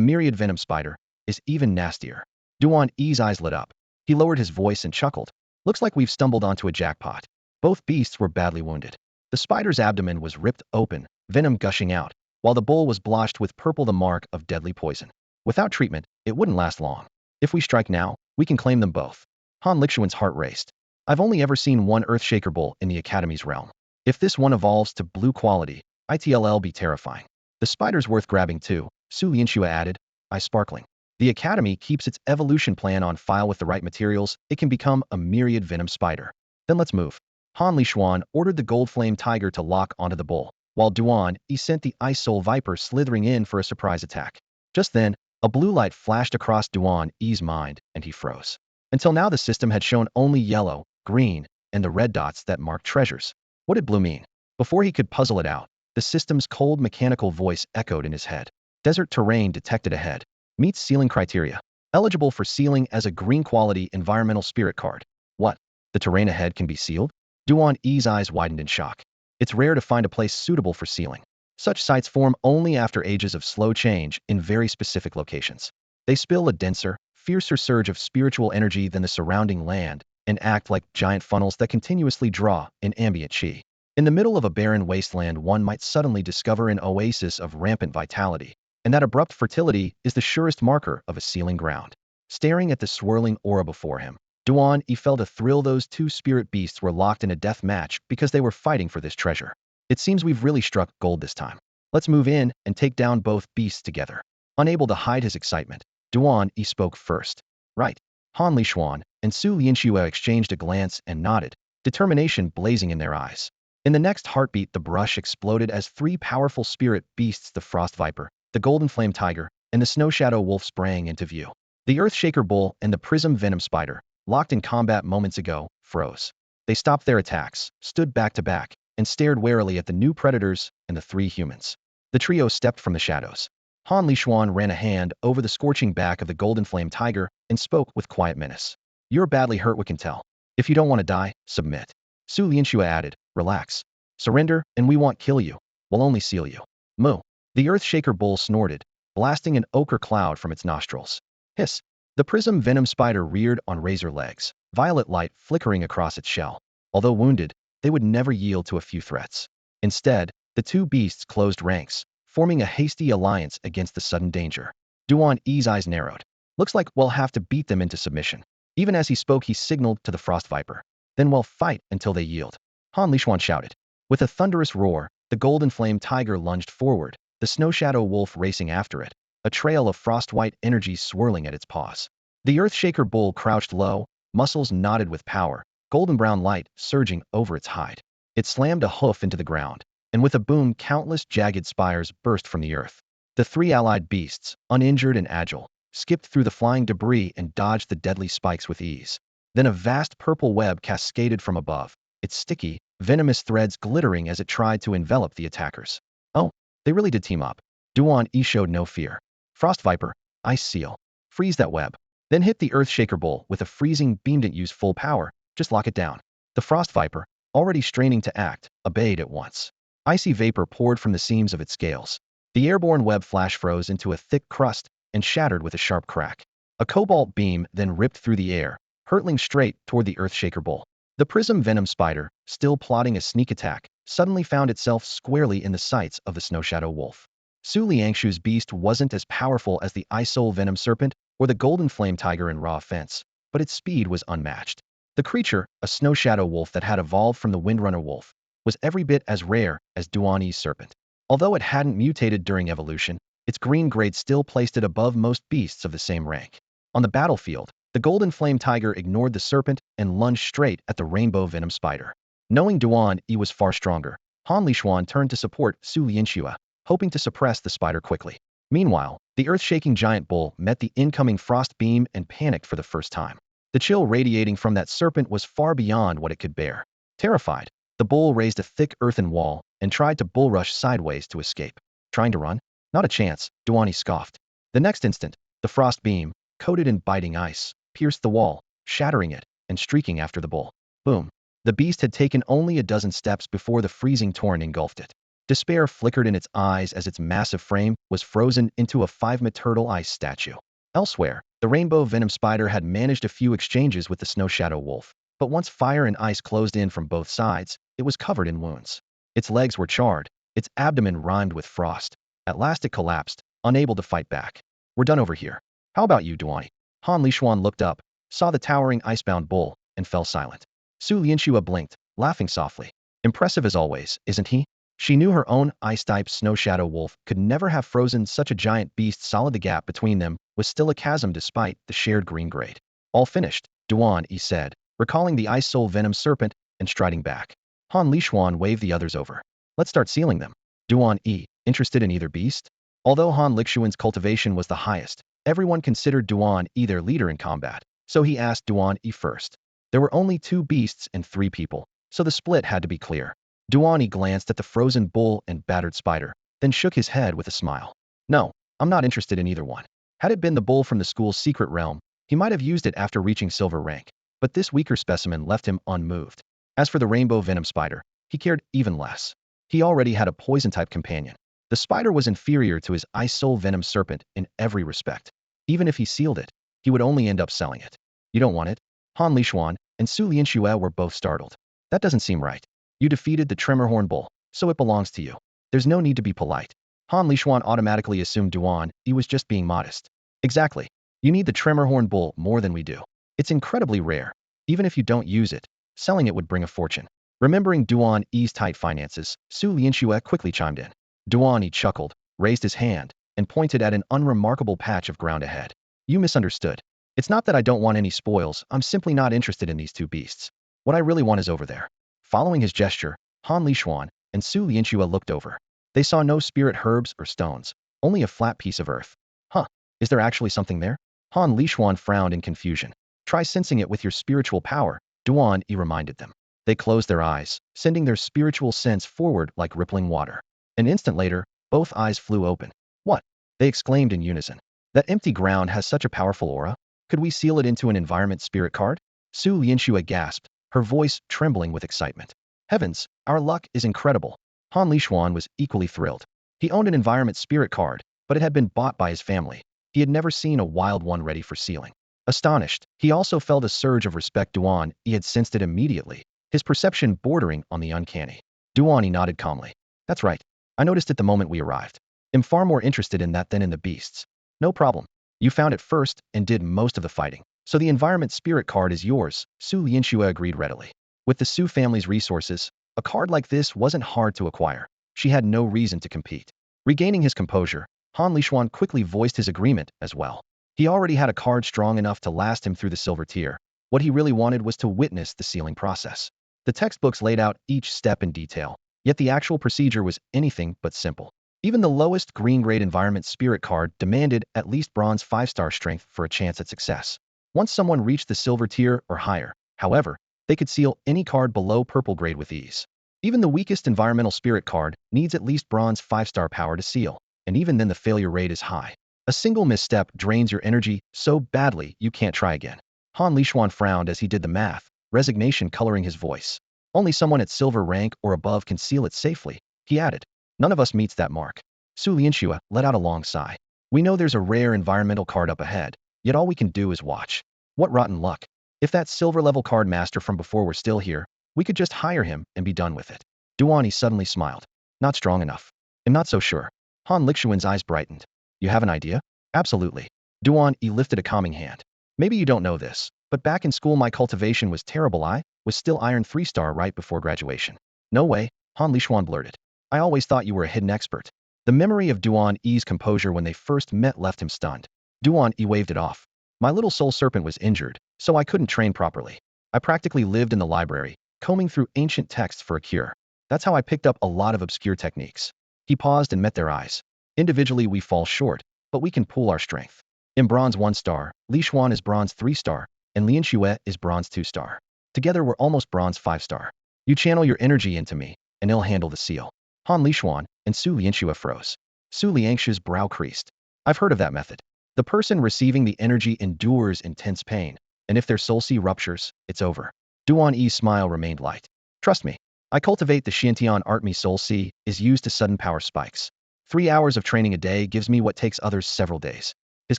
myriad venom spider, is even nastier. Duan E's eyes lit up. He lowered his voice and chuckled. Looks like we've stumbled onto a jackpot. Both beasts were badly wounded. The spider's abdomen was ripped open, venom gushing out, while the bull was blotched with purple, the mark of deadly poison. Without treatment, it wouldn't last long. If we strike now, we can claim them both. Han Lishuan's heart raced. I've only ever seen one earthshaker bull in the Academy's realm. If this one evolves to blue quality, it'll be terrifying. The spider's worth grabbing too, Su Lianxue added, eyes sparkling. The Academy keeps its evolution plan on file. With the right materials, it can become a myriad venom spider. Then let's move. Han Lishuan ordered the gold flame tiger to lock onto the bull, while Duan E sent the ice soul viper slithering in for a surprise attack. Just then, a blue light flashed across Duan E's mind, and he froze. Until now the system had shown only yellow, green, and the red dots that marked treasures. What did blue mean? Before he could puzzle it out, the system's cold mechanical voice echoed in his head. Desert terrain detected ahead. Meets sealing criteria. Eligible for sealing as a green quality environmental spirit card. What? The terrain ahead can be sealed? Duan E's eyes widened in shock. It's rare to find a place suitable for sealing. Such sites form only after ages of slow change in very specific locations. They spill a denser, fiercer surge of spiritual energy than the surrounding land and act like giant funnels that continuously draw in ambient chi. In the middle of a barren wasteland, one might suddenly discover an oasis of rampant vitality, and that abrupt fertility is the surest marker of a sealing ground. Staring at the swirling aura before him, Duan E felt a thrill. Those two spirit beasts were locked in a death match because they were fighting for this treasure. It seems we've really struck gold this time. Let's move in and take down both beasts together. Unable to hide his excitement, Duan E spoke first. Right. Han Lishuan and Su Lianxue exchanged a glance and nodded, determination blazing in their eyes. In the next heartbeat, the brush exploded as three powerful spirit beasts, the frost viper, the golden flame tiger, and the snow shadow wolf, sprang into view. The earth shaker bull and the prism venom spider, locked in combat moments ago, froze. They stopped their attacks, stood back to back, and stared warily at the new predators and the three humans. The trio stepped from the shadows. Han Lishuan ran a hand over the scorching back of the golden flame tiger and spoke with quiet menace. You're badly hurt, we can tell. If you don't want to die, submit. Su Lianxue added, relax. Surrender, and we won't kill you. We'll only seal you. Moo. The earth shaker bull snorted, blasting an ochre cloud from its nostrils. Hiss. The prism venom spider reared on razor legs, violet light flickering across its shell. Although wounded, they would never yield to a few threats. Instead, the two beasts closed ranks, forming a hasty alliance against the sudden danger. Duan E's eyes narrowed. Looks like we'll have to beat them into submission. Even as he spoke, he signaled to the frost viper. Then we'll fight until they yield. Han Lishuan shouted. With a thunderous roar, the golden flame tiger lunged forward, the snow shadow wolf racing after it, a trail of frost-white energy swirling at its paws. The earth shaker bull crouched low, muscles knotted with power, golden brown light surging over its hide. It slammed a hoof into the ground, and with a boom, countless jagged spires burst from the earth. The three allied beasts, uninjured and agile, skipped through the flying debris and dodged the deadly spikes with ease. Then a vast purple web cascaded from above, its sticky, venomous threads glittering as it tried to envelop the attackers. Oh, they really did team up. Duan E showed no fear. Frost viper, ice seal. Freeze that web. Then hit the earth shaker bull with a freezing beam. Didn't use full power, just lock it down. The frost viper, already straining to act, obeyed at once. Icy vapor poured from the seams of its scales. The airborne web flash froze into a thick crust and shattered with a sharp crack. A cobalt beam then ripped through the air, hurtling straight toward the earth shaker bull. The prism venom spider, still plotting a sneak attack, suddenly found itself squarely in the sights of the snow shadow wolf. Su Lianxue's beast wasn't as powerful as the ice soul venom serpent or the golden flame tiger in raw offense, but its speed was unmatched. The creature, a snow shadow wolf that had evolved from the windrunner wolf, was every bit as rare as Duan E's serpent. Although it hadn't mutated during evolution, its green grade still placed it above most beasts of the same rank. On the battlefield, the golden flame tiger ignored the serpent and lunged straight at the rainbow venom spider. Knowing Duan E was far stronger, Han Lishuan turned to support Su Lianxue, hoping to suppress the spider quickly. Meanwhile, the earth-shaking giant bull met the incoming frost beam and panicked for the first time. The chill radiating from that serpent was far beyond what it could bear. Terrified, the bull raised a thick earthen wall and tried to bull rush sideways to escape. Trying to run? Not a chance, Duan E scoffed. The next instant, the frost beam, coated in biting ice, pierced the wall, shattering it and streaking after the bull. Boom. The beast had taken only a dozen steps before the freezing torrent engulfed it. Despair flickered in its eyes as its massive frame was frozen into a 5-meter turtle ice statue. Elsewhere, the rainbow venom spider had managed a few exchanges with the snow shadow wolf, but once fire and ice closed in from both sides, it was covered in wounds. Its legs were charred, its abdomen rimed with frost. At last it collapsed, unable to fight back. We're done over here. How about you, Duan E? Han Lishuan looked up, saw the towering icebound bull, and fell silent. Su Lianxue blinked, laughing softly. Impressive as always, isn't he? She knew her own ice-type snow shadow wolf could never have frozen such a giant beast. Solid. The gap between them was still a chasm despite the shared green grade. All finished, Duan E said, recalling the ice soul venom serpent and striding back. Han Lishuan waved the others over. Let's start sealing them. Duan E, interested in either beast? Although Han Lishuan's cultivation was the highest, everyone considered Duan E their leader in combat, so he asked Duan E first. There were only 2 beasts and 3 people, so the split had to be clear. Duan E glanced at the frozen bull and battered spider, then shook his head with a smile. No, I'm not interested in either one. Had it been the bull from the school's secret realm, he might have used it after reaching silver rank, but this weaker specimen left him unmoved. As for the rainbow venom spider, he cared even less. He already had a poison-type companion. The spider was inferior to his ice soul venom serpent in every respect. Even if he sealed it, he would only end up selling it. You don't want it? Han Lishuan and Su Lianxue were both startled. That doesn't seem right. You defeated the Tremorhorn Bull, so it belongs to you. There's no need to be polite. Han Lishuan automatically assumed Duan E was just being modest. Exactly. You need the Tremorhorn Bull more than we do. It's incredibly rare. Even if you don't use it, selling it would bring a fortune. Remembering Duan E's tight finances, Su Lianxue quickly chimed in. Duan E chuckled, raised his hand, and pointed at an unremarkable patch of ground ahead. You misunderstood. It's not that I don't want any spoils, I'm simply not interested in these two beasts. What I really want is over there. Following his gesture, Han Lishuan and Su Lianxue looked over. They saw no spirit herbs or stones, only a flat piece of earth. Huh, is there actually something there? Han Lishuan frowned in confusion. Try sensing it with your spiritual power, Duan E reminded them. They closed their eyes, sending their spiritual sense forward like rippling water. An instant later, both eyes flew open. What? They exclaimed in unison. That empty ground has such a powerful aura. Could we seal it into an environment spirit card? Su Lianxue gasped, her voice trembling with excitement. Heavens, our luck is incredible. Han Lishuan was equally thrilled. He owned an environment spirit card, but it had been bought by his family. He had never seen a wild one ready for sealing. Astonished, he also felt a surge of respect. Duan E had sensed it immediately, his perception bordering on the uncanny. Duan E nodded calmly. That's right. I noticed it the moment we arrived. I'm far more interested in that than in the beasts. No problem. You found it first and did most of the fighting. So the environment spirit card is yours, Su Lianxue agreed readily. With the Su family's resources, a card like this wasn't hard to acquire. She had no reason to compete. Regaining his composure, Han Lishuan quickly voiced his agreement as well. He already had a card strong enough to last him through the silver tier. What he really wanted was to witness the sealing process. The textbooks laid out each step in detail, yet the actual procedure was anything but simple. Even the lowest green-grade environment spirit card demanded at least bronze 5-star strength for a chance at success. Once someone reached the silver tier or higher, however, they could seal any card below purple grade with ease. Even the weakest environmental spirit card needs at least bronze 5-star power to seal, and even then the failure rate is high. A single misstep drains your energy so badly you can't try again. Han Lishuan frowned as he did the math, resignation coloring his voice. Only someone at silver rank or above can seal it safely, he added. None of us meets that mark. Su Lianxue let out a long sigh. We know there's a rare environmental card up ahead, yet all we can do is watch. What rotten luck. If that silver-level card master from before were still here, we could just hire him and be done with it. Duan E suddenly smiled. Not strong enough. I'm not so sure. Han Lixuan's eyes brightened. You have an idea? Absolutely. Duan E lifted a calming hand. Maybe you don't know this, but back in school my cultivation was terrible. I was still Iron 3-star right before graduation. No way, Han Lishuan blurted. I always thought you were a hidden expert. The memory of Duan E's composure when they first met left him stunned. Duan E waved it off. My little soul serpent was injured, so I couldn't train properly. I practically lived in the library, combing through ancient texts for a cure. That's how I picked up a lot of obscure techniques. He paused and met their eyes. Individually we fall short, but we can pool our strength. In bronze 1-star, Lishuan is bronze 3-star, and Lianxue is bronze 2-star. Together we're almost bronze 5-star. You channel your energy into me, and I'll handle the seal. Han Lishuan and Su Lianxue froze. Su Lianxue's brow creased. I've heard of that method. The person receiving the energy endures intense pain, and if their soul sea ruptures, it's over. Duan E's smile remained light. Trust me, I cultivate the Xiantian art. Me soul sea is used to sudden power spikes. 3 hours of training a day gives me what takes others several days. His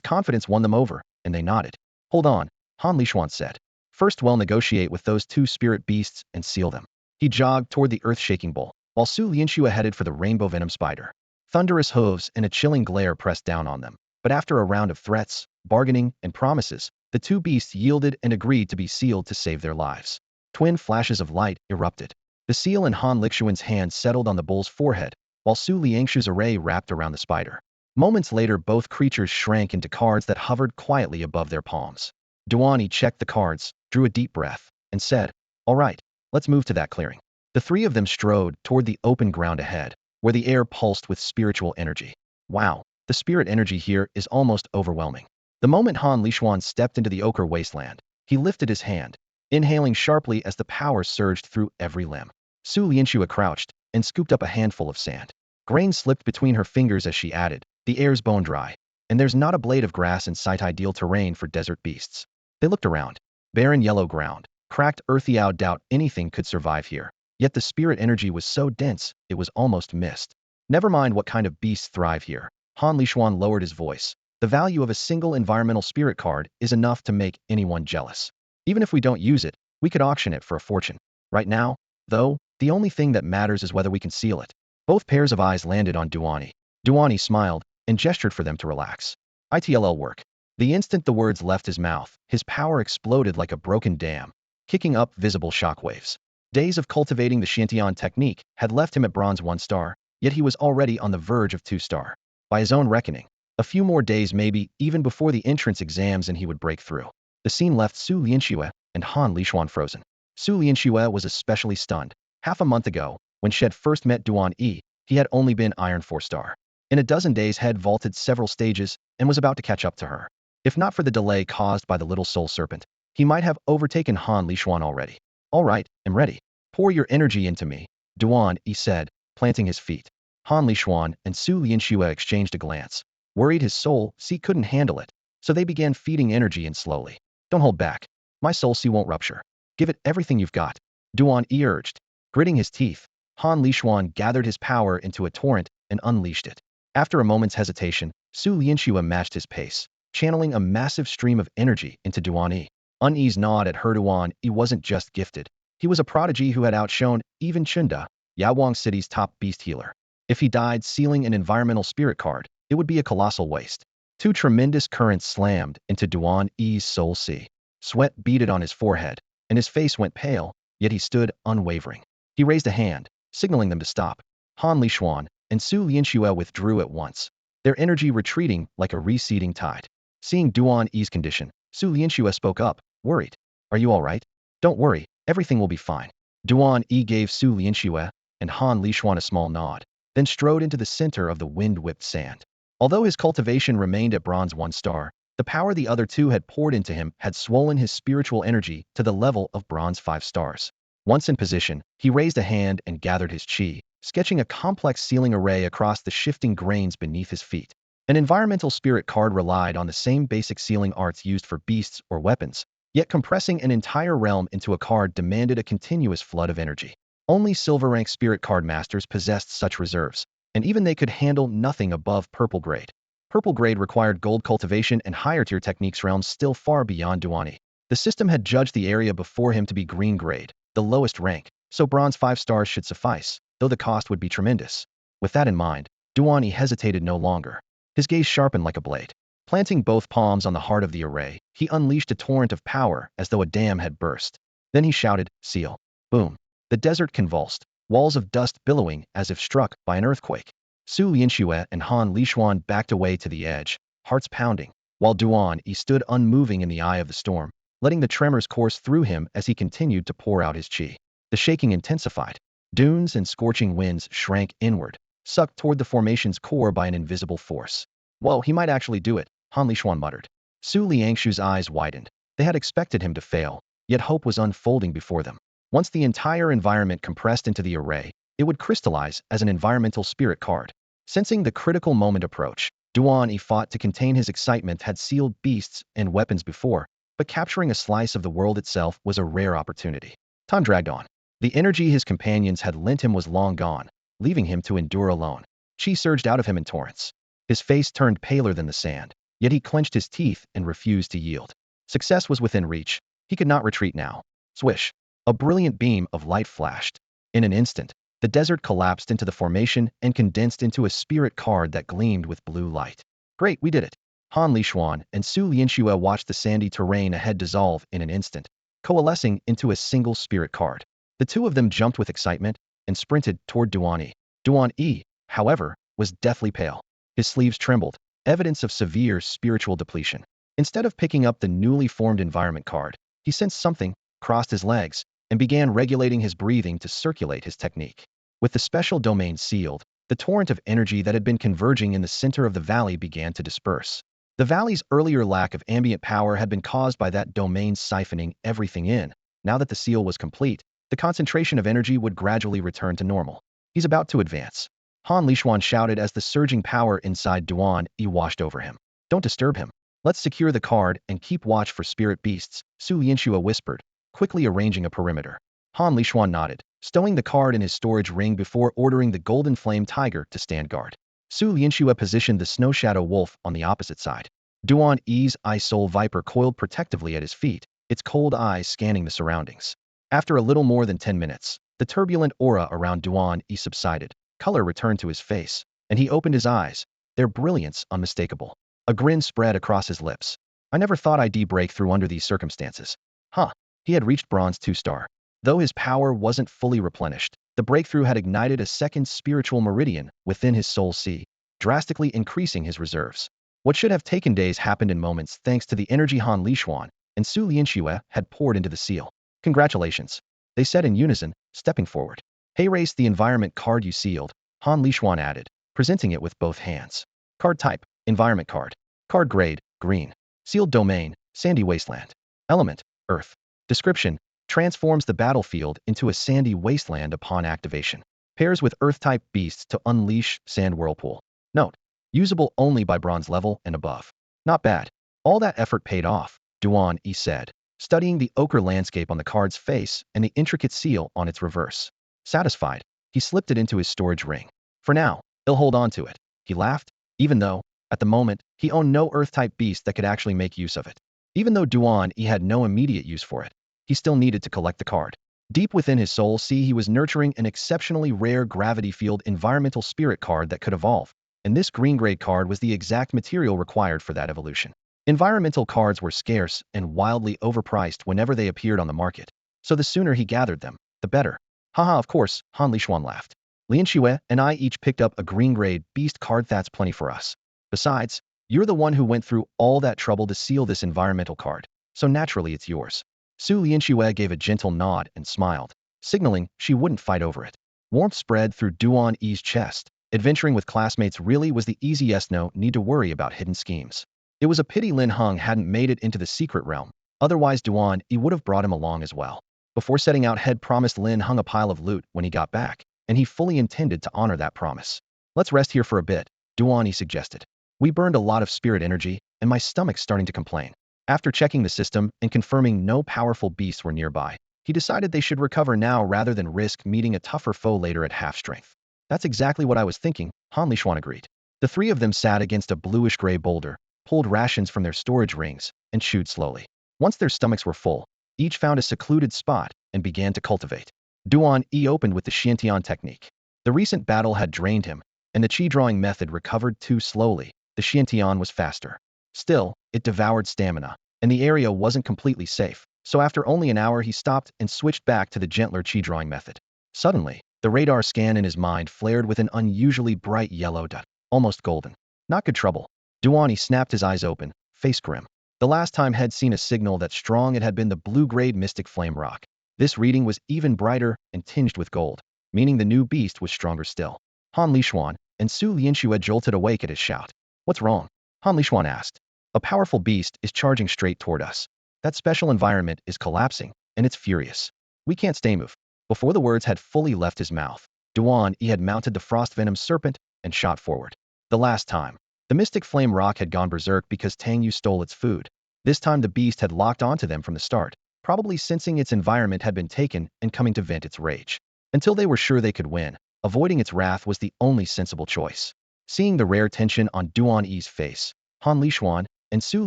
confidence won them over, and they nodded. Hold on, Han Lishuan said. First we'll negotiate with those 2 spirit beasts and seal them. He jogged toward the earth-shaking bull, while Su Lianxue headed for the rainbow venom spider. Thunderous hooves and a chilling glare pressed down on them, but after a round of threats, bargaining, and promises, the 2 beasts yielded and agreed to be sealed to save their lives. Twin flashes of light erupted. The seal in Han Lixuan's hand settled on the bull's forehead, while Su Lianxue's array wrapped around the spider. Moments later both creatures shrank into cards that hovered quietly above their palms. Duan E checked the cards, drew a deep breath, and said, All right, let's move to that clearing. The 3 of them strode toward the open ground ahead, where the air pulsed with spiritual energy. Wow, the spirit energy here is almost overwhelming. The moment Han Lishuan stepped into the ochre wasteland, he lifted his hand, inhaling sharply as the power surged through every limb. Su Lianxue crouched and scooped up a handful of sand. Grain slipped between her fingers as she added, "The air's bone dry, and there's not a blade of grass in sight, ideal terrain for desert beasts." They looked around. Barren yellow ground, cracked earthy out, doubt anything could survive here. Yet the spirit energy was so dense, it was almost mist. Never mind what kind of beasts thrive here. Han Lishuan lowered his voice. The value of a single environmental spirit card is enough to make anyone jealous. Even if we don't use it, we could auction it for a fortune. Right now, though, the only thing that matters is whether we can seal it. Both pairs of eyes landed on Duan E. Duan E smiled and gestured for them to relax. "It'll work." The instant the words left his mouth, his power exploded like a broken dam, kicking up visible shockwaves. Days of cultivating the Xiantian technique had left him at bronze 1 star, yet he was already on the verge of 2 star. By his own reckoning, a few more days, maybe even before the entrance exams, and he would break through. The scene left Su Lianxue and Han Lishuan frozen. Su Lianxue was especially stunned. Half a month ago, when she had first met Duan E, he had only been Iron 4 star. In a dozen days had vaulted several stages and was about to catch up to her. If not for the delay caused by the little soul serpent, he might have overtaken Han Lishuan already. "All right, I'm ready. Pour your energy into me," Duan E said, planting his feet. Han Lishuan and Su Lianxue exchanged a glance. Worried his soul C couldn't handle it, so they began feeding energy in slowly. "Don't hold back. My soul C won't rupture. Give it everything you've got," Duan E urged. Gritting his teeth, Han Lishuan gathered his power into a torrent and unleashed it. After a moment's hesitation, Su Lianxue matched his pace, channeling a massive stream of energy into Duan E. Unease gnawed at her. Duan E wasn't just gifted. He was a prodigy who had outshone even Chunda, Yawang City's top beast healer. If he died sealing an environmental spirit card, it would be a colossal waste. 2 tremendous currents slammed into Duan E's soul sea. Sweat beaded on his forehead, and his face went pale, yet he stood unwavering. He raised a hand, signaling them to stop. Han Lishuan and Su Lianxue withdrew at once, their energy retreating like a receding tide. Seeing Duan E's condition, Su Lianxue spoke up, worried. "Are you all right?" "Don't worry, everything will be fine." Duan E gave Su Lianxue and Han Lishuan a small nod, then strode into the center of the wind-whipped sand. Although his cultivation remained at bronze 1 star, the power the other two had poured into him had swollen his spiritual energy to the level of bronze 5 stars. Once in position, he raised a hand and gathered his chi, sketching a complex sealing array across the shifting grains beneath his feet. An environmental spirit card relied on the same basic sealing arts used for beasts or weapons, yet compressing an entire realm into a card demanded a continuous flood of energy. Only silver-rank spirit card masters possessed such reserves, and even they could handle nothing above purple grade. Purple grade required gold cultivation and higher-tier techniques, realms still far beyond Duan E. The system had judged the area before him to be green grade, the lowest rank, so bronze 5 stars should suffice, though the cost would be tremendous. With that in mind, Duan E hesitated no longer. His gaze sharpened like a blade. Planting both palms on the heart of the array, he unleashed a torrent of power as though a dam had burst. Then he shouted, "Seal." Boom. The desert convulsed, walls of dust billowing as if struck by an earthquake. Su Lianxue and Han Lishuan backed away to the edge, hearts pounding, while Duan E stood unmoving in the eye of the storm, letting the tremors course through him as he continued to pour out his chi. The shaking intensified. Dunes and scorching winds shrank inward, sucked toward the formation's core by an invisible force. "Whoa, he might actually do it," Han Lishuan muttered. Su Liangshu's eyes widened. They had expected him to fail, yet hope was unfolding before them. Once the entire environment compressed into the array, it would crystallize as an environmental spirit card. Sensing the critical moment approach, Duan E fought to contain his excitement. Had sealed beasts and weapons before, but capturing a slice of the world itself was a rare opportunity. Time dragged on. The energy his companions had lent him was long gone, leaving him to endure alone. Chi surged out of him in torrents. His face turned paler than the sand, yet he clenched his teeth and refused to yield. Success was within reach. He could not retreat now. Swish. A brilliant beam of light flashed. In an instant, the desert collapsed into the formation and condensed into a spirit card that gleamed with blue light. "Great, we did it." Han Lishuan and Su Lianxue watched the sandy terrain ahead dissolve in an instant, coalescing into a single spirit card. The two of them jumped with excitement and sprinted toward Duan E. Duan E, however, was deathly pale. His sleeves trembled, evidence of severe spiritual depletion. Instead of picking up the newly formed environment card, he sensed something, crossed his legs, and began regulating his breathing to circulate his technique. With the special domain sealed, the torrent of energy that had been converging in the center of the valley began to disperse. The valley's earlier lack of ambient power had been caused by that domain siphoning everything in. Now that the seal was complete, the concentration of energy would gradually return to normal. He's about to advance. Han Lixuan shouted as the surging power inside Duan E washed over him. Don't disturb him. Let's secure the card and keep watch for spirit beasts, Su Lianxue whispered, quickly arranging a perimeter. Han Lixuan nodded, stowing the card in his storage ring before ordering the golden flame tiger to stand guard. Su Lianxue positioned the snow shadow wolf on the opposite side. Duan E's eye soul viper coiled protectively at his feet, its cold eyes scanning the surroundings. After a little more than 10 minutes, the turbulent aura around Duan E subsided, color returned to his face, and he opened his eyes, their brilliance unmistakable. A grin spread across his lips. I never thought I'd break through under these circumstances. Huh. He had reached bronze 2-star. Though his power wasn't fully replenished, the breakthrough had ignited a second spiritual meridian within his soul sea, drastically increasing his reserves. What should have taken days happened in moments thanks to the energy Han Lixuan and Su Lianxue had poured into the seal. Congratulations, they said in unison, stepping forward. Hey, race the environment card you sealed, Han Lixuan added, presenting it with both hands. Card type, environment card. Card grade, green. Sealed domain, sandy wasteland. Element, earth. Description, transforms the battlefield into a sandy wasteland upon activation. Pairs with earth-type beasts to unleash sand whirlpool. Note, usable only by bronze level and above. Not bad. All that effort paid off, Duan E said, studying the ochre landscape on the card's face and the intricate seal on its reverse. Satisfied, he slipped it into his storage ring. For now, he'll hold on to it. He laughed, even though, at the moment, he owned no earth-type beast that could actually make use of it. Even though Duan E had no immediate use for it, he still needed to collect the card. Deep within his soul sea he was nurturing an exceptionally rare gravity field environmental spirit card that could evolve, and this green-grade card was the exact material required for that evolution. Environmental cards were scarce and wildly overpriced whenever they appeared on the market, so the sooner he gathered them, the better. Haha, of course, Han Lixuan laughed. Lianxue and I each picked up a green-grade beast card. That's plenty for us. Besides, you're the one who went through all that trouble to seal this environmental card, so naturally it's yours. Su Lianxue gave a gentle nod and smiled, signaling she wouldn't fight over it. Warmth spread through Duan E's chest. Adventuring with classmates really was the easiest. No need to worry about hidden schemes. It was a pity Lin Heng hadn't made it into the secret realm, otherwise Duan E would have brought him along as well. Before setting out, Head promised Lin Heng a pile of loot when he got back, and he fully intended to honor that promise. Let's rest here for a bit, Duan E suggested. We burned a lot of spirit energy, and my stomach's starting to complain. After checking the system and confirming no powerful beasts were nearby, he decided they should recover now rather than risk meeting a tougher foe later at half strength. That's exactly what I was thinking, Han Lixuan agreed. The three of them sat against a bluish-gray boulder, pulled rations from their storage rings, and chewed slowly. Once their stomachs were full, each found a secluded spot and began to cultivate. Duan E opened with the Xiantian technique. The recent battle had drained him, and the qi-drawing method recovered too slowly. The Xiantian was faster. Still, it devoured stamina, and the area wasn't completely safe, so after only an hour he stopped and switched back to the gentler qi-drawing method. Suddenly, the radar scan in his mind flared with an unusually bright yellow dot, almost golden. Not good trouble. Duan E snapped his eyes open, face grim. The last time He'd seen a signal that strong it had been the blue-grade mystic flame rock. This reading was even brighter and tinged with gold, meaning the new beast was stronger still. Han Lixuan and Su Lianxue jolted awake at his shout. What's wrong? Han Lixuan asked. A powerful beast is charging straight toward us. That special environment is collapsing, and it's furious. We can't stay move. Before the words had fully left his mouth, Duan E had mounted the frost venom serpent and shot forward. The last time, the mystic flame rock had gone berserk because Tangyu stole its food. This time the beast had locked onto them from the start, probably sensing its environment had been taken and coming to vent its rage. Until they were sure they could win, avoiding its wrath was the only sensible choice. Seeing the rare tension on Duan E's face, Han Lixuan and Su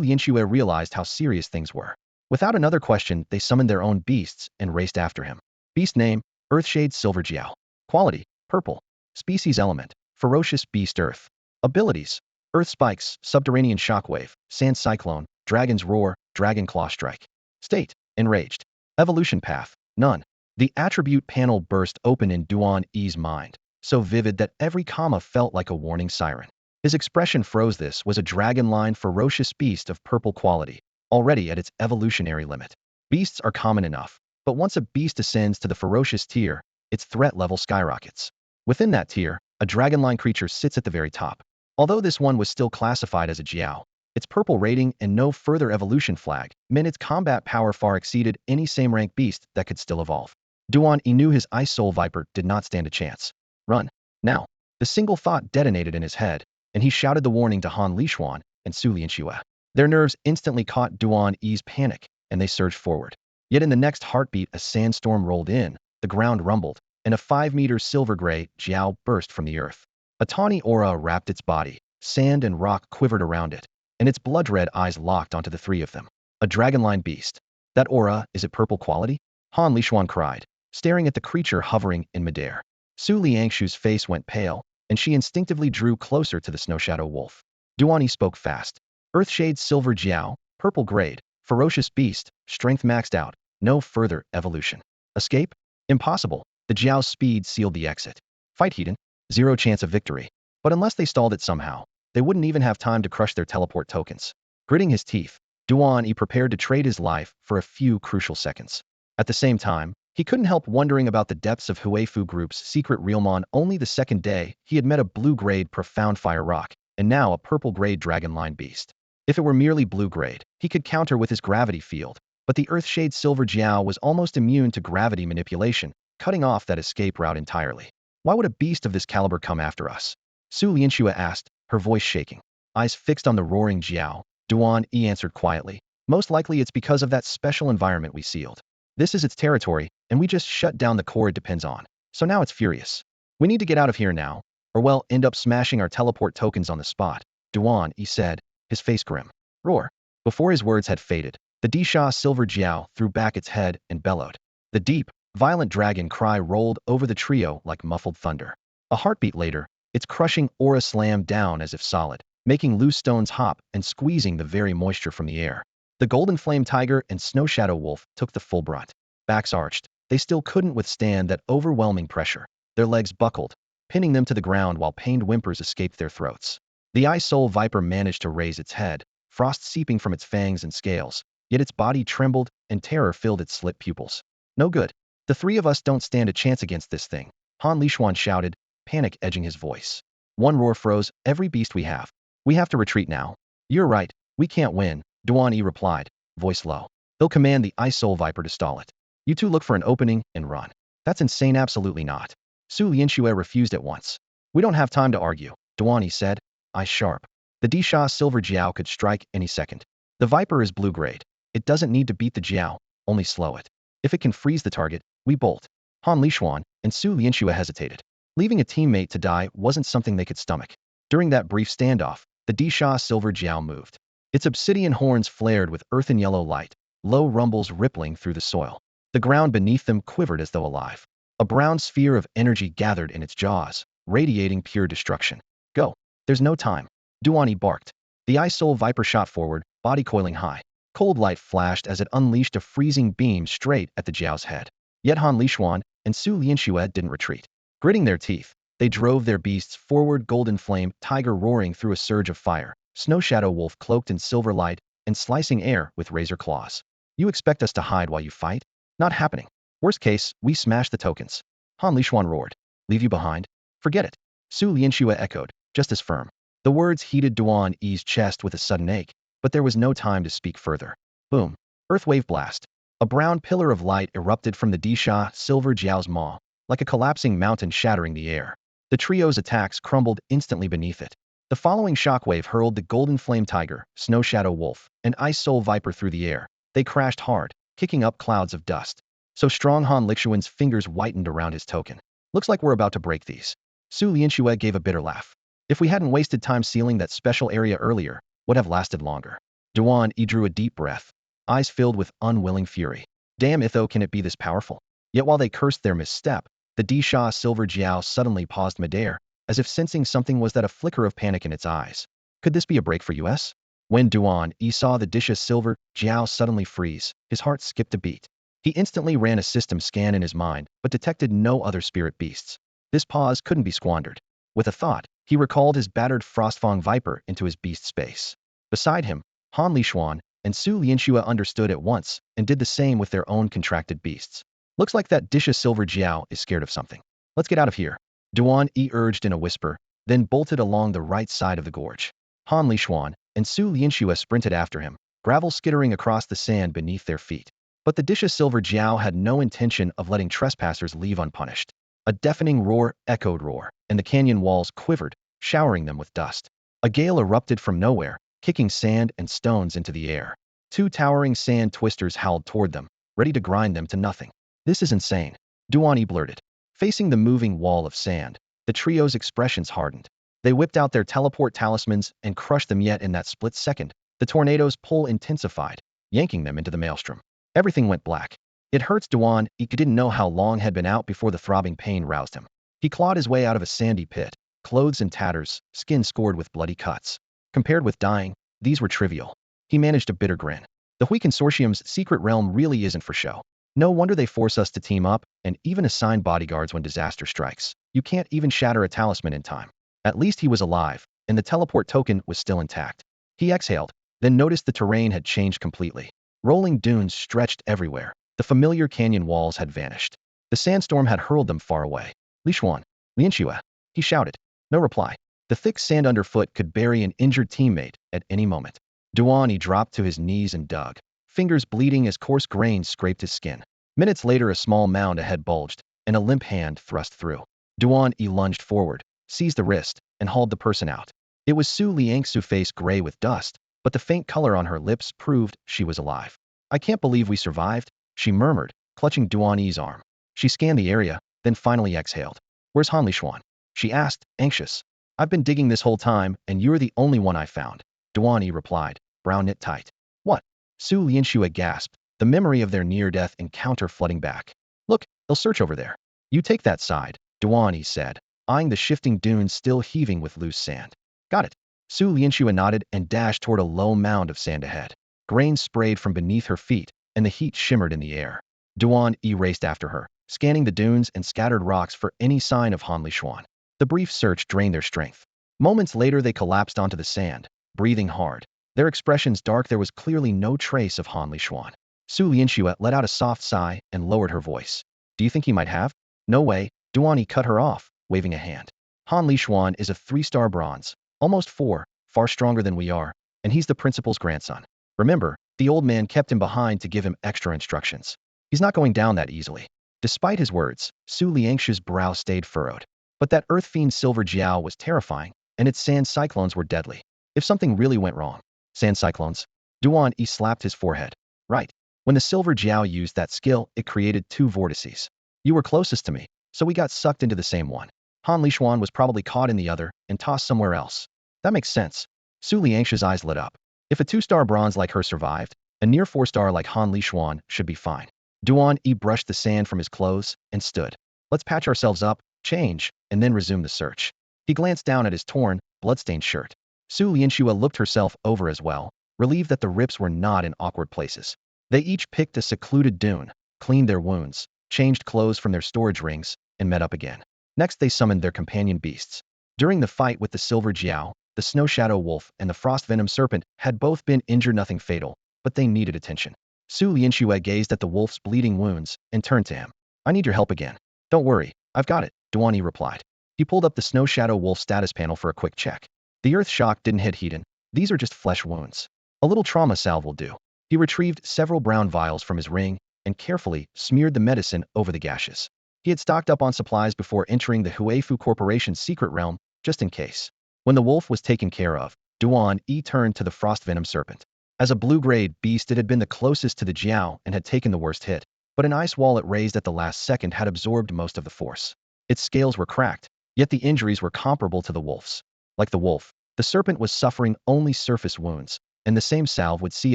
Lianxue realized how serious things were. Without another question, they summoned their own beasts and raced after him. Beast name, Earthshade Silver Jiao. Quality, purple. Species element, ferocious beast earth. Abilities, earth spikes, subterranean shockwave, sand cyclone, dragon's roar, dragon claw strike. State, enraged. Evolution path, none. The attribute panel burst open in Duan E's mind, so vivid that every comma felt like a warning siren. His expression froze. This was a dragon-line ferocious beast of purple quality, already at its evolutionary limit. Beasts are common enough, but once a beast ascends to the ferocious tier, its threat level skyrockets. Within that tier, a dragon-line creature sits at the very top. Although this one was still classified as a Jiao, its purple rating and no further evolution flag meant its combat power far exceeded any same-rank beast that could still evolve. Duan E knew his ice soul viper did not stand a chance. Run. Now. The single thought detonated in his head, and he shouted the warning to Han Lishuan and Su Lianxue. Their nerves instantly caught Duan E's panic, and they surged forward. Yet in the next heartbeat a sandstorm rolled in, the ground rumbled, and a 5-meter silver-gray jiao burst from the earth. A tawny aura wrapped its body, sand and rock quivered around it, and its blood-red eyes locked onto the three of them. A dragon-line beast. That aura, is it purple quality? Han Lishuan cried, staring at the creature hovering in midair. Su Liangshu's face went pale, and she instinctively drew closer to the snow shadow wolf. Duan E spoke fast. Earthshade silver jiao, purple grade, ferocious beast, strength maxed out, no further evolution. Escape? Impossible. The jiao's speed sealed the exit. Fight Heaton? Zero chance of victory. But unless they stalled it somehow, they wouldn't even have time to crush their teleport tokens. Gritting his teeth, Duan E prepared to trade his life for a few crucial seconds. At the same time, he couldn't help wondering about the depths of Huifu Group's secret realm. Only the second day, he had met a blue-grade profound fire rock, and now a purple-grade dragon-line beast. If it were merely blue-grade, he could counter with his gravity field, but the Earthshade Silver Jiao was almost immune to gravity manipulation, cutting off that escape route entirely. Why would a beast of this caliber come after us? Su Lianxue asked, her voice shaking. Eyes fixed on the roaring Jiao, Duan E answered quietly. Most likely it's because of that special environment we sealed. This is its territory, and we just shut down the core it depends on. So now it's furious. We need to get out of here now, or well, end up smashing our teleport tokens on the spot, Duan E said, his face grim. Roar. Before his words had faded, the Disha Silver Jiao threw back its head and bellowed. The deep, violent dragon cry rolled over the trio like muffled thunder. A heartbeat later, its crushing aura slammed down as if solid, making loose stones hop and squeezing the very moisture from the air. The Golden Flame Tiger and Snow Shadow Wolf took the full brunt. Backs arched, they still couldn't withstand that overwhelming pressure. Their legs buckled, pinning them to the ground while pained whimpers escaped their throats. The Ice Soul Viper managed to raise its head, frost seeping from its fangs and scales, yet its body trembled and terror filled its slit pupils. No good. The three of us don't stand a chance against this thing, Han Lishuan shouted, panic edging his voice. One roar froze every beast we have. We have to retreat now. You're right, we can't win, Duan E replied, voice low. They'll command the Ice Soul Viper to stall it. You two look for an opening and run. That's insane. Absolutely not. Su Lianxue refused at once. We don't have time to argue, Duan E said, eyes sharp. The Disha Silver Jiao could strike any second. The Viper is blue-grade. It doesn't need to beat the Jiao, only slow it. If it can freeze the target, we bolt. Han Lishuan and Su Lianxue hesitated. Leaving a teammate to die wasn't something they could stomach. During that brief standoff, the Disha Silver Jiao moved. Its obsidian horns flared with earthen yellow light, low rumbles rippling through the soil. The ground beneath them quivered as though alive. A brown sphere of energy gathered in its jaws, radiating pure destruction. Go. There's no time. Duan E barked. The Ice Soul Viper shot forward, body coiling high. Cold light flashed as it unleashed a freezing beam straight at the Jiao's head. Yet Han Lishuan and Su Lianxue didn't retreat. Gritting their teeth, they drove their beasts forward. Golden Flame Tiger roaring through a surge of fire, Snow Shadow Wolf cloaked in silver light and slicing air with razor claws. You expect us to hide while you fight? Not happening. Worst case, we smash the tokens. Han Lishuan roared. Leave you behind? Forget it. Su Lianxue echoed, just as firm. The words heated Duan E's chest with a sudden ache, but there was no time to speak further. Boom. Earthwave blast. A brown pillar of light erupted from the Disha Silver Jiao's maw, like a collapsing mountain shattering the air. The trio's attacks crumbled instantly beneath it. The following shockwave hurled the Golden Flame Tiger, Snow Shadow Wolf, and Ice Soul Viper through the air. They crashed hard, kicking up clouds of dust. So strong Han Lishuan's fingers whitened around his token. Looks like we're about to break these. Su Lianxue gave a bitter laugh. If we hadn't wasted time sealing that special area earlier, would have lasted longer. Duan E drew a deep breath, eyes filled with unwilling fury. Damn Itho, can it be this powerful? Yet while they cursed their misstep, the Disha Silver Jiao suddenly paused midair, as if sensing something. Was that a flicker of panic in its eyes? Could this be a break for us? When Duan E saw the Disha Silver Jiao suddenly freeze, his heart skipped a beat. He instantly ran a system scan in his mind, but detected no other spirit beasts. This pause couldn't be squandered. With a thought, he recalled his battered Frostfang Viper into his beast space. Beside him, Han Lishuan and Su Lianxue understood at once and did the same with their own contracted beasts. Looks like that Disha Silver Jiao is scared of something. Let's get out of here. Duan E urged in a whisper, then bolted along the right side of the gorge. Han Lishuan and Su Lianxue sprinted after him, gravel skittering across the sand beneath their feet. But the dish of silver jiao had no intention of letting trespassers leave unpunished. A deafening roar echoed roar, and the canyon walls quivered, showering them with dust. A gale erupted from nowhere, kicking sand and stones into the air. Two towering sand twisters howled toward them, ready to grind them to nothing. This is insane, Duan E blurted. Facing the moving wall of sand, the trio's expressions hardened. They whipped out their teleport talismans and crushed them, yet in that split second, the tornado's pull intensified, yanking them into the maelstrom. Everything went black. It hurts. Duan E didn't know how long had been out before the throbbing pain roused him. He clawed his way out of a sandy pit, clothes in tatters, skin scored with bloody cuts. Compared with dying, these were trivial. He managed a bitter grin. The Hui Consortium's secret realm really isn't for show. No wonder they force us to team up and even assign bodyguards when disaster strikes. You can't even shatter a talisman in time. At least he was alive, and the teleport token was still intact. He exhaled, then noticed the terrain had changed completely. Rolling dunes stretched everywhere. The familiar canyon walls had vanished. The sandstorm had hurled them far away. Li Xuan, Lianxue, he shouted. No reply. The thick sand underfoot could bury an injured teammate at any moment. Duan E dropped to his knees and dug, fingers bleeding as coarse grains scraped his skin. Minutes later, a small mound ahead bulged, and a limp hand thrust through. Duan E lunged forward, seized the wrist, and hauled the person out. It was Su Liangsu, face gray with dust, but the faint color on her lips proved she was alive. I can't believe we survived, she murmured, clutching Duan E's arm. She scanned the area, then finally exhaled. Where's Han Lixuan? She asked, anxious. I've been digging this whole time, and you're the only one I found, Duan E replied, brow knit tight. What? Su Lianxue gasped, the memory of their near-death encounter flooding back. Look, they'll search over there. You take that side, Duan E said, eyeing the shifting dunes still heaving with loose sand. Got it. Su Lianxue nodded and dashed toward a low mound of sand ahead. Grains sprayed from beneath her feet, and the heat shimmered in the air. Duan E raced after her, scanning the dunes and scattered rocks for any sign of Han Lixuan. The brief search drained their strength. Moments later, they collapsed onto the sand, breathing hard. Their expressions dark. There was clearly no trace of Han Lixuan. Su Lianxue let out a soft sigh and lowered her voice. Do you think he might have? No way, Duan E cut her off, waving a hand. Han Lixuan is a 3-star bronze, almost 4, far stronger than we are, and he's the principal's grandson. Remember, the old man kept him behind to give him extra instructions. He's not going down that easily. Despite his words, Su Liangxue's brow stayed furrowed. But that earth fiend silver jiao was terrifying, and its sand cyclones were deadly. If something really went wrong. Sand cyclones? Duan E slapped his forehead. Right. When the silver jiao used that skill, it created 2 vortices. You were closest to me, so we got sucked into the same one. Han Lixuan was probably caught in the other and tossed somewhere else. That makes sense. Su Liangxue's eyes lit up. If a 2-star bronze like her survived, a near 4-star like Han Lixuan should be fine. Duan E brushed the sand from his clothes and stood. Let's patch ourselves up, change, and then resume the search. He glanced down at his torn, bloodstained shirt. Su Lianxue looked herself over as well, relieved that the rips were not in awkward places. They each picked a secluded dune, cleaned their wounds, changed clothes from their storage rings, and met up again. Next, they summoned their companion beasts. During the fight with the silver jiao, the snow shadow wolf and the frost venom serpent had both been injured, nothing fatal, but they needed attention. Su Lianxue gazed at the wolf's bleeding wounds and turned to him. I need your help again. Don't worry, I've got it, Duan E replied. He pulled up the snow shadow wolf status panel for a quick check. The earth shock didn't hit Hedon. These are just flesh wounds. A little trauma salve will do. He retrieved several brown vials from his ring and carefully smeared the medicine over the gashes. He had stocked up on supplies before entering the Huifu Corporation's secret realm, just in case. When the wolf was taken care of, Duan E turned to the frost venom serpent. As a blue-grade beast, it had been the closest to the jiao and had taken the worst hit, but an ice wall it raised at the last second had absorbed most of the force. Its scales were cracked, yet the injuries were comparable to the wolf's. Like the wolf, the serpent was suffering only surface wounds, and the same salve would see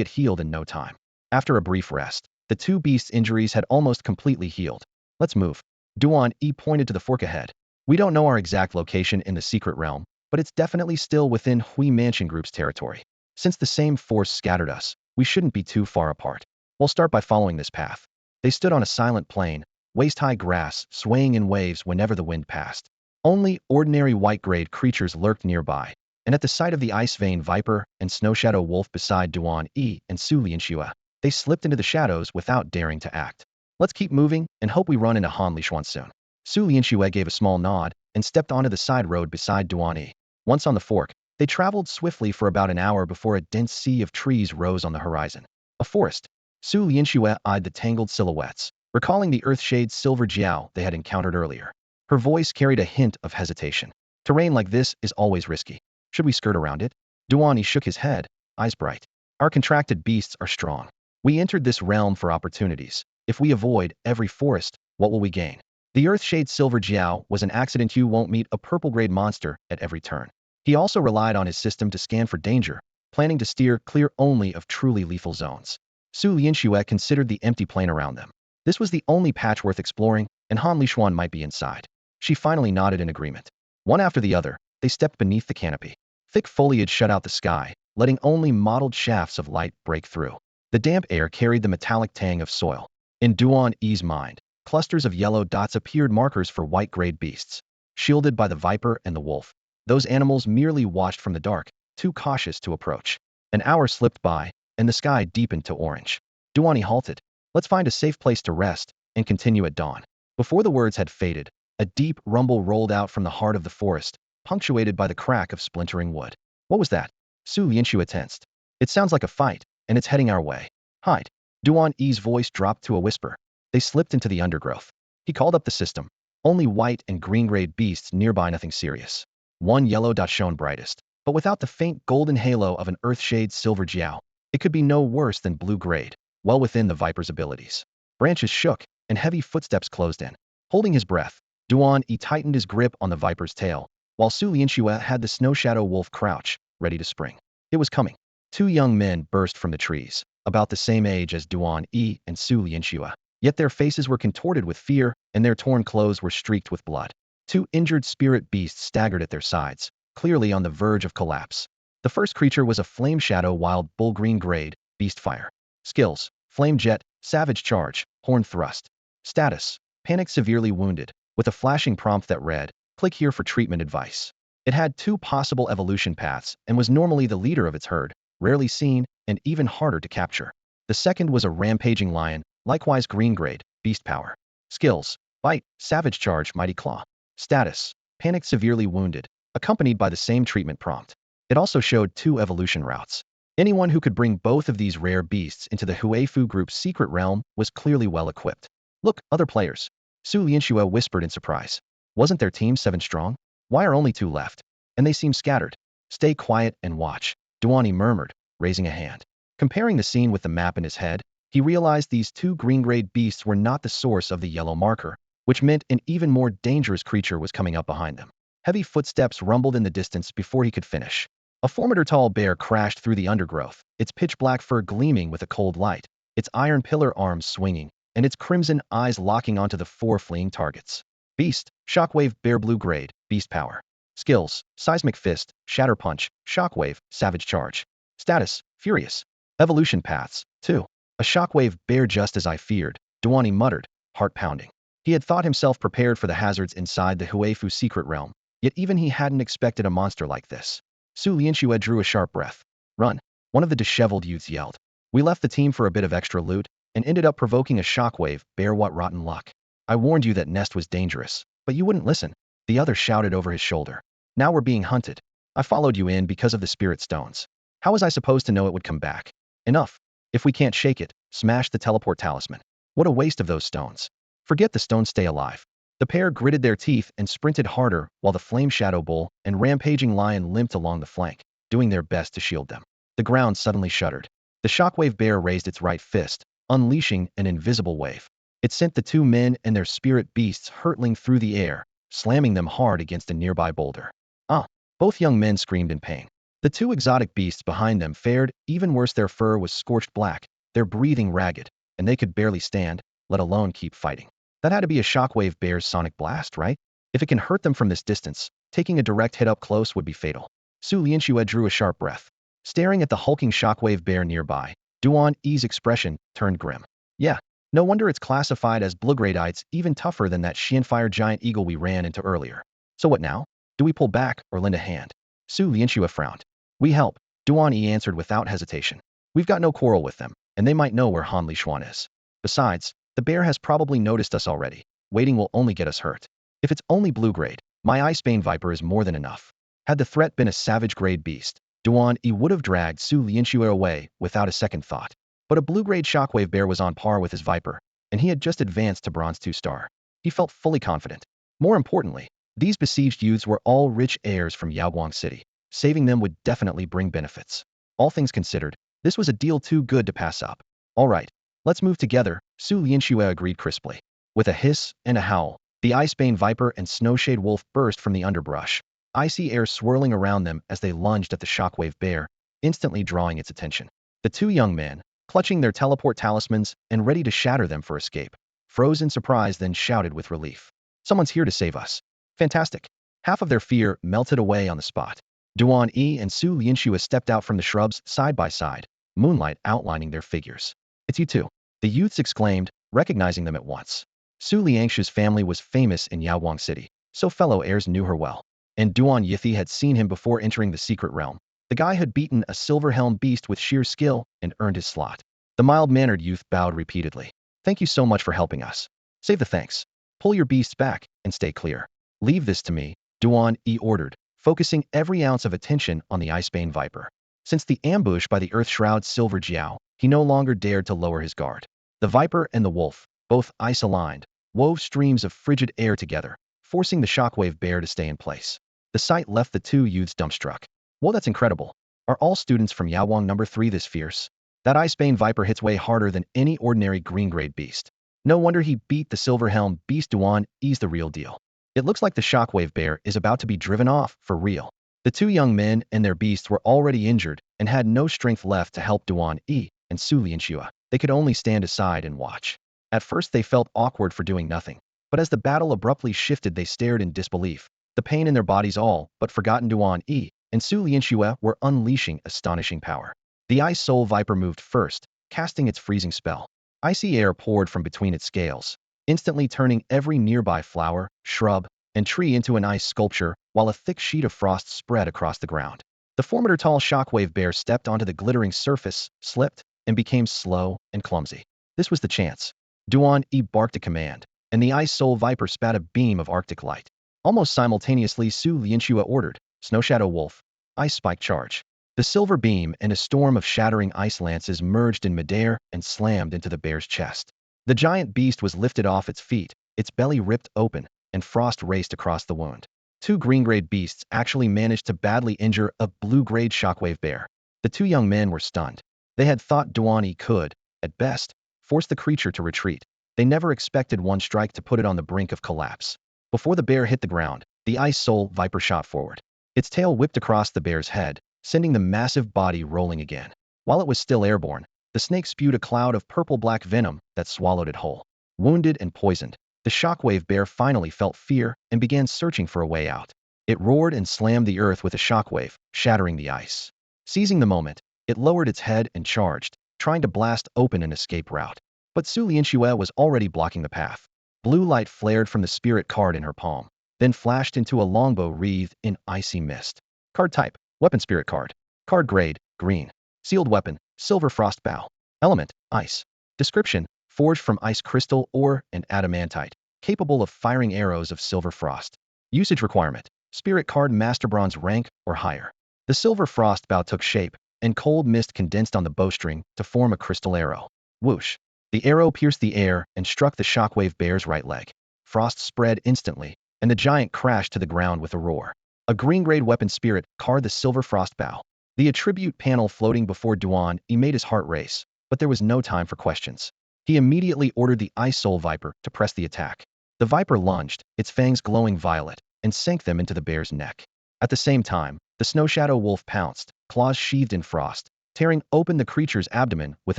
it healed in no time. After a brief rest, the 2 beasts' injuries had almost completely healed. Let's move. Duan E pointed to the fork ahead. We don't know our exact location in the secret realm, but it's definitely still within Hui Mansion Group's territory. Since the same force scattered us, we shouldn't be too far apart. We'll start by following this path. They stood on a silent plain, waist-high grass swaying in waves whenever the wind passed. Only ordinary white-grayed creatures lurked nearby, and at the sight of the ice vein viper and snow shadow wolf beside Duan E and Su Lianxue, they slipped into the shadows without daring to act. Let's keep moving and hope we run into Han Lixuan soon. Su Lianxue gave a small nod and stepped onto the side road beside Duan E. Once on the fork, they traveled swiftly for about an hour before a dense sea of trees rose on the horizon. A forest. Su Lianxue eyed the tangled silhouettes, recalling the earth-shade silver jiao they had encountered earlier. Her voice carried a hint of hesitation. Terrain like this is always risky. Should we skirt around it? Duan E shook his head, eyes bright. Our contracted beasts are strong. We entered this realm for opportunities. If we avoid every forest, what will we gain? The earth-shade silver jiao was an accident. You won't meet a purple-grade monster at every turn. He also relied on his system to scan for danger, planning to steer clear only of truly lethal zones. Su Lianxue considered the empty plain around them. This was the only patch worth exploring, and Han Lishuan might be inside. She finally nodded in agreement. One after the other, they stepped beneath the canopy. Thick foliage shut out the sky, letting only mottled shafts of light break through. The damp air carried the metallic tang of soil. In Duan E's mind, clusters of yellow dots appeared, markers for white-grayed beasts. Shielded by the viper and the wolf, those animals merely watched from the dark, too cautious to approach. An hour slipped by, and the sky deepened to orange. Duan E halted. Let's find a safe place to rest, and continue at dawn. Before the words had faded, a deep rumble rolled out from the heart of the forest, punctuated by the crack of splintering wood. What was that? Su Lianxue tensed. It sounds like a fight, and it's heading our way. Hide. Duan E's voice dropped to a whisper. They slipped into the undergrowth. He called up the system. Only white and green-grayed beasts nearby, nothing serious. One yellow dot shone brightest, but without the faint golden halo of an earth-shade silver jiao. It could be no worse than blue-grade, well within the viper's abilities. Branches shook, and heavy footsteps closed in. Holding his breath, Duan E tightened his grip on the viper's tail, while Su Lianxue had the snow shadow wolf crouch, ready to spring. It was coming. Two young men burst from the trees, about the same age as Duan E and Su Lianxue. Yet their faces were contorted with fear, and their torn clothes were streaked with blood. Two injured spirit beasts staggered at their sides, clearly on the verge of collapse. The first creature was a flame shadow wild bull green-grade, beast fire. Skills: flame jet, savage charge, horn thrust. Status: panicked, severely wounded, with a flashing prompt that read, click here for treatment advice. It had two possible evolution paths and was normally the leader of its herd, rarely seen and even harder to capture. The second was a rampaging lion, likewise green-grade, beast power. Skills: bite, savage charge, mighty claw. Status: panicked, severely wounded, accompanied by the same treatment prompt. It also showed two evolution routes. Anyone who could bring both of these rare beasts into the Huifu group's secret realm was clearly well equipped. Look, other players. Su Lianxue whispered in surprise. Wasn't their team 7 strong? Why are only 2 left? And they seem scattered. Stay quiet and watch, Duan E murmured, raising a hand. Comparing the scene with the map in his head, he realized these 2 green-grayed beasts were not the source of the yellow marker, which meant an even more dangerous creature was coming up behind them. Heavy footsteps rumbled in the distance before he could finish. A formidable bear crashed through the undergrowth, its pitch-black fur gleaming with a cold light, its iron pillar arms swinging, and its crimson eyes locking onto the 4 fleeing targets. Beast, Shockwave, Bear Blue-grade, Beast Power. Skills: Seismic Fist, Shatter Punch, Shockwave, Savage Charge. Status: Furious. Evolution Paths: 2. A Shockwave Bear, just as I feared, Duan E muttered, heart pounding. He had thought himself prepared for the hazards inside the Huifu secret realm, yet even he hadn't expected a monster like this. Su Lianxue drew a sharp breath. Run, one of the disheveled youths yelled. We left the team for a bit of extra loot, and ended up provoking a Shockwave Bear. What rotten luck. I warned you that nest was dangerous, but you wouldn't listen, the other shouted over his shoulder. Now we're being hunted. I followed you in because of the spirit stones. How was I supposed to know it would come back? Enough. If we can't shake it, smash the teleport talisman. What a waste of those stones. Forget the stones, stay alive. The pair gritted their teeth and sprinted harder while the flame shadow bull and rampaging lion limped along the flank, doing their best to shield them. The ground suddenly shuddered. The Shockwave Bear raised its right fist, unleashing an invisible wave. It sent the 2 men and their spirit beasts hurtling through the air, slamming them hard against a nearby boulder. Ah! Both young men screamed in pain. The 2 exotic beasts behind them fared even worse. Their fur was scorched black, their breathing ragged, and they could barely stand, let alone keep fighting. That had to be a Shockwave Bear's sonic blast, right? If it can hurt them from this distance, taking a direct hit up close would be fatal. Su Lianxue drew a sharp breath. Staring at the hulking Shockwave Bear nearby, Duan E's expression turned grim. Yeah, no wonder it's classified as blue-grade. It's even tougher than that Xianfire giant eagle we ran into earlier. So what now? Do we pull back or lend a hand? Su Lianxue frowned. We help, Duan E answered without hesitation. We've got no quarrel with them, and they might know where Han Lishuan is. Besides, the bear has probably noticed us already. Waiting will only get us hurt. If it's only blue-grade, my Icebane Viper is more than enough. Had the threat been a savage-grade beast, Duan E would have dragged Su Lianxue away without a second thought. But a blue-grade shockwave bear was on par with his viper, and he had just advanced to bronze 2-star. He felt fully confident. More importantly, these besieged youths were all rich heirs from Yaoguang City. Saving them would definitely bring benefits. All things considered, this was a deal too good to pass up. All right, let's move together, Su Lianxue agreed crisply. With a hiss and a howl, the Icebane Viper and Snowshade Wolf burst from the underbrush, icy air swirling around them as they lunged at the shockwave bear, instantly drawing its attention. The two young men, clutching their teleport talismans and ready to shatter them for escape, froze in surprise then shouted with relief. Someone's here to save us. Fantastic. Half of their fear melted away on the spot. Duan E and Su Lianxue stepped out from the shrubs side by side, moonlight outlining their figures. It's you two, the youths exclaimed, recognizing them at once. Su Lianxue's family was famous in Yaoguang City, so fellow heirs knew her well. And Duan Yithi had seen him before entering the secret realm. The guy had beaten a silver-helmed beast with sheer skill and earned his slot. The mild-mannered youth bowed repeatedly. Thank you so much for helping us. Save the thanks. Pull your beasts back and stay clear. Leave this to me, Duan E ordered, focusing every ounce of attention on the Icebane Viper. Since the ambush by the Earth Shroud's Silver Jiao, he no longer dared to lower his guard. The Viper and the Wolf, both ice-aligned, wove streams of frigid air together, forcing the shockwave bear to stay in place. The sight left the two youths dumbstruck. Well, that's incredible. Are all students from Yaoguang number 3 this fierce? That Icebane Viper hits way harder than any ordinary green-grade beast. No wonder he beat the silver-helmed beast. Duan E's the real deal. It looks like the shockwave bear is about to be driven off, for real. The two young men and their beasts were already injured and had no strength left to help Duan E and Su Lianxue. They could only stand aside and watch. At first they felt awkward for doing nothing, but as the battle abruptly shifted they stared in disbelief. The pain in their bodies all but forgotten. Duan E and Su Lianxue were unleashing astonishing power. The Ice Soul Viper moved first, casting its freezing spell. Icy air poured from between its scales, instantly turning every nearby flower, shrub, and tree into an ice sculpture, while a thick sheet of frost spread across the ground. The formidable tall shockwave bear stepped onto the glittering surface, slipped, and became slow and clumsy. This was the chance. Duan E barked a command, and the Ice Soul Viper spat a beam of arctic light. Almost simultaneously, Su Lianxue ordered, Snow Shadow Wolf, Ice Spike Charge. The silver beam and a storm of shattering ice lances merged in midair and slammed into the bear's chest. The giant beast was lifted off its feet, its belly ripped open, and frost raced across the wound. Two green-grade beasts actually managed to badly injure a blue-grade shockwave bear. The two young men were stunned. They had thought Duan E could, at best, force the creature to retreat. They never expected one strike to put it on the brink of collapse. Before the bear hit the ground, the Ice Soul Viper shot forward. Its tail whipped across the bear's head, sending the massive body rolling again. While it was still airborne, the snake spewed a cloud of purple-black venom that swallowed it whole. Wounded and poisoned, the shockwave bear finally felt fear and began searching for a way out. It roared and slammed the earth with a shockwave, shattering the ice. Seizing the moment, it lowered its head and charged, trying to blast open an escape route. But Su Lianxue was already blocking the path. Blue light flared from the spirit card in her palm, then flashed into a longbow wreathed in icy mist. Card type, Weapon Spirit card. Card grade, green. Sealed weapon, Silver Frost Bow. Element, ice. Description, forged from ice crystal ore and adamantite, capable of firing arrows of silver frost. Usage requirement, Spirit card Master Bronze rank or higher. The Silver Frost Bow took shape, and cold mist condensed on the bowstring to form a crystal arrow. Whoosh. The arrow pierced the air and struck the shockwave bear's right leg. Frost spread instantly, and the giant crashed to the ground with a roar. A green-grade weapon spirit card the Silver Frost Bow. The attribute panel floating before Duan E made his heart race, but there was no time for questions. He immediately ordered the Ice Soul Viper to press the attack. The Viper lunged, its fangs glowing violet, and sank them into the bear's neck. At the same time, the Snow Shadow Wolf pounced, claws sheathed in frost, tearing open the creature's abdomen with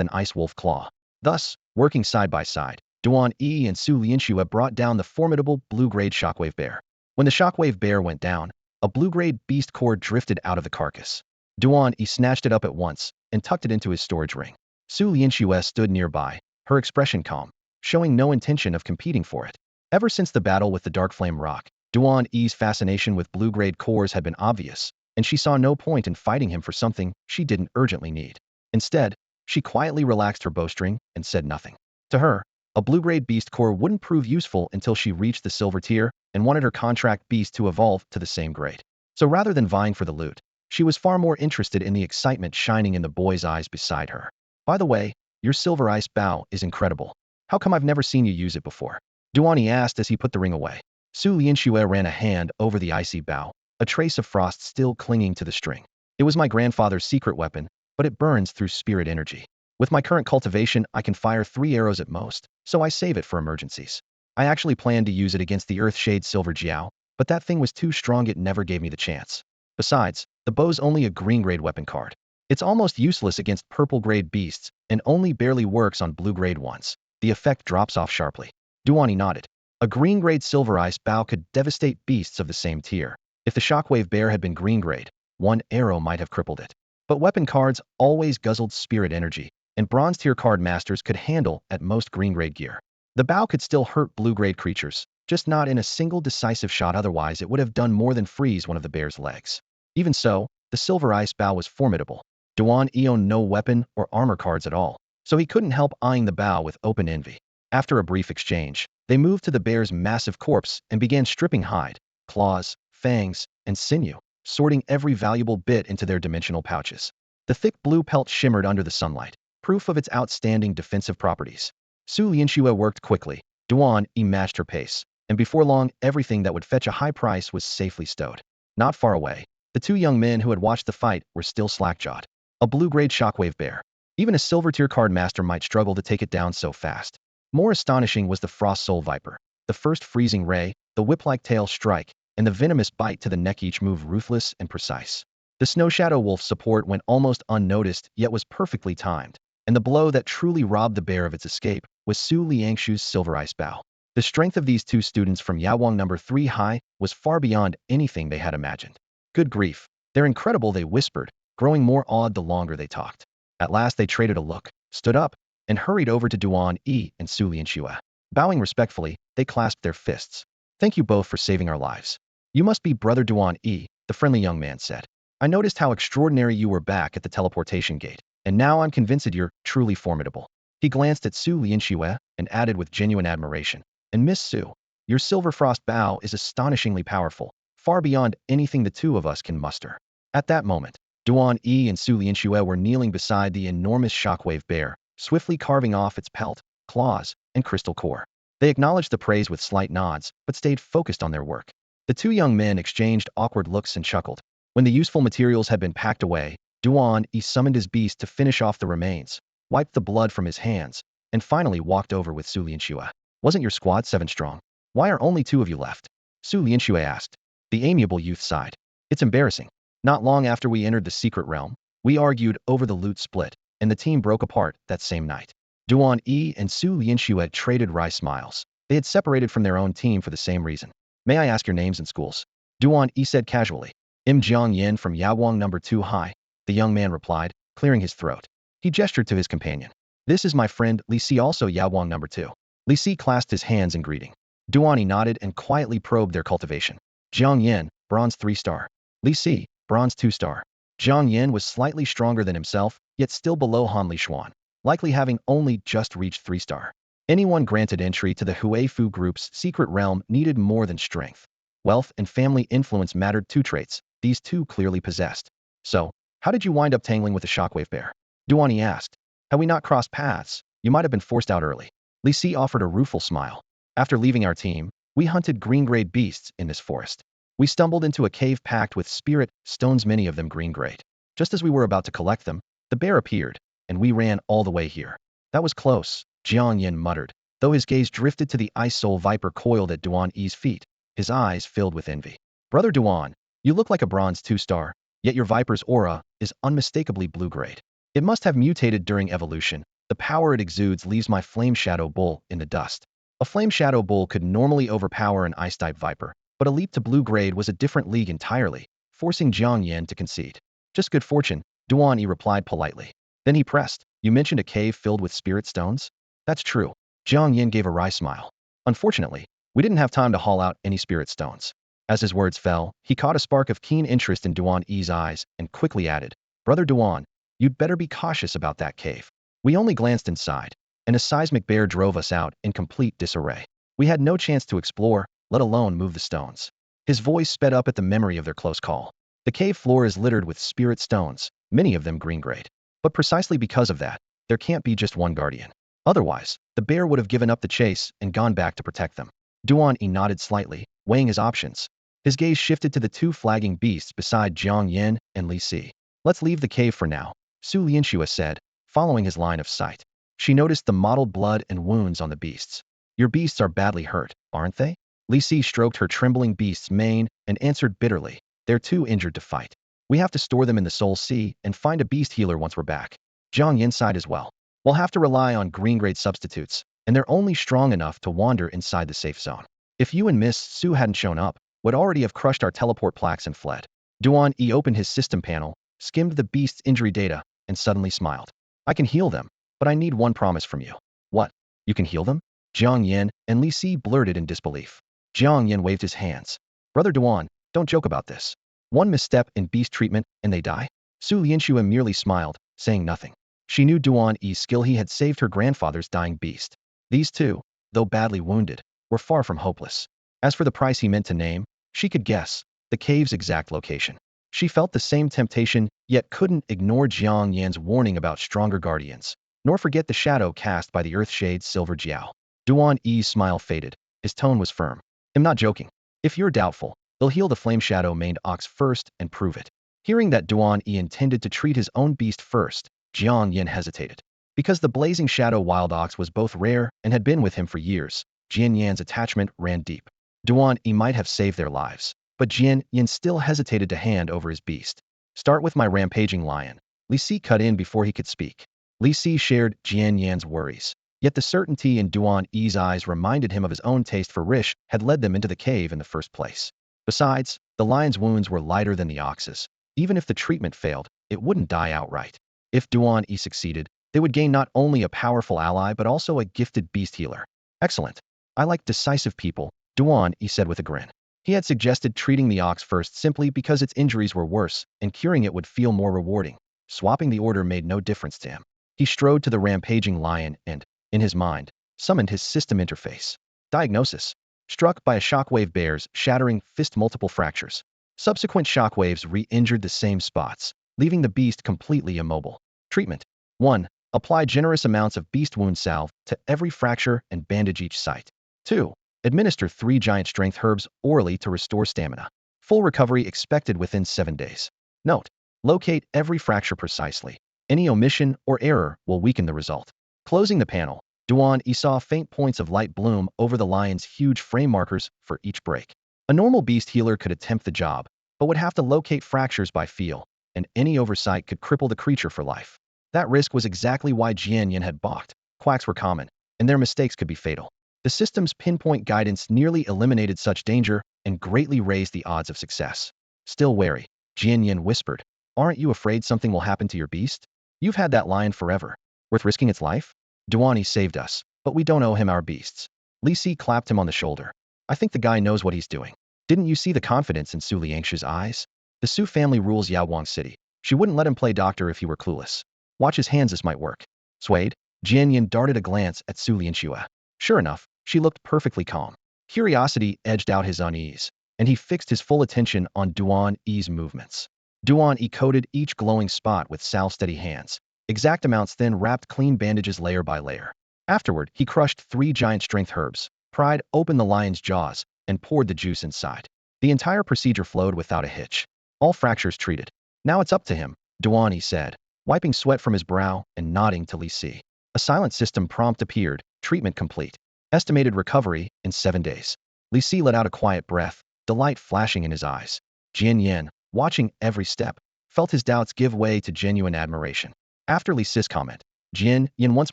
an ice wolf claw. Thus, working side by side, Duan E and Su Lianxue brought down the formidable blue-grade shockwave bear. When the shockwave bear went down, a blue-grade beast core drifted out of the carcass. Duan E snatched it up at once and tucked it into his storage ring. Su Lianxue stood nearby, her expression calm, showing no intention of competing for it. Ever since the battle with the Dark Flame Rock, Duan E's fascination with blue-grade cores had been obvious, and she saw no point in fighting him for something she didn't urgently need. Instead, she quietly relaxed her bowstring and said nothing. To her, a blue-grade beast core wouldn't prove useful until she reached the silver tier and wanted her contract beast to evolve to the same grade. So rather than vying for the loot, she was far more interested in the excitement shining in the boy's eyes beside her. By the way, your silver ice bow is incredible. How come I've never seen you use it before? Duan E asked as he put the ring away. Su Lianxue ran a hand over the icy bow, a trace of frost still clinging to the string. It was my grandfather's secret weapon, but it burns through spirit energy. With my current cultivation, I can fire 3 arrows at most, so I save it for emergencies. I actually planned to use it against the Earthshade Silver Jiao, but that thing was too strong, it never gave me the chance. Besides, the bow's only a green-grade weapon card. It's almost useless against purple-grade beasts, and only barely works on blue-grade ones. The effect drops off sharply. Duan E nodded. A green-grade silver ice bow could devastate beasts of the same tier. If the shockwave bear had been green-grade, one arrow might have crippled it. But weapon cards always guzzled spirit energy, and bronze tier card masters could handle at most green-grade gear. The bow could still hurt blue-grade creatures, just not in a single decisive shot, otherwise it would have done more than freeze one of the bear's legs. Even so, the silver ice bow was formidable. Duan E owned no weapon or armor cards at all, so he couldn't help eyeing the bow with open envy. After a brief exchange, they moved to the bear's massive corpse and began stripping hide, claws, fangs, and sinew, sorting every valuable bit into their dimensional pouches. The thick blue pelt shimmered under the sunlight, proof of its outstanding defensive properties. Su Lianxue worked quickly. Duan E matched her pace, and before long, everything that would fetch a high price was safely stowed. Not far away, the two young men who had watched the fight were still slack-jawed. A blue-grade shockwave bear. Even a silver-tier card master might struggle to take it down so fast. More astonishing was the frost soul viper. The first freezing ray, the whip-like tail strike, and the venomous bite to the neck, each move ruthless and precise. The snow shadow wolf's support went almost unnoticed, yet was perfectly timed. And the blow that truly robbed the bear of its escape was Su Lianxue's silver ice bow. The strength of these two students from Yawang No. 3 High was far beyond anything they had imagined. Good grief, they're incredible, they whispered, growing more awed the longer they talked. At last they traded a look, stood up, and hurried over to Duan E and Su Lianxue. Bowing respectfully, they clasped their fists. Thank you both for saving our lives. You must be Brother Duan E, the friendly young man said. I noticed how extraordinary you were back at the teleportation gate, and now I'm convinced you're truly formidable. He glanced at Su Lianxue and added with genuine admiration. And Miss Su, your silver frost bow is astonishingly powerful, far beyond anything the two of us can muster. At that moment, Duan E and Su Lianxue were kneeling beside the enormous shockwave bear, swiftly carving off its pelt, claws, and crystal core. They acknowledged the praise with slight nods, but stayed focused on their work. The two young men exchanged awkward looks and chuckled. When the useful materials had been packed away, Duan E summoned his beast to finish off the remains, wiped the blood from his hands, and finally walked over with Su Lianxue. Wasn't your squad 7 strong? Why are only 2 of you left? Su Lianxue asked. The amiable youth sighed. It's embarrassing. Not long after we entered the secret realm, we argued over the loot split, and the team broke apart that same night. Duan E and Su Lianxue had traded wry smiles. They had separated from their own team for the same reason. May I ask your names and schools? Duan E said casually. Jiang Yin from Yawang No. 2 High, the young man replied, clearing his throat. He gestured to his companion. This is my friend Li Si, also Yawang No. 2. Li Si clasped his hands in greeting. Duan E nodded and quietly probed their cultivation. Jiang Yin, bronze 3-star. Li Si, bronze 2-star. Jiang Yin was slightly stronger than himself, yet still below Han Li Xuan, likely having only just reached 3-star. Anyone granted entry to the Huifu group's secret realm needed more than strength. Wealth and family influence mattered, 2 traits these two clearly possessed. So, how did you wind up tangling with the shockwave bear? Duan E asked. Had we not crossed paths, you might have been forced out early. Li Si offered a rueful smile. After leaving our team, we hunted green-grade beasts in this forest. We stumbled into a cave packed with spirit stones, many of them green-grade. Just as we were about to collect them, the bear appeared, and we ran all the way here. That was close, Jiang Yin muttered, though his gaze drifted to the ice soul viper coiled at Duan E's feet, his eyes filled with envy. Brother Duan, you look like a bronze 2-star, yet your viper's aura is unmistakably blue-grade. It must have mutated during evolution. The power it exudes leaves my flame shadow bull in the dust. A flame shadow bull could normally overpower an ice-type viper, but a leap to blue-grade was a different league entirely, forcing Jiang Yin to concede. Just good fortune, Duan E replied politely. Then he pressed, you mentioned a cave filled with spirit stones? That's true. Jiang Yin gave a wry smile. Unfortunately, we didn't have time to haul out any spirit stones. As his words fell, he caught a spark of keen interest in Duan E's eyes and quickly added, Brother Duan, you'd better be cautious about that cave. We only glanced inside, and a seismic bear drove us out in complete disarray. We had no chance to explore, let alone move the stones. His voice sped up at the memory of their close call. The cave floor is littered with spirit stones, many of them green-grade. But precisely because of that, There can't be just one guardian. Otherwise, the bear would have given up the chase and gone back to protect them. Duan E nodded slightly, weighing his options. His gaze shifted to the two flagging beasts beside Jiang Yin and Li Si. Let's leave the cave for now, Su Lianxue said, following his line of sight. She noticed the mottled blood and wounds on the beasts. Your beasts are badly hurt, aren't they? Li Si stroked her trembling beast's mane and answered bitterly. They're too injured to fight. We have to store them in the Soul Sea and find a beast healer once we're back. Jiang Yin sighed as well. We'll have to rely on green-grade substitutes, and they're only strong enough to wander inside the safe zone. If you and Miss Su hadn't shown up, would already have crushed our teleport plaques and fled. Duan E opened his system panel, skimmed the beast's injury data, and suddenly smiled. I can heal them, but I need one promise from you. What? You can heal them? Jiang Yin and Li Si blurted in disbelief. Jiang Yin waved his hands. Brother Duan, don't joke about this. One misstep in beast treatment and they die? Su Lianxue merely smiled, saying nothing. She knew Duan E's skill. He had saved her grandfather's dying beast. These two, though badly wounded, were far from hopeless. As for the price he meant to name, she could guess the cave's exact location. She felt the same temptation, yet couldn't ignore Jiang Yan's warning about stronger guardians, nor forget the shadow cast by the Earthshade's silver Jiao. Duan E's smile faded. His tone was firm. I'm not joking. If you're doubtful, they'll heal the flame shadow maned ox first and prove it. Hearing that Duan E intended to treat his own beast first, Jiang Yin hesitated. Because the blazing shadow wild ox was both rare and had been with him for years, Jian Yan's attachment ran deep. Duan E might have saved their lives, but Jian Yin still hesitated to hand over his beast. Start with my rampaging lion. Li Si cut in before he could speak. Li Si shared Jian Yan's worries, yet the certainty in Duan E's eyes reminded him of his own taste for Rish had led them into the cave in the first place. Besides, the lion's wounds were lighter than the ox's. Even if the treatment failed, it wouldn't die outright. If Duan E succeeded, they would gain not only a powerful ally but also a gifted beast healer. Excellent. I like decisive people, Duan E said with a grin. He had suggested treating the ox first simply because its injuries were worse, and curing it would feel more rewarding. Swapping the order made no difference to him. He strode to the rampaging lion and, in his mind, summoned his system interface. Diagnosis. Struck by a shockwave bears, shattering fist multiple fractures. Subsequent shockwaves re-injured the same spots, leaving the beast completely immobile. Treatment. 1. Apply generous amounts of beast wound salve to every fracture and bandage each site. 2. Administer 3 giant strength herbs orally to restore stamina. Full recovery expected within 7 days. Note. Locate every fracture precisely. Any omission or error will weaken the result. Closing the panel, Duan E saw faint points of light bloom over the lion's huge frame markers for each break. A normal beast healer could attempt the job, but would have to locate fractures by feel, and any oversight could cripple the creature for life. That risk was exactly why Jian Yin had balked. Quacks were common, and their mistakes could be fatal. The system's pinpoint guidance nearly eliminated such danger and greatly raised the odds of success. Still wary, Jian Yin whispered, "Aren't you afraid something will happen to your beast? You've had that lion forever. Worth risking its life? Duan E saved us, but we don't owe him our beasts." Li Si clapped him on the shoulder. "I think the guy knows what he's doing. Didn't you see the confidence in Su Lianxue's eyes? The Su family rules Yaowang City. She wouldn't let him play doctor if he were clueless. Watch his hands, this might work." Swayed, Jian Yin darted a glance at Su Lianxue. Sure enough, she looked perfectly calm. Curiosity edged out his unease, and he fixed his full attention on Duan E's movements. Duan E coated each glowing spot with salve-steady hands. Exact amounts then wrapped clean bandages layer by layer. Afterward, he crushed 3 giant strength herbs, pried open the lion's jaws, and poured the juice inside. The entire procedure flowed without a hitch. All fractures treated. Now it's up to him, Duan E said, wiping sweat from his brow and nodding to Li Si. A silent system prompt appeared, treatment complete. Estimated recovery in 7 days. Li Si let out a quiet breath, delight flashing in his eyes. Jian Yin, watching every step, felt his doubts give way to genuine admiration. After Li Si's comment, Jian Yin once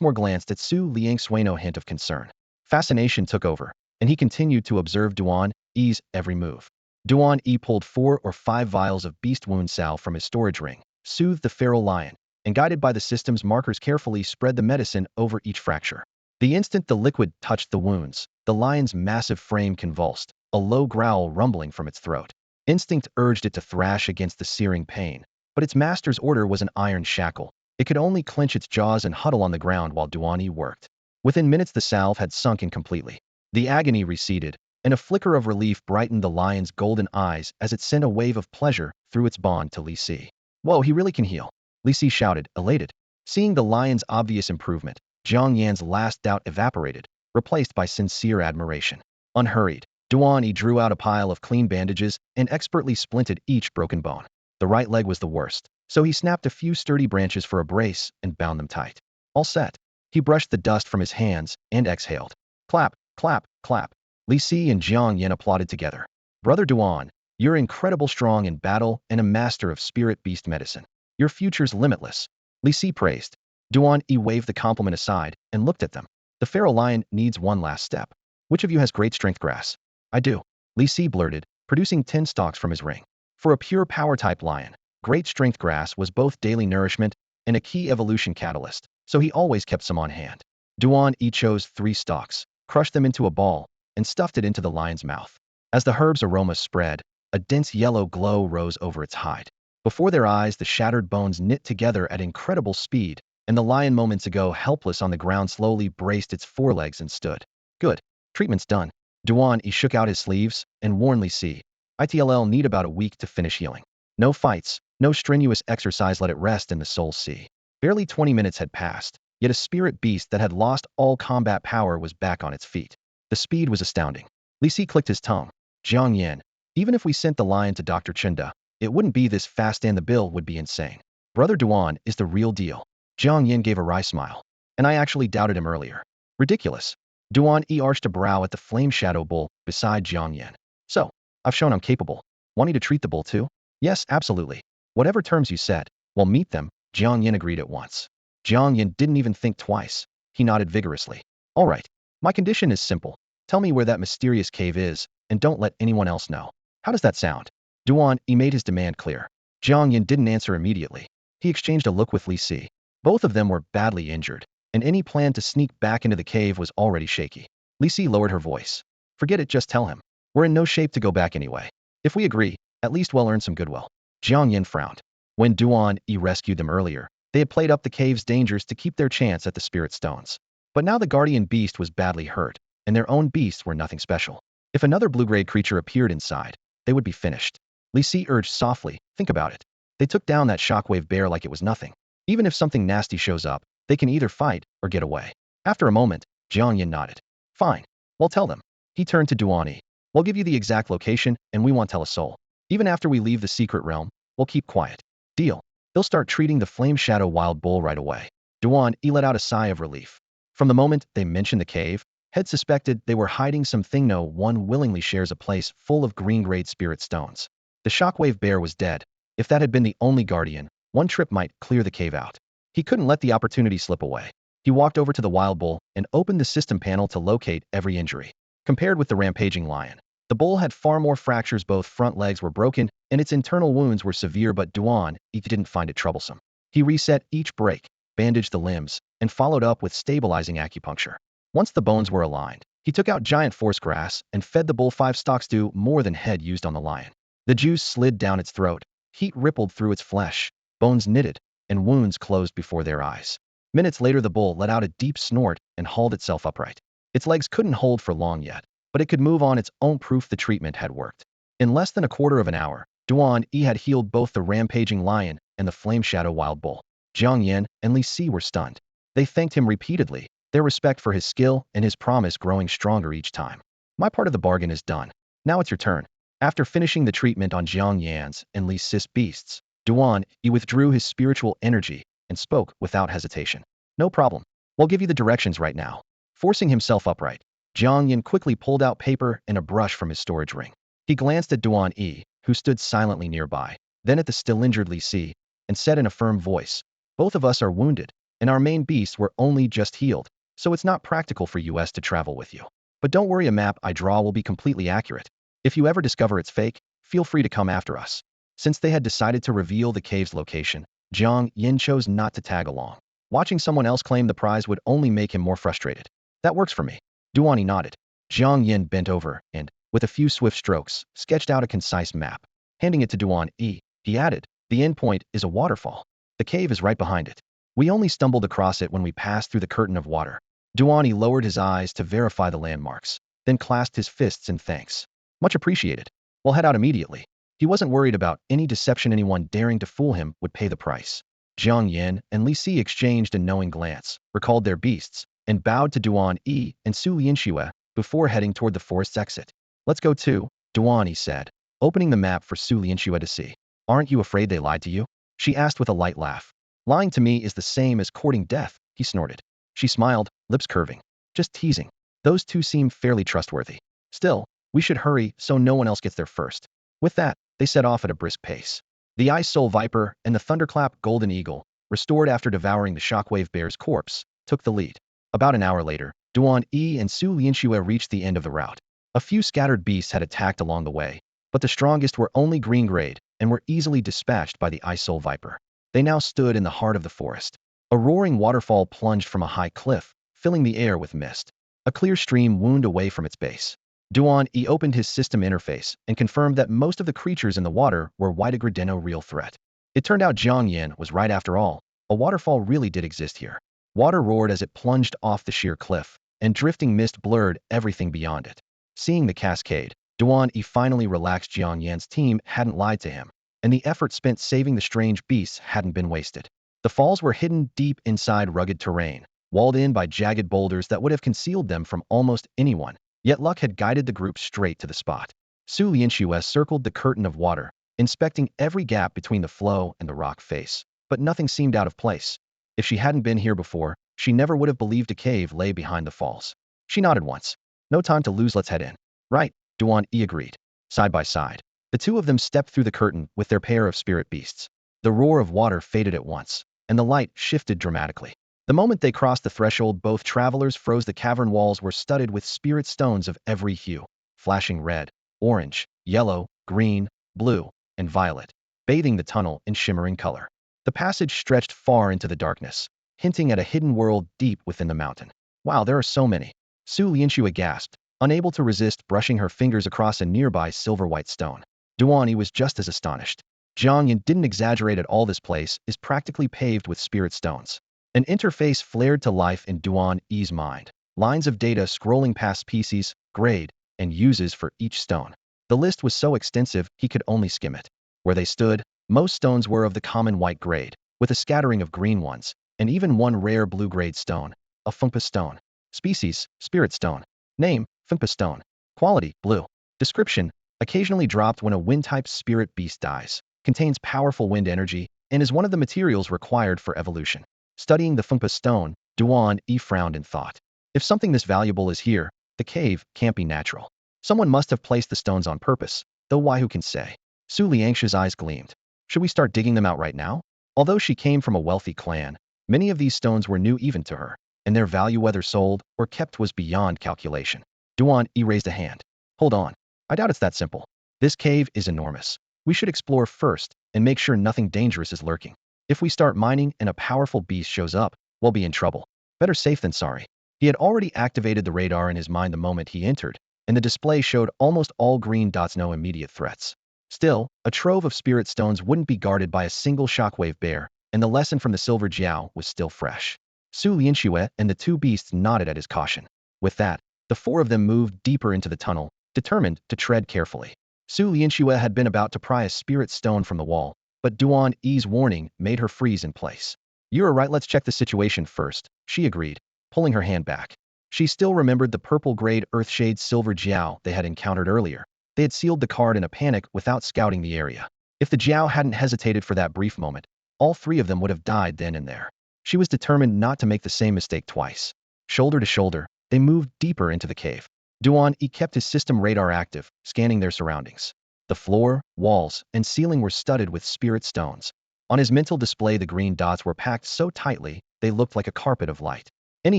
more glanced at Su Lianxue, no hint of concern. Fascination took over, and he continued to observe Duan E's every move. Duan E pulled 4 or 5 vials of beast wound salve from his storage ring, soothed the feral lion, and guided by the system's markers carefully spread the medicine over each fracture. The instant the liquid touched the wounds, the lion's massive frame convulsed, a low growl rumbling from its throat. Instinct urged it to thrash against the searing pain, but its master's order was an iron shackle. It could only clench its jaws and huddle on the ground while Duan E worked. Within minutes the salve had sunk in completely. The agony receded, and a flicker of relief brightened the lion's golden eyes as it sent a wave of pleasure through its bond to Li Si. "Whoa, he really can heal," Li Si shouted, elated. Seeing the lion's obvious improvement, Zhang Yan's last doubt evaporated, replaced by sincere admiration. Unhurried, Duan E drew out a pile of clean bandages and expertly splinted each broken bone. The right leg was the worst, so he snapped a few sturdy branches for a brace and bound them tight. All set. He brushed the dust from his hands and exhaled. Clap, clap, clap. Li Si and Zhang Yan applauded together. Brother Duan, you're incredible strong in battle and a master of spirit beast medicine. Your future's limitless. Li Si praised. Duan E waved the compliment aside and looked at them. The feral lion needs one last step. Which of you has great strength grass? I do. Li Si blurted, producing 10 stalks from his ring. For a pure power-type lion, great strength grass was both daily nourishment and a key evolution catalyst, so he always kept some on hand. Duan E chose 3 stalks, crushed them into a ball, and stuffed it into the lion's mouth. As the herb's aroma spread, a dense yellow glow rose over its hide. Before their eyes, the shattered bones knit together at incredible speed, and the lion moments ago helpless on the ground slowly braced its forelegs and stood. Good. Treatment's done. Duan E shook out his sleeves and warned Li Si. ITLL need about a week to finish healing. No fights, no strenuous exercise, let it rest in the soul sea. Barely 20 minutes had passed, yet a spirit beast that had lost all combat power was back on its feet. The speed was astounding. Li Si clicked his tongue. Zhang Yan, even if we sent the lion to Dr. Chinda, it wouldn't be this fast and the bill would be insane. Brother Duan is the real deal. Zhang Yan gave a wry smile. And I actually doubted him earlier. Ridiculous. Duan E arched a brow at the flame shadow bull beside Zhang Yan. So, I've shown I'm capable. Want me to treat the bull too? Yes, absolutely. Whatever terms you said. Well, meet them. Zhang Yan agreed at once. Zhang Yan didn't even think twice. He nodded vigorously. All right. My condition is simple. Tell me where that mysterious cave is, and don't let anyone else know. How does that sound? Duan E made his demand clear. Zhang Yan didn't answer immediately. He exchanged a look with Li Si. Both of them were badly injured, and any plan to sneak back into the cave was already shaky. Li Si lowered her voice. Forget it, just tell him. We're in no shape to go back anyway. If we agree, at least we'll earn some goodwill. Zhang Yan frowned. When Duan E rescued them earlier, they had played up the cave's dangers to keep their chance at the spirit stones. But now the guardian beast was badly hurt, and their own beasts were nothing special. If another blue-grade creature appeared inside, they would be finished. Li Si urged softly, think about it. They took down that shockwave bear like it was nothing. Even if something nasty shows up, they can either fight or get away. After a moment, Zhang Yan nodded. Fine. Well, tell them. He turned to Duan E. We'll give you the exact location, and we won't tell a soul. Even after we leave the secret realm, we'll keep quiet. Deal. They'll start treating the flame shadow wild bull right away. Duan E let out a sigh of relief. From the moment they mentioned the cave, had suspected they were hiding something. No one willingly shares a place full of green-grade spirit stones. The shockwave bear was dead. If that had been the only guardian, one trip might clear the cave out. He couldn't let the opportunity slip away. He walked over to the wild bull and opened the system panel to locate every injury. Compared with the rampaging lion, the bull had far more fractures. Both front legs were broken, and its internal wounds were severe, but Duan E didn't find it troublesome. He reset each break, bandaged the limbs, and followed up with stabilizing acupuncture. Once the bones were aligned, he took out giant force grass and fed the bull 5 stalks to more than head used on the lion. The juice slid down its throat, heat rippled through its flesh, bones knitted, and wounds closed before their eyes. Minutes later, the bull let out a deep snort and hauled itself upright. Its legs couldn't hold for long yet, but it could move on its own, proof the treatment had worked. In less than a quarter of an hour, Duan E had healed both the rampaging lion and the flame shadow wild bull. Zhang Yan and Li Si were stunned. They thanked him repeatedly, their respect for his skill and his promise growing stronger each time. My part of the bargain is done. Now it's your turn. After finishing the treatment on Zhang Yan's and Li Si's beasts, Duan E withdrew his spiritual energy and spoke without hesitation. No problem. We'll give you the directions right now. Forcing himself upright, Zhang Yan quickly pulled out paper and a brush from his storage ring. He glanced at Duan E, who stood silently nearby, then at the still injured Li Si, and said in a firm voice, both of us are wounded, and our main beasts were only just healed, so it's not practical for us to travel with you. But don't worry, a map I draw will be completely accurate. If you ever discover it's fake, feel free to come after us. Since they had decided to reveal the cave's location, Zhang Yan chose not to tag along. Watching someone else claim the prize would only make him more frustrated. That works for me. Duan E nodded. Zhang Yan bent over and, with a few swift strokes, sketched out a concise map. Handing it to Duan E, he added, the endpoint is a waterfall. The cave is right behind it. We only stumbled across it when we passed through the curtain of water. Duan E lowered his eyes to verify the landmarks, then clasped his fists in thanks. Much appreciated. We'll head out immediately. He wasn't worried about any deception. Anyone daring to fool him would pay the price. Jiang Yin and Li Si exchanged a knowing glance, recalled their beasts, and bowed to Duan E and Su Lianxue before heading toward the forest's exit. Let's go too, Duan E said, opening the map for Su Lianxue to see. Aren't you afraid they lied to you? She asked with a light laugh. Lying to me is the same as courting death, he snorted. She smiled, lips curving. Just teasing. Those two seem fairly trustworthy. Still, we should hurry so no one else gets there first. With that, they set off at a brisk pace. The Ice Soul Viper and the Thunderclap Golden Eagle, restored after devouring the Shockwave Bear's corpse, took the lead. About an hour later, Duan E and Su Lianxue reached the end of the route. A few scattered beasts had attacked along the way, but the strongest were only green-grade and were easily dispatched by the Ice Soul Viper. They now stood in the heart of the forest. A roaring waterfall plunged from a high cliff, filling the air with mist. A clear stream wound away from its base. Duan E opened his system interface and confirmed that most of the creatures in the water were Wagering no real threat. It turned out Jiang Yin was right after all. A waterfall really did exist here. Water roared as it plunged off the sheer cliff, and drifting mist blurred everything beyond it. Seeing the cascade, Duan E finally relaxed. Jiang Yin's team hadn't lied to him, and the effort spent saving the strange beasts hadn't been wasted. The falls were hidden deep inside rugged terrain, walled in by jagged boulders that would have concealed them from almost anyone, yet luck had guided the group straight to the spot. Su Lianxue circled the curtain of water, inspecting every gap between the flow and the rock face, but nothing seemed out of place. If she hadn't been here before, she never would have believed a cave lay behind the falls. She nodded once. No time to lose, let's head in. Right, Duan E agreed. Side by side, the two of them stepped through the curtain with their pair of spirit beasts. The roar of water faded at once, and the light shifted dramatically. The moment they crossed the threshold, both travelers froze. The cavern walls were studded with spirit stones of every hue, flashing red, orange, yellow, green, blue, and violet, bathing the tunnel in shimmering color. The passage stretched far into the darkness, hinting at a hidden world deep within the mountain. Wow, there are so many. Su Lianxue gasped, unable to resist brushing her fingers across a nearby silver-white stone. Duan E was just as astonished. Jiang Yin didn't exaggerate at all. This place is practically paved with spirit stones. An interface flared to life in Duan E's mind. Lines of data scrolling past species, grade, and uses for each stone. The list was so extensive he could only skim it. Where they stood, most stones were of the common white grade, with a scattering of green ones, and even one rare blue-grade stone, a Fengpa stone. Species, spirit stone. Name, Fengpa stone. Quality, blue. Description, occasionally dropped when a wind-type spirit beast dies. Contains powerful wind energy, and is one of the materials required for evolution. Studying the Fengpa stone, Duan E frowned in thought. If something this valuable is here, the cave can't be natural. Someone must have placed the stones on purpose, though why, who can say? Su Lianxue's eyes gleamed. Should we start digging them out right now? Although she came from a wealthy clan, many of these stones were new even to her, and their value, whether sold or kept, was beyond calculation. Duan E raised a hand. Hold on. I doubt it's that simple. This cave is enormous. We should explore first and make sure nothing dangerous is lurking. If we start mining and a powerful beast shows up, we'll be in trouble. Better safe than sorry. He had already activated the radar in his mind the moment he entered, and the display showed almost all green dots, no immediate threats. Still, a trove of spirit stones wouldn't be guarded by a single shockwave bear, and the lesson from the silver jiao was still fresh. Su Lianxue and the two beasts nodded at his caution. With that, the four of them moved deeper into the tunnel, determined to tread carefully. Su Lianxue had been about to pry a spirit stone from the wall, but Duan E's warning made her freeze in place. You're right, let's check the situation first, she agreed, pulling her hand back. She still remembered the purple-grade Earthshade silver jiao they had encountered earlier. They had sealed the card in a panic without scouting the area. If the jiao hadn't hesitated for that brief moment, all three of them would have died then and there. She was determined not to make the same mistake twice. Shoulder to shoulder, they moved deeper into the cave. Duan E kept his system radar active, scanning their surroundings. The floor, walls, and ceiling were studded with spirit stones. On his mental display, the green dots were packed so tightly, they looked like a carpet of light. Any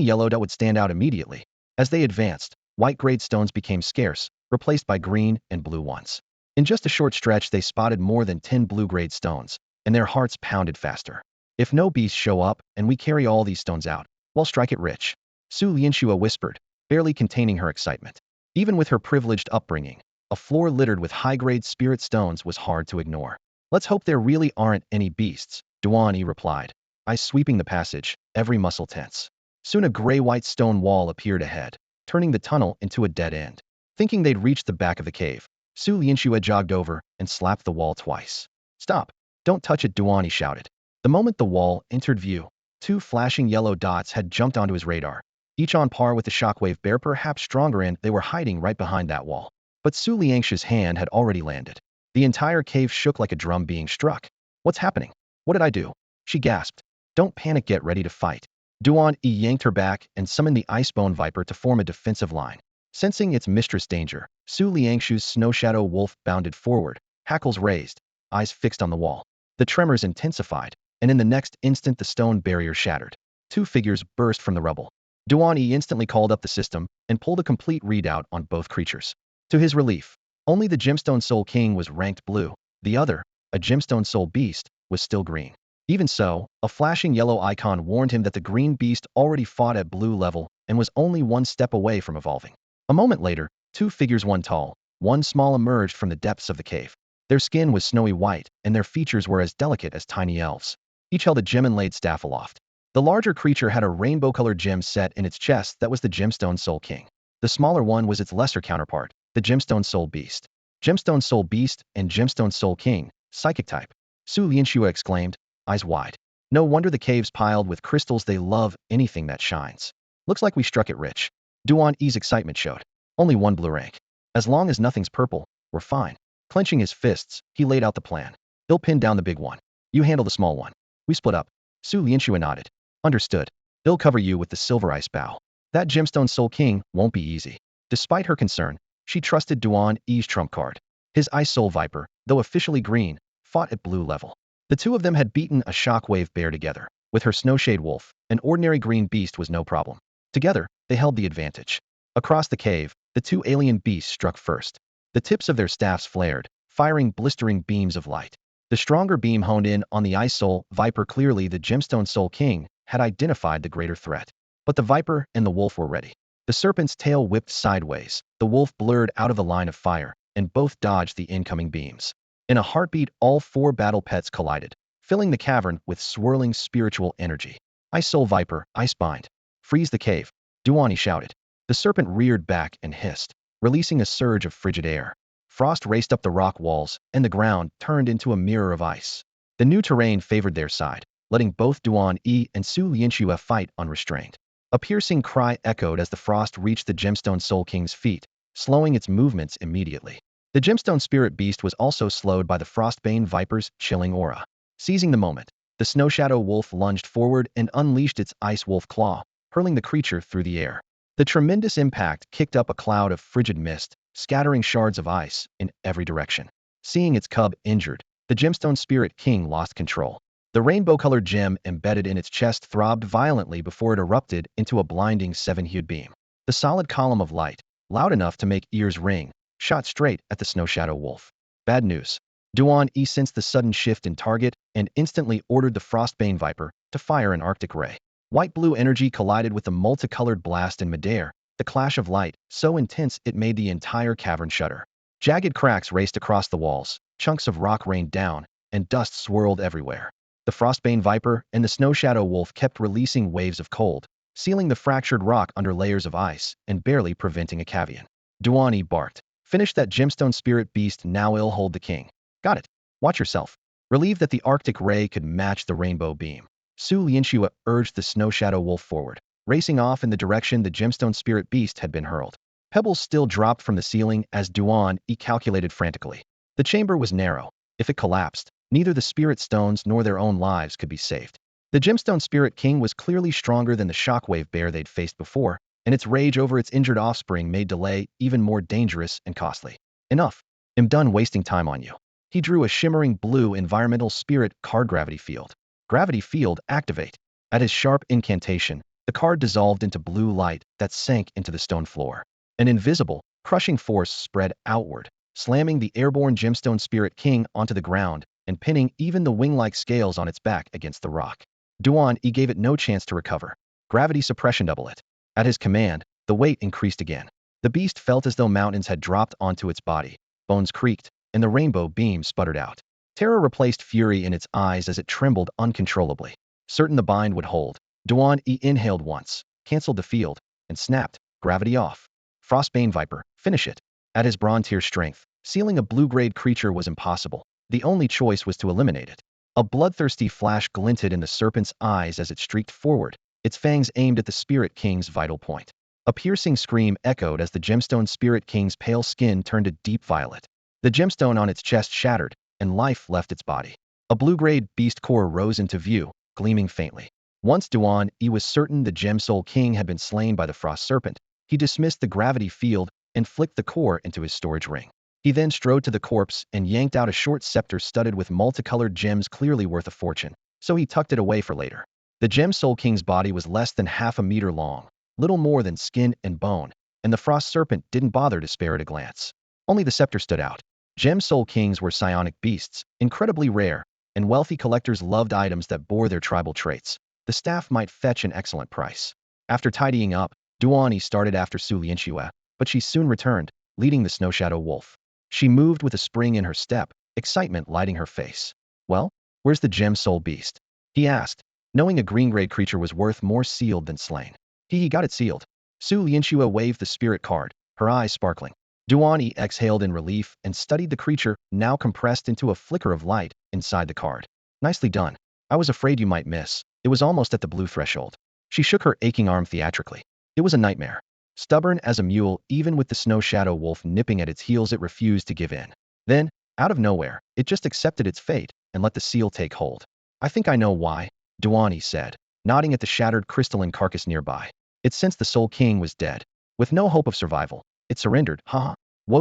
yellow dot would stand out immediately. As they advanced, white-grade stones became scarce, replaced by green and blue ones. In just a short stretch, they spotted more than 10 blue-grade stones, and their hearts pounded faster. If no beasts show up and we carry all these stones out, we'll strike it rich, Su Lianxue whispered, barely containing her excitement. Even with her privileged upbringing, a floor littered with high-grade spirit stones was hard to ignore. Let's hope there really aren't any beasts, Duan E replied, eyes sweeping the passage, every muscle tense. Soon a gray-white stone wall appeared ahead, turning the tunnel into a dead end. Thinking they'd reached the back of the cave, Su Lianxue jogged over and slapped the wall twice. Stop! Don't touch it, Duan E shouted. The moment the wall entered view, two flashing yellow dots had jumped onto his radar, each on par with the shockwave bear, perhaps stronger, and they were hiding right behind that wall. But Su Liangxi's hand had already landed. The entire cave shook like a drum being struck. What's happening? What did I do? She gasped. Don't panic, get ready to fight. Duan E yanked her back and summoned the Icebone Viper to form a defensive line. Sensing its mistress' danger, Su Liangxi's snow shadow wolf bounded forward, hackles raised, eyes fixed on the wall. The tremors intensified, and in the next instant the stone barrier shattered. Two figures burst from the rubble. Duan E instantly called up the system and pulled a complete readout on both creatures. To his relief, only the Gemstone Soul King was ranked blue. The other, a Gemstone Soul Beast, was still green. Even so, a flashing yellow icon warned him that the green beast already fought at blue level and was only one step away from evolving. A moment later, two figures, one tall, one small, emerged from the depths of the cave. Their skin was snowy white, and their features were as delicate as tiny elves. Each held a gem-inlaid staff aloft. The larger creature had a rainbow-colored gem set in its chest that was the Gemstone Soul King. The smaller one was its lesser counterpart, the Gemstone Soul Beast. Gemstone Soul Beast and Gemstone Soul King, psychic type. Su Lianxue exclaimed, eyes wide. No wonder the caves piled with crystals, they love anything that shines. Looks like we struck it rich. Duan E's excitement showed. Only one blue rank. As long as nothing's purple, we're fine. Clenching his fists, he laid out the plan. He'll pin down the big one. You handle the small one. We split up. Su Lianxue nodded. Understood. He'll cover you with the silver ice bow. That Gemstone Soul King won't be easy. Despite her concern, she trusted Duan E's trump card. His Ice Soul Viper, though officially green, fought at blue level. The two of them had beaten a shockwave bear together. With her Snowshade Wolf, an ordinary green beast was no problem. Together, they held the advantage. Across the cave, the two alien beasts struck first. The tips of their staffs flared, firing blistering beams of light. The stronger beam honed in on the Ice Soul Viper. Clearly, the Gemstone Soul King had identified the greater threat. But the Viper and the wolf were ready. The serpent's tail whipped sideways, the wolf blurred out of the line of fire, and both dodged the incoming beams. In a heartbeat, all four battle pets collided, filling the cavern with swirling spiritual energy. Ice Soul Viper, Icebind. Freeze the cave, Duan E shouted. The serpent reared back and hissed, releasing a surge of frigid air. Frost raced up the rock walls, and the ground turned into a mirror of ice. The new terrain favored their side, letting both Duan E and Su Lianxue fight unrestrained. A piercing cry echoed as the frost reached the Gemstone Soul King's feet, slowing its movements immediately. The Gemstone Spirit Beast was also slowed by the Frostbane Viper's chilling aura. Seizing the moment, the Snow Shadow Wolf lunged forward and unleashed its Ice Wolf Claw, hurling the creature through the air. The tremendous impact kicked up a cloud of frigid mist, scattering shards of ice in every direction. Seeing its cub injured, the Gemstone Spirit King lost control. The rainbow-colored gem embedded in its chest throbbed violently before it erupted into a blinding seven-hued beam. The solid column of light, loud enough to make ears ring, shot straight at the Snow Shadow Wolf. Bad news. Duan E sensed the sudden shift in target and instantly ordered the Frostbane Viper to fire an Arctic ray. White-blue energy collided with the multicolored blast in midair, the clash of light so intense it made the entire cavern shudder. Jagged cracks raced across the walls, chunks of rock rained down, and dust swirled everywhere. The Frostbane Viper and the Snow Shadow Wolf kept releasing waves of cold, sealing the fractured rock under layers of ice and barely preventing a cavian. Duan E barked. Finish that Gemstone Spirit Beast now, he'll hold the king. Got it. Watch yourself. Relieved that the Arctic ray could match the rainbow beam, Su Lianxue urged the Snow Shadow Wolf forward, racing off in the direction the Gemstone Spirit Beast had been hurled. Pebbles still dropped from the ceiling as Duan E calculated frantically. The chamber was narrow. If it collapsed, neither the spirit stones nor their own lives could be saved. The Gemstone Spirit King was clearly stronger than the shockwave bear they'd faced before, and its rage over its injured offspring made delay even more dangerous and costly. Enough. I'm done wasting time on you. He drew a shimmering blue environmental spirit card. Gravity Field. Gravity Field, activate. At his sharp incantation, the card dissolved into blue light that sank into the stone floor. An invisible, crushing force spread outward, slamming the airborne Gemstone Spirit King onto the ground and pinning even the wing-like scales on its back against the rock. Duan E gave it no chance to recover. Gravity suppression, double it. At his command, the weight increased again. The beast felt as though mountains had dropped onto its body. Bones creaked, and the rainbow beam sputtered out. Terror replaced fury in its eyes as it trembled uncontrollably. Certain the bind would hold, Duan E inhaled once, canceled the field, and snapped, gravity off. Frostbane Viper, finish it. At his bronze tier strength, sealing a blue-grade creature was impossible. The only choice was to eliminate it. A bloodthirsty flash glinted in the serpent's eyes as it streaked forward, its fangs aimed at the Spirit King's vital point. A piercing scream echoed as the gemstone Spirit King's pale skin turned a deep violet. The gemstone on its chest shattered, and life left its body. A blue-grade beast core rose into view, gleaming faintly. Once Duan E was certain the Gem Soul King had been slain by the frost serpent, he dismissed the gravity field and flicked the core into his storage ring. He then strode to the corpse and yanked out a short scepter studded with multicolored gems clearly worth a fortune, so he tucked it away for later. The Gem Soul King's body was less than half a meter long, little more than skin and bone, and the frost serpent didn't bother to spare it a glance. Only the scepter stood out. Gem Soul Kings were psionic beasts, incredibly rare, and wealthy collectors loved items that bore their tribal traits. The staff might fetch an excellent price. After tidying up, Duan E started after Su Lianxue, but she soon returned, leading the Snow Shadow Wolf. She moved with a spring in her step, excitement lighting her face. "Well, where's the Gem Soul Beast?" he asked, knowing a green-grade creature was worth more sealed than slain. He got it sealed. Su Lianxue waved the spirit card, her eyes sparkling. Duan E exhaled in relief and studied the creature, now compressed into a flicker of light, inside the card. "Nicely done. I was afraid you might miss. It was almost at the blue threshold." She shook her aching arm theatrically. It was a nightmare. Stubborn as a mule, even with the Snow Shadow Wolf nipping at its heels, it refused to give in. Then, out of nowhere, it just accepted its fate and let the seal take hold. "I think I know why," Duan E said, nodding at the shattered crystalline carcass nearby. It sensed the Soul King was dead. With no hope of survival, it surrendered. Haha.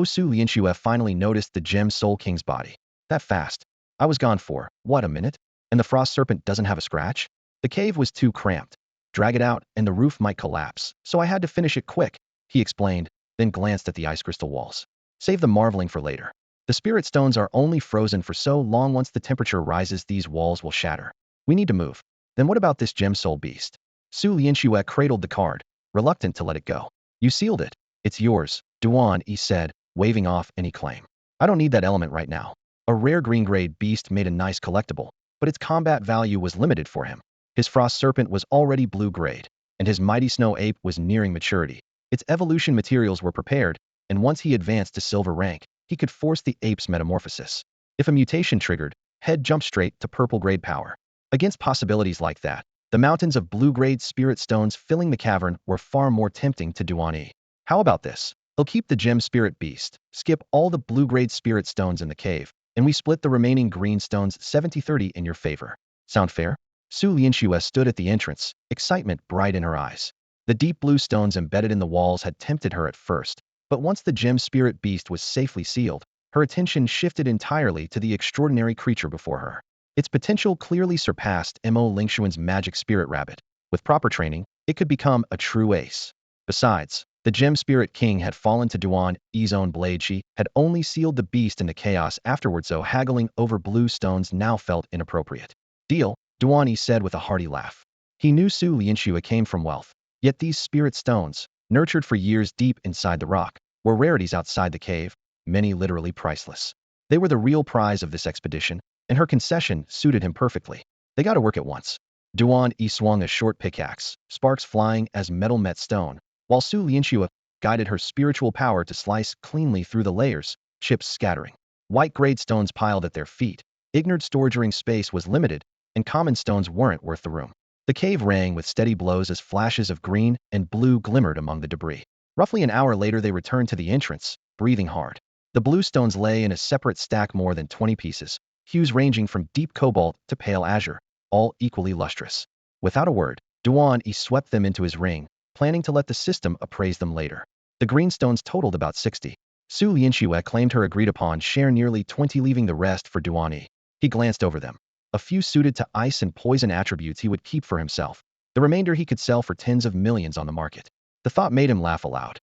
Su Lianxue finally noticed the Gem Soul King's body. "That fast? I was gone for, what, a minute? And the frost serpent doesn't have a scratch?" "The cave was too cramped. Drag it out, and the roof might collapse, so I had to finish it quick," he explained, then glanced at the ice crystal walls. "Save the marveling for later. The spirit stones are only frozen for so long. Once the temperature rises, these walls will shatter. We need to move." "Then what about this Gem Soul Beast?" Su Lianxue cradled the card, reluctant to let it go. "You sealed it. It's yours," Duan E said, waving off any claim. "I don't need that element right now." A rare green-grade beast made a nice collectible, but its combat value was limited for him. His frost serpent was already blue-grade, and his mighty snow ape was nearing maturity. Its evolution materials were prepared, and once he advanced to silver rank, he could force the ape's metamorphosis. If a mutation triggered, he'd jump straight to purple-grade power. Against possibilities like that, the mountains of blue-grade spirit stones filling the cavern were far more tempting to Duan E. "How about this? He'll keep the gem spirit beast, skip all the blue-grade spirit stones in the cave, and we split the remaining green stones 70-30 in your favor. Sound fair?" Su Lianxue stood at the entrance, excitement bright in her eyes. The deep blue stones embedded in the walls had tempted her at first, but once the gem spirit beast was safely sealed, her attention shifted entirely to the extraordinary creature before her. Its potential clearly surpassed Mo Lingxuan's magic spirit rabbit. With proper training, it could become a true ace. Besides, the Gem Spirit King had fallen to Duan E's own blade. She had only sealed the beast in the chaos afterwards, so haggling over blue stones now felt inappropriate. "Deal," Duan E said with a hearty laugh. He knew Su Lianxue came from wealth, yet these spirit stones, nurtured for years deep inside the rock, were rarities outside the cave, many literally priceless. They were the real prize of this expedition, and her concession suited him perfectly. They got to work at once. Duan E swung a short pickaxe, sparks flying as metal met stone, while Su Lianxue guided her spiritual power to slice cleanly through the layers, chips scattering. White-grade stones piled at their feet. Ignored storage space was limited, and common stones weren't worth the room. The cave rang with steady blows as flashes of green and blue glimmered among the debris. Roughly an hour later, they returned to the entrance, breathing hard. The blue stones lay in a separate stack, more than 20 pieces, hues ranging from deep cobalt to pale azure, all equally lustrous. Without a word, Duan E swept them into his ring, planning to let the system appraise them later. The green stones totaled about 60. Su Lianxue claimed her agreed-upon share, nearly 20, leaving the rest for Duan E. He glanced over them. A few suited to ice and poison attributes he would keep for himself. The remainder he could sell for tens of millions on the market. The thought made him laugh aloud.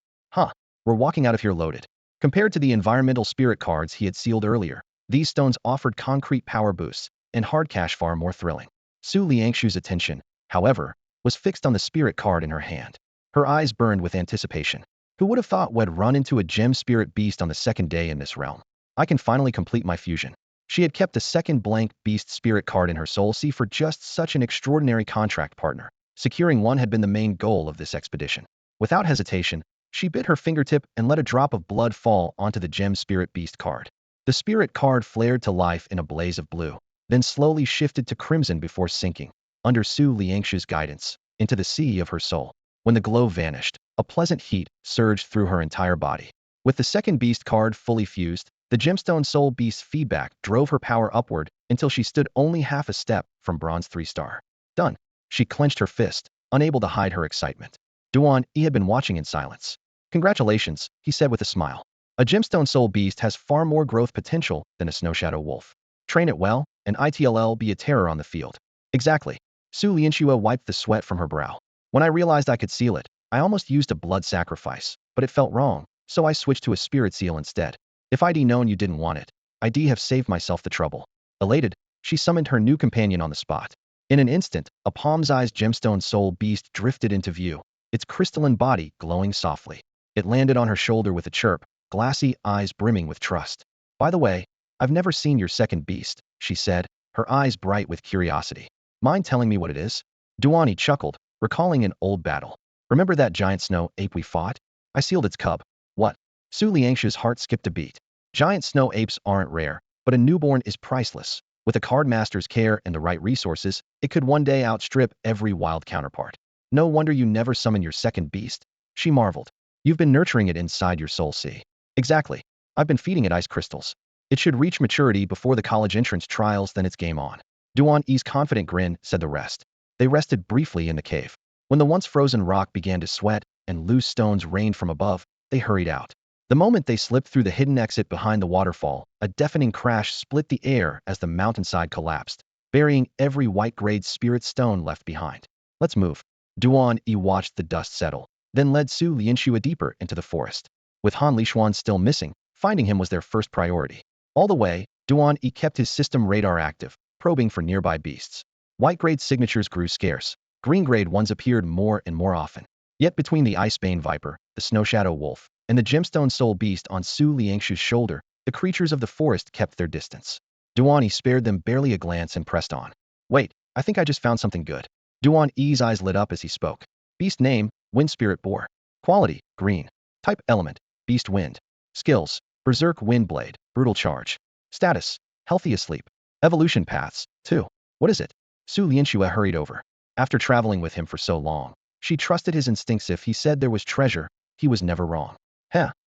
We're walking out of here loaded. Compared to the environmental spirit cards he had sealed earlier, these stones offered concrete power boosts, and hard cash far more thrilling. Su Lianxue's attention, however, was fixed on the spirit card in her hand. Her eyes burned with anticipation. Who would have thought we'd run into a gem spirit beast on the second day in this realm? I can finally complete my fusion. She had kept a second blank beast spirit card in her soul sea for just such an extraordinary contract partner. Securing one had been the main goal of this expedition. Without hesitation, she bit her fingertip and let a drop of blood fall onto the gem spirit beast card. The spirit card flared to life in a blaze of blue. then slowly shifted to crimson before sinking, under Su Liangshu's guidance, into the sea of her soul. When the glow vanished, a pleasant heat surged through her entire body. With the second beast card fully fused, the gemstone soul beast's feedback drove her power upward until she stood only half a step from bronze 3-star. Done. She clenched her fist, unable to hide her excitement. Duan E had been watching in silence. Congratulations, he said with a smile. A gemstone soul beast has far more growth potential than a snow shadow wolf. Train it well, and it'll be a terror on the field. Exactly. Su Lianxue wiped the sweat from her brow. When I realized I could seal it, I almost used a blood sacrifice, but it felt wrong, so I switched to a spirit seal instead. If I'd known you didn't want it, I'd have saved myself the trouble. Elated, she summoned her new companion on the spot. In an instant, a palm-sized gemstone soul beast drifted into view, its crystalline body glowing softly. It landed on her shoulder with a chirp, glassy eyes brimming with trust. By the way, I've never seen your second beast, she said, her eyes bright with curiosity. Mind telling me what it is? Duan E chuckled, recalling an old battle. Remember that giant snow ape we fought? I sealed its cub. What? Su Liangshu's heart skipped a beat. Giant snow apes aren't rare, but a newborn is priceless. With a cardmaster's care and the right resources, it could one day outstrip every wild counterpart. No wonder you never summon your second beast. She marveled. You've been nurturing it inside your soul sea. Exactly. I've been feeding it ice crystals. It should reach maturity before the college entrance trials, then it's game on. Duan E's confident grin said the rest. They rested briefly in the cave. When the once frozen rock began to sweat and loose stones rained from above, they hurried out. The moment they slipped through the hidden exit behind the waterfall, a deafening crash split the air as the mountainside collapsed, burying every white-grade spirit stone left behind. Let's move. Duan E watched the dust settle, then led Su Lianxue deeper into the forest. With Han Lishuan still missing, finding him was their first priority. All the way, Duan E kept his system radar active, probing for nearby beasts. White-grade signatures grew scarce. Green-grade ones appeared more and more often. Yet between the Icebane Viper, the Snow Shadow Wolf, and the Gemstone Soul Beast on Su Liangshu's shoulder, the creatures of the forest kept their distance. Duan E spared them barely a glance and pressed on. Wait, I think I just found something good. Duan E's eyes lit up as he spoke. Beast name, Wind Spirit Boar. Quality, green. Type element, Beast Wind. Skills, Berserk Wind Blade, Brutal Charge. Status, Healthy Asleep. Evolution paths, 2. What is it? Su Lianxue hurried over. After traveling with him for so long, she trusted his instincts. If he said there was treasure, he was never wrong.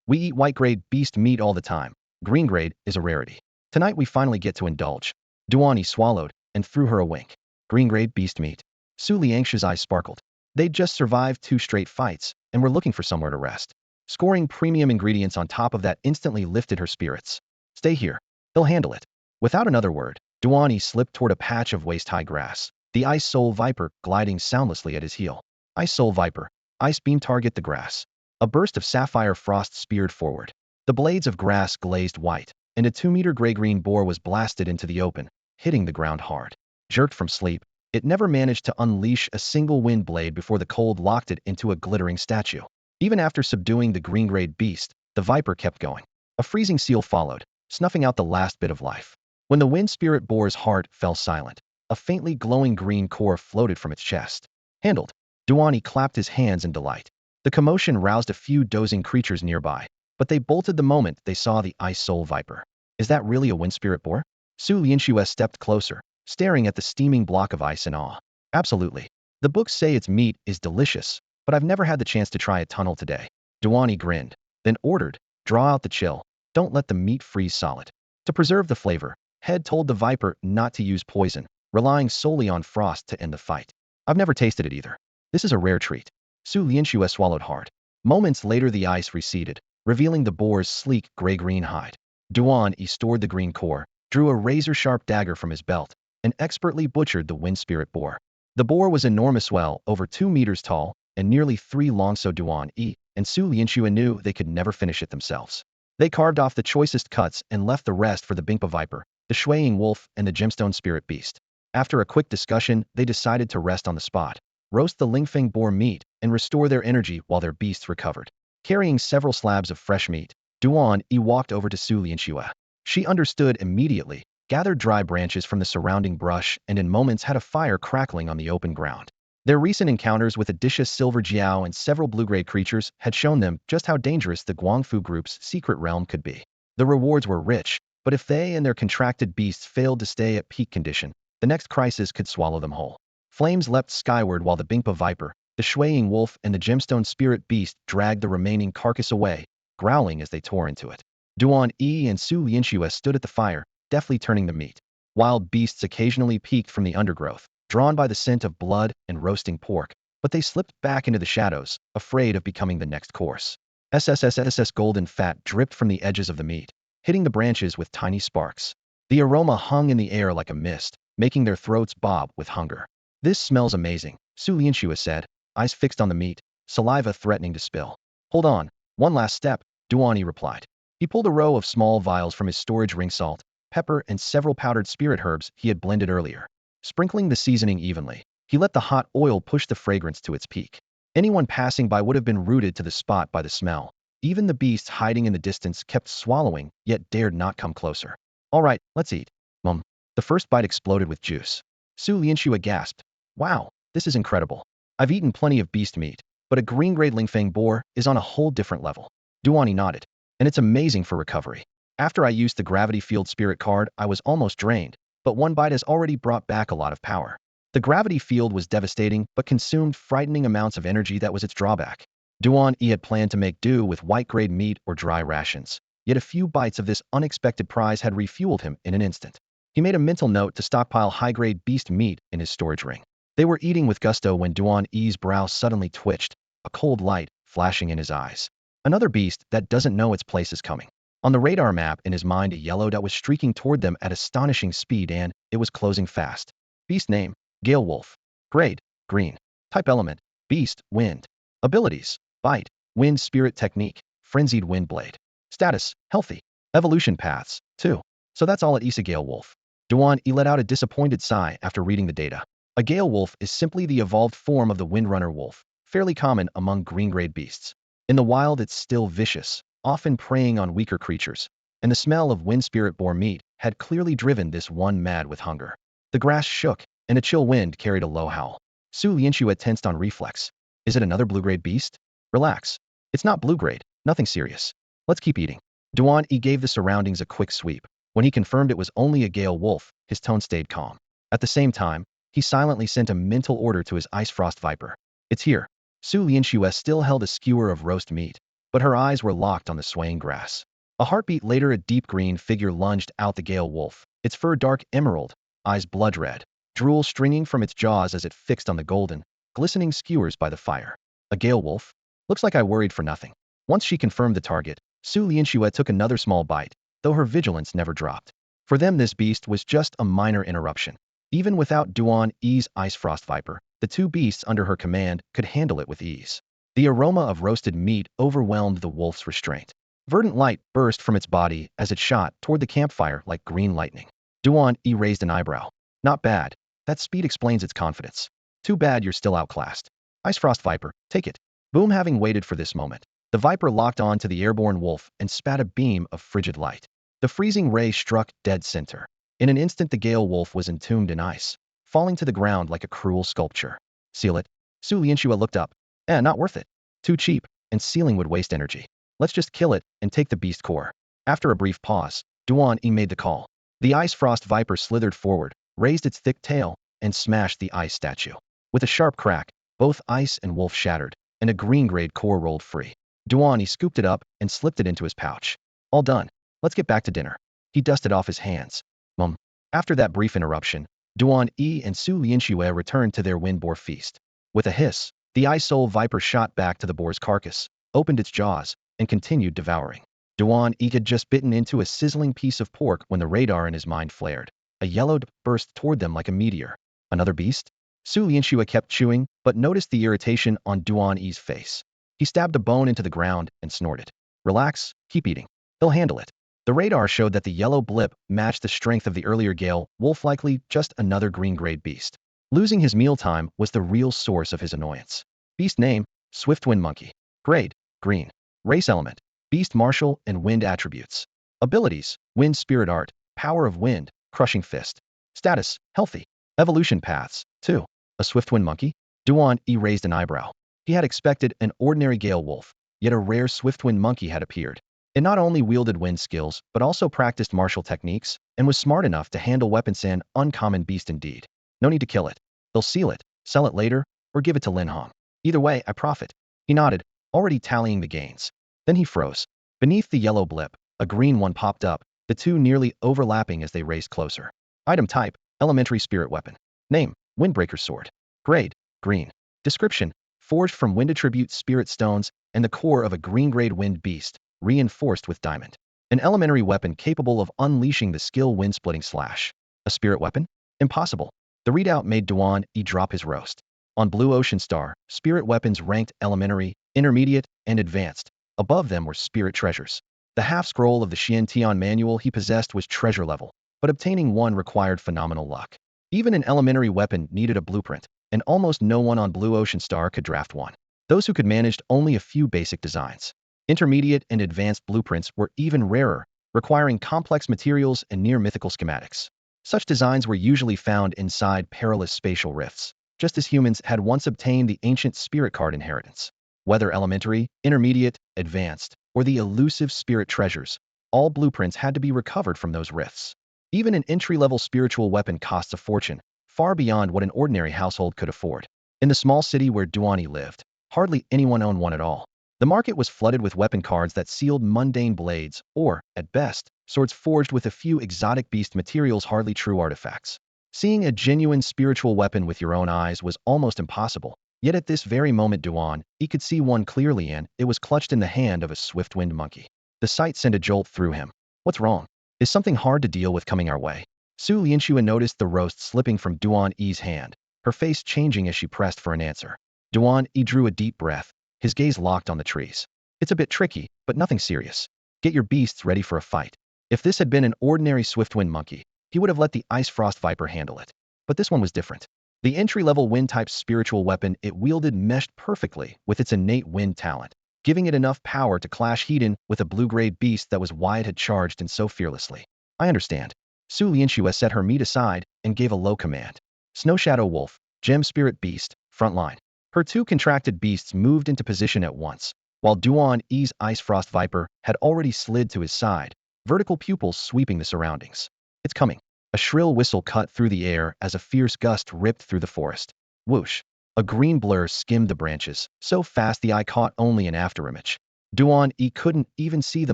We eat white-grade beast meat all the time. Green-grade is a rarity. Tonight we finally get to indulge. Duan E swallowed and threw her a wink. Green-grade beast meat. Su Liangshu's eyes sparkled. They'd just survived 2 straight fights and were looking for somewhere to rest. Scoring premium ingredients on top of that instantly lifted her spirits. Stay here. He'll handle it. Without another word, Duan E slipped toward a patch of waist-high grass, the Ice Soul Viper gliding soundlessly at his heel. Ice Soul Viper. Ice beam target the grass. A burst of sapphire frost speared forward. The blades of grass glazed white, and a 2-meter gray-green boar was blasted into the open, hitting the ground hard. Jerked from sleep, it never managed to unleash a single wind blade before the cold locked it into a glittering statue. Even after subduing the green-grade beast, the viper kept going. A freezing seal followed, snuffing out the last bit of life. When the wind spirit boar's heart fell silent, a faintly glowing green core floated from its chest. Handled. Duan E clapped his hands in delight. The commotion roused a few dozing creatures nearby, but they bolted the moment they saw the Ice Soul Viper. Is that really a wind spirit boar? Su Lianxue stepped closer, staring at the steaming block of ice in awe. Absolutely. The books say its meat is delicious, but I've never had the chance to try a tunnel today. Duan E grinned, then ordered, draw out the chill. Don't let the meat freeze solid. To preserve the flavor, Head told the viper not to use poison, relying solely on frost to end the fight. I've never tasted it either. This is a rare treat. Su Lianxue swallowed hard. Moments later the ice receded, revealing the boar's sleek gray-green hide. Duan E stored the green core, drew a razor-sharp dagger from his belt, and expertly butchered the wind spirit boar. The boar was enormous, well over 2 meters tall, and nearly 3 long, so Duan E and Su Lianxue knew they could never finish it themselves. They carved off the choicest cuts and left the rest for the Bingpa viper, the swaying wolf, and the gemstone spirit beast. After a quick discussion, they decided to rest on the spot, roast the Lingfeng boar meat, and restore their energy while their beasts recovered. Carrying several slabs of fresh meat, Duan E walked over to Su Lianxue. She understood immediately, gathered dry branches from the surrounding brush, and in moments had a fire crackling on the open ground. Their recent encounters with Odysseus Silver Jiao and several blue-gray creatures had shown them just how dangerous the Guangfu group's secret realm could be. The rewards were rich, But if they and their contracted beasts failed to stay at peak condition, the next crisis could swallow them whole. Flames leapt skyward while the Bingpa viper, the swaying wolf, and the gemstone spirit beast dragged the remaining carcass away, growling as they tore into it. Duan E and Su Lianxue stood at the fire, deftly turning the meat. Wild beasts occasionally peeked from the undergrowth, drawn by the scent of blood and roasting pork, but they slipped back into the shadows, afraid of becoming the next course. SSSSS golden fat dripped from the edges of the meat, hitting the branches with tiny sparks. The aroma hung in the air like a mist, making their throats bob with hunger. This smells amazing, Su Lianxue said, eyes fixed on the meat, saliva threatening to spill. Hold on, one last step, Duan E replied. He pulled a row of small vials from his storage ring, salt, pepper, and several powdered spirit herbs he had blended earlier. Sprinkling the seasoning evenly, he let the hot oil push the fragrance to its peak. Anyone passing by would have been rooted to the spot by the smell. Even the beasts hiding in the distance kept swallowing, yet dared not come closer. All right, let's eat. Mum. The first bite exploded with juice. Su Lianxue gasped. Wow, this is incredible. I've eaten plenty of beast meat, but a green-grade Lingfeng boar is on a whole different level. Duan E nodded. And it's amazing for recovery. After I used the gravity field spirit card, I was almost drained, but one bite has already brought back a lot of power. The gravity field was devastating, but consumed frightening amounts of energy. That was its drawback. Duan E had planned to make do with white-grade meat or dry rations, yet a few bites of this unexpected prize had refueled him in an instant. He made a mental note to stockpile high-grade beast meat in his storage ring. They were eating with gusto when Duan E's brow suddenly twitched, a cold light flashing in his eyes. Another beast that doesn't know its place is coming. On the radar map in his mind, a yellow dot was streaking toward them at astonishing speed, and it was closing fast. Beast name, Gale Wolf. Grade, green. Type element, beast, wind. Abilities, bite, wind spirit technique, frenzied wind blade. Status, healthy. Evolution paths, 2. So that's all at Isa Gale Wolf. Duan E let out a disappointed sigh after reading the data. A Gale Wolf is simply the evolved form of the Windrunner wolf, fairly common among green-grade beasts. In the wild, it's still vicious, often preying on weaker creatures, and the smell of wind spirit boar meat had clearly driven this one mad with hunger. The grass shook, and a chill wind carried a low howl. Su Lianxue tensed on reflex. Is it another blue-grade beast? Relax. It's not blue-grade, nothing serious. Let's keep eating. Duan E gave the surroundings a quick sweep. When he confirmed it was only a Gale Wolf, his tone stayed calm. At the same time, he silently sent a mental order to his ice frost viper. It's here. Su Lianxue still held a skewer of roast meat, but her eyes were locked on the swaying grass. A heartbeat later, a deep green figure lunged out the Gale Wolf, its fur dark emerald, eyes blood red, drool stringing from its jaws as it fixed on the golden, glistening skewers by the fire. A Gale Wolf? Looks like I worried for nothing. Once she confirmed the target, Su Lianxue took another small bite, though her vigilance never dropped. For them, this beast was just a minor interruption. Even without Duan E's ice frost viper, the two beasts under her command could handle it with ease. The aroma of roasted meat overwhelmed the wolf's restraint. Verdant light burst from its body as it shot toward the campfire like green lightning. Duan E raised an eyebrow. Not bad. That speed explains its confidence. Too bad you're still outclassed. Ice frost viper, take it. Boom, having waited for this moment, the viper locked on to the airborne wolf and spat a beam of frigid light. The freezing ray struck dead center. In an instant, the Gale Wolf was entombed in ice, falling to the ground like a cruel sculpture. Seal it. Su Lianxue looked up. Not worth it. Too cheap, and sealing would waste energy. Let's just kill it and take the beast core. After a brief pause, Duan E made the call. The ice frost viper slithered forward, raised its thick tail, and smashed the ice statue. With a sharp crack, both ice and wolf shattered, and a green-grade core rolled free. Duan E scooped it up and slipped it into his pouch. All done. Let's get back to dinner. He dusted off his hands. Mum. After that brief interruption, Duan E and Su Lianxue returned to their wind boar feast. With a hiss, the ice soul viper shot back to the boar's carcass, opened its jaws, and continued devouring. Duan E had just bitten into a sizzling piece of pork when the radar in his mind flared. A yellow dot burst toward them like a meteor. Another beast? Su Lianxue kept chewing, but noticed the irritation on Duan E's face. He stabbed a bone into the ground and snorted. Relax, keep eating. He'll handle it. The radar showed that the yellow blip matched the strength of the earlier Gale Wolf, likely just another green-grade beast. Losing his mealtime was the real source of his annoyance. Beast name, Swiftwind Monkey. Grade, green. Race element, beast martial and wind attributes. Abilities, wind spirit art, power of wind, crushing fist. Status, healthy. Evolution paths, 2. A Swiftwind Monkey? Duan E raised an eyebrow. He had expected an ordinary Gale Wolf, yet a rare Swiftwind Monkey had appeared. It not only wielded wind skills, but also practiced martial techniques, and was smart enough to handle weapons. An uncommon beast indeed. No need to kill it. They'll seal it, sell it later, or give it to Lin Hong. Either way, I profit. He nodded, already tallying the gains. Then he froze. Beneath the yellow blip, a green one popped up, the two nearly overlapping as they raced closer. Item type, elementary spirit weapon. Name, Windbreaker sword. Grade, green. Description, forged from wind attribute spirit stones and the core of a green-grade wind beast, reinforced with diamond. An elementary weapon capable of unleashing the skill wind-splitting slash. A spirit weapon? Impossible. The readout made Duan E drop his roast. On Blue Ocean Star, spirit weapons ranked elementary, intermediate, and advanced. Above them were spirit treasures. The half-scroll of the Xian Tian manual he possessed was treasure level, but obtaining one required phenomenal luck. Even an elementary weapon needed a blueprint, and almost no one on Blue Ocean Star could draft one. Those who could managed only a few basic designs. Intermediate and advanced blueprints were even rarer, requiring complex materials and near-mythical schematics. Such designs were usually found inside perilous spatial rifts, just as humans had once obtained the ancient spirit card inheritance. Whether elementary, intermediate, advanced, or the elusive spirit treasures, all blueprints had to be recovered from those rifts. Even an entry-level spiritual weapon costs a fortune, far beyond what an ordinary household could afford. In the small city where Duan E lived, hardly anyone owned one at all. The market was flooded with weapon cards that sealed mundane blades, or, at best, swords forged with a few exotic beast materials, hardly true artifacts. Seeing a genuine spiritual weapon with your own eyes was almost impossible, yet at this very moment Duan E could see one clearly, and it was clutched in the hand of a swift-winged monkey. The sight sent a jolt through him. What's wrong? Is something hard to deal with coming our way? Su Lianxua noticed the roast slipping from Duan E's hand, her face changing as she pressed for an answer. Duan E drew a deep breath, his gaze locked on the trees. It's a bit tricky, but nothing serious. Get your beasts ready for a fight. If this had been an ordinary swift-wind monkey, he would have let the ice frost viper handle it. But this one was different. The entry-level wind-type spiritual weapon it wielded meshed perfectly with its innate wind talent, giving it enough power to clash head-on with a blue-grade beast that was why it had charged in so fearlessly. I understand. Su Lianxua set her meat aside and gave a low command. Snow Shadow Wolf, Gem Spirit Beast, front line. Her two contracted beasts moved into position at once, while Duan E's Ice Frost Viper had already slid to his side, vertical pupils sweeping the surroundings. It's coming. A shrill whistle cut through the air as a fierce gust ripped through the forest. Whoosh. A green blur skimmed the branches, so fast the eye caught only an afterimage. Duan E couldn't even see the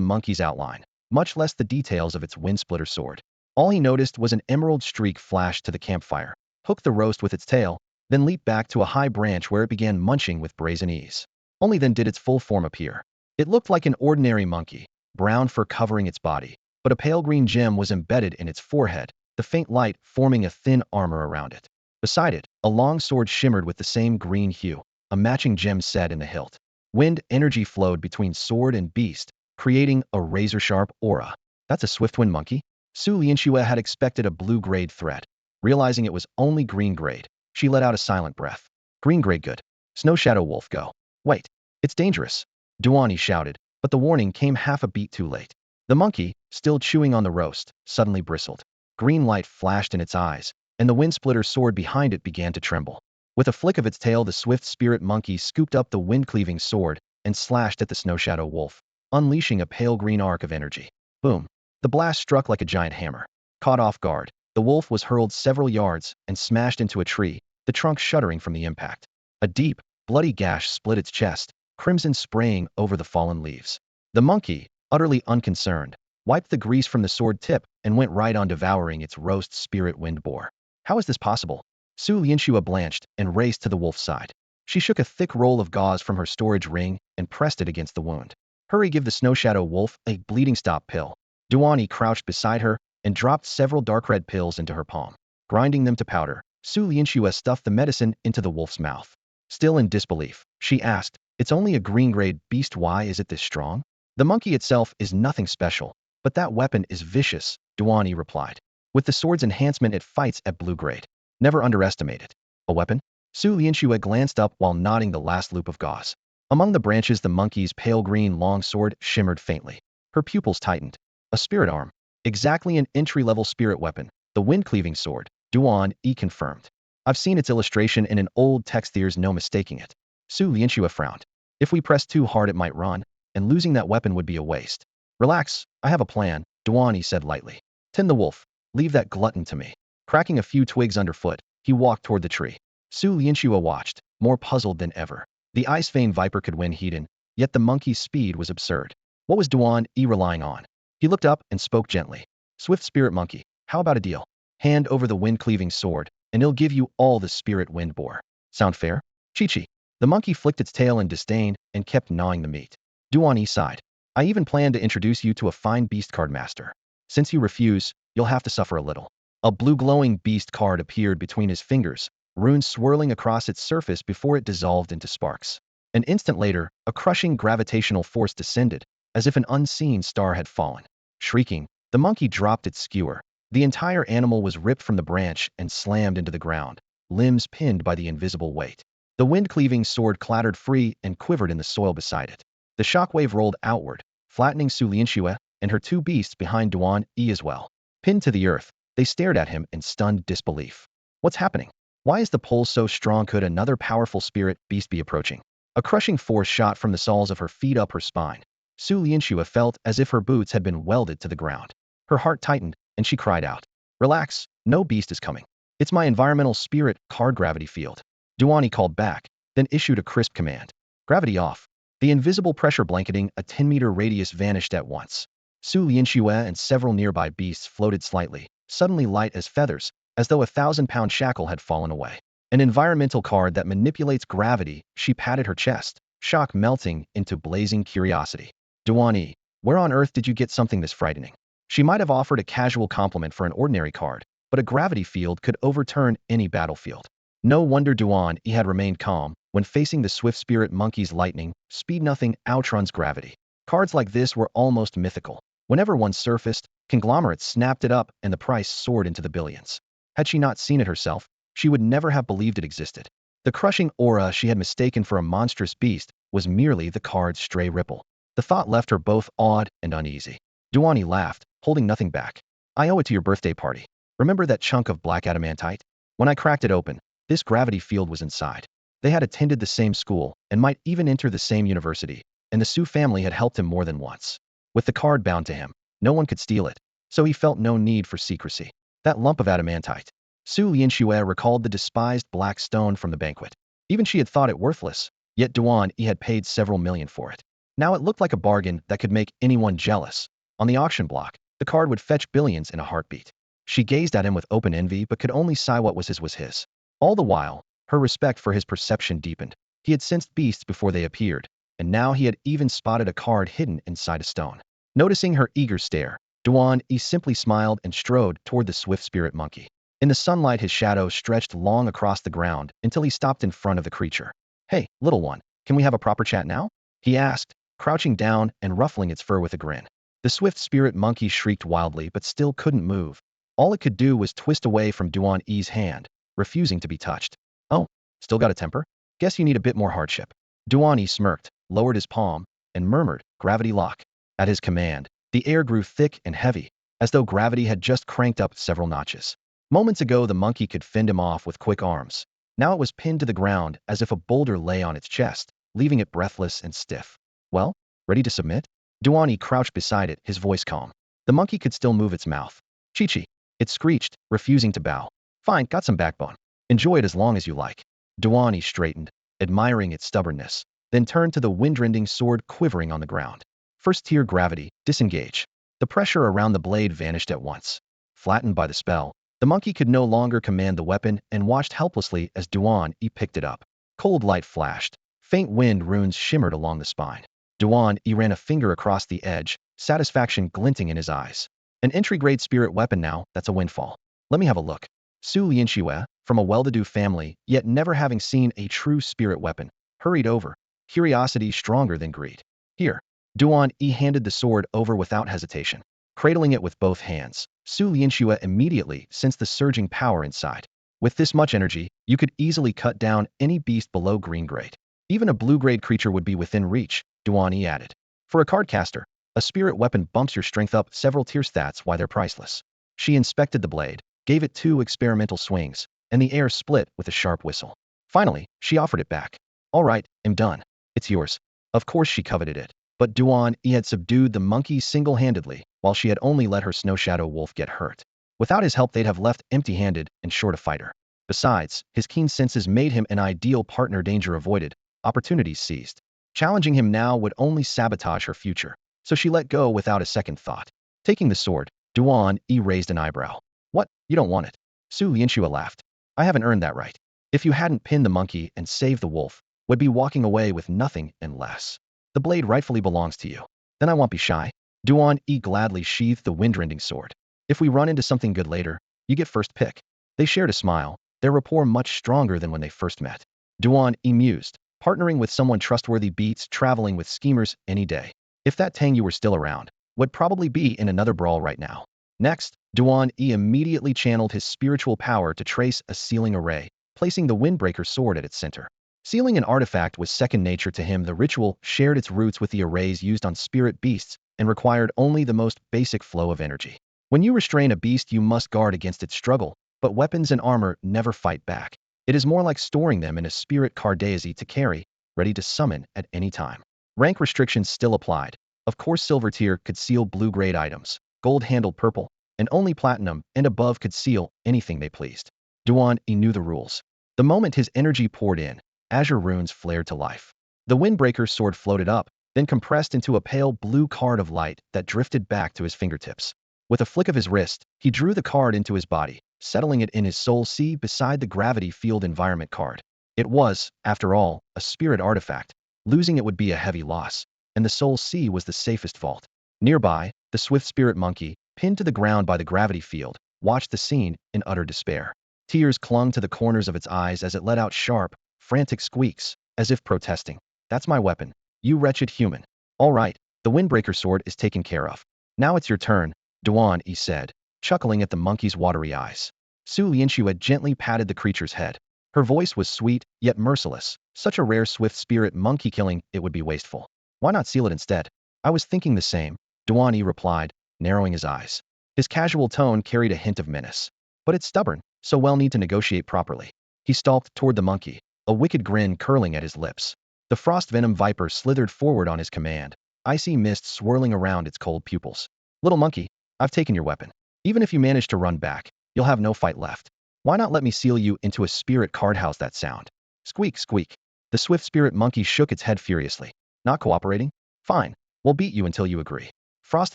monkey's outline, much less the details of its windsplitter sword. All he noticed was an emerald streak flash to the campfire, hook the roast with its tail, then leap back to a high branch where it began munching with brazen ease. Only then did its full form appear. It looked like an ordinary monkey, brown fur covering its body, but a pale green gem was embedded in its forehead, the faint light forming a thin armor around it. Beside it, a long sword shimmered with the same green hue, a matching gem set in the hilt. Wind energy flowed between sword and beast, creating a razor-sharp aura. That's a swift-wind monkey? Su Lianxua had expected a blue-grade threat. Realizing it was only green-grade, she let out a silent breath. Green-grade good. Snow Shadow Wolf go. Wait. It's dangerous. Duan E shouted, but the warning came half a beat too late. The monkey, still chewing on the roast, suddenly bristled. Green light flashed in its eyes, and the wind-splitter sword behind it began to tremble. With a flick of its tail, the swift spirit monkey scooped up the wind-cleaving sword and slashed at the Snow Shadow Wolf, unleashing a pale green arc of energy. Boom. The blast struck like a giant hammer. Caught off guard, the wolf was hurled several yards and smashed into a tree, the trunk shuddering from the impact. A deep, bloody gash split its chest, crimson spraying over the fallen leaves. The monkey, utterly unconcerned, wiped the grease from the sword tip and went right on devouring its roast spirit wind boar. How is this possible? Su Lianxua blanched and raced to the wolf's side. She shook a thick roll of gauze from her storage ring and pressed it against the wound. Hurry, give the Snow Shadow Wolf a bleeding stop pill. Duan E crouched beside her and dropped several dark red pills into her palm. Grinding them to powder, Su Lianxua stuffed the medicine into the wolf's mouth. Still in disbelief, she asked, it's only a green-grade beast, why is it this strong? The monkey itself is nothing special, but that weapon is vicious, Duan E replied. With the sword's enhancement it fights at blue-grade. Never underestimate it. A weapon? Su Lianxua glanced up while knotting the last loop of gauze. Among the branches the monkey's pale green long sword shimmered faintly. Her pupils tightened. A spirit arm. Exactly an entry-level spirit weapon, the wind-cleaving sword, Duan E confirmed. I've seen its illustration in an old text, there's no mistaking it. Su Lianxua frowned. If we press too hard it might run, and losing that weapon would be a waste. Relax, I have a plan, Duan E said lightly. Tin the wolf, leave that glutton to me. Cracking a few twigs underfoot, he walked toward the tree. Su Lianxua watched, more puzzled than ever. The ice vein viper could win Hedon, yet the monkey's speed was absurd. What was Duan E relying on? He looked up and spoke gently. Swift spirit monkey, how about a deal? Hand over the wind-cleaving sword, and he'll give you all the spirit wind bore. Sound fair? Chi-chi. The monkey flicked its tail in disdain and kept gnawing the meat. Duan E sighed. I even plan to introduce you to a fine beast card master. Since you refuse, you'll have to suffer a little. A blue glowing beast card appeared between his fingers, runes swirling across its surface before it dissolved into sparks. An instant later, a crushing gravitational force descended, as if an unseen star had fallen. Shrieking, the monkey dropped its skewer. The entire animal was ripped from the branch and slammed into the ground, limbs pinned by the invisible weight. The wind-cleaving sword clattered free and quivered in the soil beside it. The shockwave rolled outward, flattening Su Lianxua and her two beasts behind Duan E as well. Pinned to the earth, they stared at him in stunned disbelief. What's happening? Why is the pull so strong? Could another powerful spirit beast be approaching? A crushing force shot from the soles of her feet up her spine. Su Lianxua felt as if her boots had been welded to the ground. Her heart tightened, and she cried out. Relax, no beast is coming. It's my environmental spirit card gravity field. Duan E called back, then issued a crisp command. Gravity off. The invisible pressure blanketing a 10-meter radius vanished at once. Su Lianxua and several nearby beasts floated slightly, suddenly light as feathers, as though a 1,000-pound shackle had fallen away. An environmental card that manipulates gravity. She patted her chest, shock melting into blazing curiosity. Duan E, where on earth did you get something this frightening? She might have offered a casual compliment for an ordinary card, but a gravity field could overturn any battlefield. No wonder Duan E had remained calm when facing the swift spirit monkey's lightning, speed nothing outruns gravity. Cards like this were almost mythical. Whenever one surfaced, conglomerates snapped it up and the price soared into the billions. Had she not seen it herself, she would never have believed it existed. The crushing aura she had mistaken for a monstrous beast was merely the card's stray ripple. The thought left her both awed and uneasy. Duan E laughed, holding nothing back. I owe it to your birthday party. Remember that chunk of black adamantite? When I cracked it open, this gravity field was inside. They had attended the same school and might even enter the same university, and the Su family had helped him more than once. With the card bound to him, no one could steal it, so he felt no need for secrecy. That lump of adamantite. Su Lianxua recalled the despised black stone from the banquet. Even she had thought it worthless, yet Duan E had paid several million for it. Now it looked like a bargain that could make anyone jealous. On the auction block, the card would fetch billions in a heartbeat. She gazed at him with open envy but could only sigh. What was his was his. All the while, her respect for his perception deepened. He had sensed beasts before they appeared, and now he had even spotted a card hidden inside a stone. Noticing her eager stare, Duan E simply smiled and strode toward the swift spirit monkey. In the sunlight, his shadow stretched long across the ground until he stopped in front of the creature. Hey, little one, can we have a proper chat now? He asked, crouching down and ruffling its fur with a grin. The swift spirit monkey shrieked wildly but still couldn't move. All it could do was twist away from Duan E's hand, refusing to be touched. Oh, still got a temper? Guess you need a bit more hardship. Duan E smirked, lowered his palm, and murmured, gravity lock. At his command, the air grew thick and heavy, as though gravity had just cranked up several notches. Moments ago, the monkey could fend him off with quick arms. Now it was pinned to the ground as if a boulder lay on its chest, leaving it breathless and stiff. Well, ready to submit? Duan E crouched beside it, his voice calm. The monkey could still move its mouth. Chi-chi. It screeched, refusing to bow. Fine, got some backbone. Enjoy it as long as you like. Duan E straightened, admiring its stubbornness, then turned to the wind-rending sword quivering on the ground. First tier gravity, disengage. The pressure around the blade vanished at once. Flattened by the spell, the monkey could no longer command the weapon and watched helplessly as Duan E picked it up. Cold light flashed. Faint wind runes shimmered along the spine. Duan E ran a finger across the edge, satisfaction glinting in his eyes. An entry-grade spirit weapon now, that's a windfall. Let me have a look. Su Lianxua, from a well-to-do family, yet never having seen a true spirit weapon, hurried over, curiosity stronger than greed. Here. Duan E handed the sword over without hesitation. Cradling it with both hands, Su Lianxua immediately sensed the surging power inside. With this much energy, you could easily cut down any beast below green grade. Even a blue-grade creature would be within reach, Duan E added. For a cardcaster, a spirit weapon bumps your strength up several tier stats why they're priceless. She inspected the blade, gave it 2 experimental swings, and the air split with a sharp whistle. Finally, she offered it back. All right, I'm done. It's yours. Of course she coveted it, But Duan E had subdued the monkey single-handedly, while she had only let her snow shadow wolf get hurt. Without his help they'd have left empty-handed and short a fighter. Besides, his keen senses made him an ideal partner, danger avoided, opportunities seized. Challenging him now would only sabotage her future, so she let go without a second thought. Taking the sword, Duan E raised an eyebrow. What, you don't want it? Su Lianxua laughed. I haven't earned that right. If you hadn't pinned the monkey and saved the wolf, would be walking away with nothing and less. The blade rightfully belongs to you. Then I won't be shy. Duan E gladly sheathed the wind-rending sword. If we run into something good later, you get first pick. They shared a smile, their rapport much stronger than when they first met. Duan E mused. Partnering with someone trustworthy beats traveling with schemers any day. If that Tangyu were still around, would probably be in another brawl right now. Next, Duan E immediately channeled his spiritual power to trace a sealing array, placing the Windbreaker sword at its center. Sealing an artifact was second nature to him. The ritual shared its roots with the arrays used on spirit beasts and required only the most basic flow of energy. When you restrain a beast, you must guard against its struggle, but weapons and armor never fight back. It is more like storing them in a spirit cardaisy to carry, ready to summon at any time. Rank restrictions still applied. Of course, silver tier could seal blue-grade items, gold-handled purple, and only platinum and above could seal anything they pleased. Duan E knew the rules. The moment his energy poured in, azure runes flared to life. The Windbreaker sword floated up, then compressed into a pale blue card of light that drifted back to his fingertips. With a flick of his wrist, he drew the card into his body, settling it in his soul sea beside the gravity field environment card. It was, after all, a spirit artifact. Losing it would be a heavy loss, and the soul sea was the safest vault. Nearby, the swift spirit monkey, pinned to the ground by the gravity field, watched the scene in utter despair. Tears clung to the corners of its eyes as it let out sharp, frantic squeaks, as if protesting. That's my weapon, you wretched human. All right, the Windbreaker sword is taken care of. Now it's your turn, Duan E said, chuckling at the monkey's watery eyes. Su Lianxua gently patted the creature's head. Her voice was sweet, yet merciless. Such a rare swift spirit monkey killing, it would be wasteful. Why not seal it instead? I was thinking the same, Duan E replied, narrowing his eyes. His casual tone carried a hint of menace. But it's stubborn, so we'll need to negotiate properly. He stalked toward the monkey, a wicked grin curling at his lips. The frost venom viper slithered forward on his command, icy mist swirling around its cold pupils. Little monkey, I've taken your weapon. Even if you manage to run back, you'll have no fight left. Why not let me seal you into a spirit card? How's that sound? Squeak, squeak. The swift spirit monkey shook its head furiously. Not cooperating? Fine. We'll beat you until you agree. Frost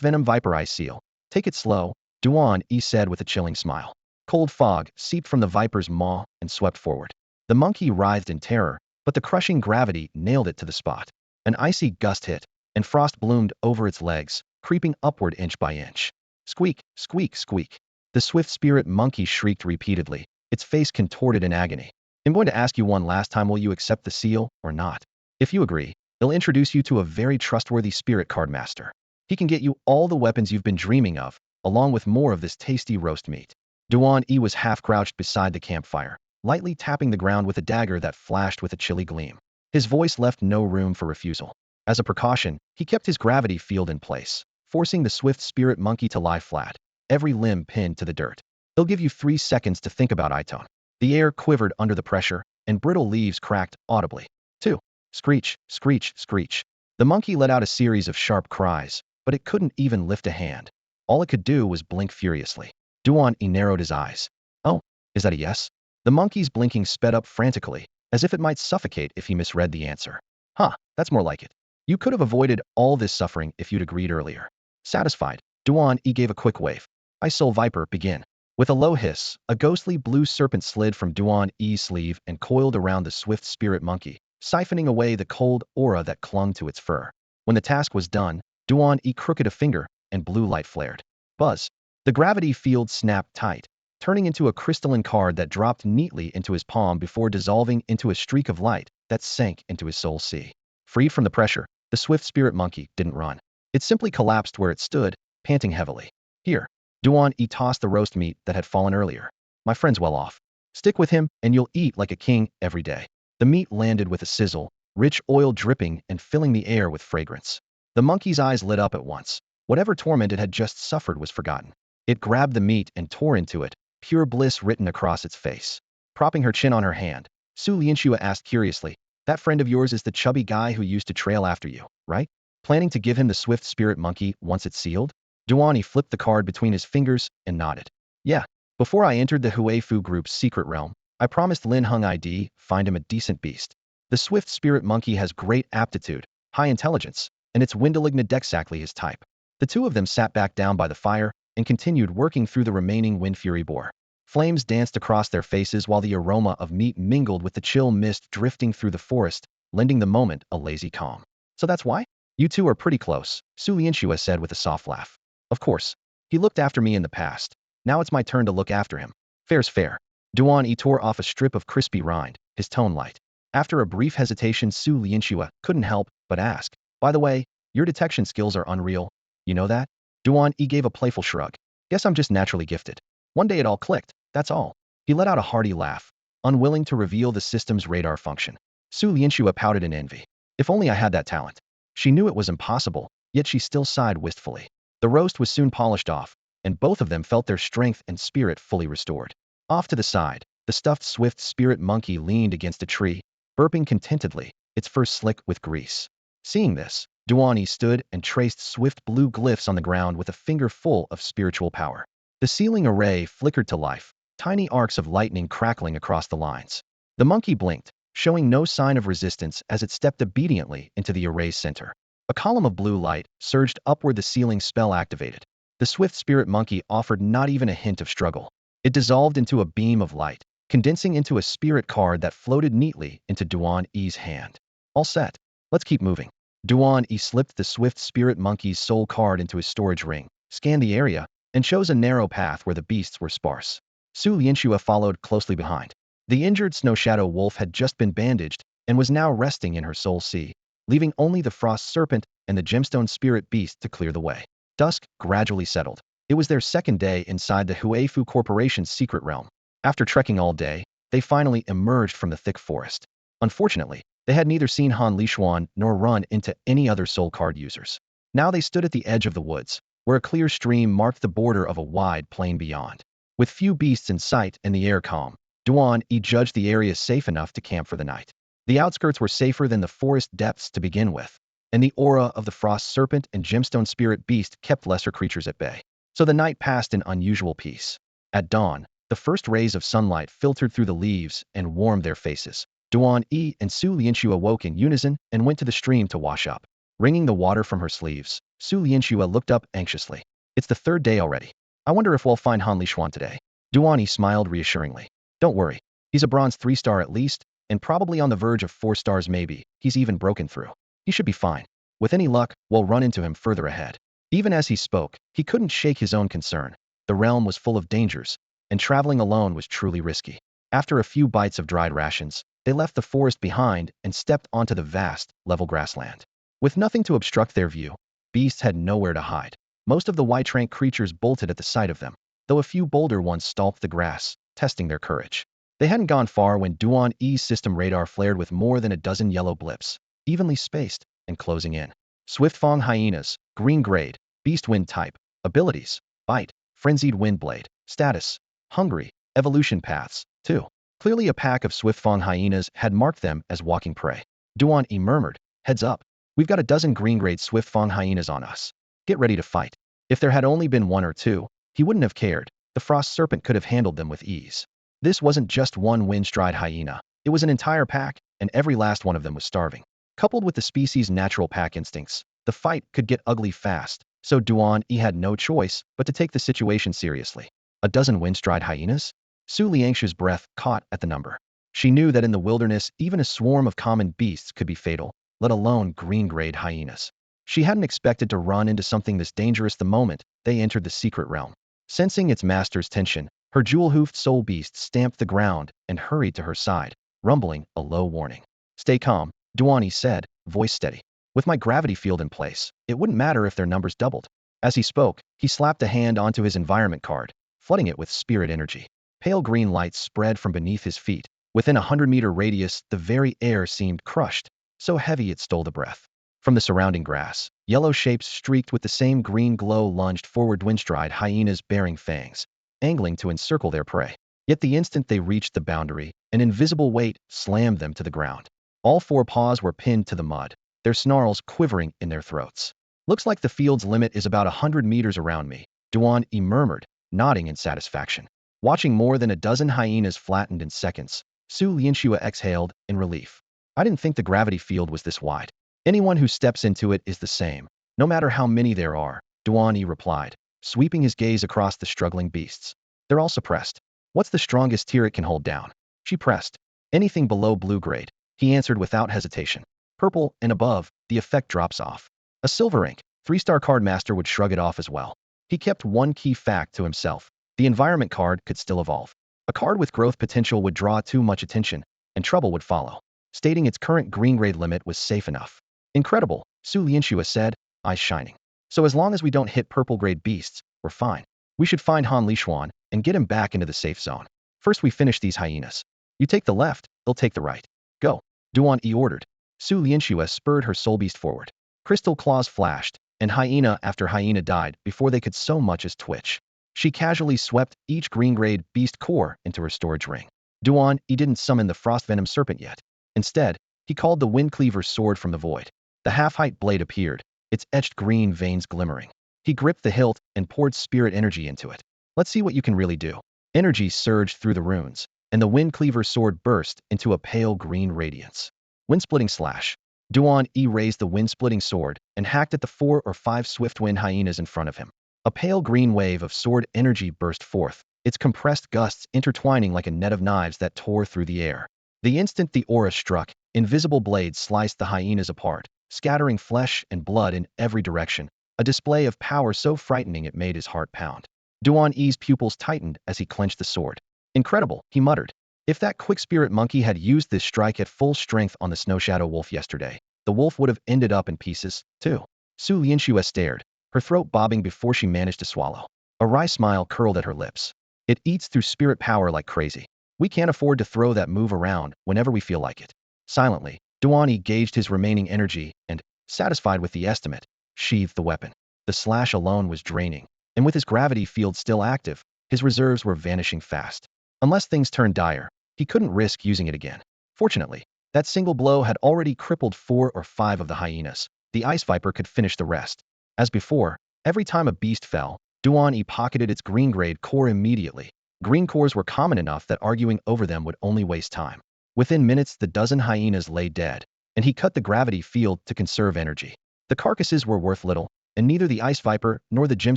venom viper ice seal. Take it slow, Duan E said with a chilling smile. Cold fog seeped from the viper's maw and swept forward. The monkey writhed in terror, but the crushing gravity nailed it to the spot. An icy gust hit, and frost bloomed over its legs, creeping upward inch by inch. Squeak, squeak, squeak. The swift spirit monkey shrieked repeatedly, its face contorted in agony. I'm going to ask you one last time, will you accept the seal or not? If you agree, they'll introduce you to a very trustworthy spirit card master. He can get you all the weapons you've been dreaming of, along with more of this tasty roast meat. Duan E was half crouched beside the campfire, lightly tapping the ground with a dagger that flashed with a chilly gleam. His voice left no room for refusal. As a precaution, he kept his gravity field in place, forcing the swift spirit monkey to lie flat, every limb pinned to the dirt. He'll give you 3 seconds to think about Itone. The air quivered under the pressure, and brittle leaves cracked audibly. 2. Screech, screech, screech. The monkey let out a series of sharp cries, but it couldn't even lift a hand. All it could do was blink furiously. Duan E narrowed his eyes. Oh, is that a yes? The monkey's blinking sped up frantically, as if it might suffocate if he misread the answer. Huh, that's more like it. You could have avoided all this suffering if you'd agreed earlier. Satisfied, Duan E gave a quick wave. Ice Soul Viper, begin. With a low hiss, a ghostly blue serpent slid from Duan E's sleeve and coiled around the swift spirit monkey, siphoning away the cold aura that clung to its fur. When the task was done, Duan E crooked a finger, and blue light flared. Buzz. The gravity field snapped tight, turning into a crystalline card that dropped neatly into his palm before dissolving into a streak of light that sank into his soul sea. Freed from the pressure, the swift spirit monkey didn't run. It simply collapsed where it stood, panting heavily. Here. Duan E tossed the roast meat that had fallen earlier. My friend's well off. Stick with him, and you'll eat like a king every day. The meat landed with a sizzle, rich oil dripping and filling the air with fragrance. The monkey's eyes lit up at once. Whatever torment it had just suffered was forgotten. It grabbed the meat and tore into it, pure bliss written across its face. Propping her chin on her hand, Su Lianxua asked curiously, that friend of yours is the chubby guy who used to trail after you, right? Planning to give him the swift spirit monkey once it's sealed? Duan E flipped the card between his fingers and nodded. Yeah. Before I entered the Huifu group's secret realm, I promised Lin Hung ID find him a decent beast. The swift spirit monkey has great aptitude, high intelligence, and it's Windeligna exactly his type. The two of them sat back down by the fire and continued working through the remaining wind fury boar. Flames danced across their faces while the aroma of meat mingled with the chill mist drifting through the forest, lending the moment a lazy calm. So that's why? You two are pretty close, Su Lianxue said with a soft laugh. Of course. He looked after me in the past. Now it's my turn to look after him. Fair's fair. Duan E tore off a strip of crispy rind, his tone light. After a brief hesitation, Su Lianxue couldn't help but ask, by the way, your detection skills are unreal. You know that? Duan E gave a playful shrug. Guess I'm just naturally gifted. One day it all clicked, that's all. He let out a hearty laugh, unwilling to reveal the system's radar function. Su Lianxue pouted in envy. If only I had that talent. She knew it was impossible, yet she still sighed wistfully. The roast was soon polished off, and both of them felt their strength and spirit fully restored. Off to the side, the stuffed swift spirit monkey leaned against a tree, burping contentedly, its fur slick with grease. Seeing this, Duan E stood and traced swift blue glyphs on the ground with a finger full of spiritual power. The ceiling array flickered to life, tiny arcs of lightning crackling across the lines. The monkey blinked, showing no sign of resistance as it stepped obediently into the array's center. A column of blue light surged upward, the sealing spell activated. The swift spirit monkey offered not even a hint of struggle. It dissolved into a beam of light, condensing into a spirit card that floated neatly into Duan E's hand. All set. Let's keep moving. Duan E slipped the swift spirit monkey's soul card into his storage ring, scanned the area, and chose a narrow path where the beasts were sparse. Su Lianxue followed closely behind. The injured snow shadow wolf had just been bandaged and was now resting in her soul sea, leaving only the frost serpent and the gemstone spirit beast to clear the way. Dusk gradually settled. It was their second day inside the Huifu Corporation's secret realm. After trekking all day, they finally emerged from the thick forest. Unfortunately, they had neither seen Han Lishuan nor run into any other soul card users. Now they stood at the edge of the woods, where a clear stream marked the border of a wide plain beyond. With few beasts in sight and the air calm, Duan E judged the area safe enough to camp for the night. The outskirts were safer than the forest depths to begin with, and the aura of the frost serpent and gemstone spirit beast kept lesser creatures at bay. So the night passed in unusual peace. At dawn, the first rays of sunlight filtered through the leaves and warmed their faces. Duan E and Su Lianxue awoke in unison and went to the stream to wash up. Wringing the water from her sleeves, Su Lianxue looked up anxiously. It's the third day already. I wonder if we'll find Han Lishuan today. Duan E smiled reassuringly. Don't worry. He's a bronze 3-star at least, and probably on the verge of 4 stars maybe. He's even broken through. He should be fine. With any luck, we'll run into him further ahead. Even as he spoke, he couldn't shake his own concern. The realm was full of dangers, and traveling alone was truly risky. After a few bites of dried rations, they left the forest behind and stepped onto the vast, level grassland. With nothing to obstruct their view, beasts had nowhere to hide. Most of the white-rank creatures bolted at the sight of them, though a few bolder ones stalked the grass, testing their courage. They hadn't gone far when Duan E's system radar flared with more than a dozen yellow blips, evenly spaced, and closing in. Swift-fang hyenas, green grade, beast wind type, abilities, bite, frenzied wind blade, status, hungry, evolution paths, 2. Clearly a pack of swift-fang hyenas had marked them as walking prey. Duan E murmured, heads up. We've got a dozen green-grade swift-fang hyenas on us. Get ready to fight. If there had only been 1 or 2, he wouldn't have cared. The frost serpent could have handled them with ease. This wasn't just one wind-stride hyena. It was an entire pack, and every last one of them was starving. Coupled with the species' natural pack instincts, the fight could get ugly fast, so Duan E had no choice but to take the situation seriously. A dozen wind-stride hyenas? Su Lianxue's breath caught at the number. She knew that in the wilderness, even a swarm of common beasts could be fatal, let alone green-grade hyenas. She hadn't expected to run into something this dangerous the moment they entered the secret realm. Sensing its master's tension, her jewel-hoofed soul beast stamped the ground and hurried to her side, rumbling a low warning. Stay calm, Duan E said, voice steady. With my gravity field in place, it wouldn't matter if their numbers doubled. As he spoke, he slapped a hand onto his environment card, flooding it with spirit energy. Pale green light spread from beneath his feet. Within a 100-meter radius, the very air seemed crushed, so heavy it stole the breath. From the surrounding grass, yellow shapes streaked with the same green glow lunged forward, wind-stride hyenas bearing fangs, angling to encircle their prey. Yet the instant they reached the boundary, an invisible weight slammed them to the ground. All 4 paws were pinned to the mud, their snarls quivering in their throats. Looks like the field's limit is about 100 meters around me, Duan E murmured, nodding in satisfaction. Watching more than a dozen hyenas flattened in seconds, Su Lianxue exhaled in relief. I didn't think the gravity field was this wide. Anyone who steps into it is the same, no matter how many there are, Duan E replied, sweeping his gaze across the struggling beasts. They're all suppressed. What's the strongest tier it can hold down? She pressed. Anything below blue grade, he answered without hesitation. Purple and above, the effect drops off. A silver ink, 3-star card master would shrug it off as well. He kept one key fact to himself. The environment card could still evolve. A card with growth potential would draw too much attention, and trouble would follow. Stating its current green grade limit was safe enough. Incredible, Su Lianxue said, eyes shining. So as long as we don't hit purple grade beasts, we're fine. We should find Han Lishuan and get him back into the safe zone. First we finish these hyenas. You take the left, they'll take the right. Go. Duan E ordered. Su Lianxue spurred her soul beast forward. Crystal claws flashed, and hyena after hyena died before they could so much as twitch. She casually swept each green-grade beast core into her storage ring. Duan E didn't summon the frost-venom serpent yet. Instead, he called the Windcleaver's sword from the void. The half-height blade appeared, its etched green veins glimmering. He gripped the hilt and poured spirit energy into it. Let's see what you can really do. Energy surged through the runes, and the Windcleaver's sword burst into a pale green radiance. Wind-splitting slash. Duan E raised the wind-splitting sword and hacked at the 4 or 5 swift-wind hyenas in front of him. A pale green wave of sword energy burst forth, its compressed gusts intertwining like a net of knives that tore through the air. The instant the aura struck, invisible blades sliced the hyenas apart, scattering flesh and blood in every direction, a display of power so frightening it made his heart pound. Duan E's pupils tightened as he clenched the sword. Incredible, he muttered. If that quick spirit monkey had used this strike at full strength on the snow shadow wolf yesterday, the wolf would have ended up in pieces, too. Su Lianxue stared, her throat bobbing before she managed to swallow. A wry smile curled at her lips. It eats through spirit power like crazy. We can't afford to throw that move around whenever we feel like it. Silently, Duan E gauged his remaining energy and, satisfied with the estimate, sheathed the weapon. The slash alone was draining, and with his gravity field still active, his reserves were vanishing fast. Unless things turned dire, he couldn't risk using it again. Fortunately, that single blow had already crippled 4 or 5 of the hyenas. The ice viper could finish the rest. As before, every time a beast fell, Duan E pocketed its green-grade core immediately. Green cores were common enough that arguing over them would only waste time. Within minutes, the dozen hyenas lay dead, and he cut the gravity field to conserve energy. The carcasses were worth little, and neither the ice viper nor the gem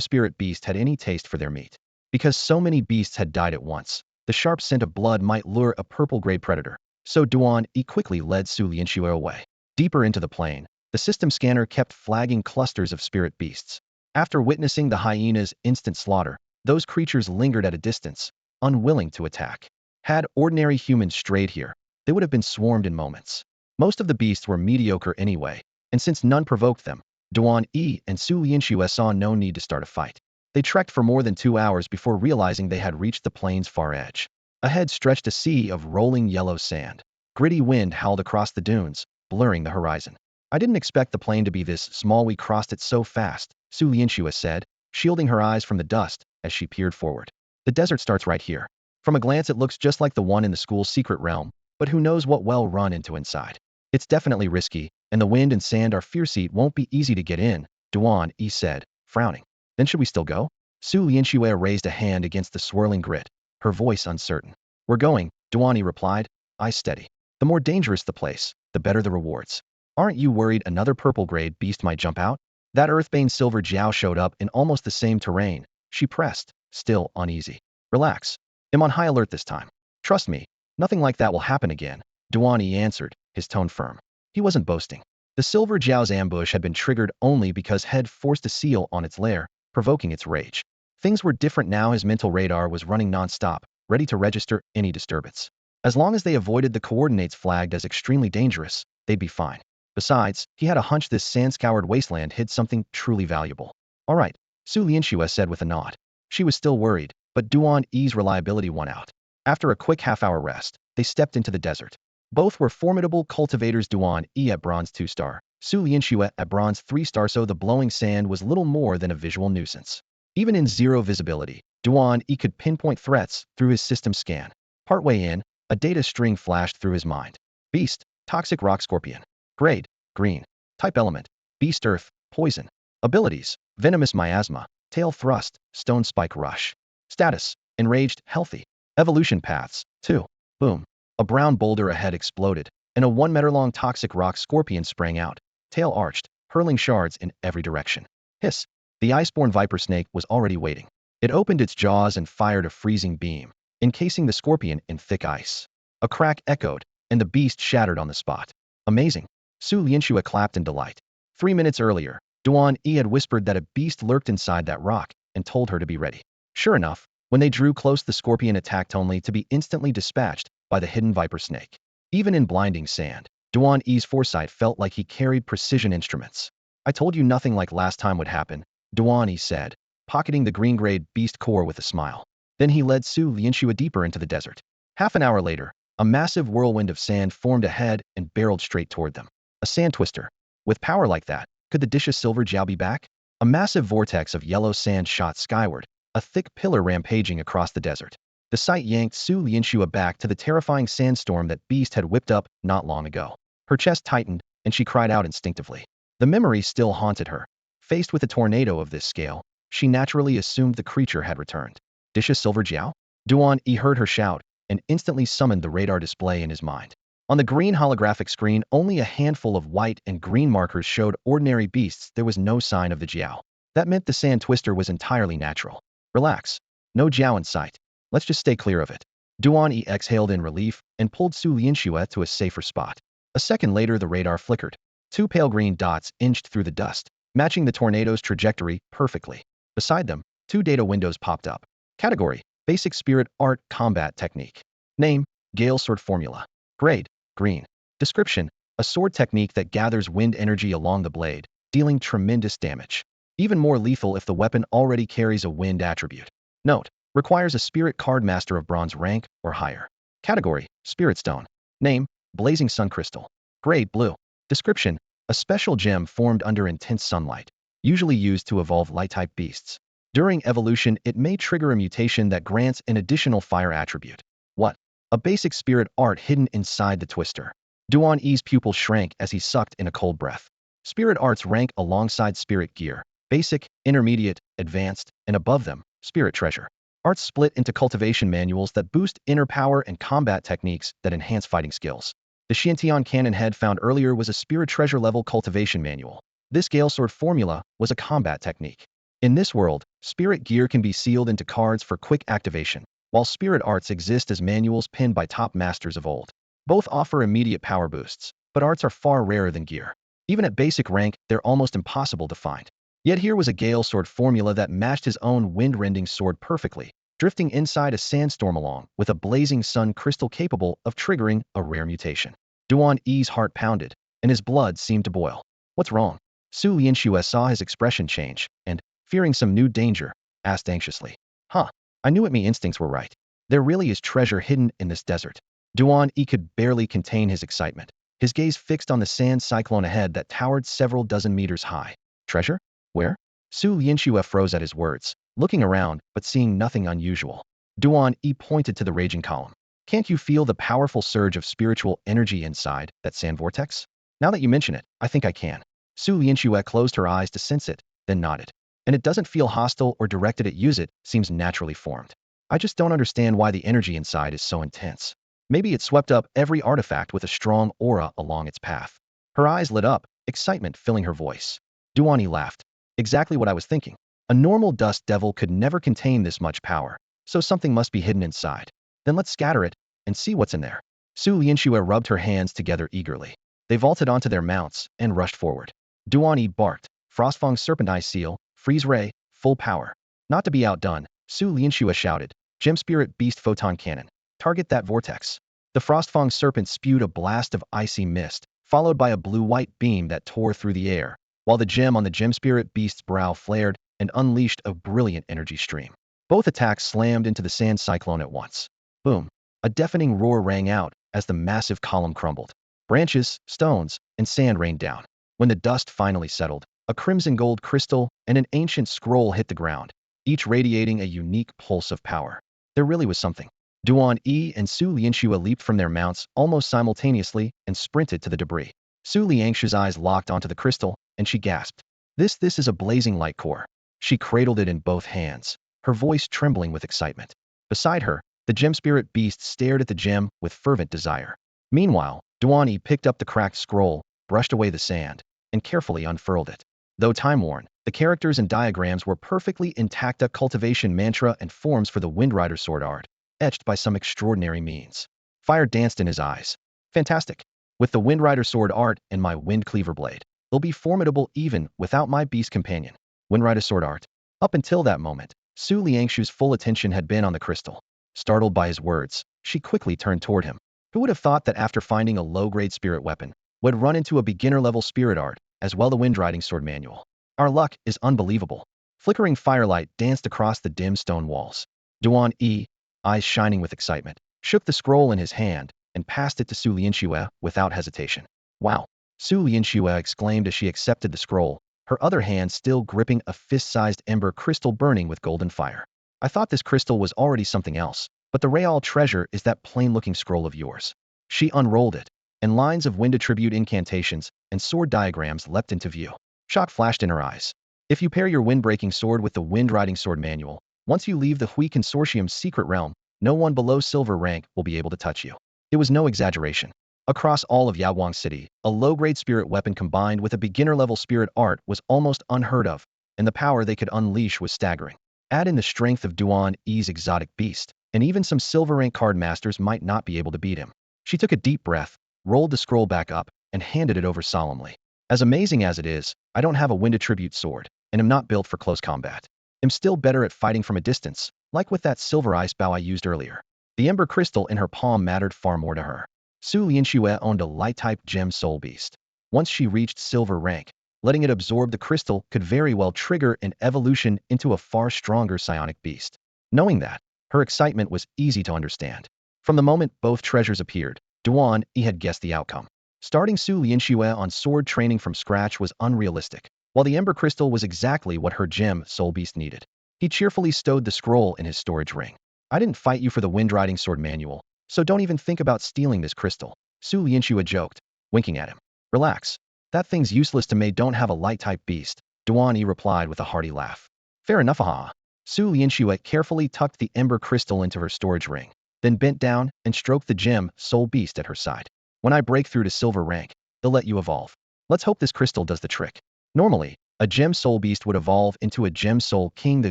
spirit beast had any taste for their meat. Because so many beasts had died at once, the sharp scent of blood might lure a purple-grade predator. So Duan E quickly led Su Lianxue away. Deeper into the plain, the system scanner kept flagging clusters of spirit beasts. After witnessing the hyenas' instant slaughter, those creatures lingered at a distance, unwilling to attack. Had ordinary humans strayed here, they would have been swarmed in moments. Most of the beasts were mediocre anyway, and since none provoked them, Duan E and Su Lianxue saw no need to start a fight. They trekked for more than 2 hours before realizing they had reached the plain's far edge. Ahead stretched a sea of rolling yellow sand. Gritty wind howled across the dunes, blurring the horizon. I didn't expect the plain to be this small. We crossed it so fast, Su Lianxue said, shielding her eyes from the dust as she peered forward. The desert starts right here. From a glance it looks just like the one in the school's secret realm, but who knows what we'll run into inside. It's definitely risky, and the wind and sand are fierce. It won't be easy to get in, Duan E said, frowning. Then should we still go? Su Lianxue raised a hand against the swirling grit, her voice uncertain. We're going, Duan E replied, eyes steady. The more dangerous the place, the better the rewards. Aren't you worried another purple-grade beast might jump out? That earthbane silver Jiao showed up in almost the same terrain. She pressed, still uneasy. Relax. I'm on high alert this time. Trust me, nothing like that will happen again, Duan E answered, his tone firm. He wasn't boasting. The silver Jiao's ambush had been triggered only because Head forced a seal on its lair, provoking its rage. Things were different now. His mental radar was running non-stop, ready to register any disturbance. As long as they avoided the coordinates flagged as extremely dangerous, they'd be fine. Besides, he had a hunch this sand-scoured wasteland hid something truly valuable. All right, Su Lianxue said with a nod. She was still worried, but Duan E's reliability won out. After a quick half-hour rest, they stepped into the desert. Both were formidable cultivators. Duan E at bronze 2-star, Su Lianxue at bronze 3-star, so the blowing sand was little more than a visual nuisance. Even in zero visibility, Duan E could pinpoint threats through his system scan. Partway in, a data string flashed through his mind. Beast, toxic rock scorpion. Grade, green. Type element, beast earth, poison. Abilities, venomous miasma, tail thrust, stone spike rush. Status, enraged, healthy. Evolution paths, 2. Boom. A brown boulder ahead exploded, and a 1-meter-long toxic rock scorpion sprang out, tail arched, hurling shards in every direction. Hiss. The iceborne viper snake was already waiting. It opened its jaws and fired a freezing beam, encasing the scorpion in thick ice. A crack echoed, and the beast shattered on the spot. Amazing. Su Lianxue clapped in delight. 3 minutes earlier, Duan E had whispered that a beast lurked inside that rock and told her to be ready. Sure enough, when they drew close, the scorpion attacked only to be instantly dispatched by the hidden viper snake. Even in blinding sand, Duan E's foresight felt like he carried precision instruments. I told you nothing like last time would happen, Duan E said, pocketing the green-grayed beast core with a smile. Then he led Su Lianxue deeper into the desert. Half an hour later, a massive whirlwind of sand formed ahead and barreled straight toward them. A sand twister. With power like that, could the dish's silver jiao be back? A massive vortex of yellow sand shot skyward, a thick pillar rampaging across the desert. The sight yanked Su Lianxue back to the terrifying sandstorm that beast had whipped up not long ago. Her chest tightened, and she cried out instinctively. The memory still haunted her. Faced with a tornado of this scale, she naturally assumed the creature had returned. Dish's silver jiao? Duan E heard her shout, and instantly summoned the radar display in his mind. On the green holographic screen, only a handful of white and green markers showed ordinary beasts. There was no sign of the jiao. That meant the sand twister was entirely natural. Relax. No jiao in sight. Let's just stay clear of it. Duan E exhaled in relief and pulled Su Lianxue to a safer spot. A second later, the radar flickered. 2 pale green dots inched through the dust, matching the tornado's trajectory perfectly. Beside them, 2 data windows popped up. Category, Basic Spirit Art Combat Technique. Name, Gale Sword Formula. Grade, Green. Description, a sword technique that gathers wind energy along the blade, dealing tremendous damage. Even more lethal if the weapon already carries a wind attribute. Note, requires a Spirit Card Master of Bronze rank or higher. Category, Spirit Stone. Name, Blazing Sun Crystal. Grade, Blue. Description, a special gem formed under intense sunlight, usually used to evolve light-type beasts. During evolution, it may trigger a mutation that grants an additional fire attribute. What? A basic spirit art hidden inside the twister. Duan E's pupil shrank as he sucked in a cold breath. Spirit arts rank alongside spirit gear, basic, intermediate, advanced, and above them, spirit treasure. Arts split into cultivation manuals that boost inner power and combat techniques that enhance fighting skills. The Xiantian cannon head found earlier was a spirit treasure level cultivation manual. This Gale Sword formula was a combat technique. In this world, spirit gear can be sealed into cards for quick activation, while spirit arts exist as manuals pinned by top masters of old. Both offer immediate power boosts, but arts are far rarer than gear. Even at basic rank, they're almost impossible to find. Yet here was a Gale Sword formula that matched his own wind-rending sword perfectly, drifting inside a sandstorm along with a blazing sun crystal capable of triggering a rare mutation. Duan E's heart pounded, and his blood seemed to boil. What's wrong? Su Lianxue saw his expression change, and, fearing some new danger, asked anxiously. Huh, I knew it, my instincts were right. There really is treasure hidden in this desert. Duan E could barely contain his excitement, his gaze fixed on the sand cyclone ahead that towered several dozen meters high. Treasure? Where? Su Lianxue froze at his words, looking around but seeing nothing unusual. Duan E pointed to the raging column. Can't you feel the powerful surge of spiritual energy inside that sand vortex? Now that you mention it, I think I can. Su Lianxue closed her eyes to sense it, then nodded. And it doesn't feel hostile or directed at use, it seems naturally formed. I just don't understand why the energy inside is so intense. Maybe it swept up every artifact with a strong aura along its path. Her eyes lit up, excitement filling her voice. Duan E laughed. Exactly what I was thinking. A normal dust devil could never contain this much power, so something must be hidden inside. Then let's scatter it and see what's in there. Su Lianxue rubbed her hands together eagerly. They vaulted onto their mounts and rushed forward. Duan E barked. Frostfang's serpent eye seal, freeze ray, full power. Not to be outdone, Su Lianxue shouted. Gem spirit beast photon cannon. Target that vortex. The Frostfang serpent spewed a blast of icy mist, followed by a blue-white beam that tore through the air, while the gem on the gem spirit beast's brow flared and unleashed a brilliant energy stream. Both attacks slammed into the sand cyclone at once. Boom! A deafening roar rang out as the massive column crumbled. Branches, stones, and sand rained down. When the dust finally settled, a crimson gold crystal and an ancient scroll hit the ground, each radiating a unique pulse of power. There really was something. Duan E and Su Lianxue leaped from their mounts almost simultaneously and sprinted to the debris. Su Liangshu's eyes locked onto the crystal, and she gasped. This is a blazing light core. She cradled it in both hands, her voice trembling with excitement. Beside her, the gem spirit beast stared at the gem with fervent desire. Meanwhile, Duan E picked up the cracked scroll, brushed away the sand, and carefully unfurled it. Though time-worn, the characters and diagrams were perfectly intact, a cultivation mantra and forms for the Windrider sword art, etched by some extraordinary means. Fire danced in his eyes. Fantastic. With the Windrider sword art and my wind cleaver blade, they'll be formidable even without my beast companion. Windrider sword art. Up until that moment, Su Liangshu's full attention had been on the crystal. Startled by his words, she quickly turned toward him. Who would have thought that after finding a low-grade spirit weapon, would run into a beginner-level spirit art, as well the Windriding sword manual? Our luck is unbelievable. Flickering firelight danced across the dim stone walls. Duan E, eyes shining with excitement, shook the scroll in his hand and passed it to Su Lianxue without hesitation. Wow! Su Lianxue exclaimed as she accepted the scroll, her other hand still gripping a fist-sized ember crystal burning with golden fire. I thought this crystal was already something else, but the real treasure is that plain-looking scroll of yours. She unrolled it, and lines of wind attribute incantations and sword diagrams leapt into view. Shock flashed in her eyes. If you pair your wind-breaking sword with the wind-riding sword manual, once you leave the Hui Consortium's secret realm, no one below silver rank will be able to touch you. It was no exaggeration. Across all of Yaoguang City, a low-grade spirit weapon combined with a beginner-level spirit art was almost unheard of, and the power they could unleash was staggering. Add in the strength of Duan E's exotic beast, and even some silver rank card masters might not be able to beat him. She took a deep breath, rolled the scroll back up, and handed it over solemnly. As amazing as it is, I don't have a wind attribute sword, and am not built for close combat. I'm still better at fighting from a distance, like with that silver ice bow I used earlier. The ember crystal in her palm mattered far more to her. Su Lianxue owned a light-type gem soul beast. Once she reached silver rank, letting it absorb the crystal could very well trigger an evolution into a far stronger psionic beast. Knowing that, her excitement was easy to understand. From the moment both treasures appeared, Duan E had guessed the outcome. Starting Su Lianxue on sword training from scratch was unrealistic, while the ember crystal was exactly what her gem soul beast needed. He cheerfully stowed the scroll in his storage ring. I didn't fight you for the wind-riding sword manual, so don't even think about stealing this crystal, Su Lianxue joked, winking at him. Relax. That thing's useless to me. Don't have a light-type beast, Duan E replied with a hearty laugh. Fair enough, haha. Su Lianxue carefully tucked the ember crystal into her storage ring, then bent down and stroked the gem soul beast at her side. When I break through to silver rank, they'll let you evolve. Let's hope this crystal does the trick. Normally, a gem soul beast would evolve into a gem soul king, the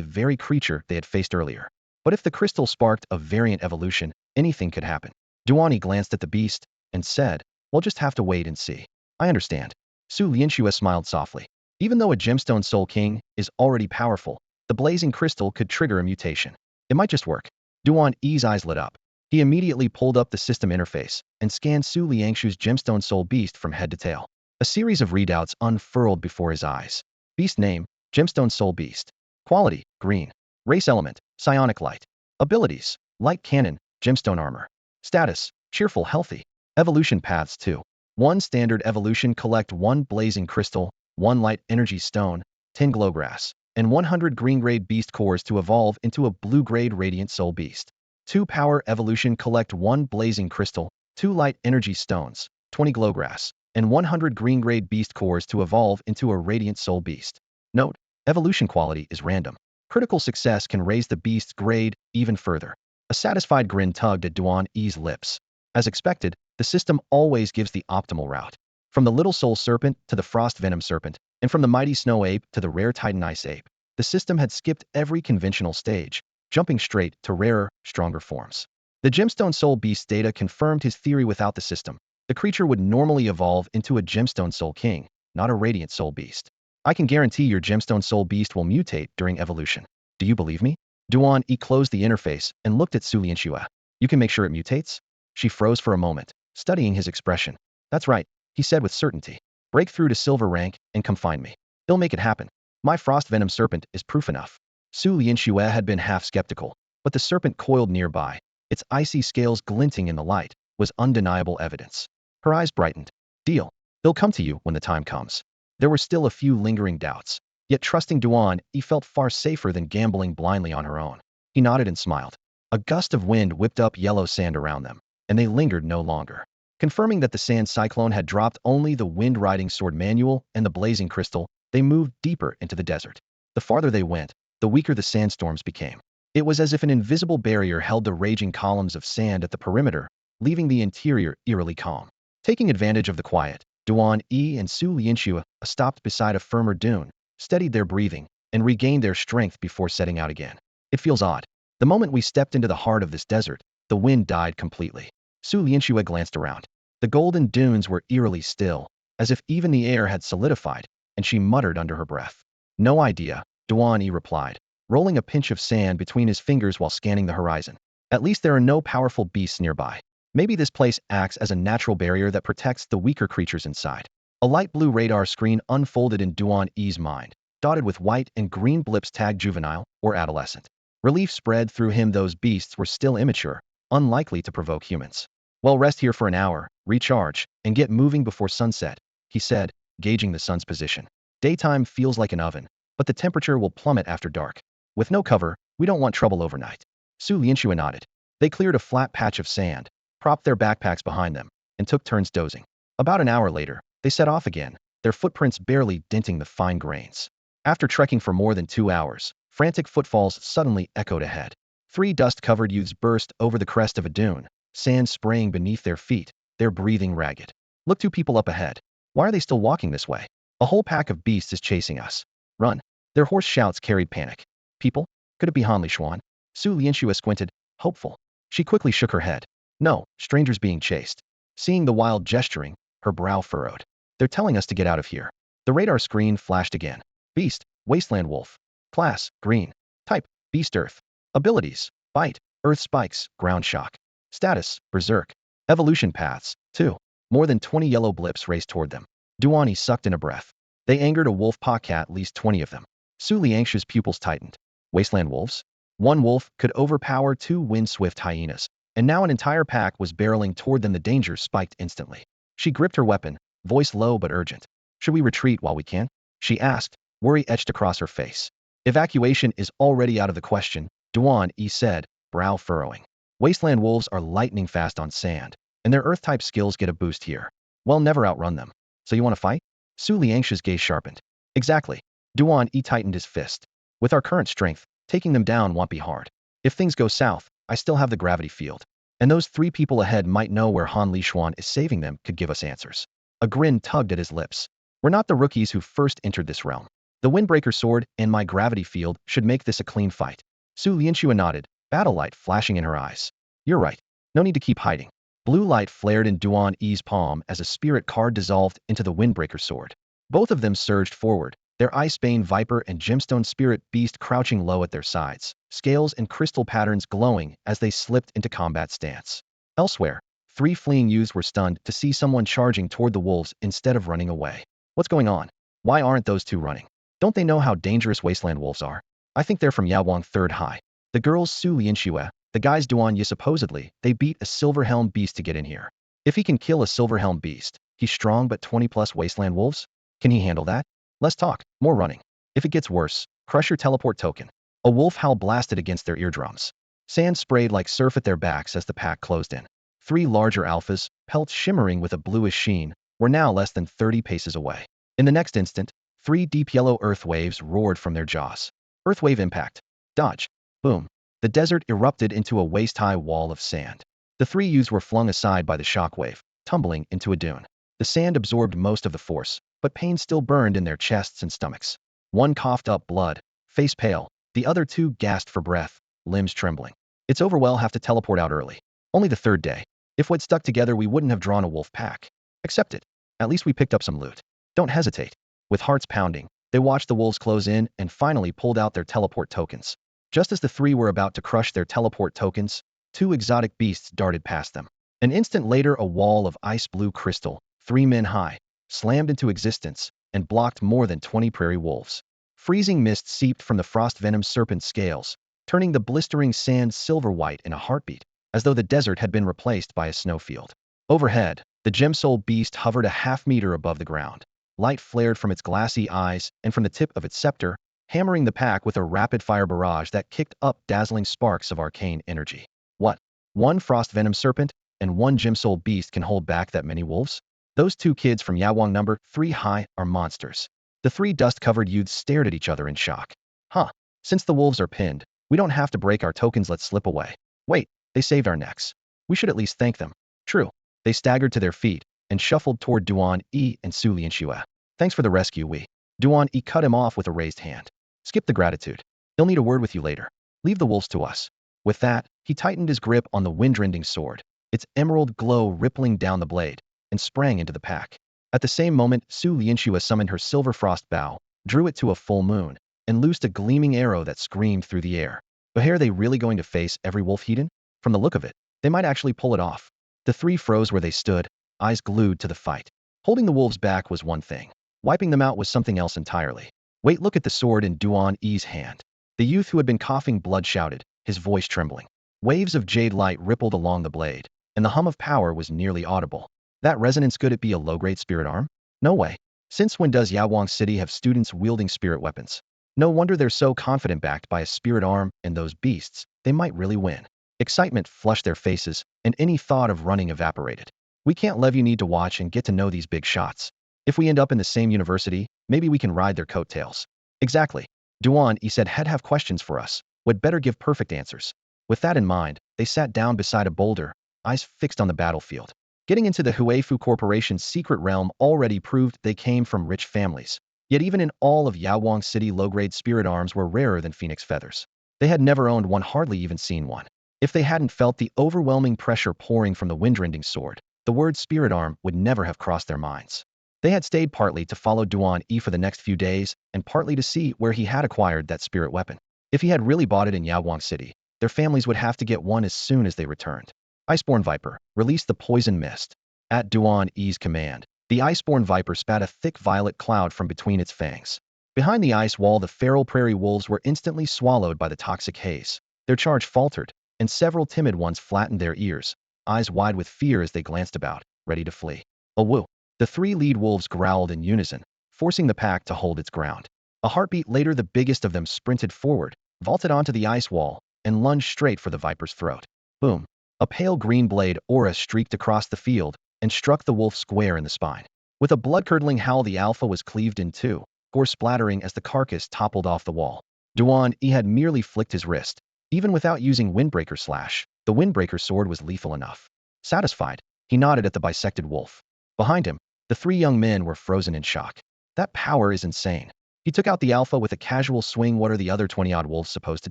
very creature they had faced earlier. But if the crystal sparked a variant evolution, anything could happen. Duan E glanced at the beast and said, we'll just have to wait and see. I understand. Su Lianxue smiled softly. Even though a gemstone soul king is already powerful, the blazing crystal could trigger a mutation. It might just work. Duan E's eyes lit up. He immediately pulled up the system interface and scanned Su Liangshu's gemstone soul beast from head to tail. A series of readouts unfurled before his eyes. Beast name, gemstone soul beast. Quality, green. Race element, psionic light. Abilities, light cannon, gemstone armor. Status, cheerful, healthy. Evolution paths 2. 1 standard evolution, collect 1 blazing crystal, 1 light energy stone, 10 glowgrass, and 100 green grade beast cores to evolve into a blue grade radiant soul beast. 2 power evolution, collect 1 blazing crystal, 2 light energy stones, 20 glowgrass, and 100 green grade beast cores to evolve into a radiant soul beast. Note, evolution quality is random. Critical success can raise the beast's grade even further. A satisfied grin tugged at Duan E's lips. As expected, the system always gives the optimal route. From the little soul serpent to the frost venom serpent, and from the mighty snow ape to the rare titan ice ape, the system had skipped every conventional stage, jumping straight to rarer, stronger forms. The gemstone soul beast data confirmed his theory. Without the system, the creature would normally evolve into a gemstone soul king, not a radiant soul beast. I can guarantee your gemstone soul beast will mutate during evolution. Do you believe me? Duan E closed the interface and looked at Su Lianxue. You can make sure it mutates? She froze for a moment, studying his expression. That's right, he said with certainty. Break through to silver rank and come find me. He'll make it happen. My frost venom serpent is proof enough. Su Lianxue had been half skeptical, but the serpent coiled nearby, its icy scales glinting in the light, was undeniable evidence. Her eyes brightened. Deal. He'll come to you when the time comes. There were still a few lingering doubts, yet trusting Duan E felt far safer than gambling blindly on her own. He nodded and smiled. A gust of wind whipped up yellow sand around them, and they lingered no longer. Confirming that the sand cyclone had dropped only the wind-riding sword manual and the blazing crystal, they moved deeper into the desert. The farther they went, the weaker the sandstorms became. It was as if an invisible barrier held the raging columns of sand at the perimeter, leaving the interior eerily calm. Taking advantage of the quiet, Duan E and Su Lianxue stopped beside a firmer dune, steadied their breathing, and regained their strength before setting out again. It feels odd. The moment we stepped into the heart of this desert, the wind died completely. Su Lianxue glanced around. The golden dunes were eerily still, as if even the air had solidified, and she muttered under her breath. No idea, Duan E replied, rolling a pinch of sand between his fingers while scanning the horizon. At least there are no powerful beasts nearby. Maybe this place acts as a natural barrier that protects the weaker creatures inside. A light blue radar screen unfolded in Duan E's mind, dotted with white and green blips tagged juvenile or adolescent. Relief spread through him. Those beasts were still immature, unlikely to provoke humans. Well, rest here for an hour, recharge, and get moving before sunset, he said, gauging the sun's position. Daytime feels like an oven, but the temperature will plummet after dark. With no cover, we don't want trouble overnight. Su Lianxue nodded. They cleared a flat patch of sand, propped their backpacks behind them, and took turns dozing. About an hour later, they set off again, their footprints barely denting the fine grains. After trekking for more than 2 hours, frantic footfalls suddenly echoed ahead. 3 dust-covered youths burst over the crest of a dune, sand spraying beneath their feet, their breathing ragged. Look, 2 people up ahead. Why are they still walking this way? A whole pack of beasts is chasing us. Run. Their hoarse shouts carried panic. People? Could it be Han Lishuan? Su Lianxue squinted, hopeful. She quickly shook her head. No, strangers being chased. Seeing the wild gesturing, her brow furrowed. They're telling us to get out of here. The radar screen flashed again. Beast, wasteland wolf. Class, green. Type, beast earth. Abilities, bite, earth spikes, ground shock. Status, berserk. Evolution paths, 2. More than 20 yellow blips raced toward them. Duan E sucked in a breath. They angered a wolf pack, at least 20 of them. Su Lianxue's pupils tightened. Wasteland wolves? 1 wolf could overpower 2 wind-swift hyenas, and now an entire pack was barreling toward them. The danger spiked instantly. She gripped her weapon, voice low but urgent. Should we retreat while we can? She asked, worry etched across her face. Evacuation is already out of the question, Duan E said, brow furrowing. Wasteland wolves are lightning fast on sand, and their earth-type skills get a boost here. We'll never outrun them. So you want to fight? Su Lianxue's gaze sharpened. Exactly. Duan E tightened his fist. With our current strength, taking them down won't be hard. If things go south, I still have the gravity field. And those 3 people ahead might know where Han Lishuan is saving them, could give us answers. A grin tugged at his lips. We're not the rookies who first entered this realm. The Windbreaker sword and my gravity field should make this a clean fight. Su Lianxue nodded, battle light flashing in her eyes. You're right. No need to keep hiding. Blue light flared in Duan E's palm as a spirit card dissolved into the Windbreaker sword. Both of them surged forward, their Icebane Viper and Gemstone Spirit Beast crouching low at their sides, scales and crystal patterns glowing as they slipped into combat stance. Elsewhere, 3 fleeing youths were stunned to see someone charging toward the wolves instead of running away. What's going on? Why aren't those 2 running? Don't they know how dangerous wasteland wolves are? I think they're from Yawang 3rd High. The girls Su Lianxue, the guys Duan Yi. Supposedly, they beat a silver-helm beast to get in here. If he can kill a silver-helm beast, he's strong, but 20+ wasteland wolves? Can he handle that? Less talk, more running. If it gets worse, crush your teleport token. A wolf howl blasted against their eardrums. Sand sprayed like surf at their backs as the pack closed in. 3 larger alphas, pelts shimmering with a bluish sheen, were now less than 30 paces away. In the next instant, 3 deep yellow earth waves roared from their jaws. Earthwave impact. Dodge. Boom. The desert erupted into a waist-high wall of sand. The 3 youths were flung aside by the shockwave, tumbling into a dune. The sand absorbed most of the force, but pain still burned in their chests and stomachs. One coughed up blood, face pale. The other 2 gasped for breath, limbs trembling. It's over, we'll have to teleport out early. Only the 3rd day. If we'd stuck together, we wouldn't have drawn a wolf pack. Accept it. At least we picked up some loot. Don't hesitate. With hearts pounding, they watched the wolves close in and finally pulled out their teleport tokens. Just as the 3 were about to crush their teleport tokens, 2 exotic beasts darted past them. An instant later, a wall of ice blue crystal, 3 men high, slammed into existence and blocked more than 20 prairie wolves. Freezing mist seeped from the frost venom serpent scales, turning the blistering sand silver white in a heartbeat, as though the desert had been replaced by a snowfield. Overhead, the gemsoul beast hovered a half-meter above the ground. Light flared from its glassy eyes and from the tip of its scepter, hammering the pack with a rapid-fire barrage that kicked up dazzling sparks of arcane energy. What? 1 frost venom serpent? and one gem-soul beast can hold back that many wolves? Those two kids from Yawang number 3 high are monsters. The three dust-covered youths stared at each other in shock. Huh. Since the wolves are pinned, we don't have to break our tokens, let's slip away. Wait, they saved our necks. We should at least thank them. True. They staggered to their feet and shuffled toward Duan E and Su Lianxue. Thanks for the rescue, we. Duan E cut him off with a raised hand. Skip the gratitude. He'll need a word with you later. Leave the wolves to us. With that, he tightened his grip on the wind-rending sword, its emerald glow rippling down the blade, and sprang into the pack. At the same moment, Su Lianxue summoned her silver frost bow, drew it to a full moon, and loosed a gleaming arrow that screamed through the air. But are they really going to face every wolf heathen? From the look of it, they might actually pull it off. The three froze where they stood, eyes glued to the fight. Holding the wolves back was one thing. Wiping them out was something else entirely. Wait, look at the sword in Duan E's hand. The youth who had been coughing blood shouted, his voice trembling. Waves of jade light rippled along the blade, and the hum of power was nearly audible. That resonance, could it be a low-grade spirit arm? No way. Since when does Yawang City have students wielding spirit weapons? No wonder they're so confident, backed by a spirit arm and those beasts. They might really win. Excitement flushed their faces, and any thought of running evaporated. We can't leave, you need to watch and get to know these big shots. If we end up in the same university, maybe we can ride their coattails. Exactly. Duan E said had have questions for us. Would better give perfect answers. With that in mind, they sat down beside a boulder, eyes fixed on the battlefield. Getting into the Huifu Corporation's secret realm already proved they came from rich families. Yet even in all of Yawang City, low-grade spirit arms were rarer than phoenix feathers. They had never owned one, hardly even seen one. If they hadn't felt the overwhelming pressure pouring from the wind-rending sword, the word spirit arm would never have crossed their minds. They had stayed partly to follow Duan E for the next few days, and partly to see where he had acquired that spirit weapon. If he had really bought it in Yawang City, their families would have to get one as soon as they returned. Iceborne Viper, release the poison mist. At Duan E's command, the Iceborne Viper spat a thick violet cloud from between its fangs. Behind the ice wall, the feral prairie wolves were instantly swallowed by the toxic haze. Their charge faltered, and several timid ones flattened their ears, eyes wide with fear as they glanced about, ready to flee. Oh woo! The three lead wolves growled in unison, forcing the pack to hold its ground. A heartbeat later, the biggest of them sprinted forward, vaulted onto the ice wall, and lunged straight for the viper's throat. Boom! A pale green blade aura streaked across the field and struck the wolf square in the spine. With a blood-curdling howl, the alpha was cleaved in two, gore splattering as the carcass toppled off the wall. Duan E had merely flicked his wrist. Even without using Windbreaker Slash, the Windbreaker sword was lethal enough. Satisfied, he nodded at the bisected wolf. Behind him, the three young men were frozen in shock. That power is insane. He took out the alpha with a casual swing. What are the other 20-odd wolves supposed to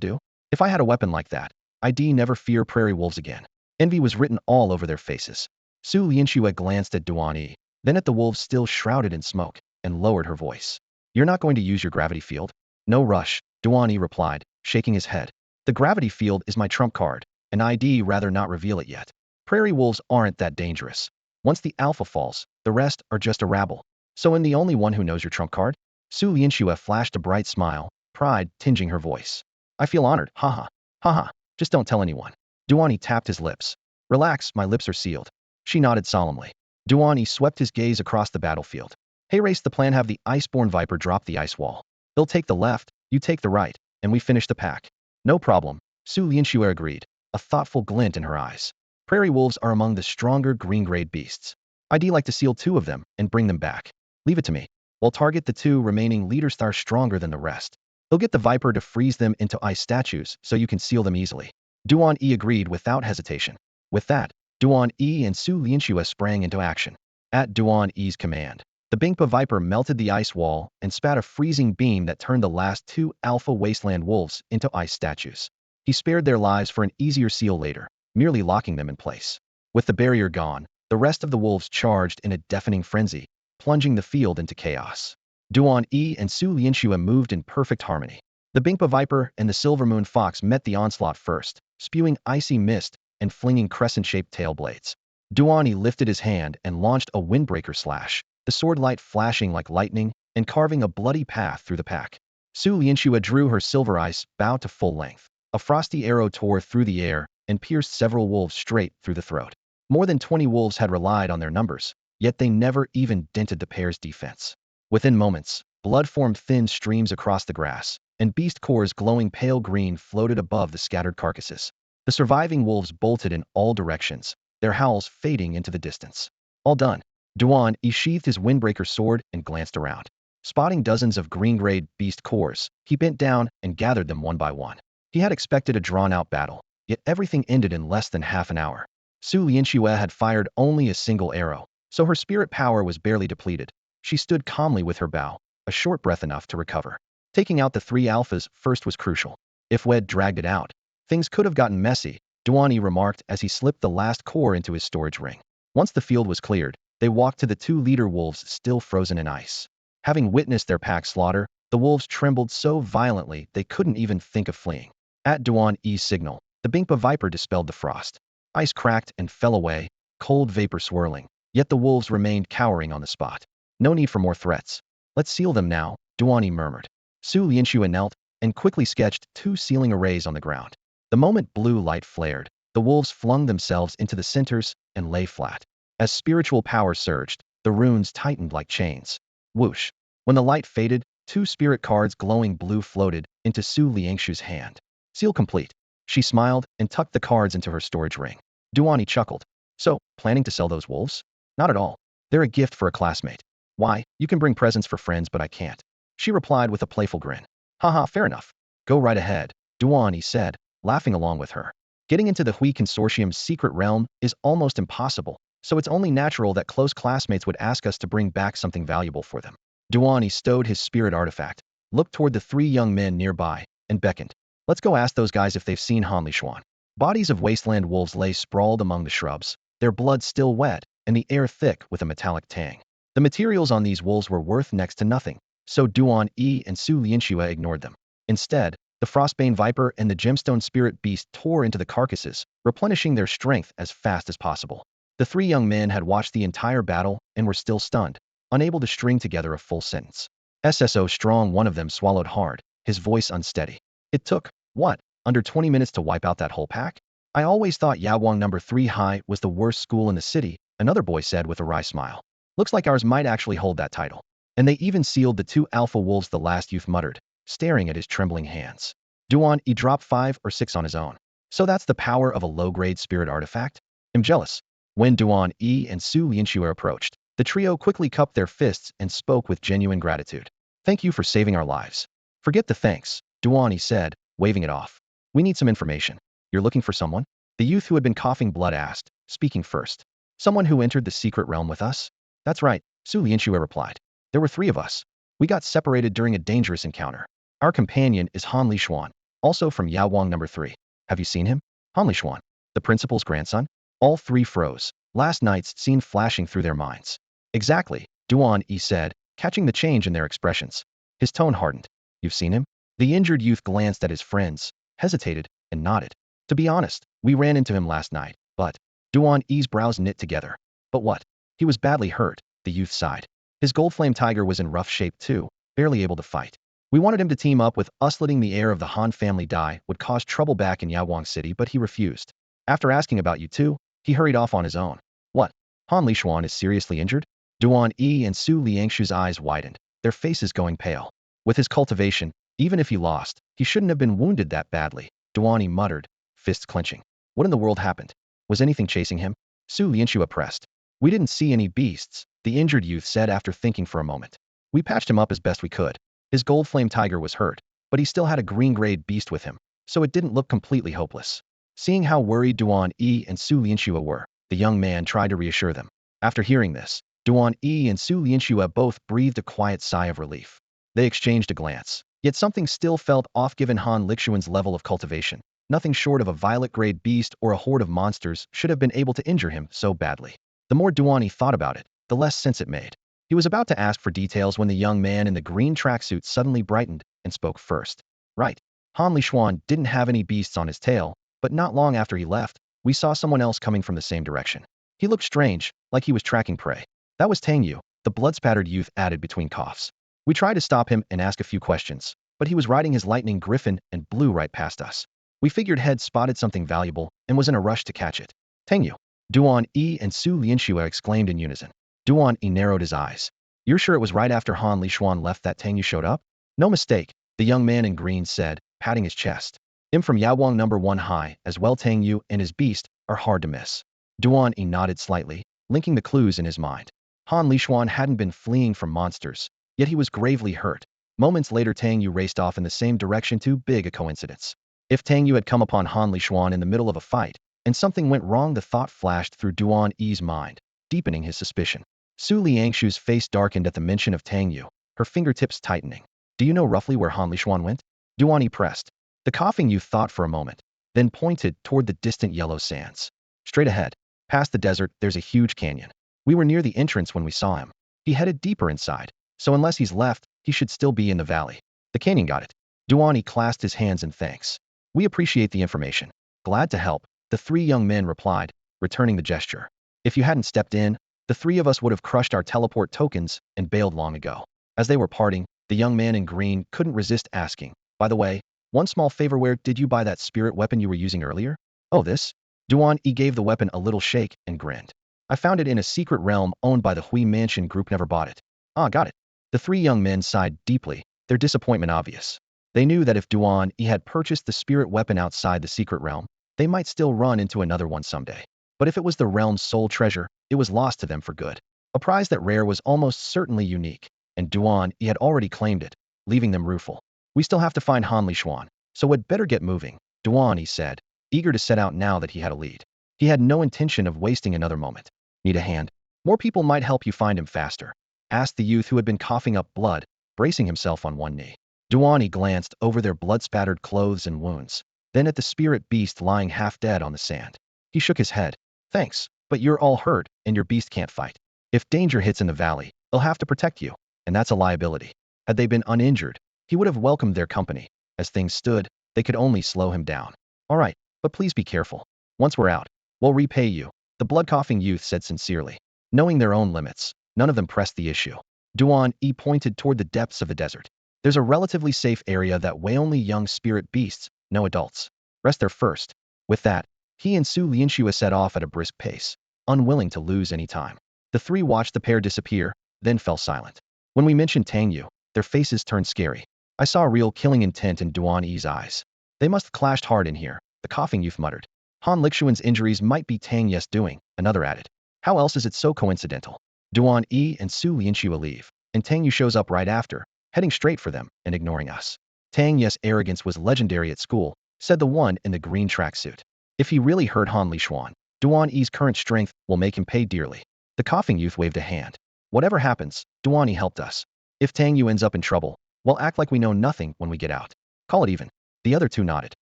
do? If I had a weapon like that, I'd never fear prairie wolves again. Envy was written all over their faces. Su Lianxue glanced at Duan E, then at the wolves still shrouded in smoke, and lowered her voice. You're not going to use your gravity field? No rush, Duan E replied, shaking his head. The gravity field is my trump card, and I'd rather not reveal it yet. Prairie wolves aren't that dangerous. Once the alpha falls, the rest are just a rabble. So I'm the only one who knows your trump card? Su Lianxue flashed a bright smile, pride tinging her voice. I feel honored, haha. Haha, just don't tell anyone. Duan E tapped his lips. Relax, my lips are sealed. She nodded solemnly. Duan E swept his gaze across the battlefield. Hey, race the plan, have the Iceborne Viper drop the ice wall. They'll take the left, you take the right, and we finish the pack. No problem, Su Lianxue agreed, a thoughtful glint in her eyes. Prairie wolves are among the stronger green-grade beasts. I'd like to seal 2 of them and bring them back. Leave it to me. We'll target the 2 remaining leaders that are stronger than the rest. They'll get the Viper to freeze them into ice statues so you can seal them easily. Duan E agreed without hesitation. With that, Duan E and Su Lianxue sprang into action. At Duan E's command, the Bingpa Viper melted the ice wall and spat a freezing beam that turned the last 2 alpha wasteland wolves into ice statues. He spared their lives for an easier seal later, merely locking them in place. With the barrier gone, the rest of the wolves charged in a deafening frenzy, plunging the field into chaos. Duan E and Su Lianxue moved in perfect harmony. The Bingpa Viper and the Silver Moon Fox met the onslaught first, spewing icy mist and flinging crescent-shaped tail blades. Duan E lifted his hand and launched a Windbreaker Slash, the sword light flashing like lightning and carving a bloody path through the pack. Su Lianxue drew her silver ice bow to full length. A frosty arrow tore through the air and pierced several wolves straight through the throat. More than 20 wolves had relied on their numbers, yet they never even dented the pair's defense. Within moments, blood formed thin streams across the grass, and beast cores glowing pale green floated above the scattered carcasses. The surviving wolves bolted in all directions, their howls fading into the distance. All done. Duan E sheathed his windbreaker sword and glanced around. Spotting dozens of green-grade beast cores, he bent down and gathered them one by one. He had expected a drawn-out battle, yet everything ended in less than half an hour. Su Lianxue had fired only a single arrow, so her spirit power was barely depleted. She stood calmly with her bow, a short breath enough to recover. Taking out the 3 alphas first was crucial. If Wed dragged it out, things could have gotten messy, Duan E remarked as he slipped the last core into his storage ring. Once the field was cleared, they walked to the 2 leader wolves still frozen in ice. Having witnessed their pack slaughter, the wolves trembled so violently they couldn't even think of fleeing. At Duan E's signal, the Bingpa Viper dispelled the frost. Ice cracked and fell away, cold vapor swirling, yet the wolves remained cowering on the spot. No need for more threats. Let's seal them now, Duan E murmured. Su Lianxue knelt and quickly sketched 2 sealing arrays on the ground. The moment blue light flared, the wolves flung themselves into the centers and lay flat. As spiritual power surged, the runes tightened like chains. Whoosh. When the light faded, 2 spirit cards glowing blue floated into Su Lianxue's hand. Seal complete. She smiled and tucked the cards into her storage ring. Duan E chuckled. So, planning to sell those wolves? Not at all. They're a gift for a classmate. Why, you can bring presents for friends but I can't. She replied with a playful grin. Haha, fair enough. Go right ahead, Duan E said, laughing along with her. Getting into the Hui Consortium's secret realm is almost impossible, so it's only natural that close classmates would ask us to bring back something valuable for them. Duan E stowed his spirit artifact, looked toward the 3 young men nearby, and beckoned. Let's go ask those guys if they've seen Han Lishuan. Bodies of wasteland wolves lay sprawled among the shrubs, their blood still wet, and the air thick with a metallic tang. The materials on these wolves were worth next to nothing, so Duan E and Su Lianxue ignored them. Instead, the Frostbane Viper and the Gemstone Spirit Beast tore into the carcasses, replenishing their strength as fast as possible. The 3 young men had watched the entire battle and were still stunned, unable to string together a full sentence. SSO strong, one of them swallowed hard, his voice unsteady. It took, what, under 20 minutes to wipe out that whole pack? I always thought Yawang No. 3 High was the worst school in the city, another boy said with a wry smile. Looks like ours might actually hold that title. And they even sealed the 2 alpha wolves, the last youth muttered, staring at his trembling hands. Duan E dropped 5 or 6 on his own. So that's the power of a low-grade spirit artifact? I'm jealous. When Duan E and Su Lianxue approached, the trio quickly cupped their fists and spoke with genuine gratitude. Thank you for saving our lives. Forget the thanks, Duan E said, waving it off. We need some information. You're looking for someone? The youth who had been coughing blood asked, speaking first. Someone who entered the secret realm with us? That's right, Su Lianxue replied. There were 3 of us. We got separated during a dangerous encounter. Our companion is Han Lishuan, also from Yawang No. 3. Have you seen him? Han Lishuan, the principal's grandson? All 3 froze, last night's scene flashing through their minds. Exactly, Duan E said, catching the change in their expressions. His tone hardened. You've seen him? The injured youth glanced at his friends, hesitated, and nodded. To be honest, we ran into him last night, but... Duan E's brows knit together. But what? He was badly hurt, the youth sighed. His Goldflame Tiger was in rough shape too, barely able to fight. We wanted him to team up with us. Letting the heir of the Han family die would cause trouble back in Yawang City, but he refused. After asking about you two, he hurried off on his own. What? Han Lishuan is seriously injured? Duan E and Su Lianxue's eyes widened, their faces going pale. With his cultivation, even if he lost, he shouldn't have been wounded that badly, Duan E muttered, fists clenching. What in the world happened? Was anything chasing him? Su Lianxue pressed. We didn't see any beasts, the injured youth said after thinking for a moment. We patched him up as best we could. His Goldflame Tiger was hurt, but he still had a green-grade beast with him, so it didn't look completely hopeless. Seeing how worried Duan E and Su Lianxue were, the young man tried to reassure them. After hearing this, Duan E and Su Lianxue both breathed a quiet sigh of relief. They exchanged a glance, yet something still felt off given Han Lishuan's level of cultivation. Nothing short of a violet-grade beast or a horde of monsters should have been able to injure him so badly. The more Duan E thought about it, the less sense it made. He was about to ask for details when the young man in the green tracksuit suddenly brightened and spoke first. Right. Han Lishuan didn't have any beasts on his tail, but not long after he left, we saw someone else coming from the same direction. He looked strange, like he was tracking prey. That was Chunyu, the blood-spattered youth added between coughs. We tried to stop him and ask a few questions, but he was riding his lightning griffin and blew right past us. We figured he'd spotted something valuable and was in a rush to catch it. Chunyu. Duan E and Su Lianxue exclaimed in unison. Duan E narrowed his eyes. You're sure it was right after Han Lishuan left that Chunyu showed up? No mistake, the young man in green said, patting his chest. Him from Yawang No. 1 High, as well Chunyu and his beast, are hard to miss. Duan E nodded slightly, linking the clues in his mind. Han Lishuan hadn't been fleeing from monsters, yet he was gravely hurt. Moments later Tang Yu raced off in the same direction, too big a coincidence. If Tang Yu had come upon Han Lishuan in the middle of a fight, and something went wrong, the thought flashed through Duan E's mind, deepening his suspicion. Su Liangshu's face darkened at the mention of Tang Yu, her fingertips tightening. Do you know roughly where Han Lishuan went? Duan E pressed. The coughing youth thought for a moment, then pointed toward the distant yellow sands. Straight ahead, past the desert, there's a huge canyon. We were near the entrance when we saw him. He headed deeper inside, so unless he's left, he should still be in the valley. The canyon got it. Duan E clasped his hands in thanks. We appreciate the information. Glad to help, the three young men replied, returning the gesture. If you hadn't stepped in, the three of us would have crushed our teleport tokens and bailed long ago. As they were parting, the young man in green couldn't resist asking, by the way, one small favor, where did you buy that spirit weapon you were using earlier? Oh, this? Duan E gave the weapon a little shake and grinned. I found it in a secret realm owned by the Hui Mansion Group, never bought it. Ah, got it. The three young men sighed deeply, their disappointment obvious. They knew that if Duan E had purchased the spirit weapon outside the secret realm, they might still run into another one someday. But if it was the realm's sole treasure, it was lost to them for good. A prize that rare was almost certainly unique, and Duan E had already claimed it, leaving them rueful. We still have to find Han Lishuan, so we'd better get moving, Duan E said, eager to set out now that he had a lead. He had no intention of wasting another moment. Need a hand? More people might help you find him faster, asked the youth who had been coughing up blood, bracing himself on one knee. Duan E glanced over their blood-spattered clothes and wounds, then at the spirit beast lying half dead on the sand. He shook his head. Thanks, but you're all hurt, and your beast can't fight. If danger hits in the valley, they'll have to protect you, and that's a liability. Had they been uninjured, he would have welcomed their company. As things stood, they could only slow him down. All right, but please be careful. Once we're out, we'll repay you, the blood-coughing youth said sincerely. Knowing their own limits, none of them pressed the issue. Duan E pointed toward the depths of the desert. There's a relatively safe area that way only young spirit beasts, no adults. Rest there first. With that, he and Su Lianxue set off at a brisk pace, unwilling to lose any time. The three watched the pair disappear, then fell silent. When we mentioned Tang Yu, their faces turned scary. I saw real killing intent in Duan E's eyes. They must have clashed hard in here, the coughing youth muttered. Han Lixuan's injuries might be Tang Yu's doing, another added. How else is it so coincidental? Duan E and Su Lianxue leave, and Tang Yu shows up right after, heading straight for them and ignoring us. Tang Yu's arrogance was legendary at school, said the one in the green tracksuit. If he really hurt Han Lishuan, Duan E's current strength will make him pay dearly. The coughing youth waved a hand. Whatever happens, Duan E helped us. If Tang Yu ends up in trouble, we'll act like we know nothing when we get out. Call it even. The other two nodded.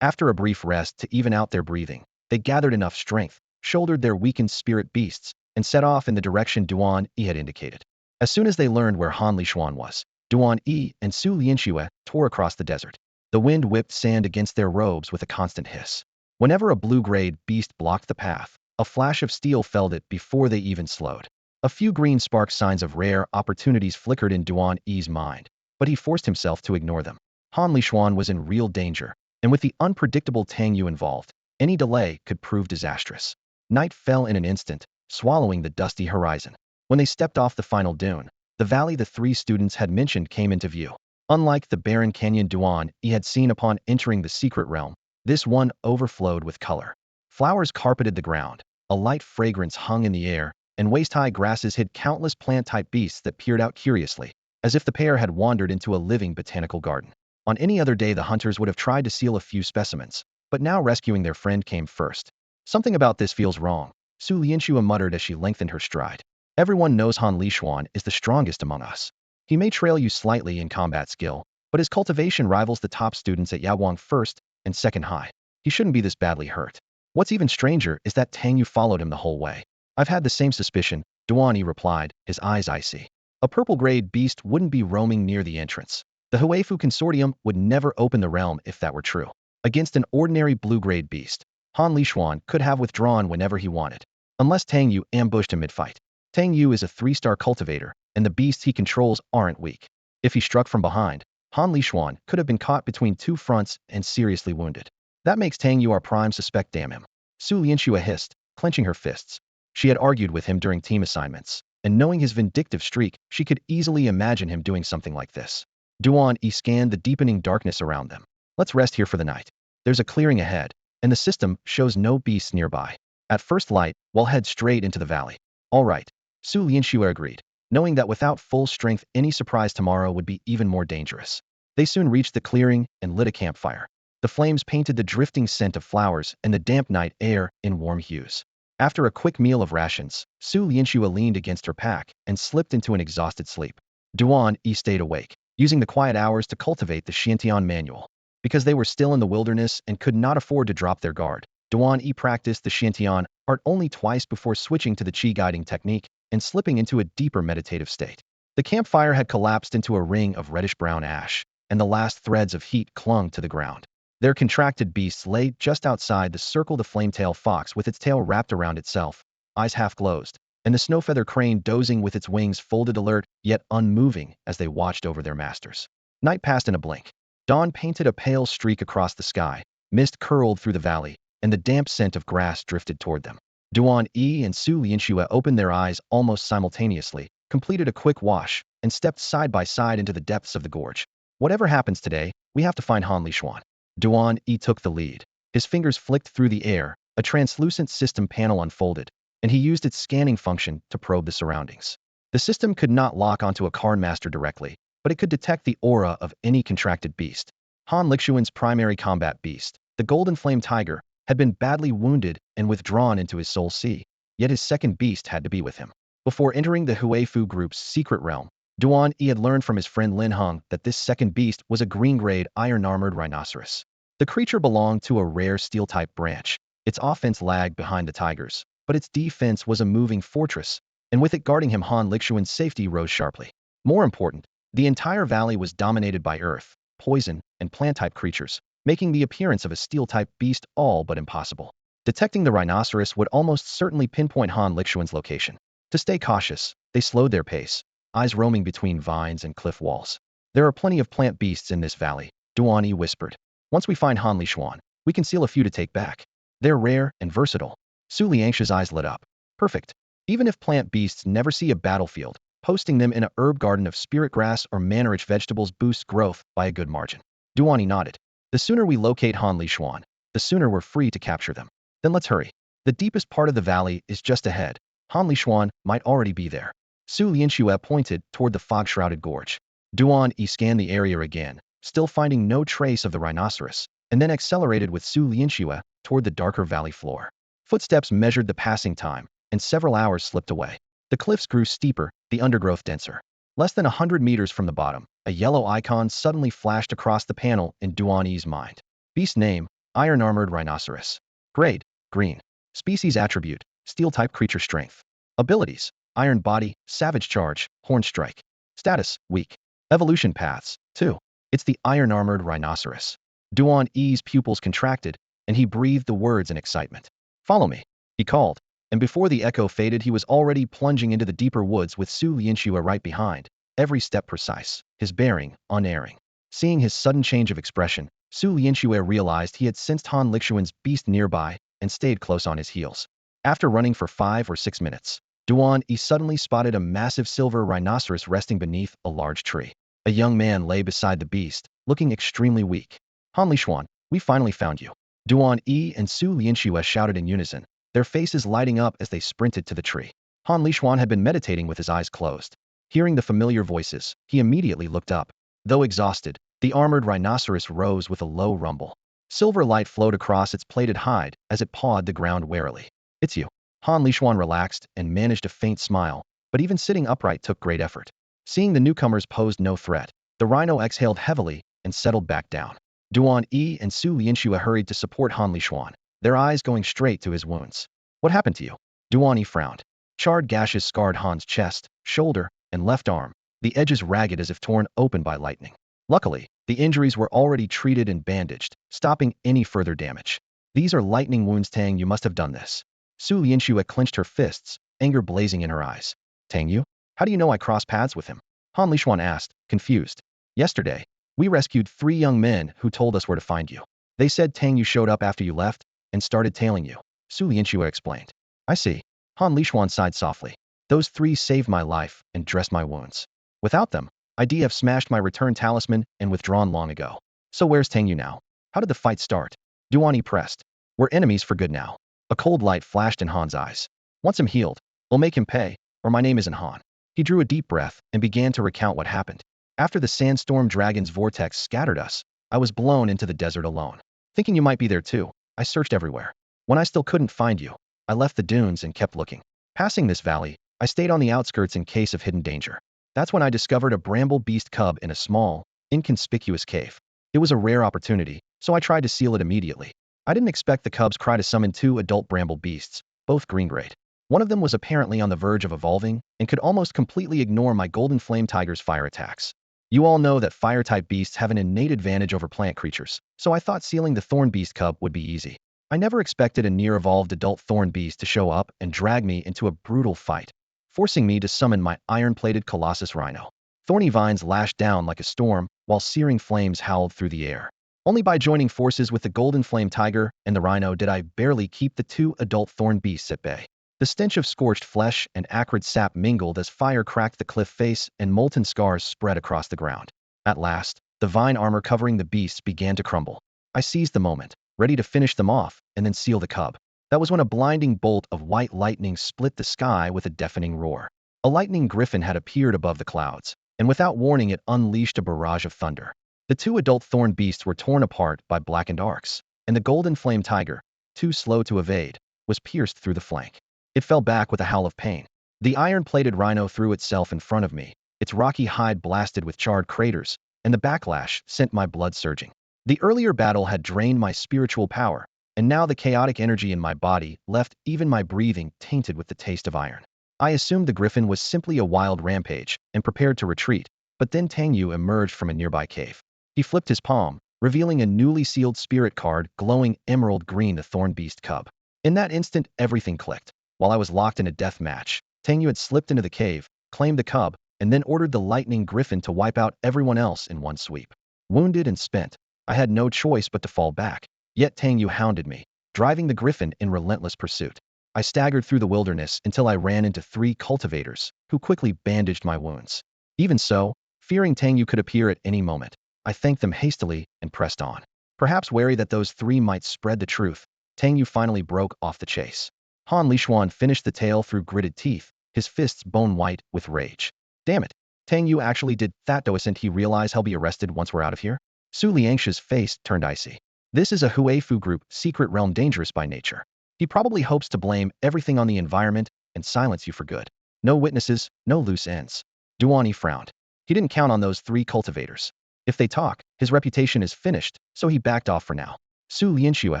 After a brief rest to even out their breathing, they gathered enough strength, shouldered their weakened spirit beasts, and set off in the direction Duan E had indicated. As soon as they learned where Han Lishuan was, Duan E and Su Lianxue tore across the desert. The wind whipped sand against their robes with a constant hiss. Whenever a blue-grade beast blocked the path, a flash of steel felled it before they even slowed. A few green spark signs of rare opportunities flickered in Duan E's mind, but he forced himself to ignore them. Han Lishuan was in real danger, and with the unpredictable Tang Yu involved, any delay could prove disastrous. Night fell in an instant, swallowing the dusty horizon. When they stepped off the final dune, the valley the three students had mentioned came into view. Unlike the barren canyon Duan E had seen upon entering the secret realm, this one overflowed with color. Flowers carpeted the ground, a light fragrance hung in the air, and waist-high grasses hid countless plant-type beasts that peered out curiously, as if the pair had wandered into a living botanical garden. On any other day the hunters would have tried to steal a few specimens, but now rescuing their friend came first. Something about this feels wrong, Su Lianxue muttered as she lengthened her stride. Everyone knows Han Lishuan is the strongest among us. He may trail you slightly in combat skill, but his cultivation rivals the top students at Yawang first and second high. He shouldn't be this badly hurt. What's even stranger is that Tang Yu followed him the whole way. I've had the same suspicion, Duan E replied, his eyes icy. A purple-grade beast wouldn't be roaming near the entrance. The Huifu Consortium would never open the realm if that were true. Against an ordinary blue-grade beast, Han Lishuan could have withdrawn whenever he wanted, unless Tang Yu ambushed him mid-fight. Tang Yu is a 3-star cultivator, and the beasts he controls aren't weak. If he struck from behind, Han Lishuan could have been caught between two fronts and seriously wounded. That makes Tang Yu our prime suspect, damn him. Su Lianxue hissed, clenching her fists. She had argued with him during team assignments, and knowing his vindictive streak, she could easily imagine him doing something like this. Duan E scanned the deepening darkness around them. Let's rest here for the night. There's a clearing ahead, and the system shows no beasts nearby. At first light, we'll head straight into the valley. All right. Su Lianxue agreed, knowing that without full strength any surprise tomorrow would be even more dangerous. They soon reached the clearing and lit a campfire. The flames painted the drifting scent of flowers and the damp night air in warm hues. After a quick meal of rations, Su Lianxue leaned against her pack and slipped into an exhausted sleep. Duan E stayed awake, using the quiet hours to cultivate the Xiantian manual. Because they were still in the wilderness and could not afford to drop their guard, Duan E practiced the Xiantian art only twice before switching to the Qi guiding technique and slipping into a deeper meditative state. The campfire had collapsed into a ring of reddish-brown ash, and the last threads of heat clung to the ground. Their contracted beasts lay just outside the circle, the flame-tail fox with its tail wrapped around itself, eyes half closed, and the snowfeather crane dozing with its wings folded alert yet unmoving as they watched over their masters. Night passed in a blink. Dawn painted a pale streak across the sky, mist curled through the valley, and the damp scent of grass drifted toward them. Duan E and Su Lianxue opened their eyes almost simultaneously, completed a quick wash, and stepped side by side into the depths of the gorge. Whatever happens today, we have to find Han Lishuan. Duan E took the lead. His fingers flicked through the air, a translucent system panel unfolded, and he used its scanning function to probe the surroundings. The system could not lock onto a Karn master directly, but it could detect the aura of any contracted beast. Han Lishuan's primary combat beast, the golden flame tiger, had been badly wounded and withdrawn into his soul sea, yet his second beast had to be with him. Before entering the Huifu group's secret realm, Duan E had learned from his friend Lin Hong that this second beast was a green-grade iron-armored rhinoceros. The creature belonged to a rare steel-type branch. Its offense lagged behind the tigers, but its defense was a moving fortress, and with it guarding him, Han Lishuan's safety rose sharply. More important, the entire valley was dominated by earth, poison, and plant-type creatures, making the appearance of a steel-type beast all but impossible. Detecting the rhinoceros would almost certainly pinpoint Han Lishuan's location. To stay cautious, they slowed their pace, eyes roaming between vines and cliff walls. There are plenty of plant beasts in this valley, Duan E whispered. Once we find Han Lishuan, we can seal a few to take back. They're rare and versatile. Su Lianxue's eyes lit up. Perfect. Even if plant beasts never see a battlefield, posting them in a herb garden of spirit grass or manna-rich vegetables boosts growth by a good margin. Duan E nodded. The sooner we locate Han Lishuan, the sooner we're free to capture them. Then let's hurry. The deepest part of the valley is just ahead. Han Lishuan might already be there. Su Lianxue pointed toward the fog-shrouded gorge. Duan E scanned the area again, still finding no trace of the rhinoceros, and then accelerated with Su Lianxue toward the darker valley floor. Footsteps measured the passing time, and several hours slipped away. The cliffs grew steeper, the undergrowth denser. Less than 100 meters from the bottom, a yellow icon suddenly flashed across the panel in Duan E's mind. Beast name, iron-armored rhinoceros. Grade, green. Species attribute, steel-type creature strength. Abilities, iron body, savage charge, horn strike. Status, weak. Evolution paths, 2. It's the iron-armored rhinoceros. Duan E's pupils contracted, and he breathed the words in excitement. Follow me, he called, and before the echo faded he was already plunging into the deeper woods with Su Lianxue right behind, every step precise, his bearing unerring. Seeing his sudden change of expression, Su Lianxue realized he had sensed Han Lishuan's beast nearby and stayed close on his heels. After running for 5 or 6 minutes, Duan E suddenly spotted a massive silver rhinoceros resting beneath a large tree. A young man lay beside the beast, looking extremely weak. Han Lishuan, we finally found you. Duan E and Su Lianxue shouted in unison, their faces lighting up as they sprinted to the tree. Han Lishuan had been meditating with his eyes closed. Hearing the familiar voices, he immediately looked up. Though exhausted, the armored rhinoceros rose with a low rumble. Silver light flowed across its plated hide as it pawed the ground warily. It's you. Han Lishuan relaxed and managed a faint smile, but even sitting upright took great effort. Seeing the newcomers posed no threat, the rhino exhaled heavily and settled back down. Duan E and Su Lianxue hurried to support Han Lishuan, their eyes going straight to his wounds. What happened to you? Duan E frowned. Charred gashes scarred Han's chest, shoulder, and left arm, the edges ragged as if torn open by lightning. Luckily, the injuries were already treated and bandaged, stopping any further damage. These are lightning wounds, Tang, you must have done this. Su Lianxue clenched her fists, anger blazing in her eyes. Tang Yu? How do you know I crossed paths with him? Han Lishuan asked, confused. Yesterday, we rescued 3 young men who told us where to find you. They said Tang Yu showed up after you left and started tailing you. Su Lianxue explained. I see. Han Lishuan sighed softly. Those 3 saved my life and dressed my wounds. Without them, I'd have smashed my return talisman and withdrawn long ago. So where's Tang Yu now? How did the fight start? Duan E pressed. We're enemies for good now. A cold light flashed in Han's eyes. Once I'm healed, we'll make him pay, or my name isn't Han. He drew a deep breath and began to recount what happened. After the sandstorm dragon's vortex scattered us, I was blown into the desert alone. Thinking you might be there too, I searched everywhere. When I still couldn't find you, I left the dunes and kept looking. Passing this valley, I stayed on the outskirts in case of hidden danger. That's when I discovered a bramble beast cub in a small, inconspicuous cave. It was a rare opportunity, so I tried to seal it immediately. I didn't expect the cub's cry to summon two adult bramble beasts, both green-grayed. One of them was apparently on the verge of evolving and could almost completely ignore my golden flame tiger's fire attacks. You all know that fire-type beasts have an innate advantage over plant creatures, so I thought sealing the thorn beast cub would be easy. I never expected a near-evolved adult thorn beast to show up and drag me into a brutal fight, forcing me to summon my iron-plated colossus rhino. Thorny vines lashed down like a storm, while searing flames howled through the air. Only by joining forces with the golden flame tiger and the rhino did I barely keep the two adult thorn beasts at bay. The stench of scorched flesh and acrid sap mingled as fire cracked the cliff face and molten scars spread across the ground. At last, the vine armor covering the beasts began to crumble. I seized the moment, ready to finish them off and then seal the cub. That was when a blinding bolt of white lightning split the sky with a deafening roar. A lightning griffin had appeared above the clouds, and without warning it unleashed a barrage of thunder. The two adult thorn beasts were torn apart by blackened arcs, and the golden flame tiger, too slow to evade, was pierced through the flank. It fell back with a howl of pain. The iron-plated rhino threw itself in front of me, its rocky hide blasted with charred craters, and the backlash sent my blood surging. The earlier battle had drained my spiritual power, and now the chaotic energy in my body left even my breathing tainted with the taste of iron. I assumed the griffin was simply a wild rampage and prepared to retreat, but then Chunyu emerged from a nearby cave. He flipped his palm, revealing a newly sealed spirit card glowing emerald green, the thorn beast cub. In that instant, everything clicked. While I was locked in a death match, Chunyu had slipped into the cave, claimed the cub, and then ordered the lightning griffin to wipe out everyone else in one sweep. Wounded and spent, I had no choice but to fall back. Yet Chunyu hounded me, driving the griffin in relentless pursuit. I staggered through the wilderness until I ran into three cultivators, who quickly bandaged my wounds. Even so, fearing Chunyu could appear at any moment, I thanked them hastily and pressed on. Perhaps wary that those three might spread the truth, Chunyu finally broke off the chase. Han Lishuan finished the tale through gritted teeth, his fists bone-white with rage. Damn it, Chunyu actually did that. Doesn't he realize he'll be arrested once we're out of here? Su Liangxi's face turned icy. This is a Huifu group, secret realm, dangerous by nature. He probably hopes to blame everything on the environment and silence you for good. No witnesses, no loose ends. Duan E frowned. He didn't count on those three cultivators. If they talk, his reputation is finished, so he backed off for now. Su Lianxue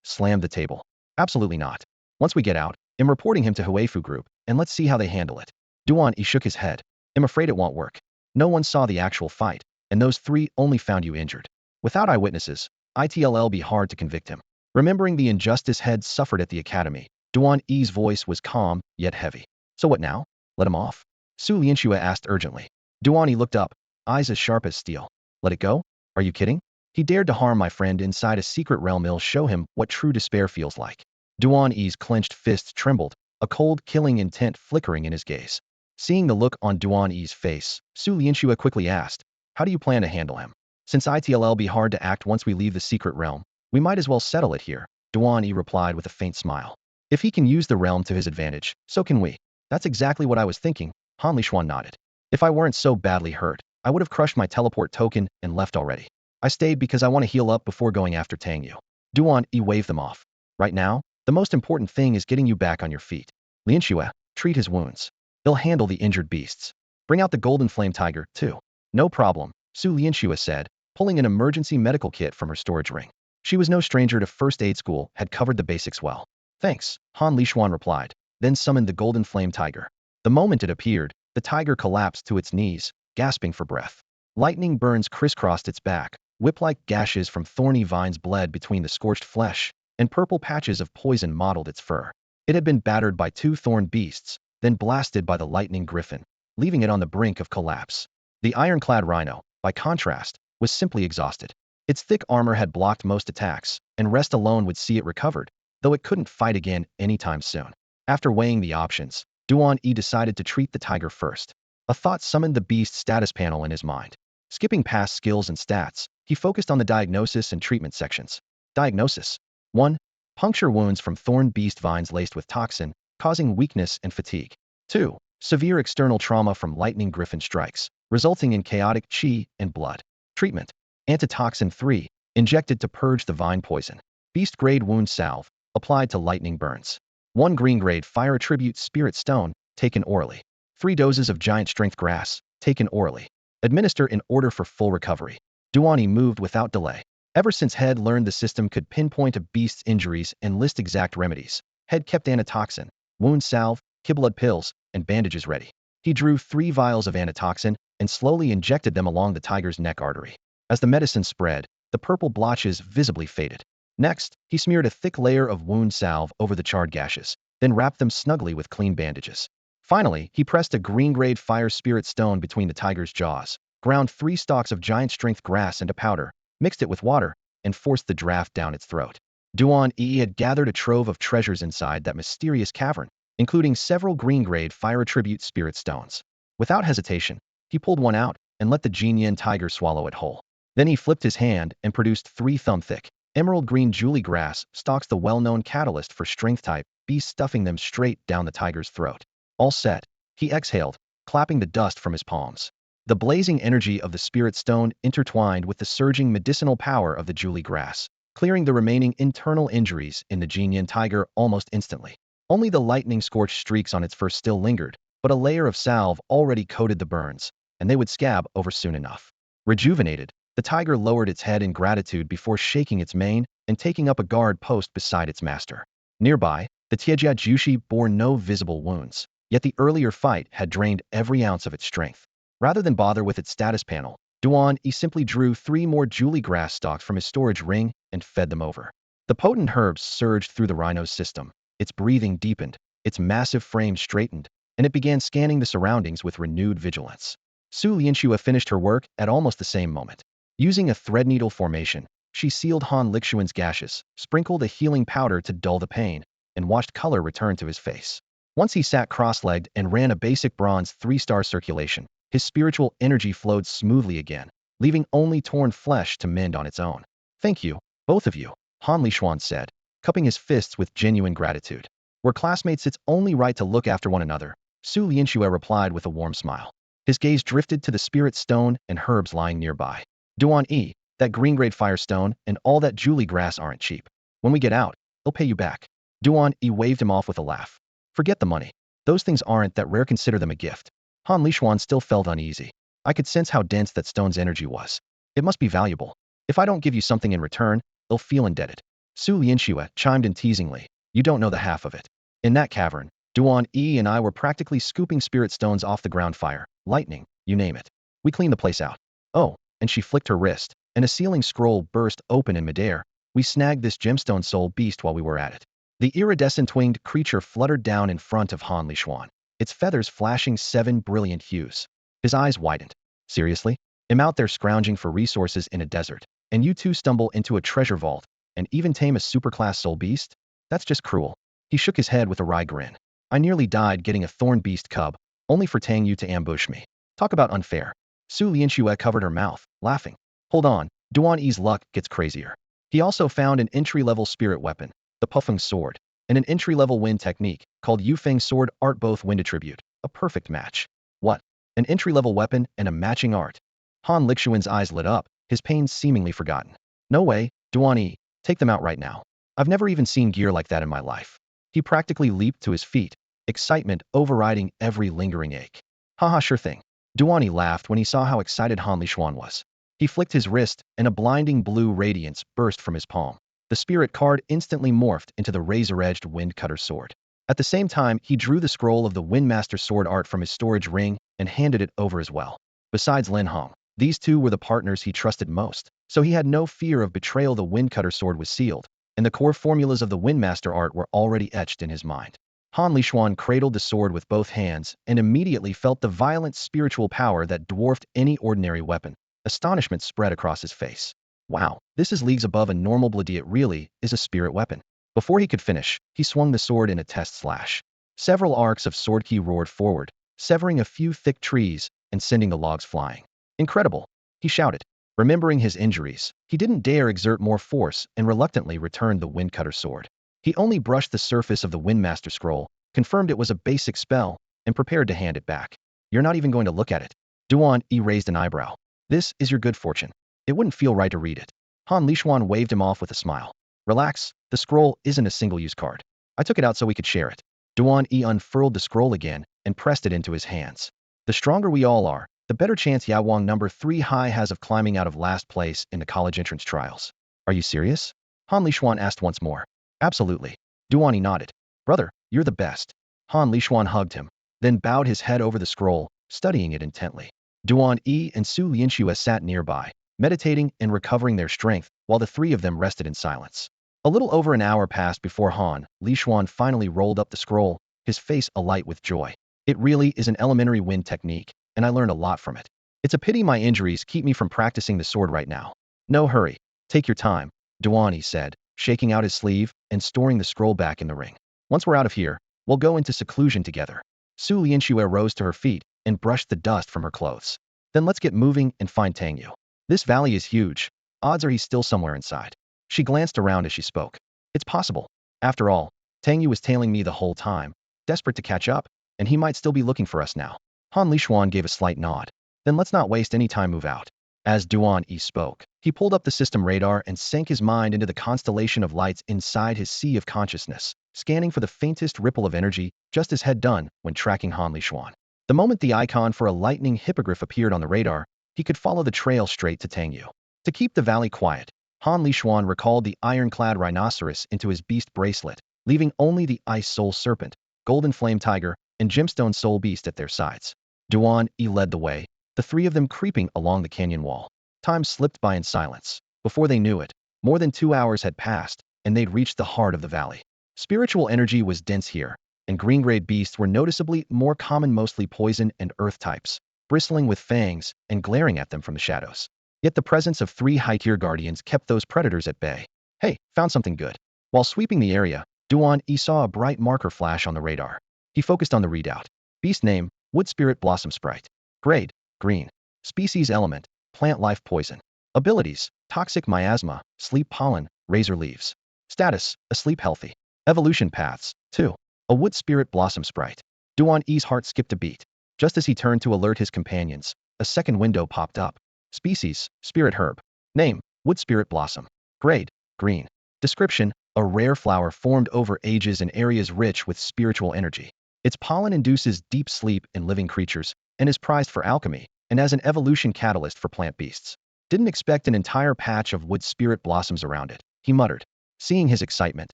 slammed the table. Absolutely not. Once we get out, I'm reporting him to Huifu group, and let's see how they handle it. Duan E shook his head. I'm afraid it won't work. No one saw the actual fight, and those three only found you injured. Without eyewitnesses, it'll be hard to convict him. Remembering the injustice heads suffered at the academy, Duan E's voice was calm, yet heavy. So what now? Let him off? Su Lianxue asked urgently. Duan E looked up, eyes as sharp as steel. Let it go? Are you kidding? He dared to harm my friend inside a secret realm. He'll show him what true despair feels like. Duan E's clenched fists trembled, a cold, killing intent flickering in his gaze. Seeing the look on Duan E's face, Su Lianxue quickly asked, how do you plan to handle him? Since it'll be hard to act once we leave the secret realm, we might as well settle it here, Duan E replied with a faint smile. If he can use the realm to his advantage, so can we. That's exactly what I was thinking, Han Lishuan nodded. If I weren't so badly hurt, I would have crushed my teleport token and left already. I stayed because I want to heal up before going after Chunyu. Duan E waved them off. Right now, the most important thing is getting you back on your feet. Lianxue, treat his wounds. They'll handle the injured beasts. Bring out the golden flame tiger, too. No problem, Su Lianxue said, pulling an emergency medical kit from her storage ring. She was no stranger to first aid school, had covered the basics well. Thanks, Han Lishuan replied, then summoned the golden flame tiger. The moment it appeared, the tiger collapsed to its knees, gasping for breath. Lightning burns crisscrossed its back, whip-like gashes from thorny vines bled between the scorched flesh, and purple patches of poison mottled its fur. It had been battered by two thorn beasts, then blasted by the lightning griffin, leaving it on the brink of collapse. The ironclad rhino, by contrast, was simply exhausted. Its thick armor had blocked most attacks, and rest alone would see it recovered, though it couldn't fight again anytime soon. After weighing the options, Duan E decided to treat the tiger first. A thought summoned the beast status panel in his mind. Skipping past skills and stats, he focused on the diagnosis and treatment sections. Diagnosis. 1. Puncture wounds from thorn beast vines laced with toxin, causing weakness and fatigue. 2. Severe external trauma from lightning griffin strikes, resulting in chaotic chi and blood. Treatment. Antitoxin 3, injected to purge the vine poison. Beast-grade wound salve, applied to lightning burns. 1 green-grade fire attribute spirit stone, taken orally. 3 doses of giant strength grass, taken orally. Administer in order for full recovery. Duan E moved without delay. Ever since Head learned the system could pinpoint a beast's injuries and list exact remedies, Head kept antitoxin, wound salve, kiblood pills, and bandages ready. He drew 3 vials of antitoxin and slowly injected them along the tiger's neck artery. As the medicine spread, the purple blotches visibly faded. Next, he smeared a thick layer of wound salve over the charred gashes, then wrapped them snugly with clean bandages. Finally, he pressed a green-grade fire spirit stone between the tiger's jaws, ground 3 stalks of giant strength grass into powder, mixed it with water, and forced the draft down its throat. Duan E had gathered a trove of treasures inside that mysterious cavern, including several green-grade fire attribute spirit stones. Without hesitation, he pulled one out and let the Jinyan tiger swallow it whole. Then he flipped his hand and produced 3 thumb-thick, emerald green julie grass stalks, the well-known catalyst for strength-type beasts, stuffing them straight down the tiger's throat. All set, he exhaled, clapping the dust from his palms. The blazing energy of the spirit stone intertwined with the surging medicinal power of the julie grass, clearing the remaining internal injuries in the Jinyan tiger almost instantly. Only the lightning-scorched streaks on its fur still lingered, but a layer of salve already coated the burns, and they would scab over soon enough. Rejuvenated, the tiger lowered its head in gratitude before shaking its mane and taking up a guard post beside its master. Nearby, the Tiejia Jushi bore no visible wounds, yet the earlier fight had drained every ounce of its strength. Rather than bother with its status panel, Duan E simply drew 3 more julie grass stalks from his storage ring and fed them over. The potent herbs surged through the rhino's system. Its breathing deepened, its massive frame straightened, and it began scanning the surroundings with renewed vigilance. Su Lianxue finished her work at almost the same moment. Using a threadneedle formation, she sealed Han Lixuan's gashes, sprinkled a healing powder to dull the pain, and watched color return to his face. Once he sat cross-legged and ran a basic bronze 3-star circulation, his spiritual energy flowed smoothly again, leaving only torn flesh to mend on its own. "Thank you, both of you," Han Lixuan said, cupping his fists with genuine gratitude. "We're classmates, it's only right to look after one another," Su Lianxue replied with a warm smile. His gaze drifted to the spirit stone and herbs lying nearby. "Duan E, that green-grade firestone and all that julie grass aren't cheap. When we get out, they'll pay you back." Duan E waved him off with a laugh. "Forget the money. Those things aren't that rare, consider them a gift." Han Lixuan still felt uneasy. "I could sense how dense that stone's energy was. It must be valuable. If I don't give you something in return, they'll feel indebted." Su Lianxue chimed in teasingly. "You don't know the half of it. In that cavern, Duan E and I were practically scooping spirit stones off the ground, fire, lightning, you name it. We cleaned the place out. Oh," and she flicked her wrist, and a sealing scroll burst open in midair. "We snagged this gemstone soul beast while we were at it." The iridescent-winged creature fluttered down in front of Han Lixuan, its feathers flashing 7 brilliant hues. His eyes widened. "Seriously? I'm out there scrounging for resources in a desert, and you two stumble into a treasure vault and even tame a superclass soul beast? That's just cruel." He shook his head with a wry grin. "I nearly died getting a thorn beast cub, only for Tang Yu to ambush me. Talk about unfair." Su Lianxue covered her mouth, laughing. "Hold on, Duan E's luck gets crazier. He also found an entry-level spirit weapon, the Puffeng sword, and an entry-level wind technique called Yufeng sword art, both wind attribute, a perfect match." "What? An entry-level weapon and a matching art?" Han Lixuan's eyes lit up, his pain seemingly forgotten. "No way, Duan E, take them out right now. I've never even seen gear like that in my life." He practically leaped to his feet, excitement overriding every lingering ache. "Haha, sure thing." Duan E laughed when he saw how excited Han Lixuan was. He flicked his wrist, and a blinding blue radiance burst from his palm. The spirit card instantly morphed into the razor-edged wind cutter sword. At the same time, he drew the scroll of the Windmaster sword art from his storage ring and handed it over as well. Besides Lin Hong, these two were the partners he trusted most, so he had no fear of betrayal. The wind cutter sword was sealed, and the core formulas of the Windmaster art were already etched in his mind. Han Lixuan cradled the sword with both hands and immediately felt the violent spiritual power that dwarfed any ordinary weapon. Astonishment spread across his face. "Wow, this is leagues above a normal bloody. It really is a spirit weapon." Before he could finish, he swung the sword in a test slash. Several arcs of sword ki roared forward, severing a few thick trees and sending the logs flying. "Incredible!" he shouted. Remembering his injuries, he didn't dare exert more force and reluctantly returned the wind cutter sword. He only brushed the surface of the Windmaster scroll, confirmed it was a basic spell, and prepared to hand it back. You're not even going to look at it. Duan E raised an eyebrow. This is your good fortune. It wouldn't feel right to read it. Han Lishuan waved him off with a smile. Relax, the scroll isn't a single-use card. I took it out so we could share it. Duan E unfurled the scroll again and pressed it into his hands. The stronger we all are, the better chance Yawang number 3 high has of climbing out of last place in the college entrance trials. Are you serious? Han Lishuan asked once more. Absolutely. Duan E nodded. Brother, you're the best. Han Lishuan hugged him, then bowed his head over the scroll, studying it intently. Duan E and Su Lianxue sat nearby, meditating and recovering their strength while the three of them rested in silence. A little over an hour passed before Han Lishuan finally rolled up the scroll, his face alight with joy. It really is an elementary wind technique, and I learned a lot from it. It's a pity my injuries keep me from practicing the sword right now. No hurry. Take your time, Duan E said, shaking out his sleeve and storing the scroll back in the ring. Once we're out of here, we'll go into seclusion together. Su Lianxue rose to her feet and brushed the dust from her clothes. Then let's get moving and find Tangyu. This valley is huge. Odds are he's still somewhere inside. She glanced around as she spoke. It's possible. After all, Tangyu was tailing me the whole time, desperate to catch up, and he might still be looking for us now. Han Lishuan gave a slight nod. Then let's not waste any time, move out. As Duan E spoke, he pulled up the system radar and sank his mind into the constellation of lights inside his sea of consciousness, scanning for the faintest ripple of energy, just as had done when tracking Han Lishuan. The moment the icon for a lightning hippogriff appeared on the radar, he could follow the trail straight to Tangyu. To keep the valley quiet, Han Lishuan recalled the ironclad rhinoceros into his beast bracelet, leaving only the ice soul serpent, golden flame tiger, and gemstone soul beast at their sides. Duan E led the way, the three of them creeping along the canyon wall. Time slipped by in silence. Before they knew it, more than 2 hours had passed, and they'd reached the heart of the valley. Spiritual energy was dense here, and green-grayed beasts were noticeably more common, mostly poison and earth types, bristling with fangs and glaring at them from the shadows. Yet the presence of 3 high-tier guardians kept those predators at bay. Hey, found something good. While sweeping the area, Duan E saw a bright marker flash on the radar. He focused on the readout. Beast name, Wood Spirit Blossom Sprite. Grade, green. Species element, plant life poison. Abilities, toxic miasma, sleep pollen, razor leaves. Status, asleep healthy. Evolution paths, 2. A Wood Spirit Blossom Sprite. Duan E's heart skipped a beat. Just as he turned to alert his companions, a second window popped up. Species, spirit herb. Name, Wood Spirit Blossom. Grade, green. Description, a rare flower formed over ages in areas rich with spiritual energy. Its pollen induces deep sleep in living creatures and is prized for alchemy and as an evolution catalyst for plant beasts. Didn't expect an entire patch of wood spirit blossoms around it, he muttered. Seeing his excitement,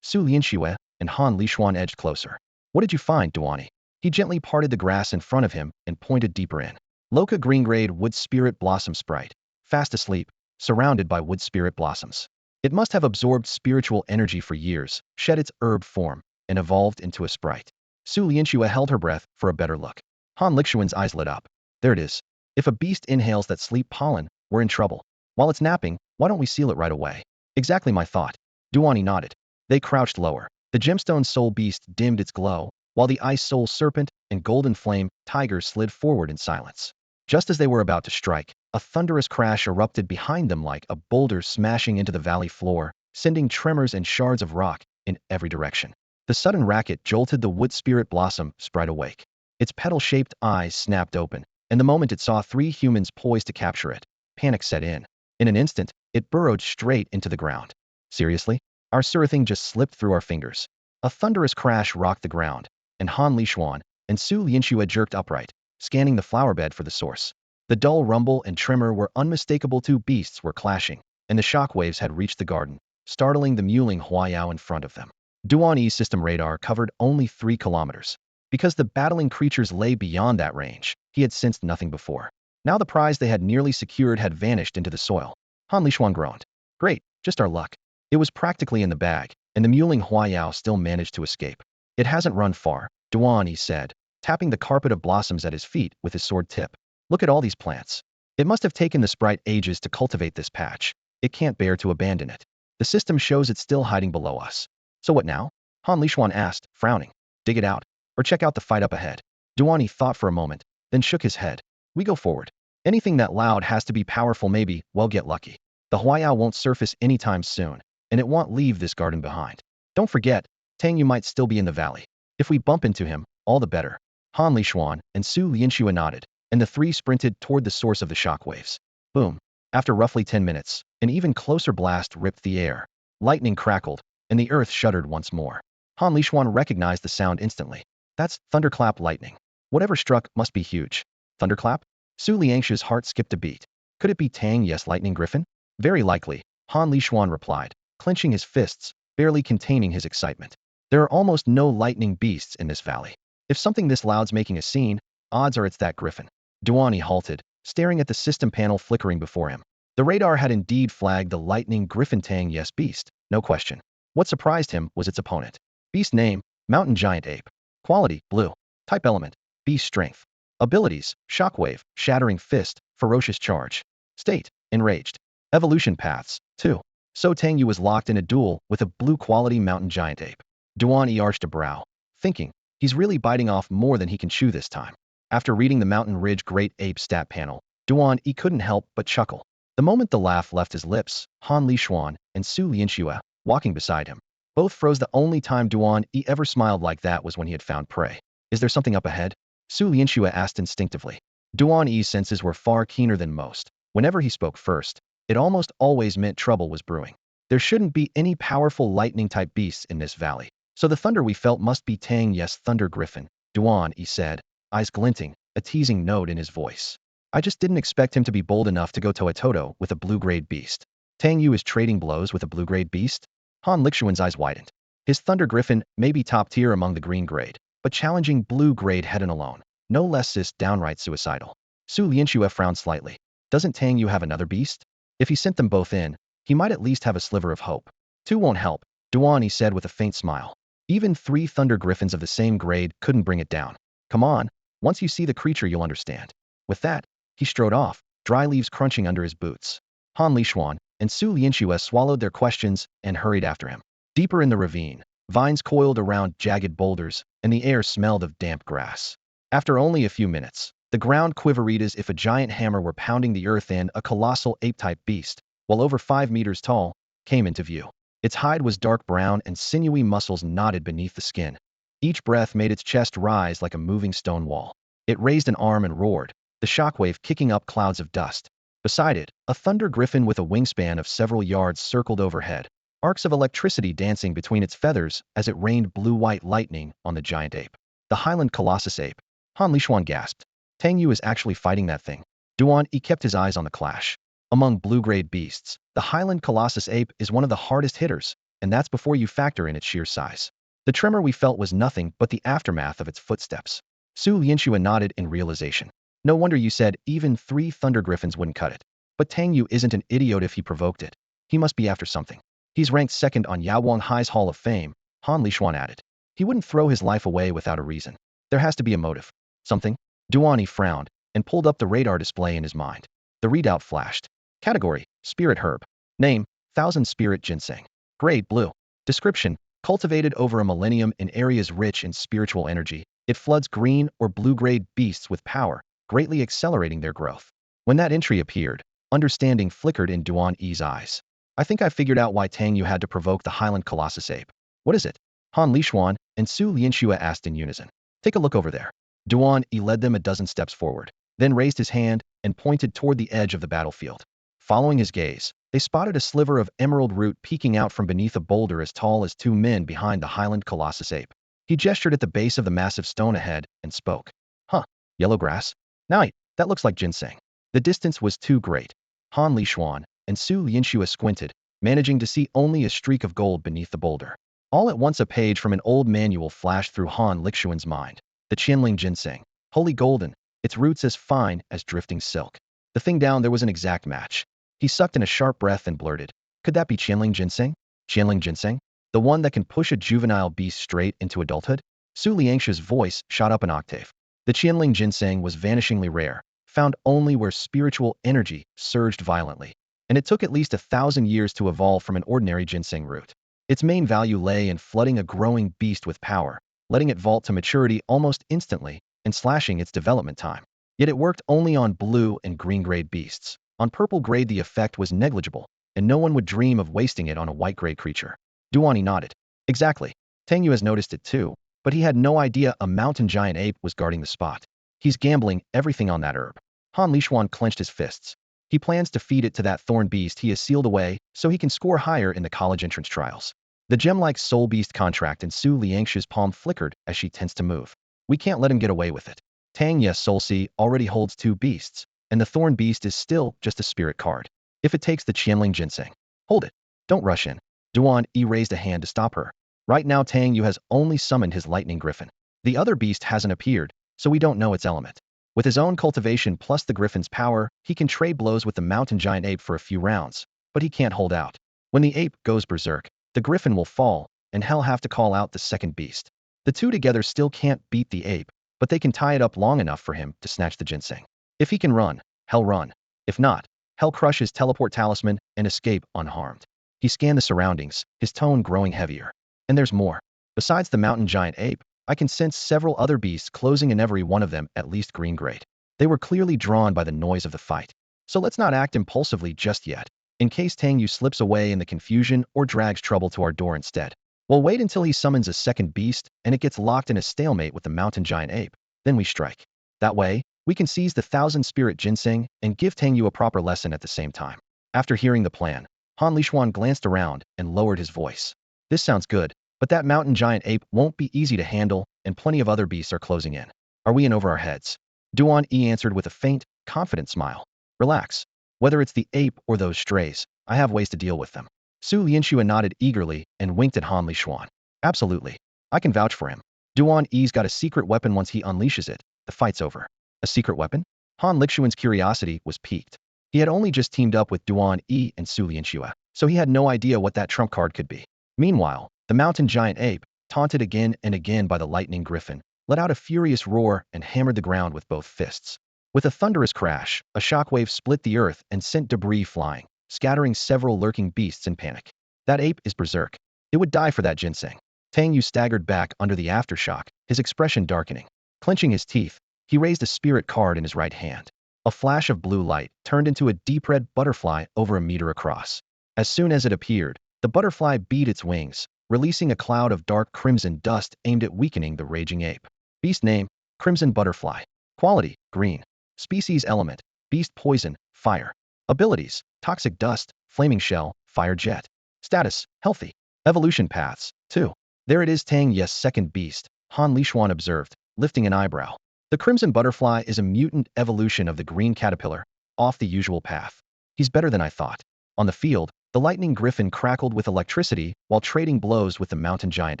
Su Lianxue and Han Lishuan edged closer. What did you find, Duan E? He gently parted the grass in front of him and pointed deeper in. Loca green-grayed wood spirit blossom sprite, fast asleep, surrounded by wood spirit blossoms. It must have absorbed spiritual energy for years, shed its herb form, and evolved into a sprite. Su Lianxue held her breath for a better look. Han Lishuan's eyes lit up. There it is. If a beast inhales that sleep pollen, we're in trouble. While it's napping, why don't we seal it right away? Exactly my thought. Duan E nodded. They crouched lower. The gemstone soul beast dimmed its glow, while the ice soul serpent and golden flame tiger slid forward in silence. Just as they were about to strike, a thunderous crash erupted behind them like a boulder smashing into the valley floor, sending tremors and shards of rock in every direction. The sudden racket jolted the wood spirit blossom sprite awake. Its petal-shaped eyes snapped open, and the moment it saw 3 humans poised to capture it, panic set in. In an instant, it burrowed straight into the ground. Seriously? Our thing just slipped through our fingers. A thunderous crash rocked the ground, and Han Lishuan and Su Lianxue jerked upright, scanning the flower bed for the source. The dull rumble and tremor were unmistakable. 2 beasts were clashing, and the shockwaves had reached the garden, startling the mewling Huayao in front of them. Duan E's system radar covered only 3 kilometers. Because the battling creatures lay beyond that range, he had sensed nothing before. Now the prize they had nearly secured had vanished into the soil. Han Lishuan groaned. Great, just our luck. It was practically in the bag, and the mewling Huayao still managed to escape. It hasn't run far, Duan E said, tapping the carpet of blossoms at his feet with his sword tip. Look at all these plants. It must have taken the sprite ages to cultivate this patch. It can't bear to abandon it. The system shows it's still hiding below us. So what now? Han Lishuan asked, frowning. Dig it out, or check out the fight up ahead. Duan E thought for a moment, then shook his head. We go forward. Anything that loud has to be powerful. Maybe we'll get lucky. The Huayao won't surface anytime soon, and it won't leave this garden behind. Don't forget, Tang Yu might still be in the valley. If we bump into him, all the better. Han Lishuan and Su Lianxue nodded, and the three sprinted toward the source of the shockwaves. Boom. After roughly 10 minutes, an even closer blast ripped the air. Lightning crackled, and the earth shuddered once more. Han Lishuan recognized the sound instantly. That's thunderclap lightning. Whatever struck must be huge. Thunderclap? Su Lianxue's heart skipped a beat. Could it be Tang Yes Lightning Griffin? Very likely, Han Lishuan replied, clenching his fists, barely containing his excitement. There are almost no lightning beasts in this valley. If something this loud's making a scene, odds are it's that griffin. Duan E halted, staring at the system panel flickering before him. The radar had indeed flagged the lightning griffin Tang Yes beast, no question. What surprised him was its opponent. Beast name, Mountain Giant Ape. Quality, blue. Type element, beast strength. Abilities, shockwave, shattering fist, ferocious charge. State, enraged. Evolution paths, 2. So Tang Yu was locked in a duel with a blue-quality mountain giant ape. Duan E arched a brow, thinking, he's really biting off more than he can chew this time. After reading the Mountain Ridge Great Ape stat panel, Duan E couldn't help but chuckle. The moment the laugh left his lips, Han Lishuan and Su Lianxue, walking beside him, both froze. The only time Duan E ever smiled like that was when he had found prey. Is there something up ahead? Su Lianxue asked instinctively. Duan E's senses were far keener than most. Whenever he spoke first, it almost always meant trouble was brewing. There shouldn't be any powerful lightning-type beasts in this valley. So the thunder we felt must be Tang Yes Thunder Griffin, Duan E said, eyes glinting, a teasing note in his voice. I just didn't expect him to be bold enough to go toe-to-toe with a blue-grade beast. Tang Yu is trading blows with a blue-grade beast? Han Lixuan's eyes widened. His Thunder Griffin may be top tier among the green grade, but challenging blue-grade head-on alone, no less is downright suicidal. Su Lianxue frowned slightly. Doesn't Tang Yu have another beast? If he sent them both in, he might at least have a sliver of hope. 2 won't help, Duan E said with a faint smile. Even 3 Thunder Griffins of the same grade couldn't bring it down. Come on, once you see the creature you'll understand. With that, he strode off, dry leaves crunching under his boots. Han Lishuan and Su Lianxue swallowed their questions and hurried after him. Deeper in the ravine, vines coiled around jagged boulders, and the air smelled of damp grass. After only a few minutes, the ground quivered as if a giant hammer were pounding the earth, and a colossal ape-type beast, well over 5 meters tall, came into view. Its hide was dark brown and sinewy muscles knotted beneath the skin. Each breath made its chest rise like a moving stone wall. It raised an arm and roared, the shockwave kicking up clouds of dust. Beside it, a thunder griffin with a wingspan of several yards circled overhead, arcs of electricity dancing between its feathers as it rained blue-white lightning on the giant ape. The Highland Colossus ape. Han Lishuan gasped. Tang Yu is actually fighting that thing. Duan E kept his eyes on the clash. Among blue-grade beasts, the Highland Colossus ape is one of the hardest hitters, and that's before you factor in its sheer size. The tremor we felt was nothing but the aftermath of its footsteps. Su Lianxue nodded in realization. No wonder you said even 3 Thunder Griffins wouldn't cut it. But Tang Yu isn't an idiot if he provoked it. He must be after something. He's ranked second on Yawang Hai's Hall of Fame, Han Lishuan added. He wouldn't throw his life away without a reason. There has to be a motive. Something? Duan E frowned and pulled up the radar display in his mind. The readout flashed. Category, Spirit Herb. Name, Thousand Spirit Ginseng. Grade, blue. Description, cultivated over a millennium in areas rich in spiritual energy, it floods green or blue-grade beasts with power, greatly accelerating their growth. When that entry appeared, understanding flickered in Duan E's eyes. I think I figured out why Tang Yu had to provoke the Highland Colossus ape. What is it? Han Lishuan and Su Lianxue asked in unison. Take a look over there. Duan E led them a dozen steps forward, then raised his hand and pointed toward the edge of the battlefield. Following his gaze, they spotted a sliver of emerald root peeking out from beneath a boulder as tall as 2 men behind the Highland Colossus ape. He gestured at the base of the massive stone ahead and spoke. Huh, yellow grass? Night, that looks like ginseng. The distance was too great. Han Lishuan and Su Lianxue squinted, managing to see only a streak of gold beneath the boulder. All at once a page from an old manual flashed through Han Lixuan's mind. The Qianling ginseng. Holy golden, its roots as fine as drifting silk. The thing down there was an exact match. He sucked in a sharp breath and blurted. Could that be Qianling ginseng? Qianling ginseng? The one that can push a juvenile beast straight into adulthood? Su Lianxue's voice shot up an octave. The Qianling ginseng was vanishingly rare, found only where spiritual energy surged violently. And it took at least 1,000 years to evolve from an ordinary ginseng root. Its main value lay in flooding a growing beast with power, letting it vault to maturity almost instantly, and slashing its development time. Yet it worked only on blue and green grade beasts. On purple grade the effect was negligible, and no one would dream of wasting it on a white grade creature. Duan E nodded. Exactly. Tang Yu has noticed it too, but he had no idea a mountain giant ape was guarding the spot. He's gambling everything on that herb. Han Lishuan clenched his fists. He plans to feed it to that thorn beast he has sealed away so he can score higher in the college entrance trials. The gem-like soul beast contract in Su Liangshu's palm flickered as she tensed to move. We can't let him get away with it. Tang Yes Soul Sea already holds 2 beasts, and the thorn beast is still just a spirit card. If it takes the Qianling ginseng. Hold it. Don't rush in. Duan E raised a hand to stop her. Right now Tang Yu has only summoned his lightning griffin. The other beast hasn't appeared, so we don't know its element. With his own cultivation plus the griffin's power, he can trade blows with the mountain giant ape for a few rounds, but he can't hold out. When the ape goes berserk, the griffin will fall, and he'll have to call out the second beast. The two together still can't beat the ape, but they can tie it up long enough for him to snatch the ginseng. If he can run, hell run. If not, hell crush his teleport talisman and escape unharmed. He scanned the surroundings, his tone growing heavier. And there's more. Besides the mountain giant ape, I can sense several other beasts closing in, every one of them at least green-grade. They were clearly drawn by the noise of the fight. So let's not act impulsively just yet, in case Tang Yu slips away in the confusion or drags trouble to our door instead. We'll wait until he summons a second beast and it gets locked in a stalemate with the mountain giant ape. Then we strike. That way, we can seize the 1,000-spirit ginseng and give Tang Yu a proper lesson at the same time. After hearing the plan, Han Lishuan glanced around and lowered his voice. This sounds good, but that mountain giant ape won't be easy to handle, and plenty of other beasts are closing in. Are we in over our heads? Duan E answered with a faint, confident smile. Relax. Whether it's the ape or those strays, I have ways to deal with them. Su Lianxua nodded eagerly and winked at Han Lishuan. Absolutely. I can vouch for him. Duan E's got a secret weapon. Once he unleashes it, the fight's over. A secret weapon? Han Lixuan's curiosity was piqued. He had only just teamed up with Duan E and Su Lianxua, so he had no idea what that trump card could be. Meanwhile, the mountain giant ape, taunted again and again by the lightning griffin, let out a furious roar and hammered the ground with both fists. With a thunderous crash, a shockwave split the earth and sent debris flying, scattering several lurking beasts in panic. That ape is berserk. It would die for that ginseng. Tang Yu staggered back under the aftershock, his expression darkening. Clenching his teeth, he raised a spirit card in his right hand. A flash of blue light turned into a deep red butterfly over a meter across. As soon as it appeared, the butterfly beat its wings, releasing a cloud of dark crimson dust aimed at weakening the raging ape. Beast name, Crimson Butterfly. Quality, green. Species element, beast poison, fire. Abilities, toxic dust, flaming shell, fire jet. Status, healthy. Evolution paths, 2. There it is, Tang Yes second beast, Han Lishuan observed, lifting an eyebrow. The Crimson Butterfly is a mutant evolution of the green caterpillar, off the usual path. He's better than I thought. On the field, the lightning griffin crackled with electricity while trading blows with the mountain giant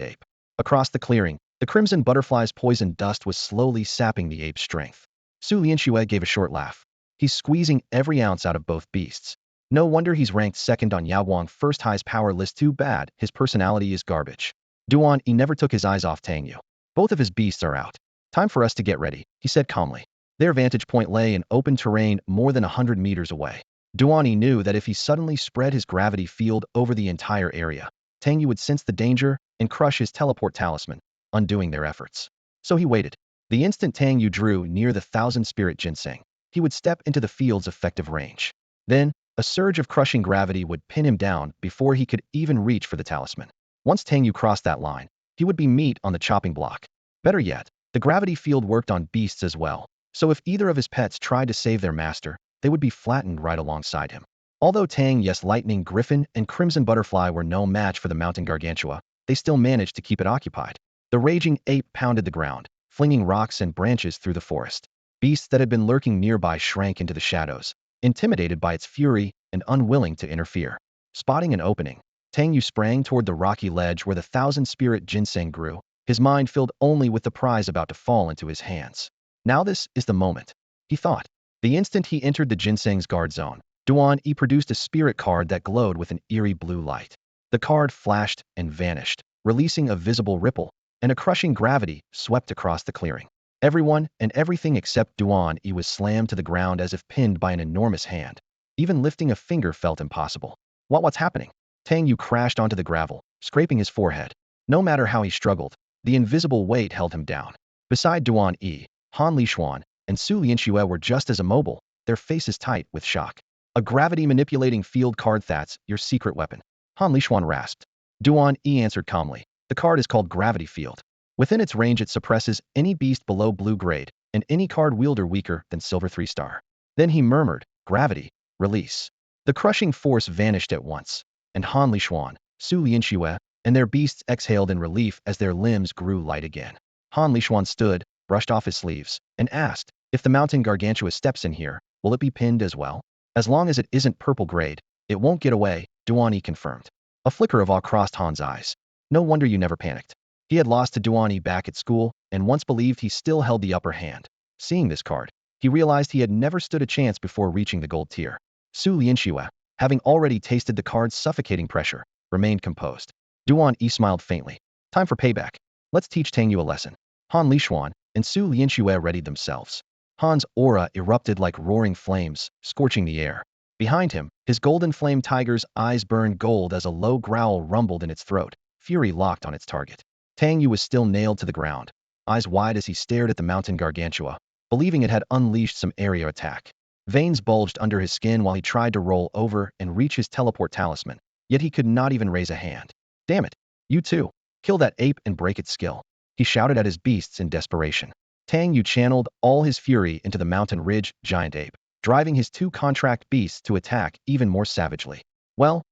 ape. Across the clearing, the Crimson Butterfly's poison dust was slowly sapping the ape's strength. Su Lianxue gave a short laugh. He's squeezing every ounce out of both beasts. No wonder he's ranked second on Yaoguang first highest power list. Too bad his personality is garbage. Duan E never took his eyes off Tang Yu. Both of his beasts are out. Time for us to get ready, he said calmly. Their vantage point lay in open terrain more than 100 meters away. Duan E knew that if he suddenly spread his gravity field over the entire area, Tang Yu would sense the danger and crush his teleport talisman, undoing their efforts. So he waited. The instant Tang Yu drew near the 1,000-spirit ginseng, he would step into the field's effective range. Then, a surge of crushing gravity would pin him down before he could even reach for the talisman. Once Tang Yu crossed that line, he would be meat on the chopping block. Better yet, the gravity field worked on beasts as well, so if either of his pets tried to save their master, they would be flattened right alongside him. Although Tang Yes Lightning Griffin and Crimson Butterfly were no match for the mountain gargantua, they still managed to keep it occupied. The raging ape pounded the ground, flinging rocks and branches through the forest. Beasts that had been lurking nearby shrank into the shadows, intimidated by its fury and unwilling to interfere. Spotting an opening, Tang Yu sprang toward the rocky ledge where the 1,000-spirit ginseng grew, his mind filled only with the prize about to fall into his hands. Now this is the moment, he thought. The instant he entered the ginseng's guard zone, Duan E produced a spirit card that glowed with an eerie blue light. The card flashed and vanished, releasing a visible ripple, and a crushing gravity swept across the clearing. Everyone and everything except Duan E was slammed to the ground as if pinned by an enormous hand. Even lifting a finger felt impossible. What's happening? Tang Yu crashed onto the gravel, scraping his forehead. No matter how he struggled, the invisible weight held him down. Beside Duan E, Han Lishuan and Su Lianxue were just as immobile, their faces tight with shock. A gravity-manipulating field card, that's your secret weapon. Han Lishuan rasped. Duan E answered calmly. The card is called Gravity Field. Within its range it suppresses any beast below blue grade, and any card wielder weaker than silver 3-star. Then he murmured, "Gravity, release." The crushing force vanished at once, and Han Lishuan, Su Lianxue, and their beasts exhaled in relief as their limbs grew light again. Han Lishuan stood, brushed off his sleeves, and asked, "If the mountain gargantua steps in here, will it be pinned as well?" "As long as it isn't purple grade, it won't get away," Duan E confirmed. A flicker of awe crossed Han's eyes. No wonder you never panicked. He had lost to Duan E back at school, and once believed he still held the upper hand. Seeing this card, he realized he had never stood a chance before reaching the gold tier. Su Lianxue, having already tasted the card's suffocating pressure, remained composed. Duan E smiled faintly. "Time for payback. Let's teach Tang Yu a lesson." Han Lishuan and Su Lianxue readied themselves. Han's aura erupted like roaring flames, scorching the air. Behind him, his golden flame tiger's eyes burned gold as a low growl rumbled in its throat, fury locked on its target. Tang Yu was still nailed to the ground, eyes wide as he stared at the mountain gargantua, believing it had unleashed some area attack. Veins bulged under his skin while he tried to roll over and reach his teleport talisman, yet he could not even raise a hand. "Damn it! You too! Kill that ape and break its skill," he shouted at his beasts in desperation. Tang Yu channeled all his fury into the mountain ridge giant ape, driving his 2 contract beasts to attack even more savagely. Well,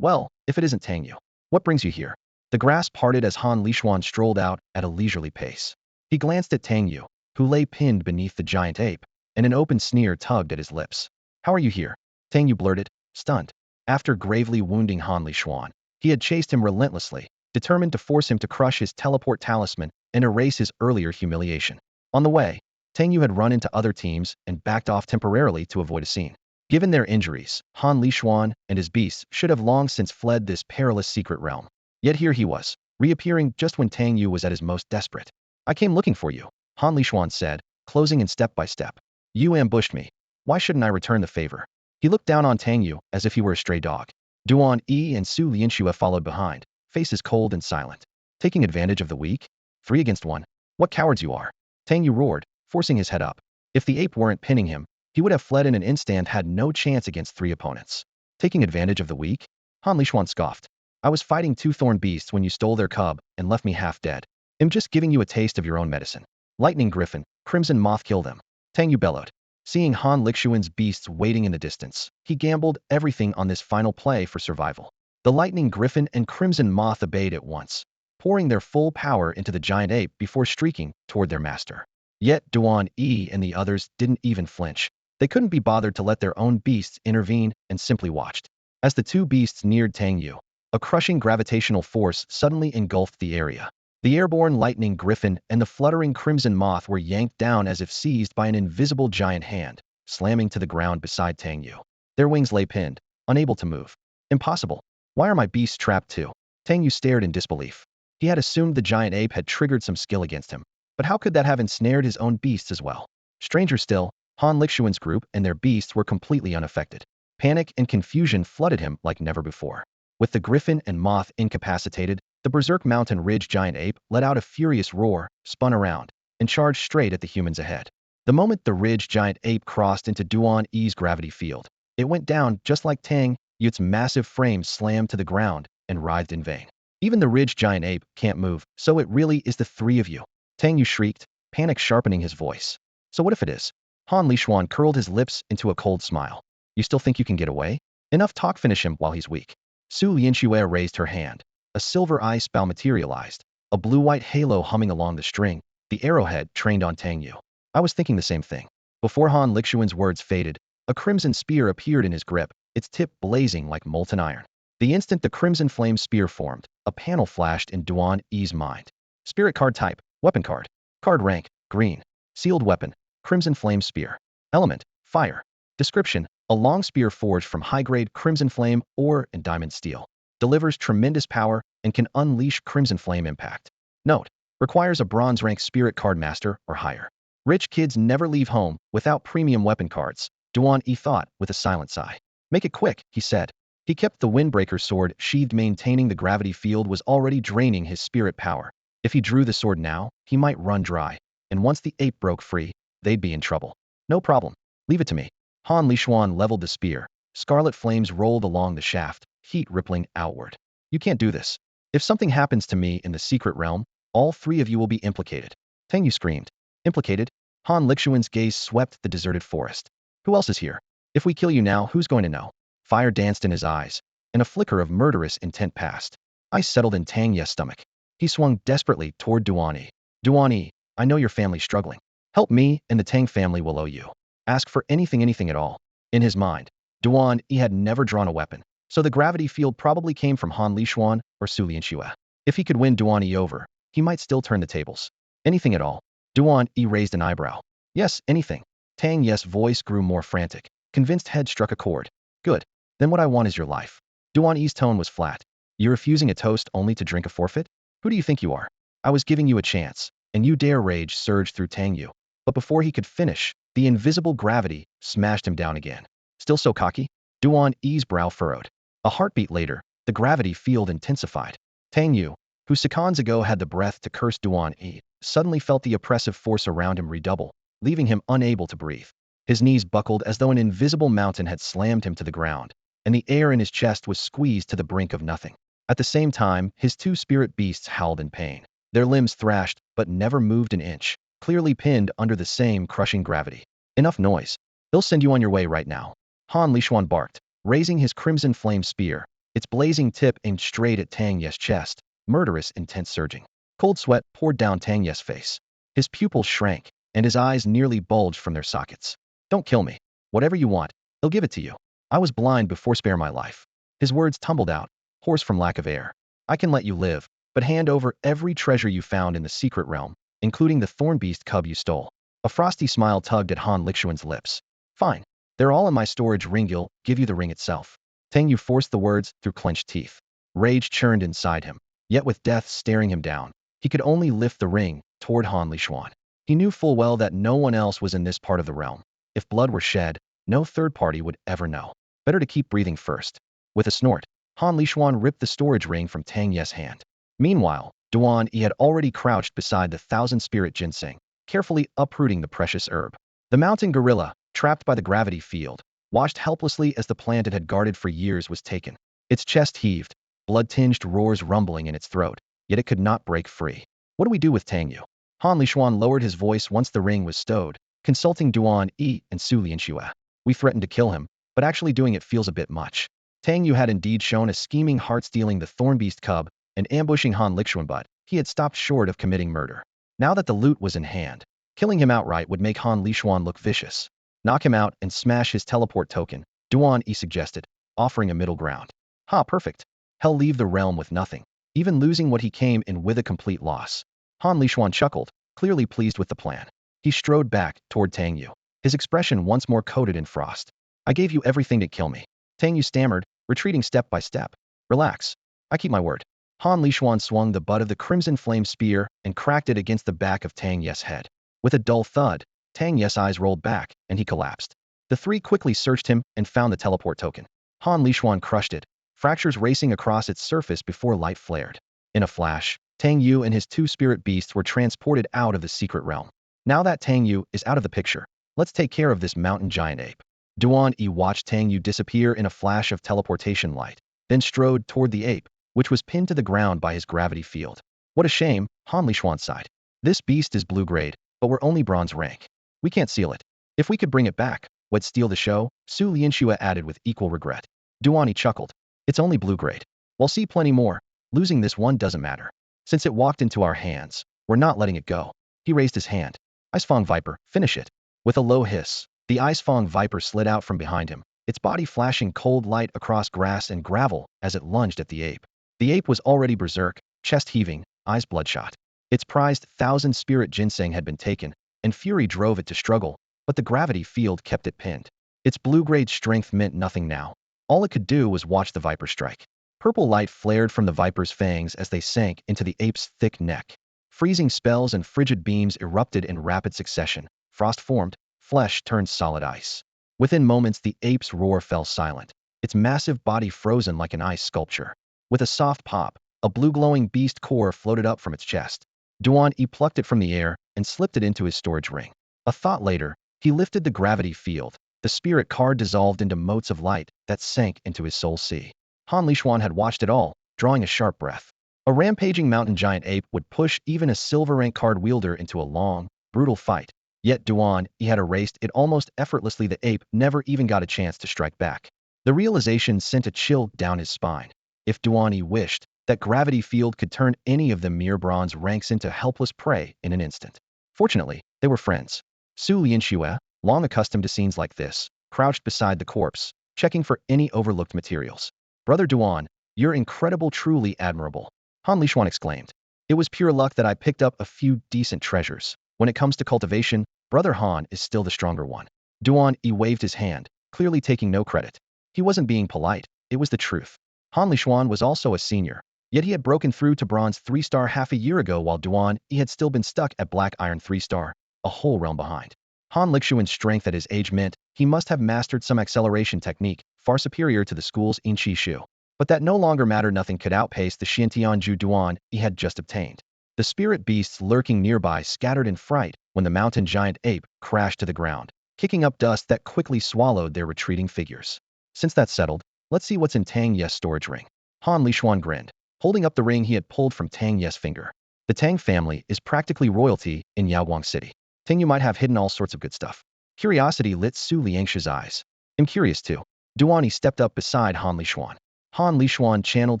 if it isn't Tang Yu, what brings you here?" The grass parted as Han Lishuan strolled out at a leisurely pace. He glanced at Tang Yu, who lay pinned beneath the giant ape, and an open sneer tugged at his lips. "How are you here?" Tang Yu blurted, stunned. After gravely wounding Han Lishuan, he had chased him relentlessly, determined to force him to crush his teleport talisman and erase his earlier humiliation. On the way, Tang Yu had run into other teams and backed off temporarily to avoid a scene. Given their injuries, Han Lishuan and his beasts should have long since fled this perilous secret realm. Yet here he was, reappearing just when Tang Yu was at his most desperate. "I came looking for you," Han Lishuan said, closing in step by step. "You ambushed me. Why shouldn't I return the favor?" He looked down on Tang Yu as if he were a stray dog. Duan E and Su Lianxue followed behind, faces cold and silent. "Taking advantage of the weak? 3 against 1. What cowards you are!" Tang Yu roared, forcing his head up. If the ape weren't pinning him, he would have fled in an instant, had no chance against 3 opponents. "Taking advantage of the weak?" Han Lishuan scoffed. "I was fighting 2 thorn beasts when you stole their cub and left me half dead. I'm just giving you a taste of your own medicine. Lightning Griffin, Crimson Moth, kill them." Tang Yu bellowed. Seeing Han Lishuan's beasts waiting in the distance, he gambled everything on this final play for survival. The Lightning Griffin and Crimson Moth obeyed at once, pouring their full power into the giant ape before streaking toward their master. Yet Duan E and the others didn't even flinch. They couldn't be bothered to let their own beasts intervene and simply watched. As the 2 beasts neared Tang Yu, a crushing gravitational force suddenly engulfed the area. The airborne Lightning Griffin and the fluttering Crimson Moth were yanked down as if seized by an invisible giant hand, slamming to the ground beside Tang Yu. Their wings lay pinned, unable to move. "Impossible. Why are my beasts trapped too?" Tang Yu stared in disbelief. He had assumed the giant ape had triggered some skill against him, but how could that have ensnared his own beasts as well? Stranger still, Han Lishuan's group and their beasts were completely unaffected. Panic and confusion flooded him like never before. With the griffin and moth incapacitated, the berserk mountain ridge giant ape let out a furious roar, spun around, and charged straight at the humans ahead. The moment the ridge giant ape crossed into Duan E's gravity field, it went down just like Tang Yu's massive frame slammed to the ground and writhed in vain. "Even the ridge giant ape can't move, so it really is the 3 of you," Tang Yu shrieked, panic sharpening his voice. "So what if it is?" Han Lishuan curled his lips into a cold smile. "You still think you can get away? Enough talk, finish him while he's weak." Su Lianxue raised her hand. A silver eye spout materialized, a blue-white halo humming along the string, the arrowhead trained on Tang Yu. "I was thinking the same thing." Before Han Lishuan's words faded, a crimson spear appeared in his grip, its tip blazing like molten iron. The instant the crimson flame spear formed, a panel flashed in Duan E's mind. Spirit card type, weapon card. Card rank, green. Sealed weapon, crimson flame spear. Element, fire. Description, a long spear forged from high-grade crimson flame ore and diamond steel. Delivers tremendous power and can unleash crimson flame impact. Note, requires a bronze rank spirit card master or higher. Rich kids never leave home without premium weapon cards, Duan E thought with a silent sigh. "Make it quick," he said. He kept the windbreaker sword sheathed, maintaining the gravity field was already draining his spirit power. If he drew the sword now, he might run dry, and once the ape broke free, they'd be in trouble. "No problem. Leave it to me." Han Lishuan leveled the spear. Scarlet flames rolled along the shaft, heat rippling outward. "You can't do this. If something happens to me in the secret realm, all three of you will be implicated. Tang Yu screamed. Implicated? Han Lixuan's gaze swept the deserted forest. Who else is here? If we kill you now, who's going to know? Fire danced in his eyes, and a flicker of murderous intent passed. Ice settled in Tang Ye's stomach. He swung desperately toward Duan E. Duan E, I know your family's struggling. Help me, and the Tang family will owe you. Ask for anything at all. In his mind, Duan E had never drawn a weapon, so the gravity field probably came from Han Lixuan or Su Lianxue. If he could win Duan E over, he might still turn the tables. Anything at all. Duan E raised an eyebrow. Yes, anything. Tang Ye's voice grew more frantic. Convinced head struck a chord. Good. Then what I want is your life. Duan E's tone was flat. You're refusing a toast only to drink a forfeit? Who do you think you are? I was giving you a chance, and you dare. Rage surged through Tang Yu. But before he could finish, the invisible gravity smashed him down again. Still so cocky? Duan E's brow furrowed. A heartbeat later, the gravity field intensified. Tang Yu, who seconds ago had the breath to curse Duan E, suddenly felt the oppressive force around him redouble, leaving him unable to breathe. His knees buckled as though an invisible mountain had slammed him to the ground, and the air in his chest was squeezed to the brink of nothing. At the same time, his two spirit beasts howled in pain. Their limbs thrashed, but never moved an inch, clearly pinned under the same crushing gravity. Enough noise. They'll send you on your way right now. Han Lixuan barked, raising his crimson flame spear, its blazing tip aimed straight at Tang Ye's chest, murderous intent surging. Cold sweat poured down Tang Ye's face. His pupils shrank, and his eyes nearly bulged from their sockets. Don't kill me. Whatever you want, he'll give it to you. I was blind before. Spare my life. His words tumbled out, hoarse from lack of air. I can let you live, but hand over every treasure you found in the secret realm, including the thornbeast cub you stole. A frosty smile tugged at Han Lixuan's lips. Fine. They're all in my storage ring. You'll give you the ring itself. Tang Yu forced the words through clenched teeth. Rage churned inside him, yet with death staring him down, he could only lift the ring toward Han Lixuan. He knew full well that no one else was in this part of the realm. If blood were shed, no third party would ever know. Better to keep breathing first. With a snort, Han Lixuan ripped the storage ring from Tang Ye's hand. Meanwhile, Duan E had already crouched beside the thousand-spirit ginseng, carefully uprooting the precious herb. The mountain gorilla, trapped by the gravity field, watched helplessly as the plant it had guarded for years was taken. Its chest heaved, blood-tinged roars rumbling in its throat, yet it could not break free. What do we do with Tang Yu? Han Lixuan lowered his voice once the ring was stowed, consulting Duan E and Su Lianxue. We threatened to kill him, but actually doing it feels a bit much. Tang Yu had indeed shown a scheming heart, stealing the thornbeast cub and ambushing Han Lixuan, but he had stopped short of committing murder. Now that the loot was in hand, killing him outright would make Han Lixuan look vicious. Knock him out and smash his teleport token, Duan E suggested, offering a middle ground. Ha, perfect. Hell, leave the realm with nothing, even losing what he came in with a complete loss. Han Lixuan chuckled, clearly pleased with the plan. He strode back toward Tang Yu, his expression once more coated in frost. I gave you everything to kill me. Tang Yu stammered, retreating step by step. Relax. I keep my word. Han Lixuan swung the butt of the crimson flame spear and cracked it against the back of Tang Ye's head. With a dull thud, Tang Ye's eyes rolled back, and he collapsed. The three quickly searched him and found the teleport token. Han Lixuan crushed it, fractures racing across its surface before light flared. In a flash, Tang Yu and his two spirit beasts were transported out of the secret realm. Now that Tang Yu is out of the picture, let's take care of this mountain giant ape. Duan E watched Tang Yu disappear in a flash of teleportation light, then strode toward the ape, which was pinned to the ground by his gravity field. What a shame, Han Lixuan sighed. This beast is blue grade, but we're only bronze rank. We can't seal it. If we could bring it back, we'd steal the show, Su Lianxue added with equal regret. Duan E chuckled. It's only blue grade. We'll see plenty more. Losing this one doesn't matter. Since it walked into our hands, we're not letting it go. He raised his hand. Icefang Viper, finish it. With a low hiss, the Icefang Viper slid out from behind him, its body flashing cold light across grass and gravel as it lunged at the ape. The ape was already berserk, chest heaving, eyes bloodshot. Its prized thousand-spirit ginseng had been taken, and fury drove it to struggle, but the gravity field kept it pinned. Its blue-grade strength meant nothing now. All it could do was watch the Viper strike. Purple light flared from the Viper's fangs as they sank into the ape's thick neck. Freezing spells and frigid beams erupted in rapid succession. Frost formed, flesh turned solid ice. Within moments, the ape's roar fell silent, its massive body frozen like an ice sculpture. With a soft pop, a blue-glowing beast core floated up from its chest. Duan E plucked it from the air and slipped it into his storage ring. A thought later, he lifted the gravity field. The spirit card dissolved into motes of light that sank into his soul sea. Han Lixuan had watched it all, drawing a sharp breath. A rampaging mountain giant ape would push even a silver rank card wielder into a long, brutal fight. Yet Duan E had erased it almost effortlessly. The ape never even got a chance to strike back. The realization sent a chill down his spine. If Duan E wished, that gravity field could turn any of the mere bronze ranks into helpless prey in an instant. Fortunately, they were friends. Su Lianxue, long accustomed to scenes like this, crouched beside the corpse, checking for any overlooked materials. Brother Duan, you're incredible, truly admirable, Han Lishuan exclaimed. It was pure luck that I picked up a few decent treasures. When it comes to cultivation, Brother Han is still the stronger one. Duan E waved his hand, clearly taking no credit. He wasn't being polite, it was the truth. Han Lishuan was also a senior, yet he had broken through to bronze 3-star half a year ago while Duan E had still been stuck at black iron 3-star, a whole realm behind. Han Lixuan's strength at his age meant he must have mastered some acceleration technique far superior to the school's Inqi Shu. But that no longer mattered. Nothing could outpace the Xiantianju Duan E had just obtained. The spirit beasts lurking nearby scattered in fright when the mountain giant ape crashed to the ground, kicking up dust that quickly swallowed their retreating figures. Since that's settled, let's see what's in Tang Ye's storage ring. Han Lishuan grinned, holding up the ring he had pulled from Tang Ye's finger. The Tang family is practically royalty in Yaoguang City. Tang Yu might have hidden all sorts of good stuff. Curiosity lit Su Liangshi's eyes. I'm curious too. Duan E stepped up beside Han Lishuan. Han Lishuan channeled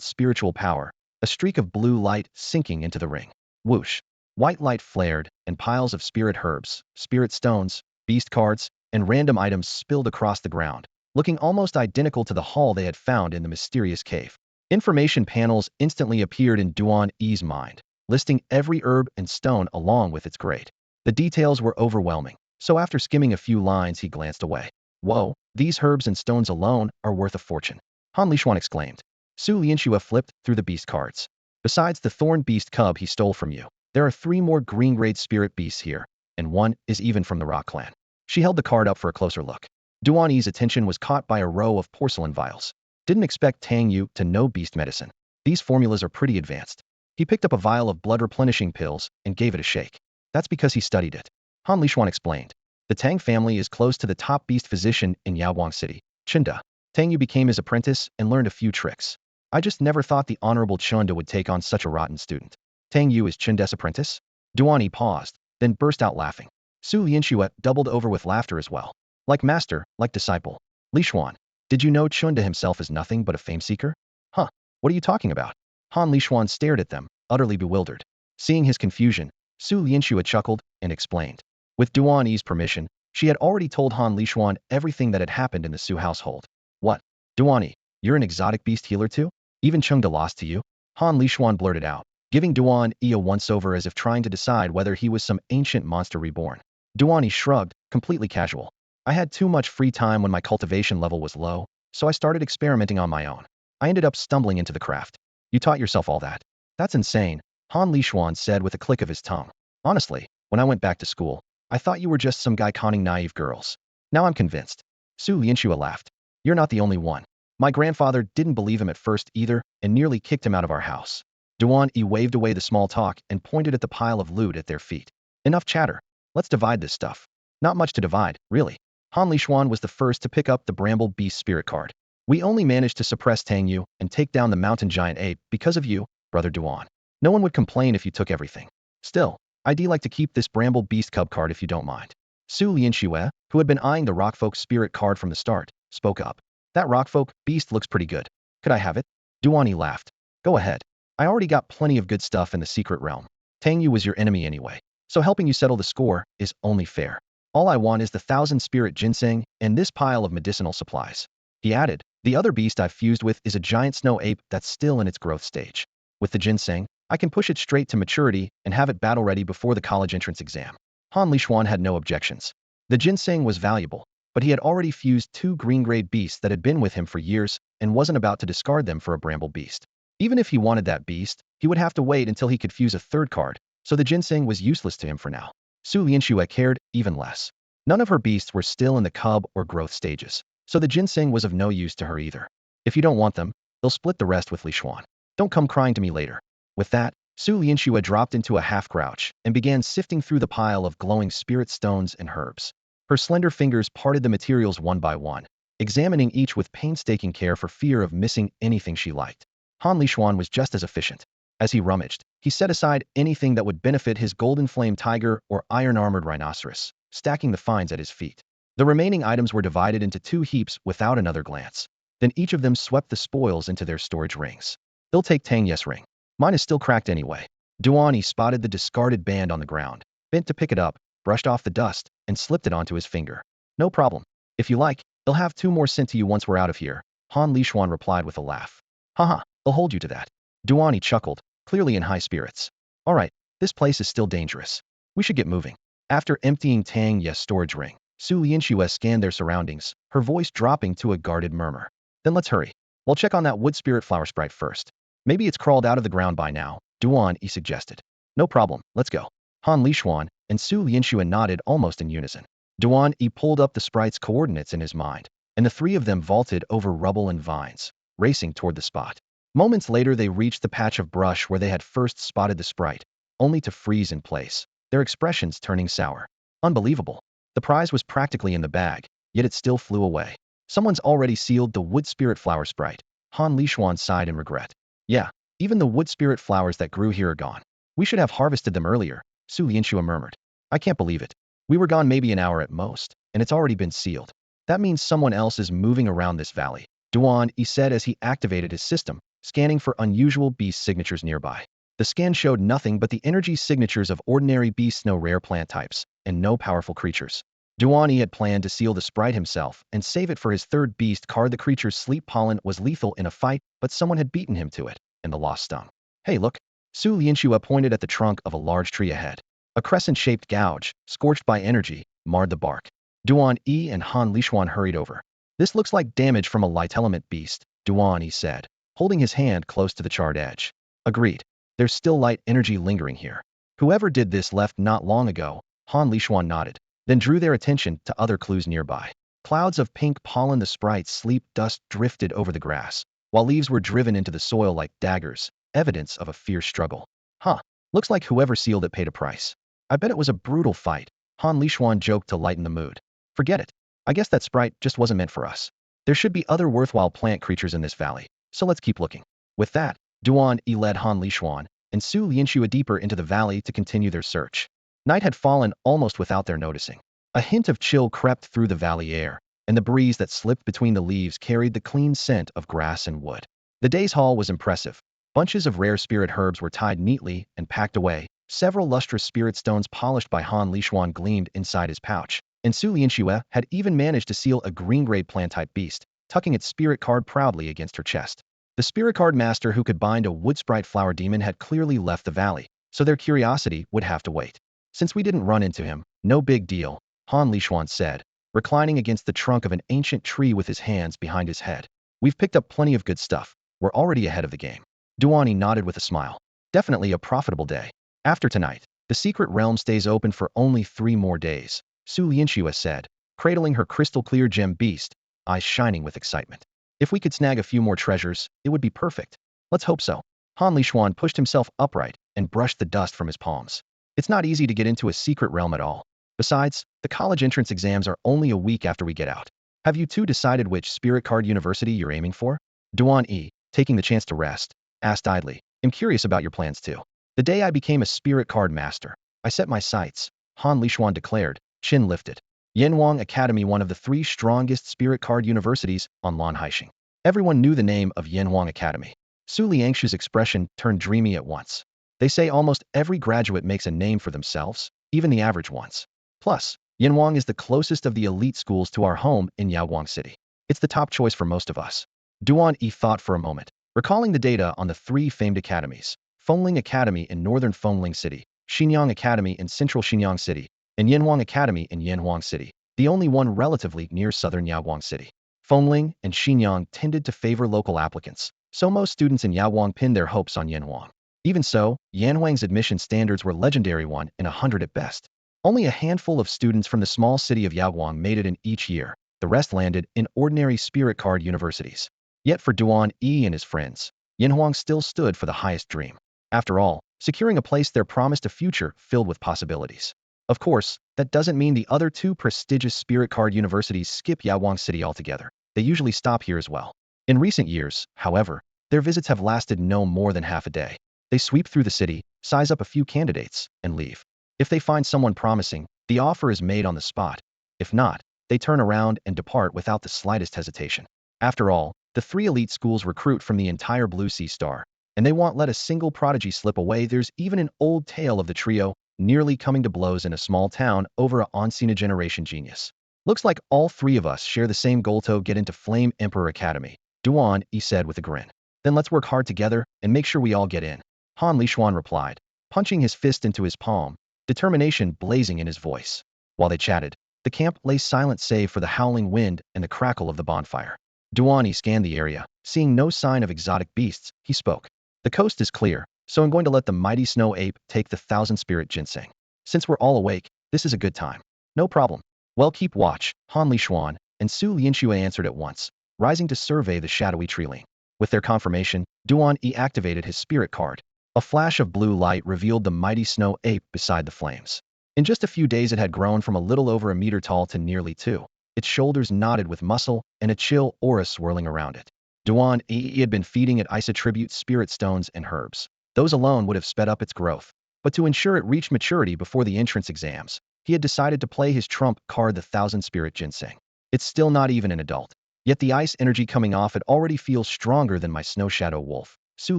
spiritual power, a streak of blue light sinking into the ring. Whoosh. White light flared, and piles of spirit herbs, spirit stones, beast cards, and random items spilled across the ground, looking almost identical to the haul they had found in the mysterious cave. Information panels instantly appeared in Duan E's mind, listing every herb and stone along with its grade. The details were overwhelming, so after skimming a few lines he glanced away. Whoa, these herbs and stones alone are worth a fortune, Han Lishuan exclaimed. Su Lianxue flipped through the beast cards. Besides the thorn beast cub he stole from you, there are 3 more green-grade spirit beasts here, and one is even from the Rock clan. She held the card up for a closer look. Duan E's attention was caught by a row of porcelain vials. Didn't expect Tang Yu to know beast medicine. These formulas are pretty advanced. He picked up a vial of blood-replenishing pills and gave it a shake. That's because he studied it. Han Lishuan explained. The Tang family is close to the top beast physician in Yaoguang City, Chunda. Tang Yu became his apprentice and learned a few tricks. I just never thought the Honorable Chunda would take on such a rotten student. Tang Yu is Chunda's apprentice? Duan E paused, then burst out laughing. Su Lianxue doubled over with laughter as well. Like master, like disciple. Lishuan, did you know Chunda himself is nothing but a fame-seeker? Huh, what are you talking about? Han Lishuan stared at them, utterly bewildered. Seeing his confusion, Su Lianxue chuckled and explained. With Duan E's permission, she had already told Han Lishuan everything that had happened in the Su household. What? Duan E, you're an exotic beast healer too? Even Chunda lost to you? Han Lishuan blurted out, giving Duan E a once-over as if trying to decide whether he was some ancient monster reborn. Duan E shrugged, completely casual. I had too much free time when my cultivation level was low, so I started experimenting on my own. I ended up stumbling into the craft. You taught yourself all that? That's insane, Han Lishuan said with a click of his tongue. Honestly, when I went back to school, I thought you were just some guy conning naive girls. Now I'm convinced. Su Lianxue laughed. You're not the only one. My grandfather didn't believe him at first either and nearly kicked him out of our house. Duan E waved away the small talk and pointed at the pile of loot at their feet. Enough chatter. Let's divide this stuff. Not much to divide, really. Han Lishuan was the first to pick up the Bramble Beast Spirit card. We only managed to suppress Tang Yu and take down the mountain giant ape because of you, Brother Duan. No one would complain if you took everything. Still, I'd like to keep this Bramble Beast Cub card if you don't mind. Su Lianxue, who had been eyeing the Rockfolk Spirit card from the start, spoke up. That Rockfolk beast looks pretty good. Could I have it? Duan E laughed. Go ahead. I already got plenty of good stuff in the secret realm. Tang Yu was your enemy anyway, so helping you settle the score is only fair. All I want is the 1,000 spirit ginseng and this pile of medicinal supplies. He added, the other beast I've fused with is a giant snow ape that's still in its growth stage. With the ginseng, I can push it straight to maturity and have it battle ready before the college entrance exam. Han Lishuan had no objections. The ginseng was valuable, but he had already fused 2 green-grade beasts that had been with him for years and wasn't about to discard them for a bramble beast. Even if he wanted that beast, he would have to wait until he could fuse a 3rd card, so the ginseng was useless to him for now. Su Lianxue cared even less. None of her beasts were still in the cub or growth stages, so the ginseng was of no use to her either. If you don't want them, they'll split the rest with Lishuan. Don't come crying to me later. With that, Su Lianxue dropped into a half-crouch and began sifting through the pile of glowing spirit stones and herbs. Her slender fingers parted the materials one by one, examining each with painstaking care for fear of missing anything she liked. Han Lishuan was just as efficient. As he rummaged, he set aside anything that would benefit his golden flame tiger or iron-armored rhinoceros, stacking the finds at his feet. The remaining items were divided into 2 heaps without another glance. Then each of them swept the spoils into their storage rings. They'll take Tang Yes ring. Mine is still cracked anyway. Duan E spotted the discarded band on the ground, bent to pick it up, brushed off the dust, and slipped it onto his finger. No problem. If you like, they'll have 2 more sent to you once we're out of here, Han Lishuan replied with a laugh. Haha, they'll hold you to that. Duan E chuckled, clearly in high spirits. All right, this place is still dangerous. We should get moving. After emptying Tang Yes' storage ring, Su Lianxue scanned their surroundings, her voice dropping to a guarded murmur. Then let's hurry. We'll check on that wood spirit flower sprite first. Maybe it's crawled out of the ground by now, Duan E suggested. No problem, let's go. Han Lishuan and Su Lianxue nodded almost in unison. Duan E pulled up the sprite's coordinates in his mind, and the 3 of them vaulted over rubble and vines, racing toward the spot. Moments later they reached the patch of brush where they had first spotted the sprite, only to freeze in place, their expressions turning sour. Unbelievable. The prize was practically in the bag, yet it still flew away. Someone's already sealed the wood spirit flower sprite. Han Lishuan sighed in regret. Yeah, even the wood spirit flowers that grew here are gone. We should have harvested them earlier, Su Lianxue murmured. I can't believe it. We were gone maybe an hour at most, and it's already been sealed. That means someone else is moving around this valley, Duan E said as he activated his system, scanning for unusual beast signatures nearby. The scan showed nothing but the energy signatures of ordinary beasts, no rare plant types, and no powerful creatures. Duan E had planned to seal the sprite himself and save it for his 3rd beast card. The creature's sleep pollen was lethal in a fight, but someone had beaten him to it, and the loss stung. Hey look! Su Lianxue pointed at the trunk of a large tree ahead. A crescent-shaped gouge, scorched by energy, marred the bark. Duan E and Han Lishuan hurried over. This looks like damage from a light element beast, Duan E said, holding his hand close to the charred edge. Agreed. There's still light energy lingering here. Whoever did this left not long ago, Han Lishuan nodded, then drew their attention to other clues nearby. Clouds of pink pollen. The sprite's sleep dust drifted over the grass, while leaves were driven into the soil like daggers, evidence of a fierce struggle. Huh, looks like whoever sealed it paid a price. I bet it was a brutal fight, Han Lishuan joked to lighten the mood. Forget it. I guess that sprite just wasn't meant for us. There should be other worthwhile plant creatures in this valley, so let's keep looking. With that, Duan E led Han Lishuan and Su Lianxue deeper into the valley to continue their search. Night had fallen almost without their noticing. A hint of chill crept through the valley air, and the breeze that slipped between the leaves carried the clean scent of grass and wood. The day's haul was impressive. Bunches of rare spirit herbs were tied neatly and packed away. Several lustrous spirit stones polished by Han Lishuan gleamed inside his pouch, and Su Lianxue had even managed to seal a green-gray plant-type beast, tucking its spirit card proudly against her chest. The spirit card master who could bind a wood sprite flower demon had clearly left the valley, so their curiosity would have to wait. Since we didn't run into him, no big deal, Han Lishuan said, reclining against the trunk of an ancient tree with his hands behind his head. We've picked up plenty of good stuff. We're already ahead of the game. Duan E nodded with a smile. Definitely a profitable day. After tonight, the secret realm stays open for only 3 more days, Su Lianxue said, cradling her crystal-clear gem beast, eyes shining with excitement. If we could snag a few more treasures, it would be perfect. Let's hope so. Han Lishuan pushed himself upright and brushed the dust from his palms. It's not easy to get into a secret realm at all. Besides, the college entrance exams are only a week after we get out. Have you 2 decided which spirit card university you're aiming for? Duan E, taking the chance to rest, asked idly. I'm curious about your plans too. The day I became a spirit card master, I set my sights, Han Lishuan declared, chin lifted. Yanhuang Academy, one of the 3 strongest spirit card universities on Lanhaixing. Everyone knew the name of Yanhuang Academy. Su Lianxue's expression turned dreamy at once. They say almost every graduate makes a name for themselves, even the average ones. Plus, Yanhuang is the closest of the elite schools to our home in Yaoguang City. It's the top choice for most of us. Duan E thought for a moment, recalling the data on the 3 famed academies: Fengling Academy in northern Fengling City, Xinyang Academy in central Xinyang City, and Yanhuang Academy in Yanhuang City, the only one relatively near southern Yaoguang City. Fengling and Xinyang tended to favor local applicants, so most students in Yaoguang pinned their hopes on Yanhuang. Even so, Yanhuang's admission standards were legendary 1 in 100 at best. Only a handful of students from the small city of Yaoguang made it in each year. The rest landed in ordinary spirit card universities. Yet for Duan E and his friends, Yanhuang still stood for the highest dream. After all, securing a place there promised a future filled with possibilities. Of course, that doesn't mean the other 2 prestigious spirit card universities skip Yaoguang City altogether. They usually stop here as well. In recent years, however, their visits have lasted no more than half a day. They sweep through the city, size up a few candidates, and leave. If they find someone promising, the offer is made on the spot. If not, they turn around and depart without the slightest hesitation. After all, the 3 elite schools recruit from the entire Blue Sea Star, and they won't let a single prodigy slip away. There's even an old tale of the trio nearly coming to blows in a small town over a once-in-a-generation genius. Looks like all 3 of us share the same goal to get into Flame Emperor Academy, Duan E said with a grin. Then let's work hard together and make sure we all get in. Han Lishuan replied, punching his fist into his palm, determination blazing in his voice. While they chatted, the camp lay silent save for the howling wind and the crackle of the bonfire. Duan E scanned the area, seeing no sign of exotic beasts. He spoke. The coast is clear, so I'm going to let the mighty snow ape take the 1,000-spirit ginseng. Since we're all awake, this is a good time. No problem. Well, keep watch, Han Lishuan and Su Lianxue answered at once, rising to survey the shadowy treeling. With their confirmation, Duan E activated his spirit card. A flash of blue light revealed the mighty snow ape beside the flames. In just a few days it had grown from a little over a meter tall to nearly 2. Its shoulders knotted with muscle and a chill aura swirling around it. Duan E had been feeding it ice attribute spirit stones and herbs. Those alone would have sped up its growth. But to ensure it reached maturity before the entrance exams, he had decided to play his trump card, the 1,000-spirit ginseng. It's still not even an adult. Yet the ice energy coming off it already feels stronger than my snow shadow wolf, Su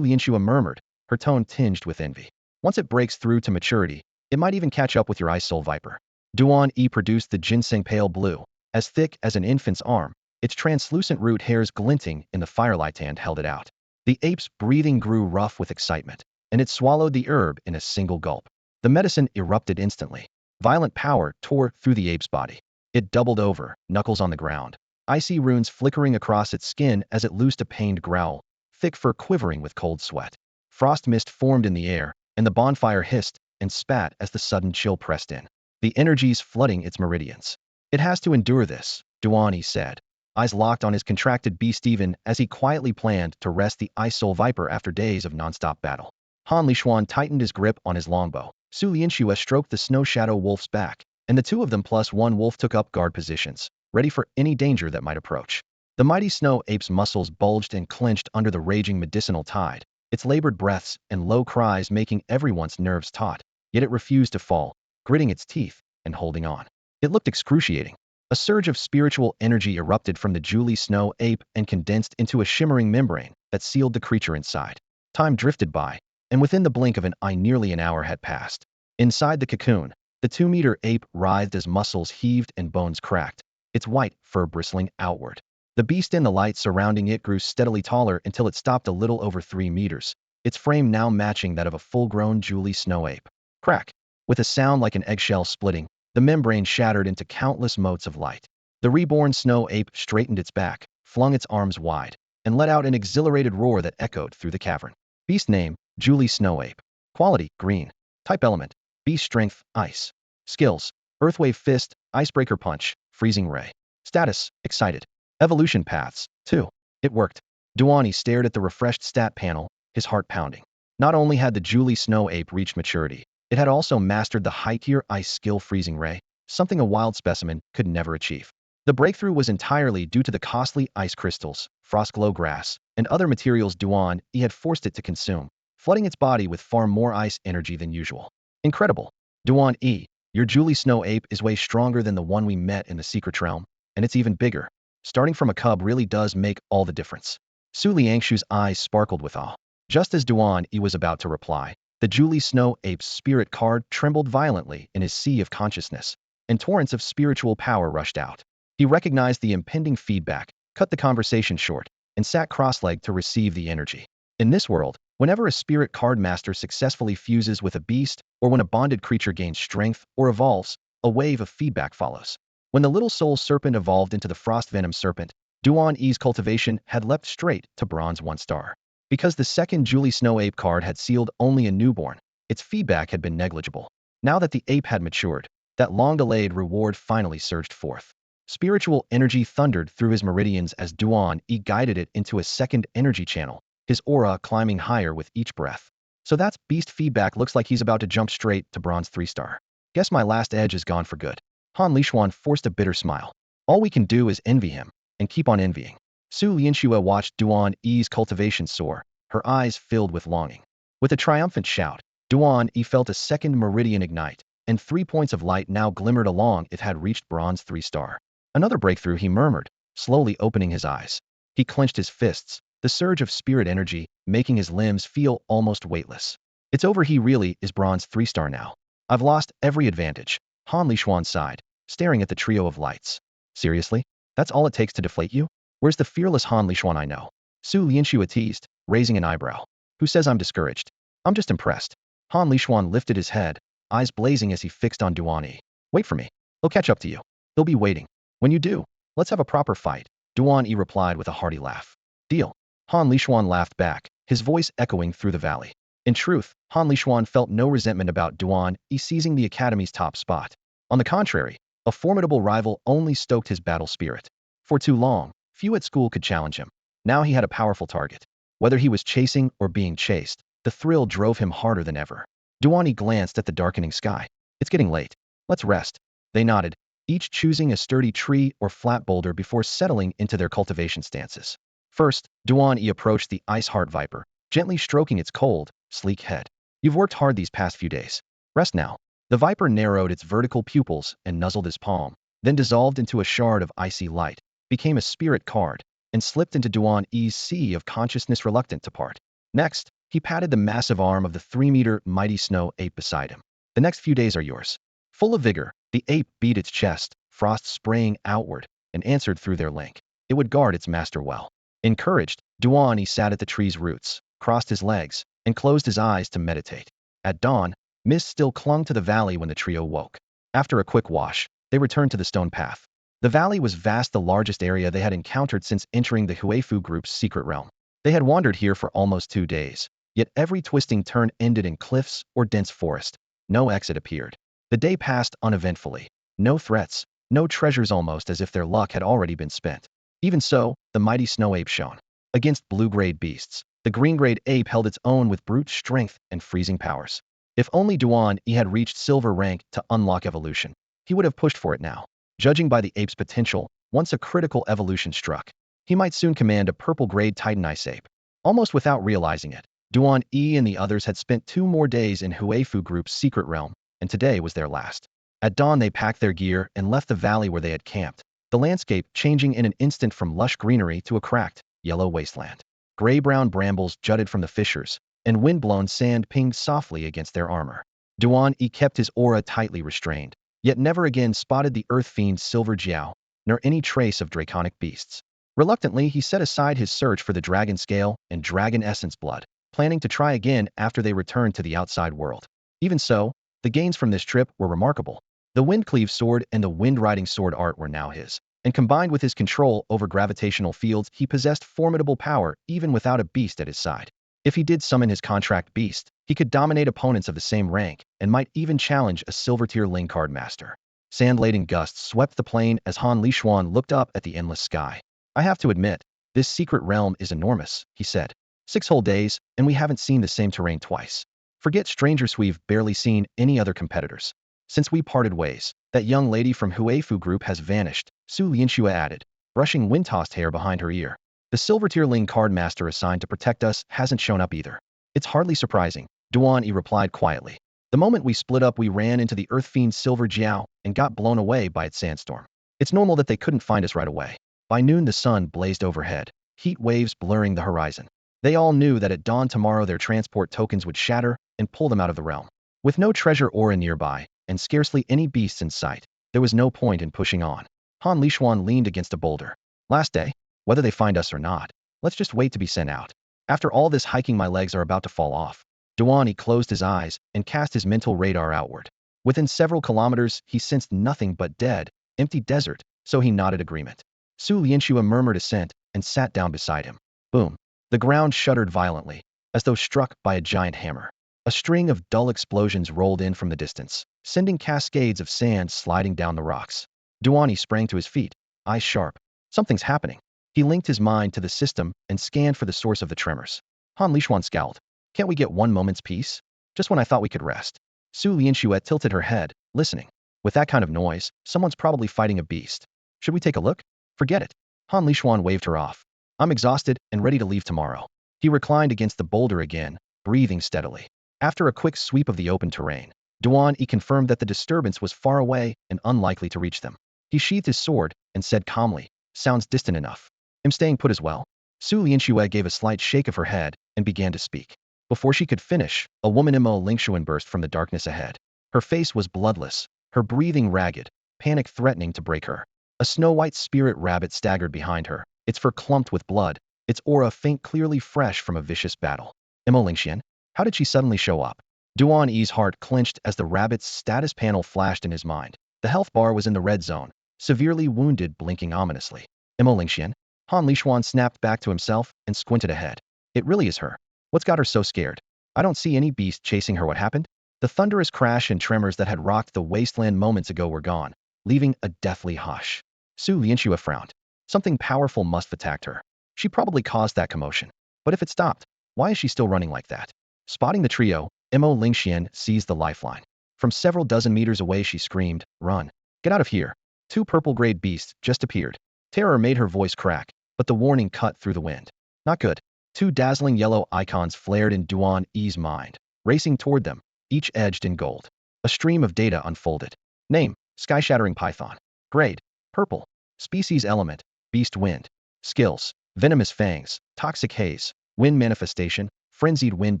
Lianxue murmured, her tone tinged with envy. Once it breaks through to maturity, it might even catch up with your ice soul viper. Duan E produced the ginseng pale blue, as thick as an infant's arm, its translucent root hairs glinting in the firelight, and held it out. The ape's breathing grew rough with excitement, and it swallowed the herb in a single gulp. The medicine erupted instantly. Violent power tore through the ape's body. It doubled over, knuckles on the ground, icy runes flickering across its skin as it loosed a pained growl, thick fur quivering with cold sweat. Frost mist formed in the air, and the bonfire hissed and spat as the sudden chill pressed in, the energies flooding its meridians. It has to endure this, Duan E said, eyes locked on his contracted beast even as he quietly planned to rest the ice soul viper after days of non-stop battle. Han Lishuan tightened his grip on his longbow. Su Lianxue stroked the snow shadow wolf's back, and the 2 of them plus 1 wolf took up guard positions, ready for any danger that might approach. The mighty snow ape's muscles bulged and clenched under the raging medicinal tide, its labored breaths and low cries making everyone's nerves taut, yet it refused to fall, gritting its teeth and holding on. It looked excruciating. A surge of spiritual energy erupted from the Julie snow ape and condensed into a shimmering membrane that sealed the creature inside. Time drifted by, and within the blink of an eye nearly an hour had passed. Inside the cocoon, the 2-meter ape writhed as muscles heaved and bones cracked, its white fur bristling outward. The beast in the light surrounding it grew steadily taller until it stopped a little over 3 meters, its frame now matching that of a full-grown Julie snow ape. Crack! With a sound like an eggshell splitting, the membrane shattered into countless motes of light. The reborn snow ape straightened its back, flung its arms wide, and let out an exhilarated roar that echoed through the cavern. Beast name, Julie snow ape. Quality, green. Type element, beast strength, ice. Skills, earthwave fist, icebreaker punch, freezing ray. Status, excited. Evolution paths, 2. It worked. Duan E stared at the refreshed stat panel, his heart pounding. Not only had the Julie snow ape reached maturity, it had also mastered the high-tier ice skill freezing ray, something a wild specimen could never achieve. The breakthrough was entirely due to the costly ice crystals, frost glow grass, and other materials Duan E had forced it to consume, flooding its body with far more ice energy than usual. Incredible. Duan E, your Julie snow ape is way stronger than the one we met in the secret realm, and it's even bigger. Starting from a cub really does make all the difference. Su Lianxue's eyes sparkled with awe. Just as Duan E was about to reply, the Julie snow ape's spirit card trembled violently in his sea of consciousness, and torrents of spiritual power rushed out. He recognized the impending feedback, cut the conversation short, and sat cross-legged to receive the energy. In this world, whenever a spirit card master successfully fuses with a beast, or when a bonded creature gains strength or evolves, a wave of feedback follows. When the little soul serpent evolved into the frost venom serpent, Duan E's cultivation had leapt straight to bronze 1 star. Because the second Julie snow ape card had sealed only a newborn, its feedback had been negligible. Now that the ape had matured, that long-delayed reward finally surged forth. Spiritual energy thundered through his meridians as Duan E guided it into a second energy channel, his aura climbing higher with each breath. So that's beast feedback. Looks like he's about to jump straight to bronze 3 star. Guess my last edge is gone for good. Han Lishuan forced a bitter smile. All we can do is envy him, and keep on envying. Su Lianxue watched Duan E's cultivation soar, her eyes filled with longing. With a triumphant shout, Duan E felt a second meridian ignite, and 3 points of light now glimmered along it had reached bronze 3-star. Another breakthrough, he murmured, slowly opening his eyes. He clenched his fists, the surge of spirit energy making his limbs feel almost weightless. It's over, he really is bronze 3-star now. I've lost every advantage, Han Lishuan sighed, staring at the trio of lights. Seriously? That's all it takes to deflate you? Where's the fearless Han Lishuan I know? Su Lianxue teased, raising an eyebrow. Who says I'm discouraged? I'm just impressed. Han Lishuan lifted his head, eyes blazing as he fixed on Duan E. Wait for me. They'll catch up to you. They'll be waiting. When you do, let's have a proper fight. Duan E replied with a hearty laugh. Deal. Han Lishuan laughed back, his voice echoing through the valley. In truth, Han Lishuan felt no resentment about Duan E seizing the academy's top spot. On the contrary, a formidable rival only stoked his battle spirit. For too long, few at school could challenge him. Now he had a powerful target. Whether he was chasing or being chased, the thrill drove him harder than ever. Duan E glanced at the darkening sky. It's getting late. Let's rest. They nodded, each choosing a sturdy tree or flat boulder before settling into their cultivation stances. First, Duan E approached the ice heart viper, gently stroking its cold, sleek head. You've worked hard these past few days. Rest now. The viper narrowed its vertical pupils and nuzzled his palm, then dissolved into a shard of icy light, became a spirit card, and slipped into Duan E's sea of consciousness, reluctant to part. Next, he patted the massive arm of the 3-meter mighty snow ape beside him. The next few days are yours. Full of vigor, the ape beat its chest, frost spraying outward, and answered through their link. It would guard its master well. Encouraged, Duan E sat at the tree's roots, crossed his legs, and closed his eyes to meditate. At dawn, mist still clung to the valley when the trio woke. After a quick wash, they returned to the stone path. The valley was vast, the largest area they had encountered since entering the Huifu group's secret realm. They had wandered here for almost 2 days, yet every twisting turn ended in cliffs or dense forest. No exit appeared. The day passed uneventfully. No threats, no treasures, almost as if their luck had already been spent. Even so, the mighty snow ape shone. Against blue-grade beasts, the green-grade ape held its own with brute strength and freezing powers. If only Duan E had reached silver rank to unlock evolution, he would have pushed for it now. Judging by the ape's potential, once a critical evolution struck, he might soon command a purple-grade Titan ice ape. Almost without realizing it, Duan E and the others had spent 2 more days in Huifu group's secret realm, and today was their last. At dawn they packed their gear and left the valley where they had camped, the landscape changing in an instant from lush greenery to a cracked, yellow wasteland. Gray-brown brambles jutted from the fissures, and wind-blown sand pinged softly against their armor. Duan E kept his aura tightly restrained, yet never again spotted the earth fiend's silver jiao, nor any trace of draconic beasts. Reluctantly, he set aside his search for the dragon scale and dragon essence blood, planning to try again after they returned to the outside world. Even so, the gains from this trip were remarkable. The wind-cleave sword and the wind-riding sword art were now his, and combined with his control over gravitational fields, he possessed formidable power even without a beast at his side. If he did summon his contract beast, he could dominate opponents of the same rank and might even challenge a silver-tier Ling card master. Sand-laden gusts swept the plain as Han Lishuan looked up at the endless sky. I have to admit, this secret realm is enormous, he said. 6 whole days, and we haven't seen the same terrain twice. Forget strangers, we've barely seen any other competitors. Since we parted ways, that young lady from Huifu group has vanished, Su Lianxue added, brushing wind-tossed hair behind her ear. The silver-tier Ling card master assigned to protect us hasn't shown up either. It's hardly surprising, Duan E replied quietly. The moment we split up, we ran into the earth fiend's silver jiao and got blown away by its sandstorm. It's normal that they couldn't find us right away. By noon the sun blazed overhead, heat waves blurring the horizon. They all knew that at dawn tomorrow their transport tokens would shatter and pull them out of the realm. With no treasure aura nearby, and scarcely any beasts in sight, there was no point in pushing on. Han Lishuan leaned against a boulder. Last day? Whether they find us or not, let's just wait to be sent out. After all this hiking, my legs are about to fall off. Duan E closed his eyes and cast his mental radar outward. Within several kilometers, he sensed nothing but dead, empty desert, so he nodded agreement. Su Lianxue murmured assent and sat down beside him. Boom. The ground shuddered violently, as though struck by a giant hammer. A string of dull explosions rolled in from the distance, sending cascades of sand sliding down the rocks. Duan E sprang to his feet, eyes sharp. Something's happening. He linked his mind to the system and scanned for the source of the tremors. Han Lishuan scowled. Can't we get 1 moment's peace? Just when I thought we could rest. Su Lianxue tilted her head, listening. With that kind of noise, someone's probably fighting a beast. Should we take a look? Forget it. Han Lishuan waved her off. I'm exhausted and ready to leave tomorrow. He reclined against the boulder again, breathing steadily. After a quick sweep of the open terrain, Duan E confirmed that the disturbance was far away and unlikely to reach them. He sheathed his sword and said calmly, "Sounds distant enough. I'm staying put as well." Su Lianxue gave a slight shake of her head and began to speak. Before she could finish, a woman Mo Lingshuan burst from the darkness ahead. Her face was bloodless, her breathing ragged, panic threatening to break her. A snow-white spirit rabbit staggered behind her, its fur clumped with blood, its aura faint clearly fresh from a vicious battle. Mo Lingshuan? How did she suddenly show up? Duan E's heart clenched as the rabbit's status panel flashed in his mind. The health bar was in the red zone, severely wounded, blinking ominously. Mo Lingshuan? Han Lishuan snapped back to himself and squinted ahead. It really is her. What's got her so scared? I don't see any beast chasing her. What happened? The thunderous crash and tremors that had rocked the wasteland moments ago were gone, leaving a deathly hush. Su Lianxue frowned. Something powerful must have attacked her. She probably caused that commotion. But if it stopped, why is she still running like that? Spotting the trio, Mo Lingshuan seized the lifeline. From several dozen meters away she screamed, "Run! Get out of here!" Two purple-grayed beasts just appeared. Terror made her voice crack, but the warning cut through the wind. Not good. Two dazzling yellow icons flared in Duan E's mind, racing toward them, each edged in gold. A stream of data unfolded. Name, sky-shattering python. Grade, purple. Species element, beast wind. Skills, venomous fangs, toxic haze, wind manifestation, frenzied wind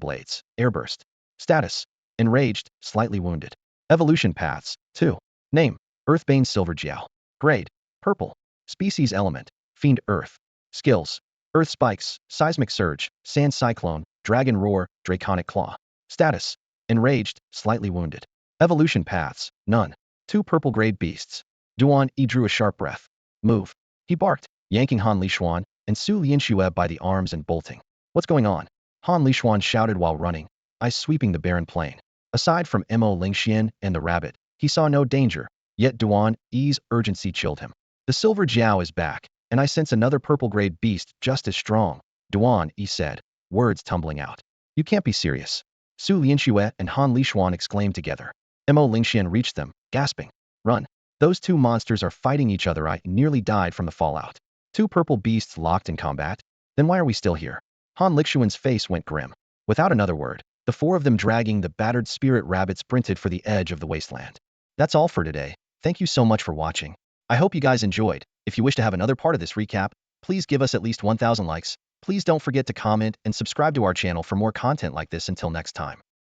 blades, airburst. Status, enraged, slightly wounded. Evolution paths, 2. Name, Earthbane Silver Jiao. Grade, purple. Species element, fiend earth. Skills, earth spikes, seismic surge, sand cyclone, dragon roar, draconic claw. Status, enraged, slightly wounded. Evolution paths, none. Two purple-grayed beasts. Duan E drew a sharp breath. Move. He barked, yanking Han Lishuan and Su Lianxue by the arms and bolting. What's going on? Han Lishuan shouted while running, eyes sweeping the barren plain. Aside from Mo Lingshuan and the rabbit, he saw no danger, yet Duan E's urgency chilled him. The silver Jiao is back, and I sense another purple-grayed beast just as strong, Duan E said, words tumbling out. You can't be serious. Su Lianxue and Han Lishuan exclaimed together. Mo Lingshuan reached them, gasping. Run. Those two monsters are fighting each other. I nearly died from the fallout. Two purple beasts locked in combat? Then why are we still here? Han Lishuan's face went grim. Without another word, the four of them dragging the battered spirit rabbit sprinted for the edge of the wasteland. That's all for today. Thank you so much for watching. I hope you guys enjoyed. If you wish to have another part of this recap, please give us at least 1,000 likes. Please don't forget to comment and subscribe to our channel for more content like this. Until next time.